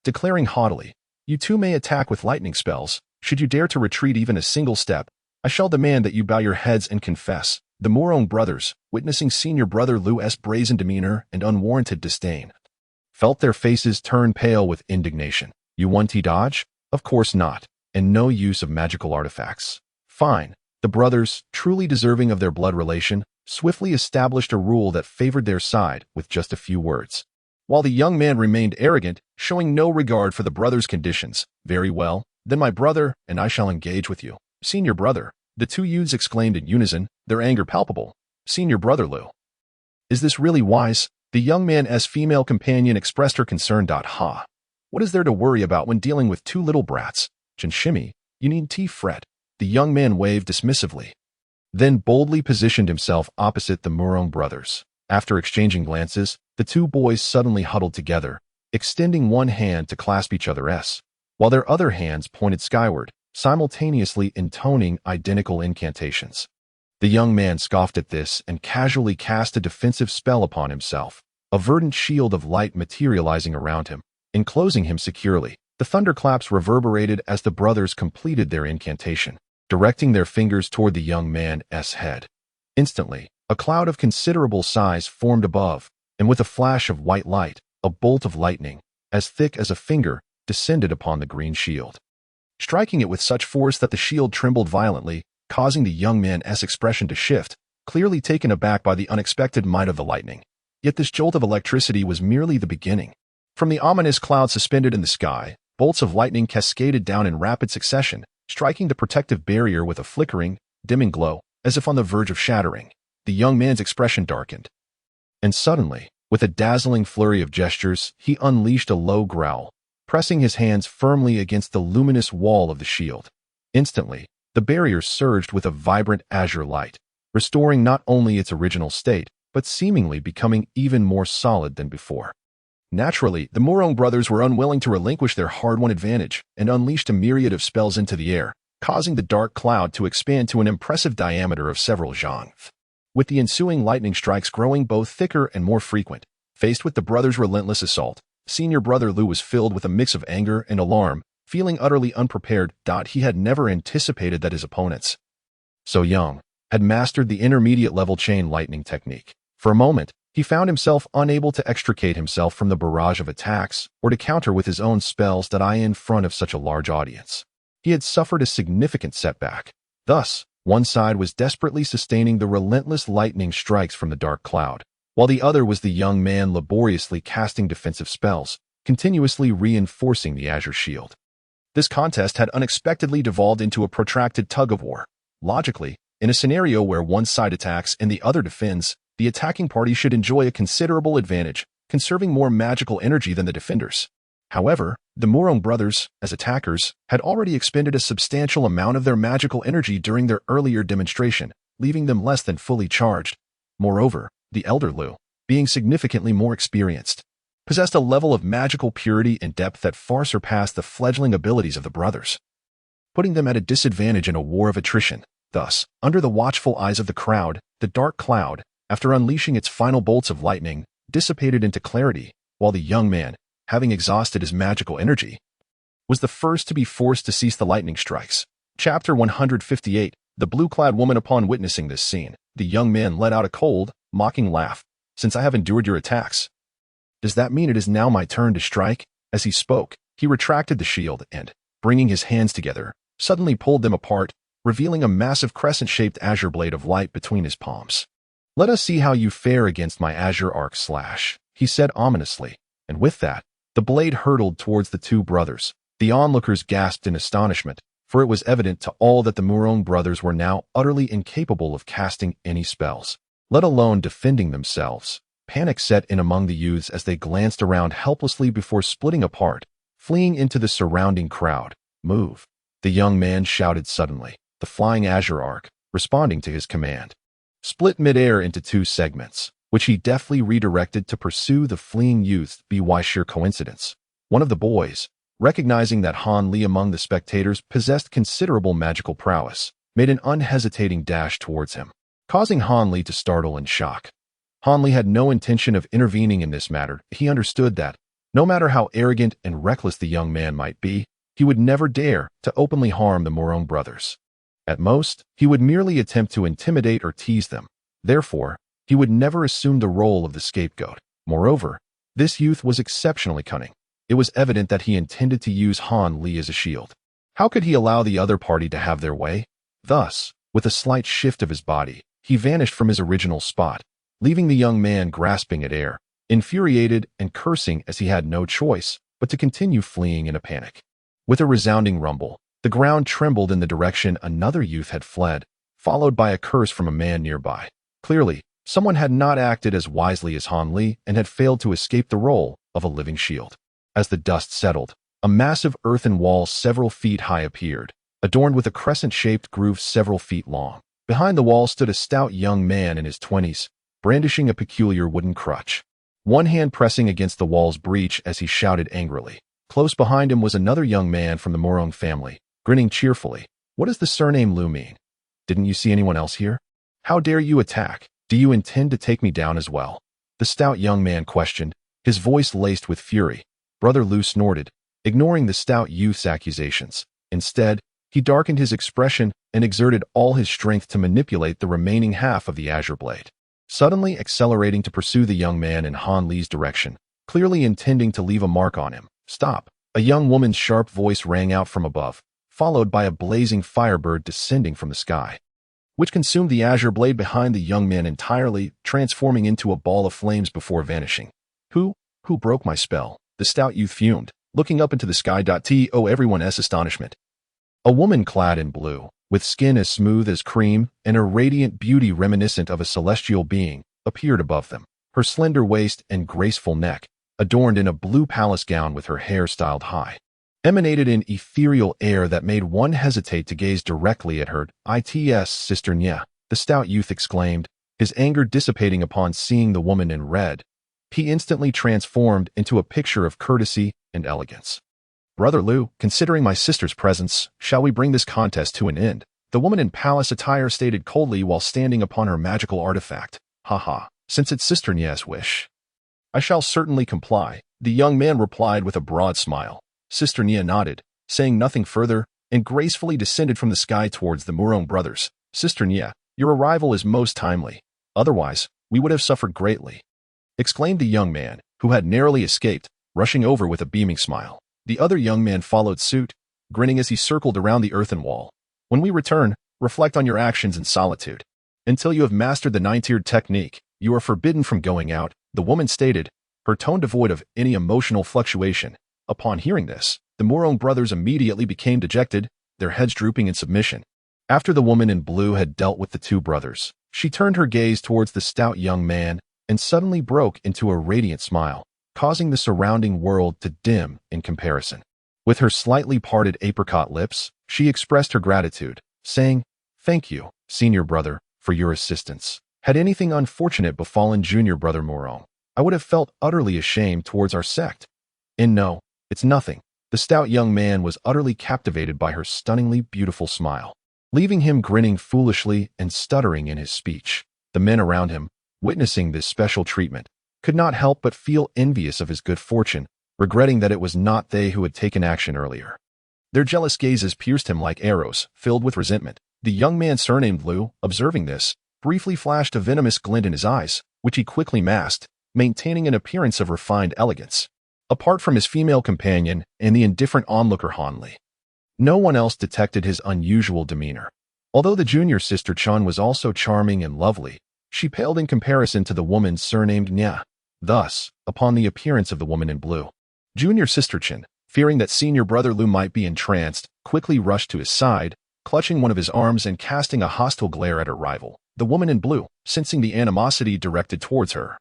declaring haughtily, "You too may attack with lightning spells. Should you dare to retreat even a single step, I shall demand that you bow your heads and confess." The Morong brothers, witnessing senior brother Lu's brazen demeanor and unwarranted disdain, felt their faces turn pale with indignation. You want to dodge? Of course not, and no use of magical artifacts. Fine. The brothers, truly deserving of their blood relation, swiftly established a rule that favored their side with just a few words. While the young man remained arrogant, showing no regard for the brothers' conditions. Very well, then my brother and I shall engage with you. Senior brother, the two youths exclaimed in unison, their anger palpable. Senior brother Lu. Is this really wise? The young man's female companion expressed her concern. Ha. What is there to worry about when dealing with two little brats? Jinshimi, you needn't fret. The young man waved dismissively, then boldly positioned himself opposite the Morong brothers. After exchanging glances, the two boys suddenly huddled together, extending one hand to clasp each other's, while their other hands pointed skyward, simultaneously intoning identical incantations. The young man scoffed at this and casually cast a defensive spell upon himself, a verdant shield of light materializing around him, enclosing him securely. The thunderclaps reverberated as the brothers completed their incantation, directing their fingers toward the young man's head. Instantly, a cloud of considerable size formed above, and with a flash of white light, a bolt of lightning, as thick as a finger, descended upon the green shield, striking it with such force that the shield trembled violently, causing the young man's expression to shift, clearly taken aback by the unexpected might of the lightning. Yet this jolt of electricity was merely the beginning. From the ominous cloud suspended in the sky, bolts of lightning cascaded down in rapid succession, striking the protective barrier with a flickering, dimming glow, as if on the verge of shattering. The young man's expression darkened, and suddenly, with a dazzling flurry of gestures, he unleashed a low growl, pressing his hands firmly against the luminous wall of the shield. Instantly, the barrier surged with a vibrant azure light, restoring not only its original state, but seemingly becoming even more solid than before. Naturally, the Morong brothers were unwilling to relinquish their hard-won advantage and unleashed a myriad of spells into the air, causing the dark cloud to expand to an impressive diameter of several zhang. With the ensuing lightning strikes growing both thicker and more frequent, faced with the brothers' relentless assault, senior brother Lu was filled with a mix of anger and alarm, feeling utterly unprepared. He had never anticipated that his opponents, so young, had mastered the intermediate level chain lightning technique. For a moment, he found himself unable to extricate himself from the barrage of attacks or to counter with his own spells in front of such a large audience. He had suffered a significant setback. Thus, one side was desperately sustaining the relentless lightning strikes from the dark cloud, while the other was the young man laboriously casting defensive spells, continuously reinforcing the azure shield. This contest had unexpectedly devolved into a protracted tug-of-war. Logically, in a scenario where one side attacks and the other defends, the attacking party should enjoy a considerable advantage, conserving more magical energy than the defenders. However, the Morong brothers, as attackers, had already expended a substantial amount of their magical energy during their earlier demonstration, leaving them less than fully charged. Moreover, the elder Lu, being significantly more experienced, possessed a level of magical purity and depth that far surpassed the fledgling abilities of the brothers, putting them at a disadvantage in a war of attrition. Thus, under the watchful eyes of the crowd, the dark cloud, after unleashing its final bolts of lightning, dissipated into clarity, while the young man, having exhausted his magical energy, was the first to be forced to cease the lightning strikes. Chapter 158. The blue-clad woman. Upon witnessing this scene, the young man let out a cold, mocking laugh. Since I have endured your attacks, does that mean it is now my turn to strike? As he spoke, he retracted the shield and, bringing his hands together, suddenly pulled them apart, revealing a massive crescent-shaped azure blade of light between his palms. Let us see how you fare against my azure arc slash, he said ominously, and with that, the blade hurtled towards the two brothers. The onlookers gasped in astonishment, for it was evident to all that the Murong brothers were now utterly incapable of casting any spells, let alone defending themselves. Panic set in among the youths as they glanced around helplessly before splitting apart, fleeing into the surrounding crowd. Move! The young man shouted suddenly, the flying azure arc, responding to his command. Split midair into two segments, which he deftly redirected to pursue the fleeing youths. By sheer coincidence, one of the boys, recognizing that Han Li among the spectators possessed considerable magical prowess, made an unhesitating dash towards him, causing Han Li to startle and shock. Han Li had no intention of intervening in this matter. He understood that, no matter how arrogant and reckless the young man might be, he would never dare to openly harm the Murong brothers. At most, he would merely attempt to intimidate or tease them. Therefore, he would never assume the role of the scapegoat. Moreover, this youth was exceptionally cunning. It was evident that he intended to use Han Li as a shield. How could he allow the other party to have their way? Thus, with a slight shift of his body, he vanished from his original spot, leaving the young man grasping at air, infuriated and cursing as he had no choice but to continue fleeing in a panic. With a resounding rumble, the ground trembled in the direction another youth had fled, followed by a curse from a man nearby. Clearly, someone had not acted as wisely as Han Li and had failed to escape the role of a living shield. As the dust settled, a massive earthen wall several feet high appeared, adorned with a crescent-shaped groove several feet long. Behind the wall stood a stout young man in his 20s, brandishing a peculiar wooden crutch, one hand pressing against the wall's breach as he shouted angrily. Close behind him was another young man from the Murong family, grinning cheerfully. What does the surname Lu mean? Didn't you see anyone else here? How dare you attack? Do you intend to take me down as well? The stout young man questioned, his voice laced with fury. Brother Lu snorted, ignoring the stout youth's accusations. Instead, he darkened his expression and exerted all his strength to manipulate the remaining half of the azure blade, suddenly accelerating to pursue the young man in Han Li's direction, clearly intending to leave a mark on him. Stop! A young woman's sharp voice rang out from above, followed by a blazing firebird descending from the sky, which consumed the azure blade behind the young man entirely, transforming into a ball of flames before vanishing. Who broke my spell? The stout youth fumed, looking up into the sky. To everyone's astonishment, a woman clad in blue, with skin as smooth as cream and a radiant beauty reminiscent of a celestial being, appeared above them. Her slender waist and graceful neck, adorned in a blue palace gown with her hair styled high, emanated an ethereal air that made one hesitate to gaze directly at her. It's Sister Nya, the stout youth exclaimed, his anger dissipating upon seeing the woman in red. He instantly transformed into a picture of courtesy and elegance. Brother Lu, considering my sister's presence, shall we bring this contest to an end? The woman in palace attire stated coldly while standing upon her magical artifact. Haha, since it's Sister Nya's wish, I shall certainly comply, the young man replied with a broad smile. Sister Nya nodded, saying nothing further, and gracefully descended from the sky towards the Murong brothers. Sister Nya, your arrival is most timely. Otherwise, we would have suffered greatly, exclaimed the young man, who had narrowly escaped, rushing over with a beaming smile. The other young man followed suit, grinning as he circled around the earthen wall. When we return, reflect on your actions in solitude. Until you have mastered the 9-tiered technique, you are forbidden from going out, the woman stated, her tone devoid of any emotional fluctuation. Upon hearing this, the Murong brothers immediately became dejected, their heads drooping in submission. After the woman in blue had dealt with the two brothers, she turned her gaze towards the stout young man and suddenly broke into a radiant smile, causing the surrounding world to dim in comparison. With her slightly parted apricot lips, she expressed her gratitude, saying, "Thank you, senior brother, for your assistance. Had anything unfortunate befallen junior brother Murong, I would have felt utterly ashamed towards our sect. And no, it's nothing." The stout young man was utterly captivated by her stunningly beautiful smile, leaving him grinning foolishly and stuttering in his speech. The men around him, witnessing this special treatment, could not help but feel envious of his good fortune, regretting that it was not they who had taken action earlier. Their jealous gazes pierced him like arrows, filled with resentment. The young man surnamed Lu, observing this, briefly flashed a venomous glint in his eyes, which he quickly masked, maintaining an appearance of refined elegance. Apart from his female companion and the indifferent onlooker Han Li, no one else detected his unusual demeanor. Although the junior sister Chun was also charming and lovely, she paled in comparison to the woman surnamed Nya. Thus, upon the appearance of the woman in blue, junior sister Chen, fearing that senior brother Lu might be entranced, quickly rushed to his side, clutching one of his arms and casting a hostile glare at her rival. The woman in blue, sensing the animosity directed towards her,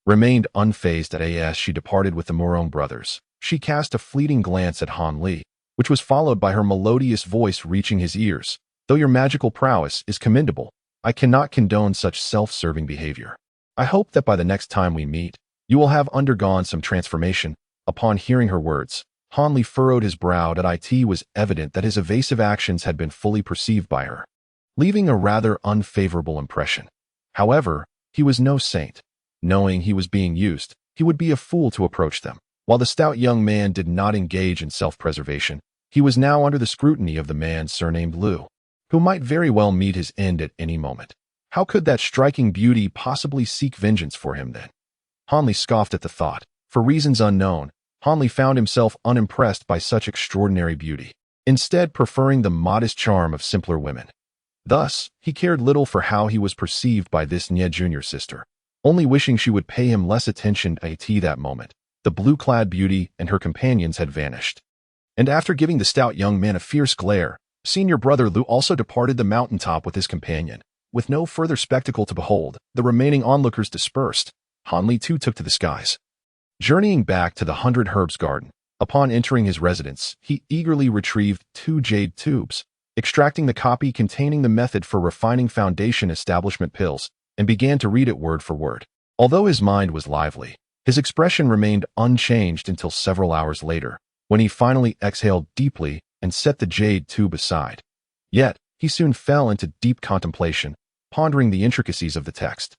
remained unfazed as she departed with the Morong brothers. She cast a fleeting glance at Han Li, which was followed by her melodious voice reaching his ears. Though your magical prowess is commendable, I cannot condone such self-serving behavior. I hope that by the next time we meet, you will have undergone some transformation. Upon hearing her words, Han Li furrowed his brow. It was evident that his evasive actions had been fully perceived by her, leaving a rather unfavorable impression. However, he was no saint. Knowing he was being used, he would be a fool to approach them. While the stout young man did not engage in self-preservation, he was now under the scrutiny of the man surnamed Lu, who might very well meet his end at any moment. How could that striking beauty possibly seek vengeance for him then? Han Li scoffed at the thought. For reasons unknown, Han Li found himself unimpressed by such extraordinary beauty, instead preferring the modest charm of simpler women. Thus, he cared little for how he was perceived by this Nye junior sister, only wishing she would pay him less attention. At that moment, the blue-clad beauty and her companions had vanished. And after giving the stout young man a fierce glare, senior brother Lu also departed the mountaintop with his companion. With no further spectacle to behold, the remaining onlookers dispersed. Han Li too took to the skies. Journeying back to the 100 Herbs Garden, upon entering his residence, he eagerly retrieved 2 jade tubes, extracting the copy containing the method for refining foundation establishment pills, and began to read it word for word. Although his mind was lively, his expression remained unchanged until several hours later, when he finally exhaled deeply and set the jade tube aside. Yet, he soon fell into deep contemplation, pondering the intricacies of the text.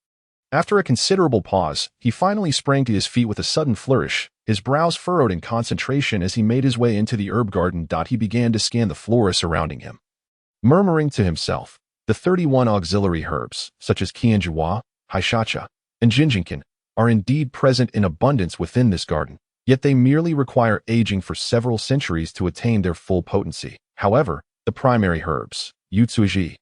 After a considerable pause, he finally sprang to his feet with a sudden flourish, his brows furrowed in concentration as he made his way into the herb garden. He began to scan the flora surrounding him, murmuring to himself, the 31 auxiliary herbs, such as Qianjua, Haishacha, and Jinjinkin, are indeed present in abundance within this garden, yet they merely require aging for several centuries to attain their full potency. However, the primary herbs, Yutsuji,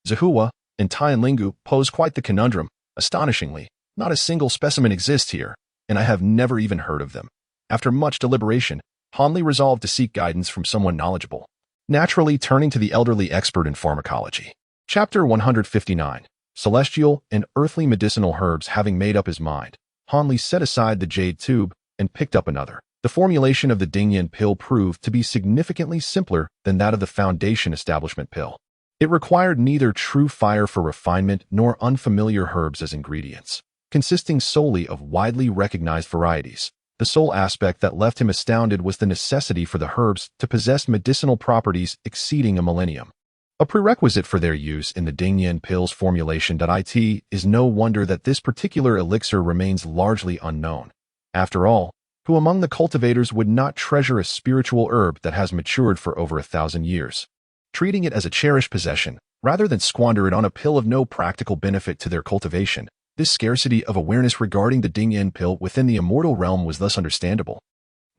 Zahua, and Tianlingu, pose quite the conundrum. Astonishingly, not a single specimen exists here, and I have never even heard of them. After much deliberation, Han Li resolved to seek guidance from someone knowledgeable, naturally turning to the elderly expert in pharmacology. Chapter 159. Celestial and Earthly Medicinal Herbs. Having made up his mind, Han Li set aside the jade tube and picked up another. The formulation of the Dingyan pill proved to be significantly simpler than that of the Foundation Establishment pill. It required neither true fire for refinement nor unfamiliar herbs as ingredients, consisting solely of widely recognized varieties. The sole aspect that left him astounded was the necessity for the herbs to possess medicinal properties exceeding a millennium, a prerequisite for their use in the Dingyan pills formulation. It is no wonder that this particular elixir remains largely unknown. After all, who among the cultivators would not treasure a spiritual herb that has matured for over 1,000 years? Treating it as a cherished possession, rather than squander it on a pill of no practical benefit to their cultivation, this scarcity of awareness regarding the Dingyan pill within the immortal realm was thus understandable.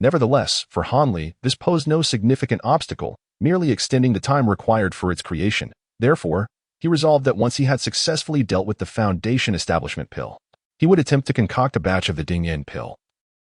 Nevertheless, for Han Li, this posed no significant obstacle, merely extending the time required for its creation. Therefore, he resolved that once he had successfully dealt with the Foundation Establishment pill, he would attempt to concoct a batch of the Dingyan pill,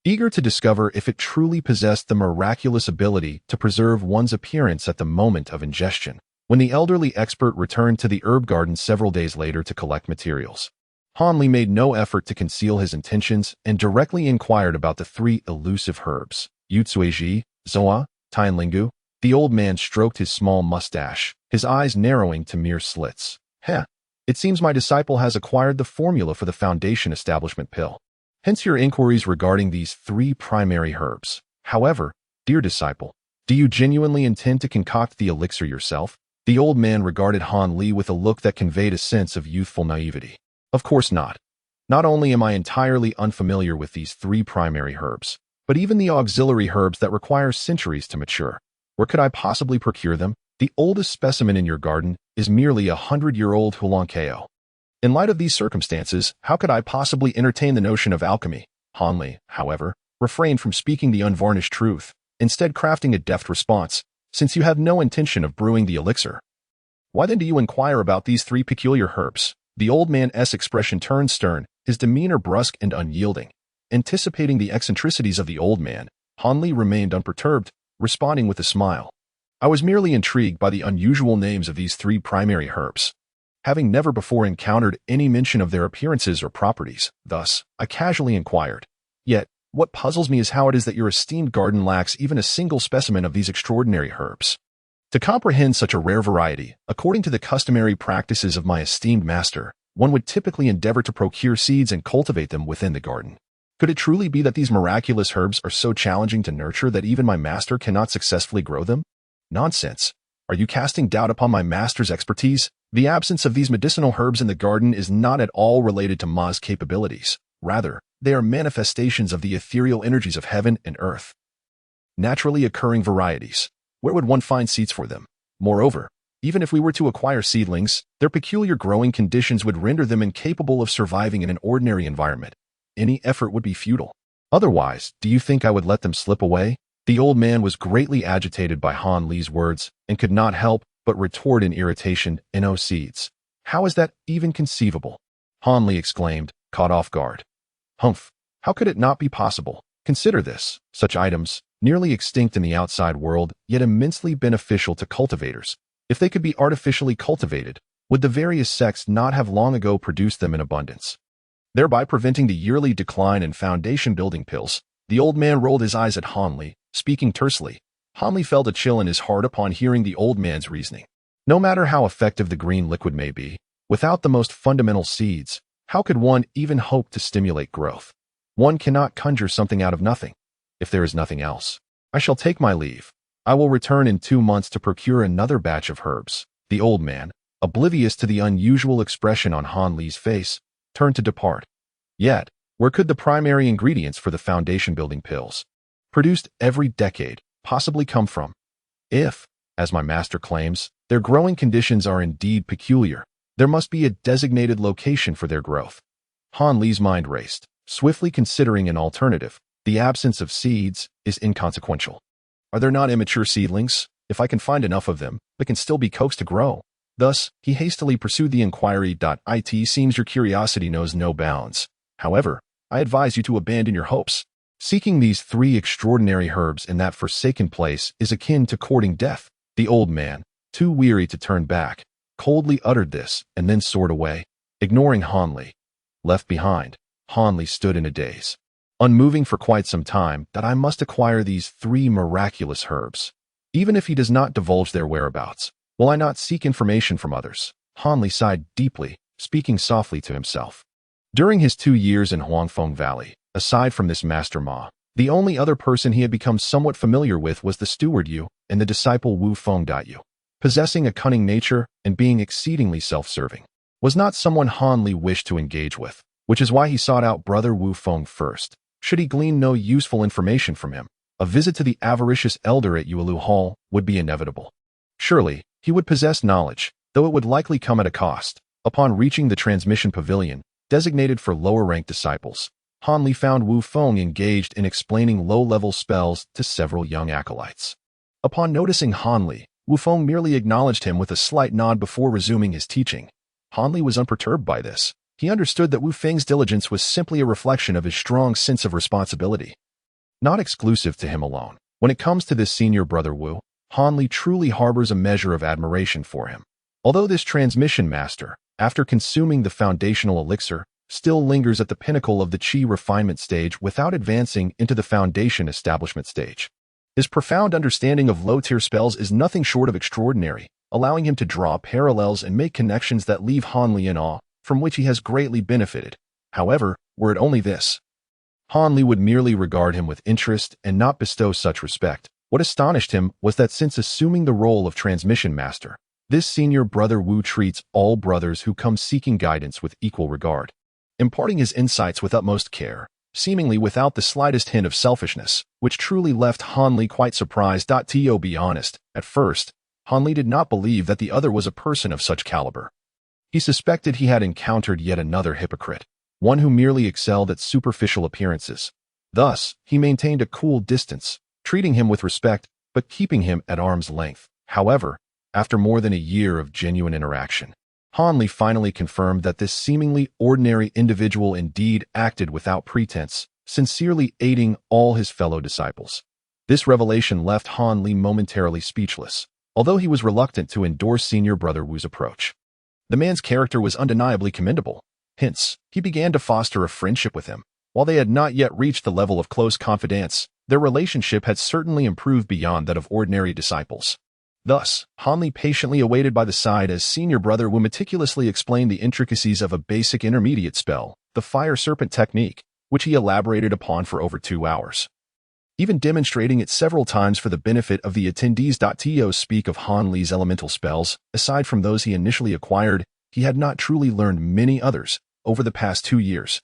eager to discover if it truly possessed the miraculous ability to preserve one's appearance at the moment of ingestion. When the elderly expert returned to the herb garden several days later to collect materials, Han Li made no effort to conceal his intentions and directly inquired about the 3 elusive herbs, Yutsueji, Zoa, Tianlingu. The old man stroked his small mustache, his eyes narrowing to mere slits. It seems my disciple has acquired the formula for the Foundation Establishment pill. Hence your inquiries regarding these 3 primary herbs. However, dear disciple, do you genuinely intend to concoct the elixir yourself? The old man regarded Han Li with a look that conveyed a sense of youthful naivety. Of course not. Not only am I entirely unfamiliar with these 3 primary herbs, but even the auxiliary herbs that require centuries to mature. Where could I possibly procure them? The oldest specimen in your garden is merely a 100-year-old Hualankeo. In light of these circumstances, how could I possibly entertain the notion of alchemy? Han Li, however, refrained from speaking the unvarnished truth, instead crafting a deft response. Since you have no intention of brewing the elixir, why then do you inquire about these 3 peculiar herbs? The old man's expression turned stern, his demeanor brusque and unyielding. Anticipating the eccentricities of the old man, Han Li remained unperturbed, responding with a smile. I was merely intrigued by the unusual names of these three primary herbs, having never before encountered any mention of their appearances or properties. Thus, I casually inquired. Yet, what puzzles me is how it is that your esteemed garden lacks even a single specimen of these extraordinary herbs. To comprehend such a rare variety, according to the customary practices of my esteemed master, one would typically endeavor to procure seeds and cultivate them within the garden. Could it truly be that these miraculous herbs are so challenging to nurture that even my master cannot successfully grow them? Nonsense. Are you casting doubt upon my master's expertise? The absence of these medicinal herbs in the garden is not at all related to Ma's capabilities. Rather, they are manifestations of the ethereal energies of heaven and earth. Naturally occurring varieties. Where would one find seeds for them? Moreover, even if we were to acquire seedlings, their peculiar growing conditions would render them incapable of surviving in an ordinary environment. Any effort would be futile. Otherwise, do you think I would let them slip away? The old man was greatly agitated by Han Li's words and could not help but retort in irritation, "No seeds. How is that even conceivable?" Han Li exclaimed, caught off guard. Humph, how could it not be possible? Consider this. Such items, nearly extinct in the outside world, yet immensely beneficial to cultivators. If they could be artificially cultivated, would the various sects not have long ago produced them in abundance, thereby preventing the yearly decline in foundation building pills? The old man rolled his eyes at Han Li, speaking tersely. Han Li felt a chill in his heart upon hearing the old man's reasoning. No matter how effective the green liquid may be, without the most fundamental seeds, how could one even hope to stimulate growth? One cannot conjure something out of nothing. If there is nothing else, I shall take my leave. I will return in 2 months to procure another batch of herbs. The old man, oblivious to the unusual expression on Han Li's face, turned to depart. Yet, where could the primary ingredients for the foundation building pills, produced every decade, possibly come from? If, as my master claims, their growing conditions are indeed peculiar, there must be a designated location for their growth. Han Li's mind raced, swiftly considering an alternative. The absence of seeds is inconsequential. Are there not immature seedlings? If I can find enough of them, they can still be coaxed to grow. Thus, he hastily pursued the inquiry. It seems your curiosity knows no bounds. However, I advise you to abandon your hopes. Seeking these 3 extraordinary herbs in that forsaken place is akin to courting death. The old man, too weary to turn back, coldly uttered this and then soared away, ignoring Han Li. Left behind, Han Li stood in a daze, unmoving for quite some time. That I must acquire these 3 miraculous herbs. Even if he does not divulge their whereabouts, will I not seek information from others? Han Li sighed deeply, speaking softly to himself. During his 2 years in Huangfeng Valley, aside from this Master Ma, the only other person he had become somewhat familiar with was the steward Yu and the disciple Wu Feng. Yu, possessing a cunning nature and being exceedingly self-serving, was not someone Han Li wished to engage with, which is why he sought out brother Wu Feng first. Should he glean no useful information from him, a visit to the avaricious elder at Yuelu Hall would be inevitable. Surely, he would possess knowledge, though it would likely come at a cost. Upon reaching the transmission pavilion, designated for lower-ranked disciples, Han Li found Wu Feng engaged in explaining low-level spells to several young acolytes. Upon noticing Han Li, Wu Feng merely acknowledged him with a slight nod before resuming his teaching. Han Li was unperturbed by this. He understood that Wu Feng's diligence was simply a reflection of his strong sense of responsibility, not exclusive to him alone. When it comes to this senior brother Wu, Han Li truly harbors a measure of admiration for him. Although this transmission master, after consuming the foundational elixir, still lingers at the pinnacle of the Qi refinement stage without advancing into the foundation establishment stage. His profound understanding of low-tier spells is nothing short of extraordinary, allowing him to draw parallels and make connections that leave Han Li in awe, from which he has greatly benefited. However, were it only this, Han Li would merely regard him with interest and not bestow such respect. What astonished him was that since assuming the role of transmission master, this senior brother Wu treats all brothers who come seeking guidance with equal regard, imparting his insights with utmost care, seemingly without the slightest hint of selfishness, which truly left Han Li quite surprised. To be honest, at first, Han Li did not believe that the other was a person of such caliber. He suspected he had encountered yet another hypocrite, one who merely excelled at superficial appearances. Thus, he maintained a cool distance, treating him with respect, but keeping him at arm's length. However, after more than a year of genuine interaction, Han Li finally confirmed that this seemingly ordinary individual indeed acted without pretense, sincerely aiding all his fellow disciples. This revelation left Han Li momentarily speechless, although he was reluctant to endorse senior brother Wu's approach. The man's character was undeniably commendable. Hence, he began to foster a friendship with him. While they had not yet reached the level of close confidence, their relationship had certainly improved beyond that of ordinary disciples. Thus, Han Li patiently awaited by the side as senior brother Wu meticulously explained the intricacies of a basic intermediate spell, the Fire Serpent technique, which he elaborated upon for over 2 hours, even demonstrating it several times for the benefit of the attendees. To speak of Han Li's elemental spells, aside from those he initially acquired, he had not truly learned many others over the past 2 years.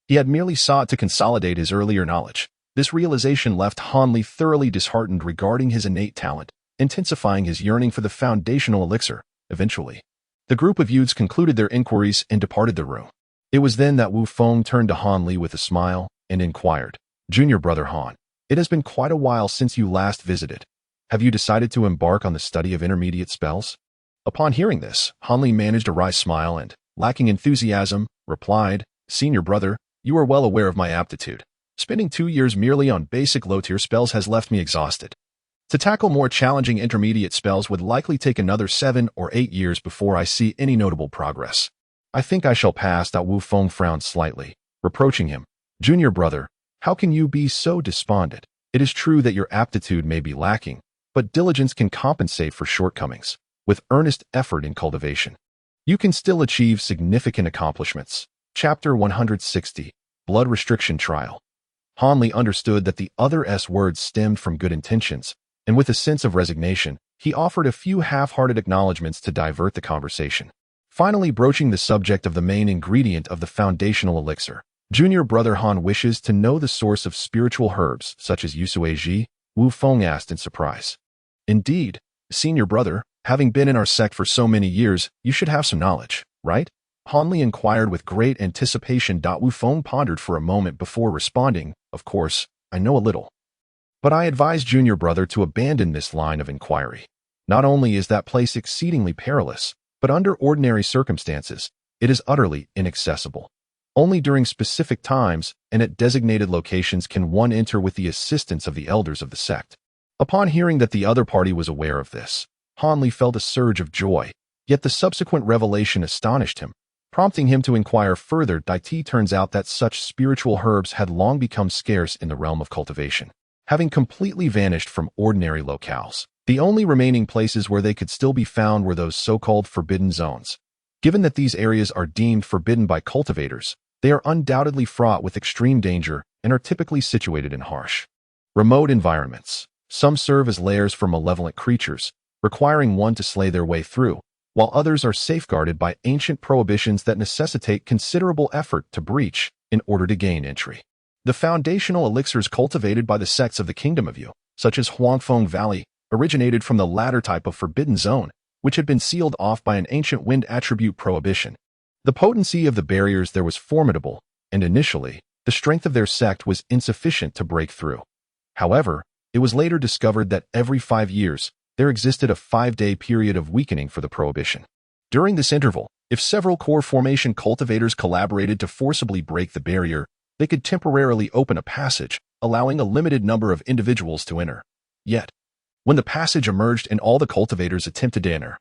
He had merely sought to consolidate his earlier knowledge. This realization left Han Li thoroughly disheartened regarding his innate talent, intensifying his yearning for the foundational elixir. Eventually, the group of youths concluded their inquiries and departed the room. It was then that Wu Feng turned to Han Li with a smile and inquired, "Junior brother Han, it has been quite a while since you last visited. Have you decided to embark on the study of intermediate spells?" Upon hearing this, Han Li managed a wry smile and, lacking enthusiasm, replied, "Senior brother, you are well aware of my aptitude. Spending 2 years merely on basic low-tier spells has left me exhausted. To tackle more challenging intermediate spells would likely take another 7 or 8 years before I see any notable progress. I think I shall pass." Wu Feng frowned slightly, reproaching him. "Junior brother, how can you be so despondent? It is true that your aptitude may be lacking, but diligence can compensate for shortcomings. With earnest effort in cultivation, you can still achieve significant accomplishments." Chapter 160, Blood Restriction Trial. Han Li understood that the other's words stemmed from good intentions, and with a sense of resignation, he offered a few half-hearted acknowledgments to divert the conversation. Finally broaching the subject of the main ingredient of the foundational elixir, "Junior brother Han wishes to know the source of spiritual herbs such as Yusueji," Wu Feng asked in surprise. "Indeed, senior brother, having been in our sect for so many years, you should have some knowledge, right?" Han Li inquired with great anticipation. Wu Feng pondered for a moment before responding, "Of course, I know a little. But I advise junior brother to abandon this line of inquiry. Not only is that place exceedingly perilous, but under ordinary circumstances, it is utterly inaccessible. Only during specific times and at designated locations can one enter with the assistance of the elders of the sect." Upon hearing that the other party was aware of this, Han Li felt a surge of joy, yet the subsequent revelation astonished him, prompting him to inquire further. It turns out that such spiritual herbs had long become scarce in the realm of cultivation, having completely vanished from ordinary locales. The only remaining places where they could still be found were those so-called forbidden zones. Given that these areas are deemed forbidden by cultivators, they are undoubtedly fraught with extreme danger and are typically situated in harsh, remote environments. Some serve as lairs for malevolent creatures, requiring one to slay their way through, while others are safeguarded by ancient prohibitions that necessitate considerable effort to breach in order to gain entry. The foundational elixirs cultivated by the sects of the Kingdom of Yu, such as Huangfeng Valley, originated from the latter type of forbidden zone, which had been sealed off by an ancient wind attribute prohibition. The potency of the barriers there was formidable, and initially, the strength of their sect was insufficient to break through. However, it was later discovered that every 5 years, there existed a 5-day period of weakening for the prohibition. During this interval, if several core formation cultivators collaborated to forcibly break the barrier, they could temporarily open a passage, allowing a limited number of individuals to enter. Yet, when the passage emerged and all the cultivators attempted to enter,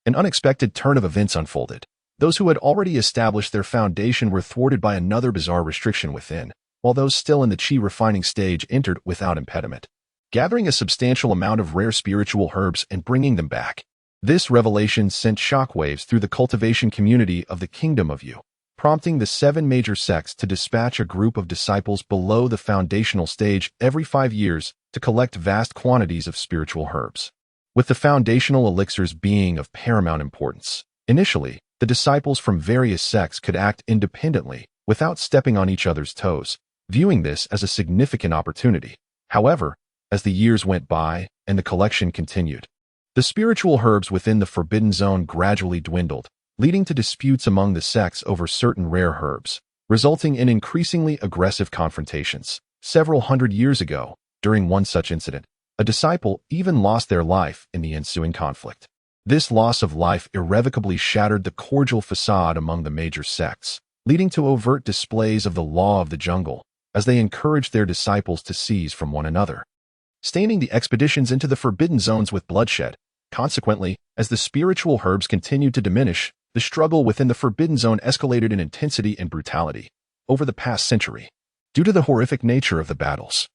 an unexpected turn of events unfolded. Those who had already established their foundation were thwarted by another bizarre restriction within, while those still in the chi refining stage entered without impediment, gathering a substantial amount of rare spiritual herbs and bringing them back. This revelation sent shockwaves through the cultivation community of the Kingdom of Yu, prompting the 7 major sects to dispatch a group of disciples below the foundational stage every 5 years to collect vast quantities of spiritual herbs. With the foundational elixirs being of paramount importance, initially, the disciples from various sects could act independently without stepping on each other's toes, viewing this as a significant opportunity. However, as the years went by and the collection continued, the spiritual herbs within the forbidden zone gradually dwindled, leading to disputes among the sects over certain rare herbs, resulting in increasingly aggressive confrontations. Several hundred years ago, during one such incident, a disciple even lost their life in the ensuing conflict. This loss of life irrevocably shattered the cordial facade among the major sects, leading to overt displays of the law of the jungle, as they encouraged their disciples to seize from one another. staining the expeditions into the forbidden zones with bloodshed. Consequently, as the spiritual herbs continued to diminish, the struggle within the forbidden zone escalated in intensity and brutality over the past century. Due to the horrific nature of the battles,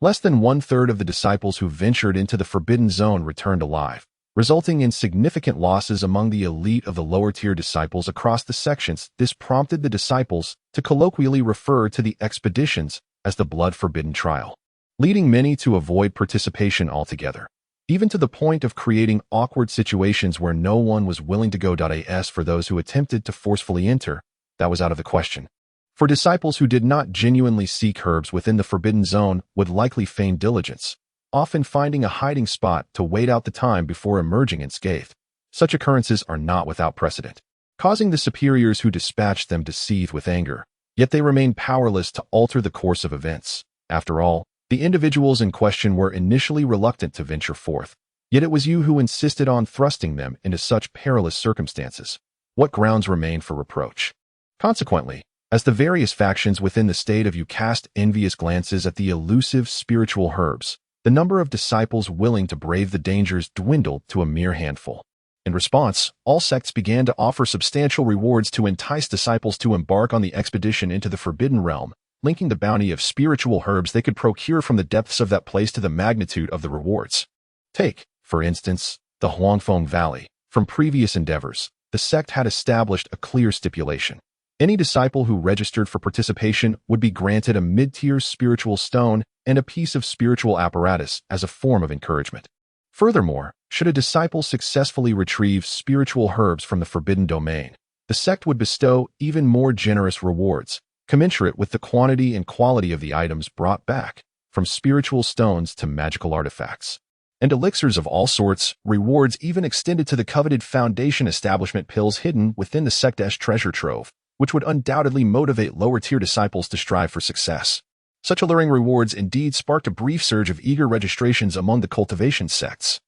less than one-third of the disciples who ventured into the forbidden zone returned alive, resulting in significant losses among the elite of the lower-tier disciples across the sections. This prompted the disciples to colloquially refer to the expeditions as the blood-forbidden trial, leading many to avoid participation altogether, even to the point of creating awkward situations where no one was willing to go. As for those who attempted to forcefully enter, that was out of the question. For disciples who did not genuinely seek herbs within the forbidden zone would likely feign diligence, often finding a hiding spot to wait out the time before emerging unscathed. Such occurrences are not without precedent, causing the superiors who dispatched them to seethe with anger, yet they remain powerless to alter the course of events. After all, the individuals in question were initially reluctant to venture forth, yet it was you who insisted on thrusting them into such perilous circumstances. What grounds remain for reproach? Consequently, as the various factions within the state of you cast envious glances at the elusive spiritual herbs, the number of disciples willing to brave the dangers dwindled to a mere handful. In response, all sects began to offer substantial rewards to entice disciples to embark on the expedition into the Forbidden Realm, linking the bounty of spiritual herbs they could procure from the depths of that place to the magnitude of the rewards. Take, for instance, the Huangfeng Valley. From previous endeavors, the sect had established a clear stipulation. Any disciple who registered for participation would be granted a mid-tier spiritual stone and a piece of spiritual apparatus as a form of encouragement. Furthermore, should a disciple successfully retrieve spiritual herbs from the forbidden domain, the sect would bestow even more generous rewards, commensurate with the quantity and quality of the items brought back, from spiritual stones to magical artifacts and elixirs of all sorts. Rewards even extended to the coveted Foundation establishment pills hidden within the sect's treasure trove, which would undoubtedly motivate lower-tier disciples to strive for success. Such alluring rewards indeed sparked a brief surge of eager registrations among the cultivation sects.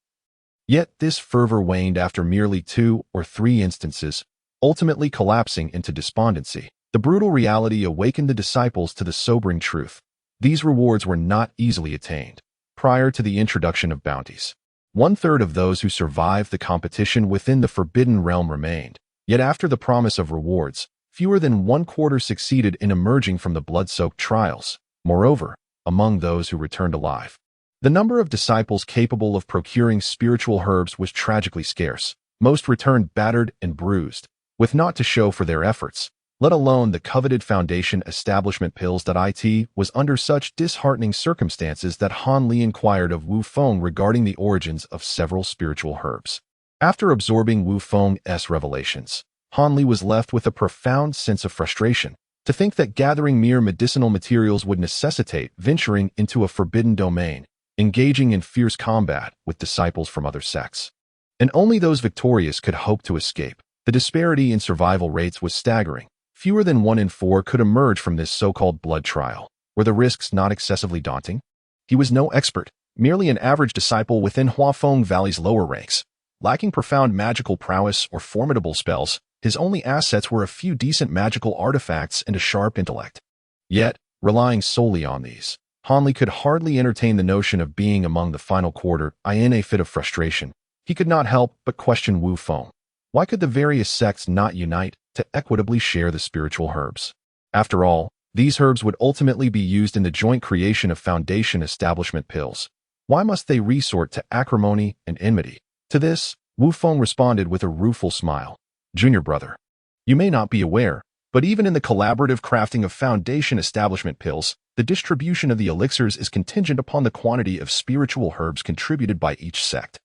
Yet this fervor waned after merely 2 or 3 instances, ultimately collapsing into despondency. The brutal reality awakened the disciples to the sobering truth. These rewards were not easily attained. Prior to the introduction of bounties, 1/3 of those who survived the competition within the Forbidden Realm remained. Yet after the promise of rewards, fewer than 1/4 succeeded in emerging from the blood-soaked trials. Moreover, among those who returned alive, the number of disciples capable of procuring spiritual herbs was tragically scarce. Most returned battered and bruised, with naught to show for their efforts, let alone the coveted Foundation establishment pills. It was under such disheartening circumstances that Han Li inquired of Wu Feng regarding the origins of several spiritual herbs. After absorbing Wu Feng's revelations, Han Li was left with a profound sense of frustration. To think that gathering mere medicinal materials would necessitate venturing into a forbidden domain, engaging in fierce combat with disciples from other sects, and only those victorious could hope to escape. The disparity in survival rates was staggering. Fewer than 1 in 4 could emerge from this so-called blood trial. Were the risks not excessively daunting? He was no expert, merely an average disciple within Huafeng Valley's lower ranks. Lacking profound magical prowess or formidable spells, his only assets were a few decent magical artifacts and a sharp intellect. Yet, relying solely on these, Han Li could hardly entertain the notion of being among the final quarter. In a fit of frustration, he could not help but question Wu Feng. Why could the various sects not unite to equitably share the spiritual herbs? After all, these herbs would ultimately be used in the joint creation of Foundation establishment pills. Why must they resort to acrimony and enmity? To this, Wu Feng responded with a rueful smile. Junior brother, you may not be aware, but even in the collaborative crafting of Foundation establishment pills, the distribution of the elixirs is contingent upon the quantity of spiritual herbs contributed by each sect,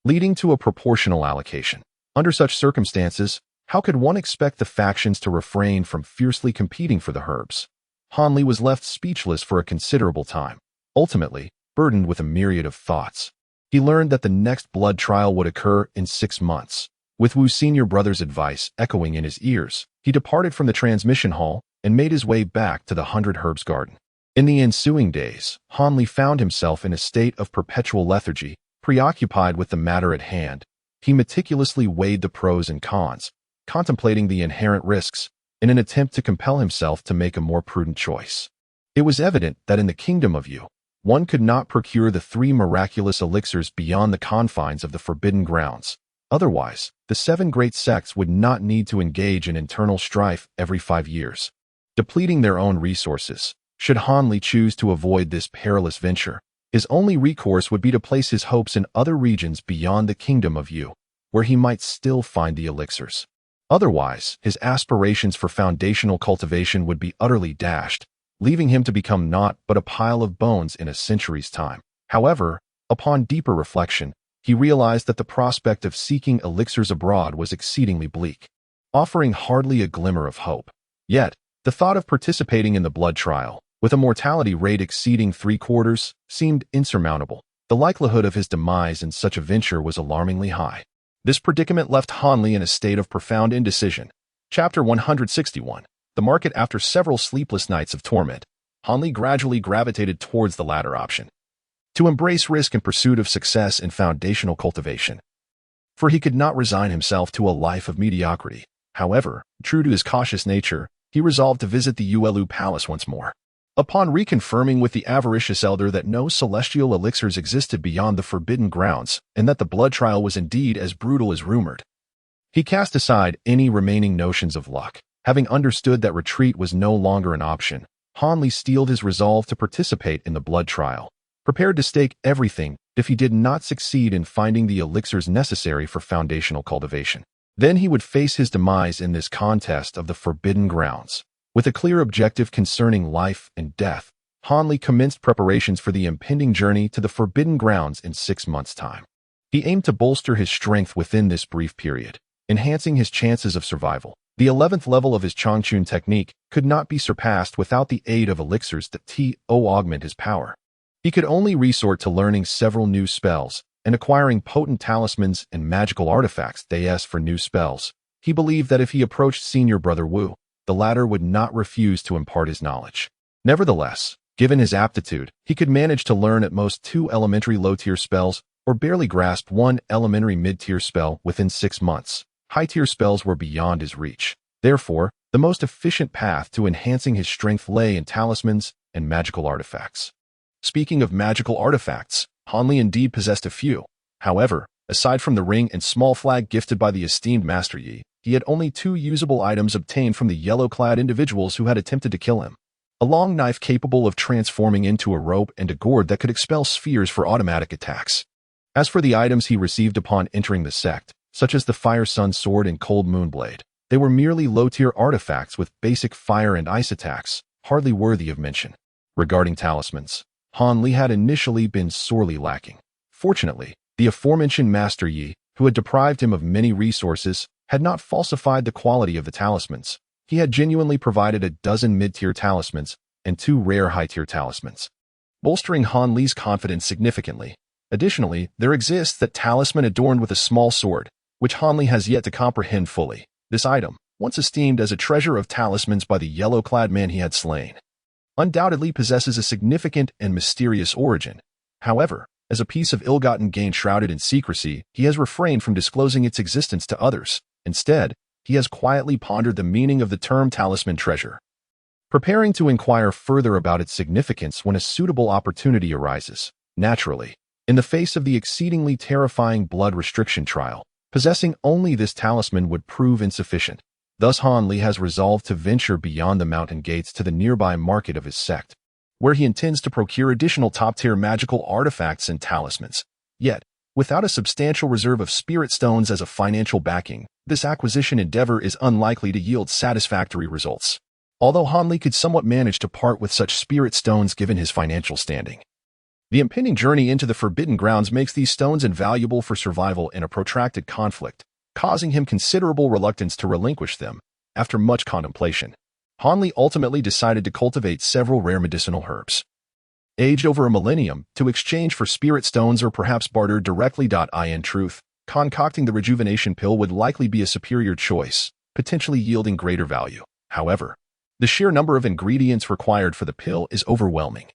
leading to a proportional allocation. Under such circumstances, how could one expect the factions to refrain from fiercely competing for the herbs? Han Li was left speechless for a considerable time, ultimately burdened with a myriad of thoughts. He learned that the next blood trial would occur in 6 months. With Wu's senior brother's advice echoing in his ears, he departed from the transmission hall and made his way back to the 100 Herbs Garden. In the ensuing days, Han Li found himself in a state of perpetual lethargy, preoccupied with the matter at hand. He meticulously weighed the pros and cons, contemplating the inherent risks, in an attempt to compel himself to make a more prudent choice. It was evident that in the kingdom of Yu, one could not procure the 3 miraculous elixirs beyond the confines of the Forbidden Grounds. Otherwise, the 7 great sects would not need to engage in internal strife every 5 years, depleting their own resources. Should Han Li choose to avoid this perilous venture, his only recourse would be to place his hopes in other regions beyond the kingdom of Yu, where he might still find the elixirs. Otherwise, his aspirations for foundational cultivation would be utterly dashed, leaving him to become naught but a pile of bones in a century's time. However, upon deeper reflection, he realized that the prospect of seeking elixirs abroad was exceedingly bleak, offering hardly a glimmer of hope. Yet, the thought of participating in the blood trial, with a mortality rate exceeding 3/4, seemed insurmountable. The likelihood of his demise in such a venture was alarmingly high. This predicament left Han Li in a state of profound indecision. Chapter 161. The market. After several sleepless nights of torment, Han Li gradually gravitated towards the latter option, to embrace risk in pursuit of success in foundational cultivation. For he could not resign himself to a life of mediocrity. However, true to his cautious nature, he resolved to visit the Yuelu Palace once more. Upon reconfirming with the avaricious elder that no celestial elixirs existed beyond the Forbidden Grounds, and that the blood trial was indeed as brutal as rumored, he cast aside any remaining notions of luck. Having understood that retreat was no longer an option, Han Li steeled his resolve to participate in the blood trial, prepared to stake everything if he did not succeed in finding the elixirs necessary for foundational cultivation. Then he would face his demise in this contest of the Forbidden Grounds. With a clear objective concerning life and death, Han Li commenced preparations for the impending journey to the Forbidden Grounds in 6 months' time. He aimed to bolster his strength within this brief period, enhancing his chances of survival. The 11th level of his Changchun technique could not be surpassed without the aid of elixirs that augment his power. He could only resort to learning several new spells and acquiring potent talismans and magical artifacts for new spells. He believed that if he approached senior brother Wu, the latter would not refuse to impart his knowledge. Nevertheless, given his aptitude, he could manage to learn at most 2 elementary low-tier spells or barely grasp 1 elementary mid-tier spell within 6 months. High-tier spells were beyond his reach. Therefore, the most efficient path to enhancing his strength lay in talismans and magical artifacts. Speaking of magical artifacts, Han Li indeed possessed a few. However, aside from the ring and small flag gifted by the esteemed Master Yi, he had only 2 usable items obtained from the yellow-clad individuals who had attempted to kill him: a long knife capable of transforming into a rope and a gourd that could expel spheres for automatic attacks. As for the items he received upon entering the sect, such as the Fire Sun Sword and Cold Moon Blade, they were merely low-tier artifacts with basic fire and ice attacks, hardly worthy of mention. Regarding talismans, Han Li had initially been sorely lacking. Fortunately, the aforementioned Master Yi, who had deprived him of many resources, had not falsified the quality of the talismans. He had genuinely provided a dozen mid-tier talismans and 2 rare high-tier talismans, bolstering Han Li's confidence significantly. Additionally, there exists that talisman adorned with a small sword, which Han Li has yet to comprehend fully. This item, once esteemed as a treasure of talismans by the yellow-clad man he had slain, undoubtedly possesses a significant and mysterious origin. However, as a piece of ill-gotten gain shrouded in secrecy, he has refrained from disclosing its existence to others. Instead, he has quietly pondered the meaning of the term talisman treasure, preparing to inquire further about its significance when a suitable opportunity arises. Naturally, in the face of the exceedingly terrifying blood restriction trial, possessing only this talisman would prove insufficient. Thus Han Li has resolved to venture beyond the mountain gates to the nearby market of his sect, where he intends to procure additional top-tier magical artifacts and talismans. Yet, without a substantial reserve of spirit stones as a financial backing, this acquisition endeavor is unlikely to yield satisfactory results. Although Han Li could somewhat manage to part with such spirit stones given his financial standing, the impending journey into the Forbidden Grounds makes these stones invaluable for survival in a protracted conflict, causing him considerable reluctance to relinquish them. After much contemplation, Han Li ultimately decided to cultivate several rare medicinal herbs, aged over a millennium, to exchange for spirit stones or perhaps barter directly. In truth, concocting the rejuvenation pill would likely be a superior choice, potentially yielding greater value. However, the sheer number of ingredients required for the pill is overwhelming,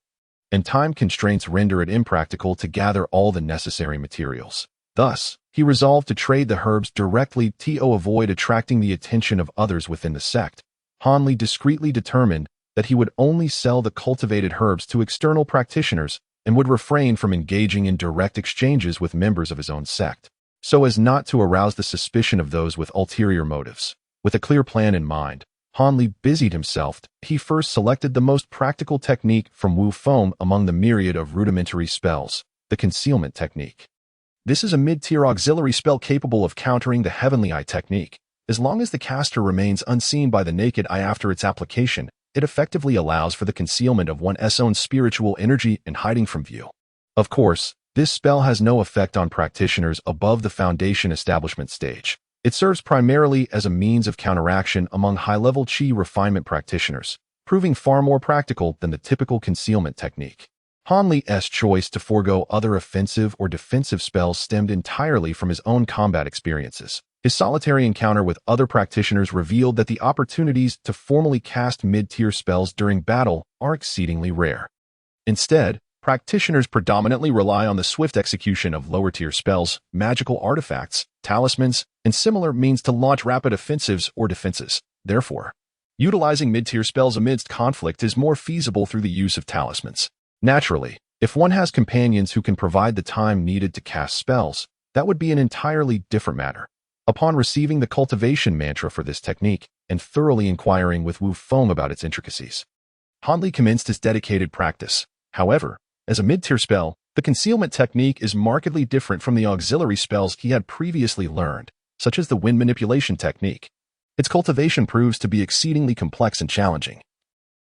and time constraints render it impractical to gather all the necessary materials. Thus, he resolved to trade the herbs directly to avoid attracting the attention of others within the sect. Han Li discreetly determined that he would only sell the cultivated herbs to external practitioners and would refrain from engaging in direct exchanges with members of his own sect, so as not to arouse the suspicion of those with ulterior motives. With a clear plan in mind, Han Li busied himself. He first selected the most practical technique from Wu Feng among the myriad of rudimentary spells, the concealment technique. This is a mid-tier auxiliary spell capable of countering the Heavenly Eye technique. As long as the caster remains unseen by the naked eye after its application, it effectively allows for the concealment of one's own spiritual energy and hiding from view. Of course, this spell has no effect on practitioners above the foundation establishment stage. It serves primarily as a means of counteraction among high-level Qi refinement practitioners, proving far more practical than the typical concealment technique. Han Li's choice to forego other offensive or defensive spells stemmed entirely from his own combat experiences. His solitary encounter with other practitioners revealed that the opportunities to formally cast mid-tier spells during battle are exceedingly rare. Instead, practitioners predominantly rely on the swift execution of lower-tier spells, magical artifacts, talismans, and similar means to launch rapid offensives or defenses. Therefore, utilizing mid-tier spells amidst conflict is more feasible through the use of talismans. Naturally, if one has companions who can provide the time needed to cast spells, that would be an entirely different matter. Upon receiving the cultivation mantra for this technique and thoroughly inquiring with Wu Feng about its intricacies, Han Li commenced his dedicated practice. However, as a mid-tier spell, the concealment technique is markedly different from the auxiliary spells he had previously learned, such as the wind manipulation technique. Its cultivation proves to be exceedingly complex and challenging,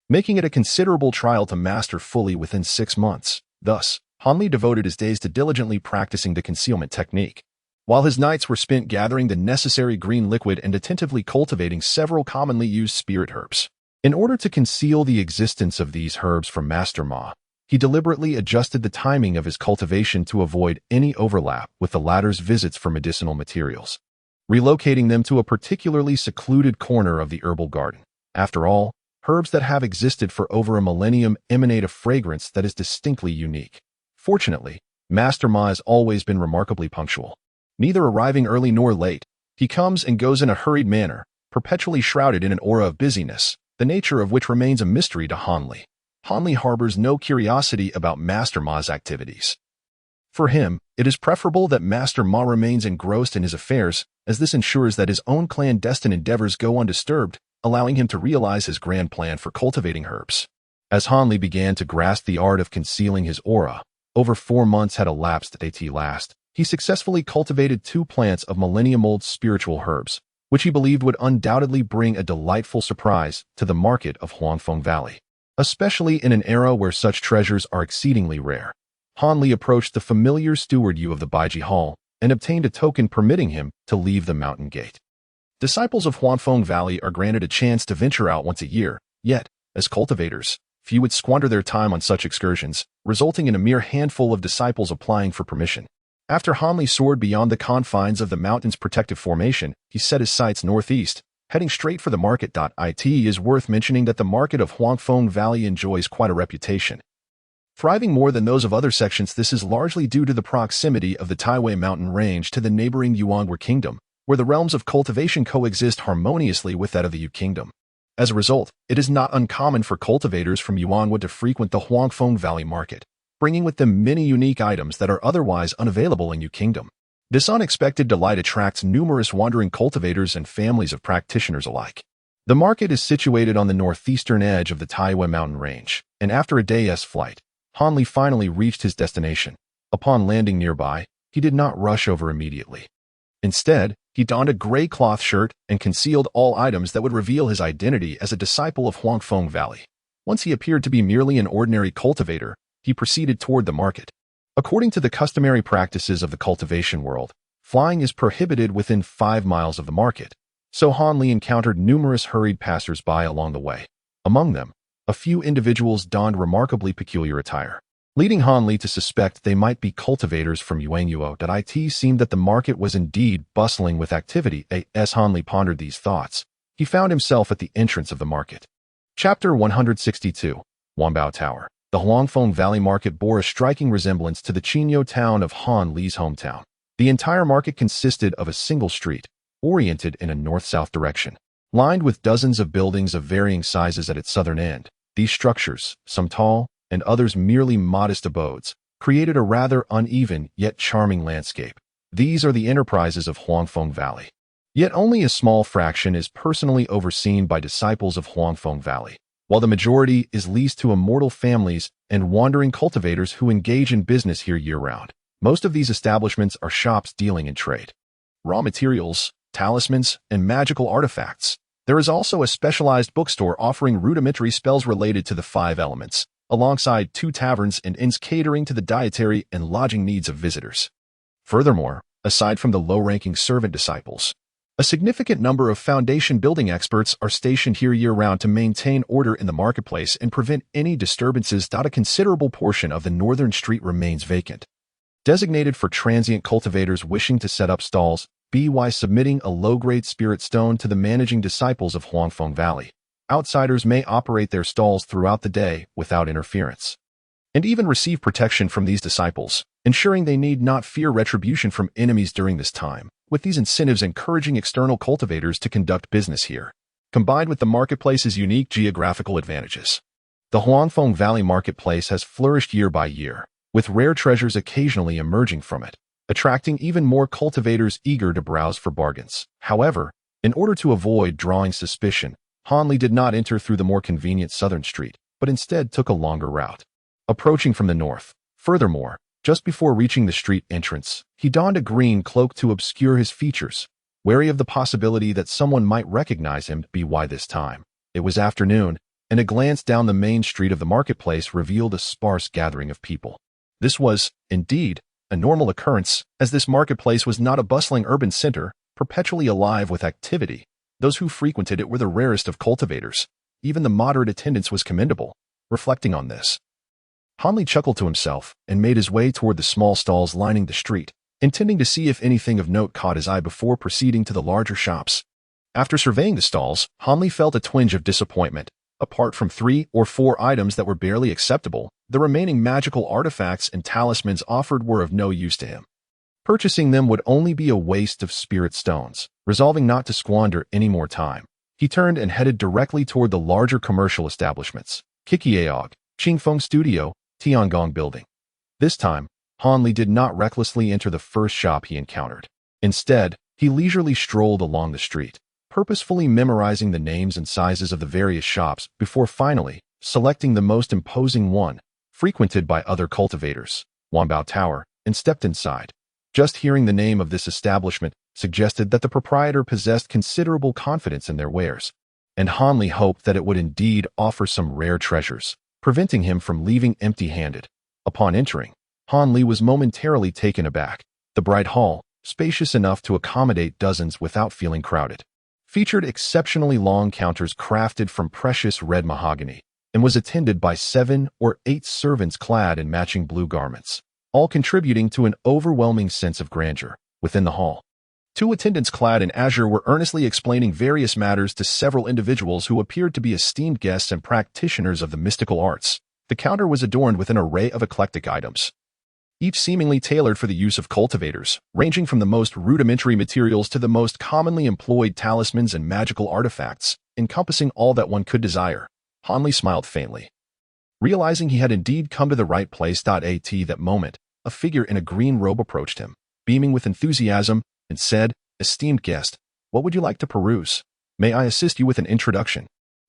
making it a considerable trial to master fully within 6 months. Thus, Han Li devoted his days to diligently practicing the concealment technique, while his nights were spent gathering the necessary green liquid and attentively cultivating several commonly used spirit herbs. In order to conceal the existence of these herbs from Master Ma, he deliberately adjusted the timing of his cultivation to avoid any overlap with the latter's visits for medicinal materials, relocating them to a particularly secluded corner of the herbal garden. After all, herbs that have existed for over a millennium emanate a fragrance that is distinctly unique. Fortunately, Master Ma has always been remarkably punctual, neither arriving early nor late. He comes and goes in a hurried manner, perpetually shrouded in an aura of busyness, the nature of which remains a mystery to Han Li. Han Li harbors no curiosity about Master Ma's activities. For him, it is preferable that Master Ma remains engrossed in his affairs, as this ensures that his own clandestine endeavors go undisturbed, allowing him to realize his grand plan for cultivating herbs. As Han Li began to grasp the art of concealing his aura, over 4 months had elapsed at last, he successfully cultivated 2 plants of millennium-old spiritual herbs, which he believed would undoubtedly bring a delightful surprise to the market of Huangfeng Valley. Especially in an era where such treasures are exceedingly rare, Han Li approached the familiar steward Yu of the Baiji Hall and obtained a token permitting him to leave the mountain gate. Disciples of Huangfeng Valley are granted a chance to venture out once a year, yet, as cultivators, few would squander their time on such excursions, resulting in a mere handful of disciples applying for permission. After Han Li soared beyond the confines of the mountain's protective formation, he set his sights northeast, heading straight for the market. It is worth mentioning that the market of Huangfeng Valley enjoys quite a reputation, thriving more than those of other sections. This is largely due to the proximity of the Taiwei mountain range to the neighboring Yuanwu kingdom, where the realms of cultivation coexist harmoniously with that of the Yu kingdom. As a result, it is not uncommon for cultivators from Yuanwu to frequent the Huangfeng Valley market, bringing with them many unique items that are otherwise unavailable in Yu kingdom. This unexpected delight attracts numerous wandering cultivators and families of practitioners alike. The market is situated on the northeastern edge of the Taiwei mountain range, and after a day's flight, Han Li finally reached his destination. Upon landing nearby, he did not rush over immediately. Instead, he donned a gray cloth shirt and concealed all items that would reveal his identity as a disciple of Huangfeng Valley. Once he appeared to be merely an ordinary cultivator, he proceeded toward the market. According to the customary practices of the cultivation world, flying is prohibited within 5 miles of the market, so Han Li encountered numerous hurried passers-by along the way. Among them, a few individuals donned remarkably peculiar attire, leading Han Li to suspect they might be cultivators from Yuanguo. It seemed that the market was indeed bustling with activity. As Han Li pondered these thoughts, he found himself at the entrance of the market. Chapter 162, Wanbao Tower. The Huangfeng Valley Market bore a striking resemblance to the Qingyou town of Han Li's hometown. The entire market consisted of a single street, oriented in a north-south direction, lined with dozens of buildings of varying sizes at its southern end. These structures, some tall, and others merely modest abodes, created a rather uneven yet charming landscape. These are the enterprises of Huangfeng Valley. Yet only a small fraction is personally overseen by disciples of Huangfeng Valley, while the majority is leased to immortal families and wandering cultivators who engage in business here year-round. Most of these establishments are shops dealing in trade, raw materials, talismans, and magical artifacts. There is also a specialized bookstore offering rudimentary spells related to the 5 elements, alongside 2 taverns and inns catering to the dietary and lodging needs of visitors. Furthermore, aside from the low-ranking servant disciples, a significant number of foundation building experts are stationed here year-round to maintain order in the marketplace and prevent any disturbances. A considerable portion of the northern street remains vacant, designated for transient cultivators wishing to set up stalls, by submitting a low-grade spirit stone to the managing disciples of Huangfeng Valley. Outsiders may operate their stalls throughout the day without interference, and even receive protection from these disciples, ensuring they need not fear retribution from enemies during this time, with these incentives encouraging external cultivators to conduct business here, combined with the marketplace's unique geographical advantages. The Huangfeng Valley marketplace has flourished year by year, with rare treasures occasionally emerging from it, attracting even more cultivators eager to browse for bargains. However, in order to avoid drawing suspicion, Hanli did not enter through the more convenient southern street, but instead took a longer route, approaching from the north. Furthermore, just before reaching the street entrance, he donned a green cloak to obscure his features, wary of the possibility that someone might recognize him. By this time, it was afternoon, and a glance down the main street of the marketplace revealed a sparse gathering of people. This was, indeed, a normal occurrence, as this marketplace was not a bustling urban center, perpetually alive with activity. Those who frequented it were the rarest of cultivators. Even the moderate attendance was commendable. Reflecting on this, Hanli chuckled to himself and made his way toward the small stalls lining the street, intending to see if anything of note caught his eye before proceeding to the larger shops. After surveying the stalls, Hanli felt a twinge of disappointment. Apart from 3 or 4 items that were barely acceptable, the remaining magical artifacts and talismans offered were of no use to him. Purchasing them would only be a waste of spirit stones. Resolving not to squander any more time, he turned and headed directly toward the larger commercial establishments, Kikieog, Qingfeng Studio, Tiangong Building. This time, Hanli did not recklessly enter the first shop he encountered. Instead, he leisurely strolled along the street, purposefully memorizing the names and sizes of the various shops before finally selecting the most imposing one, frequented by other cultivators, Wanbao Tower, and stepped inside. Just hearing the name of this establishment suggested that the proprietor possessed considerable confidence in their wares, and Hanli hoped that it would indeed offer some rare treasures, preventing him from leaving empty-handed. Upon entering, Hanli was momentarily taken aback. The bright hall, spacious enough to accommodate dozens without feeling crowded, featured exceptionally long counters crafted from precious red mahogany, and was attended by 7 or 8 servants clad in matching blue garments, all contributing to an overwhelming sense of grandeur. Within the hall, 2 attendants clad in azure were earnestly explaining various matters to several individuals who appeared to be esteemed guests and practitioners of the mystical arts. The counter was adorned with an array of eclectic items, each seemingly tailored for the use of cultivators, ranging from the most rudimentary materials to the most commonly employed talismans and magical artifacts, encompassing all that one could desire. Hanli smiled faintly, realizing he had indeed come to the right place. At that moment, a figure in a green robe approached him, beaming with enthusiasm, and said, "Esteemed guest, what would you like to peruse? May I assist you with an introduction?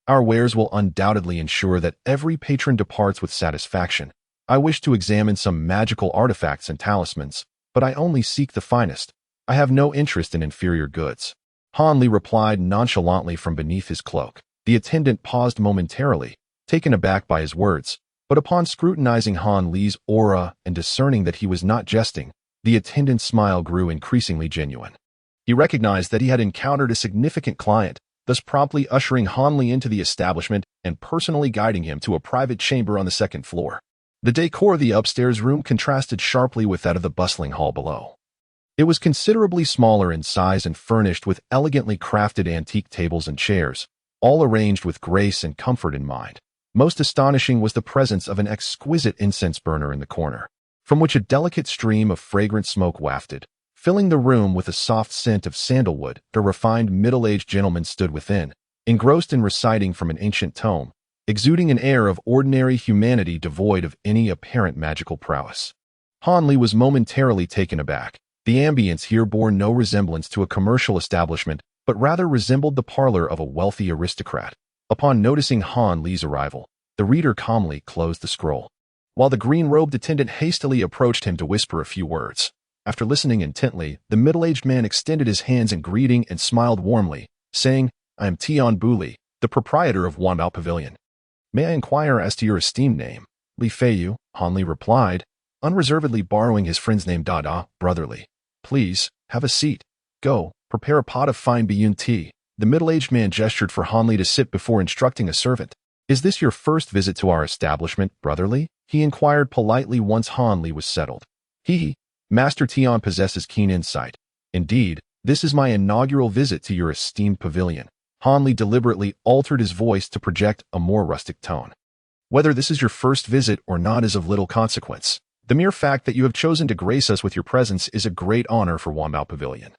Our wares will undoubtedly ensure that every patron departs with satisfaction. I wish to examine some magical artifacts and talismans, but I only seek the finest. I have no interest in inferior goods." Hanli replied nonchalantly from beneath his cloak. The attendant paused momentarily, taken aback by his words, but upon scrutinizing Hanli's aura and discerning that he was not jesting, the attendant's smile grew increasingly genuine. He recognized that he had encountered a significant client, thus promptly ushering Hanli into the establishment and personally guiding him to a private chamber on the 2nd floor. The decor of the upstairs room contrasted sharply with that of the bustling hall below. It was considerably smaller in size and furnished with elegantly crafted antique tables and chairs, all arranged with grace and comfort in mind. Most astonishing was the presence of an exquisite incense burner in the corner, from which a delicate stream of fragrant smoke wafted, filling the room with a soft scent of sandalwood. A refined middle-aged gentleman stood within, engrossed in reciting from an ancient tome, exuding an air of ordinary humanity devoid of any apparent magical prowess. Han Li was momentarily taken aback. The ambience here bore no resemblance to a commercial establishment, but rather resembled the parlor of a wealthy aristocrat. Upon noticing Han Li's arrival, the reader calmly closed the scroll, while the green-robed attendant hastily approached him to whisper a few words. After listening intently, the middle-aged man extended his hands in greeting and smiled warmly, saying, "I am Tian Buli, the proprietor of Wanbao Pavilion. May I inquire as to your esteemed name?" "Li Feiyu," Han Li replied, unreservedly borrowing his friend's name. Brotherly. "Please, have a seat. Go, prepare a pot of fine Biyun tea." The middle-aged man gestured for Han Li to sit before instructing a servant. "Is this your first visit to our establishment, Brotherly?" he inquired politely once Han Li was settled. Master Tian possesses keen insight. "Indeed, this is my inaugural visit to your esteemed pavilion." Han Li deliberately altered his voice to project a more rustic tone. "Whether this is your first visit or not is of little consequence. The mere fact that you have chosen to grace us with your presence is a great honor for Wanbao Pavilion.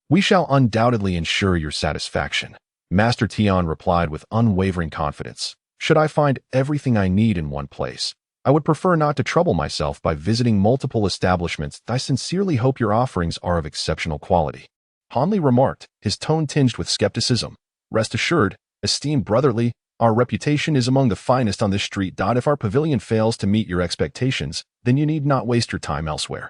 We shall undoubtedly ensure your satisfaction," Master Tian replied with unwavering confidence. "Should I find everything I need in one place, I would prefer not to trouble myself by visiting multiple establishments. I sincerely hope your offerings are of exceptional quality," Han Li remarked, his tone tinged with skepticism. "Rest assured, esteemed Brotherly, our reputation is among the finest on this street. If our pavilion fails to meet your expectations, then you need not waste your time elsewhere."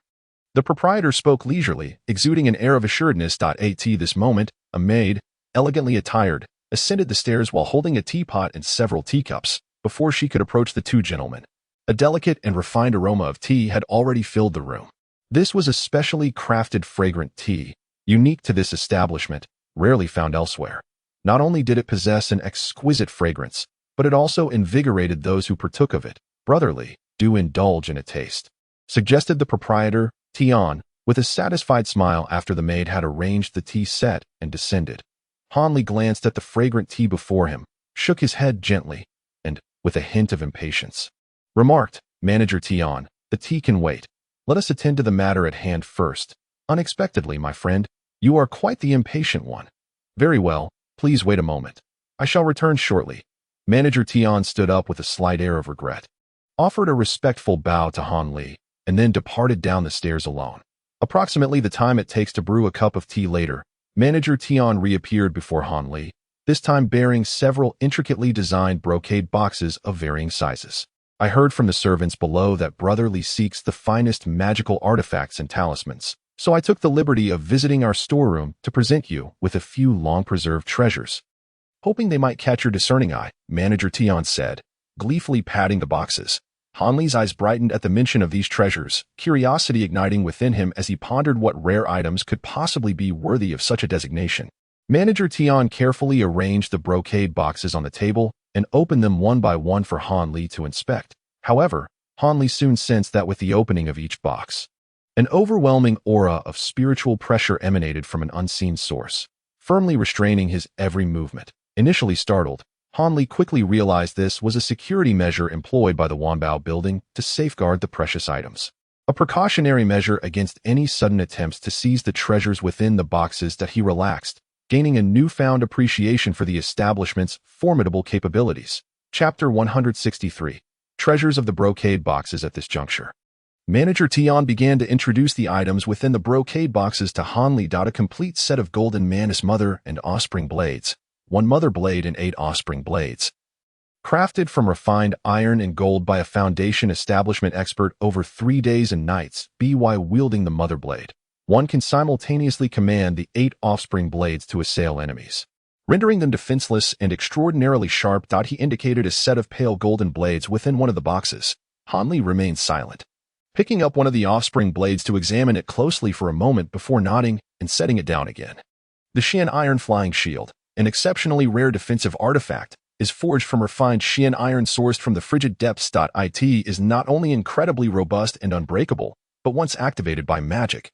The proprietor spoke leisurely, exuding an air of assuredness. At this moment, a maid, elegantly attired, ascended the stairs while holding a teapot and several teacups. Before she could approach the two gentlemen, a delicate and refined aroma of tea had already filled the room. This was a specially crafted fragrant tea, unique to this establishment, rarely found elsewhere. Not only did it possess an exquisite fragrance, but it also invigorated those who partook of it. "Brotherly, do indulge in a taste," suggested the proprietor, Tian, with a satisfied smile after the maid had arranged the tea set and descended. Han Li glanced at the fragrant tea before him, shook his head gently, and, with a hint of impatience, remarked, "Manager Tian, the tea can wait. Let us attend to the matter at hand first." "Unexpectedly, my friend, you are quite the impatient one." "Very well, please wait a moment. I shall return shortly." Manager Tian stood up with a slight air of regret, offered a respectful bow to Han Li, and then departed down the stairs alone. Approximately the time it takes to brew a cup of tea later, Manager Tian reappeared before Han Li, this time bearing several intricately designed brocade boxes of varying sizes. "I heard from the servants below that Brotherly seeks the finest magical artifacts and talismans, so I took the liberty of visiting our storeroom to present you with a few long-preserved treasures." "Hoping they might catch your discerning eye," Manager Tian said, gleefully patting the boxes. Han Li's eyes brightened at the mention of these treasures, curiosity igniting within him as he pondered what rare items could possibly be worthy of such a designation. Manager Tian carefully arranged the brocade boxes on the table and opened them one by one for Han Li to inspect. However, Han Li soon sensed that with the opening of each box, an overwhelming aura of spiritual pressure emanated from an unseen source, firmly restraining his every movement. Initially startled, Han Li quickly realized this was a security measure employed by the Wanbao building to safeguard the precious items. A precautionary measure against any sudden attempts to seize the treasures within the boxes. That he relaxed, gaining a newfound appreciation for the establishment's formidable capabilities. Chapter 163. Treasures of the brocade boxes. At this juncture, Manager Tian began to introduce the items within the brocade boxes to Han Li. A complete set of golden Manus mother and offspring blades, 1 mother blade and 8 offspring blades, crafted from refined iron and gold by a foundation establishment expert over 3 days and nights. While wielding the mother blade, one can simultaneously command the 8 offspring blades to assail enemies, rendering them defenseless and extraordinarily sharp. He indicated a set of pale golden blades within one of the boxes. Han Li remained silent, picking up one of the offspring blades to examine it closely for a moment before nodding and setting it down again. The Xian Iron Flying Shield, an exceptionally rare defensive artifact, is forged from refined Xian iron sourced from the frigid depths. It is not only incredibly robust and unbreakable, but once activated by magic,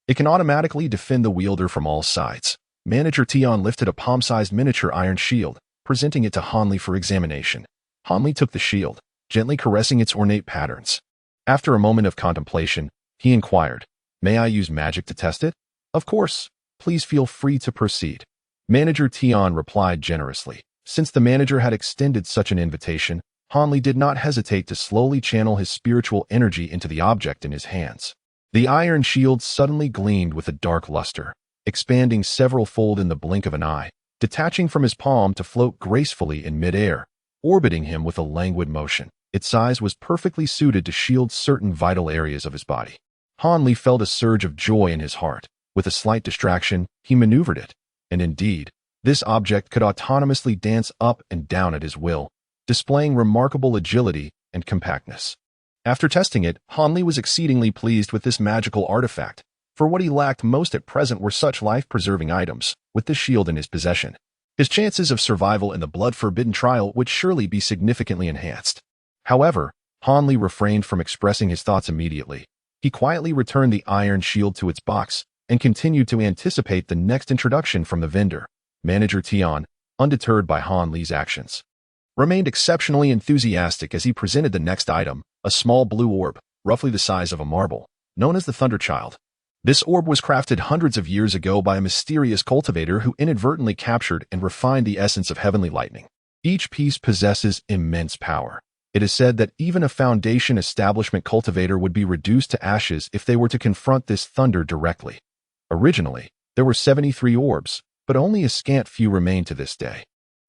it can automatically defend the wielder from all sides. Manager Tian lifted a palm-sized miniature iron shield, presenting it to Han Li for examination. Han Li took the shield, gently caressing its ornate patterns. After a moment of contemplation, he inquired, "May I use magic to test it?" "Of course. Please feel free to proceed," Manager Tian replied generously, Since the manager had extended such an invitation, Hanley did not hesitate to slowly channel his spiritual energy into the object in his hands. The iron shield suddenly gleamed with a dark luster, expanding several-fold in the blink of an eye, detaching from his palm to float gracefully in midair, orbiting him with a languid motion. Its size was perfectly suited to shield certain vital areas of his body. Hanley felt a surge of joy in his heart. With a slight distraction, he maneuvered it, and indeed, this object could autonomously dance up and down at his will, displaying remarkable agility and compactness. After testing it, Hanley was exceedingly pleased with this magical artifact, for what he lacked most at present were such life-preserving items. With this shield in his possession, his chances of survival in the blood-forbidden trial would surely be significantly enhanced. However, Hanley refrained from expressing his thoughts immediately. He quietly returned the iron shield to its box and continued to anticipate the next introduction from the vendor. Manager Tian, undeterred by Hanley's actions, remained exceptionally enthusiastic as he presented the next item, a small blue orb, roughly the size of a marble, known as the Thunder Child. This orb was crafted hundreds of years ago by a mysterious cultivator who inadvertently captured and refined the essence of heavenly lightning. Each piece possesses immense power. It is said that even a Foundation establishment cultivator would be reduced to ashes if they were to confront this thunder directly. Originally, there were 73 orbs, but only a scant few remain to this day.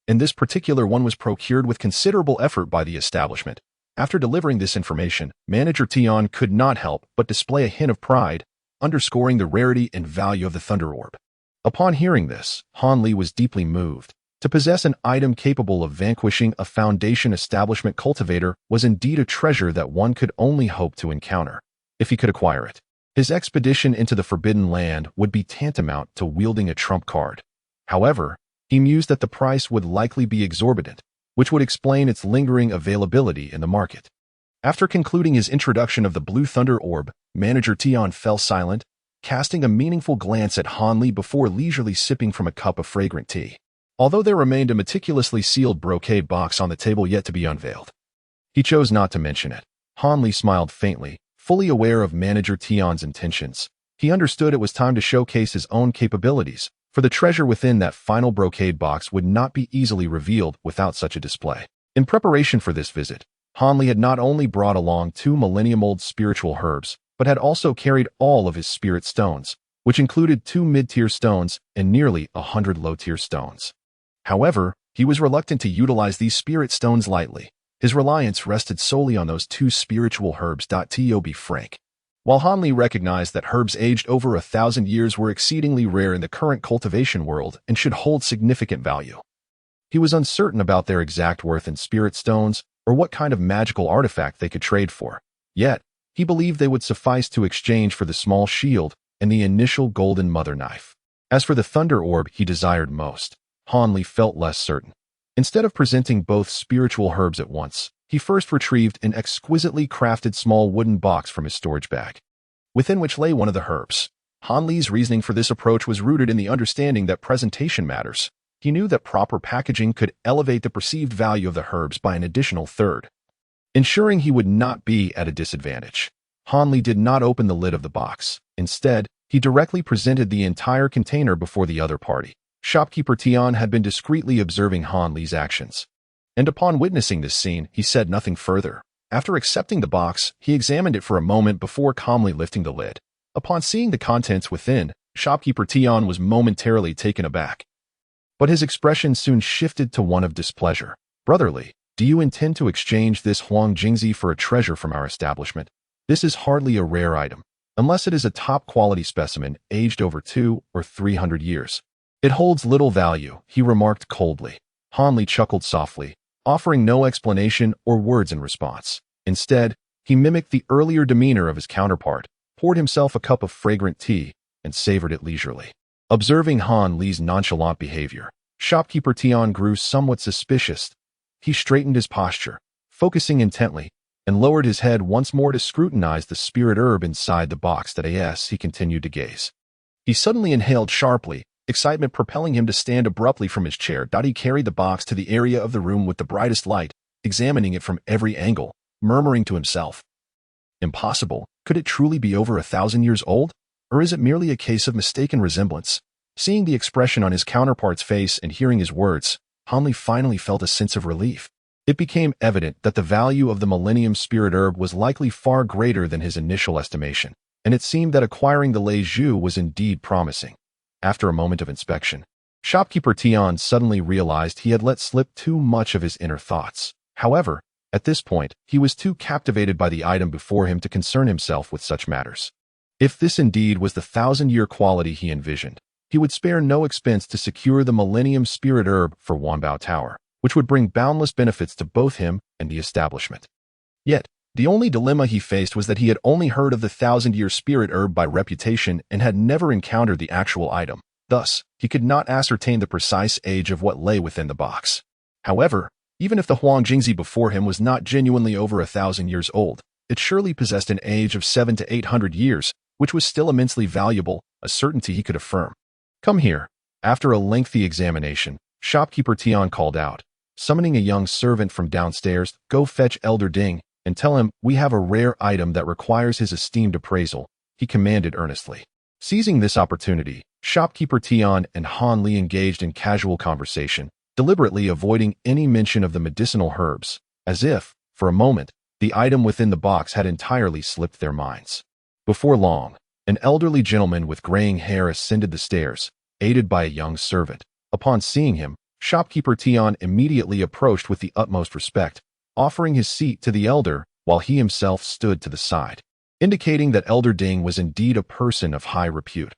And this particular one was procured with considerable effort by the establishment. After delivering this information, Manager Tian could not help but display a hint of pride, underscoring the rarity and value of the Thunder Orb. Upon hearing this, Hanley was deeply moved. To possess an item capable of vanquishing a Foundation establishment cultivator was indeed a treasure that one could only hope to encounter, if he could acquire it. His expedition into the Forbidden Land would be tantamount to wielding a trump card. However, he mused that the price would likely be exorbitant, which would explain its lingering availability in the market. After concluding his introduction of the Blue Thunder Orb, Manager Tian fell silent, casting a meaningful glance at Hanley before leisurely sipping from a cup of fragrant tea. Although there remained a meticulously sealed brocade box on the table yet to be unveiled, he chose not to mention it. Hanley smiled faintly, fully aware of Manager Tian's intentions. He understood it was time to showcase his own capabilities, for the treasure within that final brocade box would not be easily revealed without such a display. In preparation for this visit, Hanley had not only brought along 2 millennium-old spiritual herbs, but had also carried all of his spirit stones, which included 2 mid-tier stones and nearly 100 low-tier stones. However, he was reluctant to utilize these spirit stones lightly. His reliance rested solely on those 2 spiritual herbs. To be frank, while Hanley recognized that herbs aged over 1,000 years were exceedingly rare in the current cultivation world and should hold significant value, he was uncertain about their exact worth in spirit stones or what kind of magical artifact they could trade for. Yet, he believed they would suffice to exchange for the small shield and the initial golden mother knife. As for the Thunder Orb he desired most, Hanley felt less certain. Instead of presenting both spiritual herbs at once, he first retrieved an exquisitely crafted small wooden box from his storage bag, within which lay one of the herbs. Hanley's reasoning for this approach was rooted in the understanding that presentation matters. He knew that proper packaging could elevate the perceived value of the herbs by an additional third, ensuring he would not be at a disadvantage. Hanley did not open the lid of the box. Instead, he directly presented the entire container before the other party. Shopkeeper Tian had been discreetly observing Hanley's actions, and upon witnessing this scene, he said nothing further. After accepting the box, he examined it for a moment before calmly lifting the lid. Upon seeing the contents within, Shopkeeper Tian was momentarily taken aback, but his expression soon shifted to one of displeasure. "Brotherly, do you intend to exchange this Huang Jingzi for a treasure from our establishment? This is hardly a rare item, unless it is a top-quality specimen aged over 200 or 300 years. It holds little value," he remarked coldly. Hanley chuckled softly, offering no explanation or words in response. Instead, he mimicked the earlier demeanor of his counterpart, poured himself a cup of fragrant tea, and savored it leisurely. Observing Hanley's nonchalant behavior, Shopkeeper Tian grew somewhat suspicious. He straightened his posture, focusing intently, and lowered his head once more to scrutinize the spirit herb inside the box. As he continued to gaze, he suddenly inhaled sharply, excitement propelling him to stand abruptly from his chair. He carried the box to the area of the room with the brightest light, examining it from every angle, murmuring to himself, "Impossible. Could it truly be over 1,000 years old? Or is it merely a case of mistaken resemblance?" Seeing the expression on his counterpart's face and hearing his words, Hanli finally felt a sense of relief. It became evident that the value of the Millennium Spirit Herb was likely far greater than his initial estimation, and it seemed that acquiring the Lei Zhu was indeed promising. After a moment of inspection, shopkeeper Tian suddenly realized he had let slip too much of his inner thoughts. However, at this point, he was too captivated by the item before him to concern himself with such matters. If this indeed was the 1,000-year quality he envisioned, he would spare no expense to secure the Millennium Spirit Herb for Wanbao Tower, which would bring boundless benefits to both him and the establishment. Yet, the only dilemma he faced was that he had only heard of the 1,000-year Spirit Herb by reputation and had never encountered the actual item. Thus, he could not ascertain the precise age of what lay within the box. However, even if the Huang Jingzi before him was not genuinely over 1,000 years old, it surely possessed an age of 700 to 800 years, which was still immensely valuable, a certainty he could affirm. Come here. After a lengthy examination, shopkeeper Tian called out, summoning a young servant from downstairs. Go fetch Elder Ding and tell him we have a rare item that requires his esteemed appraisal, he commanded earnestly. Seizing this opportunity, shopkeeper Tian and Han Li engaged in casual conversation, deliberately avoiding any mention of the medicinal herbs, as if, for a moment, the item within the box had entirely slipped their minds. Before long, an elderly gentleman with graying hair ascended the stairs, aided by a young servant. Upon seeing him, shopkeeper Tian immediately approached with the utmost respect, offering his seat to the elder while he himself stood to the side, indicating that Elder Ding was indeed a person of high repute.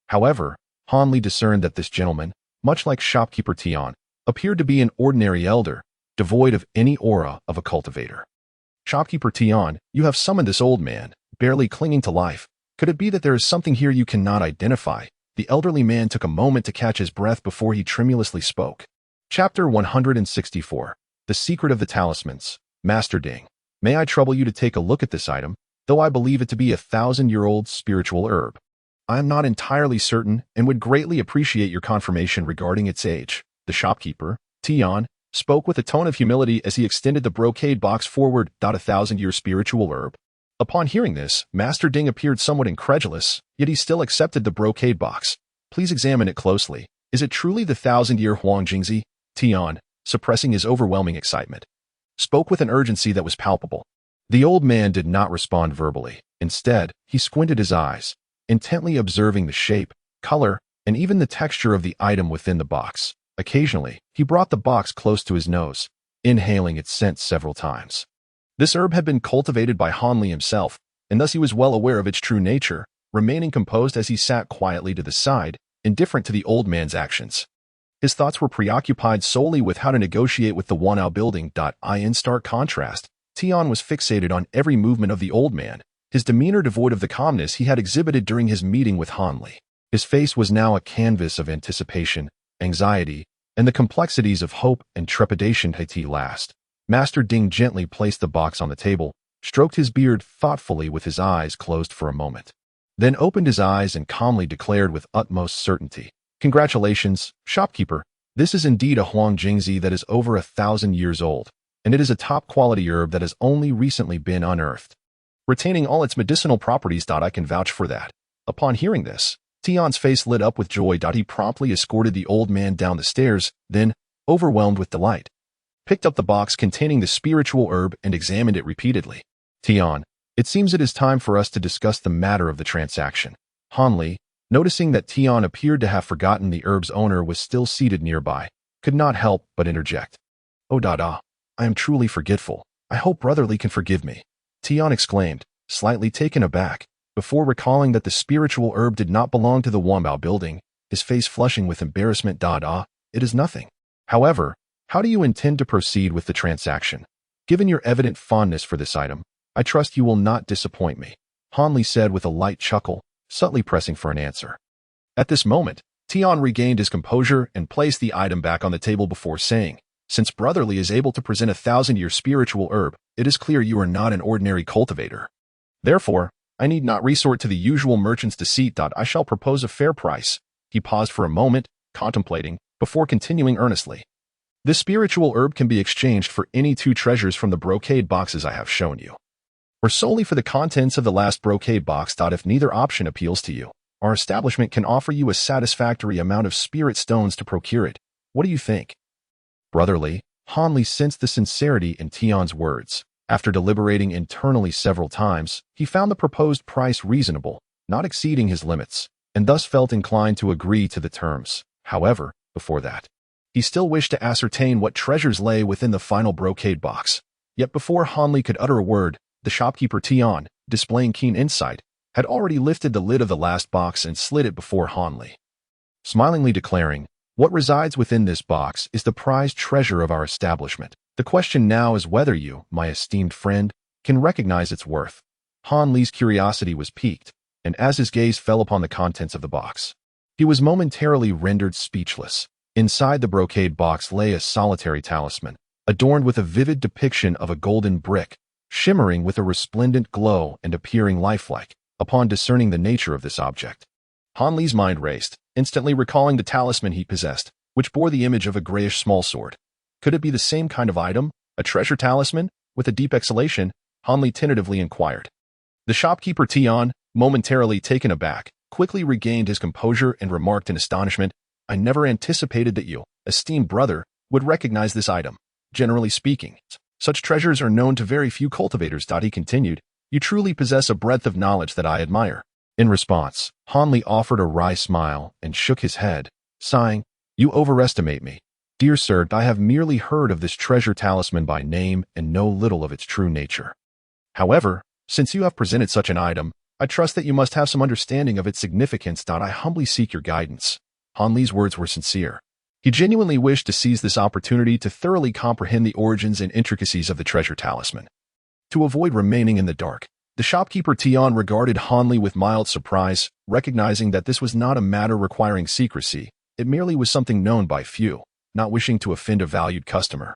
However, Han Li discerned that this gentleman, much like shopkeeper Tian, appeared to be an ordinary elder, devoid of any aura of a cultivator. Shopkeeper Tian, you have summoned this old man, barely clinging to life. Could it be that there is something here you cannot identify? The elderly man took a moment to catch his breath before he tremulously spoke. Chapter 164. The Secret of the Talismans. Master Ding, may I trouble you to take a look at this item, though I believe it to be a 1,000-year-old spiritual herb. I am not entirely certain and would greatly appreciate your confirmation regarding its age. The shopkeeper, Tian, spoke with a tone of humility as he extended the brocade box forward. 1,000-year spiritual herb. Upon hearing this, Master Ding appeared somewhat incredulous, yet he still accepted the brocade box. Please examine it closely. Is it truly the 1,000-year Huang Jingzi? Tian, suppressing his overwhelming excitement, spoke with an urgency that was palpable. The old man did not respond verbally. Instead, he squinted his eyes, intently observing the shape, color, and even the texture of the item within the box. Occasionally, he brought the box close to his nose, inhaling its scent several times. This herb had been cultivated by Han Li himself, and thus he was well aware of its true nature, remaining composed as he sat quietly to the side, indifferent to the old man's actions. His thoughts were preoccupied solely with how to negotiate with the Wanao building. In stark contrast, Tian was fixated on every movement of the old man, his demeanor devoid of the calmness he had exhibited during his meeting with Han Li. His face was now a canvas of anticipation, anxiety, and the complexities of hope and trepidation. At last, Master Ding gently placed the box on the table, stroked his beard thoughtfully with his eyes closed for a moment, then opened his eyes and calmly declared with utmost certainty, Congratulations, shopkeeper. This is indeed a Huang Jingzi that is over 1,000 years old, and it is a top-quality herb that has only recently been unearthed, retaining all its medicinal properties. I can vouch for that. Upon hearing this, Tian's face lit up with joy. He promptly escorted the old man down the stairs, then, overwhelmed with delight, picked up the box containing the spiritual herb and examined it repeatedly. Tian, it seems it is time for us to discuss the matter of the transaction. Han Li, noticing that Tian appeared to have forgotten the herb's owner was still seated nearby, could not help but interject. Oh Dada, I am truly forgetful. I hope Brother Li can forgive me. Tian exclaimed, slightly taken aback, before recalling that the spiritual herb did not belong to the Wanbao building, his face flushing with embarrassment. Dada, it is nothing. However, how do you intend to proceed with the transaction? Given your evident fondness for this item, I trust you will not disappoint me, Han Li said with a light chuckle, subtly pressing for an answer. At this moment, Tian regained his composure and placed the item back on the table before saying, Since Brother Li is able to present a 1,000-year spiritual herb, it is clear you are not an ordinary cultivator. Therefore, I need not resort to the usual merchant's deceit. I shall propose a fair price. He paused for a moment, contemplating, before continuing earnestly. This spiritual herb can be exchanged for any 2 treasures from the brocade boxes I have shown you, or solely for the contents of the last brocade box. If neither option appeals to you, our establishment can offer you a satisfactory amount of spirit stones to procure it. What do you think? Brotherly, Hanli sensed the sincerity in Tion's words. After deliberating internally several times, he found the proposed price reasonable, not exceeding his limits, and thus felt inclined to agree to the terms. However, before that, he still wished to ascertain what treasures lay within the final brocade box. Yet before Hanli could utter a word, the shopkeeper Tion, displaying keen insight, had already lifted the lid of the last box and slid it before Hanli, smilingly declaring, "What resides within this box is the prized treasure of our establishment. The question now is whether you, my esteemed friend, can recognize its worth." Hanli's curiosity was piqued, and as his gaze fell upon the contents of the box, he was momentarily rendered speechless. Inside the brocade box lay a solitary talisman, adorned with a vivid depiction of a golden brick, shimmering with a resplendent glow and appearing lifelike. Upon discerning the nature of this object, Hanli's mind raced, instantly recalling the talisman he possessed, which bore the image of a grayish smallsword. Could it be the same kind of item, a treasure talisman? With a deep exhalation, Hanli tentatively inquired. The shopkeeper Tion, momentarily taken aback, quickly regained his composure and remarked in astonishment, "I never anticipated that you, esteemed brother, would recognize this item. Generally speaking, such treasures are known to very few cultivators," he continued. "You truly possess a breadth of knowledge that I admire." In response, Hanli offered a wry smile and shook his head, sighing, "You overestimate me. Dear sir, I have merely heard of this treasure talisman by name and know little of its true nature. However, since you have presented such an item, I trust that you must have some understanding of its significance. I humbly seek your guidance." Hanli's words were sincere. He genuinely wished to seize this opportunity to thoroughly comprehend the origins and intricacies of the treasure talisman. To avoid remaining in the dark, the shopkeeper Tion regarded Hanli with mild surprise, recognizing that this was not a matter requiring secrecy. It merely was something known by few, not wishing to offend a valued customer.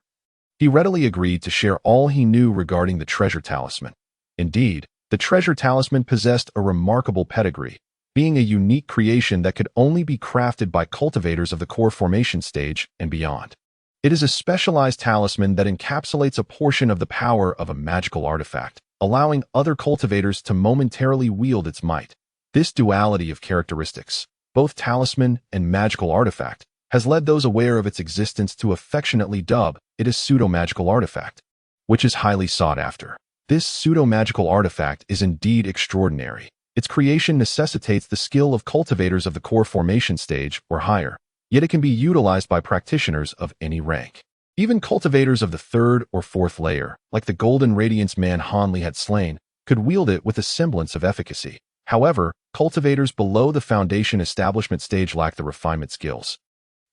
He readily agreed to share all he knew regarding the treasure talisman. Indeed, the treasure talisman possessed a remarkable pedigree, being a unique creation that could only be crafted by cultivators of the core formation stage and beyond. It is a specialized talisman that encapsulates a portion of the power of a magical artifact, allowing other cultivators to momentarily wield its might. This duality of characteristics, both talisman and magical artifact, has led those aware of its existence to affectionately dub it a pseudo-magical artifact, which is highly sought after. This pseudo-magical artifact is indeed extraordinary. Its creation necessitates the skill of cultivators of the core formation stage or higher, yet it can be utilized by practitioners of any rank. Even cultivators of the third or fourth layer, like the golden radiance man Hanli had slain, could wield it with a semblance of efficacy. However, cultivators below the foundation establishment stage lack the refinement skills,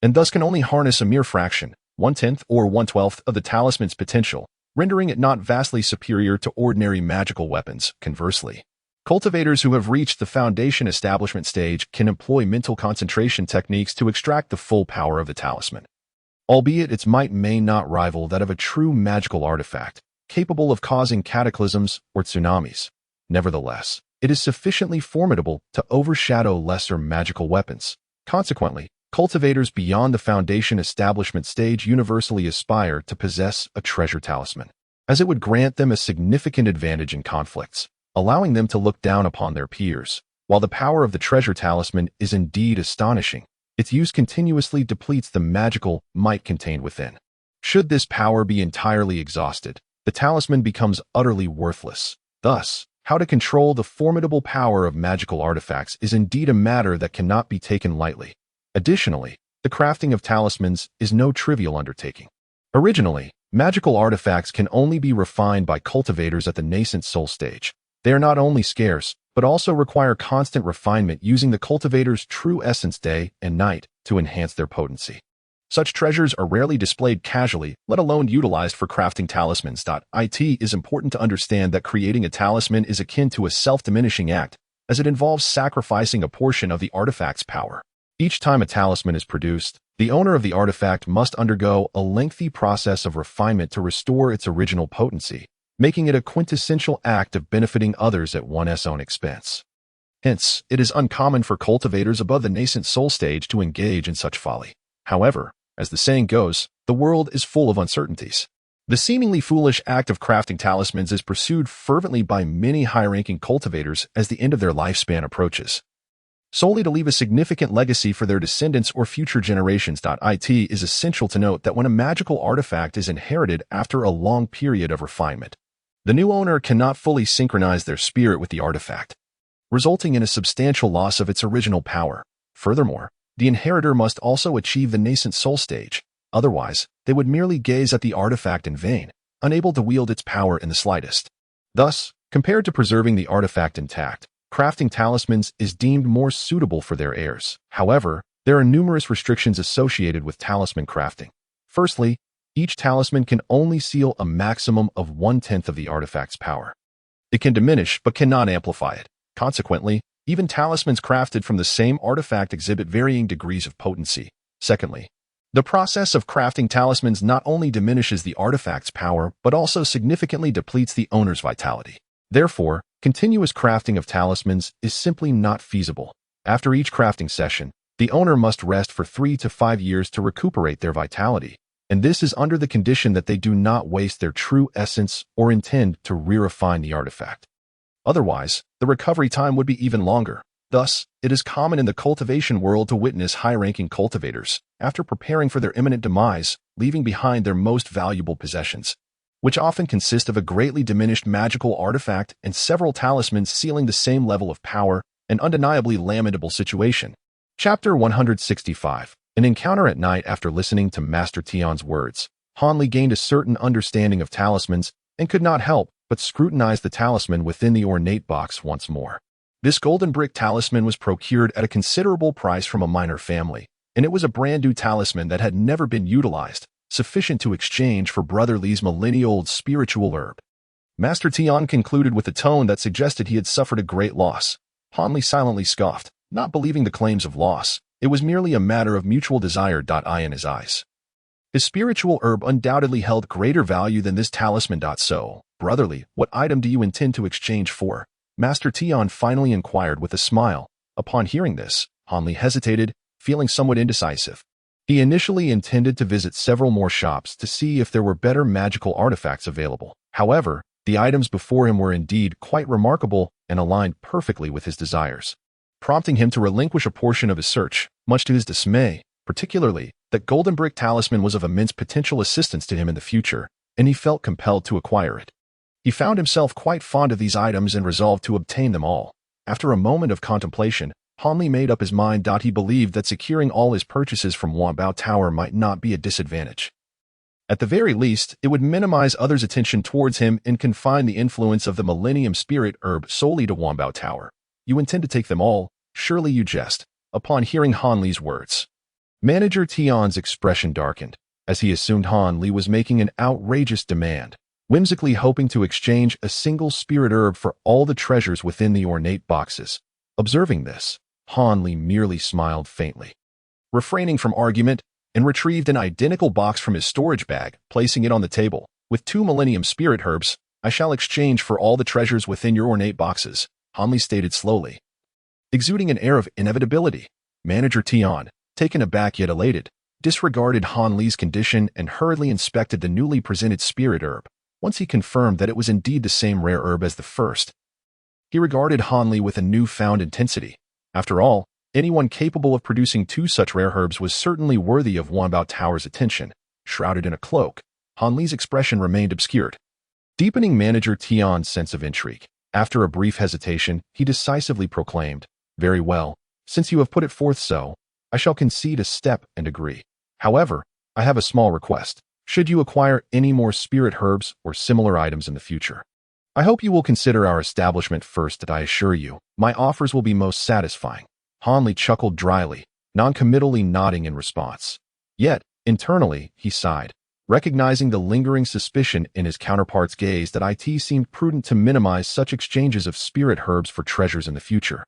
and thus can only harness a mere fraction, 1/10 or 1/12 of the talisman's potential, rendering it not vastly superior to ordinary magical weapons. Conversely, cultivators who have reached the foundation establishment stage can employ mental concentration techniques to extract the full power of the talisman, albeit its might may not rival that of a true magical artifact, capable of causing cataclysms or tsunamis. Nevertheless, it is sufficiently formidable to overshadow lesser magical weapons. Consequently, cultivators beyond the foundation establishment stage universally aspire to possess a treasure talisman, as it would grant them a significant advantage in conflicts, allowing them to look down upon their peers. While the power of the treasure talisman is indeed astonishing, its use continuously depletes the magical might contained within. Should this power be entirely exhausted, the talisman becomes utterly worthless. Thus, how to control the formidable power of magical artifacts is indeed a matter that cannot be taken lightly. Additionally, the crafting of talismans is no trivial undertaking. Originally, magical artifacts can only be refined by cultivators at the nascent soul stage. They are not only scarce, but also require constant refinement using the cultivator's true essence day and night to enhance their potency. Such treasures are rarely displayed casually, let alone utilized for crafting talismans. It is important to understand that creating a talisman is akin to a self-diminishing act, as it involves sacrificing a portion of the artifact's power. Each time a talisman is produced, the owner of the artifact must undergo a lengthy process of refinement to restore its original potency, making it a quintessential act of benefiting others at one's own expense. Hence, it is uncommon for cultivators above the nascent soul stage to engage in such folly. However, as the saying goes, the world is full of uncertainties. The seemingly foolish act of crafting talismans is pursued fervently by many high-ranking cultivators as the end of their lifespan approaches. solely to leave a significant legacy for their descendants or future generations. It is essential to note that when a magical artifact is inherited after a long period of refinement, the new owner cannot fully synchronize their spirit with the artifact, resulting in a substantial loss of its original power. Furthermore, the inheritor must also achieve the nascent soul stage. Otherwise, they would merely gaze at the artifact in vain, unable to wield its power in the slightest. Thus, compared to preserving the artifact intact, crafting talismans is deemed more suitable for their heirs. However, there are numerous restrictions associated with talisman crafting. Firstly, each talisman can only seal a maximum of 1/10 of the artifact's power. It can diminish but cannot amplify it. Consequently, even talismans crafted from the same artifact exhibit varying degrees of potency. Secondly, the process of crafting talismans not only diminishes the artifact's power but also significantly depletes the owner's vitality. Therefore, continuous crafting of talismans is simply not feasible. After each crafting session, the owner must rest for 3 to 5 years to recuperate their vitality, and this is under the condition that they do not waste their true essence or intend to re-refine the artifact. Otherwise, the recovery time would be even longer. Thus, it is common in the cultivation world to witness high-ranking cultivators, after preparing for their imminent demise, leaving behind their most valuable possessions, which often consist of a greatly diminished magical artifact and several talismans sealing the same level of power, an undeniably lamentable situation. Chapter 165. An encounter at night. After listening to Master Tion's words, Hanli gained a certain understanding of talismans and could not help but scrutinize the talisman within the ornate box once more. This golden brick talisman was procured at a considerable price from a minor family, and it was a brand-new talisman that had never been utilized, sufficient to exchange for Brother Li's millennia-old spiritual herb. Master Tion concluded with a tone that suggested he had suffered a great loss. Hanli silently scoffed, not believing the claims of loss. It was merely a matter of mutual desire. In his eyes, his spiritual herb undoubtedly held greater value than this talisman. So, brotherly, what item do you intend to exchange for? Master Tion finally inquired with a smile. Upon hearing this, Hanli hesitated, feeling somewhat indecisive. He initially intended to visit several more shops to see if there were better magical artifacts available. However, the items before him were indeed quite remarkable and aligned perfectly with his desires, prompting him to relinquish a portion of his search, much to his dismay, particularly that golden brick talisman was of immense potential assistance to him in the future, and he felt compelled to acquire it. He found himself quite fond of these items and resolved to obtain them all. After a moment of contemplation, Hanli made up his mind. He believed that securing all his purchases from Wanbao Tower might not be a disadvantage. At the very least, it would minimize others' attention towards him and confine the influence of the Millennium Spirit Herb solely to Wanbao Tower. You intend to take them all? Surely you jest. Upon hearing Hanli's words, Manager Tion's expression darkened, as he assumed Hanli was making an outrageous demand, whimsically hoping to exchange a single spirit herb for all the treasures within the ornate boxes. Observing this, Hanli merely smiled faintly, refraining from argument, and retrieved an identical box from his storage bag, placing it on the table. With 2 Millennium Spirit Herbs, I shall exchange for all the treasures within your ornate boxes, Hanli stated slowly, exuding an air of inevitability. Manager Tion, taken aback yet elated, disregarded Hanli's condition and hurriedly inspected the newly presented spirit herb. Once he confirmed that it was indeed the same rare herb as the first, he regarded Hanli with a newfound intensity. After all, anyone capable of producing 2 such rare herbs was certainly worthy of Wanbao Tower's attention. Shrouded in a cloak, Hanli's expression remained obscured, deepening Manager Tion's sense of intrigue. After a brief hesitation, he decisively proclaimed, "Very well, since you have put it forth so, I shall concede a step and agree. However, I have a small request. Should you acquire any more spirit herbs or similar items in the future, I hope you will consider our establishment first. I assure you, my offers will be most satisfying." Hanli chuckled dryly, non-committally nodding in response. Yet, internally, he sighed, recognizing the lingering suspicion in his counterpart's gaze that it seemed prudent to minimize such exchanges of spirit herbs for treasures in the future,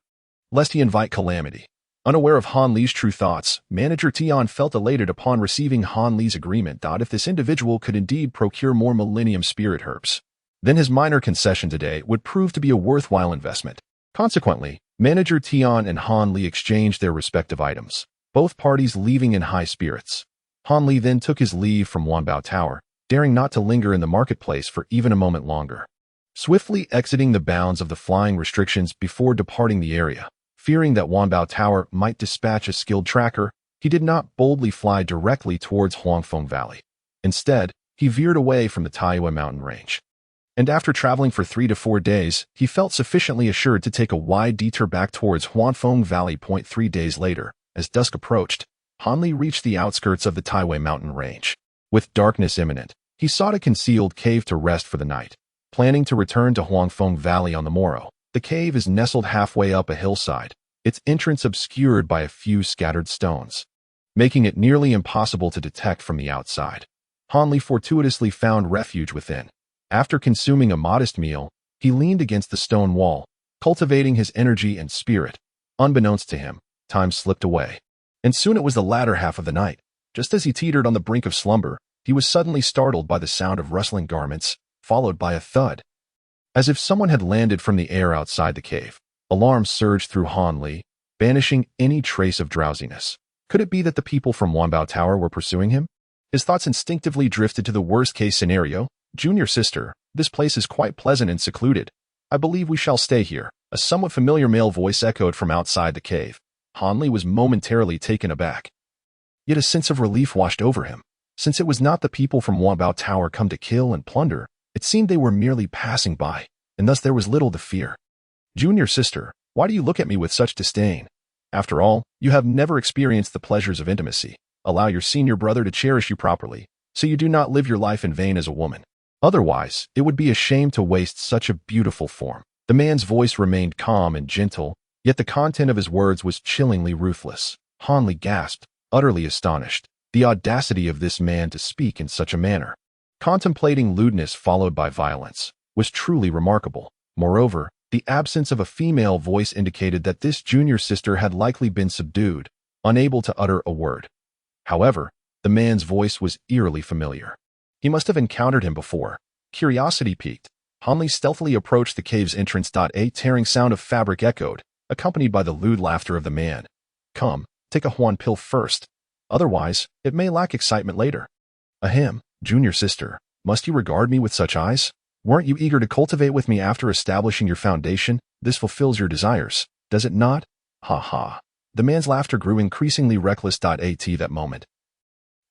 lest he invite calamity. Unaware of Hanli's true thoughts, Manager Tion felt elated upon receiving Hanli's agreement. If this individual could indeed procure more Millennium Spirit Herbs, then his minor concession today would prove to be a worthwhile investment. Consequently, Manager Tion and Hanli exchanged their respective items, both parties leaving in high spirits. Hanli then took his leave from Wanbao Tower, daring not to linger in the marketplace for even a moment longer. Swiftly exiting the bounds of the flying restrictions before departing the area, Fearing that Wanbao Tower might dispatch a skilled tracker, he did not boldly fly directly towards Huangfeng Valley. Instead, he veered away from the Taiyue mountain range. And after traveling for 3 to 4 days, he felt sufficiently assured to take a wide detour back towards Huangfeng Valley. 3 days later, as dusk approached, Hanli reached the outskirts of the Taiyue mountain range. With darkness imminent, he sought a concealed cave to rest for the night, planning to return to Huangfeng Valley on the morrow. The cave is nestled halfway up a hillside, its entrance obscured by a few scattered stones, making it nearly impossible to detect from the outside. Hanli fortuitously found refuge within. After consuming a modest meal, he leaned against the stone wall, cultivating his energy and spirit. Unbeknownst to him, time slipped away. And soon it was the latter half of the night. Just as he teetered on the brink of slumber, he was suddenly startled by the sound of rustling garments, followed by a thud. As if someone had landed from the air outside the cave, alarm surged through Hanli, banishing any trace of drowsiness. Could it be that the people from Wanbao Tower were pursuing him? His thoughts instinctively drifted to the worst-case scenario. Junior sister, this place is quite pleasant and secluded. I believe we shall stay here. A somewhat familiar male voice echoed from outside the cave. Hanli was momentarily taken aback. Yet a sense of relief washed over him. Since it was not the people from Wanbao Tower come to kill and plunder, it seemed they were merely passing by, and thus there was little to fear. Junior sister, why do you look at me with such disdain? After all, you have never experienced the pleasures of intimacy. Allow your senior brother to cherish you properly, so you do not live your life in vain as a woman. Otherwise, it would be a shame to waste such a beautiful form. The man's voice remained calm and gentle, yet the content of his words was chillingly ruthless. Hanli gasped, utterly astonished. The audacity of this man to speak in such a manner, contemplating lewdness followed by violence, was truly remarkable. Moreover, the absence of a female voice indicated that this junior sister had likely been subdued, unable to utter a word. However, the man's voice was eerily familiar. He must have encountered him before. Curiosity piqued. Hanli stealthily approached the cave's entrance. A tearing sound of fabric echoed, accompanied by the lewd laughter of the man. Come, take a Huan pill first. Otherwise, it may lack excitement later. Ahem, junior sister, must you regard me with such eyes? Weren't you eager to cultivate with me after establishing your foundation? This fulfills your desires, does it not? Ha ha. The man's laughter grew increasingly reckless. At that moment,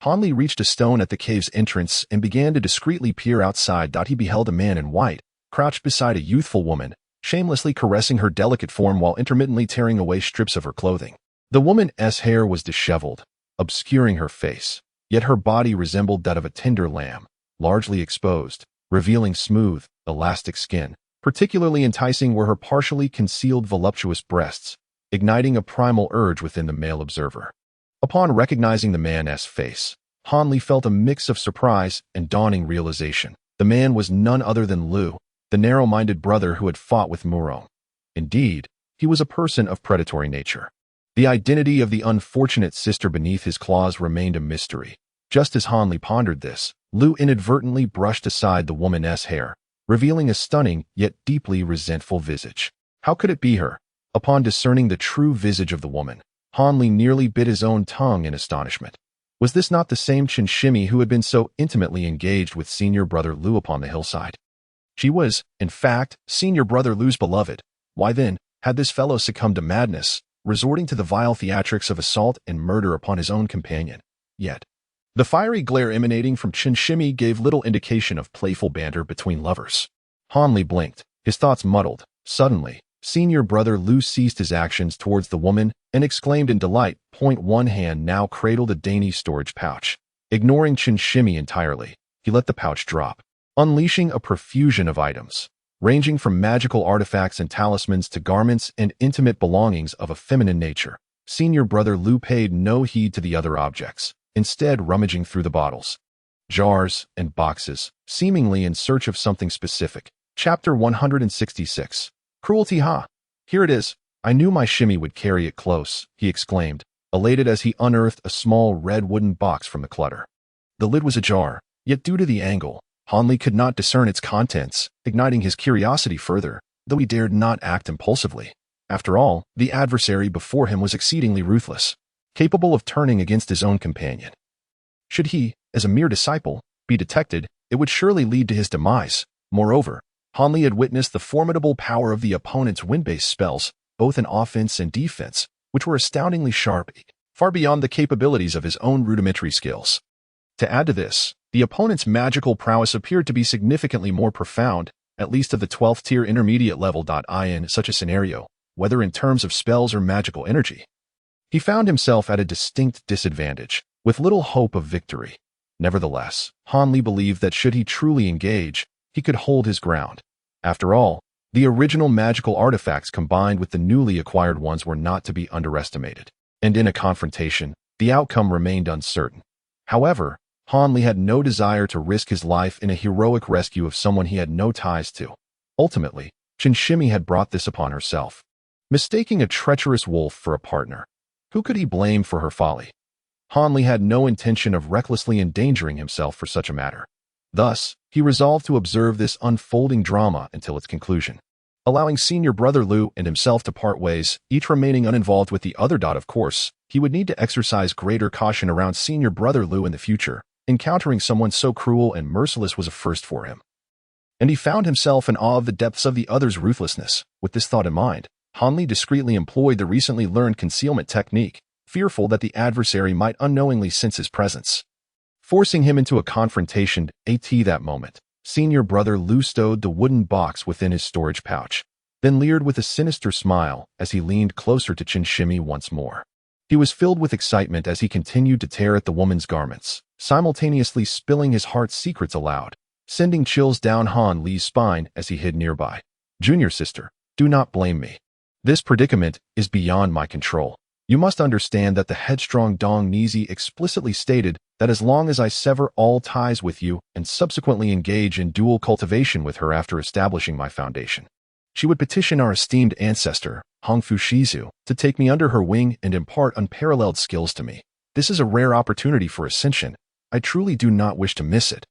Hanli reached a stone at the cave's entrance and began to discreetly peer outside. He beheld a man in white, crouched beside a youthful woman, shamelessly caressing her delicate form while intermittently tearing away strips of her clothing. The woman's hair was disheveled, obscuring her face, yet her body resembled that of a tender lamb, largely exposed, revealing smooth, elastic skin. Particularly enticing were her partially concealed voluptuous breasts, igniting a primal urge within the male observer. Upon recognizing the man's face, Hanli felt a mix of surprise and dawning realization. The man was none other than Lu, the narrow-minded brother who had fought with Murong. Indeed, he was a person of predatory nature. The identity of the unfortunate sister beneath his claws remained a mystery. Just as Hanli pondered this, Lu inadvertently brushed aside the woman's hair, revealing a stunning yet deeply resentful visage. How could it be her? Upon discerning the true visage of the woman, Hanli nearly bit his own tongue in astonishment. Was this not the same Chinshimi who had been so intimately engaged with senior brother Lu upon the hillside? She was, in fact, senior brother Lu's beloved. Why then had this fellow succumbed to madness, resorting to the vile theatrics of assault and murder upon his own companion? Yet, the fiery glare emanating from Chinshimi gave little indication of playful banter between lovers. Hanli blinked, his thoughts muddled. Suddenly, senior brother Lu ceased his actions towards the woman and exclaimed in delight. One hand now cradled a dainty storage pouch. Ignoring Chinshimi entirely, he let the pouch drop, unleashing a profusion of items, ranging from magical artifacts and talismans to garments and intimate belongings of a feminine nature. Senior brother Lu paid no heed to the other objects, instead rummaging through the bottles, jars, and boxes, seemingly in search of something specific. Chapter 166. Cruelty. Ha! Here it is. I knew my shimmy would carry it close, he exclaimed, elated as he unearthed a small red wooden box from the clutter. The lid was ajar, yet due to the angle, Hanli could not discern its contents, igniting his curiosity further, though he dared not act impulsively. After all, the adversary before him was exceedingly ruthless, capable of turning against his own companion. Should he, as a mere disciple, be detected, it would surely lead to his demise. Moreover, Hanli had witnessed the formidable power of the opponent's wind-based spells, both in offense and defense, which were astoundingly sharp, far beyond the capabilities of his own rudimentary skills. To add to this, the opponent's magical prowess appeared to be significantly more profound, at least of the 12th tier intermediate level. In such a scenario, whether in terms of spells or magical energy, he found himself at a distinct disadvantage, with little hope of victory. Nevertheless, Han Li believed that should he truly engage, he could hold his ground. After all, the original magical artifacts combined with the newly acquired ones were not to be underestimated, and in a confrontation, the outcome remained uncertain. However, Han Li had no desire to risk his life in a heroic rescue of someone he had no ties to. Ultimately, Qin Shimi had brought this upon herself, mistaking a treacherous wolf for a partner. Who could he blame for her folly? Han Li had no intention of recklessly endangering himself for such a matter. Thus, he resolved to observe this unfolding drama until its conclusion, allowing senior brother Lu and himself to part ways, each remaining uninvolved with the other. Of course, he would need to exercise greater caution around senior brother Lu in the future. Encountering someone so cruel and merciless was a first for him, and he found himself in awe of the depths of the other's ruthlessness. With this thought in mind, Han Li discreetly employed the recently learned concealment technique, fearful that the adversary might unknowingly sense his presence, forcing him into a confrontation. At that moment, senior brother Lu stowed the wooden box within his storage pouch, then leered with a sinister smile as he leaned closer to Qin Shimi once more. He was filled with excitement as he continued to tear at the woman's garments, simultaneously spilling his heart's secrets aloud, sending chills down Han Li's spine as he hid nearby. Junior sister, do not blame me. This predicament is beyond my control. You must understand that the headstrong Dong Nizi explicitly stated that as long as I sever all ties with you and subsequently engage in dual cultivation with her after establishing my foundation, she would petition our esteemed ancestor, Hongfu Shizu, to take me under her wing and impart unparalleled skills to me. This is a rare opportunity for ascension. I truly do not wish to miss it.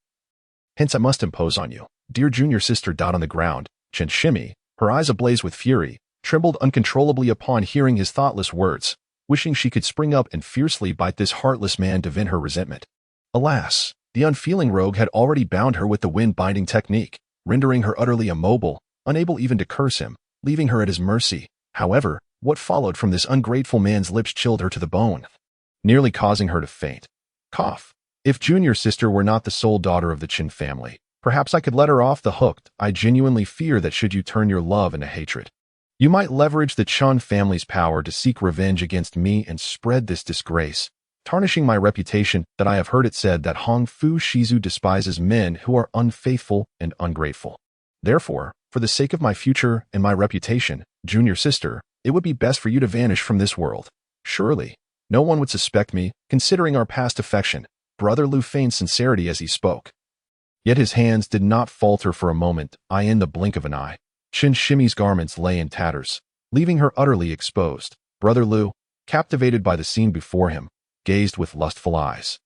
Hence I must impose on you. Dear junior sister. On the ground, Qin Shimi, her eyes ablaze with fury, trembled uncontrollably upon hearing his thoughtless words, wishing she could spring up and fiercely bite this heartless man to vent her resentment. Alas, the unfeeling rogue had already bound her with the wind-binding technique, rendering her utterly immobile, unable even to curse him, leaving her at his mercy. However, what followed from this ungrateful man's lips chilled her to the bone, nearly causing her to faint. Cough. If junior sister were not the sole daughter of the Qin family, perhaps I could let her off the hook. I genuinely fear that should you turn your love into hatred, you might leverage the Chun family's power to seek revenge against me and spread this disgrace, tarnishing my reputation. That I have heard it said that Hongfu Shizu despises men who are unfaithful and ungrateful. Therefore, for the sake of my future and my reputation, junior sister, it would be best for you to vanish from this world. Surely, no one would suspect me, considering our past affection. Brother Lu feigned sincerity as he spoke. Yet his hands did not falter for a moment. In the blink of an eye, Qin Shimi's garments lay in tatters, leaving her utterly exposed. Brother Lu, captivated by the scene before him, gazed with lustful eyes,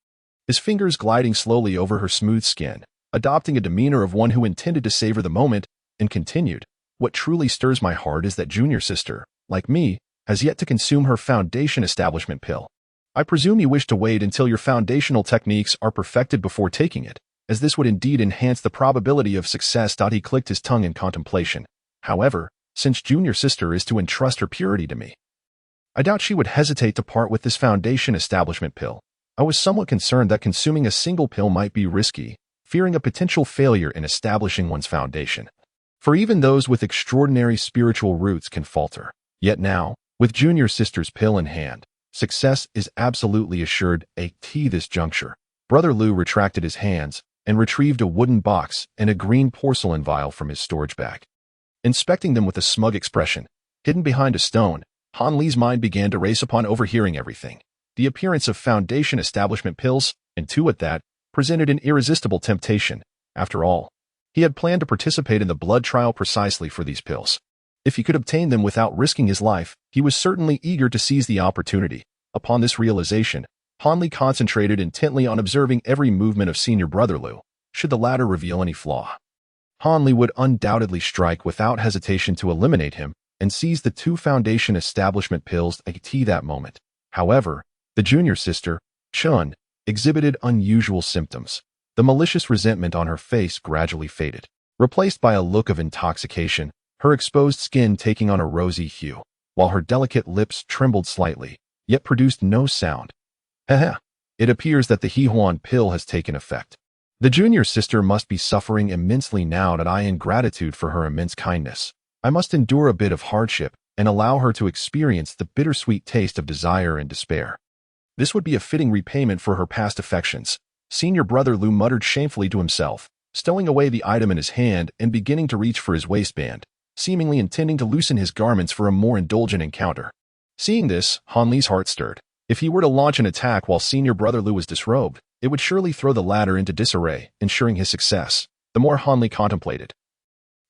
his fingers gliding slowly over her smooth skin, adopting a demeanor of one who intended to savor the moment, and continued, "What truly stirs my heart is that junior sister, like me, has yet to consume her foundation establishment pill. I presume you wish to wait until your foundational techniques are perfected before taking it, as this would indeed enhance the probability of success." He clicked his tongue in contemplation. However, since junior sister is to entrust her purity to me, I doubt she would hesitate to part with this foundation establishment pill. I was somewhat concerned that consuming a single pill might be risky, fearing a potential failure in establishing one's foundation. For even those with extraordinary spiritual roots can falter. Yet now, with junior sister's pill in hand, success is absolutely assured. At this juncture, Brother Lu retracted his hands and retrieved a wooden box and a green porcelain vial from his storage bag. Inspecting them with a smug expression, hidden behind a stone, Han Li's mind began to race upon overhearing everything. The appearance of foundation establishment pills, and two at that, presented an irresistible temptation. After all, he had planned to participate in the blood trial precisely for these pills. If he could obtain them without risking his life, he was certainly eager to seize the opportunity. Upon this realization, Han Li concentrated intently on observing every movement of senior brother Lu. Should the latter reveal any flaw, Han Li would undoubtedly strike without hesitation to eliminate him and seize the two foundation establishment pills at that moment. However, the junior sister, Chun, exhibited unusual symptoms. The malicious resentment on her face gradually faded, replaced by a look of intoxication, her exposed skin taking on a rosy hue. while her delicate lips trembled slightly, yet produced no sound. Heh. It appears that the Hehuan pill has taken effect. The junior sister must be suffering immensely now that I, in gratitude for her immense kindness, I must endure a bit of hardship and allow her to experience the bittersweet taste of desire and despair. This would be a fitting repayment for her past affections. Senior brother Lu muttered shamefully to himself, stowing away the item in his hand and beginning to reach for his waistband, seemingly intending to loosen his garments for a more indulgent encounter. Seeing this, Han Li's heart stirred. If he were to launch an attack while senior brother Lu was disrobed, it would surely throw the latter into disarray, ensuring his success. The more Han Li contemplated,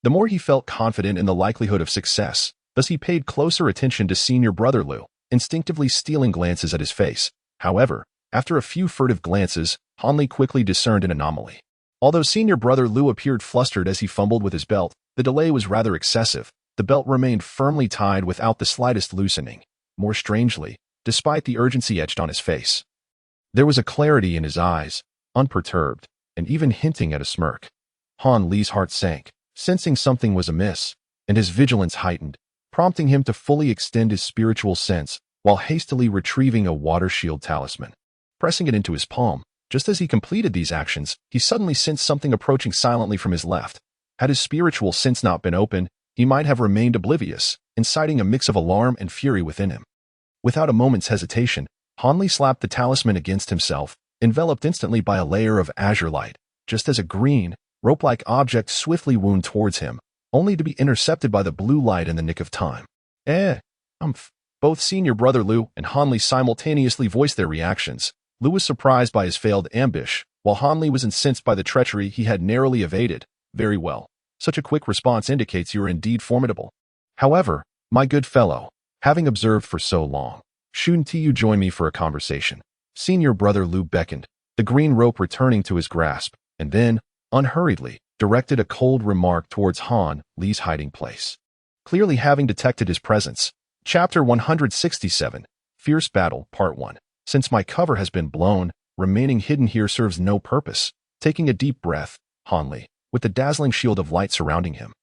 the more he felt confident in the likelihood of success. Thus he paid closer attention to senior brother Lu, instinctively stealing glances at his face. However, after a few furtive glances, Han Li quickly discerned an anomaly. Although senior brother Lu appeared flustered as he fumbled with his belt, the delay was rather excessive. The belt remained firmly tied without the slightest loosening. More strangely, despite the urgency etched on his face, there was a clarity in his eyes, unperturbed, and even hinting at a smirk. Han Li's heart sank, sensing something was amiss, and his vigilance heightened, prompting him to fully extend his spiritual sense while hastily retrieving a water shield talisman. Pressing it into his palm, just as he completed these actions, he suddenly sensed something approaching silently from his left. Had his spiritual sense not been open, he might have remained oblivious, inciting a mix of alarm and fury within him. Without a moment's hesitation, Han Li slapped the talisman against himself, enveloped instantly by a layer of azure light, just as a green, rope-like object swiftly wound towards him, only to be intercepted by the blue light in the nick of time. Both senior brother Lu and Han Li simultaneously voiced their reactions. Lu was surprised by his failed ambush, while Han Li was incensed by the treachery he had narrowly evaded. Very well. Such a quick response indicates you are indeed formidable. However, my good fellow, having observed for so long, shouldn't you join me for a conversation? Senior brother Lu beckoned, the green rope returning to his grasp, and then, unhurriedly, directed a cold remark towards Han Li's hiding place. Clearly having detected his presence. Chapter 167, Fierce Battle, Part 1. Since my cover has been blown, remaining hidden here serves no purpose. Taking a deep breath, Han Li, with the dazzling shield of light surrounding him,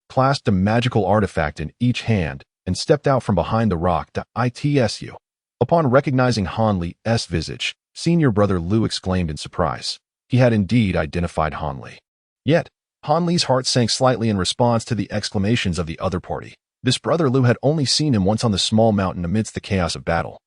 clasped a magical artifact in each hand and stepped out from behind the rock to ITSU. Upon recognizing Han Li's visage, senior brother Lu exclaimed in surprise. He had indeed identified Han Li. Yet, Han Li's heart sank slightly in response to the exclamations of the other party. This brother Lu had only seen him once on the small mountain amidst the chaos of battle.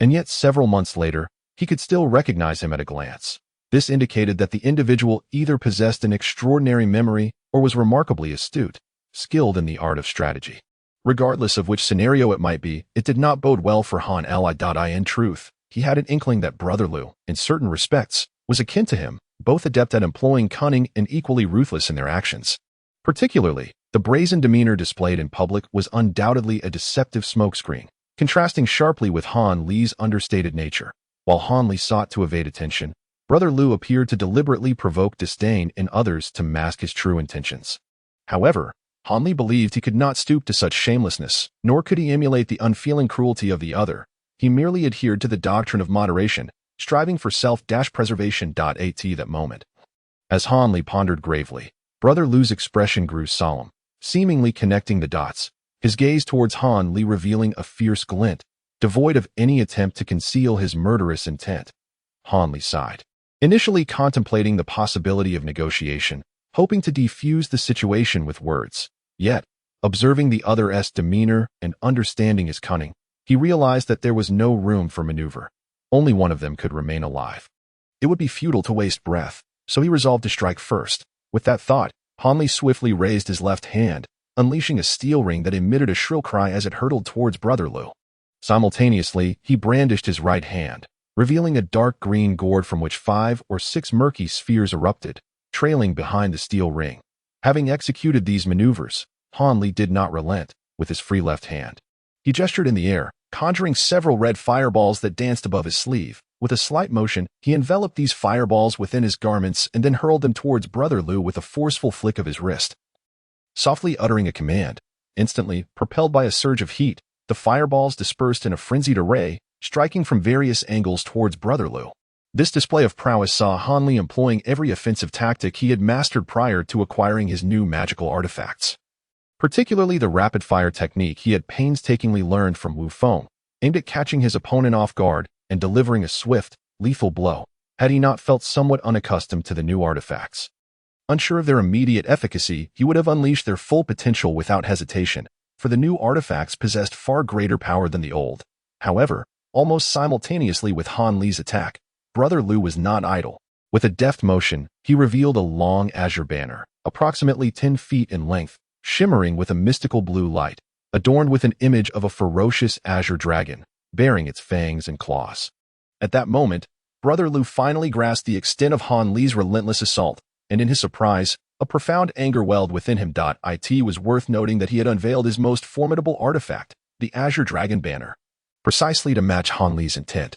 And yet several months later, he could still recognize him at a glance. This indicated that the individual either possessed an extraordinary memory or was remarkably astute, skilled in the art of strategy. Regardless of which scenario it might be, it did not bode well for Han Li. In truth, he had an inkling that brother Lu, in certain respects, was akin to him, both adept at employing cunning and equally ruthless in their actions. Particularly, the brazen demeanor displayed in public was undoubtedly a deceptive smokescreen, contrasting sharply with Han Li's understated nature. While Han Li sought to evade attention, brother Lu appeared to deliberately provoke disdain in others to mask his true intentions. However, Han Li believed he could not stoop to such shamelessness, nor could he emulate the unfeeling cruelty of the other. He merely adhered to the doctrine of moderation, striving for self-preservation. At that moment, as Han Li pondered gravely, brother Lu's expression grew solemn, seemingly connecting the dots, his gaze towards Han Li revealing a fierce glint, devoid of any attempt to conceal his murderous intent. Han Li sighed, initially contemplating the possibility of negotiation, hoping to defuse the situation with words. Yet, observing the other's demeanor and understanding his cunning, he realized that there was no room for maneuver. Only one of them could remain alive. It would be futile to waste breath, so he resolved to strike first. With that thought, Han Li swiftly raised his left hand, unleashing a steel ring that emitted a shrill cry as it hurtled towards brother Lu. Simultaneously, he brandished his right hand, revealing a dark green gourd from which 5 or 6 murky spheres erupted, trailing behind the steel ring. Having executed these maneuvers, Han Li did not relent. With his free left hand, he gestured in the air, conjuring several red fireballs that danced above his sleeve. With a slight motion, he enveloped these fireballs within his garments and then hurled them towards brother Lu with a forceful flick of his wrist. Softly uttering a command, instantly, propelled by a surge of heat, the fireballs dispersed in a frenzied array, striking from various angles towards brother Lu. This display of prowess saw Han Li employing every offensive tactic he had mastered prior to acquiring his new magical artifacts. particularly the rapid-fire technique he had painstakingly learned from Wu Feng, aimed at catching his opponent off guard and delivering a swift, lethal blow, had he not felt somewhat unaccustomed to the new artifacts. Unsure of their immediate efficacy, he would have unleashed their full potential without hesitation, for the new artifacts possessed far greater power than the old. However, almost simultaneously with Han Li's attack, Brother Lu was not idle. With a deft motion, he revealed a long azure banner, approximately 10 feet in length, shimmering with a mystical blue light, adorned with an image of a ferocious azure dragon, bearing its fangs and claws. At that moment, Brother Lu finally grasped the extent of Han Li's relentless assault, and in his surprise, a profound anger welled within him. It was worth noting that he had unveiled his most formidable artifact, the Azure Dragon Banner, precisely to match Han Li's intent,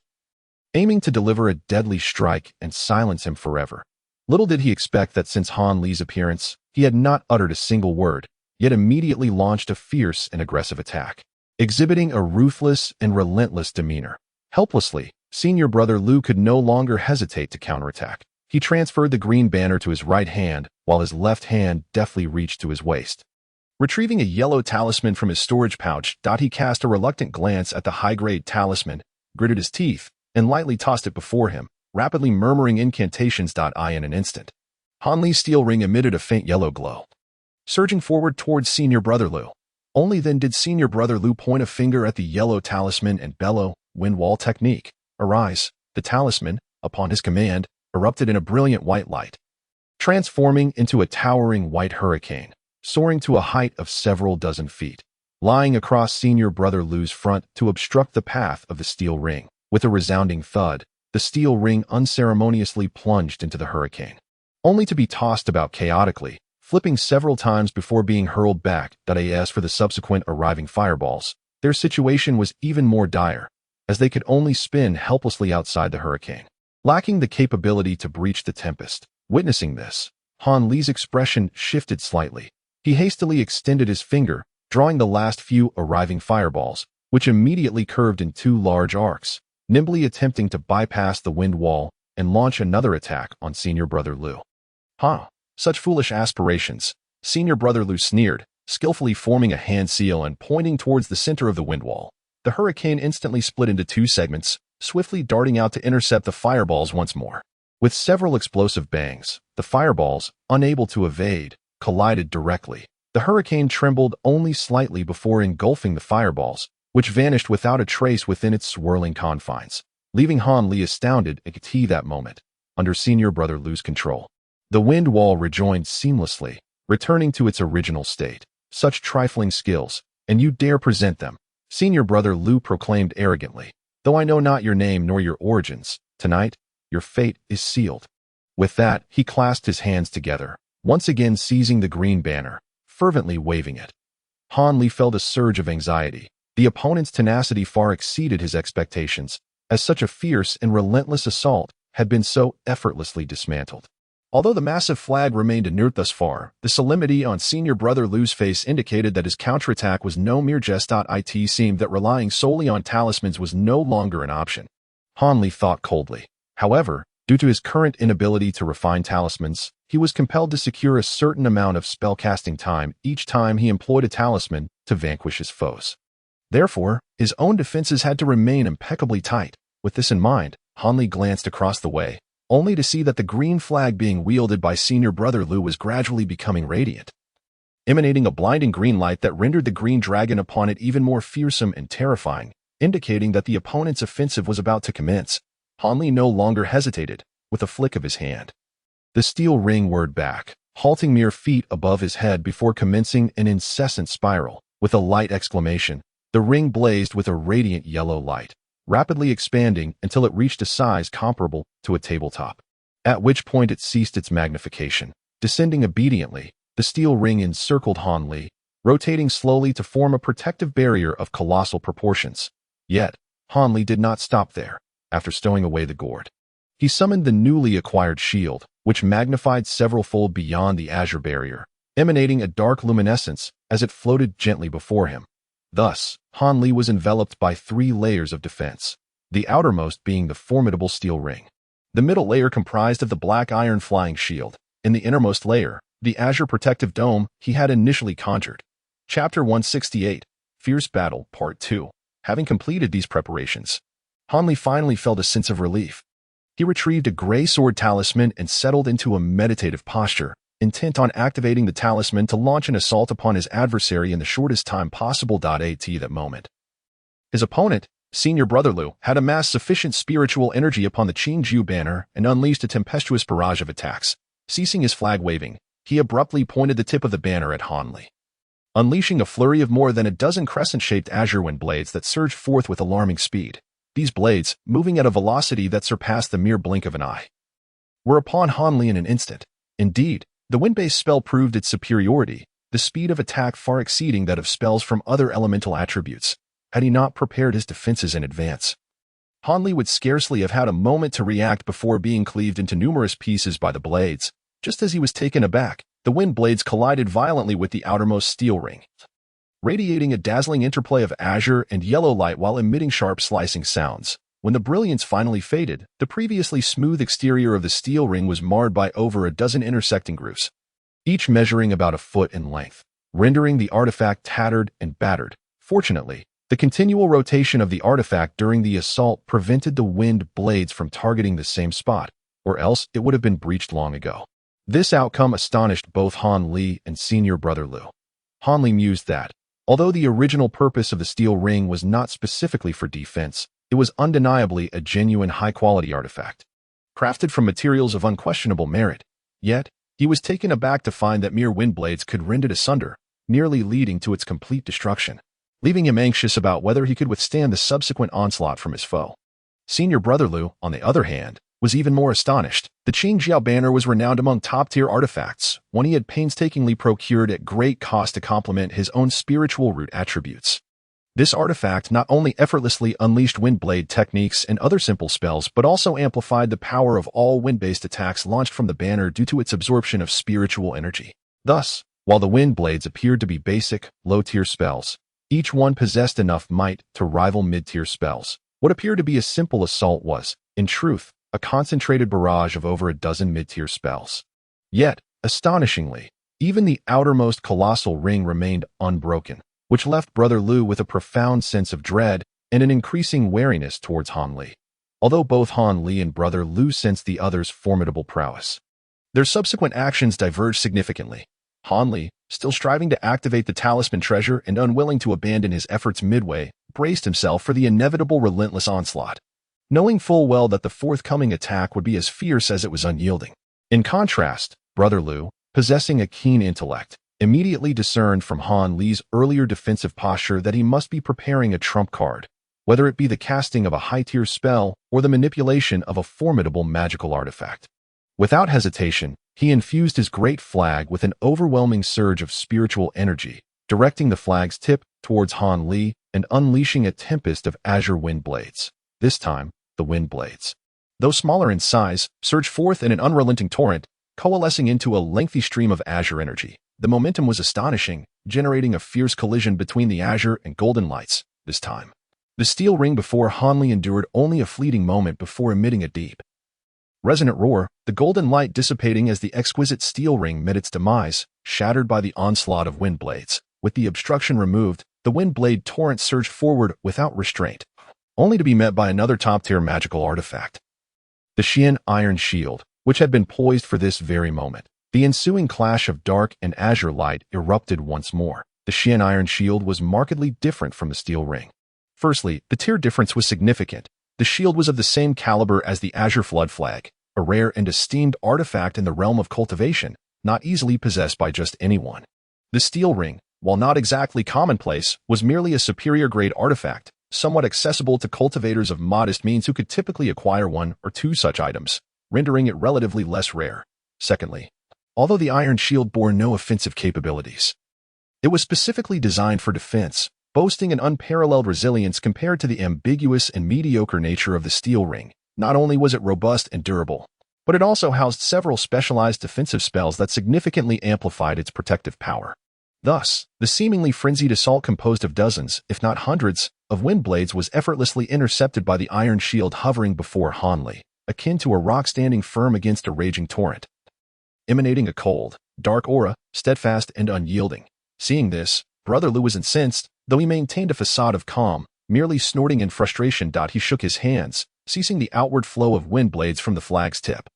aiming to deliver a deadly strike and silence him forever. Little did he expect that since Han Li's appearance, he had not uttered a single word, yet immediately launched a fierce and aggressive attack, exhibiting a ruthless and relentless demeanor. Helplessly, Senior Brother Lu could no longer hesitate to counterattack. He transferred the green banner to his right hand, while his left hand deftly reached to his waist. Retrieving a yellow talisman from his storage pouch, he cast a reluctant glance at the high-grade talisman, gritted his teeth, and lightly tossed it before him, rapidly murmuring incantations. In an instant, Han Li's steel ring emitted a faint yellow glow, surging forward towards Senior Brother Lu. Only then did Senior Brother Lu point a finger at the yellow talisman and bellow, "Wind wall technique. Arise." The talisman, upon his command, erupted in a brilliant white light, transforming into a towering white hurricane, soaring to a height of several dozen feet, lying across Senior Brother Lu's front to obstruct the path of the steel ring. With a resounding thud, the steel ring unceremoniously plunged into the hurricane, only to be tossed about chaotically, flipping several times before being hurled back. As for the subsequent arriving fireballs, their situation was even more dire, as they could only spin helplessly outside the hurricane, lacking the capability to breach the tempest. Witnessing this, Han Li's expression shifted slightly. He hastily extended his finger, drawing the last few arriving fireballs, which immediately curved in two large arcs, nimbly attempting to bypass the wind wall and launch another attack on Senior Brother Lu. Such foolish aspirations, Senior Brother Lu sneered, skillfully forming a hand seal and pointing towards the center of the wind wall. The hurricane instantly split into two segments, swiftly darting out to intercept the fireballs once more. With several explosive bangs, the fireballs, unable to evade, collided directly. The hurricane trembled only slightly before engulfing the fireballs, which vanished without a trace within its swirling confines, leaving Han Li astounded at that moment, under Senior Brother Lu's control. The wind wall rejoined seamlessly, returning to its original state. Such trifling skills, and you dare present them, Senior Brother Lu proclaimed arrogantly. Though I know not your name nor your origins, tonight, your fate is sealed. With that, he clasped his hands together, once again seizing the green banner, fervently waving it. Han Li felt a surge of anxiety. The opponent's tenacity far exceeded his expectations, as such a fierce and relentless assault had been so effortlessly dismantled. Although the massive flag remained inert thus far, the solemnity on Senior Brother Lu's face indicated that his counterattack was no mere jest. It seemed that relying solely on talismans was no longer an option. Han Li thought coldly. However, due to his current inability to refine talismans, he was compelled to secure a certain amount of spellcasting time each time he employed a talisman to vanquish his foes. Therefore, his own defenses had to remain impeccably tight. With this in mind, Han Li glanced across the way, only to see that the green flag being wielded by Senior Brother Lu was gradually becoming radiant, emanating a blinding green light that rendered the green dragon upon it even more fearsome and terrifying, indicating that the opponent's offensive was about to commence. Han Li no longer hesitated. With a flick of his hand, the steel ring whirred back, halting mere feet above his head before commencing an incessant spiral. With a light exclamation, the ring blazed with a radiant yellow light, rapidly expanding until it reached a size comparable to a tabletop, at which point it ceased its magnification. Descending obediently, the steel ring encircled Han Li, rotating slowly to form a protective barrier of colossal proportions. Yet, Han Li did not stop there. After stowing away the gourd, he summoned the newly acquired shield, which magnified several-fold beyond the azure barrier, emanating a dark luminescence as it floated gently before him. Thus, Han Li was enveloped by 3 layers of defense, the outermost being the formidable steel ring. The middle layer comprised of the black iron flying shield, and the innermost layer, the azure protective dome he had initially conjured. Chapter 168, Fierce Battle, Part 2. Having completed these preparations, Hanli finally felt a sense of relief. He retrieved a gray sword talisman and settled into a meditative posture, intent on activating the talisman to launch an assault upon his adversary in the shortest time possible. At that moment, his opponent, Senior Brother Lu, had amassed sufficient spiritual energy upon the Qingju banner and unleashed a tempestuous barrage of attacks. Ceasing his flag waving, he abruptly pointed the tip of the banner at Hanli, unleashing a flurry of more than a dozen crescent-shaped azure wind blades that surged forth with alarming speed. These blades, moving at a velocity that surpassed the mere blink of an eye, were upon Hanli in an instant. Indeed, the wind-based spell proved its superiority, the speed of attack far exceeding that of spells from other elemental attributes. Had he not prepared his defenses in advance, Hanli would scarcely have had a moment to react before being cleaved into numerous pieces by the blades. Just as he was taken aback, the wind blades collided violently with the outermost steel ring, radiating a dazzling interplay of azure and yellow light while emitting sharp slicing sounds. When the brilliance finally faded, the previously smooth exterior of the steel ring was marred by over a dozen intersecting grooves, each measuring about a foot in length, rendering the artifact tattered and battered. Fortunately, the continual rotation of the artifact during the assault prevented the wind blades from targeting the same spot, or else it would have been breached long ago. This outcome astonished both Hanli and Senior Brother Lu. Hanli mused that, although the original purpose of the steel ring was not specifically for defense, it was undeniably a genuine high-quality artifact, crafted from materials of unquestionable merit. Yet, he was taken aback to find that mere wind blades could rend it asunder, nearly leading to its complete destruction, leaving him anxious about whether he could withstand the subsequent onslaught from his foe. Senior Brother Lu, on the other hand, was even more astonished. The Qingjiao banner was renowned among top-tier artifacts, one he had painstakingly procured at great cost to complement his own spiritual root attributes. This artifact not only effortlessly unleashed wind blade techniques and other simple spells, but also amplified the power of all wind-based attacks launched from the banner due to its absorption of spiritual energy. Thus, while the wind blades appeared to be basic, low-tier spells, each one possessed enough might to rival mid-tier spells. What appeared to be a simple assault was, in truth, a concentrated barrage of over a dozen mid-tier spells. Yet, astonishingly, even the outermost colossal ring remained unbroken, which left Brother Lu with a profound sense of dread and an increasing wariness towards Hanli. Although both Hanli and Brother Lu sensed the other's formidable prowess, their subsequent actions diverged significantly. Hanli, still striving to activate the talisman treasure and unwilling to abandon his efforts midway, braced himself for the inevitable relentless onslaught, knowing full well that the forthcoming attack would be as fierce as it was unyielding. In contrast, Brother Lu, possessing a keen intellect, immediately discerned from Hanli's earlier defensive posture that he must be preparing a trump card, whether it be the casting of a high-tier spell or the manipulation of a formidable magical artifact. Without hesitation, he infused his great flag with an overwhelming surge of spiritual energy, directing the flag's tip towards Hanli and unleashing a tempest of azure wind blades. This time, the wind blades, though smaller in size, surged forth in an unrelenting torrent, coalescing into a lengthy stream of azure energy. The momentum was astonishing, generating a fierce collision between the azure and golden lights. This time, the steel ring before Hanli endured only a fleeting moment before emitting a deep, resonant roar, the golden light dissipating as the exquisite steel ring met its demise, shattered by the onslaught of wind blades. With the obstruction removed, the wind blade torrent surged forward without restraint, only to be met by another top-tier magical artifact, the Xian Iron Shield, which had been poised for this very moment. The ensuing clash of dark and azure light erupted once more. The Xian Iron Shield was markedly different from the steel ring. Firstly, the tier difference was significant. The shield was of the same caliber as the Azure Flood Flag, a rare and esteemed artifact in the realm of cultivation, not easily possessed by just anyone. The steel ring, while not exactly commonplace, was merely a superior-grade artifact, somewhat accessible to cultivators of modest means who could typically acquire one or two such items, rendering it relatively less rare. Secondly, although the Iron Shield bore no offensive capabilities, it was specifically designed for defense, boasting an unparalleled resilience compared to the ambiguous and mediocre nature of the steel ring. Not only was it robust and durable, but it also housed several specialized defensive spells that significantly amplified its protective power. Thus, the seemingly frenzied assault composed of dozens, if not hundreds, of wind blades was effortlessly intercepted by the Iron Shield hovering before Hanli, akin to a rock standing firm against a raging torrent, emanating a cold, dark aura, steadfast and unyielding. Seeing this, Brother Lu was incensed, though he maintained a facade of calm, merely snorting in frustration. He shook his hands, ceasing the outward flow of wind blades from the flag's tip.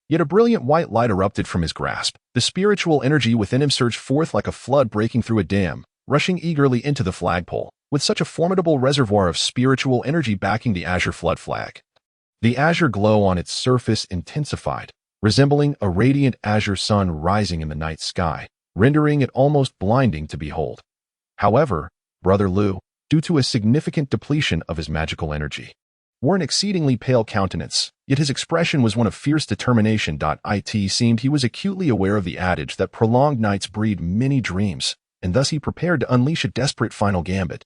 Yet a brilliant white light erupted from his grasp. The spiritual energy within him surged forth like a flood breaking through a dam, rushing eagerly into the flagpole, with such a formidable reservoir of spiritual energy backing the azure flood flag. The azure glow on its surface intensified, resembling a radiant azure sun rising in the night sky, rendering it almost blinding to behold. However, Brother Lu, due to a significant depletion of his magical energy, wore an exceedingly pale countenance, yet his expression was one of fierce determination. It seemed he was acutely aware of the adage that prolonged nights breed many dreams, and thus he prepared to unleash a desperate final gambit.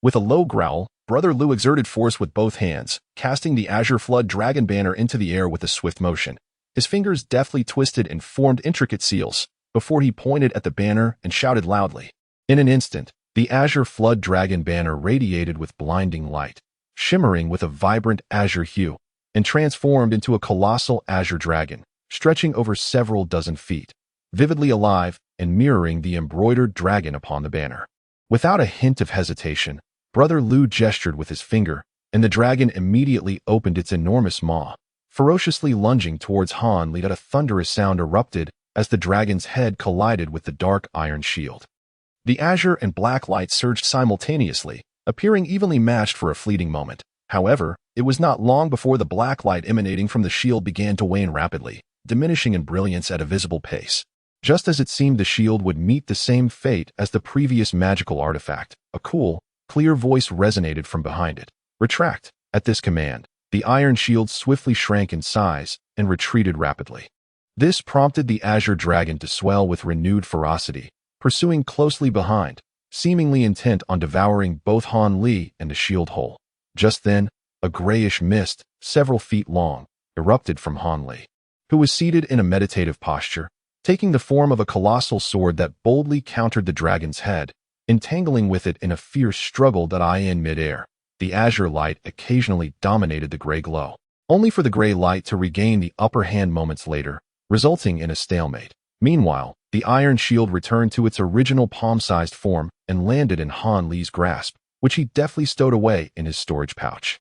With a low growl, Brother Lu exerted force with both hands, casting the azure flood dragon banner into the air with a swift motion. His fingers deftly twisted and formed intricate seals, before he pointed at the banner and shouted loudly. In an instant, the azure flood dragon banner radiated with blinding light, shimmering with a vibrant azure hue, and transformed into a colossal azure dragon, stretching over several dozen feet, vividly alive and mirroring the embroidered dragon upon the banner. Without a hint of hesitation, Brother Lu gestured with his finger, and the dragon immediately opened its enormous maw, ferociously lunging towards Han Li. A thunderous sound erupted as the dragon's head collided with the dark iron shield. The azure and black light surged simultaneously, appearing evenly matched for a fleeting moment. However, it was not long before the black light emanating from the shield began to wane rapidly, diminishing in brilliance at a visible pace. Just as it seemed the shield would meet the same fate as the previous magical artifact, a cool, clear voice resonated from behind it. Retract. At this command, the iron shield swiftly shrank in size and retreated rapidly. This prompted the azure dragon to swell with renewed ferocity, pursuing closely behind, seemingly intent on devouring both Han Li and the shield hole. Just then, a grayish mist, several feet long, erupted from Han Li, who was seated in a meditative posture, taking the form of a colossal sword that boldly countered the dragon's head, entangling with it in a fierce struggle. In midair, the azure light occasionally dominated the gray glow, only for the gray light to regain the upper hand moments later, resulting in a stalemate. Meanwhile, the iron shield returned to its original palm-sized form and landed in Han Li's grasp, which he deftly stowed away in his storage pouch.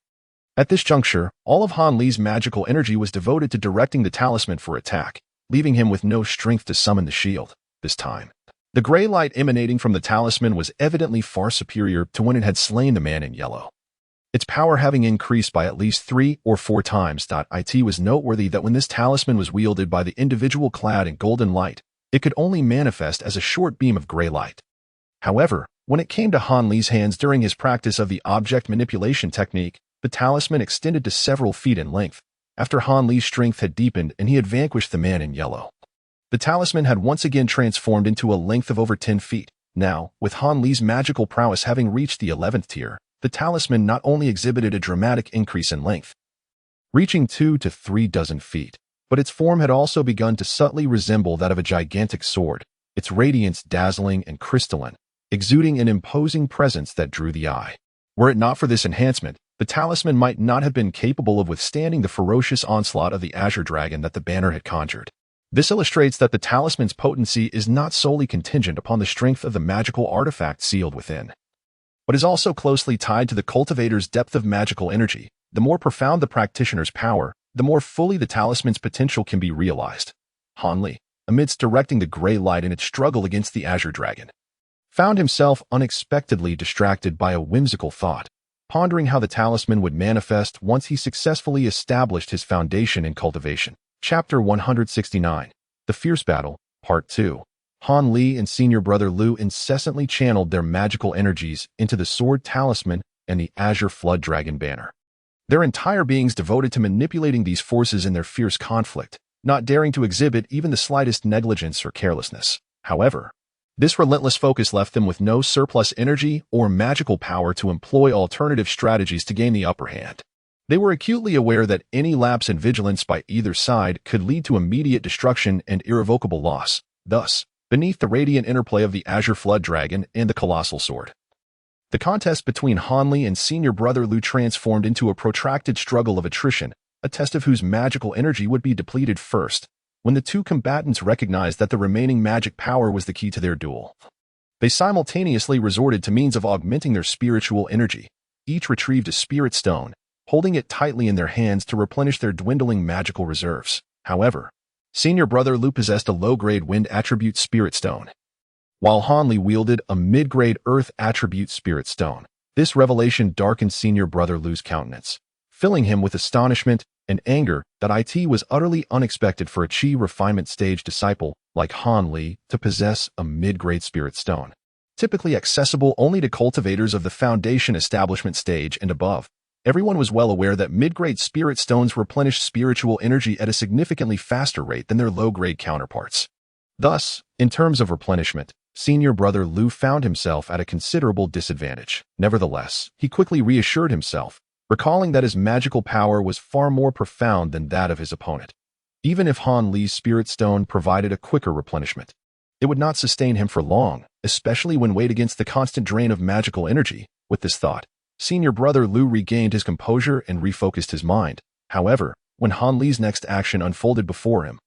At this juncture, all of Han Li's magical energy was devoted to directing the talisman for attack, leaving him with no strength to summon the shield. This time, the gray light emanating from the talisman was evidently far superior to when it had slain the man in yellow. Its power having increased by at least 3 or 4 times. It was noteworthy that when this talisman was wielded by the individual clad in golden light, it could only manifest as a short beam of gray light. However, when it came to Han Li's hands during his practice of the object manipulation technique, the talisman extended to several feet in length, after Han Li's strength had deepened and he had vanquished the man in yellow. The talisman had once again transformed into a length of over 10 feet. Now, with Han Li's magical prowess having reached the 11th tier, the talisman not only exhibited a dramatic increase in length, reaching 2 to 3 dozen feet, but its form had also begun to subtly resemble that of a gigantic sword, its radiance dazzling and crystalline, exuding an imposing presence that drew the eye. Were it not for this enhancement, the talisman might not have been capable of withstanding the ferocious onslaught of the azure dragon that the banner had conjured. This illustrates that the talisman's potency is not solely contingent upon the strength of the magical artifact sealed within, but is also closely tied to the cultivator's depth of magical energy. The more profound the practitioner's power, the more fully the talisman's potential can be realized. Han Li, amidst directing the gray light in its struggle against the azure dragon, found himself unexpectedly distracted by a whimsical thought, pondering how the talisman would manifest once he successfully established his foundation in cultivation. Chapter 169. The Fierce Battle, Part 2. Han Li and senior brother Lu incessantly channeled their magical energies into the sword talisman and the azure flood dragon banner, their entire beings devoted to manipulating these forces in their fierce conflict, not daring to exhibit even the slightest negligence or carelessness. However, this relentless focus left them with no surplus energy or magical power to employ alternative strategies to gain the upper hand. They were acutely aware that any lapse in vigilance by either side could lead to immediate destruction and irrevocable loss. Thus, beneath the radiant interplay of the azure flood dragon and the colossal sword, the contest between Han Li and senior brother Lu transformed into a protracted struggle of attrition, a test of whose magical energy would be depleted first, when the two combatants recognized that the remaining magic power was the key to their duel. They simultaneously resorted to means of augmenting their spiritual energy. Each retrieved a spirit stone, holding it tightly in their hands to replenish their dwindling magical reserves. However, Senior Brother Lu possessed a low-grade wind attribute spirit stone, while Hanli wielded a mid-grade earth attribute spirit stone. This revelation darkened Senior Brother Lu's countenance, filling him with astonishment and anger that it was utterly unexpected for a chi refinement stage disciple like Han Li to possess a mid-grade spirit stone, typically accessible only to cultivators of the foundation establishment stage and above. Everyone was well aware that mid-grade spirit stones replenish spiritual energy at a significantly faster rate than their low-grade counterparts. Thus, in terms of replenishment, Senior Brother Lu found himself at a considerable disadvantage. Nevertheless, he quickly reassured himself, recalling that his magical power was far more profound than that of his opponent. Even if Han Li's spirit stone provided a quicker replenishment, it would not sustain him for long, especially when weighed against the constant drain of magical energy. With this thought, Senior Brother Lu regained his composure and refocused his mind. However, when Han Li's next action unfolded before him,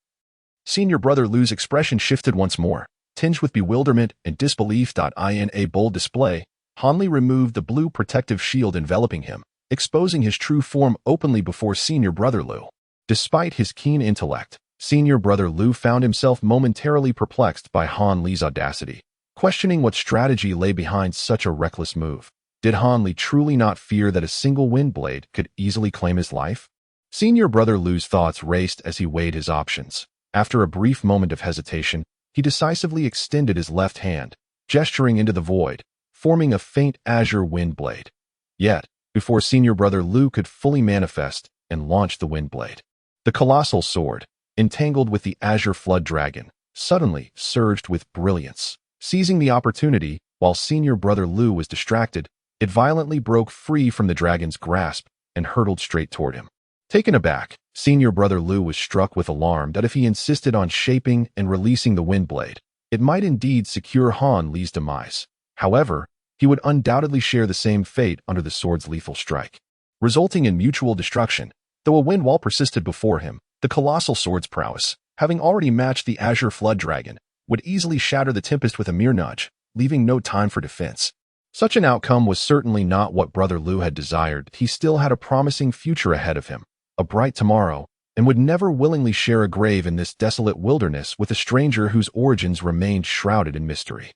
Senior Brother Lu's expression shifted once more. Tinged with bewilderment and disbelief. In a bold display, Han Li removed the blue protective shield enveloping him, exposing his true form openly before Senior Brother Lu. Despite his keen intellect, Senior Brother Lu found himself momentarily perplexed by Han Li's audacity, questioning what strategy lay behind such a reckless move. Did Han Li truly not fear that a single wind blade could easily claim his life? Senior Brother Lu's thoughts raced as he weighed his options. After a brief moment of hesitation, he decisively extended his left hand, gesturing into the void, forming a faint azure wind blade. Yet, before Senior Brother Lu could fully manifest and launch the wind blade, the colossal sword, entangled with the azure flood dragon, suddenly surged with brilliance. Seizing the opportunity, while Senior Brother Lu was distracted, it violently broke free from the dragon's grasp and hurtled straight toward him. Taken aback, Senior Brother Lu was struck with alarm that if he insisted on shaping and releasing the wind blade, it might indeed secure Han Li's demise. However, he would undoubtedly share the same fate under the sword's lethal strike, resulting in mutual destruction. Though a wind wall persisted before him, the colossal sword's prowess, having already matched the azure flood dragon, would easily shatter the tempest with a mere nudge, leaving no time for defense. Such an outcome was certainly not what Brother Lu had desired. He still had a promising future ahead of him, a bright tomorrow, and would never willingly share a grave in this desolate wilderness with a stranger whose origins remained shrouded in mystery.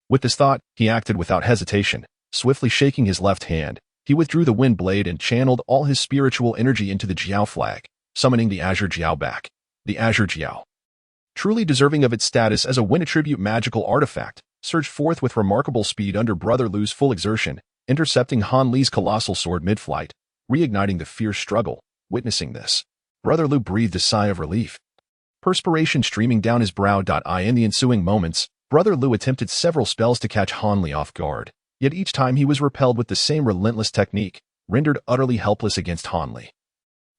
With this thought, he acted without hesitation. Swiftly shaking his left hand, he withdrew the wind blade and channeled all his spiritual energy into the Jiao flag, summoning the Azure Jiao back. The Azure Jiao, truly deserving of its status as a wind attribute magical artifact, surged forth with remarkable speed under Brother Lu's full exertion, intercepting Han Li's colossal sword mid-flight, reigniting the fierce struggle. Witnessing this, Brother Lu breathed a sigh of relief, perspiration streaming down his brow. In the ensuing moments, Brother Lu attempted several spells to catch Han Li off guard, yet each time he was repelled with the same relentless technique, rendered utterly helpless against Han Li,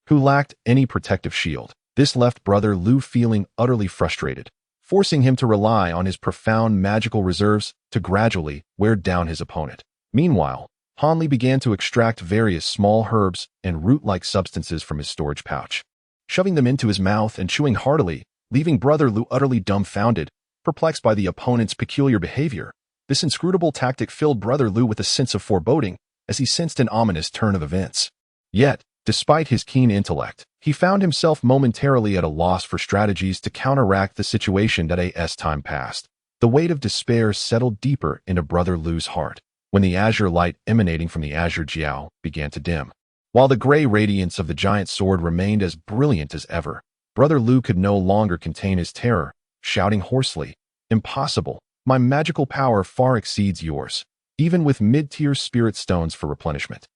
who lacked any protective shield. This left Brother Lu feeling utterly frustrated, forcing him to rely on his profound magical reserves to gradually wear down his opponent. Meanwhile, Han Li began to extract various small herbs and root-like substances from his storage pouch, shoving them into his mouth and chewing heartily, leaving Brother Lu utterly dumbfounded, perplexed by the opponent's peculiar behavior. This inscrutable tactic filled Brother Lu with a sense of foreboding as he sensed an ominous turn of events. Yet, despite his keen intellect, he found himself momentarily at a loss for strategies to counteract the situation. As time passed, the weight of despair settled deeper into Brother Lu's heart, when the azure light emanating from the Azure Jiao began to dim. While the gray radiance of the giant sword remained as brilliant as ever, Brother Lu could no longer contain his terror, shouting hoarsely, "Impossible! My magical power far exceeds yours, even with mid-tier spirit stones for replenishment.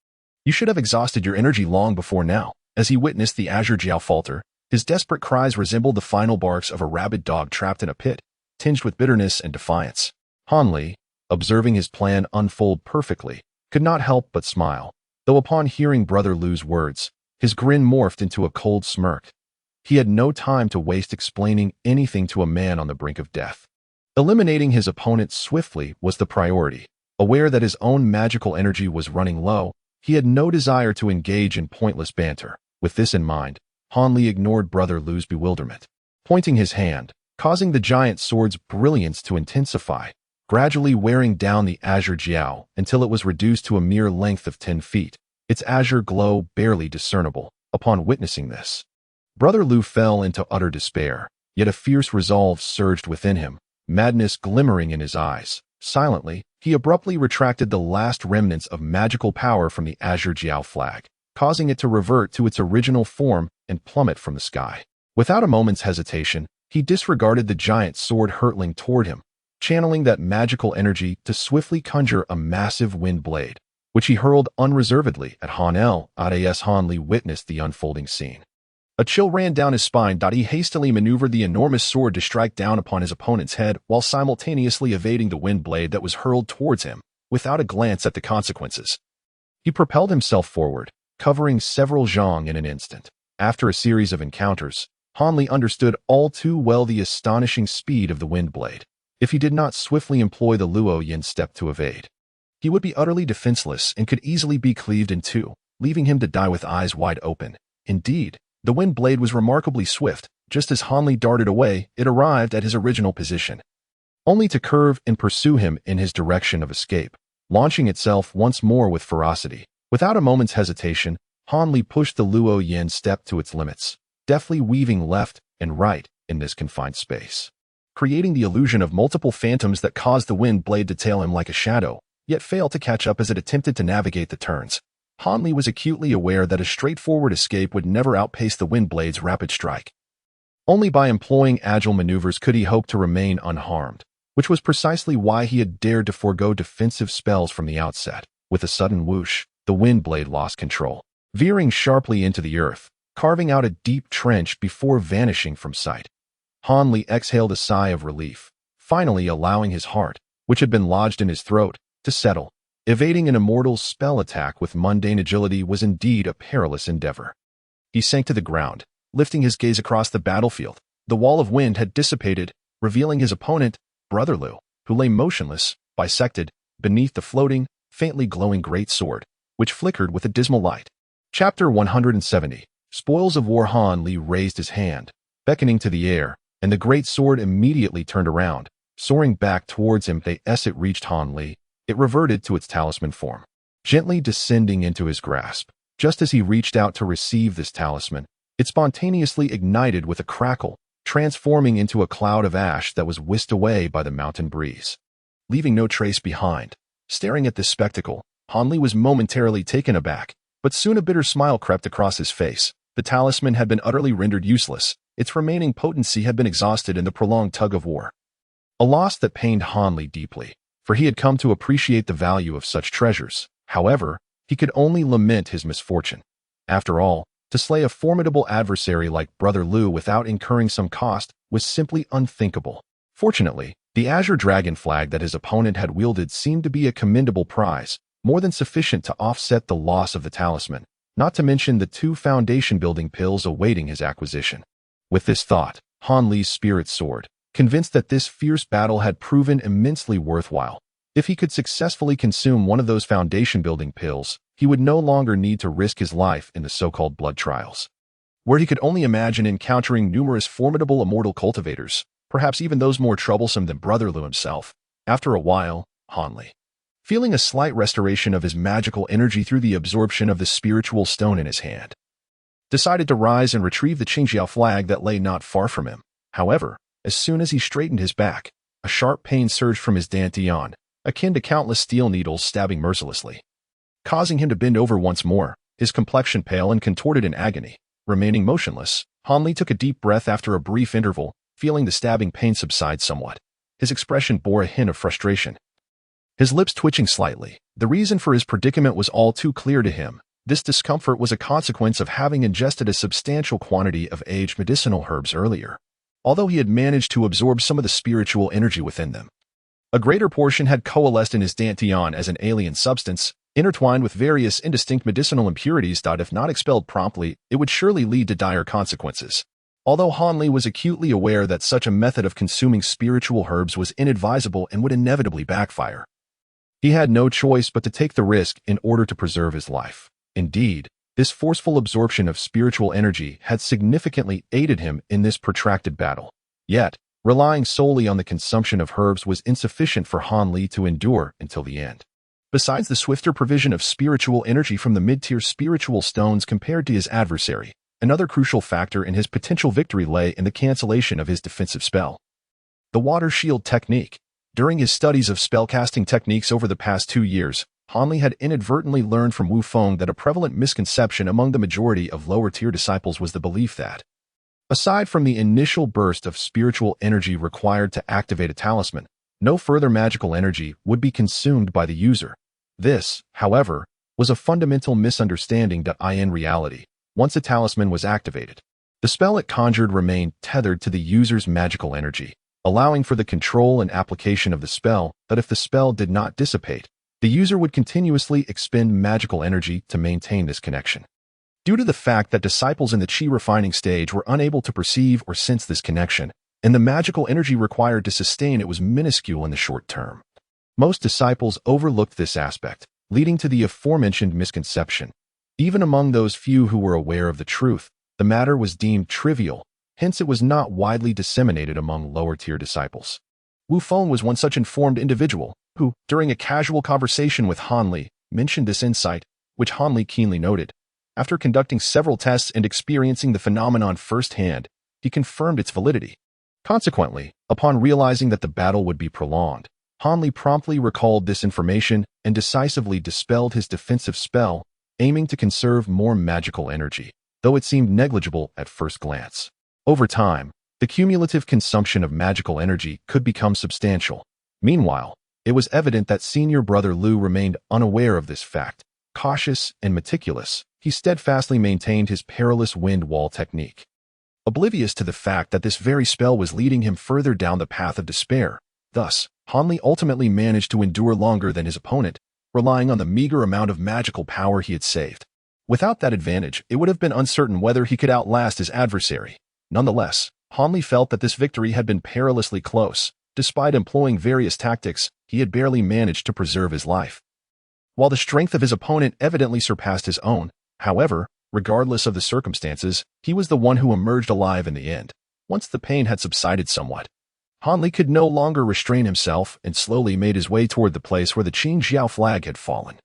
You should have exhausted your energy long before now." As he witnessed the Azure Jiao falter, his desperate cries resembled the final barks of a rabid dog trapped in a pit, tinged with bitterness and defiance. Han Li, observing his plan unfold perfectly, could not help but smile, though upon hearing Brother Lu's words, his grin morphed into a cold smirk. He had no time to waste explaining anything to a man on the brink of death. Eliminating his opponent swiftly was the priority. Aware that his own magical energy was running low, he had no desire to engage in pointless banter. With this in mind, Han Li ignored Brother Lu's bewilderment. Pointing his hand, causing the giant sword's brilliance to intensify, gradually wearing down the azure jiao until it was reduced to a mere length of 10 feet, its azure glow barely discernible. Upon witnessing this, Brother Lu fell into utter despair, yet a fierce resolve surged within him, madness glimmering in his eyes. Silently, he abruptly retracted the last remnants of magical power from the azure jiao flag, causing it to revert to its original form and plummet from the sky. Without a moment's hesitation, he disregarded the giant sword hurtling toward him, channeling that magical energy to swiftly conjure a massive wind blade, which he hurled unreservedly at Han El. As Han Li witnessed the unfolding scene, a chill ran down his spine. He hastily maneuvered the enormous sword to strike down upon his opponent's head while simultaneously evading the wind blade that was hurled towards him, without a glance at the consequences. He propelled himself forward, covering several zhang in an instant. After a series of encounters, Han Li understood all too well the astonishing speed of the wind blade. If he did not swiftly employ the Luo Yin step to evade, he would be utterly defenseless and could easily be cleaved in two, leaving him to die with eyes wide open. Indeed, the wind blade was remarkably swift. Just as Han Li darted away, it arrived at his original position, only to curve and pursue him in his direction of escape, launching itself once more with ferocity. Without a moment's hesitation, Han Li pushed the Luo Yin step to its limits, deftly weaving left and right in this confined space, creating the illusion of multiple phantoms that caused the wind blade to tail him like a shadow, yet fail to catch up as it attempted to navigate the turns. Han Li was acutely aware that a straightforward escape would never outpace the wind blade's rapid strike. Only by employing agile maneuvers could he hope to remain unharmed, which was precisely why he had dared to forego defensive spells from the outset. With a sudden whoosh, the wind blade lost control, veering sharply into the earth, carving out a deep trench before vanishing from sight. Han Li exhaled a sigh of relief, finally allowing his heart, which had been lodged in his throat, to settle. Evading an immortal spell attack with mundane agility was indeed a perilous endeavor. He sank to the ground, lifting his gaze across the battlefield. The wall of wind had dissipated, revealing his opponent, Brother Lu, who lay motionless, bisected, beneath the floating, faintly glowing great sword, which flickered with a dismal light. Chapter 170. Spoils of War. Han Li raised his hand, beckoning to the air, and the great sword immediately turned around, soaring back towards him. As it reached Han Li, it reverted to its talisman form, gently descending into his grasp. Just as he reached out to receive this talisman, it spontaneously ignited with a crackle, transforming into a cloud of ash that was whisked away by the mountain breeze, leaving no trace behind. Staring at this spectacle, Han Li was momentarily taken aback, but soon a bitter smile crept across his face. The talisman had been utterly rendered useless. Its remaining potency had been exhausted in the prolonged tug-of-war. A loss that pained Han Li deeply, for he had come to appreciate the value of such treasures. However, he could only lament his misfortune. After all, to slay a formidable adversary like Brother Lu without incurring some cost was simply unthinkable. Fortunately, the azure dragon flag that his opponent had wielded seemed to be a commendable prize, more than sufficient to offset the loss of the talisman, not to mention the 2 foundation-building pills awaiting his acquisition. With this thought, Han Li's spirit soared, convinced that this fierce battle had proven immensely worthwhile. If he could successfully consume one of those foundation-building pills, he would no longer need to risk his life in the so-called blood trials, where he could only imagine encountering numerous formidable immortal cultivators, perhaps even those more troublesome than Brother Lu himself. After a while, Han Li, feeling a slight restoration of his magical energy through the absorption of the spiritual stone in his hand, decided to rise and retrieve the Qingjiao flag that lay not far from him. However, as soon as he straightened his back, a sharp pain surged from his dantian, akin to countless steel needles stabbing mercilessly, causing him to bend over once more, his complexion pale and contorted in agony. Remaining motionless, Han Li took a deep breath after a brief interval, feeling the stabbing pain subside somewhat. His expression bore a hint of frustration, his lips twitching slightly. The reason for his predicament was all too clear to him. This discomfort was a consequence of having ingested a substantial quantity of aged medicinal herbs earlier. Although he had managed to absorb some of the spiritual energy within them, a greater portion had coalesced in his dantian as an alien substance, intertwined with various indistinct medicinal impurities that, if not expelled promptly, it would surely lead to dire consequences. Although Han Li was acutely aware that such a method of consuming spiritual herbs was inadvisable and would inevitably backfire, he had no choice but to take the risk in order to preserve his life. Indeed, this forceful absorption of spiritual energy had significantly aided him in this protracted battle. Yet, Relying solely on the consumption of herbs was insufficient for Han Li to endure until the end. Besides the swifter provision of spiritual energy from the mid-tier spiritual stones compared to his adversary, another crucial factor in his potential victory lay in the cancellation of his defensive spell. The Water Shield Technique. During his studies of spellcasting techniques over the past 2 years, Han Li had inadvertently learned from Wu Feng that a prevalent misconception among the majority of lower-tier disciples was the belief that, aside from the initial burst of spiritual energy required to activate a talisman, no further magical energy would be consumed by the user. This, however, was a fundamental misunderstanding. In reality, once a talisman was activated, the spell it conjured remained tethered to the user's magical energy, allowing for the control and application of the spell. That if the spell did not dissipate, the user would continuously expend magical energy to maintain this connection. Due to the fact that disciples in the Qi refining stage were unable to perceive or sense this connection, and the magical energy required to sustain it was minuscule in the short term, most disciples overlooked this aspect, leading to the aforementioned misconception. Even among those few who were aware of the truth, the matter was deemed trivial, hence it was not widely disseminated among lower-tier disciples. Wu Feng was one such informed individual, who, during a casual conversation with Han Li, mentioned this insight, which Han Li keenly noted. After conducting several tests and experiencing the phenomenon firsthand, he confirmed its validity. Consequently, upon realizing that the battle would be prolonged, Han Li promptly recalled this information and decisively dispelled his defensive spell, aiming to conserve more magical energy, though it seemed negligible at first glance. Over time, the cumulative consumption of magical energy could become substantial. Meanwhile, it was evident that senior brother Lu remained unaware of this fact. Cautious and meticulous, he steadfastly maintained his perilous wind wall technique. Oblivious to the fact that this very spell was leading him further down the path of despair. Thus, Han Li ultimately managed to endure longer than his opponent, relying on the meager amount of magical power he had saved. Without that advantage, it would have been uncertain whether he could outlast his adversary. Nonetheless, Han Li felt that this victory had been perilously close. Despite employing various tactics, he had barely managed to preserve his life. While the strength of his opponent evidently surpassed his own, however, regardless of the circumstances, he was the one who emerged alive in the end. Once the pain had subsided somewhat, Han Li could no longer restrain himself and slowly made his way toward the place where the Qin Jiao flag had fallen.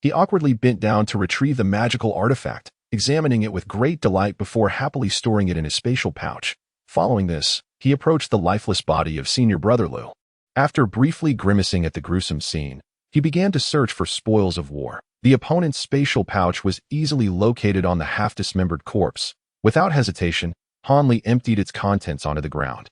He awkwardly bent down to retrieve the magical artifact, examining it with great delight before happily storing it in his spatial pouch. Following this, he approached the lifeless body of senior brother Lu. After briefly grimacing at the gruesome scene, he began to search for spoils of war. The opponent's spatial pouch was easily located on the half-dismembered corpse. Without hesitation, Han Li emptied its contents onto the ground.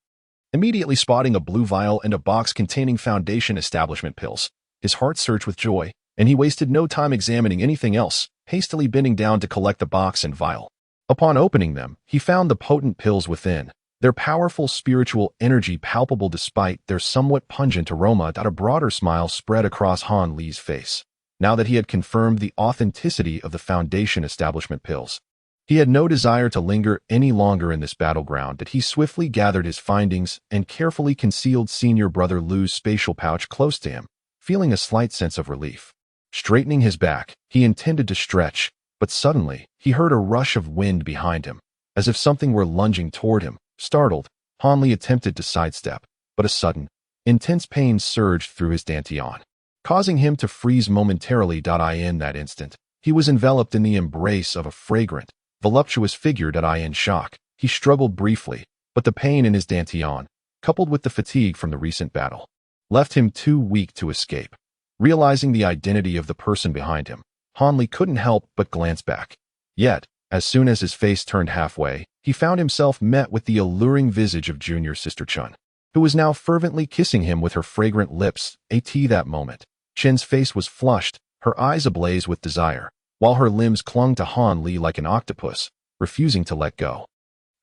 Immediately spotting a blue vial and a box containing Foundation establishment pills, his heart surged with joy, and he wasted no time examining anything else, hastily bending down to collect the box and vial. Upon opening them, he found the potent pills within, their powerful spiritual energy palpable despite their somewhat pungent aroma. A broader smile spread across Han Li's face. Now that he had confirmed the authenticity of the Foundation establishment pills, he had no desire to linger any longer in this battleground. That he swiftly gathered his findings and carefully concealed senior brother Lu's spatial pouch close to him, feeling a slight sense of relief. Straightening his back, he intended to stretch, but suddenly, he heard a rush of wind behind him, as if something were lunging toward him. Startled, Han Li attempted to sidestep, but a sudden, intense pain surged through his dantian, causing him to freeze momentarily. In that instant, he was enveloped in the embrace of a fragrant, voluptuous figure. In shock, he struggled briefly, but the pain in his dantian, coupled with the fatigue from the recent battle, left him too weak to escape. Realizing the identity of the person behind him, Han Li couldn't help but glance back. Yet, as soon as his face turned halfway, he found himself met with the alluring visage of junior sister Chun, who was now fervently kissing him with her fragrant lips. That moment, Chen's face was flushed, her eyes ablaze with desire, while her limbs clung to Han Li like an octopus, refusing to let go.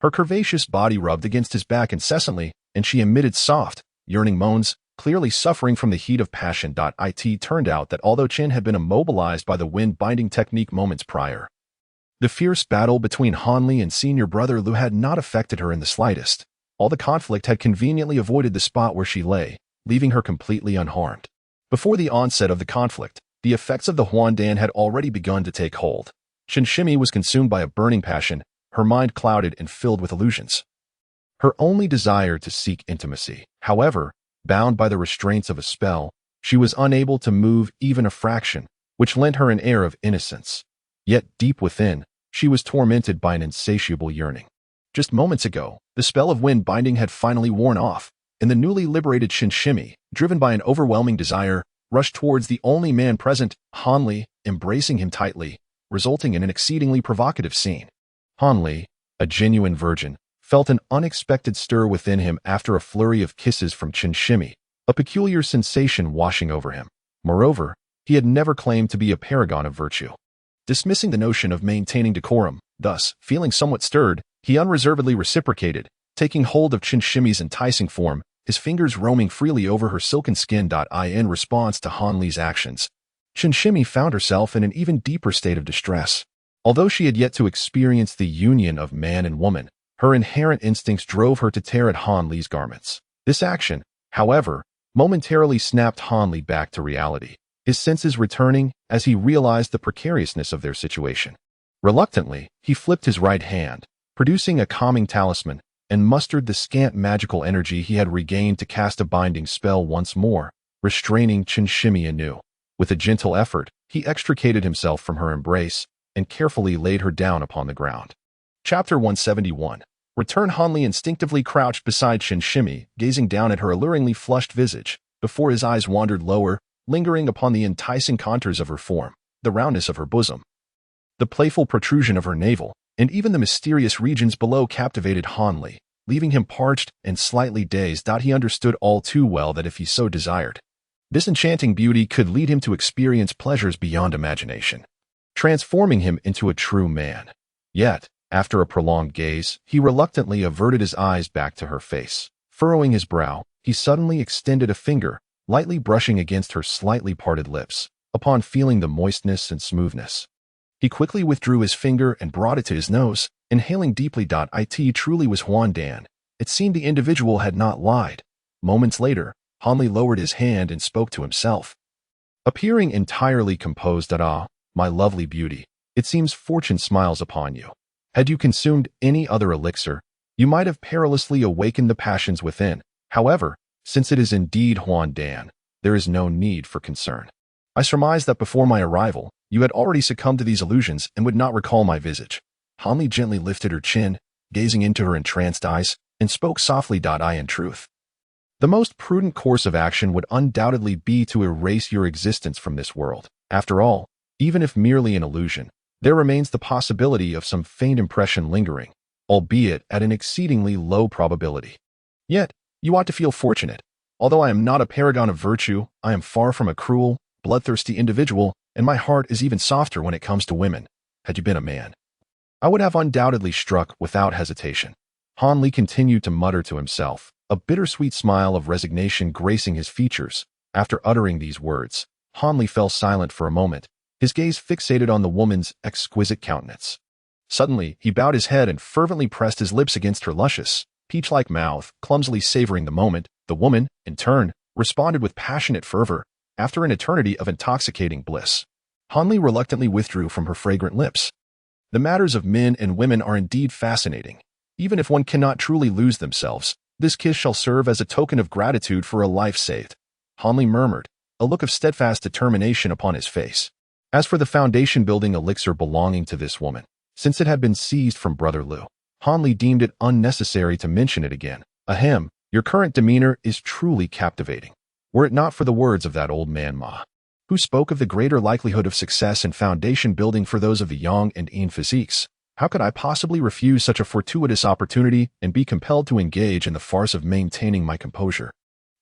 Her curvaceous body rubbed against his back incessantly, and she emitted soft, yearning moans, clearly suffering from the heat of passion. It turned out that although Chen had been immobilized by the wind-binding technique moments prior, the fierce battle between Han Li and senior brother Lu had not affected her in the slightest. All the conflict had conveniently avoided the spot where she lay, leaving her completely unharmed. Before the onset of the conflict, the effects of the Huandan had already begun to take hold. Chen Shimi was consumed by a burning passion, her mind clouded and filled with illusions. her only desire to seek intimacy. However, bound by the restraints of a spell, she was unable to move even a fraction, which lent her an air of innocence. Yet deep within, she was tormented by an insatiable yearning. Just moments ago, the spell of wind binding had finally worn off, and the newly liberated Shinshimi, driven by an overwhelming desire, rushed towards the only man present, Hanli, embracing him tightly, resulting in an exceedingly provocative scene. Hanli, a genuine virgin, felt an unexpected stir within him after a flurry of kisses from Shinshimi, a peculiar sensation washing over him. Moreover, he had never claimed to be a paragon of virtue. Dismissing the notion of maintaining decorum, thus, feeling somewhat stirred, he unreservedly reciprocated, taking hold of Shinshimi's enticing form, his fingers roaming freely over her silken skin. In response to Hanli's actions, Shinshimi found herself in an even deeper state of distress. Although she had yet to experience the union of man and woman, her inherent instincts drove her to tear at Hanli's garments. This action, however, momentarily snapped Hanli back to reality, his senses returning as he realized the precariousness of their situation. Reluctantly, he flipped his right hand, producing a calming talisman, and mustered the scant magical energy he had regained to cast a binding spell once more, restraining Shinshimi anew. With a gentle effort, he extricated himself from her embrace and carefully laid her down upon the ground. Chapter 171. Return. Hanli instinctively crouched beside Shinshimi, gazing down at her alluringly flushed visage, before his eyes wandered lower, lingering upon the enticing contours of her form, the roundness of her bosom, the playful protrusion of her navel, and even the mysterious regions below captivated Hanli, leaving him parched and slightly dazed. He understood all too well that if he so desired, this enchanting beauty could lead him to experience pleasures beyond imagination, transforming him into a true man. Yet, after a prolonged gaze, he reluctantly averted his eyes back to her face. Furrowing his brow, he suddenly extended a finger, lightly brushing against her slightly parted lips. Upon feeling the moistness and smoothness, he quickly withdrew his finger and brought it to his nose, inhaling deeply. It truly was Huan Dan. It seemed the individual had not lied. Moments later, Hanli lowered his hand and spoke to himself, appearing entirely composed. My lovely beauty, it seems fortune smiles upon you. Had you consumed any other elixir, you might have perilously awakened the passions within. However, since it is indeed Huan Dan, there is no need for concern. I surmised that before my arrival, you had already succumbed to these illusions and would not recall my visage. Hanli gently lifted her chin, gazing into her entranced eyes, and spoke softly. In truth, the most prudent course of action would undoubtedly be to erase your existence from this world. After all, even if merely an illusion, there remains the possibility of some faint impression lingering, albeit at an exceedingly low probability. Yet, you ought to feel fortunate. Although I am not a paragon of virtue, I am far from a cruel, bloodthirsty individual, and my heart is even softer when it comes to women. Had you been a man, I would have undoubtedly struck without hesitation. Hanli continued to mutter to himself, a bittersweet smile of resignation gracing his features. After uttering these words, Hanli fell silent for a moment, his gaze fixated on the woman's exquisite countenance. Suddenly, he bowed his head and fervently pressed his lips against her luscious, peach-like mouth, clumsily savoring the moment. The woman, in turn, responded with passionate fervor. After an eternity of intoxicating bliss, Hanli reluctantly withdrew from her fragrant lips. The matters of men and women are indeed fascinating. Even if one cannot truly lose themselves, this kiss shall serve as a token of gratitude for a life saved. Hanli murmured, a look of steadfast determination upon his face. As for the foundation-building elixir belonging to this woman, since it had been seized from Brother Liu, Hanli deemed it unnecessary to mention it again. Ahem, your current demeanor is truly captivating. Were it not for the words of that old man Ma, who spoke of the greater likelihood of success in foundation building for those of the young and in physiques, how could I possibly refuse such a fortuitous opportunity and be compelled to engage in the farce of maintaining my composure?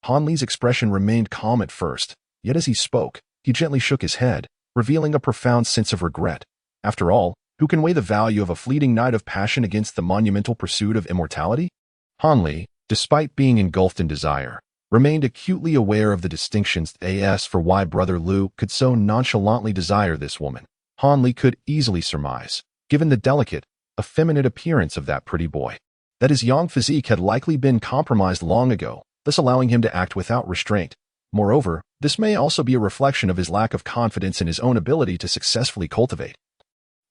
Hanli's expression remained calm at first, yet as he spoke, he gently shook his head, revealing a profound sense of regret. After all, who can weigh the value of a fleeting night of passion against the monumental pursuit of immortality? Hanli, despite being engulfed in desire, remained acutely aware of the distinctions as for why Brother Liu could so nonchalantly desire this woman. Hanli could easily surmise, given the delicate, effeminate appearance of that pretty boy, that his young physique had likely been compromised long ago, thus allowing him to act without restraint. Moreover, this may also be a reflection of his lack of confidence in his own ability to successfully cultivate,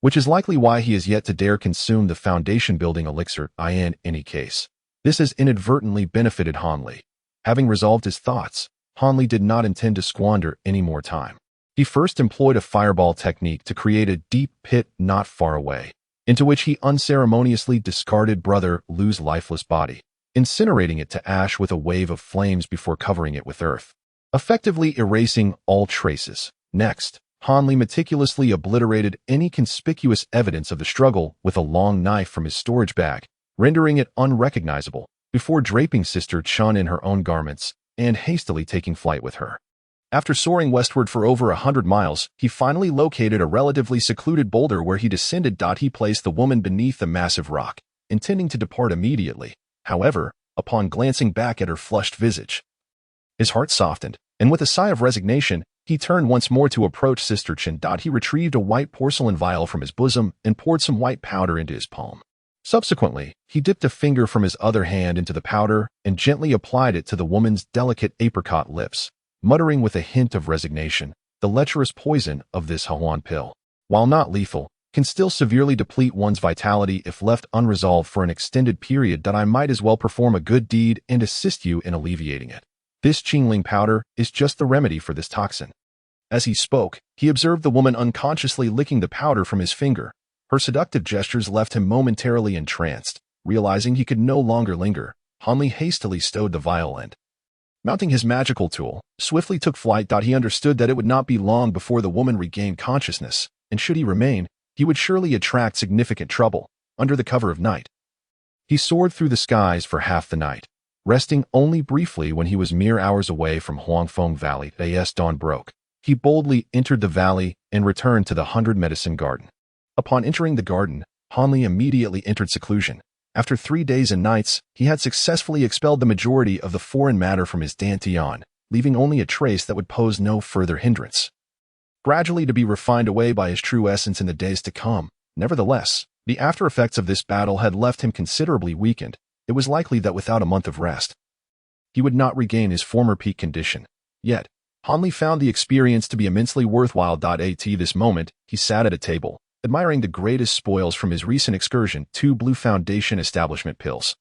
which is likely why he is yet to dare consume the foundation-building elixir. In any case, This has inadvertently benefited Hanli. Having resolved his thoughts, Hanli did not intend to squander any more time. He first employed a fireball technique to create a deep pit not far away, into which he unceremoniously discarded Brother Lu's lifeless body, incinerating it to ash with a wave of flames before covering it with earth, effectively erasing all traces. Next, Hanli meticulously obliterated any conspicuous evidence of the struggle with a long knife from his storage bag, rendering it unrecognizable, before draping Sister Chun in her own garments and hastily taking flight with her. After soaring westward for over 100 miles, he finally located a relatively secluded boulder where he descended. He placed the woman beneath a massive rock, intending to depart immediately. However, upon glancing back at her flushed visage, his heart softened, and with a sigh of resignation, he turned once more to approach Sister Chun. He retrieved a white porcelain vial from his bosom and poured some white powder into his palm. Subsequently, he dipped a finger from his other hand into the powder and gently applied it to the woman's delicate apricot lips, muttering with a hint of resignation, "The lecherous poison of this Hawan pill, while not lethal, can still severely deplete one's vitality if left unresolved for an extended period. I might as well perform a good deed and assist you in alleviating it. This Qingling powder is just the remedy for this toxin." As he spoke, he observed the woman unconsciously licking the powder from his finger. Her seductive gestures left him momentarily entranced. Realizing he could no longer linger, Hanli hastily stowed the vial and, mounting his magical tool, swiftly took flight. He understood that it would not be long before the woman regained consciousness, and should he remain, he would surely attract significant trouble. Under the cover of night, he soared through the skies for half the night, resting only briefly when he was mere hours away from Huangfeng Valley. As dawn broke, he boldly entered the valley and returned to the 100 Medicine Garden. Upon entering the garden, Hanli immediately entered seclusion. After 3 days and nights, he had successfully expelled the majority of the foreign matter from his dantian, leaving only a trace that would pose no further hindrance, gradually to be refined away by his true essence in the days to come. Nevertheless, the after-effects of this battle had left him considerably weakened. It was likely that without a month of rest, he would not regain his former peak condition. Yet, Hanli found the experience to be immensely worthwhile. At this moment, he sat at a table, admiring the greatest spoils from his recent excursion, 2 blue Foundation establishment pills,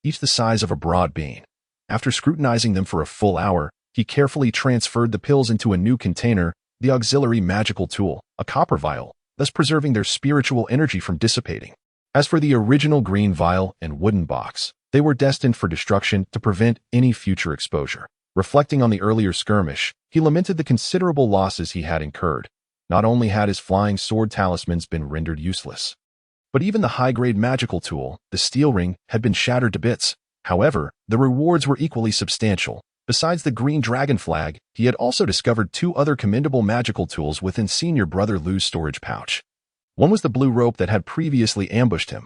each the size of a broad bean. After scrutinizing them for a full hour, he carefully transferred the pills into a new container, the auxiliary magical tool, a copper vial, thus preserving their spiritual energy from dissipating. As for the original green vial and wooden box, they were destined for destruction to prevent any future exposure. Reflecting on the earlier skirmish, he lamented the considerable losses he had incurred. Not only had his flying sword talismans been rendered useless, but even the high-grade magical tool, the steel ring, had been shattered to bits. However, the rewards were equally substantial. Besides the green dragon flag, he had also discovered 2 other commendable magical tools within Senior Brother Lu's storage pouch. One was the blue rope that had previously ambushed him,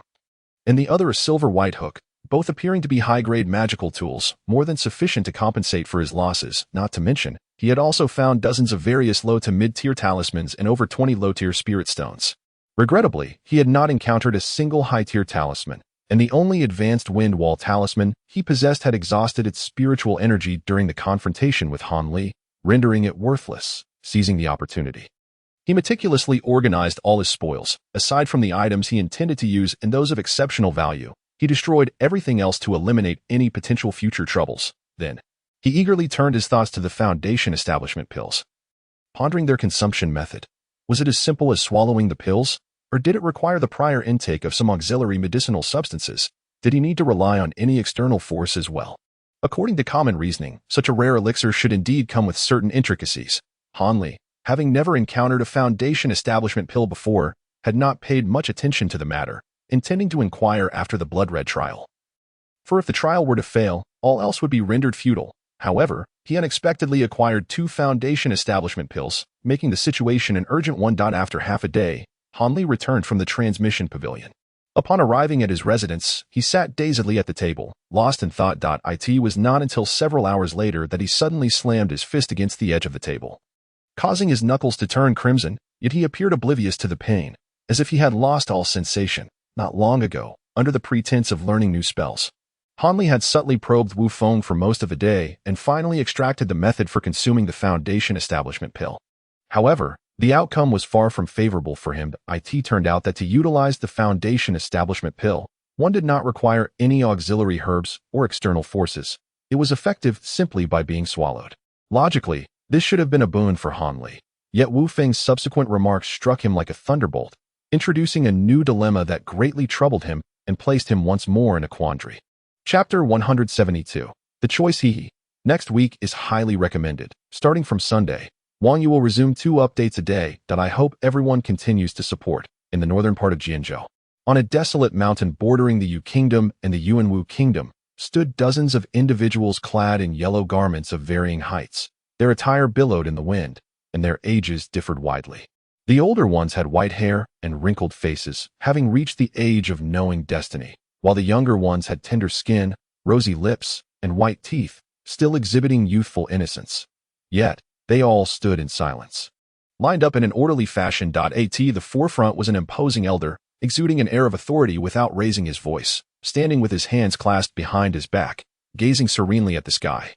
and the other a silver white hook, both appearing to be high-grade magical tools, more than sufficient to compensate for his losses. Not to mention, he had also found dozens of various low to mid-tier talismans and over 20 low-tier spirit stones. Regrettably, he had not encountered a single high-tier talisman, and the only advanced wind wall talisman he possessed had exhausted its spiritual energy during the confrontation with Hanli, rendering it worthless. Seizing the opportunity, he meticulously organized all his spoils. Aside from the items he intended to use and those of exceptional value, he destroyed everything else to eliminate any potential future troubles. Then, he eagerly turned his thoughts to the Foundation establishment pills, pondering their consumption method. Was it as simple as swallowing the pills, or did it require the prior intake of some auxiliary medicinal substances? Did he need to rely on any external force as well? According to common reasoning, such a rare elixir should indeed come with certain intricacies. Hanli, having never encountered a Foundation establishment pill before, had not paid much attention to the matter, intending to inquire after the blood red trial. For if the trial were to fail, all else would be rendered futile. However, he unexpectedly acquired 2 Foundation establishment pills, making the situation an urgent one. After half a day, Hanli returned from the transmission pavilion. Upon arriving at his residence, he sat dazedly at the table, lost in thought. It was not until several hours later that he suddenly slammed his fist against the edge of the table, causing his knuckles to turn crimson, yet he appeared oblivious to the pain, as if he had lost all sensation. Not long ago, under the pretense of learning new spells, Hanli had subtly probed Wu Feng for most of a day and finally extracted the method for consuming the Foundation establishment pill. However, the outcome was far from favorable for him. It turned out that to utilize the Foundation establishment pill, One did not require any auxiliary herbs or external forces. It was effective simply by being swallowed. Logically, this should have been a boon for Han Li. Yet Wu Feng's subsequent remarks struck him like a thunderbolt, introducing a new dilemma that greatly troubled him and placed him once more in a quandary. Chapter 172. The Choice He. Next week is highly recommended. Starting from Sunday, Wang Yu will resume 2 updates a day that I hope everyone continues to support in the northern part of Jianzhou. On a desolate mountain bordering the Yu Kingdom and the Yuanwu Kingdom, stood dozens of individuals clad in yellow garments of varying heights. Their attire billowed in the wind, and their ages differed widely. The older ones had white hair and wrinkled faces, having reached the age of knowing destiny, while the younger ones had tender skin, rosy lips, and white teeth, still exhibiting youthful innocence. Yet, they all stood in silence. Lined up in an orderly fashion. At the forefront was an imposing elder, exuding an air of authority without raising his voice, standing with his hands clasped behind his back, gazing serenely at the sky.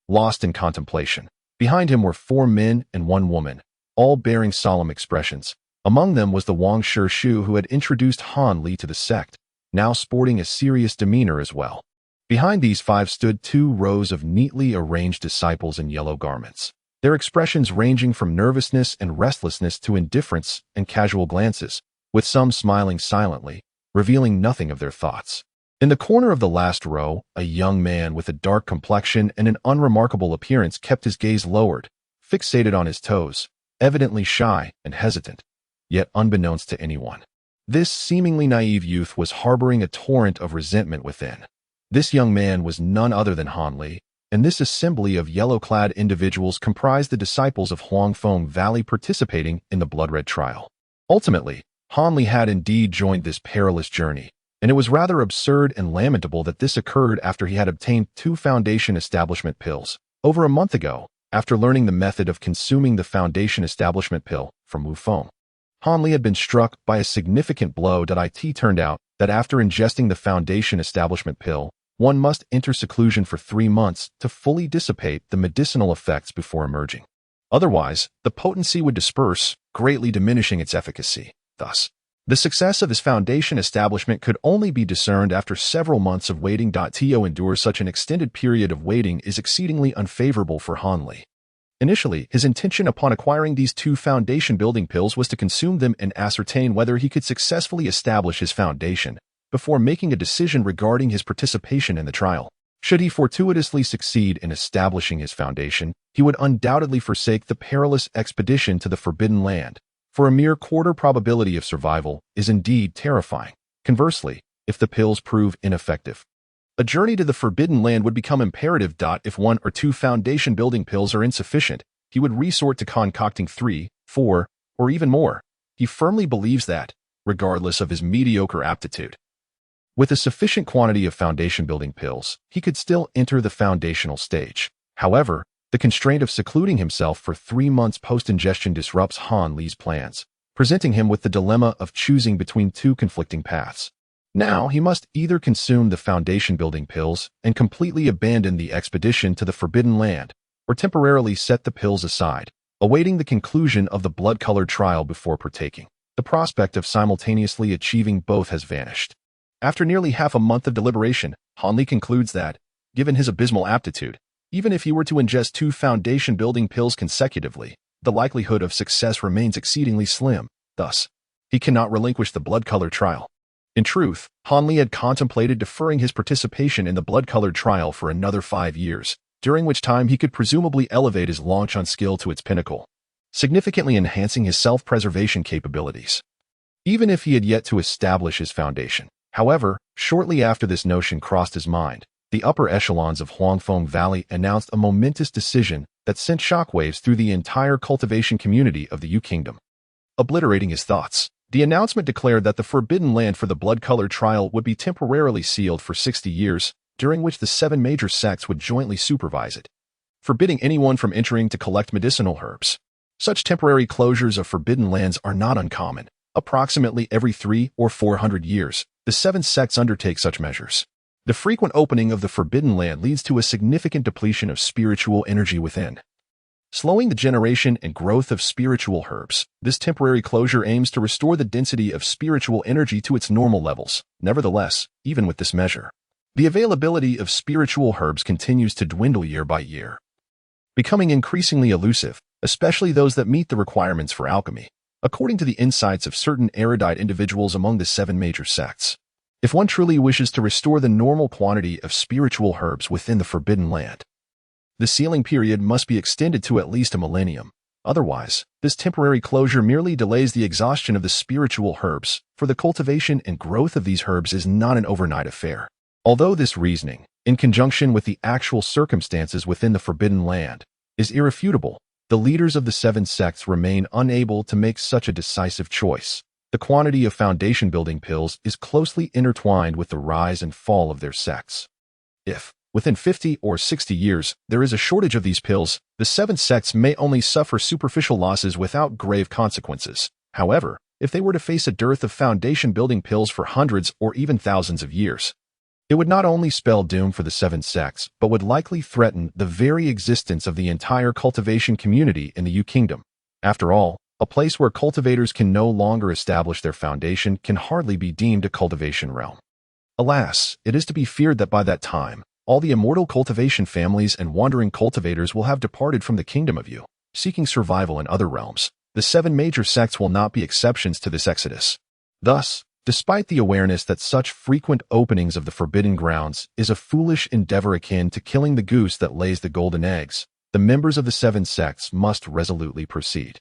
Lost in contemplation. Behind him were 4 men and 1 woman, all bearing solemn expressions. Among them was the Wang Shu who had introduced Han Li to the sect, now sporting a serious demeanor as well. Behind these 5 stood 2 rows of neatly arranged disciples in yellow garments, their expressions ranging from nervousness and restlessness to indifference and casual glances, with some smiling silently, revealing nothing of their thoughts. In the corner of the last row, a young man with a dark complexion and an unremarkable appearance kept his gaze lowered, fixated on his toes, evidently shy and hesitant, yet unbeknownst to anyone. This seemingly naive youth was harboring a torrent of resentment within. This young man was none other than Han Li, and this assembly of yellow-clad individuals comprised the disciples of Huangfeng Valley participating in the blood-red trial. Ultimately, Han Li had indeed joined this perilous journey, and it was rather absurd and lamentable that this occurred after he had obtained 2 Foundation Establishment pills over a month ago, after learning the method of consuming the Foundation Establishment pill from Wu Feng. Han Li had been struck by a significant blow. It turned out that after ingesting the Foundation Establishment pill, one must enter seclusion for 3 months to fully dissipate the medicinal effects before emerging. Otherwise, the potency would disperse, greatly diminishing its efficacy. Thus, the success of his Foundation Establishment could only be discerned after several months of waiting. To endure such an extended period of waiting is exceedingly unfavorable for Han Li. Initially, his intention upon acquiring these 2 foundation-building pills was to consume them and ascertain whether he could successfully establish his foundation before making a decision regarding his participation in the trial. Should he fortuitously succeed in establishing his foundation, he would undoubtedly forsake the perilous expedition to the Forbidden Land, for a mere quarter probability of survival is indeed terrifying. Conversely, if the pills prove ineffective, a journey to the Forbidden Land would become imperative. If 1 or 2 foundation-building pills are insufficient, he would resort to concocting 3, 4, or even more. He firmly believes that, regardless of his mediocre aptitude, with a sufficient quantity of foundation-building pills, he could still enter the foundational stage. However, the constraint of secluding himself for 3 months post-ingestion disrupts Han Li's plans, presenting him with the dilemma of choosing between 2 conflicting paths. Now, he must either consume the foundation-building pills and completely abandon the expedition to the Forbidden Land, or temporarily set the pills aside, awaiting the conclusion of the blood-colored trial before partaking. The prospect of simultaneously achieving both has vanished. After nearly half a month of deliberation, Han Li concludes that, given his abysmal aptitude, even if he were to ingest 2 foundation-building pills consecutively, the likelihood of success remains exceedingly slim. Thus, he cannot relinquish the blood-colored trial. In truth, Han Li had contemplated deferring his participation in the blood-colored trial for another 5 years, during which time he could presumably elevate his Longchan skill to its pinnacle, significantly enhancing his self-preservation capabilities, even if he had yet to establish his foundation. However, shortly after this notion crossed his mind, the upper echelons of Huangfeng Valley announced a momentous decision that sent shockwaves through the entire cultivation community of the Yu Kingdom. Obliterating his thoughts, the announcement declared that the Forbidden Land for the blood-colored trial would be temporarily sealed for 60 years, during which the 7 major sects would jointly supervise it, forbidding anyone from entering to collect medicinal herbs. Such temporary closures of forbidden lands are not uncommon. Approximately every 300 or 400 years, the 7 sects undertake such measures. The frequent opening of the Forbidden Land leads to a significant depletion of spiritual energy within. slowing the generation and growth of spiritual herbs. This temporary closure aims to restore the density of spiritual energy to its normal levels. Nevertheless, even with this measure, the availability of spiritual herbs continues to dwindle year by year, becoming increasingly elusive, especially those that meet the requirements for alchemy, according to the insights of certain erudite individuals among the 7 major sects. If one truly wishes to restore the normal quantity of spiritual herbs within the Forbidden Land, the sealing period must be extended to at least a millennium. Otherwise, this temporary closure merely delays the exhaustion of the spiritual herbs, for the cultivation and growth of these herbs is not an overnight affair. Although this reasoning, in conjunction with the actual circumstances within the Forbidden Land, is irrefutable, the leaders of the 7 sects remain unable to make such a decisive choice. The quantity of foundation-building pills is closely intertwined with the rise and fall of their sects. If, within 50 or 60 years, there is a shortage of these pills, the 7 sects may only suffer superficial losses without grave consequences. However, if they were to face a dearth of foundation-building pills for hundreds or even thousands of years, it would not only spell doom for the 7 sects, but would likely threaten the very existence of the entire cultivation community in the U Kingdom. After all, a place where cultivators can no longer establish their foundation can hardly be deemed a cultivation realm. Alas, it is to be feared that by that time, all the immortal cultivation families and wandering cultivators will have departed from the kingdom of you, seeking survival in other realms. The 7 major sects will not be exceptions to this exodus. Thus, despite the awareness that such frequent openings of the forbidden grounds is a foolish endeavor akin to killing the goose that lays the golden eggs, the members of the 7 sects must resolutely proceed.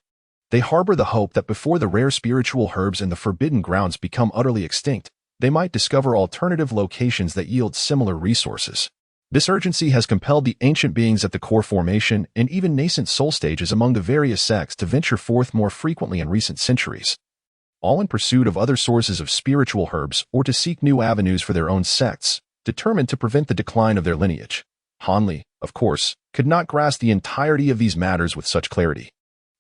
They harbor the hope that before the rare spiritual herbs in the forbidden grounds become utterly extinct, they might discover alternative locations that yield similar resources. This urgency has compelled the ancient beings at the core formation and even nascent soul stages among the various sects to venture forth more frequently in recent centuries, all in pursuit of other sources of spiritual herbs or to seek new avenues for their own sects, determined to prevent the decline of their lineage. Hanli, of course, could not grasp the entirety of these matters with such clarity.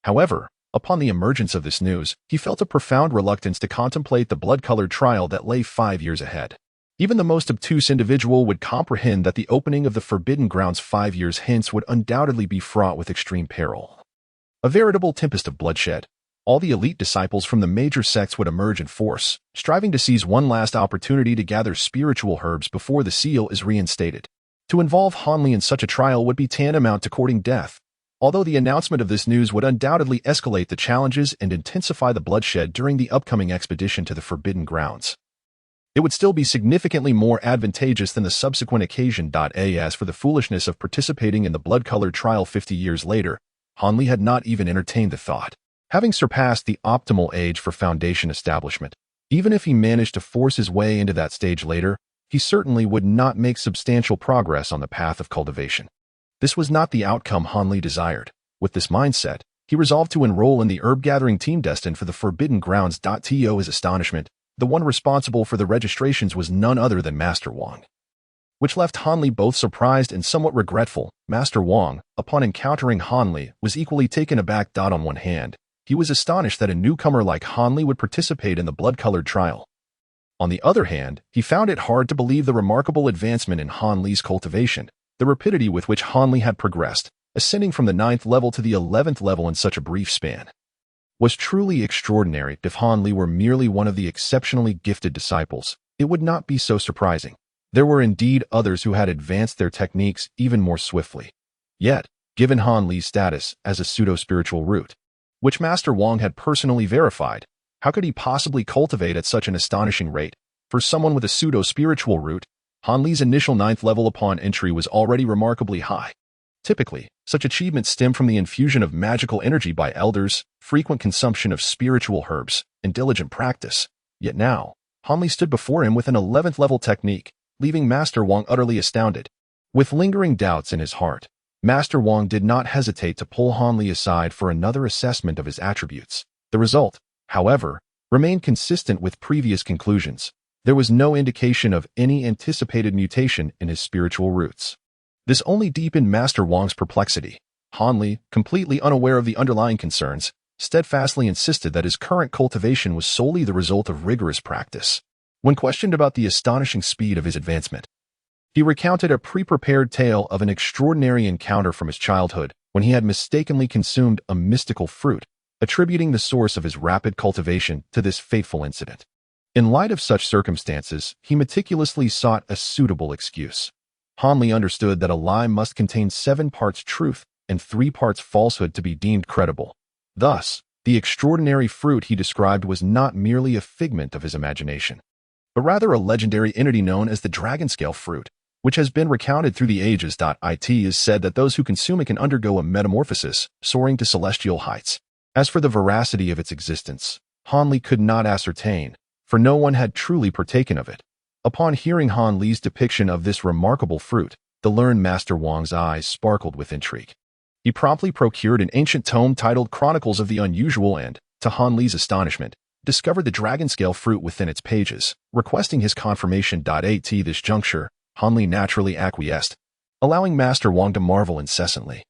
However, upon the emergence of this news, he felt a profound reluctance to contemplate the blood-colored trial that lay 5 years ahead. Even the most obtuse individual would comprehend that the opening of the forbidden grounds 5 years hence would undoubtedly be fraught with extreme peril. A veritable tempest of bloodshed. All the elite disciples from the major sects would emerge in force, striving to seize one last opportunity to gather spiritual herbs before the seal is reinstated. To involve Hanli in such a trial would be tantamount to courting death, although the announcement of this news would undoubtedly escalate the challenges and intensify the bloodshed during the upcoming expedition to the Forbidden Grounds. It would still be significantly more advantageous than the subsequent occasion. As for the foolishness of participating in the blood-colored trial 50 years later, Hanli had not even entertained the thought. Having surpassed the optimal age for foundation establishment, even if he managed to force his way into that stage later, he certainly would not make substantial progress on the path of cultivation. This was not the outcome Hanli desired. With this mindset, he resolved to enroll in the herb-gathering team destined for the Forbidden Grounds. To his astonishment, the one responsible for the registrations was none other than Master Wang, which left Hanli both surprised and somewhat regretful. Master Wang, upon encountering Hanli, was equally taken aback. On one hand, he was astonished that a newcomer like Hanli would participate in the blood-colored trial. On the other hand, he found it hard to believe the remarkable advancement in Hanli's cultivation. The rapidity with which Hanli had progressed, ascending from the 9th level to the 11th level in such a brief span, was truly extraordinary. If Hanli were merely one of the exceptionally gifted disciples, it would not be so surprising. There were indeed others who had advanced their techniques even more swiftly. Yet, given Hanli's status as a pseudo-spiritual root, which Master Wang had personally verified, how could he possibly cultivate at such an astonishing rate? For someone with a pseudo-spiritual root, Hanli's initial 9th level upon entry was already remarkably high. Typically, such achievements stem from the infusion of magical energy by elders, frequent consumption of spiritual herbs, and diligent practice. Yet now, Hanli stood before him with an 11th level technique, leaving Master Wang utterly astounded. With lingering doubts in his heart, Master Wang did not hesitate to pull Hanli aside for another assessment of his attributes. The result, however, remained consistent with previous conclusions. There was no indication of any anticipated mutation in his spiritual roots. This only deepened Master Wang's perplexity. Hanli, completely unaware of the underlying concerns, steadfastly insisted that his current cultivation was solely the result of rigorous practice. When questioned about the astonishing speed of his advancement, he recounted a pre-prepared tale of an extraordinary encounter from his childhood, when he had mistakenly consumed a mystical fruit, attributing the source of his rapid cultivation to this fateful incident. In light of such circumstances, he meticulously sought a suitable excuse. Hanli understood that a lie must contain 7 parts truth and 3 parts falsehood to be deemed credible. Thus, the extraordinary fruit he described was not merely a figment of his imagination, but rather a legendary entity known as the dragon-scale fruit, which has been recounted through the ages. It is said that those who consume it can undergo a metamorphosis, soaring to celestial heights. As for the veracity of its existence, Hanli could not ascertain, for no one had truly partaken of it. Upon hearing Han Li's depiction of this remarkable fruit, the learned Master Wang's eyes sparkled with intrigue. He promptly procured an ancient tome titled Chronicles of the Unusual and, to Han Li's astonishment, discovered the dragon-scale fruit within its pages, requesting his confirmation. At this juncture, Han Li naturally acquiesced, allowing Master Wang to marvel incessantly.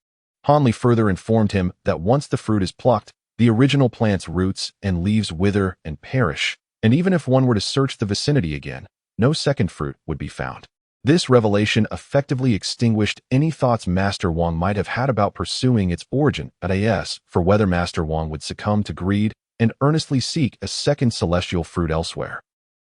Han Li further informed him that once the fruit is plucked, the original plant's roots and leaves wither and perish, and even if one were to search the vicinity again, no second fruit would be found. This revelation effectively extinguished any thoughts Master Wang might have had about pursuing its origin for whether Master Wang would succumb to greed and earnestly seek a second celestial fruit elsewhere.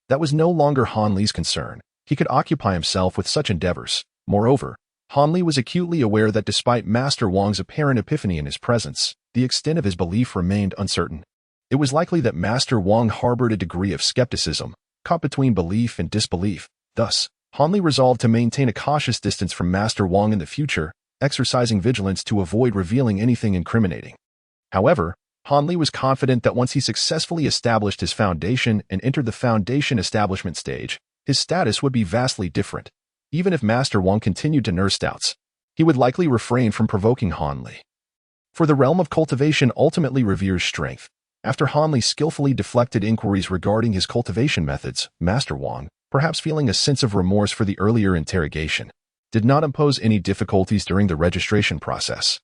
That was no longer Han Li's concern. He could occupy himself with such endeavors. Moreover, Han Li was acutely aware that despite Master Wang's apparent epiphany in his presence, the extent of his belief remained uncertain. It was likely that Master Wang harbored a degree of skepticism, caught between belief and disbelief. Thus, Han Li resolved to maintain a cautious distance from Master Wang in the future, exercising vigilance to avoid revealing anything incriminating. However, Han Li was confident that once he successfully established his foundation and entered the foundation establishment stage, his status would be vastly different. Even if Master Wang continued to nurse doubts, he would likely refrain from provoking Han Li. For the realm of cultivation ultimately reveres strength. After Han Li skillfully deflected inquiries regarding his cultivation methods, Master Wang, perhaps feeling a sense of remorse for the earlier interrogation, did not impose any difficulties during the registration process.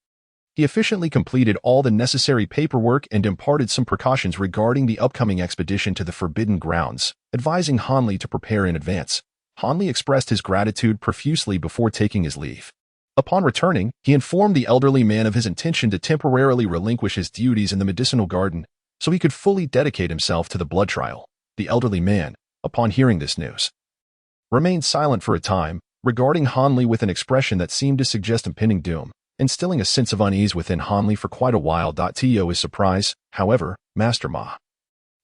He efficiently completed all the necessary paperwork and imparted some precautions regarding the upcoming expedition to the Forbidden Grounds, advising Han Li to prepare in advance. Han Li expressed his gratitude profusely before taking his leave. Upon returning, he informed the elderly man of his intention to temporarily relinquish his duties in the medicinal garden so he could fully dedicate himself to the blood trial. The elderly man, upon hearing this news, remained silent for a time, regarding Han Li with an expression that seemed to suggest impending doom, instilling a sense of unease within Han Li for quite a while. To his surprise, however, Master Ma,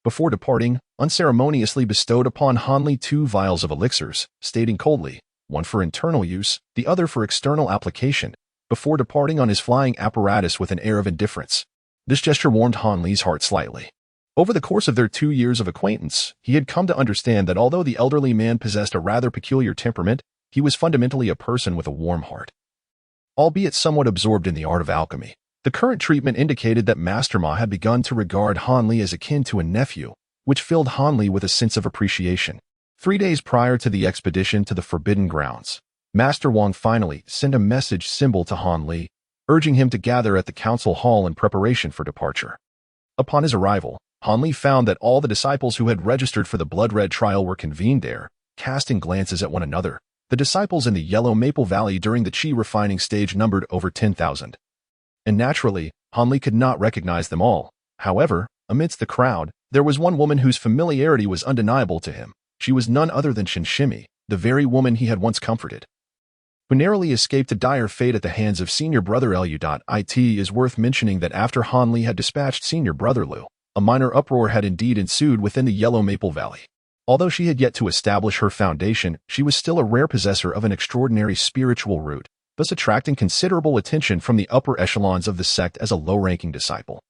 before departing, unceremoniously bestowed upon Han Li 2 vials of elixirs, stating coldly, one for internal use, the other for external application, before departing on his flying apparatus with an air of indifference. This gesture warmed Han Li's heart slightly. Over the course of their 2 years of acquaintance, he had come to understand that although the elderly man possessed a rather peculiar temperament, he was fundamentally a person with a warm heart. Albeit somewhat absorbed in the art of alchemy, the current treatment indicated that Master Ma had begun to regard Han Li as akin to a nephew, which filled Han Li with a sense of appreciation. 3 days prior to the expedition to the Forbidden Grounds, Master Wang finally sent a message symbol to Han Li, urging him to gather at the council hall in preparation for departure. Upon his arrival, Han Li found that all the disciples who had registered for the Blood Red trial were convened there, casting glances at one another. The disciples in the Yellow Maple Valley during the Qi refining stage numbered over 10,000. And naturally, Han Li could not recognize them all. However, amidst the crowd, there was one woman whose familiarity was undeniable to him. She was none other than Shinshimi, the very woman he had once comforted, who narrowly escaped a dire fate at the hands of Senior Brother Lu. It is worth mentioning that after Han Li had dispatched Senior Brother Lu, a minor uproar had indeed ensued within the Yellow Maple Valley. Although she had yet to establish her foundation, she was still a rare possessor of an extraordinary spiritual root, thus attracting considerable attention from the upper echelons of the sect as a low-ranking disciple.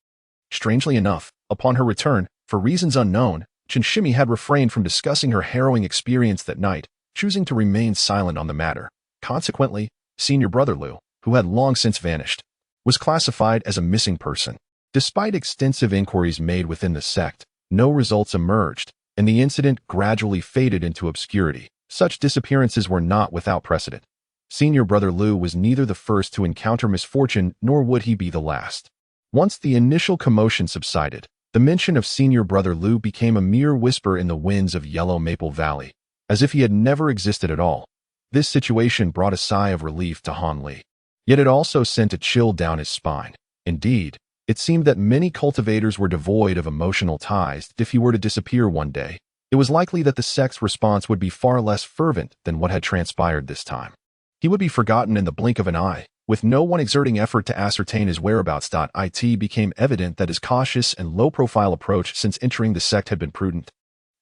Strangely enough, upon her return, for reasons unknown, Shinshimi had refrained from discussing her harrowing experience that night, choosing to remain silent on the matter. Consequently, Senior Brother Lu, who had long since vanished, was classified as a missing person. Despite extensive inquiries made within the sect, no results emerged, and the incident gradually faded into obscurity. Such disappearances were not without precedent. Senior Brother Lu was neither the first to encounter misfortune, nor would he be the last. Once the initial commotion subsided, the mention of Senior Brother Lu became a mere whisper in the winds of Yellow Maple Valley, as if he had never existed at all. This situation brought a sigh of relief to Han Li. Yet it also sent a chill down his spine. Indeed, it seemed that many cultivators were devoid of emotional ties. If he were to disappear one day, it was likely that the sect's response would be far less fervent than what had transpired this time. He would be forgotten in the blink of an eye, with no one exerting effort to ascertain his whereabouts. It became evident that his cautious and low-profile approach since entering the sect had been prudent.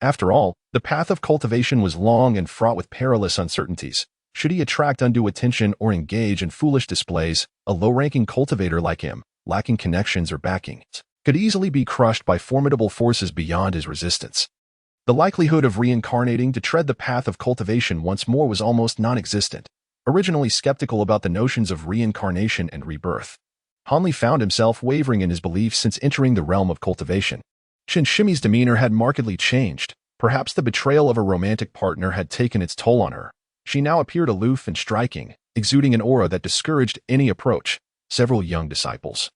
After all, the path of cultivation was long and fraught with perilous uncertainties. Should he attract undue attention or engage in foolish displays, a low-ranking cultivator like him, lacking connections or backing, could easily be crushed by formidable forces beyond his resistance. The likelihood of reincarnating to tread the path of cultivation once more was almost non-existent. Originally skeptical about the notions of reincarnation and rebirth, Hanli found himself wavering in his beliefs since entering the realm of cultivation. Chen Shimi's demeanor had markedly changed. Perhaps the betrayal of a romantic partner had taken its toll on her. She now appeared aloof and striking, exuding an aura that discouraged any approach. Several young disciples,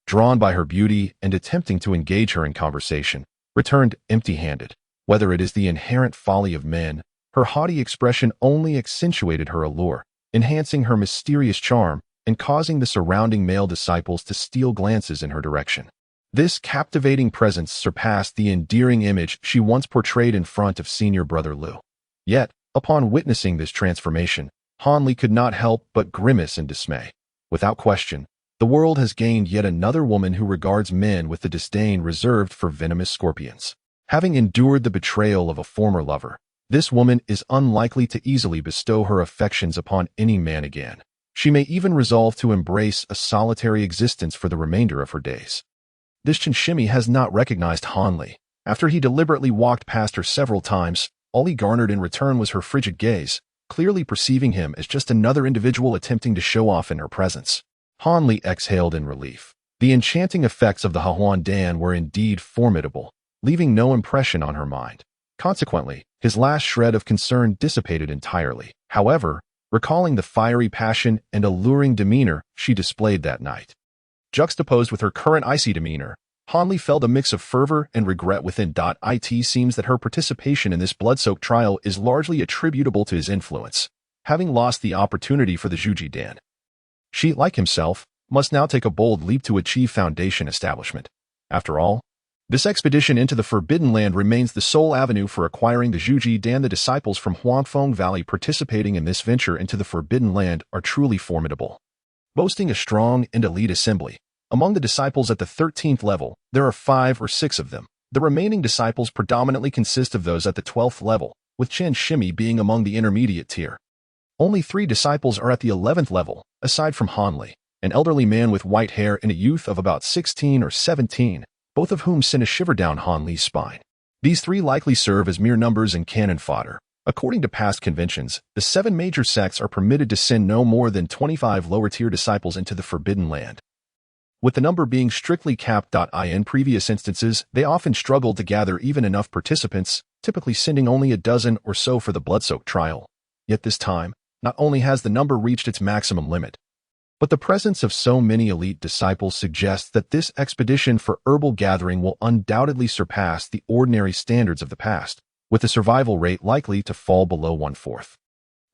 drawn by her beauty and attempting to engage her in conversation, returned empty-handed. Whether it is the inherent folly of men, her haughty expression only accentuated her allure, enhancing her mysterious charm and causing the surrounding male disciples to steal glances in her direction. This captivating presence surpassed the endearing image she once portrayed in front of senior brother Liu. Yet, upon witnessing this transformation, Hanli could not help but grimace in dismay. Without question, the world has gained yet another woman who regards men with the disdain reserved for venomous scorpions. Having endured the betrayal of a former lover, this woman is unlikely to easily bestow her affections upon any man again. She may even resolve to embrace a solitary existence for the remainder of her days. This Chinshimi has not recognized Hanli. After he deliberately walked past her several times, all he garnered in return was her frigid gaze, clearly perceiving him as just another individual attempting to show off in her presence. Hanli exhaled in relief. The enchanting effects of the Hahuan Dan were indeed formidable, leaving no impression on her mind. Consequently, his last shred of concern dissipated entirely. However, recalling the fiery passion and alluring demeanor she displayed that night, juxtaposed with her current icy demeanor, Hanli felt a mix of fervor and regret within. It seems that her participation in this blood-soaked trial is largely attributable to his influence. Having lost the opportunity for the Zhuji Dan, she, like himself, must now take a bold leap to achieve foundation establishment. After all, this expedition into the Forbidden Land remains the sole avenue for acquiring the Zhuji Dan. The disciples from Huangfeng Valley participating in this venture into the Forbidden Land are truly formidable. Boasting a strong and elite assembly, among the disciples at the 13th level, there are 5 or 6 of them. The remaining disciples predominantly consist of those at the 12th level, with Chen Shimi being among the intermediate tier. Only 3 disciples are at the 11th level, aside from Hanli, an elderly man with white hair and a youth of about 16 or 17, both of whom sent a shiver down Hanli's spine. These 3 likely serve as mere numbers and cannon fodder. According to past conventions, the 7 major sects are permitted to send no more than 25 lower-tier disciples into the Forbidden Land, with the number being strictly capped. In previous instances, they often struggled to gather even enough participants, typically sending only a dozen or so for the blood-soaked trial. Yet this time, not only has the number reached its maximum limit, but the presence of so many elite disciples suggests that this expedition for herbal gathering will undoubtedly surpass the ordinary standards of the past, with the survival rate likely to fall below 1/4.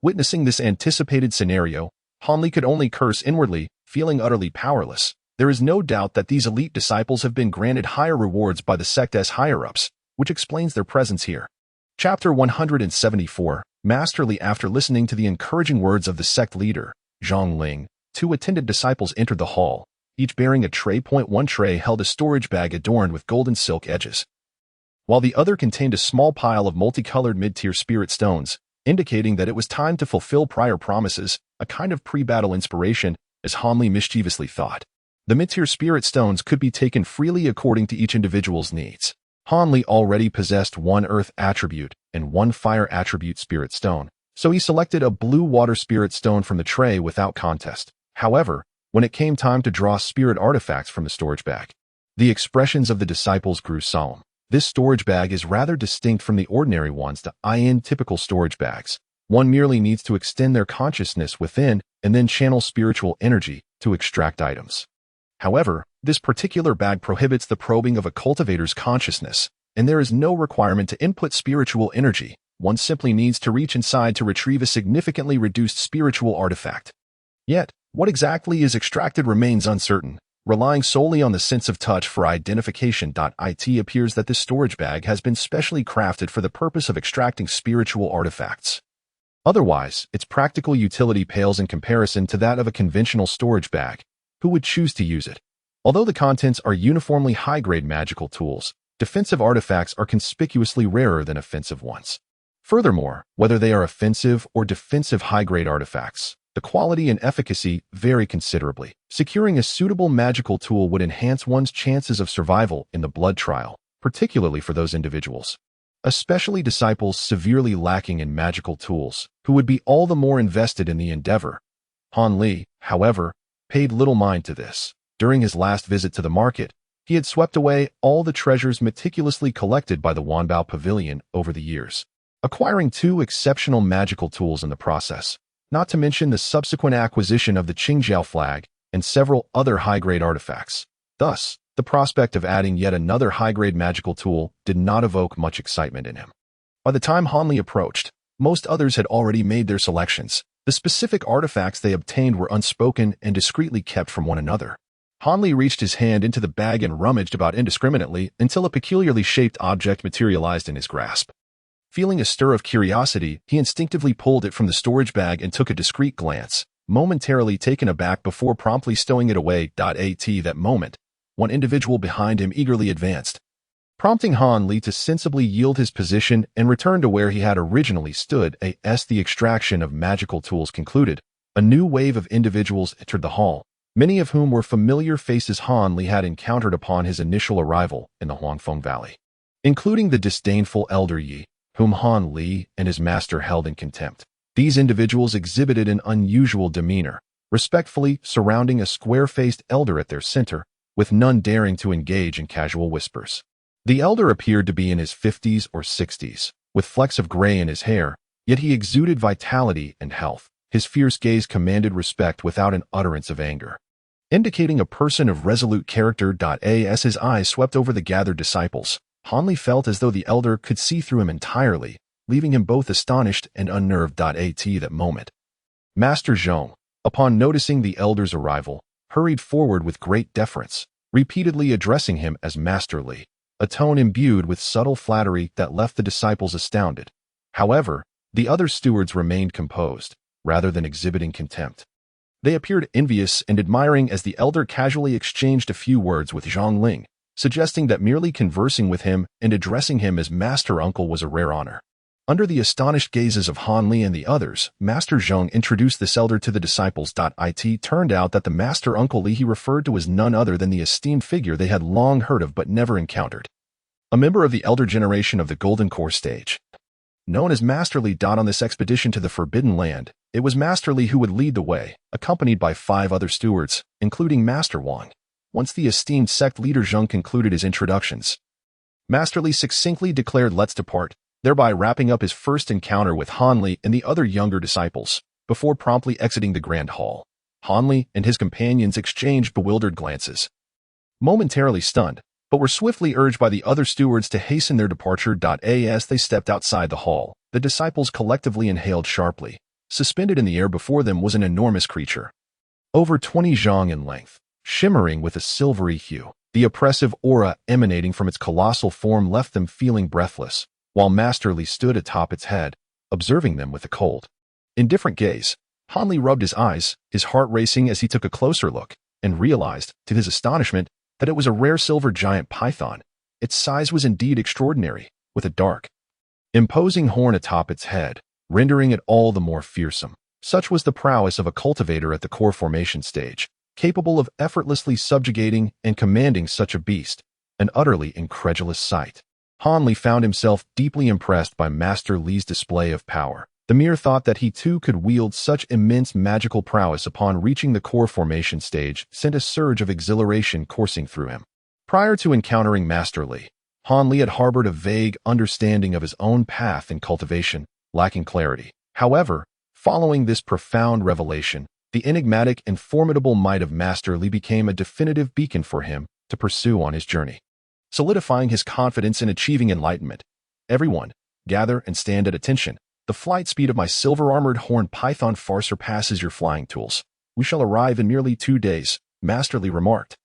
Witnessing this anticipated scenario, Hanli could only curse inwardly, feeling utterly powerless. There is no doubt that these elite disciples have been granted higher rewards by the sect as higher-ups, which explains their presence here. Chapter 174, Masterly. After listening to the encouraging words of the sect leader, Zhang Ling, 2 attendant disciples entered the hall, each bearing a tray. One tray held a storage bag adorned with golden silk edges, while the other contained a small pile of multicolored mid-tier spirit stones, indicating that it was time to fulfill prior promises, a kind of pre-battle inspiration, as Hanli mischievously thought. The mid-tier spirit stones could be taken freely according to each individual's needs. Hanli already possessed 1 earth attribute and 1 fire attribute spirit stone, so he selected a blue water spirit stone from the tray without contest. However, when it came time to draw spirit artifacts from the storage bag, the expressions of the disciples grew solemn. This storage bag is rather distinct from the ordinary ones. In typical storage bags, one merely needs to extend their consciousness within and then channel spiritual energy to extract items. However, this particular bag prohibits the probing of a cultivator's consciousness, and there is no requirement to input spiritual energy. One simply needs to reach inside to retrieve a significantly reduced spiritual artifact. Yet, What exactly is extracted remains uncertain. Relying solely on the sense of touch for identification. It appears that this storage bag has been specially crafted for the purpose of extracting spiritual artifacts. Otherwise, its practical utility pales in comparison to that of a conventional storage bag. Who would choose to use it? Although the contents are uniformly high-grade magical tools, defensive artifacts are conspicuously rarer than offensive ones. Furthermore, whether they are offensive or defensive high-grade artifacts, the quality and efficacy vary considerably. Securing a suitable magical tool would enhance one's chances of survival in the blood trial, particularly for those individuals, especially disciples severely lacking in magical tools, who would be all the more invested in the endeavor. Han Li, however, paid little mind to this. During his last visit to the market, he had swept away all the treasures meticulously collected by the Wanbao Pavilion over the years, acquiring 2 exceptional magical tools in the process, not to mention the subsequent acquisition of the Qingjiao flag and several other high-grade artifacts. Thus, the prospect of adding yet another high-grade magical tool did not evoke much excitement in him. By the time Han Li approached, most others had already made their selections. The specific artifacts they obtained were unspoken and discreetly kept from one another. Han Li reached his hand into the bag and rummaged about indiscriminately until a peculiarly shaped object materialized in his grasp. Feeling a stir of curiosity, he instinctively pulled it from the storage bag and took a discreet glance, momentarily taken aback before promptly stowing it away. At that moment, one individual behind him eagerly advanced, prompting Han Li to sensibly yield his position and return to where he had originally stood. As the extraction of magical tools concluded, a new wave of individuals entered the hall, many of whom were familiar faces Han Li had encountered upon his initial arrival in the Huangfeng Valley, including the disdainful elder Yi, whom Han Li and his master held in contempt. These individuals exhibited an unusual demeanor, respectfully surrounding a square-faced elder at their center, with none daring to engage in casual whispers. The elder appeared to be in his 50s or 60s, with flecks of gray in his hair, yet he exuded vitality and health. His fierce gaze commanded respect without an utterance of anger, indicating a person of resolute character. As his eyes swept over the gathered disciples, Han Li felt as though the elder could see through him entirely, leaving him both astonished and unnerved. At that moment, Master Zhong, upon noticing the elder's arrival, hurried forward with great deference, repeatedly addressing him as Master Li, a tone imbued with subtle flattery that left the disciples astounded. However, the other stewards remained composed, rather than exhibiting contempt. They appeared envious and admiring as the elder casually exchanged a few words with Zhang Ling, suggesting that merely conversing with him and addressing him as Master Uncle was a rare honor. Under the astonished gazes of Han Li and the others, Master Zhong introduced this elder to the disciples. It turned out that the Master Uncle Li he referred to was none other than the esteemed figure they had long heard of but never encountered, a member of the elder generation of the Golden Core stage. Known as Master Li. On this expedition to the Forbidden Land, it was Master Li who would lead the way, accompanied by 5 other stewards, including Master Wang. Once the esteemed sect leader Zheng concluded his introductions, Master Li succinctly declared, "Let's depart," thereby wrapping up his first encounter with Han Li and the other younger disciples, before promptly exiting the grand hall. Han Li and his companions exchanged bewildered glances, momentarily stunned, but were swiftly urged by the other stewards to hasten their departure. As they stepped outside the hall, the disciples collectively inhaled sharply. Suspended in the air before them was an enormous creature, over 20 zhang in length, shimmering with a silvery hue. The oppressive aura emanating from its colossal form left them feeling breathless, while Master Li stood atop its head, observing them with a cold, indifferent gaze. Han Li rubbed his eyes, his heart racing as he took a closer look, and realized, to his astonishment, that it was a rare silver giant python. Its size was indeed extraordinary, with a dark, imposing horn atop its head, rendering it all the more fearsome. Such was the prowess of a cultivator at the core formation stage, capable of effortlessly subjugating and commanding such a beast, an utterly incredulous sight. Han Li found himself deeply impressed by Master Li's display of power. The mere thought that he too could wield such immense magical prowess upon reaching the core formation stage sent a surge of exhilaration coursing through him. Prior to encountering Master Li, Han Li had harbored a vague understanding of his own path in cultivation, lacking clarity. However, following this profound revelation, the enigmatic and formidable might of Master Li became a definitive beacon for him to pursue on his journey, solidifying his confidence in achieving enlightenment. "Everyone, gather and stand at attention. The flight speed of my silver-armored horned python far surpasses your flying tools. We shall arrive in merely 2 days, Master Li remarked,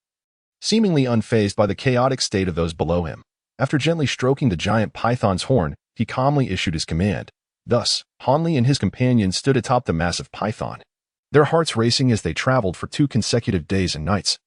seemingly unfazed by the chaotic state of those below him. After gently stroking the giant python's horn, he calmly issued his command. Thus, Han Li and his companions stood atop the massive python, their hearts racing as they traveled for 2 consecutive days and nights,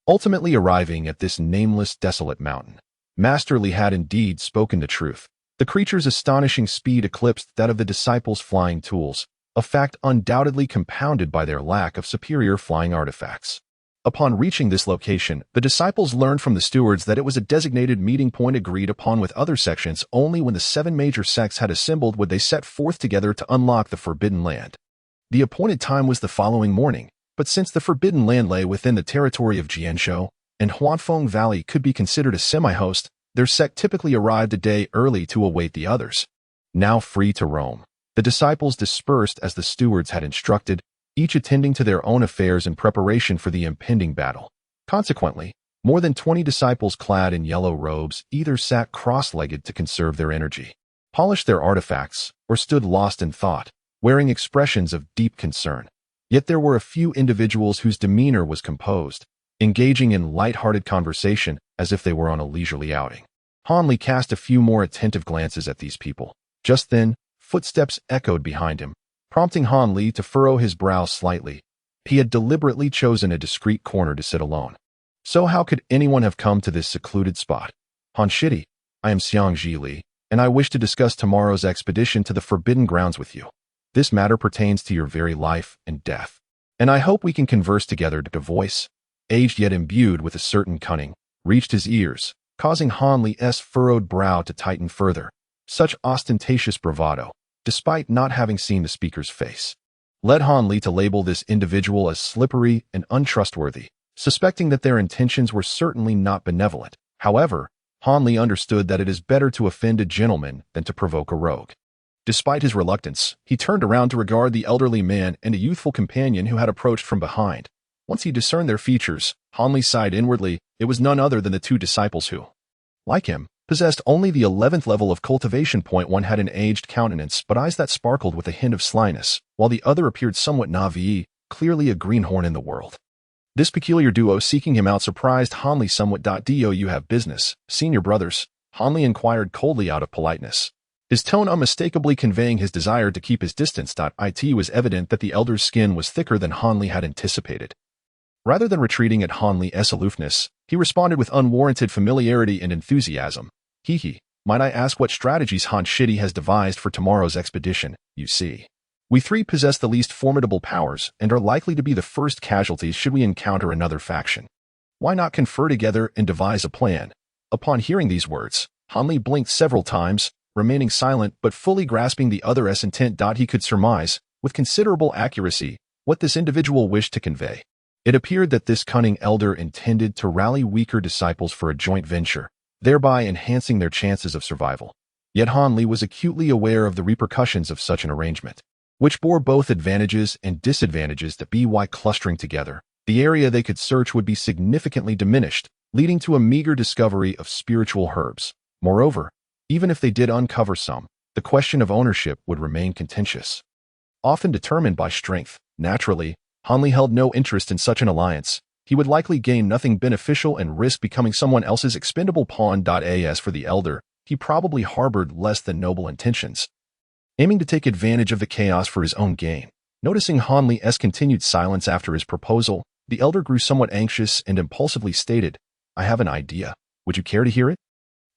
ultimately arriving at this nameless, desolate mountain. Master Li had indeed spoken the truth. The creature's astonishing speed eclipsed that of the disciples' flying tools, a fact undoubtedly compounded by their lack of superior flying artifacts. Upon reaching this location, the disciples learned from the stewards that it was a designated meeting point agreed upon with other sections. Only when the 7 major sects had assembled would they set forth together to unlock the Forbidden Land. The appointed time was the following morning, but since the Forbidden Land lay within the territory of Jianzhou, and Huanfeng Valley could be considered a semi-host, their sect typically arrived a day early to await the others. Now free to roam, the disciples dispersed as the stewards had instructed, each attending to their own affairs in preparation for the impending battle. Consequently, more than 20 disciples clad in yellow robes either sat cross-legged to conserve their energy, polished their artifacts, or stood lost in thought, wearing expressions of deep concern. Yet there were a few individuals whose demeanor was composed, engaging in light-hearted conversation as if they were on a leisurely outing. Han Li cast a few more attentive glances at these people. Just then, footsteps echoed behind him, prompting Han Li to furrow his brow slightly. He had deliberately chosen a discreet corner to sit alone. So how could anyone have come to this secluded spot? Han Shidi, I am Xiang Ji Li, and I wish to discuss tomorrow's expedition to the Forbidden Grounds with you. This matter pertains to your very life and death, and I hope we can converse together. The voice, aged yet imbued with a certain cunning, reached his ears, causing Han Li's furrowed brow to tighten further. Such ostentatious bravado, despite not having seen the speaker's face, led Han Li to label this individual as slippery and untrustworthy, suspecting that their intentions were certainly not benevolent. However, Han Li understood that it is better to offend a gentleman than to provoke a rogue. Despite his reluctance, he turned around to regard the elderly man and a youthful companion who had approached from behind. Once he discerned their features, Han Li sighed inwardly. It was none other than the 2 disciples who, like him, possessed only the 11th level of cultivation. One had an aged countenance but eyes that sparkled with a hint of slyness, while the other appeared somewhat naive, clearly a greenhorn in the world. This peculiar duo seeking him out surprised Han Li somewhat. Do you have business, senior brothers? Han Li inquired coldly out of politeness, his tone unmistakably conveying his desire to keep his distance. It was evident that the elder's skin was thicker than Han Li had anticipated. Rather than retreating at Han Li's aloofness, he responded with unwarranted familiarity and enthusiasm. Might I ask what strategies Han Shidi has devised for tomorrow's expedition? You see, we 3 possess the least formidable powers and are likely to be the first casualties should we encounter another faction. Why not confer together and devise a plan? Upon hearing these words, Han Li blinked several times, remaining silent but fully grasping the other's intent. He could surmise, with considerable accuracy, what this individual wished to convey. It appeared that this cunning elder intended to rally weaker disciples for a joint venture, thereby enhancing their chances of survival. Yet Han Li was acutely aware of the repercussions of such an arrangement, which bore both advantages and disadvantages. By clustering together, the area they could search would be significantly diminished, leading to a meager discovery of spiritual herbs. Moreover, even if they did uncover some, the question of ownership would remain contentious, often determined by strength. Naturally, Han Li held no interest in such an alliance. He would likely gain nothing beneficial and risk becoming someone else's expendable pawn. As for the elder, he probably harbored less than noble intentions, aiming to take advantage of the chaos for his own gain. Noticing Han Li's continued silence after his proposal, the elder grew somewhat anxious and impulsively stated, I have an idea. Would you care to hear it?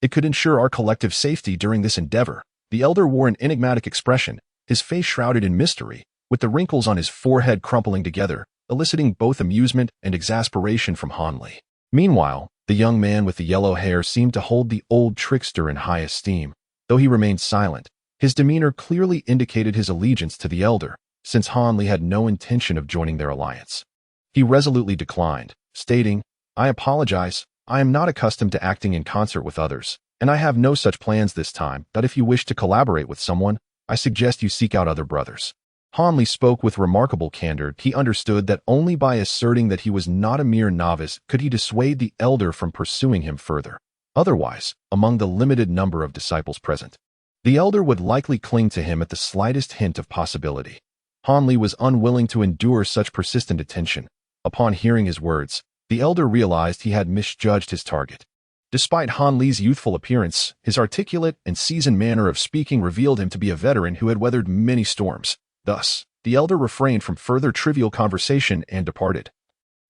It could ensure our collective safety during this endeavor. The elder wore an enigmatic expression, his face shrouded in mystery, with the wrinkles on his forehead crumpling together, eliciting both amusement and exasperation from Han Li. Meanwhile, the young man with the yellow hair seemed to hold the old trickster in high esteem. Though he remained silent, his demeanor clearly indicated his allegiance to the elder, since Han Li had no intention of joining their alliance. He resolutely declined, stating, I apologize, I am not accustomed to acting in concert with others, and I have no such plans this time. If you wish to collaborate with someone, I suggest you seek out other brothers. Han Li spoke with remarkable candor. He understood that only by asserting that he was not a mere novice could he dissuade the elder from pursuing him further. Otherwise, among the limited number of disciples present, the elder would likely cling to him at the slightest hint of possibility. Han Li was unwilling to endure such persistent attention. Upon hearing his words, the elder realized he had misjudged his target. Despite Han Li's youthful appearance, his articulate and seasoned manner of speaking revealed him to be a veteran who had weathered many storms. Thus, the elder refrained from further trivial conversation and departed.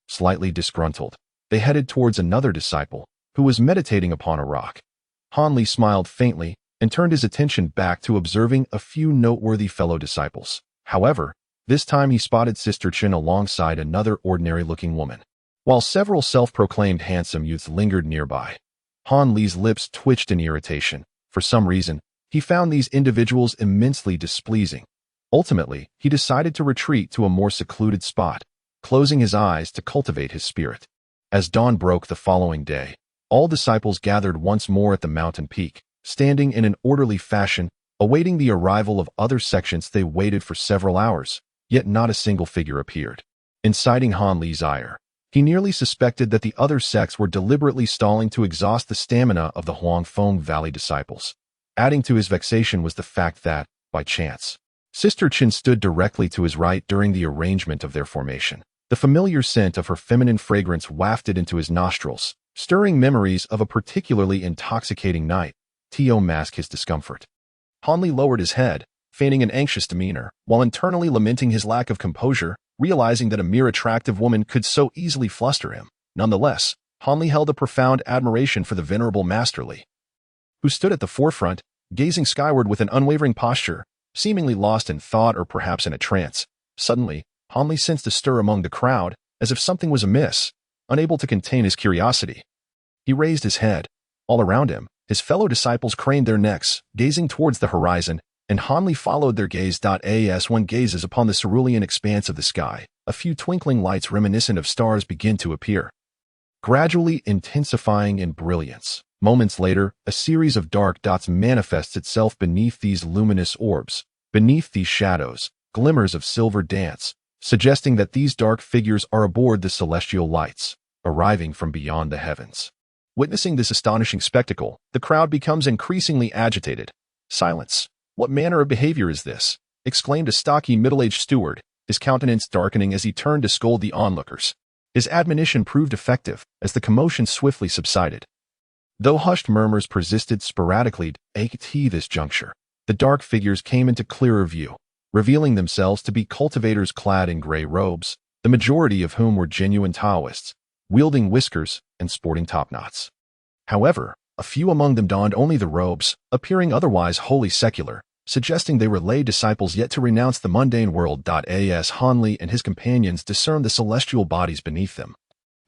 Slightly disgruntled, they headed towards another disciple, who was meditating upon a rock. Han Li smiled faintly and turned his attention back to observing a few noteworthy fellow disciples. However, this time he spotted Sister Chen alongside another ordinary-looking woman. While several self-proclaimed handsome youths lingered nearby, Han Li's lips twitched in irritation. For some reason, he found these individuals immensely displeasing. Ultimately, he decided to retreat to a more secluded spot, closing his eyes to cultivate his spirit. As dawn broke the following day, all disciples gathered once more at the mountain peak, standing in an orderly fashion, awaiting the arrival of other sections. They waited for several hours, yet not a single figure appeared. Inciting Han Li's ire, he nearly suspected that the other sects were deliberately stalling to exhaust the stamina of the Huangfeng Valley disciples. Adding to his vexation was the fact that, by chance, Sister Chen stood directly to his right during the arrangement of their formation. The familiar scent of her feminine fragrance wafted into his nostrils, stirring memories of a particularly intoxicating night. Tio masked his discomfort. Han Li lowered his head, feigning an anxious demeanor, while internally lamenting his lack of composure, realizing that a mere attractive woman could so easily fluster him. Nonetheless, Han Li held a profound admiration for the venerable Master Li, who stood at the forefront, gazing skyward with an unwavering posture, seemingly lost in thought or perhaps in a trance. Suddenly, Han Li sensed a stir among the crowd, as if something was amiss. Unable to contain his curiosity, he raised his head. All around him, his fellow disciples craned their necks, gazing towards the horizon, and Han Li followed their gaze. As one gazes upon the cerulean expanse of the sky, a few twinkling lights reminiscent of stars begin to appear, gradually intensifying in brilliance. Moments later, a series of dark dots manifests itself beneath these luminous orbs. Beneath these shadows, glimmers of silver dance, suggesting that these dark figures are aboard the celestial lights, arriving from beyond the heavens. Witnessing this astonishing spectacle, the crowd becomes increasingly agitated. "Silence! What manner of behavior is this?" exclaimed a stocky middle-aged steward, his countenance darkening as he turned to scold the onlookers. His admonition proved effective, as the commotion swiftly subsided. Though hushed murmurs persisted sporadically at this juncture, the dark figures came into clearer view, revealing themselves to be cultivators clad in gray robes, the majority of whom were genuine Taoists, wielding whiskers and sporting topknots. However, a few among them donned only the robes, appearing otherwise wholly secular, suggesting they were lay disciples yet to renounce the mundane world. As Han Li and his companions discerned the celestial bodies beneath them,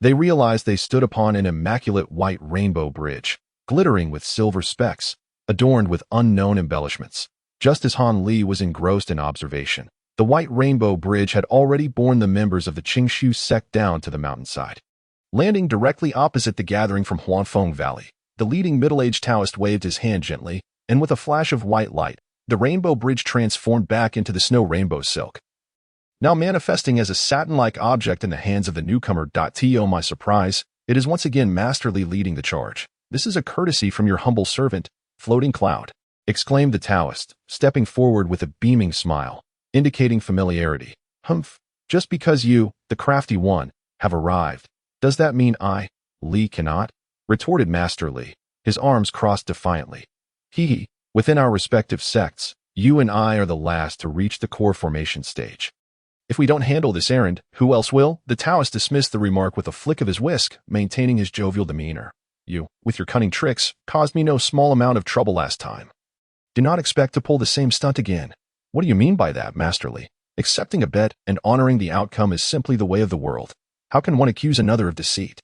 they realized they stood upon an immaculate white rainbow bridge, glittering with silver specks, adorned with unknown embellishments. Just as Han Li was engrossed in observation, the white rainbow bridge had already borne the members of the Qingshu sect down to the mountainside. Landing directly opposite the gathering from Huangfeng Valley, the leading middle-aged Taoist waved his hand gently, and with a flash of white light, the rainbow bridge transformed back into the snow rainbow silk, now manifesting as a satin-like object in the hands of the newcomer. To my surprise, it is once again Master Li leading the charge. "This is a courtesy from your humble servant, Floating Cloud," exclaimed the Taoist, stepping forward with a beaming smile, indicating familiarity. "Humph, just because you, the crafty one, have arrived, does that mean I, Li, cannot?" retorted Master Li, his arms crossed defiantly. "He, within our respective sects, you and I are the last to reach the core formation stage. If we don't handle this errand, who else will?" The Taoist dismissed the remark with a flick of his whisk, maintaining his jovial demeanor. "You, with your cunning tricks, caused me no small amount of trouble last time. Do not expect to pull the same stunt again." "What do you mean by that, Master Li? Accepting a bet and honoring the outcome is simply the way of the world. How can one accuse another of deceit?"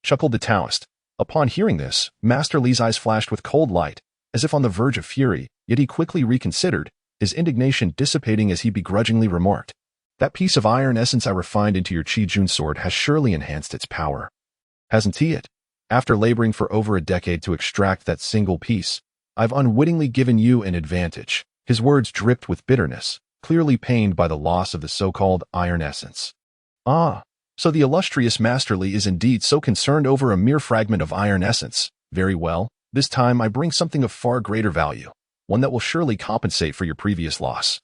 chuckled the Taoist. Upon hearing this, Master Li's eyes flashed with cold light, as if on the verge of fury, yet he quickly reconsidered, his indignation dissipating as he begrudgingly remarked, "That piece of iron essence I refined into your Qijun sword has surely enhanced its power. Hasn't he it? After laboring for over a decade to extract that single piece, I've unwittingly given you an advantage." His words dripped with bitterness, clearly pained by the loss of the so-called iron essence. "Ah, so the illustrious Master Li is indeed so concerned over a mere fragment of iron essence. Very well, this time I bring something of far greater value, one that will surely compensate for your previous loss."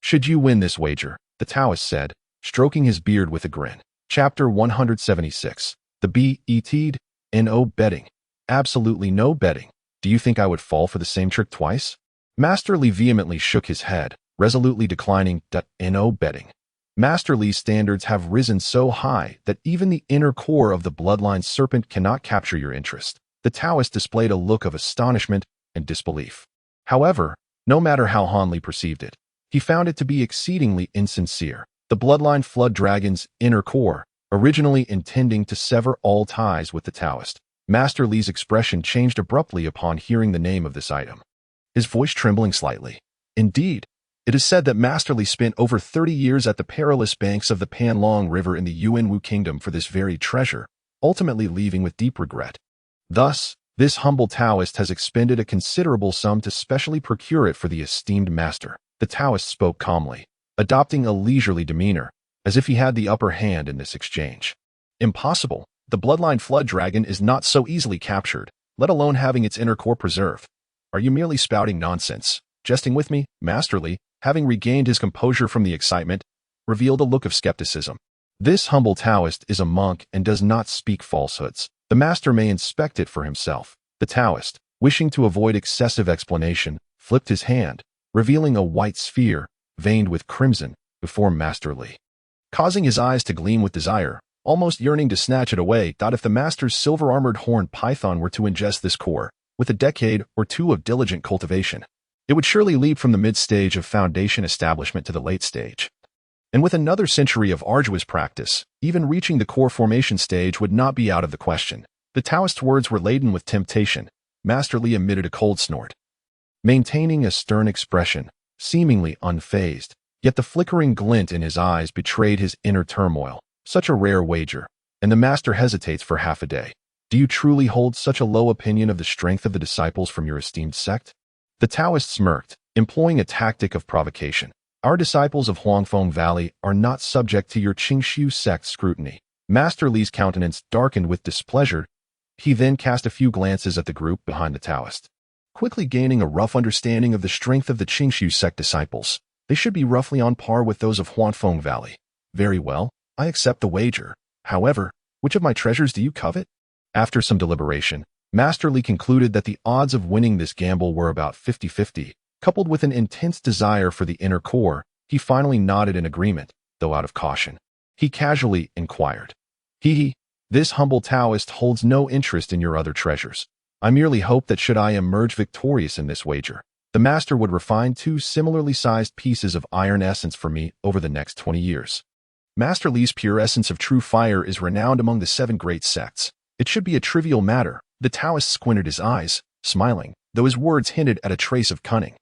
Should you win this wager, the Taoist said, stroking his beard with a grin. Chapter 176. The Bet No betting. Absolutely no betting. Do you think I would fall for the same trick twice? Master Li vehemently shook his head, resolutely declining no betting. Master Li's standards have risen so high that even the inner core of the bloodline serpent cannot capture your interest. The Taoist displayed a look of astonishment and disbelief. However, no matter how Han Li perceived it, he found it to be exceedingly insincere. The bloodline flood dragon's inner core, originally intending to sever all ties with the Taoist. Master Li's expression changed abruptly upon hearing the name of this item, his voice trembling slightly. Indeed, it is said that Master Li spent over 30 years at the perilous banks of the Panlong River in the Yuanwu Kingdom for this very treasure, ultimately leaving with deep regret. Thus, this humble Taoist has expended a considerable sum to specially procure it for the esteemed master. The Taoist spoke calmly, adopting a leisurely demeanor, as if he had the upper hand in this exchange. Impossible. The bloodline flood dragon is not so easily captured, let alone having its inner core preserved. Are you merely spouting nonsense? Jesting with me? Master Li, having regained his composure from the excitement, revealed a look of skepticism. This humble Taoist is a monk and does not speak falsehoods. The master may inspect it for himself. The Taoist, wishing to avoid excessive explanation, flipped his hand, revealing a white sphere, veined with crimson, before Master Li, causing his eyes to gleam with desire, almost yearning to snatch it away. If the master's silver-armored horned python were to ingest this core, with a decade or two of diligent cultivation, it would surely leap from the mid-stage of foundation establishment to the late stage. And with another century of arduous practice, even reaching the core formation stage would not be out of the question. The Taoist's words were laden with temptation. Master Li emitted a cold snort, maintaining a stern expression, seemingly unfazed, yet the flickering glint in his eyes betrayed his inner turmoil. Such a rare wager, and the master hesitates for half a day. Do you truly hold such a low opinion of the strength of the disciples from your esteemed sect? The Taoist smirked, employing a tactic of provocation. Our disciples of Huangfeng Valley are not subject to your Qingshu sect scrutiny. Master Li's countenance darkened with displeasure. He then cast a few glances at the group behind the Taoist, quickly gaining a rough understanding of the strength of the Qingshu sect disciples. They should be roughly on par with those of Huangfeng Valley. Very well, I accept the wager. However, which of my treasures do you covet? After some deliberation, Master Li concluded that the odds of winning this gamble were about 50-50. Coupled with an intense desire for the inner core, he finally nodded in agreement, though out of caution. He casually inquired, this humble Taoist holds no interest in your other treasures. I merely hope that should I emerge victorious in this wager, the master would refine 2 similarly sized pieces of iron essence for me over the next 20 years. Master Li's pure essence of true fire is renowned among the 7 great sects. It should be a trivial matter. The Taoist squinted his eyes, smiling, though his words hinted at a trace of cunning.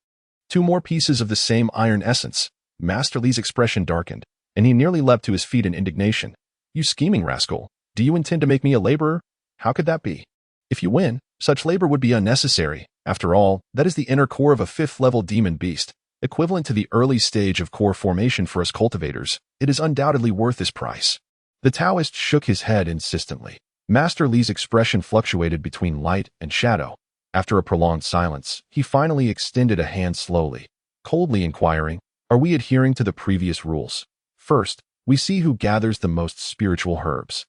2 more pieces of the same iron essence. Master Li's expression darkened, and he nearly leapt to his feet in indignation. You scheming rascal, do you intend to make me a laborer? How could that be? If you win, such labor would be unnecessary. After all, that is the inner core of a 5th-level demon beast, equivalent to the early stage of core formation for us cultivators. It is undoubtedly worth this price. The Taoist shook his head insistently. Master Li's expression fluctuated between light and shadow. After a prolonged silence, he finally extended a hand slowly, coldly inquiring, are we adhering to the previous rules? First, we see who gathers the most spiritual herbs.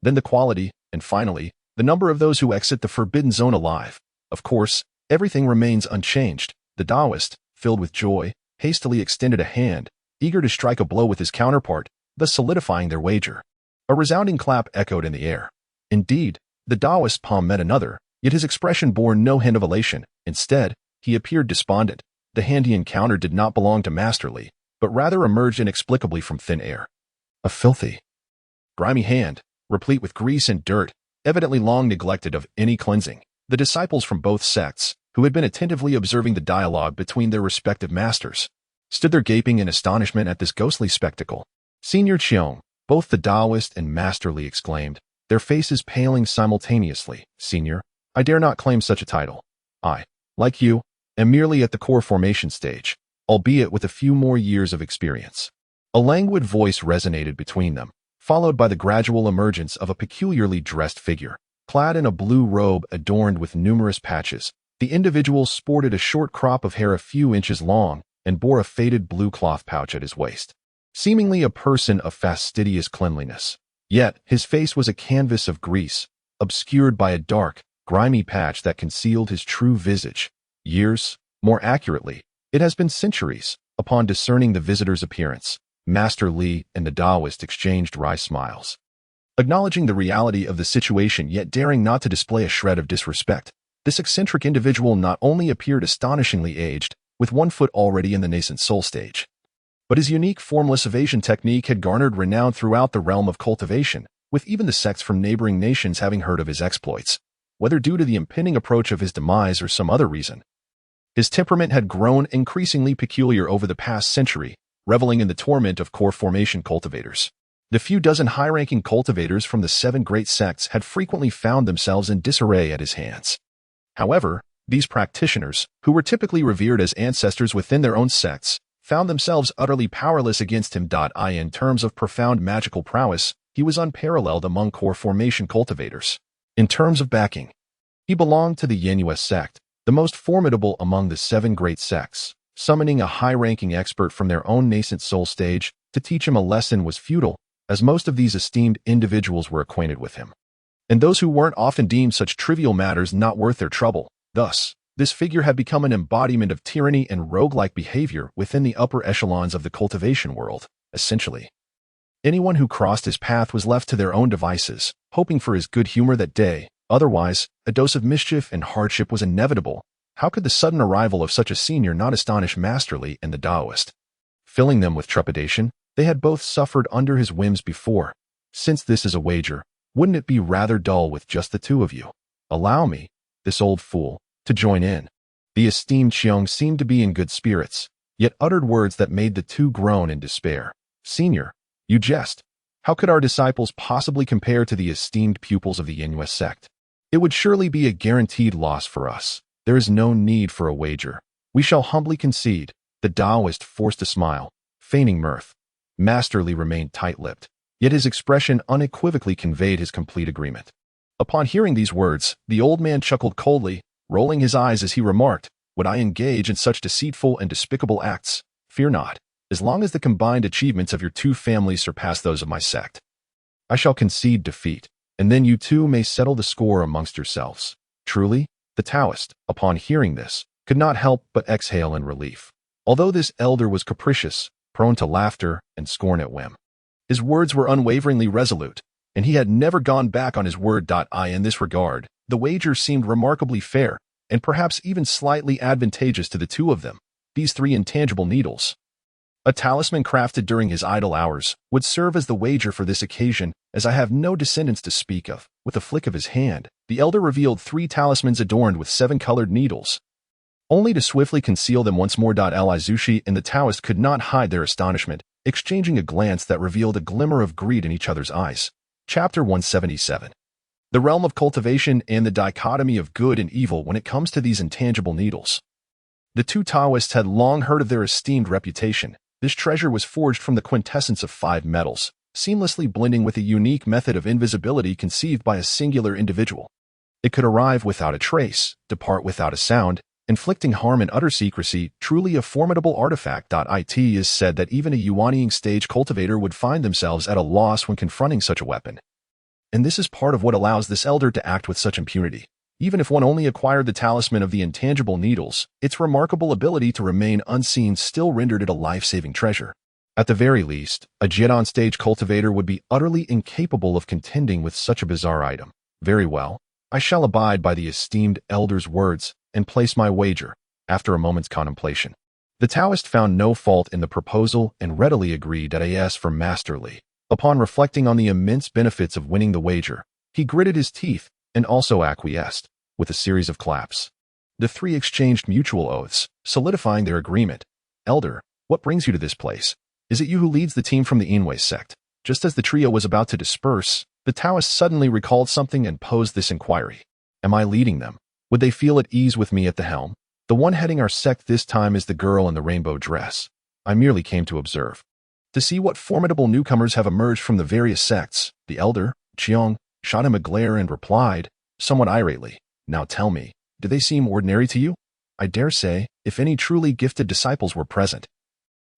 Then the quality, and finally, the number of those who exit the forbidden zone alive. Of course, everything remains unchanged. The Taoist, filled with joy, hastily extended a hand, eager to strike a blow with his counterpart, thus solidifying their wager. A resounding clap echoed in the air. Indeed, the Taoist's palm met another, yet his expression bore no hint of elation. Instead, he appeared despondent. The hand he encountered did not belong to Master Li, but rather emerged inexplicably from thin air. A filthy, grimy hand, replete with grease and dirt, evidently long neglected of any cleansing. The disciples from both sects, who had been attentively observing the dialogue between their respective masters, stood there gaping in astonishment at this ghostly spectacle. Senior Cheong, both the Taoist and Master Li exclaimed, their faces paling simultaneously. Senior, I dare not claim such a title. I, like you, am merely at the core formation stage, albeit with a few more years of experience. A languid voice resonated between them, followed by the gradual emergence of a peculiarly dressed figure. Clad in a blue robe adorned with numerous patches, the individual sported a short crop of hair a few inches long, and bore a faded blue cloth pouch at his waist. Seemingly a person of fastidious cleanliness. Yet his face was a canvas of grease, obscured by a dark, grimy patch that concealed his true visage. Years, more accurately, it has been centuries, upon discerning the visitor's appearance, Master Li and the Taoist exchanged wry smiles. Acknowledging the reality of the situation yet daring not to display a shred of disrespect, this eccentric individual not only appeared astonishingly aged, with one foot already in the nascent soul stage, but his unique formless evasion technique had garnered renown throughout the realm of cultivation, with even the sects from neighboring nations having heard of his exploits, whether due to the impending approach of his demise or some other reason. His temperament had grown increasingly peculiar over the past century, reveling in the torment of core formation cultivators. The few dozen high-ranking cultivators from the 7 great sects had frequently found themselves in disarray at his hands. However, these practitioners, who were typically revered as ancestors within their own sects, found themselves utterly powerless against him. In terms of profound magical prowess, he was unparalleled among core formation cultivators. In terms of backing, he belonged to the Yenyue sect, the most formidable among the 7 great sects. Summoning a high-ranking expert from their own nascent soul stage to teach him a lesson was futile, as most of these esteemed individuals were acquainted with him. And those who weren't often deemed such trivial matters not worth their trouble. Thus, this figure had become an embodiment of tyranny and roguelike behavior within the upper echelons of the cultivation world, essentially. Anyone who crossed his path was left to their own devices, hoping for his good humor that day. Otherwise, a dose of mischief and hardship was inevitable. How could the sudden arrival of such a senior not astonish Master Li and the Taoist? Filling them with trepidation, they had both suffered under his whims before. Since this is a wager, wouldn't it be rather dull with just the two of you? Allow me, this old fool, to join in. The esteemed Qiong seemed to be in good spirits, yet uttered words that made the two groan in despair. Senior, you jest. How could our disciples possibly compare to the esteemed pupils of the Yenyue sect? It would surely be a guaranteed loss for us. There is no need for a wager. We shall humbly concede. The Taoist forced a smile, feigning mirth. Master Li remained tight-lipped, yet his expression unequivocally conveyed his complete agreement. Upon hearing these words, the old man chuckled coldly, rolling his eyes as he remarked, "Would I engage in such deceitful and despicable acts? Fear not, as long as the combined achievements of your 2 families surpass those of my sect. I shall concede defeat, and then you 2 may settle the score amongst yourselves." Truly, the Taoist, upon hearing this, could not help but exhale in relief. Although this elder was capricious, prone to laughter and scorn at whim, his words were unwaveringly resolute, and he had never gone back on his word. In this regard, the wager seemed remarkably fair, and perhaps even slightly advantageous to the 2 of them. These 3 intangible needles, a talisman crafted during his idle hours, would serve as the wager for this occasion, as I have no descendants to speak of. With a flick of his hand, the elder revealed 3 talismans adorned with 7 colored needles, only to swiftly conceal them once more. Zushi and the Taoist could not hide their astonishment, exchanging a glance that revealed a glimmer of greed in each other's eyes. Chapter 177. The realm of cultivation and the dichotomy of good and evil when it comes to these intangible needles. The 2 Taoists had long heard of their esteemed reputation. This treasure was forged from the quintessence of 5 metals, seamlessly blending with a unique method of invisibility conceived by a singular individual. It could arrive without a trace, depart without a sound, inflicting harm in utter secrecy, truly a formidable artifact. It is said that even a Yuanying stage cultivator would find themselves at a loss when confronting such a weapon. And this is part of what allows this elder to act with such impunity. Even if one only acquired the talisman of the intangible needles, its remarkable ability to remain unseen still rendered it a life-saving treasure. At the very least, a Jidan stage cultivator would be utterly incapable of contending with such a bizarre item. Very well, I shall abide by the esteemed elder's words and place my wager. After a moment's contemplation, the Taoist found no fault in the proposal and readily agreed at as for Master Li. Upon reflecting on the immense benefits of winning the wager, he gritted his teeth and also acquiesced, with a series of claps. The 3 exchanged mutual oaths, solidifying their agreement. Elder, what brings you to this place? Is it you who leads the team from the Yenyue sect? Just as the trio was about to disperse, the Taoist suddenly recalled something and posed this inquiry. Am I leading them? Would they feel at ease with me at the helm? The one heading our sect this time is the girl in the rainbow dress. I merely came to observe. To see what formidable newcomers have emerged from the various sects. The elder, Qiong, shot him a glare and replied, somewhat irately, "Now tell me, do they seem ordinary to you? I dare say, if any truly gifted disciples were present.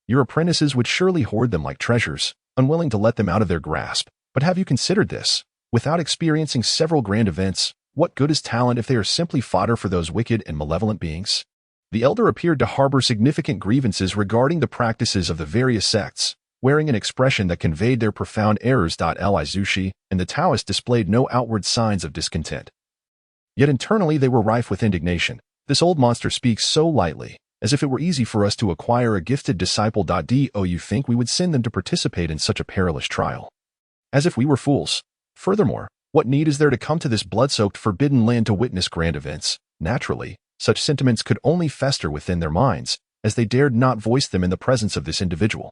Your apprentices would surely hoard them like treasures, unwilling to let them out of their grasp. But have you considered this? Without experiencing several grand events, what good is talent if they are simply fodder for those wicked and malevolent beings? The elder appeared to harbor significant grievances regarding the practices of the various sects, wearing an expression that conveyed their profound errors. Zushi and the Taoists displayed no outward signs of discontent. Yet internally they were rife with indignation. This old monster speaks so lightly, as if it were easy for us to acquire a gifted disciple. Do you think we would send them to participate in such a perilous trial? As if we were fools. Furthermore, what need is there to come to this blood-soaked forbidden land to witness grand events? Naturally, such sentiments could only fester within their minds, as they dared not voice them in the presence of this individual.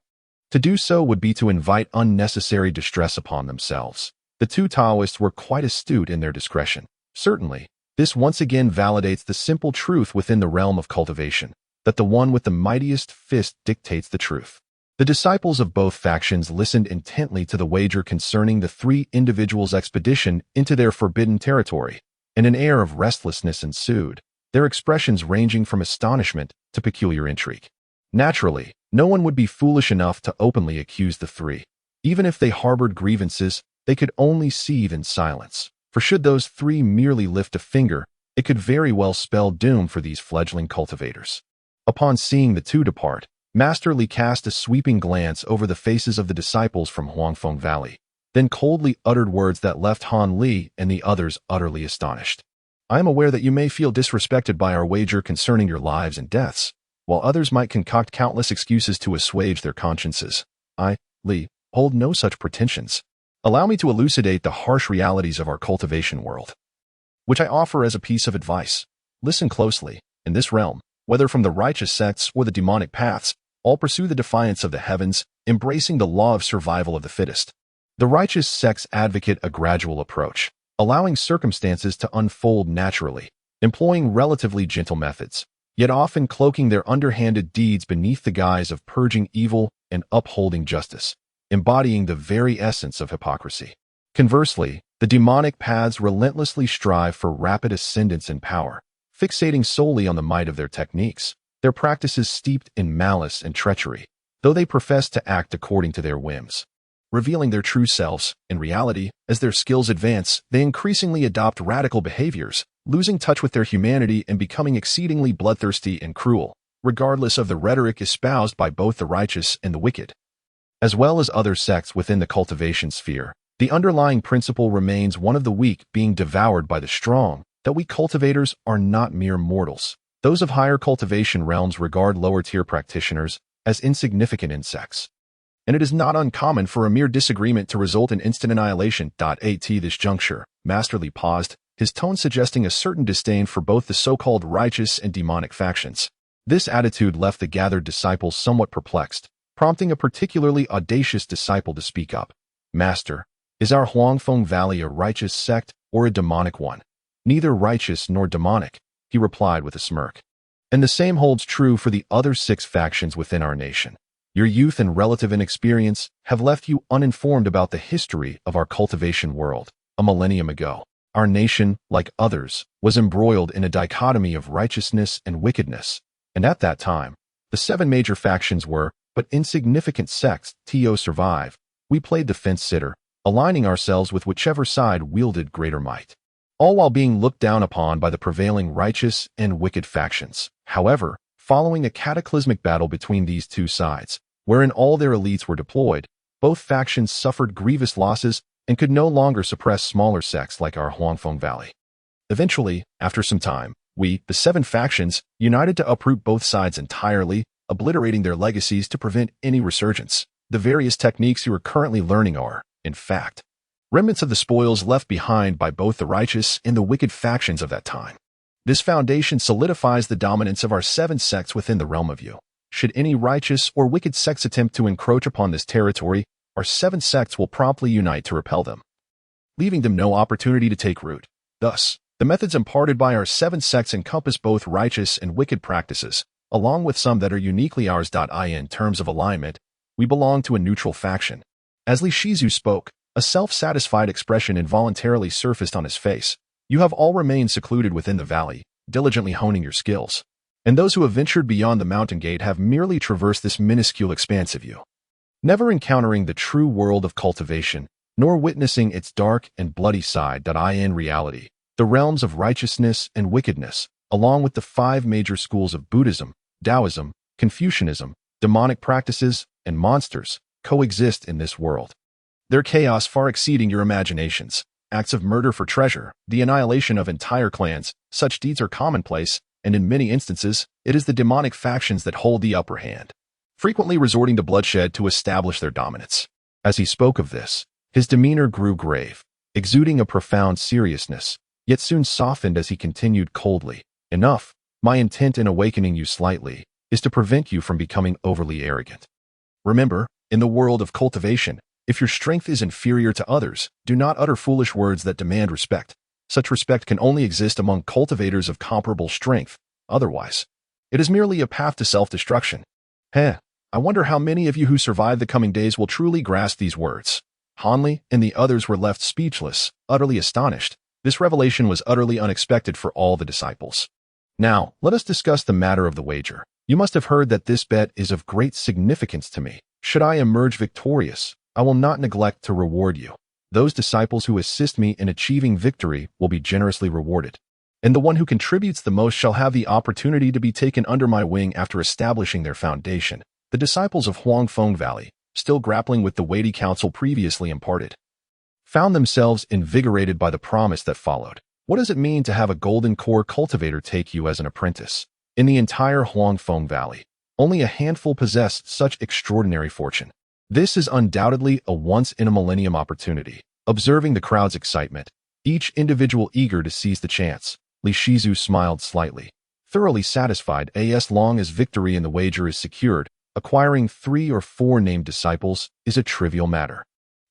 To do so would be to invite unnecessary distress upon themselves. The two Taoists were quite astute in their discretion. Certainly, this once again validates the simple truth within the realm of cultivation, that the one with the mightiest fist dictates the truth. The disciples of both factions listened intently to the wager concerning the three individuals' expedition into their forbidden territory, and an air of restlessness ensued, their expressions ranging from astonishment to peculiar intrigue. Naturally, no one would be foolish enough to openly accuse the three. Even if they harbored grievances, they could only seethe in silence, for should those three merely lift a finger, it could very well spell doom for these fledgling cultivators. Upon seeing the two depart, Master Li cast a sweeping glance over the faces of the disciples from Huangfeng Valley, then coldly uttered words that left Han Li and the others utterly astonished. I am aware that you may feel disrespected by our wager concerning your lives and deaths, while others might concoct countless excuses to assuage their consciences. I, Li, hold no such pretensions. Allow me to elucidate the harsh realities of our cultivation world, which I offer as a piece of advice. Listen closely. In this realm, whether from the righteous sects or the demonic paths, all pursue the defiance of the heavens, embracing the law of survival of the fittest. The righteous sects advocate a gradual approach, allowing circumstances to unfold naturally, employing relatively gentle methods, yet often cloaking their underhanded deeds beneath the guise of purging evil and upholding justice, embodying the very essence of hypocrisy. Conversely, the demonic paths relentlessly strive for rapid ascendance in power, fixating solely on the might of their techniques, their practices steeped in malice and treachery, though they profess to act according to their whims. Revealing their true selves, in reality, as their skills advance, they increasingly adopt radical behaviors, losing touch with their humanity and becoming exceedingly bloodthirsty and cruel, regardless of the rhetoric espoused by both the righteous and the wicked. As well as other sects within the cultivation sphere, the underlying principle remains one of the weak being devoured by the strong, that we cultivators are not mere mortals. Those of higher cultivation realms regard lower-tier practitioners as insignificant insects. And it is not uncommon for a mere disagreement to result in instant annihilation. At this juncture, Master Li paused, his tone suggesting a certain disdain for both the so-called righteous and demonic factions. This attitude left the gathered disciples somewhat perplexed, prompting a particularly audacious disciple to speak up. Master, is our Huangfeng Valley a righteous sect or a demonic one? Neither righteous nor demonic, he replied with a smirk. And the same holds true for the other 6 factions within our nation. Your youth and relative inexperience have left you uninformed about the history of our cultivation world. A millennium ago, our nation, like others, was embroiled in a dichotomy of righteousness and wickedness, and at that time, the 7 major factions were but insignificant sects to survive. We played the fence-sitter, aligning ourselves with whichever side wielded greater might, all while being looked down upon by the prevailing righteous and wicked factions. However, following a cataclysmic battle between these two sides, wherein all their elites were deployed, both factions suffered grievous losses and could no longer suppress smaller sects like our Huangfeng Valley. Eventually, after some time, we, the 7 factions, united to uproot both sides entirely, obliterating their legacies to prevent any resurgence. The various techniques you are currently learning are, in fact, remnants of the spoils left behind by both the righteous and the wicked factions of that time. This foundation solidifies the dominance of our 7 sects within the realm of you. Should any righteous or wicked sects attempt to encroach upon this territory, our 7 sects will promptly unite to repel them, leaving them no opportunity to take root. Thus, the methods imparted by our 7 sects encompass both righteous and wicked practices, along with some that are uniquely ours. In terms of alignment, we belong to a neutral faction. As Li Shizu spoke, a self-satisfied expression involuntarily surfaced on his face. You have all remained secluded within the valley, diligently honing your skills. and those who have ventured beyond the mountain gate have merely traversed this minuscule expanse of you, never encountering the true world of cultivation, nor witnessing its dark and bloody side. In reality, the realms of righteousness and wickedness, along with the 5 major schools of Buddhism, Taoism, Confucianism, demonic practices, and monsters, coexist in this world. Their chaos far exceeding your imaginations. Acts of murder for treasure, the annihilation of entire clans, such deeds are commonplace, and in many instances, it is the demonic factions that hold the upper hand, frequently resorting to bloodshed to establish their dominance. As he spoke of this, his demeanor grew grave, exuding a profound seriousness, yet soon softened as he continued coldly. Enough, my intent in awakening you slightly is to prevent you from becoming overly arrogant. Remember, in the world of cultivation, if your strength is inferior to others, do not utter foolish words that demand respect. Such respect can only exist among cultivators of comparable strength. Otherwise, it is merely a path to self-destruction. I wonder how many of you who survive the coming days will truly grasp these words. Hanli and the others were left speechless, utterly astonished. This revelation was utterly unexpected for all the disciples. Now, let us discuss the matter of the wager. You must have heard that this bet is of great significance to me. Should I emerge victorious, I will not neglect to reward you. Those disciples who assist me in achieving victory will be generously rewarded, and the one who contributes the most shall have the opportunity to be taken under my wing after establishing their foundation. The disciples of Huangfeng Valley, still grappling with the weighty counsel previously imparted, found themselves invigorated by the promise that followed. What does it mean to have a golden core cultivator take you as an apprentice? In the entire Huangfeng Valley, only a handful possessed such extraordinary fortune. This is undoubtedly a once-in-a-millennium opportunity. Observing the crowd's excitement, each individual eager to seize the chance, Li Shizu smiled slightly, thoroughly satisfied. As long as victory in the wager is secured, acquiring 3 or 4 named disciples is a trivial matter.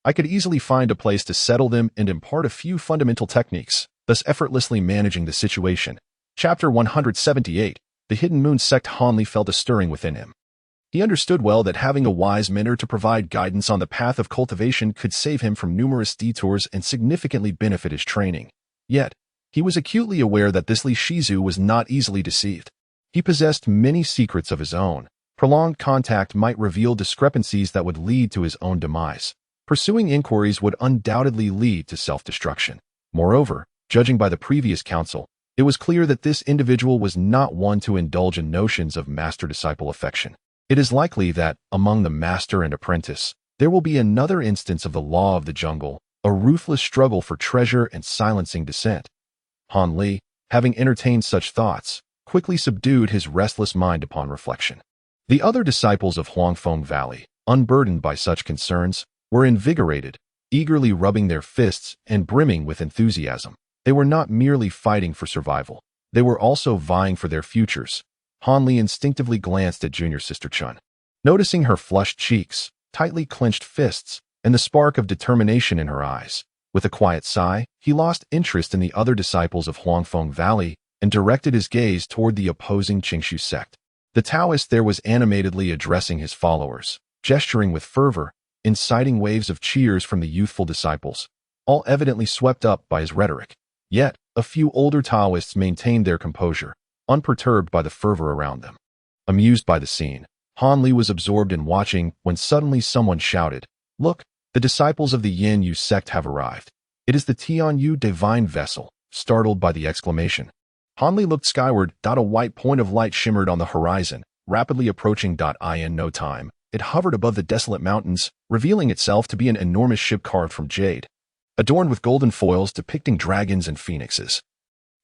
I could easily find a place to settle them and impart a few fundamental techniques, thus effortlessly managing the situation. Chapter 178. The Hidden Moon Sect. Hanli felt a stirring within him. He understood well that having a wise mentor to provide guidance on the path of cultivation could save him from numerous detours and significantly benefit his training. Yet, he was acutely aware that this Li Shizu was not easily deceived. He possessed many secrets of his own. Prolonged contact might reveal discrepancies that would lead to his own demise. Pursuing inquiries would undoubtedly lead to self-destruction. Moreover, judging by the previous counsel, it was clear that this individual was not one to indulge in notions of master-disciple affection. It is likely that, among the master and apprentice, there will be another instance of the law of the jungle, a ruthless struggle for treasure and silencing dissent. Han Li, having entertained such thoughts, quickly subdued his restless mind upon reflection. The other disciples of Huangfeng Valley, unburdened by such concerns, were invigorated, eagerly rubbing their fists and brimming with enthusiasm. They were not merely fighting for survival. They were also vying for their futures. Han Li instinctively glanced at junior sister Chun. Noticing her flushed cheeks, tightly clenched fists, and the spark of determination in her eyes, with a quiet sigh, he lost interest in the other disciples of Huangfeng Valley and directed his gaze toward the opposing Qingshu sect. The Taoist there was animatedly addressing his followers, gesturing with fervor, inciting waves of cheers from the youthful disciples, all evidently swept up by his rhetoric. Yet, a few older Taoists maintained their composure, unperturbed by the fervor around them. Amused by the scene, Han Li was absorbed in watching when suddenly someone shouted, "Look, the disciples of the Yin Yu sect have arrived. It is the Tian Yu divine vessel." Startled by the exclamation, Han Li looked skyward. A white point of light shimmered on the horizon, rapidly approaching. In no time, it hovered above the desolate mountains, revealing itself to be an enormous ship carved from jade, adorned with golden foils depicting dragons and phoenixes.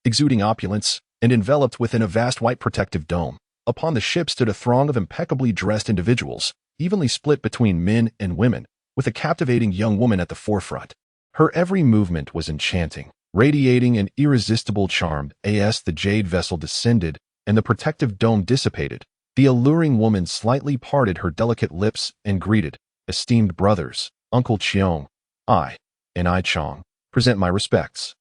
Exuding opulence, and enveloped within a vast white protective dome, upon the ship stood a throng of impeccably dressed individuals, evenly split between men and women, with a captivating young woman at the forefront. Her every movement was enchanting, radiating an irresistible charm. As the jade vessel descended and the protective dome dissipated, the alluring woman slightly parted her delicate lips and greeted, "Esteemed brothers, Uncle Cheong, I Chong, present my respects."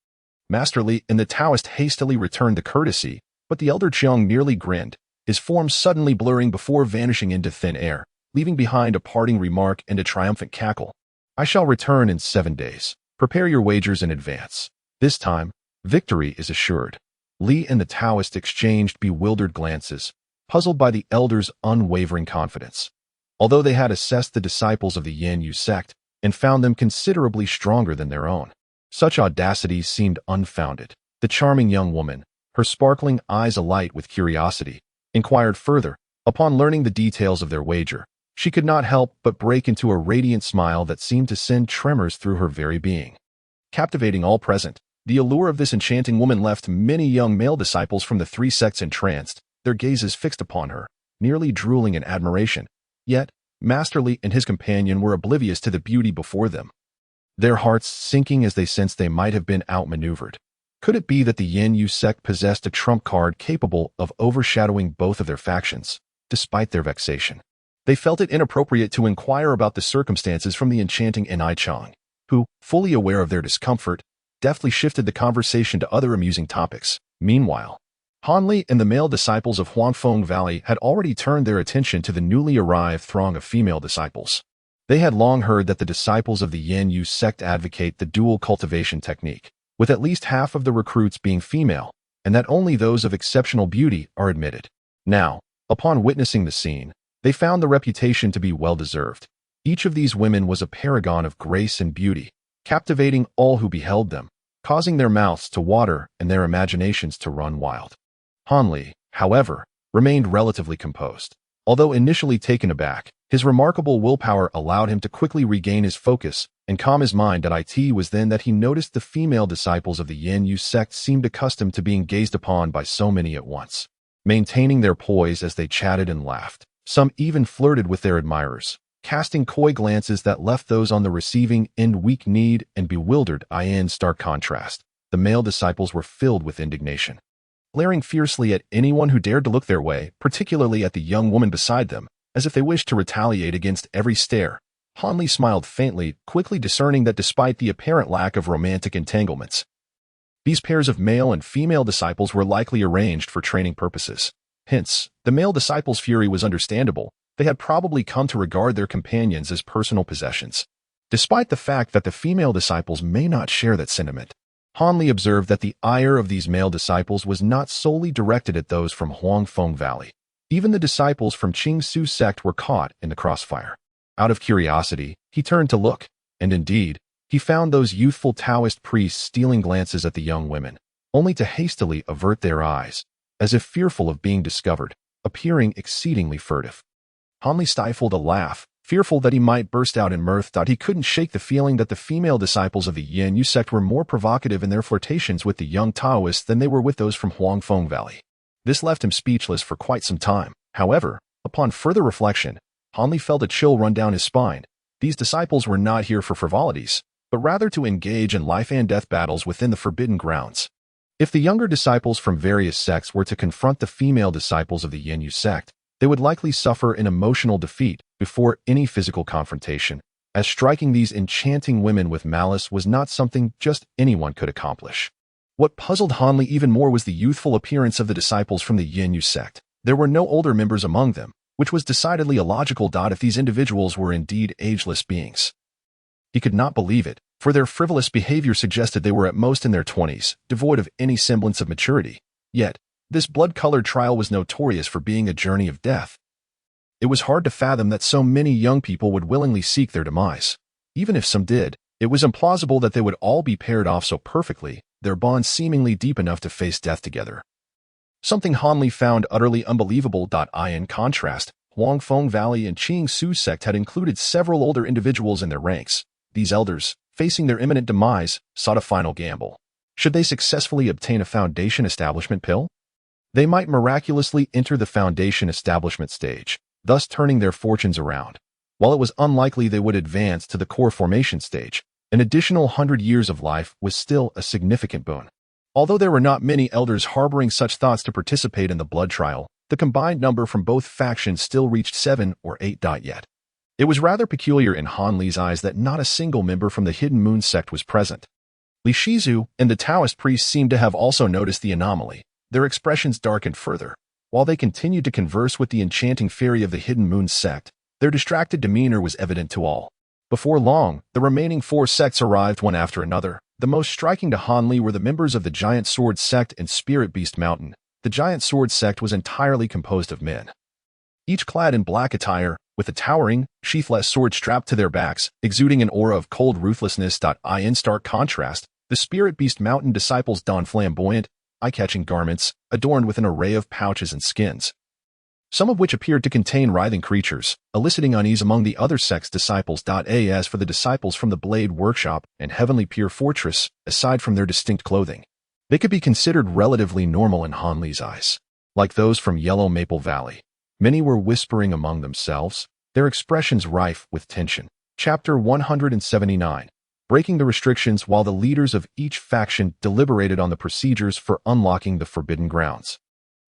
Master Li and the Taoist hastily returned the courtesy, but the elder Cheong merely grinned, his form suddenly blurring before vanishing into thin air, leaving behind a parting remark and a triumphant cackle. "I shall return in 7 days. Prepare your wagers in advance. This time, victory is assured." Li and the Taoist exchanged bewildered glances, puzzled by the elders' unwavering confidence. Although they had assessed the disciples of the Yin Yu sect and found them considerably stronger than their own, such audacity seemed unfounded. The charming young woman, her sparkling eyes alight with curiosity, inquired further. Upon learning the details of their wager, she could not help but break into a radiant smile that seemed to send tremors through her very being. Captivating all present, the allure of this enchanting woman left many young male disciples from the three sects entranced, their gazes fixed upon her, nearly drooling in admiration. Yet, Master Li and his companion were oblivious to the beauty before them, their hearts sinking as they sensed they might have been outmaneuvered. Could it be that the Yin Yu sect possessed a trump card capable of overshadowing both of their factions, despite their vexation? They felt it inappropriate to inquire about the circumstances from the enchanting Enai Chang, who, fully aware of their discomfort, deftly shifted the conversation to other amusing topics. Meanwhile, Han Li and the male disciples of Huangfeng Valley had already turned their attention to the newly arrived throng of female disciples. They had long heard that the disciples of the Yin Yu sect advocate the dual cultivation technique, with at least half of the recruits being female, and that only those of exceptional beauty are admitted. Now, upon witnessing the scene, they found the reputation to be well-deserved. Each of these women was a paragon of grace and beauty, captivating all who beheld them, causing their mouths to water and their imaginations to run wild. Han Li, however, remained relatively composed. Although initially taken aback, his remarkable willpower allowed him to quickly regain his focus and calm his mind. It was then that he noticed the female disciples of the Yin Yu sect seemed accustomed to being gazed upon by so many at once, maintaining their poise as they chatted and laughed. Some even flirted with their admirers, casting coy glances that left those on the receiving end weak-kneed and bewildered. In stark contrast, the male disciples were filled with indignation, glaring fiercely at anyone who dared to look their way, particularly at the young woman beside them, as if they wished to retaliate against every stare. Han Li smiled faintly, quickly discerning that despite the apparent lack of romantic entanglements, these pairs of male and female disciples were likely arranged for training purposes. Hence, the male disciples' fury was understandable. They had probably come to regard their companions as personal possessions. Despite the fact that the female disciples may not share that sentiment, Han Li observed that the ire of these male disciples was not solely directed at those from Huangfeng Valley. Even the disciples from Qing Su's sect were caught in the crossfire. Out of curiosity, he turned to look, and indeed, he found those youthful Taoist priests stealing glances at the young women, only to hastily avert their eyes, as if fearful of being discovered, appearing exceedingly furtive. Han Li stifled a laugh, fearful that he might burst out in mirth. He couldn't shake the feeling that the female disciples of the Yin Yu sect were more provocative in their flirtations with the young Taoists than they were with those from Huangfeng Valley. This left him speechless for quite some time. However, upon further reflection, Han Li felt a chill run down his spine. These disciples were not here for frivolities, but rather to engage in life and death battles within the forbidden grounds. If the younger disciples from various sects were to confront the female disciples of the Yin Yu sect, they would likely suffer an emotional defeat before any physical confrontation, as striking these enchanting women with malice was not something just anyone could accomplish. What puzzled Han Li even more was the youthful appearance of the disciples from the Yin Yu sect. There were no older members among them, which was decidedly illogical. If these individuals were indeed ageless beings, he could not believe it, for their frivolous behavior suggested they were at most in their 20s, devoid of any semblance of maturity. Yet, this blood-colored trial was notorious for being a journey of death. It was hard to fathom that so many young people would willingly seek their demise. Even if some did, it was implausible that they would all be paired off so perfectly, their bond seemingly deep enough to face death together. Something Han Li found utterly unbelievable. In contrast, Huangfeng Valley and Qing Su sect had included several older individuals in their ranks. These elders, facing their imminent demise, sought a final gamble. Should they successfully obtain a foundation establishment pill, they might miraculously enter the foundation establishment stage, thus turning their fortunes around. While it was unlikely they would advance to the core formation stage, an additional 100 years of life was still a significant boon. Although there were not many elders harboring such thoughts to participate in the blood trial, the combined number from both factions still reached 7 or 8. Yet, it was rather peculiar in Han Li's eyes that not a single member from the Hidden Moon sect was present. Li Shizu and the Taoist priests seemed to have also noticed the anomaly. Their expressions darkened further. While they continued to converse with the enchanting fairy of the Hidden Moon sect, their distracted demeanor was evident to all. Before long, the remaining 4 sects arrived one after another. The most striking to Han Li were the members of the Giant Sword Sect and Spirit Beast Mountain. The Giant Sword Sect was entirely composed of men, each clad in black attire, with a towering, sheathless sword strapped to their backs, exuding an aura of cold ruthlessness. In stark contrast, the Spirit Beast Mountain disciples donned flamboyant, eye-catching garments, adorned with an array of pouches and skins, some of which appeared to contain writhing creatures, eliciting unease among the other sect's disciples. As for the disciples from the Blade Workshop and Heavenly Pier Fortress, aside from their distinct clothing, they could be considered relatively normal in Han Li's eyes. Like those from Yellow Maple Valley, many were whispering among themselves, their expressions rife with tension. Chapter 179. Breaking the restrictions. While the leaders of each faction deliberated on the procedures for unlocking the Forbidden Grounds,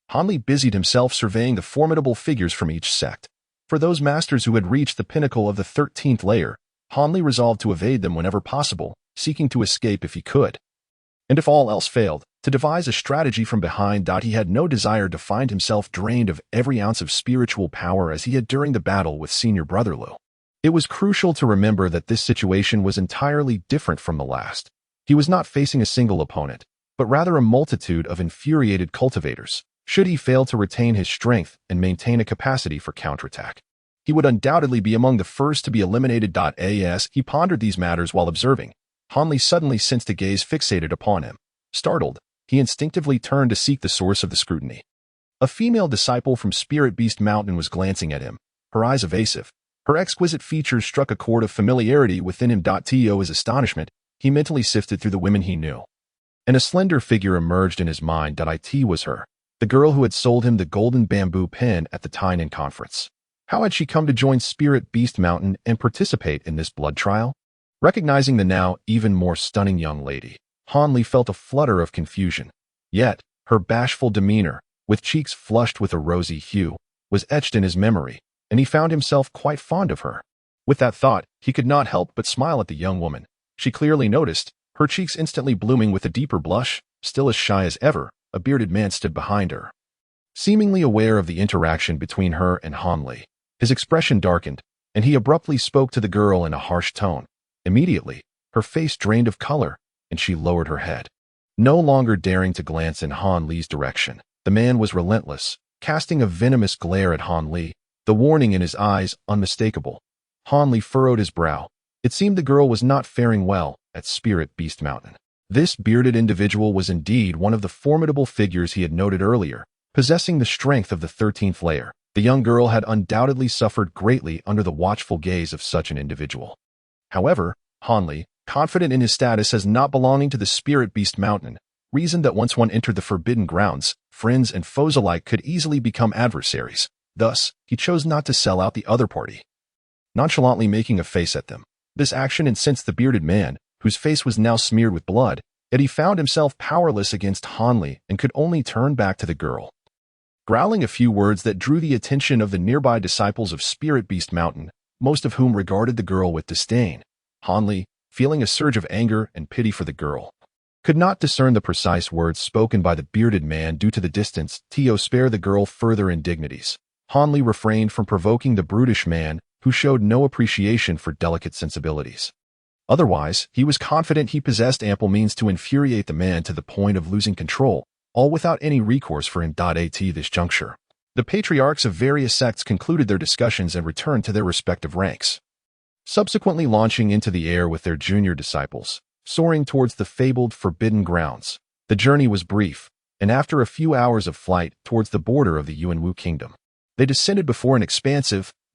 Han Li busied himself surveying the formidable figures from each sect. For those masters who had reached the pinnacle of the 13th layer, Han Li resolved to evade them whenever possible, seeking to escape if he could, and if all else failed, to devise a strategy from behind. He had no desire to find himself drained of every ounce of spiritual power as he had during the battle with Senior Brother Lu. It was crucial to remember that this situation was entirely different from the last. He was not facing a single opponent, but rather a multitude of infuriated cultivators. Should he fail to retain his strength and maintain a capacity for counterattack, he would undoubtedly be among the first to be eliminated. As he pondered these matters while observing, Han Li suddenly sensed a gaze fixated upon him. Startled, he instinctively turned to seek the source of the scrutiny. A female disciple from Spirit Beast Mountain was glancing at him, her eyes evasive. Her exquisite features struck a chord of familiarity within him. To his astonishment, he mentally sifted through the women he knew, and a slender figure emerged in his mind. It was her, the girl who had sold him the golden bamboo pen at the Tynan conference. How had she come to join Spirit Beast Mountain and participate in this blood trial? Recognizing the now even more stunning young lady, Han Li felt a flutter of confusion. Yet, her bashful demeanor, with cheeks flushed with a rosy hue, was etched in his memory, and he found himself quite fond of her. With that thought, he could not help but smile at the young woman. She clearly noticed, her cheeks instantly blooming with a deeper blush. Still as shy as ever, a bearded man stood behind her, seemingly aware of the interaction between her and Han Li. His expression darkened, and he abruptly spoke to the girl in a harsh tone. Immediately, her face drained of color, and she lowered her head, no longer daring to glance in Han Li's direction. The man was relentless, casting a venomous glare at Han Li, the warning in his eyes unmistakable. Han Li furrowed his brow. It seemed the girl was not faring well at Spirit Beast Mountain. This bearded individual was indeed one of the formidable figures he had noted earlier, possessing the strength of the 13th layer. The young girl had undoubtedly suffered greatly under the watchful gaze of such an individual. However, Han Li, confident in his status as not belonging to the Spirit Beast Mountain, reasoned that once one entered the Forbidden Grounds, friends and foes alike could easily become adversaries. Thus, he chose not to sell out the other party, nonchalantly making a face at them. This action incensed the bearded man, whose face was now smeared with blood, yet he found himself powerless against Han Li and could only turn back to the girl. Growling a few words that drew the attention of the nearby disciples of Spirit Beast Mountain, most of whom regarded the girl with disdain, Han Li, feeling a surge of anger and pity for the girl, could not discern the precise words spoken by the bearded man due to the distance. To spare the girl further indignities, Han Li refrained from provoking the brutish man, who showed no appreciation for delicate sensibilities. Otherwise, he was confident he possessed ample means to infuriate the man to the point of losing control, all without any recourse for him. At this juncture, the patriarchs of various sects concluded their discussions and returned to their respective ranks, subsequently launching into the air with their junior disciples, soaring towards the fabled Forbidden Grounds. The journey was brief, and after a few hours of flight towards the border of the Yuanwu Kingdom, they descended before an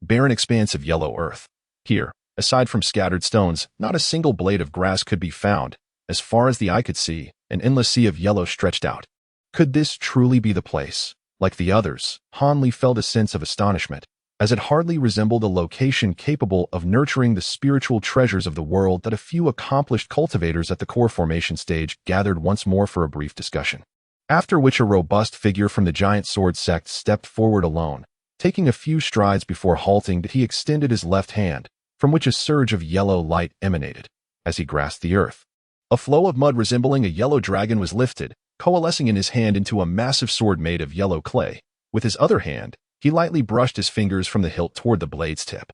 barren expanse of yellow earth. Here, aside from scattered stones, not a single blade of grass could be found. As far as the eye could see, an endless sea of yellow stretched out. Could this truly be the place? Like the others, Han Li felt a sense of astonishment, as it hardly resembled a location capable of nurturing the spiritual treasures of the world. That a few accomplished cultivators at the core formation stage gathered once more for a brief discussion, after which a robust figure from the Giant Sword sect stepped forward alone. Taking a few strides before halting, he extended his left hand, from which a surge of yellow light emanated. As he grasped the earth, a flow of mud resembling a yellow dragon was lifted, coalescing in his hand into a massive sword made of yellow clay. With his other hand, he lightly brushed his fingers from the hilt toward the blade's tip.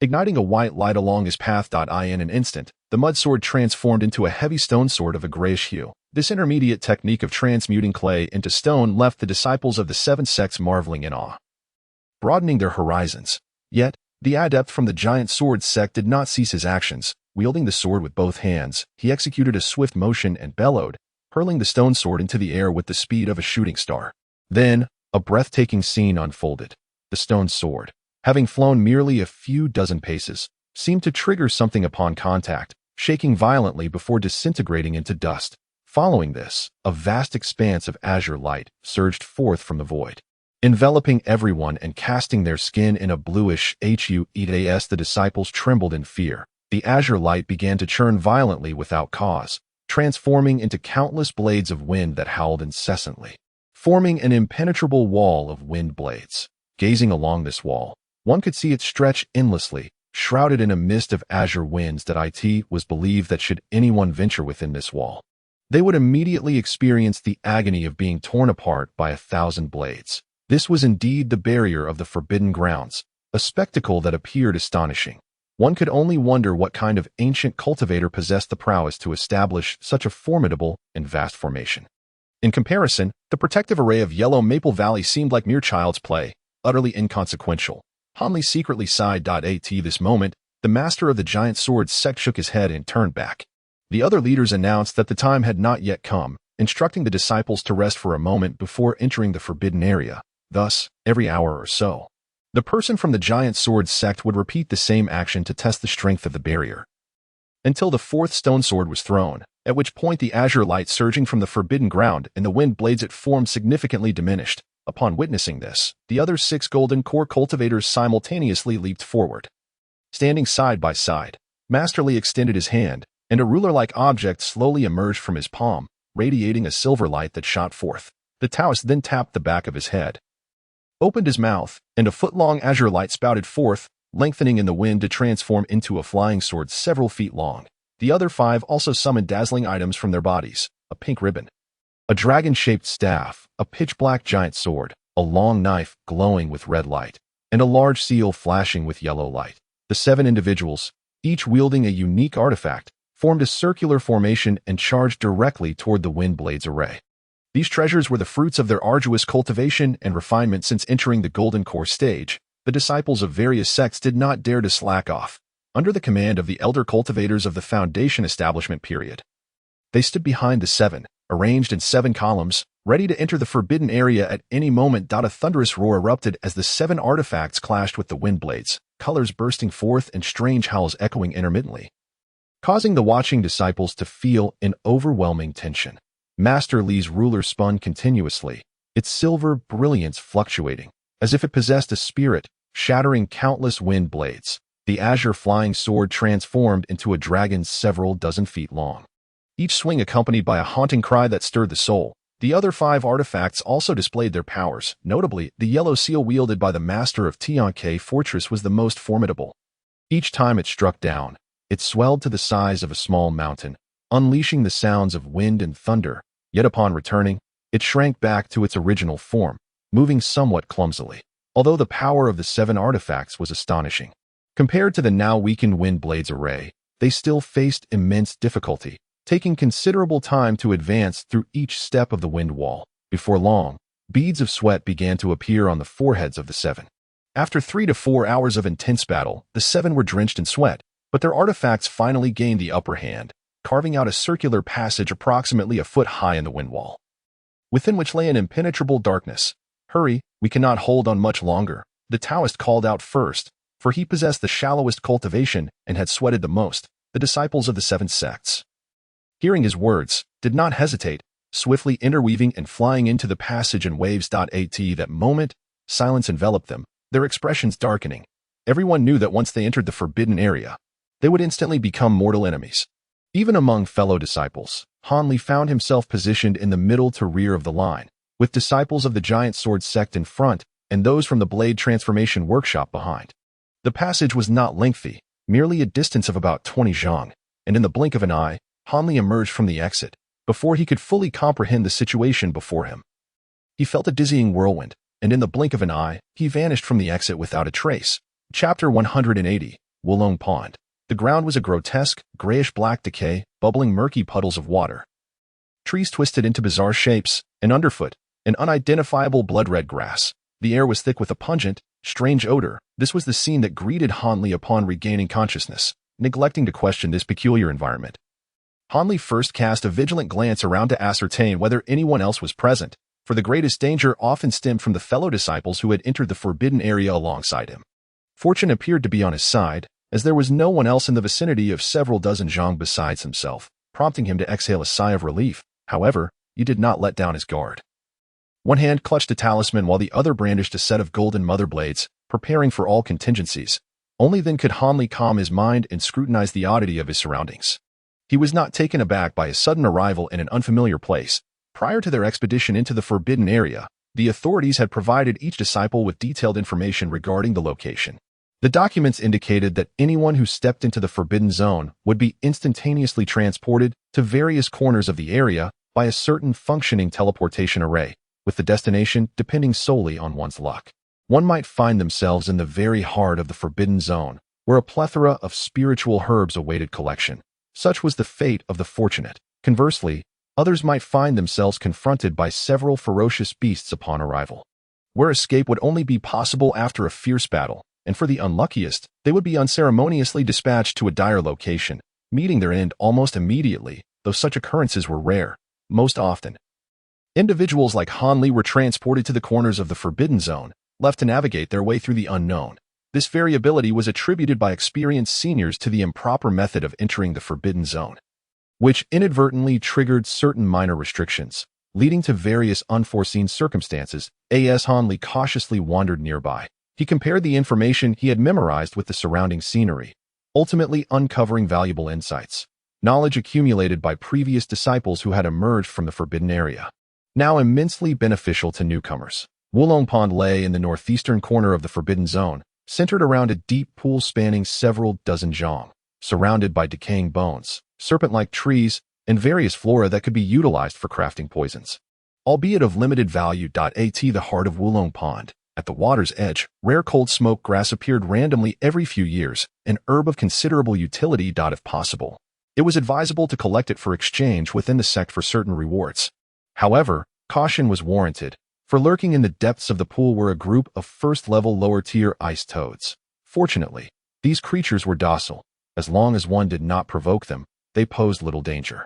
Igniting a white light along his path. In an instant, the mud sword transformed into a heavy stone sword of a grayish hue. This intermediate technique of transmuting clay into stone left the disciples of the seven sects marveling in awe, broadening their horizons. Yet, the adept from the giant sword sect did not cease his actions. Wielding the sword with both hands, he executed a swift motion and bellowed, hurling the stone sword into the air with the speed of a shooting star. Then, a breathtaking scene unfolded. The stone sword, having flown merely a few dozen paces, seemed to trigger something upon contact, shaking violently before disintegrating into dust. Following this, a vast expanse of azure light surged forth from the void, enveloping everyone and casting their skin in a bluish hue. The disciples trembled in fear. The azure light began to churn violently without cause, transforming into countless blades of wind that howled incessantly, forming an impenetrable wall of wind blades. Gazing along this wall, one could see it stretch endlessly, shrouded in a mist of azure winds. It was believed that should anyone venture within this wall, they would immediately experience the agony of being torn apart by 1,000 blades. This was indeed the barrier of the Forbidden Grounds, a spectacle that appeared astonishing. One could only wonder what kind of ancient cultivator possessed the prowess to establish such a formidable and vast formation. In comparison, the protective array of Yellow Maple Valley seemed like mere child's play, utterly inconsequential. Hanli secretly sighed. At this moment, the master of the giant sword sect shook his head and turned back. The other leaders announced that the time had not yet come, instructing the disciples to rest for a moment before entering the forbidden area. Thus, every hour or so, the person from the giant sword sect would repeat the same action to test the strength of the barrier, until the fourth stone sword was thrown, at which point the azure light surging from the forbidden ground and the wind blades it formed significantly diminished. Upon witnessing this, the other 6 golden core cultivators simultaneously leaped forward. Standing side by side, Masterly extended his hand, and a ruler-like object slowly emerged from his palm, radiating a silver light that shot forth. The Taoist then tapped the back of his head, opened his mouth, and a foot-long azure light spouted forth, lengthening in the wind to transform into a flying sword several feet long. The other 5 also summoned dazzling items from their bodies: a pink ribbon, a dragon-shaped staff, a pitch-black giant sword, a long knife glowing with red light, and a large seal flashing with yellow light. The 7 individuals, each wielding a unique artifact, formed a circular formation and charged directly toward the wind blades array. These treasures were the fruits of their arduous cultivation and refinement since entering the Golden Core stage. The disciples of various sects did not dare to slack off. Under the command of the elder cultivators of the Foundation establishment period, they stood behind the 7, arranged in 7 columns, ready to enter the forbidden area at any moment. A thunderous roar erupted as the 7 artifacts clashed with the wind blades, colors bursting forth and strange howls echoing intermittently, causing the watching disciples to feel an overwhelming tension. Master Li's ruler spun continuously, its silver brilliance fluctuating, as if it possessed a spirit, shattering countless wind blades. The azure flying sword transformed into a dragon several dozen feet long, each swing accompanied by a haunting cry that stirred the soul. The other 5 artifacts also displayed their powers. Notably, the yellow seal wielded by the master of Tianke Fortress was the most formidable. Each time it struck down, it swelled to the size of a small mountain, unleashing the sounds of wind and thunder. Yet upon returning, it shrank back to its original form, moving somewhat clumsily. Although the power of the 7 artifacts was astonishing, compared to the now weakened wind blades array, they still faced immense difficulty, taking considerable time to advance through each step of the wind wall. Before long, beads of sweat began to appear on the foreheads of the 7. After 3 to 4 hours of intense battle, the 7 were drenched in sweat, but their artifacts finally gained the upper hand, carving out a circular passage approximately a foot high in the wind wall, within which lay an impenetrable darkness. "Hurry, we cannot hold on much longer," the Taoist called out first, for he possessed the shallowest cultivation and had sweated the most. The disciples of the 7 sects, hearing his words, did not hesitate, swiftly interweaving and flying into the passage in waves. At that moment, silence enveloped them, their expressions darkening. Everyone knew that once they entered the forbidden area, they would instantly become mortal enemies. Even among fellow disciples, Hanli found himself positioned in the middle to rear of the line, with disciples of the giant sword sect in front and those from the blade transformation workshop behind. The passage was not lengthy, merely a distance of about 20 zhang, and in the blink of an eye, Hanli emerged from the exit, before he could fully comprehend the situation before him. He felt a dizzying whirlwind, and in the blink of an eye, he vanished from the exit without a trace. Chapter 180. Wulong Pond. The ground was a grotesque, grayish-black decay, bubbling murky puddles of water. Trees twisted into bizarre shapes, and underfoot, an unidentifiable blood-red grass. The air was thick with a pungent, strange odor. This was the scene that greeted Hanli upon regaining consciousness, neglecting to question this peculiar environment. Hanli first cast a vigilant glance around to ascertain whether anyone else was present, for the greatest danger often stemmed from the fellow disciples who had entered the forbidden area alongside him. Fortune appeared to be on his side, as there was no one else in the vicinity of several dozen zhang besides himself, prompting him to exhale a sigh of relief. However, he did not let down his guard. One hand clutched a talisman while the other brandished a set of golden mother blades, preparing for all contingencies. Only then could Hanli calm his mind and scrutinize the oddity of his surroundings. He was not taken aback by a sudden arrival in an unfamiliar place. Prior to their expedition into the forbidden area, the authorities had provided each disciple with detailed information regarding the location. The documents indicated that anyone who stepped into the forbidden zone would be instantaneously transported to various corners of the area by a certain functioning teleportation array, with the destination depending solely on one's luck. One might find themselves in the very heart of the forbidden zone, where a plethora of spiritual herbs awaited collection. Such was the fate of the fortunate. Conversely, others might find themselves confronted by several ferocious beasts upon arrival, where escape would only be possible after a fierce battle, and for the unluckiest, they would be unceremoniously dispatched to a dire location, meeting their end almost immediately, though such occurrences were rare. Most often, individuals like Hanli were transported to the corners of the forbidden zone, left to navigate their way through the unknown. This variability was attributed by experienced seniors to the improper method of entering the forbidden zone, which inadvertently triggered certain minor restrictions, leading to various unforeseen circumstances. As Hanli cautiously wandered nearby, he compared the information he had memorized with the surrounding scenery, ultimately uncovering valuable insights, knowledge accumulated by previous disciples who had emerged from the forbidden area, now immensely beneficial to newcomers. Wulong Pond lay in the northeastern corner of the forbidden zone, centered around a deep pool spanning several dozen zhang, surrounded by decaying bones, serpent-like trees, and various flora that could be utilized for crafting poisons, albeit of limited value. At the heart of Wulong Pond, at the water's edge, rare cold smoke grass appeared randomly every few years, an herb of considerable utility. If possible, it was advisable to collect it for exchange within the sect for certain rewards. However, caution was warranted, for lurking in the depths of the pool were a group of first-level lower-tier ice toads. Fortunately, these creatures were docile. As long as one did not provoke them, they posed little danger.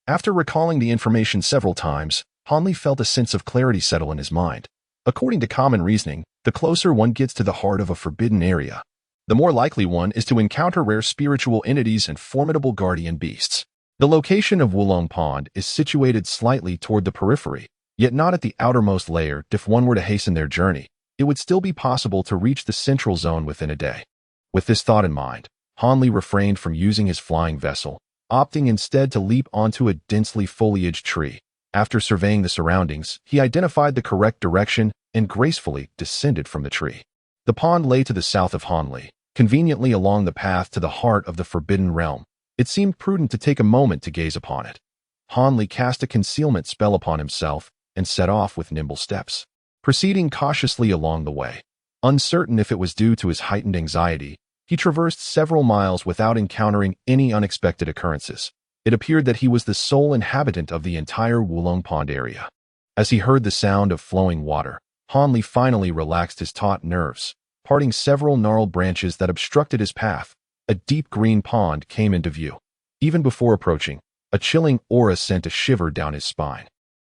After recalling the information several times, Hanli felt a sense of clarity settle in his mind. According to common reasoning, the closer one gets to the heart of a forbidden area, the more likely one is to encounter rare spiritual entities and formidable guardian beasts. The location of Wulong Pond is situated slightly toward the periphery, yet not at the outermost layer. If one were to hasten their journey, it would still be possible to reach the central zone within a day. With this thought in mind, Hanli refrained from using his flying vessel, opting instead to leap onto a densely foliaged tree. After surveying the surroundings, he identified the correct direction and gracefully descended from the tree. The pond lay to the south of Hanli, conveniently along the path to the heart of the forbidden realm. It seemed prudent to take a moment to gaze upon it. Hanli cast a concealment spell upon himself and set off with nimble steps, proceeding cautiously along the way. Uncertain if it was due to his heightened anxiety, he traversed several miles without encountering any unexpected occurrences. It appeared that he was the sole inhabitant of the entire Wulong Pond area. As he heard the sound of flowing water, Hanli finally relaxed his taut nerves, parting several gnarled branches that obstructed his path. A deep green pond came into view. Even before approaching, a chilling aura sent a shiver down his spine.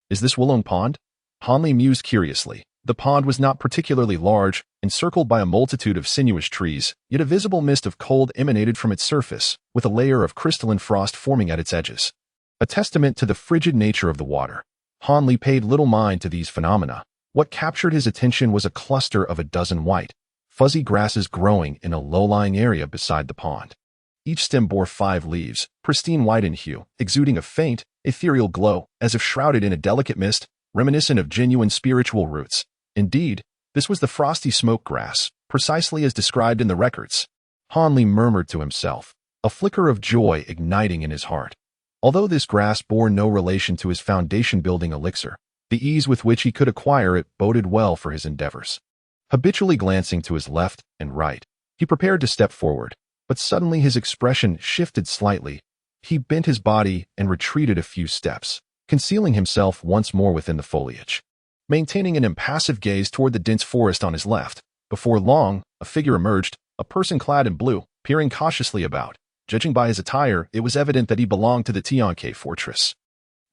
Is this Wulong Pond? Hanli mused curiously. The pond was not particularly large, encircled by a multitude of sinuous trees, yet a visible mist of cold emanated from its surface, with a layer of crystalline frost forming at its edges. A testament to the frigid nature of the water. Hanli paid little mind to these phenomena. What captured his attention was a cluster of a dozen white, fuzzy grasses growing in a low-lying area beside the pond. Each stem bore 5 leaves, pristine white in hue, exuding a faint, ethereal glow, as if shrouded in a delicate mist, reminiscent of genuine spiritual roots. Indeed, this was the frosty smoke grass, precisely as described in the records. Hanli murmured to himself, a flicker of joy igniting in his heart. Although this grass bore no relation to his foundation-building elixir, the ease with which he could acquire it boded well for his endeavors. Habitually glancing to his left and right, he prepared to step forward. but suddenly his expression shifted slightly. He bent his body and retreated a few steps, concealing himself once more within the foliage. Maintaining an impassive gaze toward the dense forest on his left, before long, a figure emerged, a person clad in blue, peering cautiously about. Judging by his attire, it was evident that he belonged to the Tianke fortress.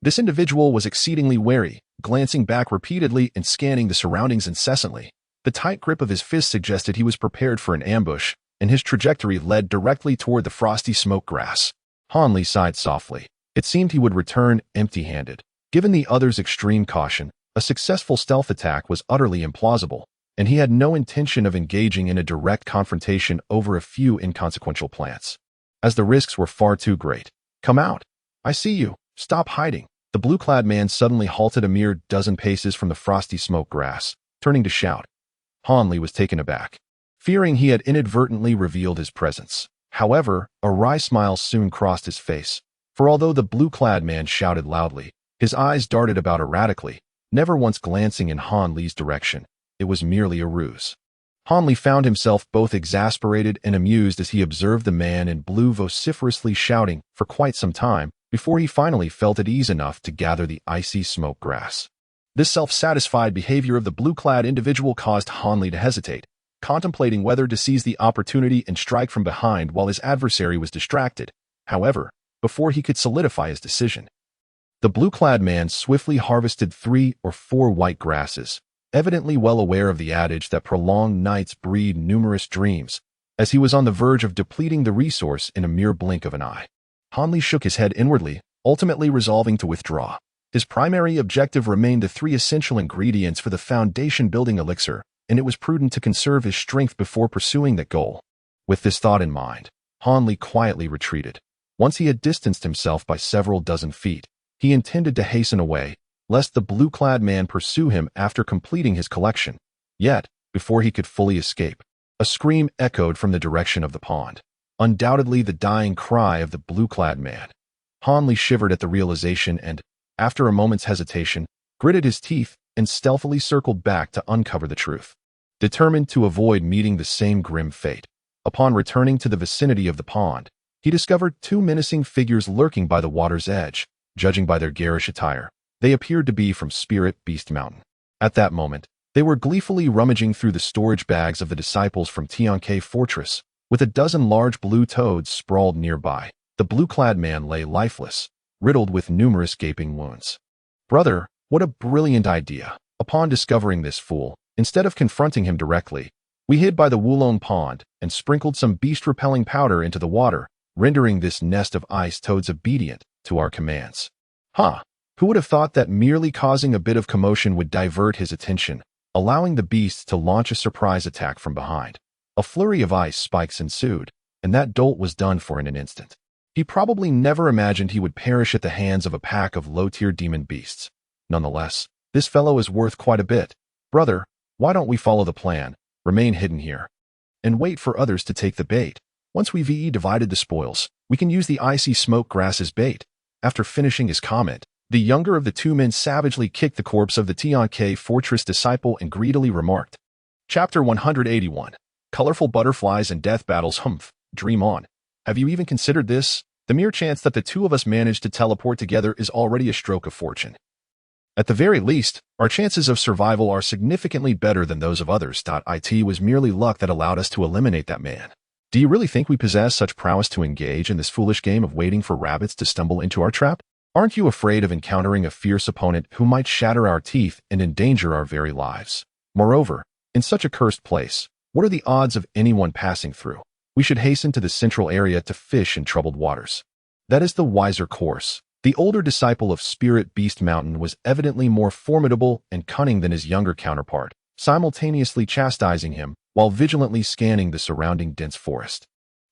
This individual was exceedingly wary, glancing back repeatedly and scanning the surroundings incessantly. The tight grip of his fist suggested he was prepared for an ambush, and his trajectory led directly toward the frosty smoke grass. Han Li sighed softly. It seemed he would return empty-handed. Given the other's extreme caution, a successful stealth attack was utterly implausible, and he had no intention of engaging in a direct confrontation over a few inconsequential plants, as the risks were far too great. "Come out! I see you! Stop hiding!" The blue-clad man suddenly halted a mere dozen paces from the frosty smoke grass, turning to shout. Han Li was taken aback, fearing he had inadvertently revealed his presence. However, a wry smile soon crossed his face, for although the blue-clad man shouted loudly, his eyes darted about erratically, never once glancing in Han Li's direction. It was merely a ruse. Han Li found himself both exasperated and amused as he observed the man in blue vociferously shouting for quite some time before he finally felt at ease enough to gather the icy smoke grass. This self-satisfied behavior of the blue-clad individual caused Han Li to hesitate, contemplating whether to seize the opportunity and strike from behind while his adversary was distracted. However, before he could solidify his decision, the blue-clad man swiftly harvested 3 or 4 white grasses, evidently well aware of the adage that prolonged nights breed numerous dreams, as he was on the verge of depleting the resource in a mere blink of an eye. Han Li shook his head inwardly, ultimately resolving to withdraw. His primary objective remained the 3 essential ingredients for the foundation-building elixir, and it was prudent to conserve his strength before pursuing that goal. With this thought in mind, Han Li quietly retreated. Once he had distanced himself by several dozen feet, he intended to hasten away, lest the blue-clad man pursue him after completing his collection. Yet, before he could fully escape, a scream echoed from the direction of the pond, undoubtedly the dying cry of the blue-clad man. Han Li shivered at the realization and, after a moment's hesitation, gritted his teeth and stealthily circled back to uncover the truth. Determined to avoid meeting the same grim fate, upon returning to the vicinity of the pond, he discovered 2 menacing figures lurking by the water's edge. Judging by their garish attire, they appeared to be from Spirit Beast Mountain. At that moment, they were gleefully rummaging through the storage bags of the disciples from Tianke Fortress, with a dozen large blue toads sprawled nearby. The blue-clad man lay lifeless, riddled with numerous gaping wounds. "Brother, what a brilliant idea!" Upon discovering this fool, instead of confronting him directly, we hid by the Wulong Pond and sprinkled some beast-repelling powder into the water, rendering this nest of ice toads obedient to our commands. Who would have thought that merely causing a bit of commotion would divert his attention, allowing the beasts to launch a surprise attack from behind? A flurry of ice spikes ensued, and that dolt was done for in an instant. He probably never imagined he would perish at the hands of a pack of low-tier demon beasts. Nonetheless, this fellow is worth quite a bit. Brother, why don't we follow the plan, remain hidden here, and wait for others to take the bait? Once we've divided the spoils, we can use the icy smoke grass as bait. After finishing his comment, the younger of the 2 men savagely kicked the corpse of the Tianke Fortress disciple and greedily remarked. Chapter 181. Colorful Butterflies and Death Battles. Dream on. Have you even considered this? The mere chance that the 2 of us managed to teleport together is already a stroke of fortune. At the very least, our chances of survival are significantly better than those of others. It was merely luck that allowed us to eliminate that man. Do you really think we possess such prowess to engage in this foolish game of waiting for rabbits to stumble into our trap? Aren't you afraid of encountering a fierce opponent who might shatter our teeth and endanger our very lives? Moreover, in such a cursed place, what are the odds of anyone passing through? We should hasten to the central area to fish in troubled waters. That is the wiser course. The older disciple of Spirit Beast Mountain was evidently more formidable and cunning than his younger counterpart, simultaneously chastising him while vigilantly scanning the surrounding dense forest.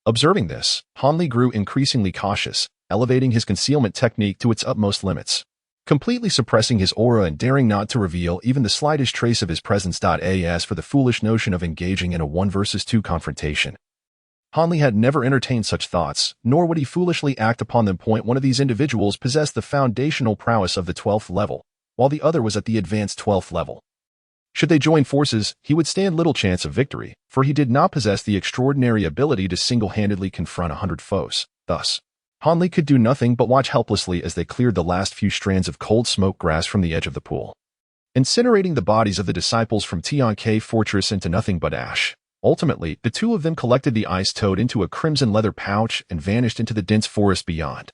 Observing this, Han Li grew increasingly cautious, elevating his concealment technique to its utmost limits. Completely suppressing his aura and daring not to reveal even the slightest trace of his presence. As for the foolish notion of engaging in a 1 versus 2 confrontation, Han Li had never entertained such thoughts, nor would he foolishly act upon them. One of these individuals possessed the foundational prowess of the 12th level, while the other was at the advanced 12th level. Should they join forces, he would stand little chance of victory, for he did not possess the extraordinary ability to single-handedly confront 100 foes. Thus, Han Li could do nothing but watch helplessly as they cleared the last few strands of cold smoke grass from the edge of the pool, incinerating the bodies of the disciples from Tian Cave Fortress into nothing but ash. Ultimately, the two of them collected the ice toad into a crimson leather pouch and vanished into the dense forest beyond.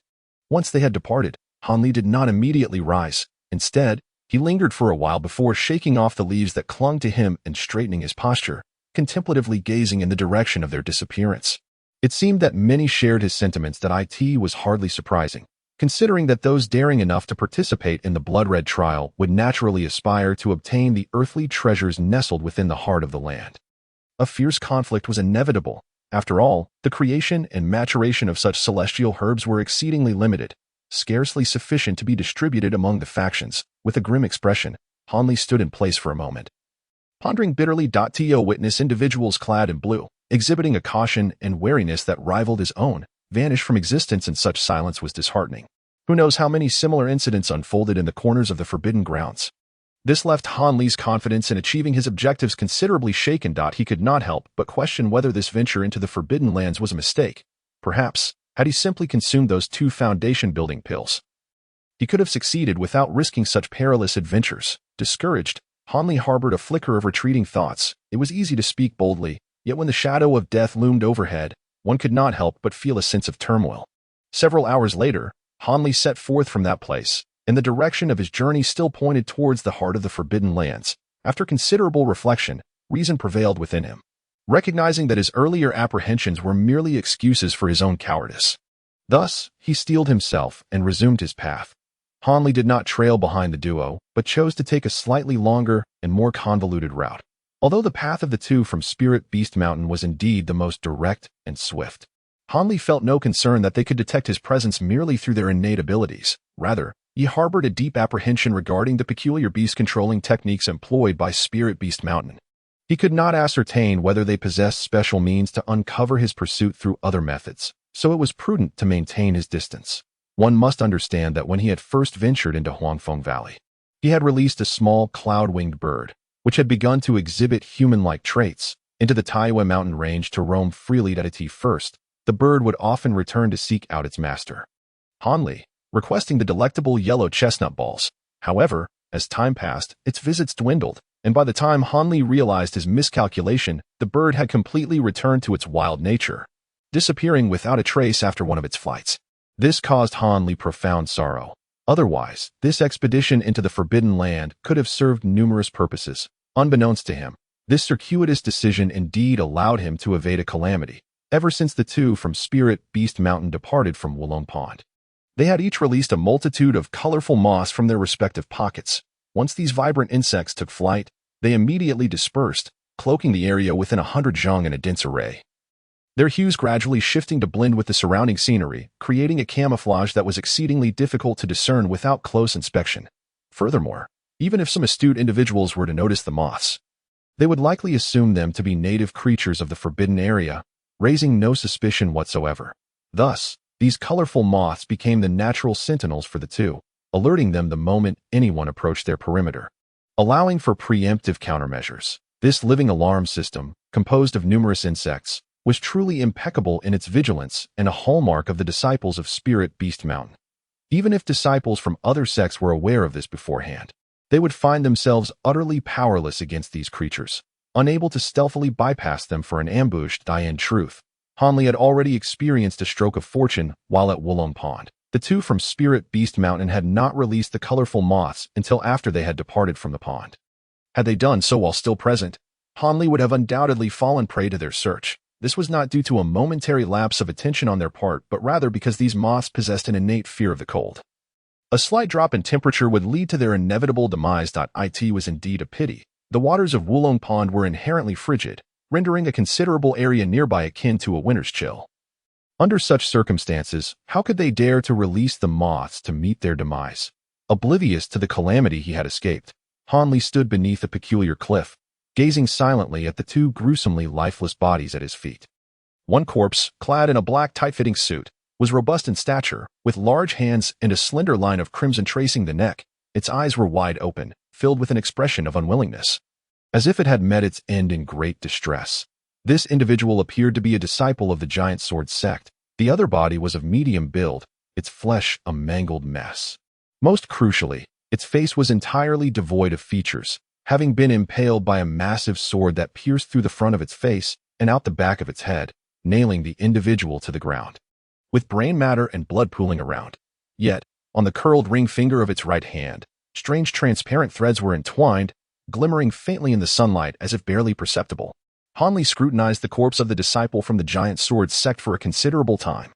Once they had departed, Han Li did not immediately rise. Instead, he lingered for a while before shaking off the leaves that clung to him and straightening his posture, contemplatively gazing in the direction of their disappearance. It seemed that many shared his sentiments that it was hardly surprising, considering that those daring enough to participate in the blood-red trial would naturally aspire to obtain the earthly treasures nestled within the heart of the land. A fierce conflict was inevitable. After all, the creation and maturation of such celestial herbs were exceedingly limited, scarcely sufficient to be distributed among the factions. With a grim expression, Han Li stood in place for a moment, pondering bitterly. To witness individuals clad in blue, exhibiting a caution and wariness that rivaled his own, vanish from existence in such silence was disheartening. Who knows how many similar incidents unfolded in the corners of the Forbidden Grounds? This left Han Li's confidence in achieving his objectives considerably shaken. He could not help but question whether this venture into the Forbidden Lands was a mistake. Perhaps, had he simply consumed those 2 foundation-building pills, he could have succeeded without risking such perilous adventures. Discouraged, Han Li harbored a flicker of retreating thoughts. It was easy to speak boldly, yet when the shadow of death loomed overhead, one could not help but feel a sense of turmoil. Several hours later, Han Li set forth from that place, and the direction of his journey still pointed towards the heart of the Forbidden Lands. After considerable reflection, reason prevailed within him, recognizing that his earlier apprehensions were merely excuses for his own cowardice. Thus, he steeled himself and resumed his path. Han Li did not trail behind the duo, but chose to take a slightly longer and more convoluted route. Although the path of the two from Spirit Beast Mountain was indeed the most direct and swift, Han Li felt no concern that they could detect his presence merely through their innate abilities. Rather, he harbored a deep apprehension regarding the peculiar beast-controlling techniques employed by Spirit Beast Mountain. He could not ascertain whether they possessed special means to uncover his pursuit through other methods, so it was prudent to maintain his distance. One must understand that when he had first ventured into Huangfeng Valley, he had released a small cloud-winged bird, which had begun to exhibit human-like traits, into the Taiyue mountain range to roam freely. At first, the bird would often return to seek out its master, Han Li, requesting the delectable yellow chestnut balls. However, as time passed, its visits dwindled, and by the time Han Li realized his miscalculation, the bird had completely returned to its wild nature, disappearing without a trace after one of its flights. This caused Han Li profound sorrow. Otherwise, this expedition into the Forbidden Land could have served numerous purposes. Unbeknownst to him, this circuitous decision indeed allowed him to evade a calamity. Ever since the two from Spirit Beast Mountain departed from Wulong Pond, they had each released a multitude of colorful moths from their respective pockets. Once these vibrant insects took flight, they immediately dispersed, cloaking the area within 100 zhang in a dense array, their hues gradually shifting to blend with the surrounding scenery, creating a camouflage that was exceedingly difficult to discern without close inspection. Furthermore, even if some astute individuals were to notice the moths, they would likely assume them to be native creatures of the forbidden area, raising no suspicion whatsoever. Thus, these colorful moths became the natural sentinels for the two, alerting them the moment anyone approached their perimeter, allowing for preemptive countermeasures. This living alarm system, composed of numerous insects, was truly impeccable in its vigilance and a hallmark of the disciples of Spirit Beast Mountain. Even if disciples from other sects were aware of this beforehand, they would find themselves utterly powerless against these creatures, unable to stealthily bypass them for an ambush. In truth, Han Li had already experienced a stroke of fortune while at Wulong Pond. The two from Spirit Beast Mountain had not released the colorful moths until after they had departed from the pond. Had they done so while still present, Han Li would have undoubtedly fallen prey to their search. This was not due to a momentary lapse of attention on their part, but rather because these moths possessed an innate fear of the cold. A slight drop in temperature would lead to their inevitable demise. It was indeed a pity. The waters of Wulong Pond were inherently frigid, rendering a considerable area nearby akin to a winter's chill. Under such circumstances, how could they dare to release the moths to meet their demise? Oblivious to the calamity he had escaped, Han Li stood beneath a peculiar cliff, gazing silently at the two gruesomely lifeless bodies at his feet. One corpse, clad in a black tight-fitting suit, was robust in stature, with large hands and a slender line of crimson tracing the neck. Its eyes were wide open, filled with an expression of unwillingness. as if it had met its end in great distress. This individual appeared to be a disciple of the giant sword sect. The other body was of medium build, its flesh a mangled mess. Most crucially, its face was entirely devoid of features, having been impaled by a massive sword that pierced through the front of its face and out the back of its head, nailing the individual to the ground, with brain matter and blood pooling around. Yet, on the curled ring finger of its right hand, strange transparent threads were entwined, glimmering faintly in the sunlight as if barely perceptible. Hanli scrutinized the corpse of the disciple from the giant sword sect for a considerable time.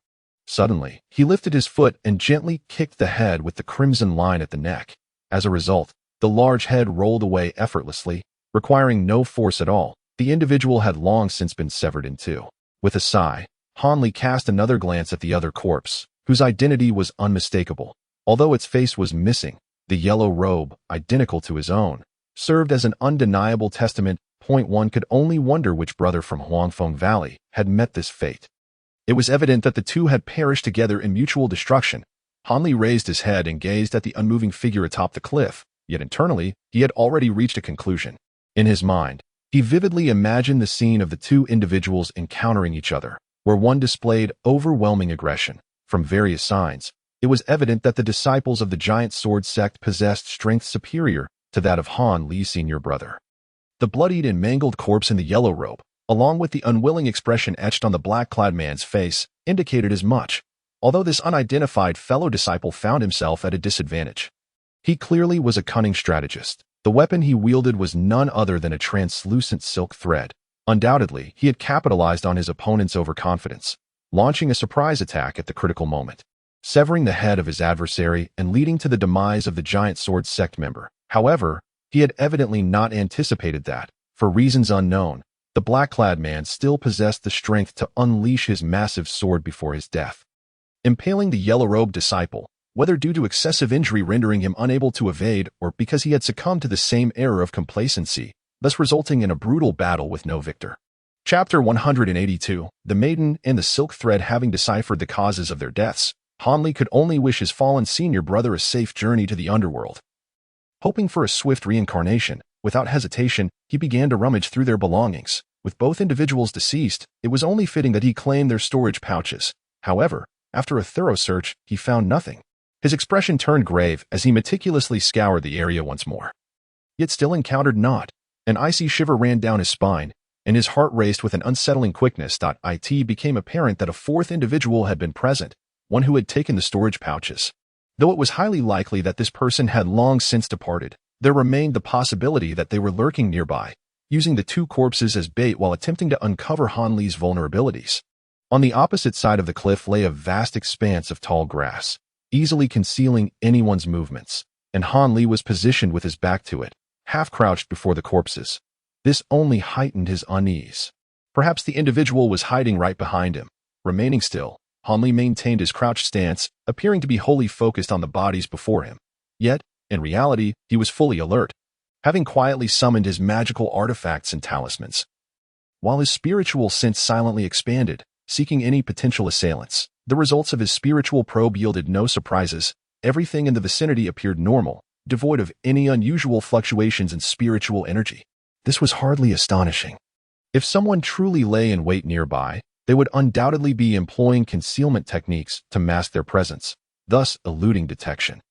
Suddenly, he lifted his foot and gently kicked the head with the crimson line at the neck. As a result, the large head rolled away effortlessly, requiring no force at all. The individual had long since been severed in two. With a sigh, Hanli cast another glance at the other corpse, whose identity was unmistakable. Although its face was missing, the yellow robe, identical to his own, served as an undeniable testament. One could only wonder which brother from Huangfeng Valley had met this fate. It was evident that the two had perished together in mutual destruction. Hanli raised his head and gazed at the unmoving figure atop the cliff, yet internally, he had already reached a conclusion. In his mind, he vividly imagined the scene of the two individuals encountering each other, where one displayed overwhelming aggression. From various signs, it was evident that the disciples of the giant sword sect possessed strength superior to that of Han Li's senior brother. The bloodied and mangled corpse in the yellow robe, along with the unwilling expression etched on the black-clad man's face, indicated as much, although this unidentified fellow disciple found himself at a disadvantage. He clearly was a cunning strategist. The weapon he wielded was none other than a translucent silk thread. Undoubtedly, he had capitalized on his opponent's overconfidence, launching a surprise attack at the critical moment, severing the head of his adversary and leading to the demise of the giant sword sect member. However, he had evidently not anticipated that, for reasons unknown, the black-clad man still possessed the strength to unleash his massive sword before his death. Impaling the yellow-robed disciple, whether due to excessive injury rendering him unable to evade or because he had succumbed to the same error of complacency, thus resulting in a brutal battle with no victor. Chapter 182, The Maiden and the Silk Thread. Having deciphered the causes of their deaths, Hanli could only wish his fallen senior brother a safe journey to the underworld. Hoping for a swift reincarnation, without hesitation, he began to rummage through their belongings. With both individuals deceased, it was only fitting that he claim their storage pouches. However, after a thorough search, he found nothing. His expression turned grave as he meticulously scoured the area once more. Yet still encountered naught. An icy shiver ran down his spine, and his heart raced with an unsettling quickness. It became apparent that a fourth individual had been present, one who had taken the storage pouches. Though it was highly likely that this person had long since departed, there remained the possibility that they were lurking nearby, using the two corpses as bait while attempting to uncover Han Li's vulnerabilities. On the opposite side of the cliff lay a vast expanse of tall grass, easily concealing anyone's movements, and Han Li was positioned with his back to it, half-crouched before the corpses. This only heightened his unease. Perhaps the individual was hiding right behind him. Remaining still, Han Li maintained his crouched stance, appearing to be wholly focused on the bodies before him. Yet, in reality, he was fully alert, having quietly summoned his magical artifacts and talismans. While his spiritual sense silently expanded, seeking any potential assailants, the results of his spiritual probe yielded no surprises. Everything in the vicinity appeared normal, devoid of any unusual fluctuations in spiritual energy. This was hardly astonishing. If someone truly lay in wait nearby, they would undoubtedly be employing concealment techniques to mask their presence, thus eluding detection.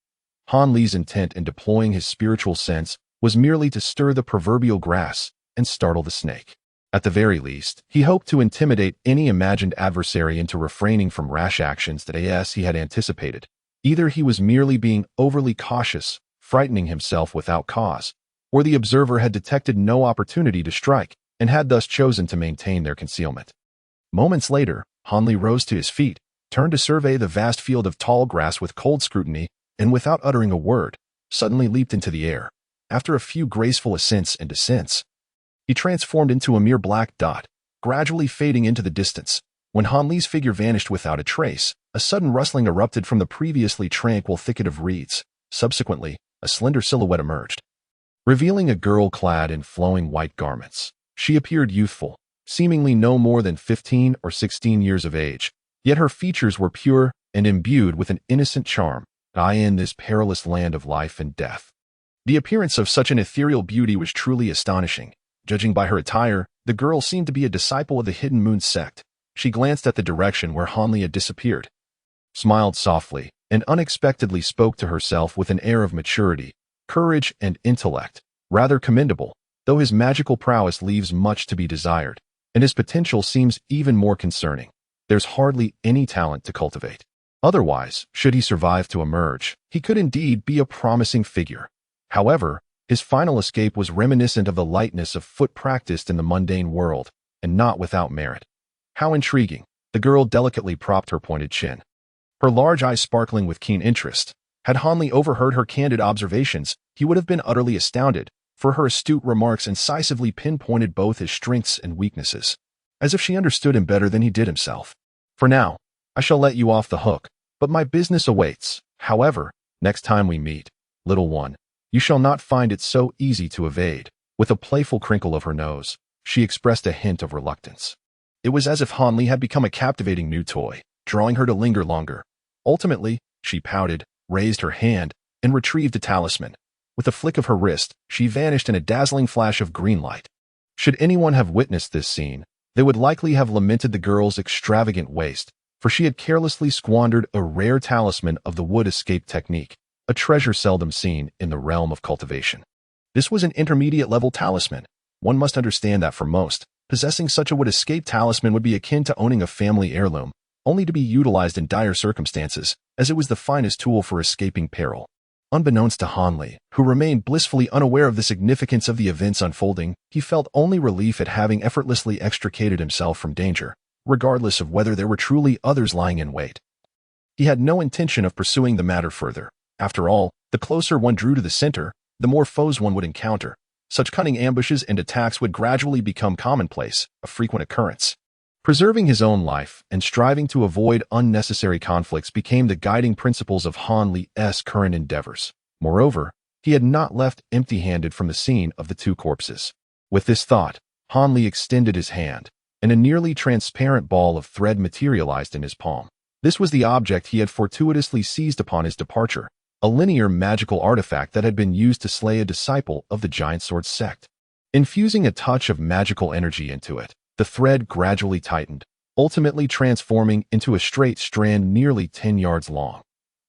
Han Li's intent in deploying his spiritual sense was merely to stir the proverbial grass and startle the snake. At the very least, he hoped to intimidate any imagined adversary into refraining from rash actions that he had anticipated. Either he was merely being overly cautious, frightening himself without cause, or the observer had detected no opportunity to strike and had thus chosen to maintain their concealment. Moments later, Han Li rose to his feet, turned to survey the vast field of tall grass with cold scrutiny, and without uttering a word, suddenly leaped into the air. After a few graceful ascents and descents, he transformed into a mere black dot, gradually fading into the distance. When Han Li's figure vanished without a trace, a sudden rustling erupted from the previously tranquil thicket of reeds. Subsequently, a slender silhouette emerged, revealing a girl clad in flowing white garments. She appeared youthful, seemingly no more than 15 or 16 years of age, yet her features were pure and imbued with an innocent charm. In this perilous land of life and death, The appearance of such an ethereal beauty was truly astonishing. Judging by her attire, the girl seemed to be a disciple of the Hidden Moon sect. She glanced at the direction where Hanli had disappeared, smiled softly, and unexpectedly spoke to herself with an air of maturity, courage, and intellect. Rather commendable, though his magical prowess leaves much to be desired, and his potential seems even more concerning. There's hardly any talent to cultivate. Otherwise, should he survive to emerge, he could indeed be a promising figure. However, his final escape was reminiscent of the lightness of foot practiced in the mundane world, and not without merit. How intriguing! The girl delicately propped her pointed chin, her large eyes sparkling with keen interest. Had Hanli overheard her candid observations, he would have been utterly astounded, for her astute remarks incisively pinpointed both his strengths and weaknesses, as if she understood him better than he did himself. For now, I shall let you off the hook, but my business awaits. However, next time we meet, little one, you shall not find it so easy to evade. With a playful crinkle of her nose, she expressed a hint of reluctance. It was as if Hanli had become a captivating new toy, drawing her to linger longer. Ultimately, she pouted, raised her hand, and retrieved a talisman. With a flick of her wrist, she vanished in a dazzling flash of green light. Should anyone have witnessed this scene, they would likely have lamented the girl's extravagant waste, for she had carelessly squandered a rare talisman of the wood escape technique, a treasure seldom seen in the realm of cultivation. This was an intermediate-level talisman. One must understand that for most, possessing such a wood escape talisman would be akin to owning a family heirloom, only to be utilized in dire circumstances, as it was the finest tool for escaping peril. Unbeknownst to Hanli, who remained blissfully unaware of the significance of the events unfolding, he felt only relief at having effortlessly extricated himself from danger, regardless of whether there were truly others lying in wait. He had no intention of pursuing the matter further. After all, the closer one drew to the center, the more foes one would encounter. Such cunning ambushes and attacks would gradually become commonplace, a frequent occurrence. Preserving his own life and striving to avoid unnecessary conflicts became the guiding principles of Hanli's current endeavors. Moreover, he had not left empty-handed from the scene of the two corpses. With this thought, Hanli extended his hand, and a nearly transparent ball of thread materialized in his palm. This was the object he had fortuitously seized upon his departure, a linear magical artifact that had been used to slay a disciple of the Giant Sword sect. Infusing a touch of magical energy into it, the thread gradually tightened, ultimately transforming into a straight strand nearly 10 yards long.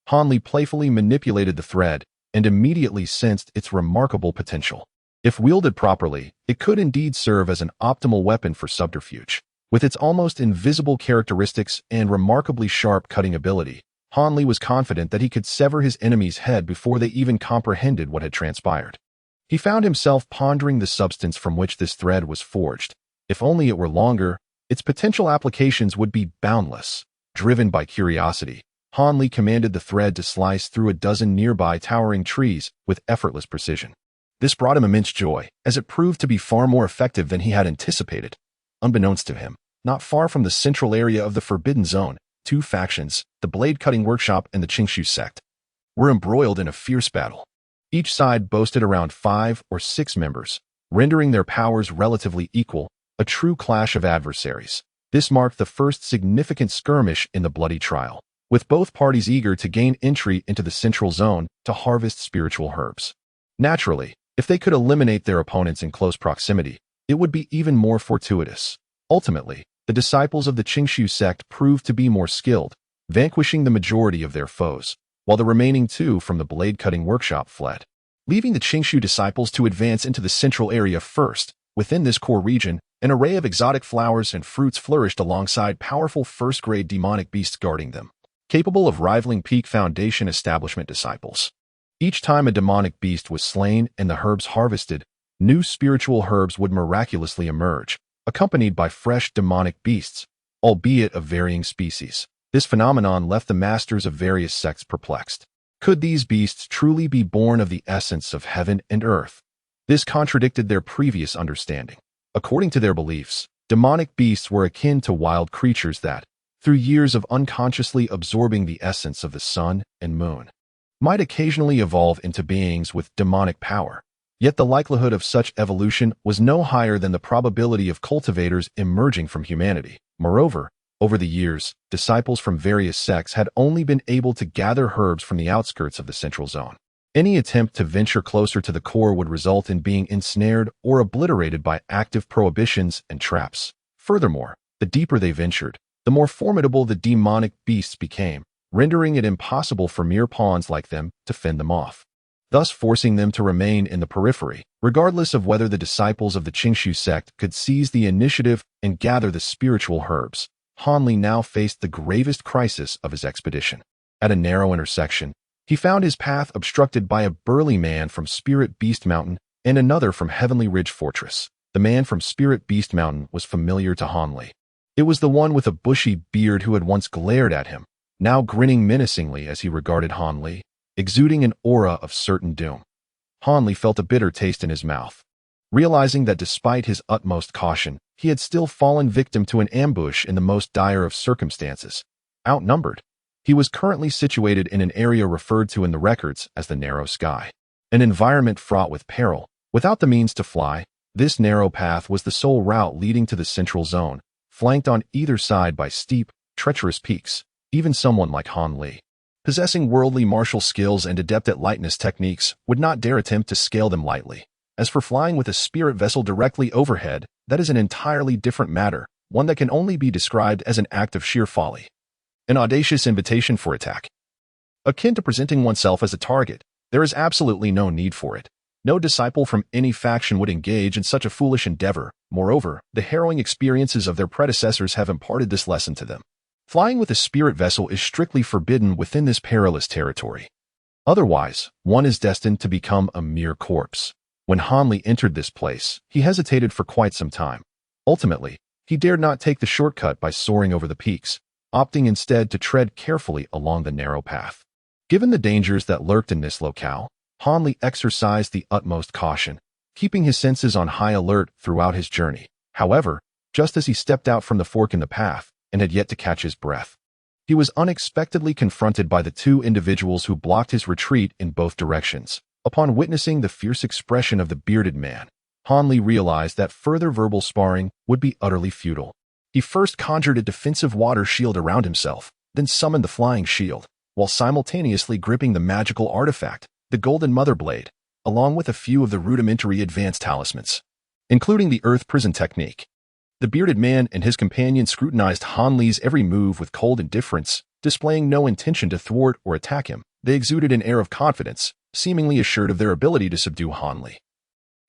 Hanli playfully manipulated the thread and immediately sensed its remarkable potential. If wielded properly, it could indeed serve as an optimal weapon for subterfuge. With its almost invisible characteristics and remarkably sharp cutting ability, Hanli was confident that he could sever his enemy's head before they even comprehended what had transpired. He found himself pondering the substance from which this thread was forged. If only it were longer, its potential applications would be boundless. Driven by curiosity, Hanli commanded the thread to slice through a dozen nearby towering trees with effortless precision. This brought him immense joy, as it proved to be far more effective than he had anticipated. Unbeknownst to him, not far from the central area of the Forbidden Zone, two factions, the Blade-Cutting Workshop and the Qingshu sect, were embroiled in a fierce battle. Each side boasted around 5 or 6 members, rendering their powers relatively equal, a true clash of adversaries. This marked the first significant skirmish in the bloody trial, with both parties eager to gain entry into the central zone to harvest spiritual herbs. Naturally, if they could eliminate their opponents in close proximity, it would be even more fortuitous. Ultimately, the disciples of the Qingshu sect proved to be more skilled, vanquishing the majority of their foes, while the remaining 2 from the Blade-Cutting Workshop fled, leaving the Qingshu disciples to advance into the central area first. Within this core region, an array of exotic flowers and fruits flourished alongside powerful first-grade demonic beasts guarding them, capable of rivaling peak Foundation establishment disciples. Each time a demonic beast was slain and the herbs harvested, new spiritual herbs would miraculously emerge, accompanied by fresh demonic beasts, albeit of varying species. This phenomenon left the masters of various sects perplexed. Could these beasts truly be born of the essence of heaven and earth? This contradicted their previous understanding. According to their beliefs, demonic beasts were akin to wild creatures that, through years of unconsciously absorbing the essence of the sun and moon, might occasionally evolve into beings with demonic power. Yet the likelihood of such evolution was no higher than the probability of cultivators emerging from humanity. Moreover, over the years, disciples from various sects had only been able to gather herbs from the outskirts of the central zone. Any attempt to venture closer to the core would result in being ensnared or obliterated by active prohibitions and traps. Furthermore, the deeper they ventured, the more formidable the demonic beasts became, rendering it impossible for mere pawns like them to fend them off, thus forcing them to remain in the periphery, regardless of whether the disciples of the Qingshu sect could seize the initiative and gather the spiritual herbs. Han Li now faced the gravest crisis of his expedition. At a narrow intersection, he found his path obstructed by a burly man from Spirit Beast Mountain and another from Heavenly Ridge Fortress. The man from Spirit Beast Mountain was familiar to Han Li. It was the one with a bushy beard who had once glared at him, now grinning menacingly as he regarded Han Li, exuding an aura of certain doom. Han Li felt a bitter taste in his mouth, realizing that despite his utmost caution, he had still fallen victim to an ambush in the most dire of circumstances. Outnumbered, he was currently situated in an area referred to in the records as the Narrow Sky, an environment fraught with peril. Without the means to fly, this narrow path was the sole route leading to the central zone, flanked on either side by steep, treacherous peaks. Even someone like Han Li, possessing worldly martial skills and adept at lightness techniques, would not dare attempt to scale them lightly. As for flying with a spirit vessel directly overhead, that is an entirely different matter, one that can only be described as an act of sheer folly. An audacious invitation for attack. Akin to presenting oneself as a target, there is absolutely no need for it. No disciple from any faction would engage in such a foolish endeavor. Moreover, the harrowing experiences of their predecessors have imparted this lesson to them. Flying with a spirit vessel is strictly forbidden within this perilous territory. Otherwise, one is destined to become a mere corpse. When Han Li entered this place, he hesitated for quite some time. Ultimately, he dared not take the shortcut by soaring over the peaks, opting instead to tread carefully along the narrow path. Given the dangers that lurked in this locale, Han Li exercised the utmost caution, keeping his senses on high alert throughout his journey. However, just as he stepped out from the fork in the path and had yet to catch his breath, he was unexpectedly confronted by the two individuals who blocked his retreat in both directions. Upon witnessing the fierce expression of the bearded man, Han Li realized that further verbal sparring would be utterly futile. He first conjured a defensive water shield around himself, then summoned the flying shield, while simultaneously gripping the magical artifact, the Golden Mother Blade, along with a few of the rudimentary advanced talismans, including the Earth Prison technique. The bearded man and his companion scrutinized Han Li's every move with cold indifference, displaying no intention to thwart or attack him. They exuded an air of confidence, seemingly assured of their ability to subdue Han Li,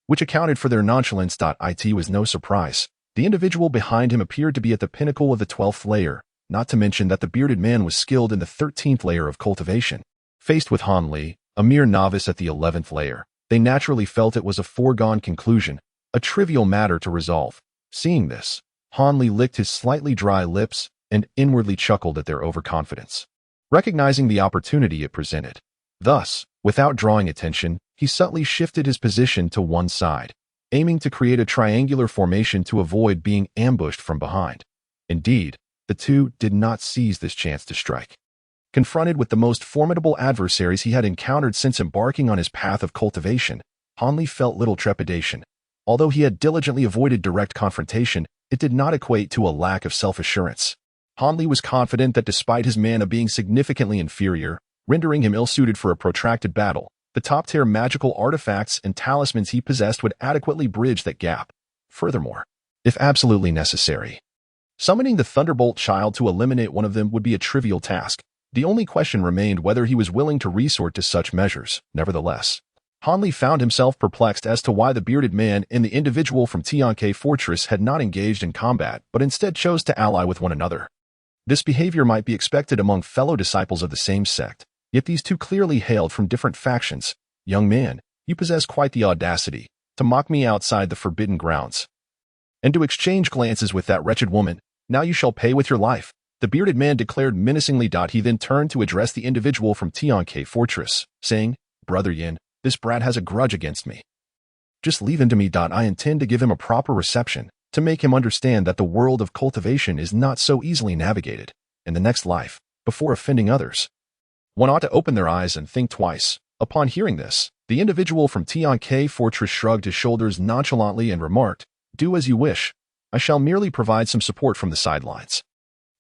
which accounted for their nonchalance. It was no surprise. The individual behind him appeared to be at the pinnacle of the 12th layer, not to mention that the bearded man was skilled in the 13th layer of cultivation. Faced with Han Li, a mere novice at the 11th layer, they naturally felt it was a foregone conclusion, a trivial matter to resolve. Seeing this, Han Li licked his slightly dry lips and inwardly chuckled at their overconfidence, recognizing the opportunity it presented. Thus, without drawing attention, he subtly shifted his position to one side, aiming to create a triangular formation to avoid being ambushed from behind. Indeed, the two did not seize this chance to strike. Confronted with the most formidable adversaries he had encountered since embarking on his path of cultivation, Han Li felt little trepidation. Although he had diligently avoided direct confrontation, it did not equate to a lack of self-assurance. Han Li was confident that despite his mana being significantly inferior, rendering him ill-suited for a protracted battle, the top-tier magical artifacts and talismans he possessed would adequately bridge that gap. Furthermore, if absolutely necessary, summoning the Thunderbolt Child to eliminate one of them would be a trivial task. The only question remained whether he was willing to resort to such measures. Nevertheless, Han Li found himself perplexed as to why the bearded man and the individual from Tianke Fortress had not engaged in combat, but instead chose to ally with one another. This behavior might be expected among fellow disciples of the same sect, yet these two clearly hailed from different factions. Young man, you possess quite the audacity to mock me outside the forbidden grounds, and to exchange glances with that wretched woman. Now you shall pay with your life, the bearded man declared menacingly. He then turned to address the individual from Tianke Fortress, saying, Brother Yin, this brat has a grudge against me. Just leave him to me. I intend to give him a proper reception, to make him understand that the world of cultivation is not so easily navigated. In the next life, before offending others, one ought to open their eyes and think twice. Upon hearing this, the individual from Tianke Fortress shrugged his shoulders nonchalantly and remarked, Do as you wish. I shall merely provide some support from the sidelines.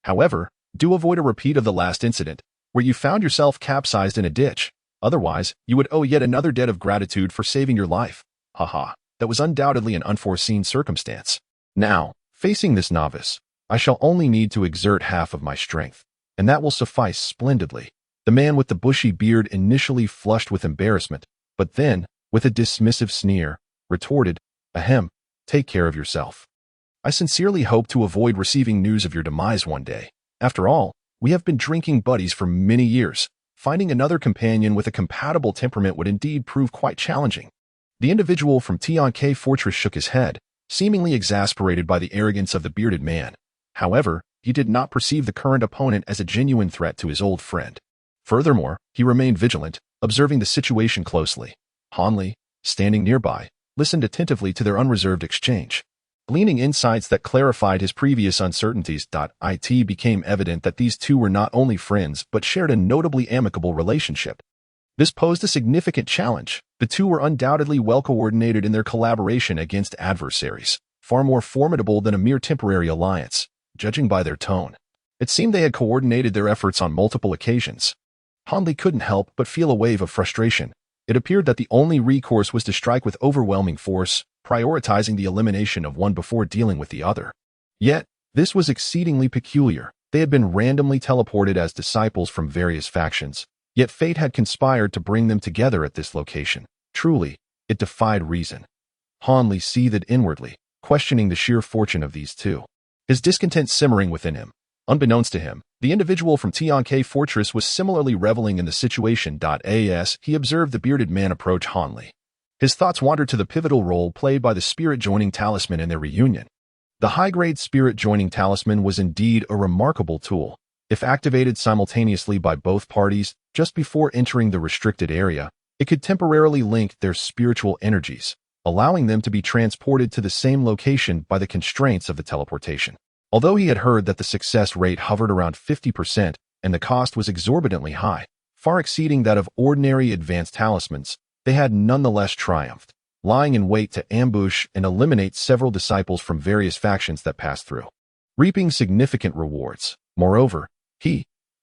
However, do avoid a repeat of the last incident, where you found yourself capsized in a ditch. Otherwise, you would owe yet another debt of gratitude for saving your life. Haha, that was undoubtedly an unforeseen circumstance. Now, facing this novice, I shall only need to exert half of my strength, and that will suffice splendidly. The man with the bushy beard initially flushed with embarrassment, but then, with a dismissive sneer, retorted, "Ahem, take care of yourself. I sincerely hope to avoid receiving news of your demise one day. After all, we have been drinking buddies for many years. Finding another companion with a compatible temperament would indeed prove quite challenging." The individual from Tianke Fortress shook his head, seemingly exasperated by the arrogance of the bearded man. However, he did not perceive the current opponent as a genuine threat to his old friend. Furthermore, he remained vigilant, observing the situation closely. Hanli, standing nearby, listened attentively to their unreserved exchange. Gleaning insights that clarified his previous uncertainties, it became evident that these two were not only friends but shared a notably amicable relationship. This posed a significant challenge. The two were undoubtedly well coordinated in their collaboration against adversaries, far more formidable than a mere temporary alliance, judging by their tone. It seemed they had coordinated their efforts on multiple occasions. Hanli couldn't help but feel a wave of frustration. It appeared that the only recourse was to strike with overwhelming force, prioritizing the elimination of one before dealing with the other. Yet, this was exceedingly peculiar. They had been randomly teleported as disciples from various factions, yet fate had conspired to bring them together at this location. Truly, it defied reason. Hanli seethed inwardly, questioning the sheer fortune of these two. His discontent simmering within him. Unbeknownst to him, the individual from Tianke Fortress was similarly reveling in the situation. As he observed the bearded man approach Hanli, his thoughts wandered to the pivotal role played by the spirit-joining talisman in their reunion. The high-grade spirit-joining talisman was indeed a remarkable tool. If activated simultaneously by both parties just before entering the restricted area, it could temporarily link their spiritual energies, allowing them to be transported to the same location by the constraints of the teleportation. Although he had heard that the success rate hovered around 50% and the cost was exorbitantly high, far exceeding that of ordinary advanced talismans, they had nonetheless triumphed, lying in wait to ambush and eliminate several disciples from various factions that passed through, reaping significant rewards. Moreover,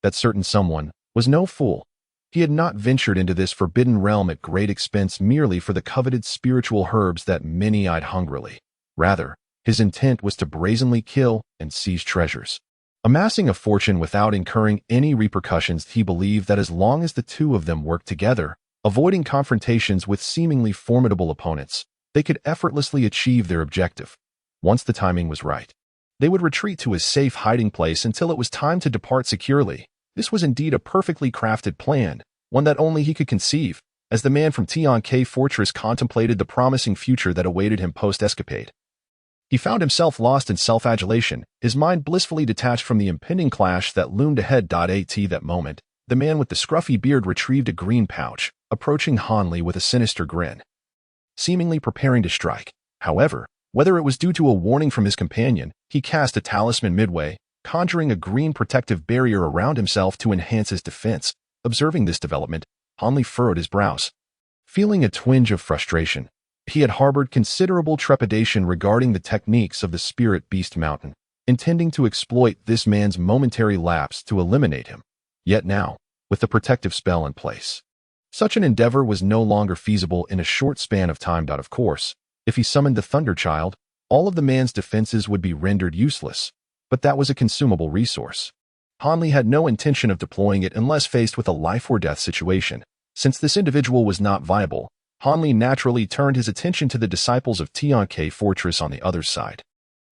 that certain someone, was no fool. He had not ventured into this forbidden realm at great expense merely for the coveted spiritual herbs that many eyed hungrily. Rather, his intent was to brazenly kill and seize treasures. Amassing a fortune without incurring any repercussions, he believed that as long as the two of them worked together, avoiding confrontations with seemingly formidable opponents, they could effortlessly achieve their objective. Once the timing was right, they would retreat to a safe hiding place until it was time to depart securely. This was indeed a perfectly crafted plan, one that only he could conceive, as the man from Tianke Fortress contemplated the promising future that awaited him post-escapade. He found himself lost in self-adulation, his mind blissfully detached from the impending clash that loomed ahead. At that moment, the man with the scruffy beard retrieved a green pouch, approaching Hanli with a sinister grin, seemingly preparing to strike. However, whether it was due to a warning from his companion, he cast a talisman midway, conjuring a green protective barrier around himself to enhance his defense. Observing this development, Hanli furrowed his brows. Feeling a twinge of frustration, he had harbored considerable trepidation regarding the techniques of the Spirit Beast Mountain, intending to exploit this man's momentary lapse to eliminate him. Yet now, with the protective spell in place, such an endeavor was no longer feasible in a short span of time. Of course, if he summoned the Thunder Child, all of the man's defenses would be rendered useless, but that was a consumable resource. Hanli had no intention of deploying it unless faced with a life-or-death situation. Since this individual was not viable, Hanli naturally turned his attention to the disciples of Tianke Fortress on the other side.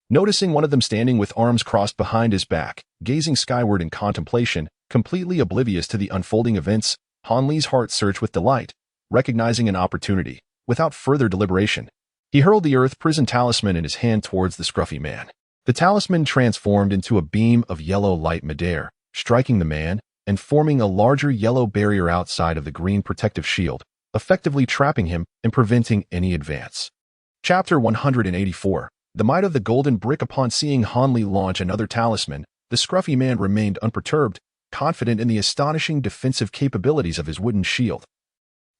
Noticing one of them standing with arms crossed behind his back, gazing skyward in contemplation, completely oblivious to the unfolding events, Hanli's heart surged with delight. Recognizing an opportunity, without further deliberation, he hurled the Earth Prison Talisman in his hand towards the scruffy man. The talisman transformed into a beam of yellow light midair, striking the man and forming a larger yellow barrier outside of the green protective shield, effectively trapping him and preventing any advance. Chapter 184. The Might of the Golden Brick. Upon seeing Hanli launch another talisman, the scruffy man remained unperturbed, confident in the astonishing defensive capabilities of his wooden shield,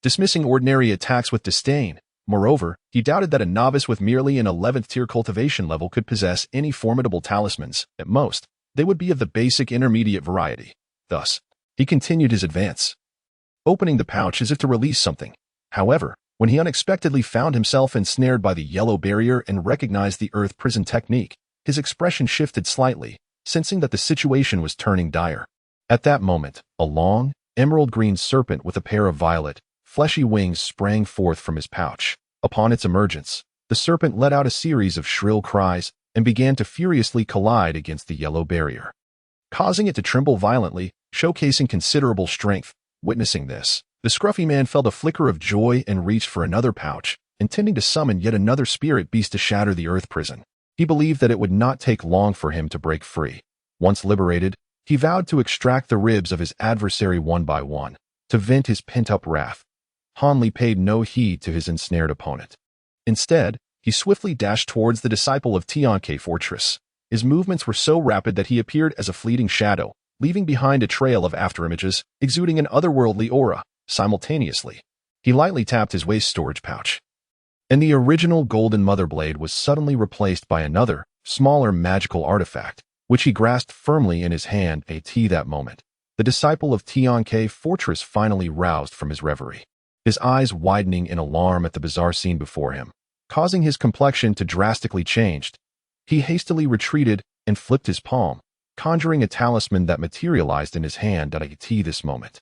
dismissing ordinary attacks with disdain. Moreover, he doubted that a novice with merely an 11th tier cultivation level could possess any formidable talismans. At most, they would be of the basic intermediate variety. Thus, he continued his advance. opening the pouch as if to release something. However, when he unexpectedly found himself ensnared by the yellow barrier and recognized the earth prison technique, his expression shifted slightly, sensing that the situation was turning dire. At that moment, a long, emerald-green serpent with a pair of violet, fleshy wings sprang forth from his pouch. Upon its emergence, the serpent let out a series of shrill cries and began to furiously collide against the yellow barrier, causing it to tremble violently, showcasing considerable strength. Witnessing this, the scruffy man felt a flicker of joy and reached for another pouch, intending to summon yet another spirit beast to shatter the earth prison. He believed that it would not take long for him to break free. Once liberated, he vowed to extract the ribs of his adversary one by one, to vent his pent-up wrath. Hanli paid no heed to his ensnared opponent. Instead, he swiftly dashed towards the disciple of Tianke Fortress. His movements were so rapid that he appeared as a fleeting shadow, leaving behind a trail of afterimages, exuding an otherworldly aura. Simultaneously, he lightly tapped his waist storage pouch, and the original golden mother blade was suddenly replaced by another, smaller magical artifact, which he grasped firmly in his hand. At that moment, the disciple of Tianke Fortress finally roused from his reverie, his eyes widening in alarm at the bizarre scene before him, causing his complexion to drastically change. He hastily retreated and flipped his palm, conjuring a talisman that materialized in his hand at this moment.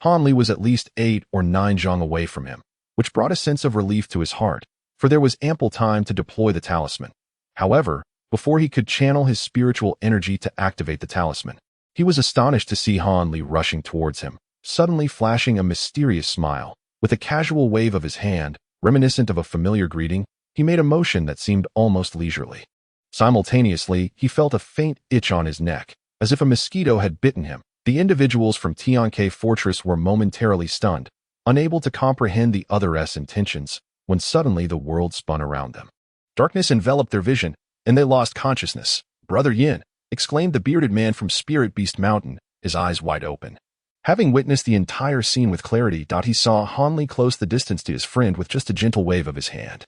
Hanli was at least 8 or 9 zhang away from him, which brought a sense of relief to his heart, for there was ample time to deploy the talisman. However, before he could channel his spiritual energy to activate the talisman, he was astonished to see Hanli rushing towards him, suddenly flashing a mysterious smile. With a casual wave of his hand, reminiscent of a familiar greeting, he made a motion that seemed almost leisurely. Simultaneously, he felt a faint itch on his neck, as if a mosquito had bitten him. The individuals from Tianke Fortress were momentarily stunned, unable to comprehend the other's intentions, when suddenly the world spun around them. Darkness enveloped their vision, and they lost consciousness. "Brother Yin," exclaimed the bearded man from Spirit Beast Mountain, his eyes wide open. Having witnessed the entire scene with clarity, he saw Hanli close the distance to his friend with just a gentle wave of his hand,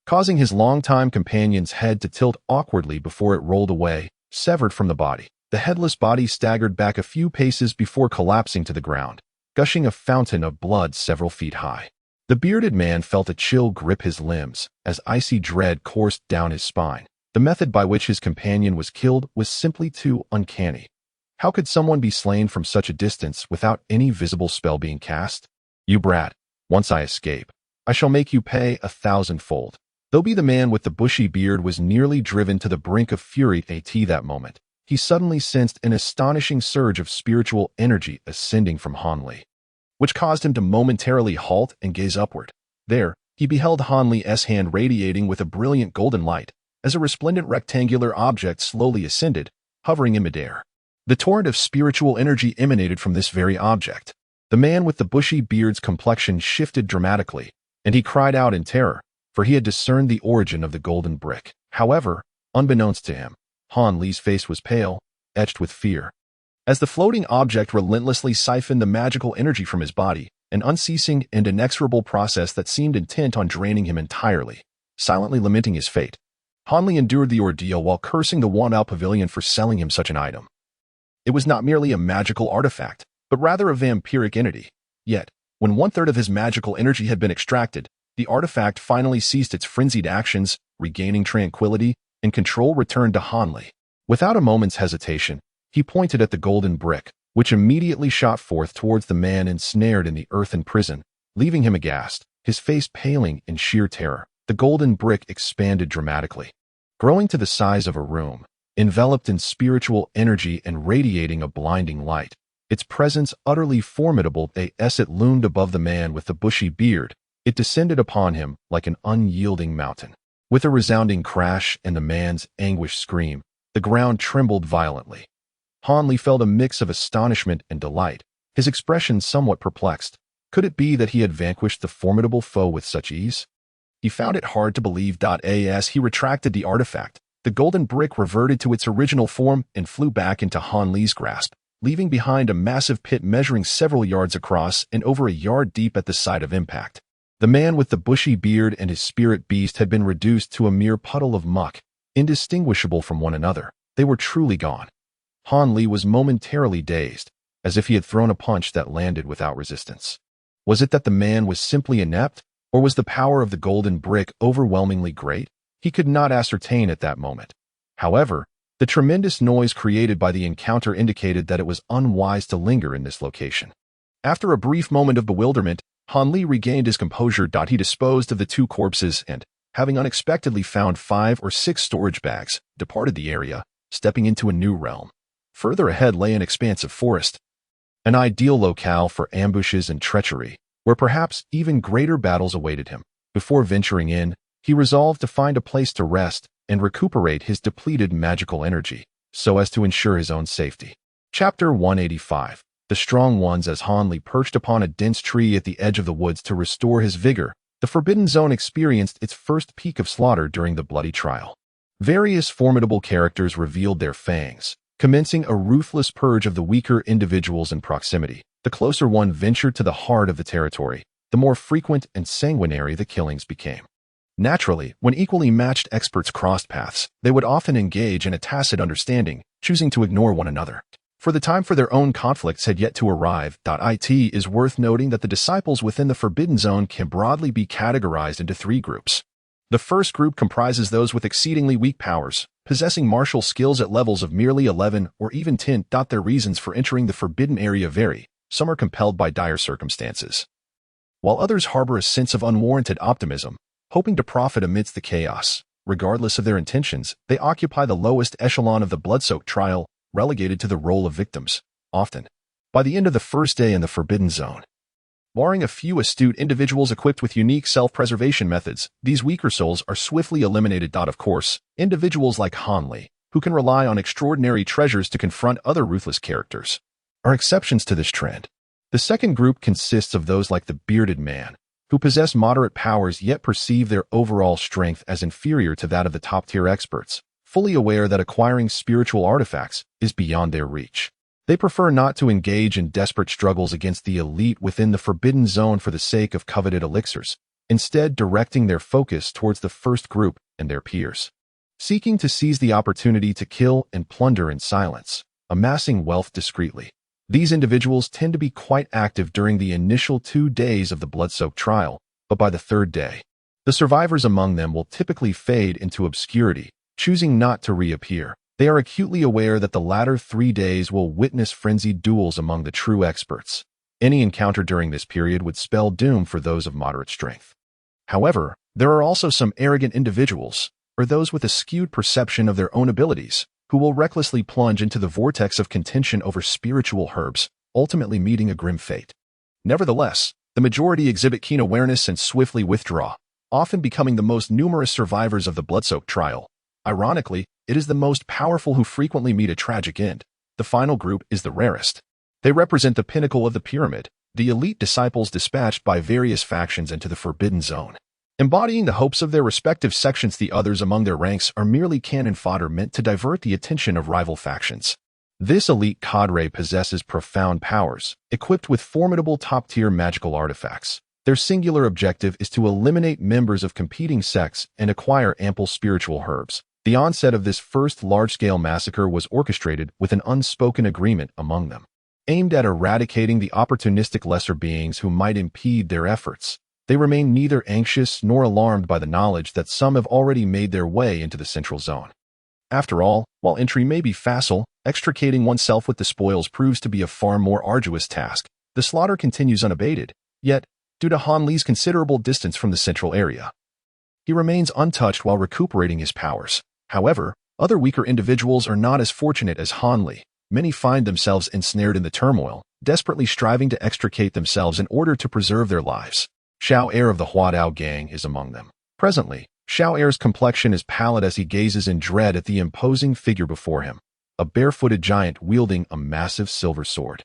causing his longtime companion's head to tilt awkwardly before it rolled away, severed from the body. The headless body staggered back a few paces before collapsing to the ground, gushing a fountain of blood several feet high. The bearded man felt a chill grip his limbs as icy dread coursed down his spine. The method by which his companion was killed was simply too uncanny. How could someone be slain from such a distance without any visible spell being cast? "You brat, once I escape, I shall make you pay 1,000-fold. Though the man with the bushy beard was nearly driven to the brink of fury at that moment, he suddenly sensed an astonishing surge of spiritual energy ascending from Hanli, which caused him to momentarily halt and gaze upward. There, he beheld Hanli's hand radiating with a brilliant golden light, as a resplendent rectangular object slowly ascended, hovering in midair. The torrent of spiritual energy emanated from this very object. The man with the bushy beard's complexion shifted dramatically, and he cried out in terror, for he had discerned the origin of the golden brick. However, unbeknownst to him, Hanli's face was pale, etched with fear, as the floating object relentlessly siphoned the magical energy from his body, an unceasing and inexorable process that seemed intent on draining him entirely. Silently lamenting his fate, Hanli endured the ordeal while cursing the Wanao Pavilion for selling him such an item. It was not merely a magical artifact, but rather a vampiric entity. Yet, when 1/3 of his magical energy had been extracted, the artifact finally ceased its frenzied actions, regaining tranquility, and control returned to Hanli. Without a moment's hesitation, he pointed at the golden brick, which immediately shot forth towards the man ensnared in the earthen prison, leaving him aghast, his face paling in sheer terror. The golden brick expanded dramatically, growing to the size of a room, enveloped in spiritual energy and radiating a blinding light. Its presence utterly formidable as it loomed above the man with the bushy beard. It descended upon him like an unyielding mountain. With a resounding crash and the man's anguished scream, the ground trembled violently. Hanli felt a mix of astonishment and delight, his expression somewhat perplexed. Could it be that he had vanquished the formidable foe with such ease? He found it hard to believe. As he retracted the artifact, the golden brick reverted to its original form and flew back into Hanli's grasp, leaving behind a massive pit measuring several yards across and over a yard deep at the site of impact. The man with the bushy beard and his spirit beast had been reduced to a mere puddle of muck, indistinguishable from one another. They were truly gone. Hanli was momentarily dazed, as if he had thrown a punch that landed without resistance. Was it that the man was simply inept, or was the power of the golden brick overwhelmingly great? He could not ascertain at that moment. However, the tremendous noise created by the encounter indicated that it was unwise to linger in this location. After a brief moment of bewilderment, Han Li regained his composure. He disposed of the two corpses and, having unexpectedly found 5 or 6 storage bags, departed the area, stepping into a new realm. Further ahead lay an expanse of forest, an ideal locale for ambushes and treachery, where perhaps even greater battles awaited him. Before venturing in, he resolved to find a place to rest and recuperate his depleted magical energy, so as to ensure his own safety. Chapter 185. The Strong Ones. As Han Li perched upon a dense tree at the edge of the woods to restore his vigor, the Forbidden Zone experienced its first peak of slaughter during the bloody trial. Various formidable characters revealed their fangs, commencing a ruthless purge of the weaker individuals in proximity. The closer one ventured to the heart of the territory, the more frequent and sanguinary the killings became. Naturally, when equally matched experts crossed paths, they would often engage in a tacit understanding, choosing to ignore one another. For the time for their own conflicts had yet to arrive. It is worth noting that the disciples within the Forbidden Zone can broadly be categorized into 3 groups. The first group comprises those with exceedingly weak powers, possessing martial skills at levels of merely 11 or even 10. Their reasons for entering the forbidden area vary. Some are compelled by dire circumstances, while others harbor a sense of unwarranted optimism, hoping to profit amidst the chaos. Regardless of their intentions, they occupy the lowest echelon of the blood-soaked trial, relegated to the role of victims, often. By the end of the first day in the Forbidden Zone, barring a few astute individuals equipped with unique self-preservation methods, these weaker souls are swiftly eliminated. Of course, individuals like Han Li, who can rely on extraordinary treasures to confront other ruthless characters, are exceptions to this trend. The second group consists of those like the Bearded Man, who possess moderate powers yet perceive their overall strength as inferior to that of the top-tier experts, fully aware that acquiring spiritual artifacts is beyond their reach. They prefer not to engage in desperate struggles against the elite within the Forbidden Zone for the sake of coveted elixirs, instead directing their focus towards the first group and their peers, seeking to seize the opportunity to kill and plunder in silence, amassing wealth discreetly. These individuals tend to be quite active during the initial 2 days of the blood-soaked trial, but by the 3rd day, the survivors among them will typically fade into obscurity, choosing not to reappear. They are acutely aware that the latter 3 days will witness frenzied duels among the true experts. Any encounter during this period would spell doom for those of moderate strength. However, there are also some arrogant individuals, or those with a skewed perception of their own abilities, who will recklessly plunge into the vortex of contention over spiritual herbs, ultimately meeting a grim fate. Nevertheless, the majority exhibit keen awareness and swiftly withdraw, often becoming the most numerous survivors of the blood-soaked trial. Ironically, it is the most powerful who frequently meet a tragic end. The final group is the rarest. They represent the pinnacle of the pyramid, the elite disciples dispatched by various factions into the Forbidden Zone. Embodying the hopes of their respective sections, the others among their ranks are merely cannon fodder meant to divert the attention of rival factions. This elite cadre possesses profound powers, equipped with formidable top-tier magical artifacts. Their singular objective is to eliminate members of competing sects and acquire ample spiritual herbs. The onset of this first large-scale massacre was orchestrated with an unspoken agreement among them, aimed at eradicating the opportunistic lesser beings who might impede their efforts. They remain neither anxious nor alarmed by the knowledge that some have already made their way into the central zone. After all, while entry may be facile, extricating oneself with the spoils proves to be a far more arduous task. The slaughter continues unabated, yet, due to Han Li's considerable distance from the central area, he remains untouched while recuperating his powers. However, other weaker individuals are not as fortunate as Han Li. Many find themselves ensnared in the turmoil, desperately striving to extricate themselves in order to preserve their lives. Xiao Er of the Huadao gang is among them. Presently, Xiao Er's complexion is pallid as he gazes in dread at the imposing figure before him, a barefooted giant wielding a massive silver sword.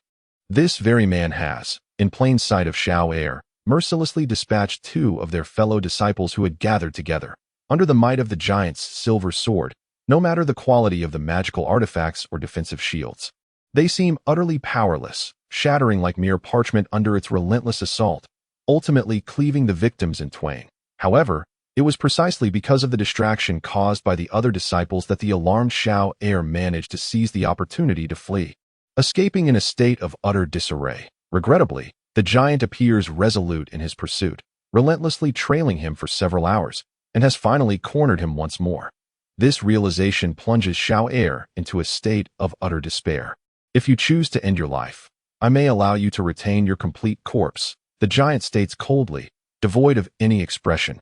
This very man has, in plain sight of Xiao Er, mercilessly dispatched 2 of their fellow disciples who had gathered together. Under the might of the giant's silver sword, no matter the quality of the magical artifacts or defensive shields, they seem utterly powerless, shattering like mere parchment under its relentless assault, ultimately cleaving the victims in twain. However, it was precisely because of the distraction caused by the other disciples that the alarmed Xiao Er managed to seize the opportunity to flee, escaping in a state of utter disarray. Regrettably, The giant appears resolute in his pursuit, relentlessly trailing him for several hours, and has finally cornered him once more. This realization plunges Xiao Er into a state of utter despair. If you choose to end your life, I may allow you to retain your complete corpse, the giant states coldly, devoid of any expression.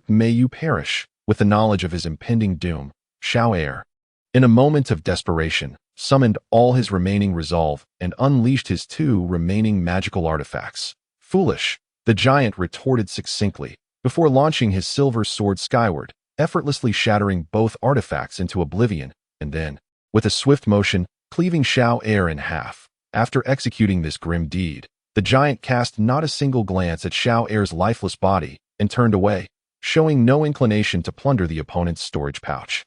May you perish. With the knowledge of his impending doom, Xiao Er, in a moment of desperation, summoned all his remaining resolve and unleashed his 2 remaining magical artifacts. Foolish, the giant retorted succinctly, before launching his silver sword skyward, effortlessly shattering both artifacts into oblivion, and then, with a swift motion, cleaving Xiao Er in half. After executing this grim deed, the giant cast not a single glance at Xiao Er's lifeless body and turned away, showing no inclination to plunder the opponent's storage pouch.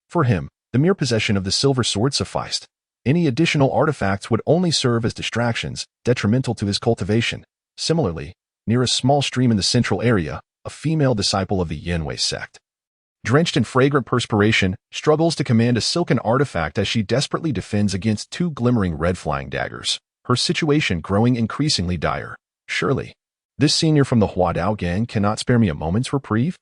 For him, the mere possession of the silver sword sufficed. Any additional artifacts would only serve as distractions, detrimental to his cultivation. Similarly, near a small stream in the central area, a female disciple of the Yanwei sect, drenched in fragrant perspiration, struggles to command a silken artifact as she desperately defends against 2 glimmering red flying daggers, her situation growing increasingly dire. Surely, this senior from the Huadao gang cannot spare me a moment's reprieve?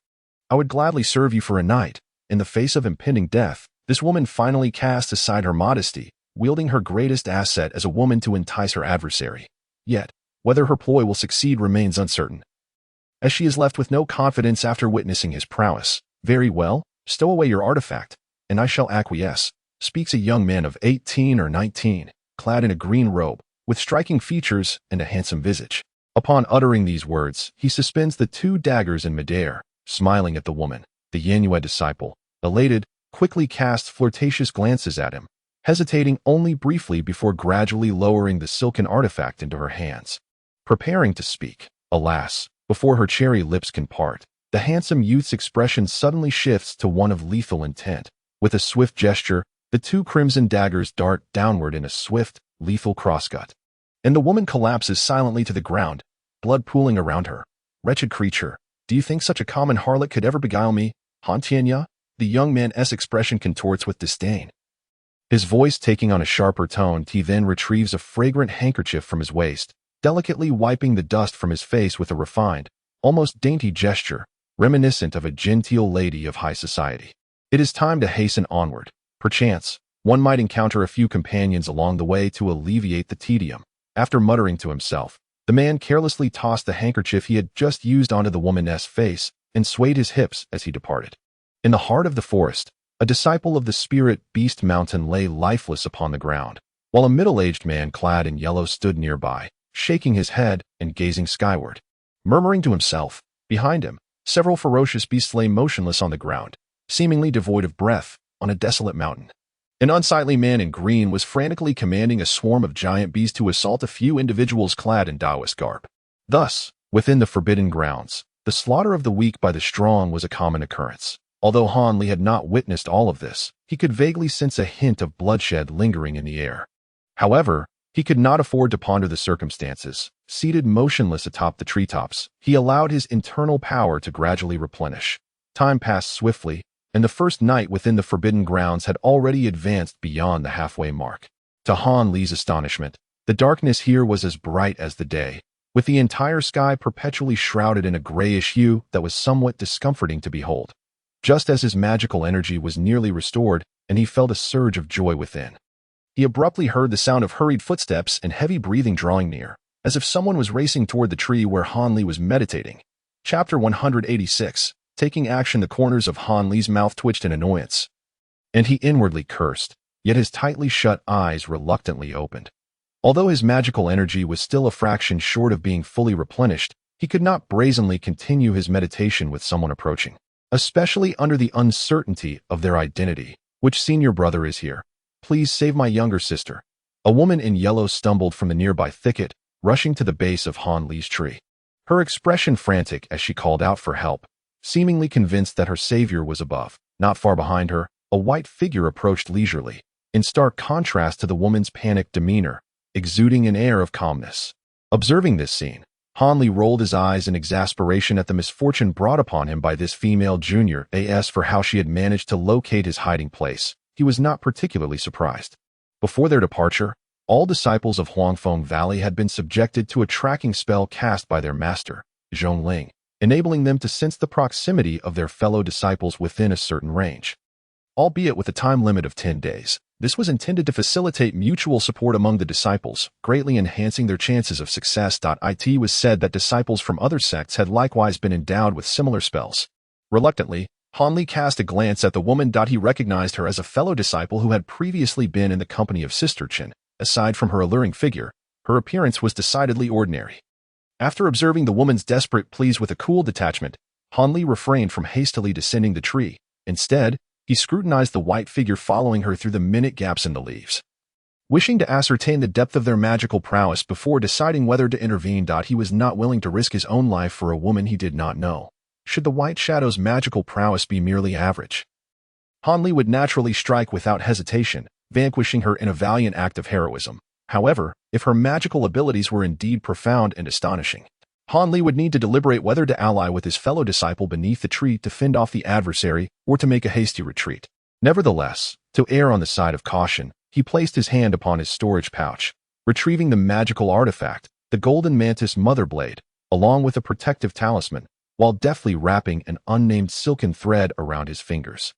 I would gladly serve you for a night. In the face of impending death, this woman finally cast aside her modesty, wielding her greatest asset as a woman to entice her adversary. Yet, whether her ploy will succeed remains uncertain, as she is left with no confidence after witnessing his prowess. Very well, stow away your artifact, and I shall acquiesce, speaks a young man of 18 or 19, clad in a green robe, with striking features and a handsome visage. Upon uttering these words, he suspends the 2 daggers in midair, smiling at the woman. The Yanwei disciple, elated, quickly casts flirtatious glances at him, hesitating only briefly before gradually lowering the silken artifact into her hands. Preparing to speak, alas, before her cherry lips can part, the handsome youth's expression suddenly shifts to one of lethal intent. With a swift gesture, the 2 crimson daggers dart downward in a swift, lethal crosscut, and the woman collapses silently to the ground, blood pooling around her. Wretched creature, do you think such a common harlot could ever beguile me? Han Tianya? The young man's expression contorts with disdain. His voice taking on a sharper tone, he then retrieves a fragrant handkerchief from his waist, delicately wiping the dust from his face with a refined, almost dainty gesture, reminiscent of a genteel lady of high society. It is time to hasten onward. Perchance, one might encounter a few companions along the way to alleviate the tedium. After muttering to himself, the man carelessly tossed the handkerchief he had just used onto the woman's face and swayed his hips as he departed. In the heart of the forest, a disciple of the spirit beast mountain lay lifeless upon the ground, while a middle-aged man clad in yellow stood nearby, shaking his head and gazing skyward. Murmuring to himself, behind him, several ferocious beasts lay motionless on the ground, seemingly devoid of breath, on a desolate mountain. An unsightly man in green was frantically commanding a swarm of giant bees to assault a few individuals clad in Taoist garb. Thus, within the forbidden grounds, the slaughter of the weak by the strong was a common occurrence. Although Han Li had not witnessed all of this, he could vaguely sense a hint of bloodshed lingering in the air. However, he could not afford to ponder the circumstances. Seated motionless atop the treetops, he allowed his internal power to gradually replenish. Time passed swiftly, and the first night within the forbidden grounds had already advanced beyond the halfway mark. To Han Li's astonishment, the darkness here was as bright as the day, with the entire sky perpetually shrouded in a grayish hue that was somewhat discomforting to behold. Just as his magical energy was nearly restored, and he felt a surge of joy within, he abruptly heard the sound of hurried footsteps and heavy breathing drawing near, as if someone was racing toward the tree where Han Li was meditating. Chapter 186. Taking action. The corners of Han Li's mouth twitched in annoyance, and he inwardly cursed, yet his tightly shut eyes reluctantly opened. Although his magical energy was still a fraction short of being fully replenished, he could not brazenly continue his meditation with someone approaching, especially under the uncertainty of their identity. Which senior brother is here? Please save my younger sister. A woman in yellow stumbled from the nearby thicket, rushing to the base of Han Li's tree, her expression frantic as she called out for help, seemingly convinced that her savior was above. Not far behind her, a white figure approached leisurely, in stark contrast to the woman's panicked demeanor, exuding an air of calmness. Observing this scene, Han Li rolled his eyes in exasperation at the misfortune brought upon him by this female junior. As for how she had managed to locate his hiding place, he was not particularly surprised. Before their departure, All disciples of Huangfeng Valley had been subjected to a tracking spell cast by their master, Zhongling, enabling them to sense the proximity of their fellow disciples within a certain range. Albeit with a time limit of 10 days, this was intended to facilitate mutual support among the disciples, greatly enhancing their chances of success. It was said that disciples from other sects had likewise been endowed with similar spells. Reluctantly, Han Li cast a glance at the woman. He recognized her as a fellow disciple who had previously been in the company of Sister Chen. Aside from her alluring figure, her appearance was decidedly ordinary. After observing the woman's desperate pleas with a cool detachment, Han Li refrained from hastily descending the tree. Instead, he scrutinized the white figure following her through the minute gaps in the leaves. Wishing to ascertain the depth of their magical prowess before deciding whether to intervene, he was not willing to risk his own life for a woman he did not know. Should the White Shadow's magical prowess be merely average? Han Li would naturally strike without hesitation, vanquishing her in a valiant act of heroism. However, if her magical abilities were indeed profound and astonishing, Han Li would need to deliberate whether to ally with his fellow disciple beneath the tree to fend off the adversary or to make a hasty retreat. Nevertheless, to err on the side of caution, he placed his hand upon his storage pouch, retrieving the magical artifact, the golden mantis mother blade, along with a protective talisman, while deftly wrapping an unnamed silken thread around his fingers.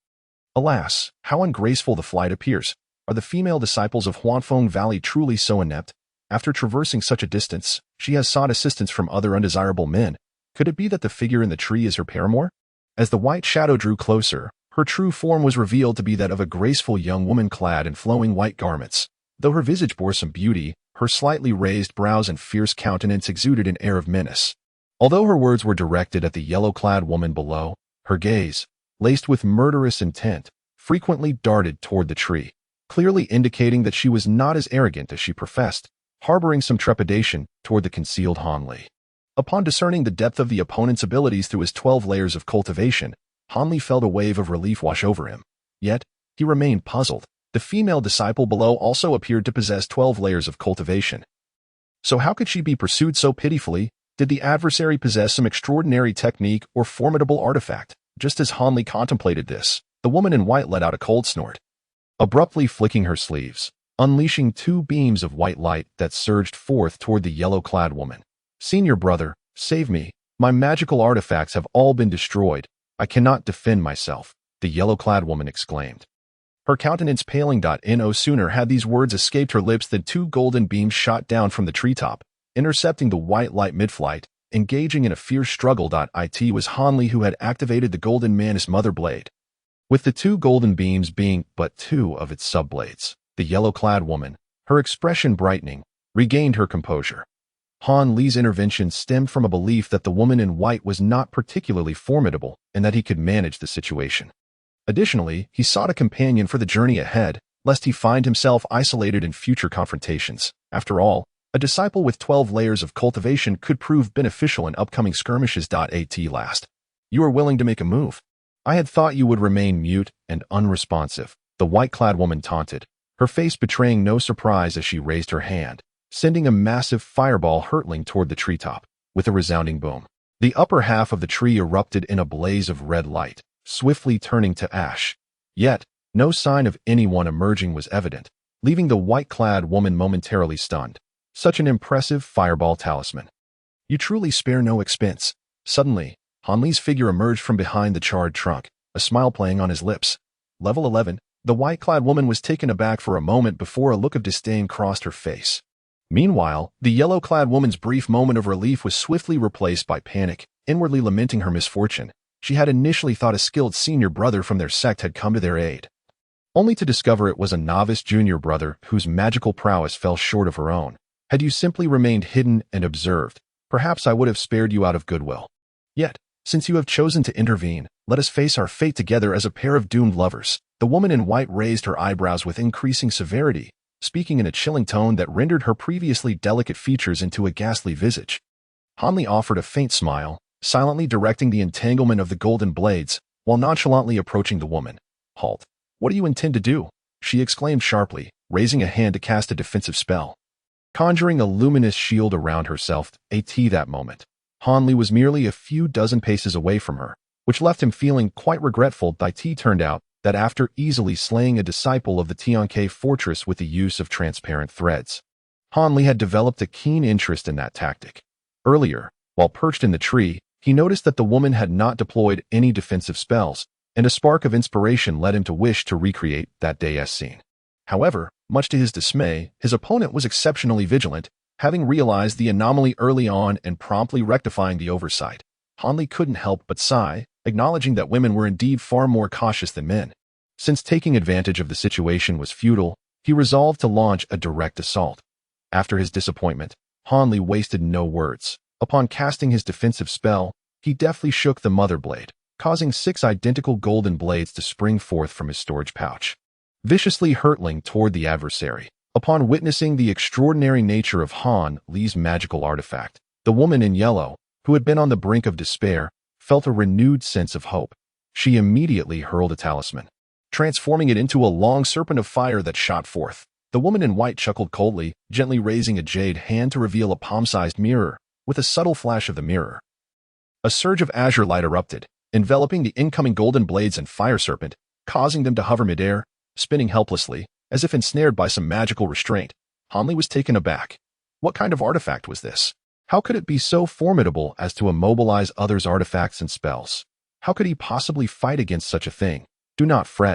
Alas, how ungraceful the flight appears! Are the female disciples of Huangfeng Valley truly so inept? After traversing such a distance, she has sought assistance from other undesirable men. Could it be that the figure in the tree is her paramour? As the white shadow drew closer, her true form was revealed to be that of a graceful young woman clad in flowing white garments. Though her visage bore some beauty, her slightly raised brows and fierce countenance exuded an air of menace. Although her words were directed at the yellow-clad woman below, her gaze, laced with murderous intent, frequently darted toward the tree, clearly indicating that she was not as arrogant as she professed, harboring some trepidation toward the concealed Han Li. Upon discerning the depth of the opponent's abilities through his 12 layers of cultivation, Han Li felt a wave of relief wash over him. Yet, he remained puzzled. The female disciple below also appeared to possess 12 layers of cultivation. So how could she be pursued so pitifully? Did the adversary possess some extraordinary technique or formidable artifact? Just as Han Li contemplated this, the woman in white let out a cold snort, abruptly flicking her sleeves, unleashing 2 beams of white light that surged forth toward the yellow-clad woman. "Senior brother, save me. My magical artifacts have all been destroyed. I cannot defend myself," the yellow-clad woman exclaimed. Her countenance paling. No sooner had these words escaped her lips than 2 golden beams shot down from the treetop, intercepting the white light mid-flight. Engaging in a fierce struggle. It was Han Li who had activated the golden mantis mother blade. With the 2 golden beams being but 2 of its subblades, the yellow-clad woman, her expression brightening, regained her composure. Han Li's intervention stemmed from a belief that the woman in white was not particularly formidable and that he could manage the situation. Additionally, he sought a companion for the journey ahead, lest he find himself isolated in future confrontations. After all, a disciple with 12 layers of cultivation could prove beneficial in upcoming skirmishes. At last, you are willing to make a move. I had thought you would remain mute and unresponsive, the white-clad woman taunted, her face betraying no surprise as she raised her hand, sending a massive fireball hurtling toward the treetop. With a resounding boom, the upper half of the tree erupted in a blaze of red light, swiftly turning to ash. Yet, no sign of anyone emerging was evident, leaving the white-clad woman momentarily stunned. Such an impressive fireball talisman. You truly spare no expense. Suddenly, Han Li's figure emerged from behind the charred trunk, a smile playing on his lips. Level 11, the white-clad woman was taken aback for a moment before a look of disdain crossed her face. Meanwhile, the yellow-clad woman's brief moment of relief was swiftly replaced by panic, inwardly lamenting her misfortune. She had initially thought a skilled senior brother from their sect had come to their aid, only to discover it was a novice junior brother whose magical prowess fell short of her own. Had you simply remained hidden and observed, perhaps I would have spared you out of goodwill. Yet, since you have chosen to intervene, let us face our fate together as a pair of doomed lovers. The woman in white raised her eyebrows with increasing severity, speaking in a chilling tone that rendered her previously delicate features into a ghastly visage. Han Li offered a faint smile, silently directing the entanglement of the golden blades, while nonchalantly approaching the woman. "Halt. What do you intend to do?" she exclaimed sharply, raising a hand to cast a defensive spell. Conjuring a luminous shield around herself, that moment, Han Li was merely a few dozen paces away from her, which left him feeling quite regretful. It turned out that after easily slaying a disciple of the Tianke fortress with the use of transparent threads. Hanli had developed a keen interest in that tactic. Earlier, while perched in the tree, he noticed that the woman had not deployed any defensive spells, and a spark of inspiration led him to wish to recreate that day's scene. However, much to his dismay, his opponent was exceptionally vigilant, having realized the anomaly early on and promptly rectifying the oversight. Hanli couldn't help but sigh, acknowledging that women were indeed far more cautious than men. Since taking advantage of the situation was futile, he resolved to launch a direct assault. After his disappointment, Hanli wasted no words. Upon casting his defensive spell, he deftly shook the mother blade, causing 6 identical golden blades to spring forth from his storage pouch, viciously hurtling toward the adversary. Upon witnessing the extraordinary nature of Han Li's magical artifact, the woman in yellow, who had been on the brink of despair, felt a renewed sense of hope. She immediately hurled a talisman, transforming it into a long serpent of fire that shot forth. The woman in white chuckled coldly, gently raising a jade hand to reveal a palm-sized mirror. With a subtle flash of the mirror, a surge of azure light erupted, enveloping the incoming golden blades and fire serpent, causing them to hover midair, spinning helplessly, as if ensnared by some magical restraint. Hanli was taken aback. What kind of artifact was this? How could it be so formidable as to immobilize others' artifacts and spells? How could he possibly fight against such a thing? Do not fret.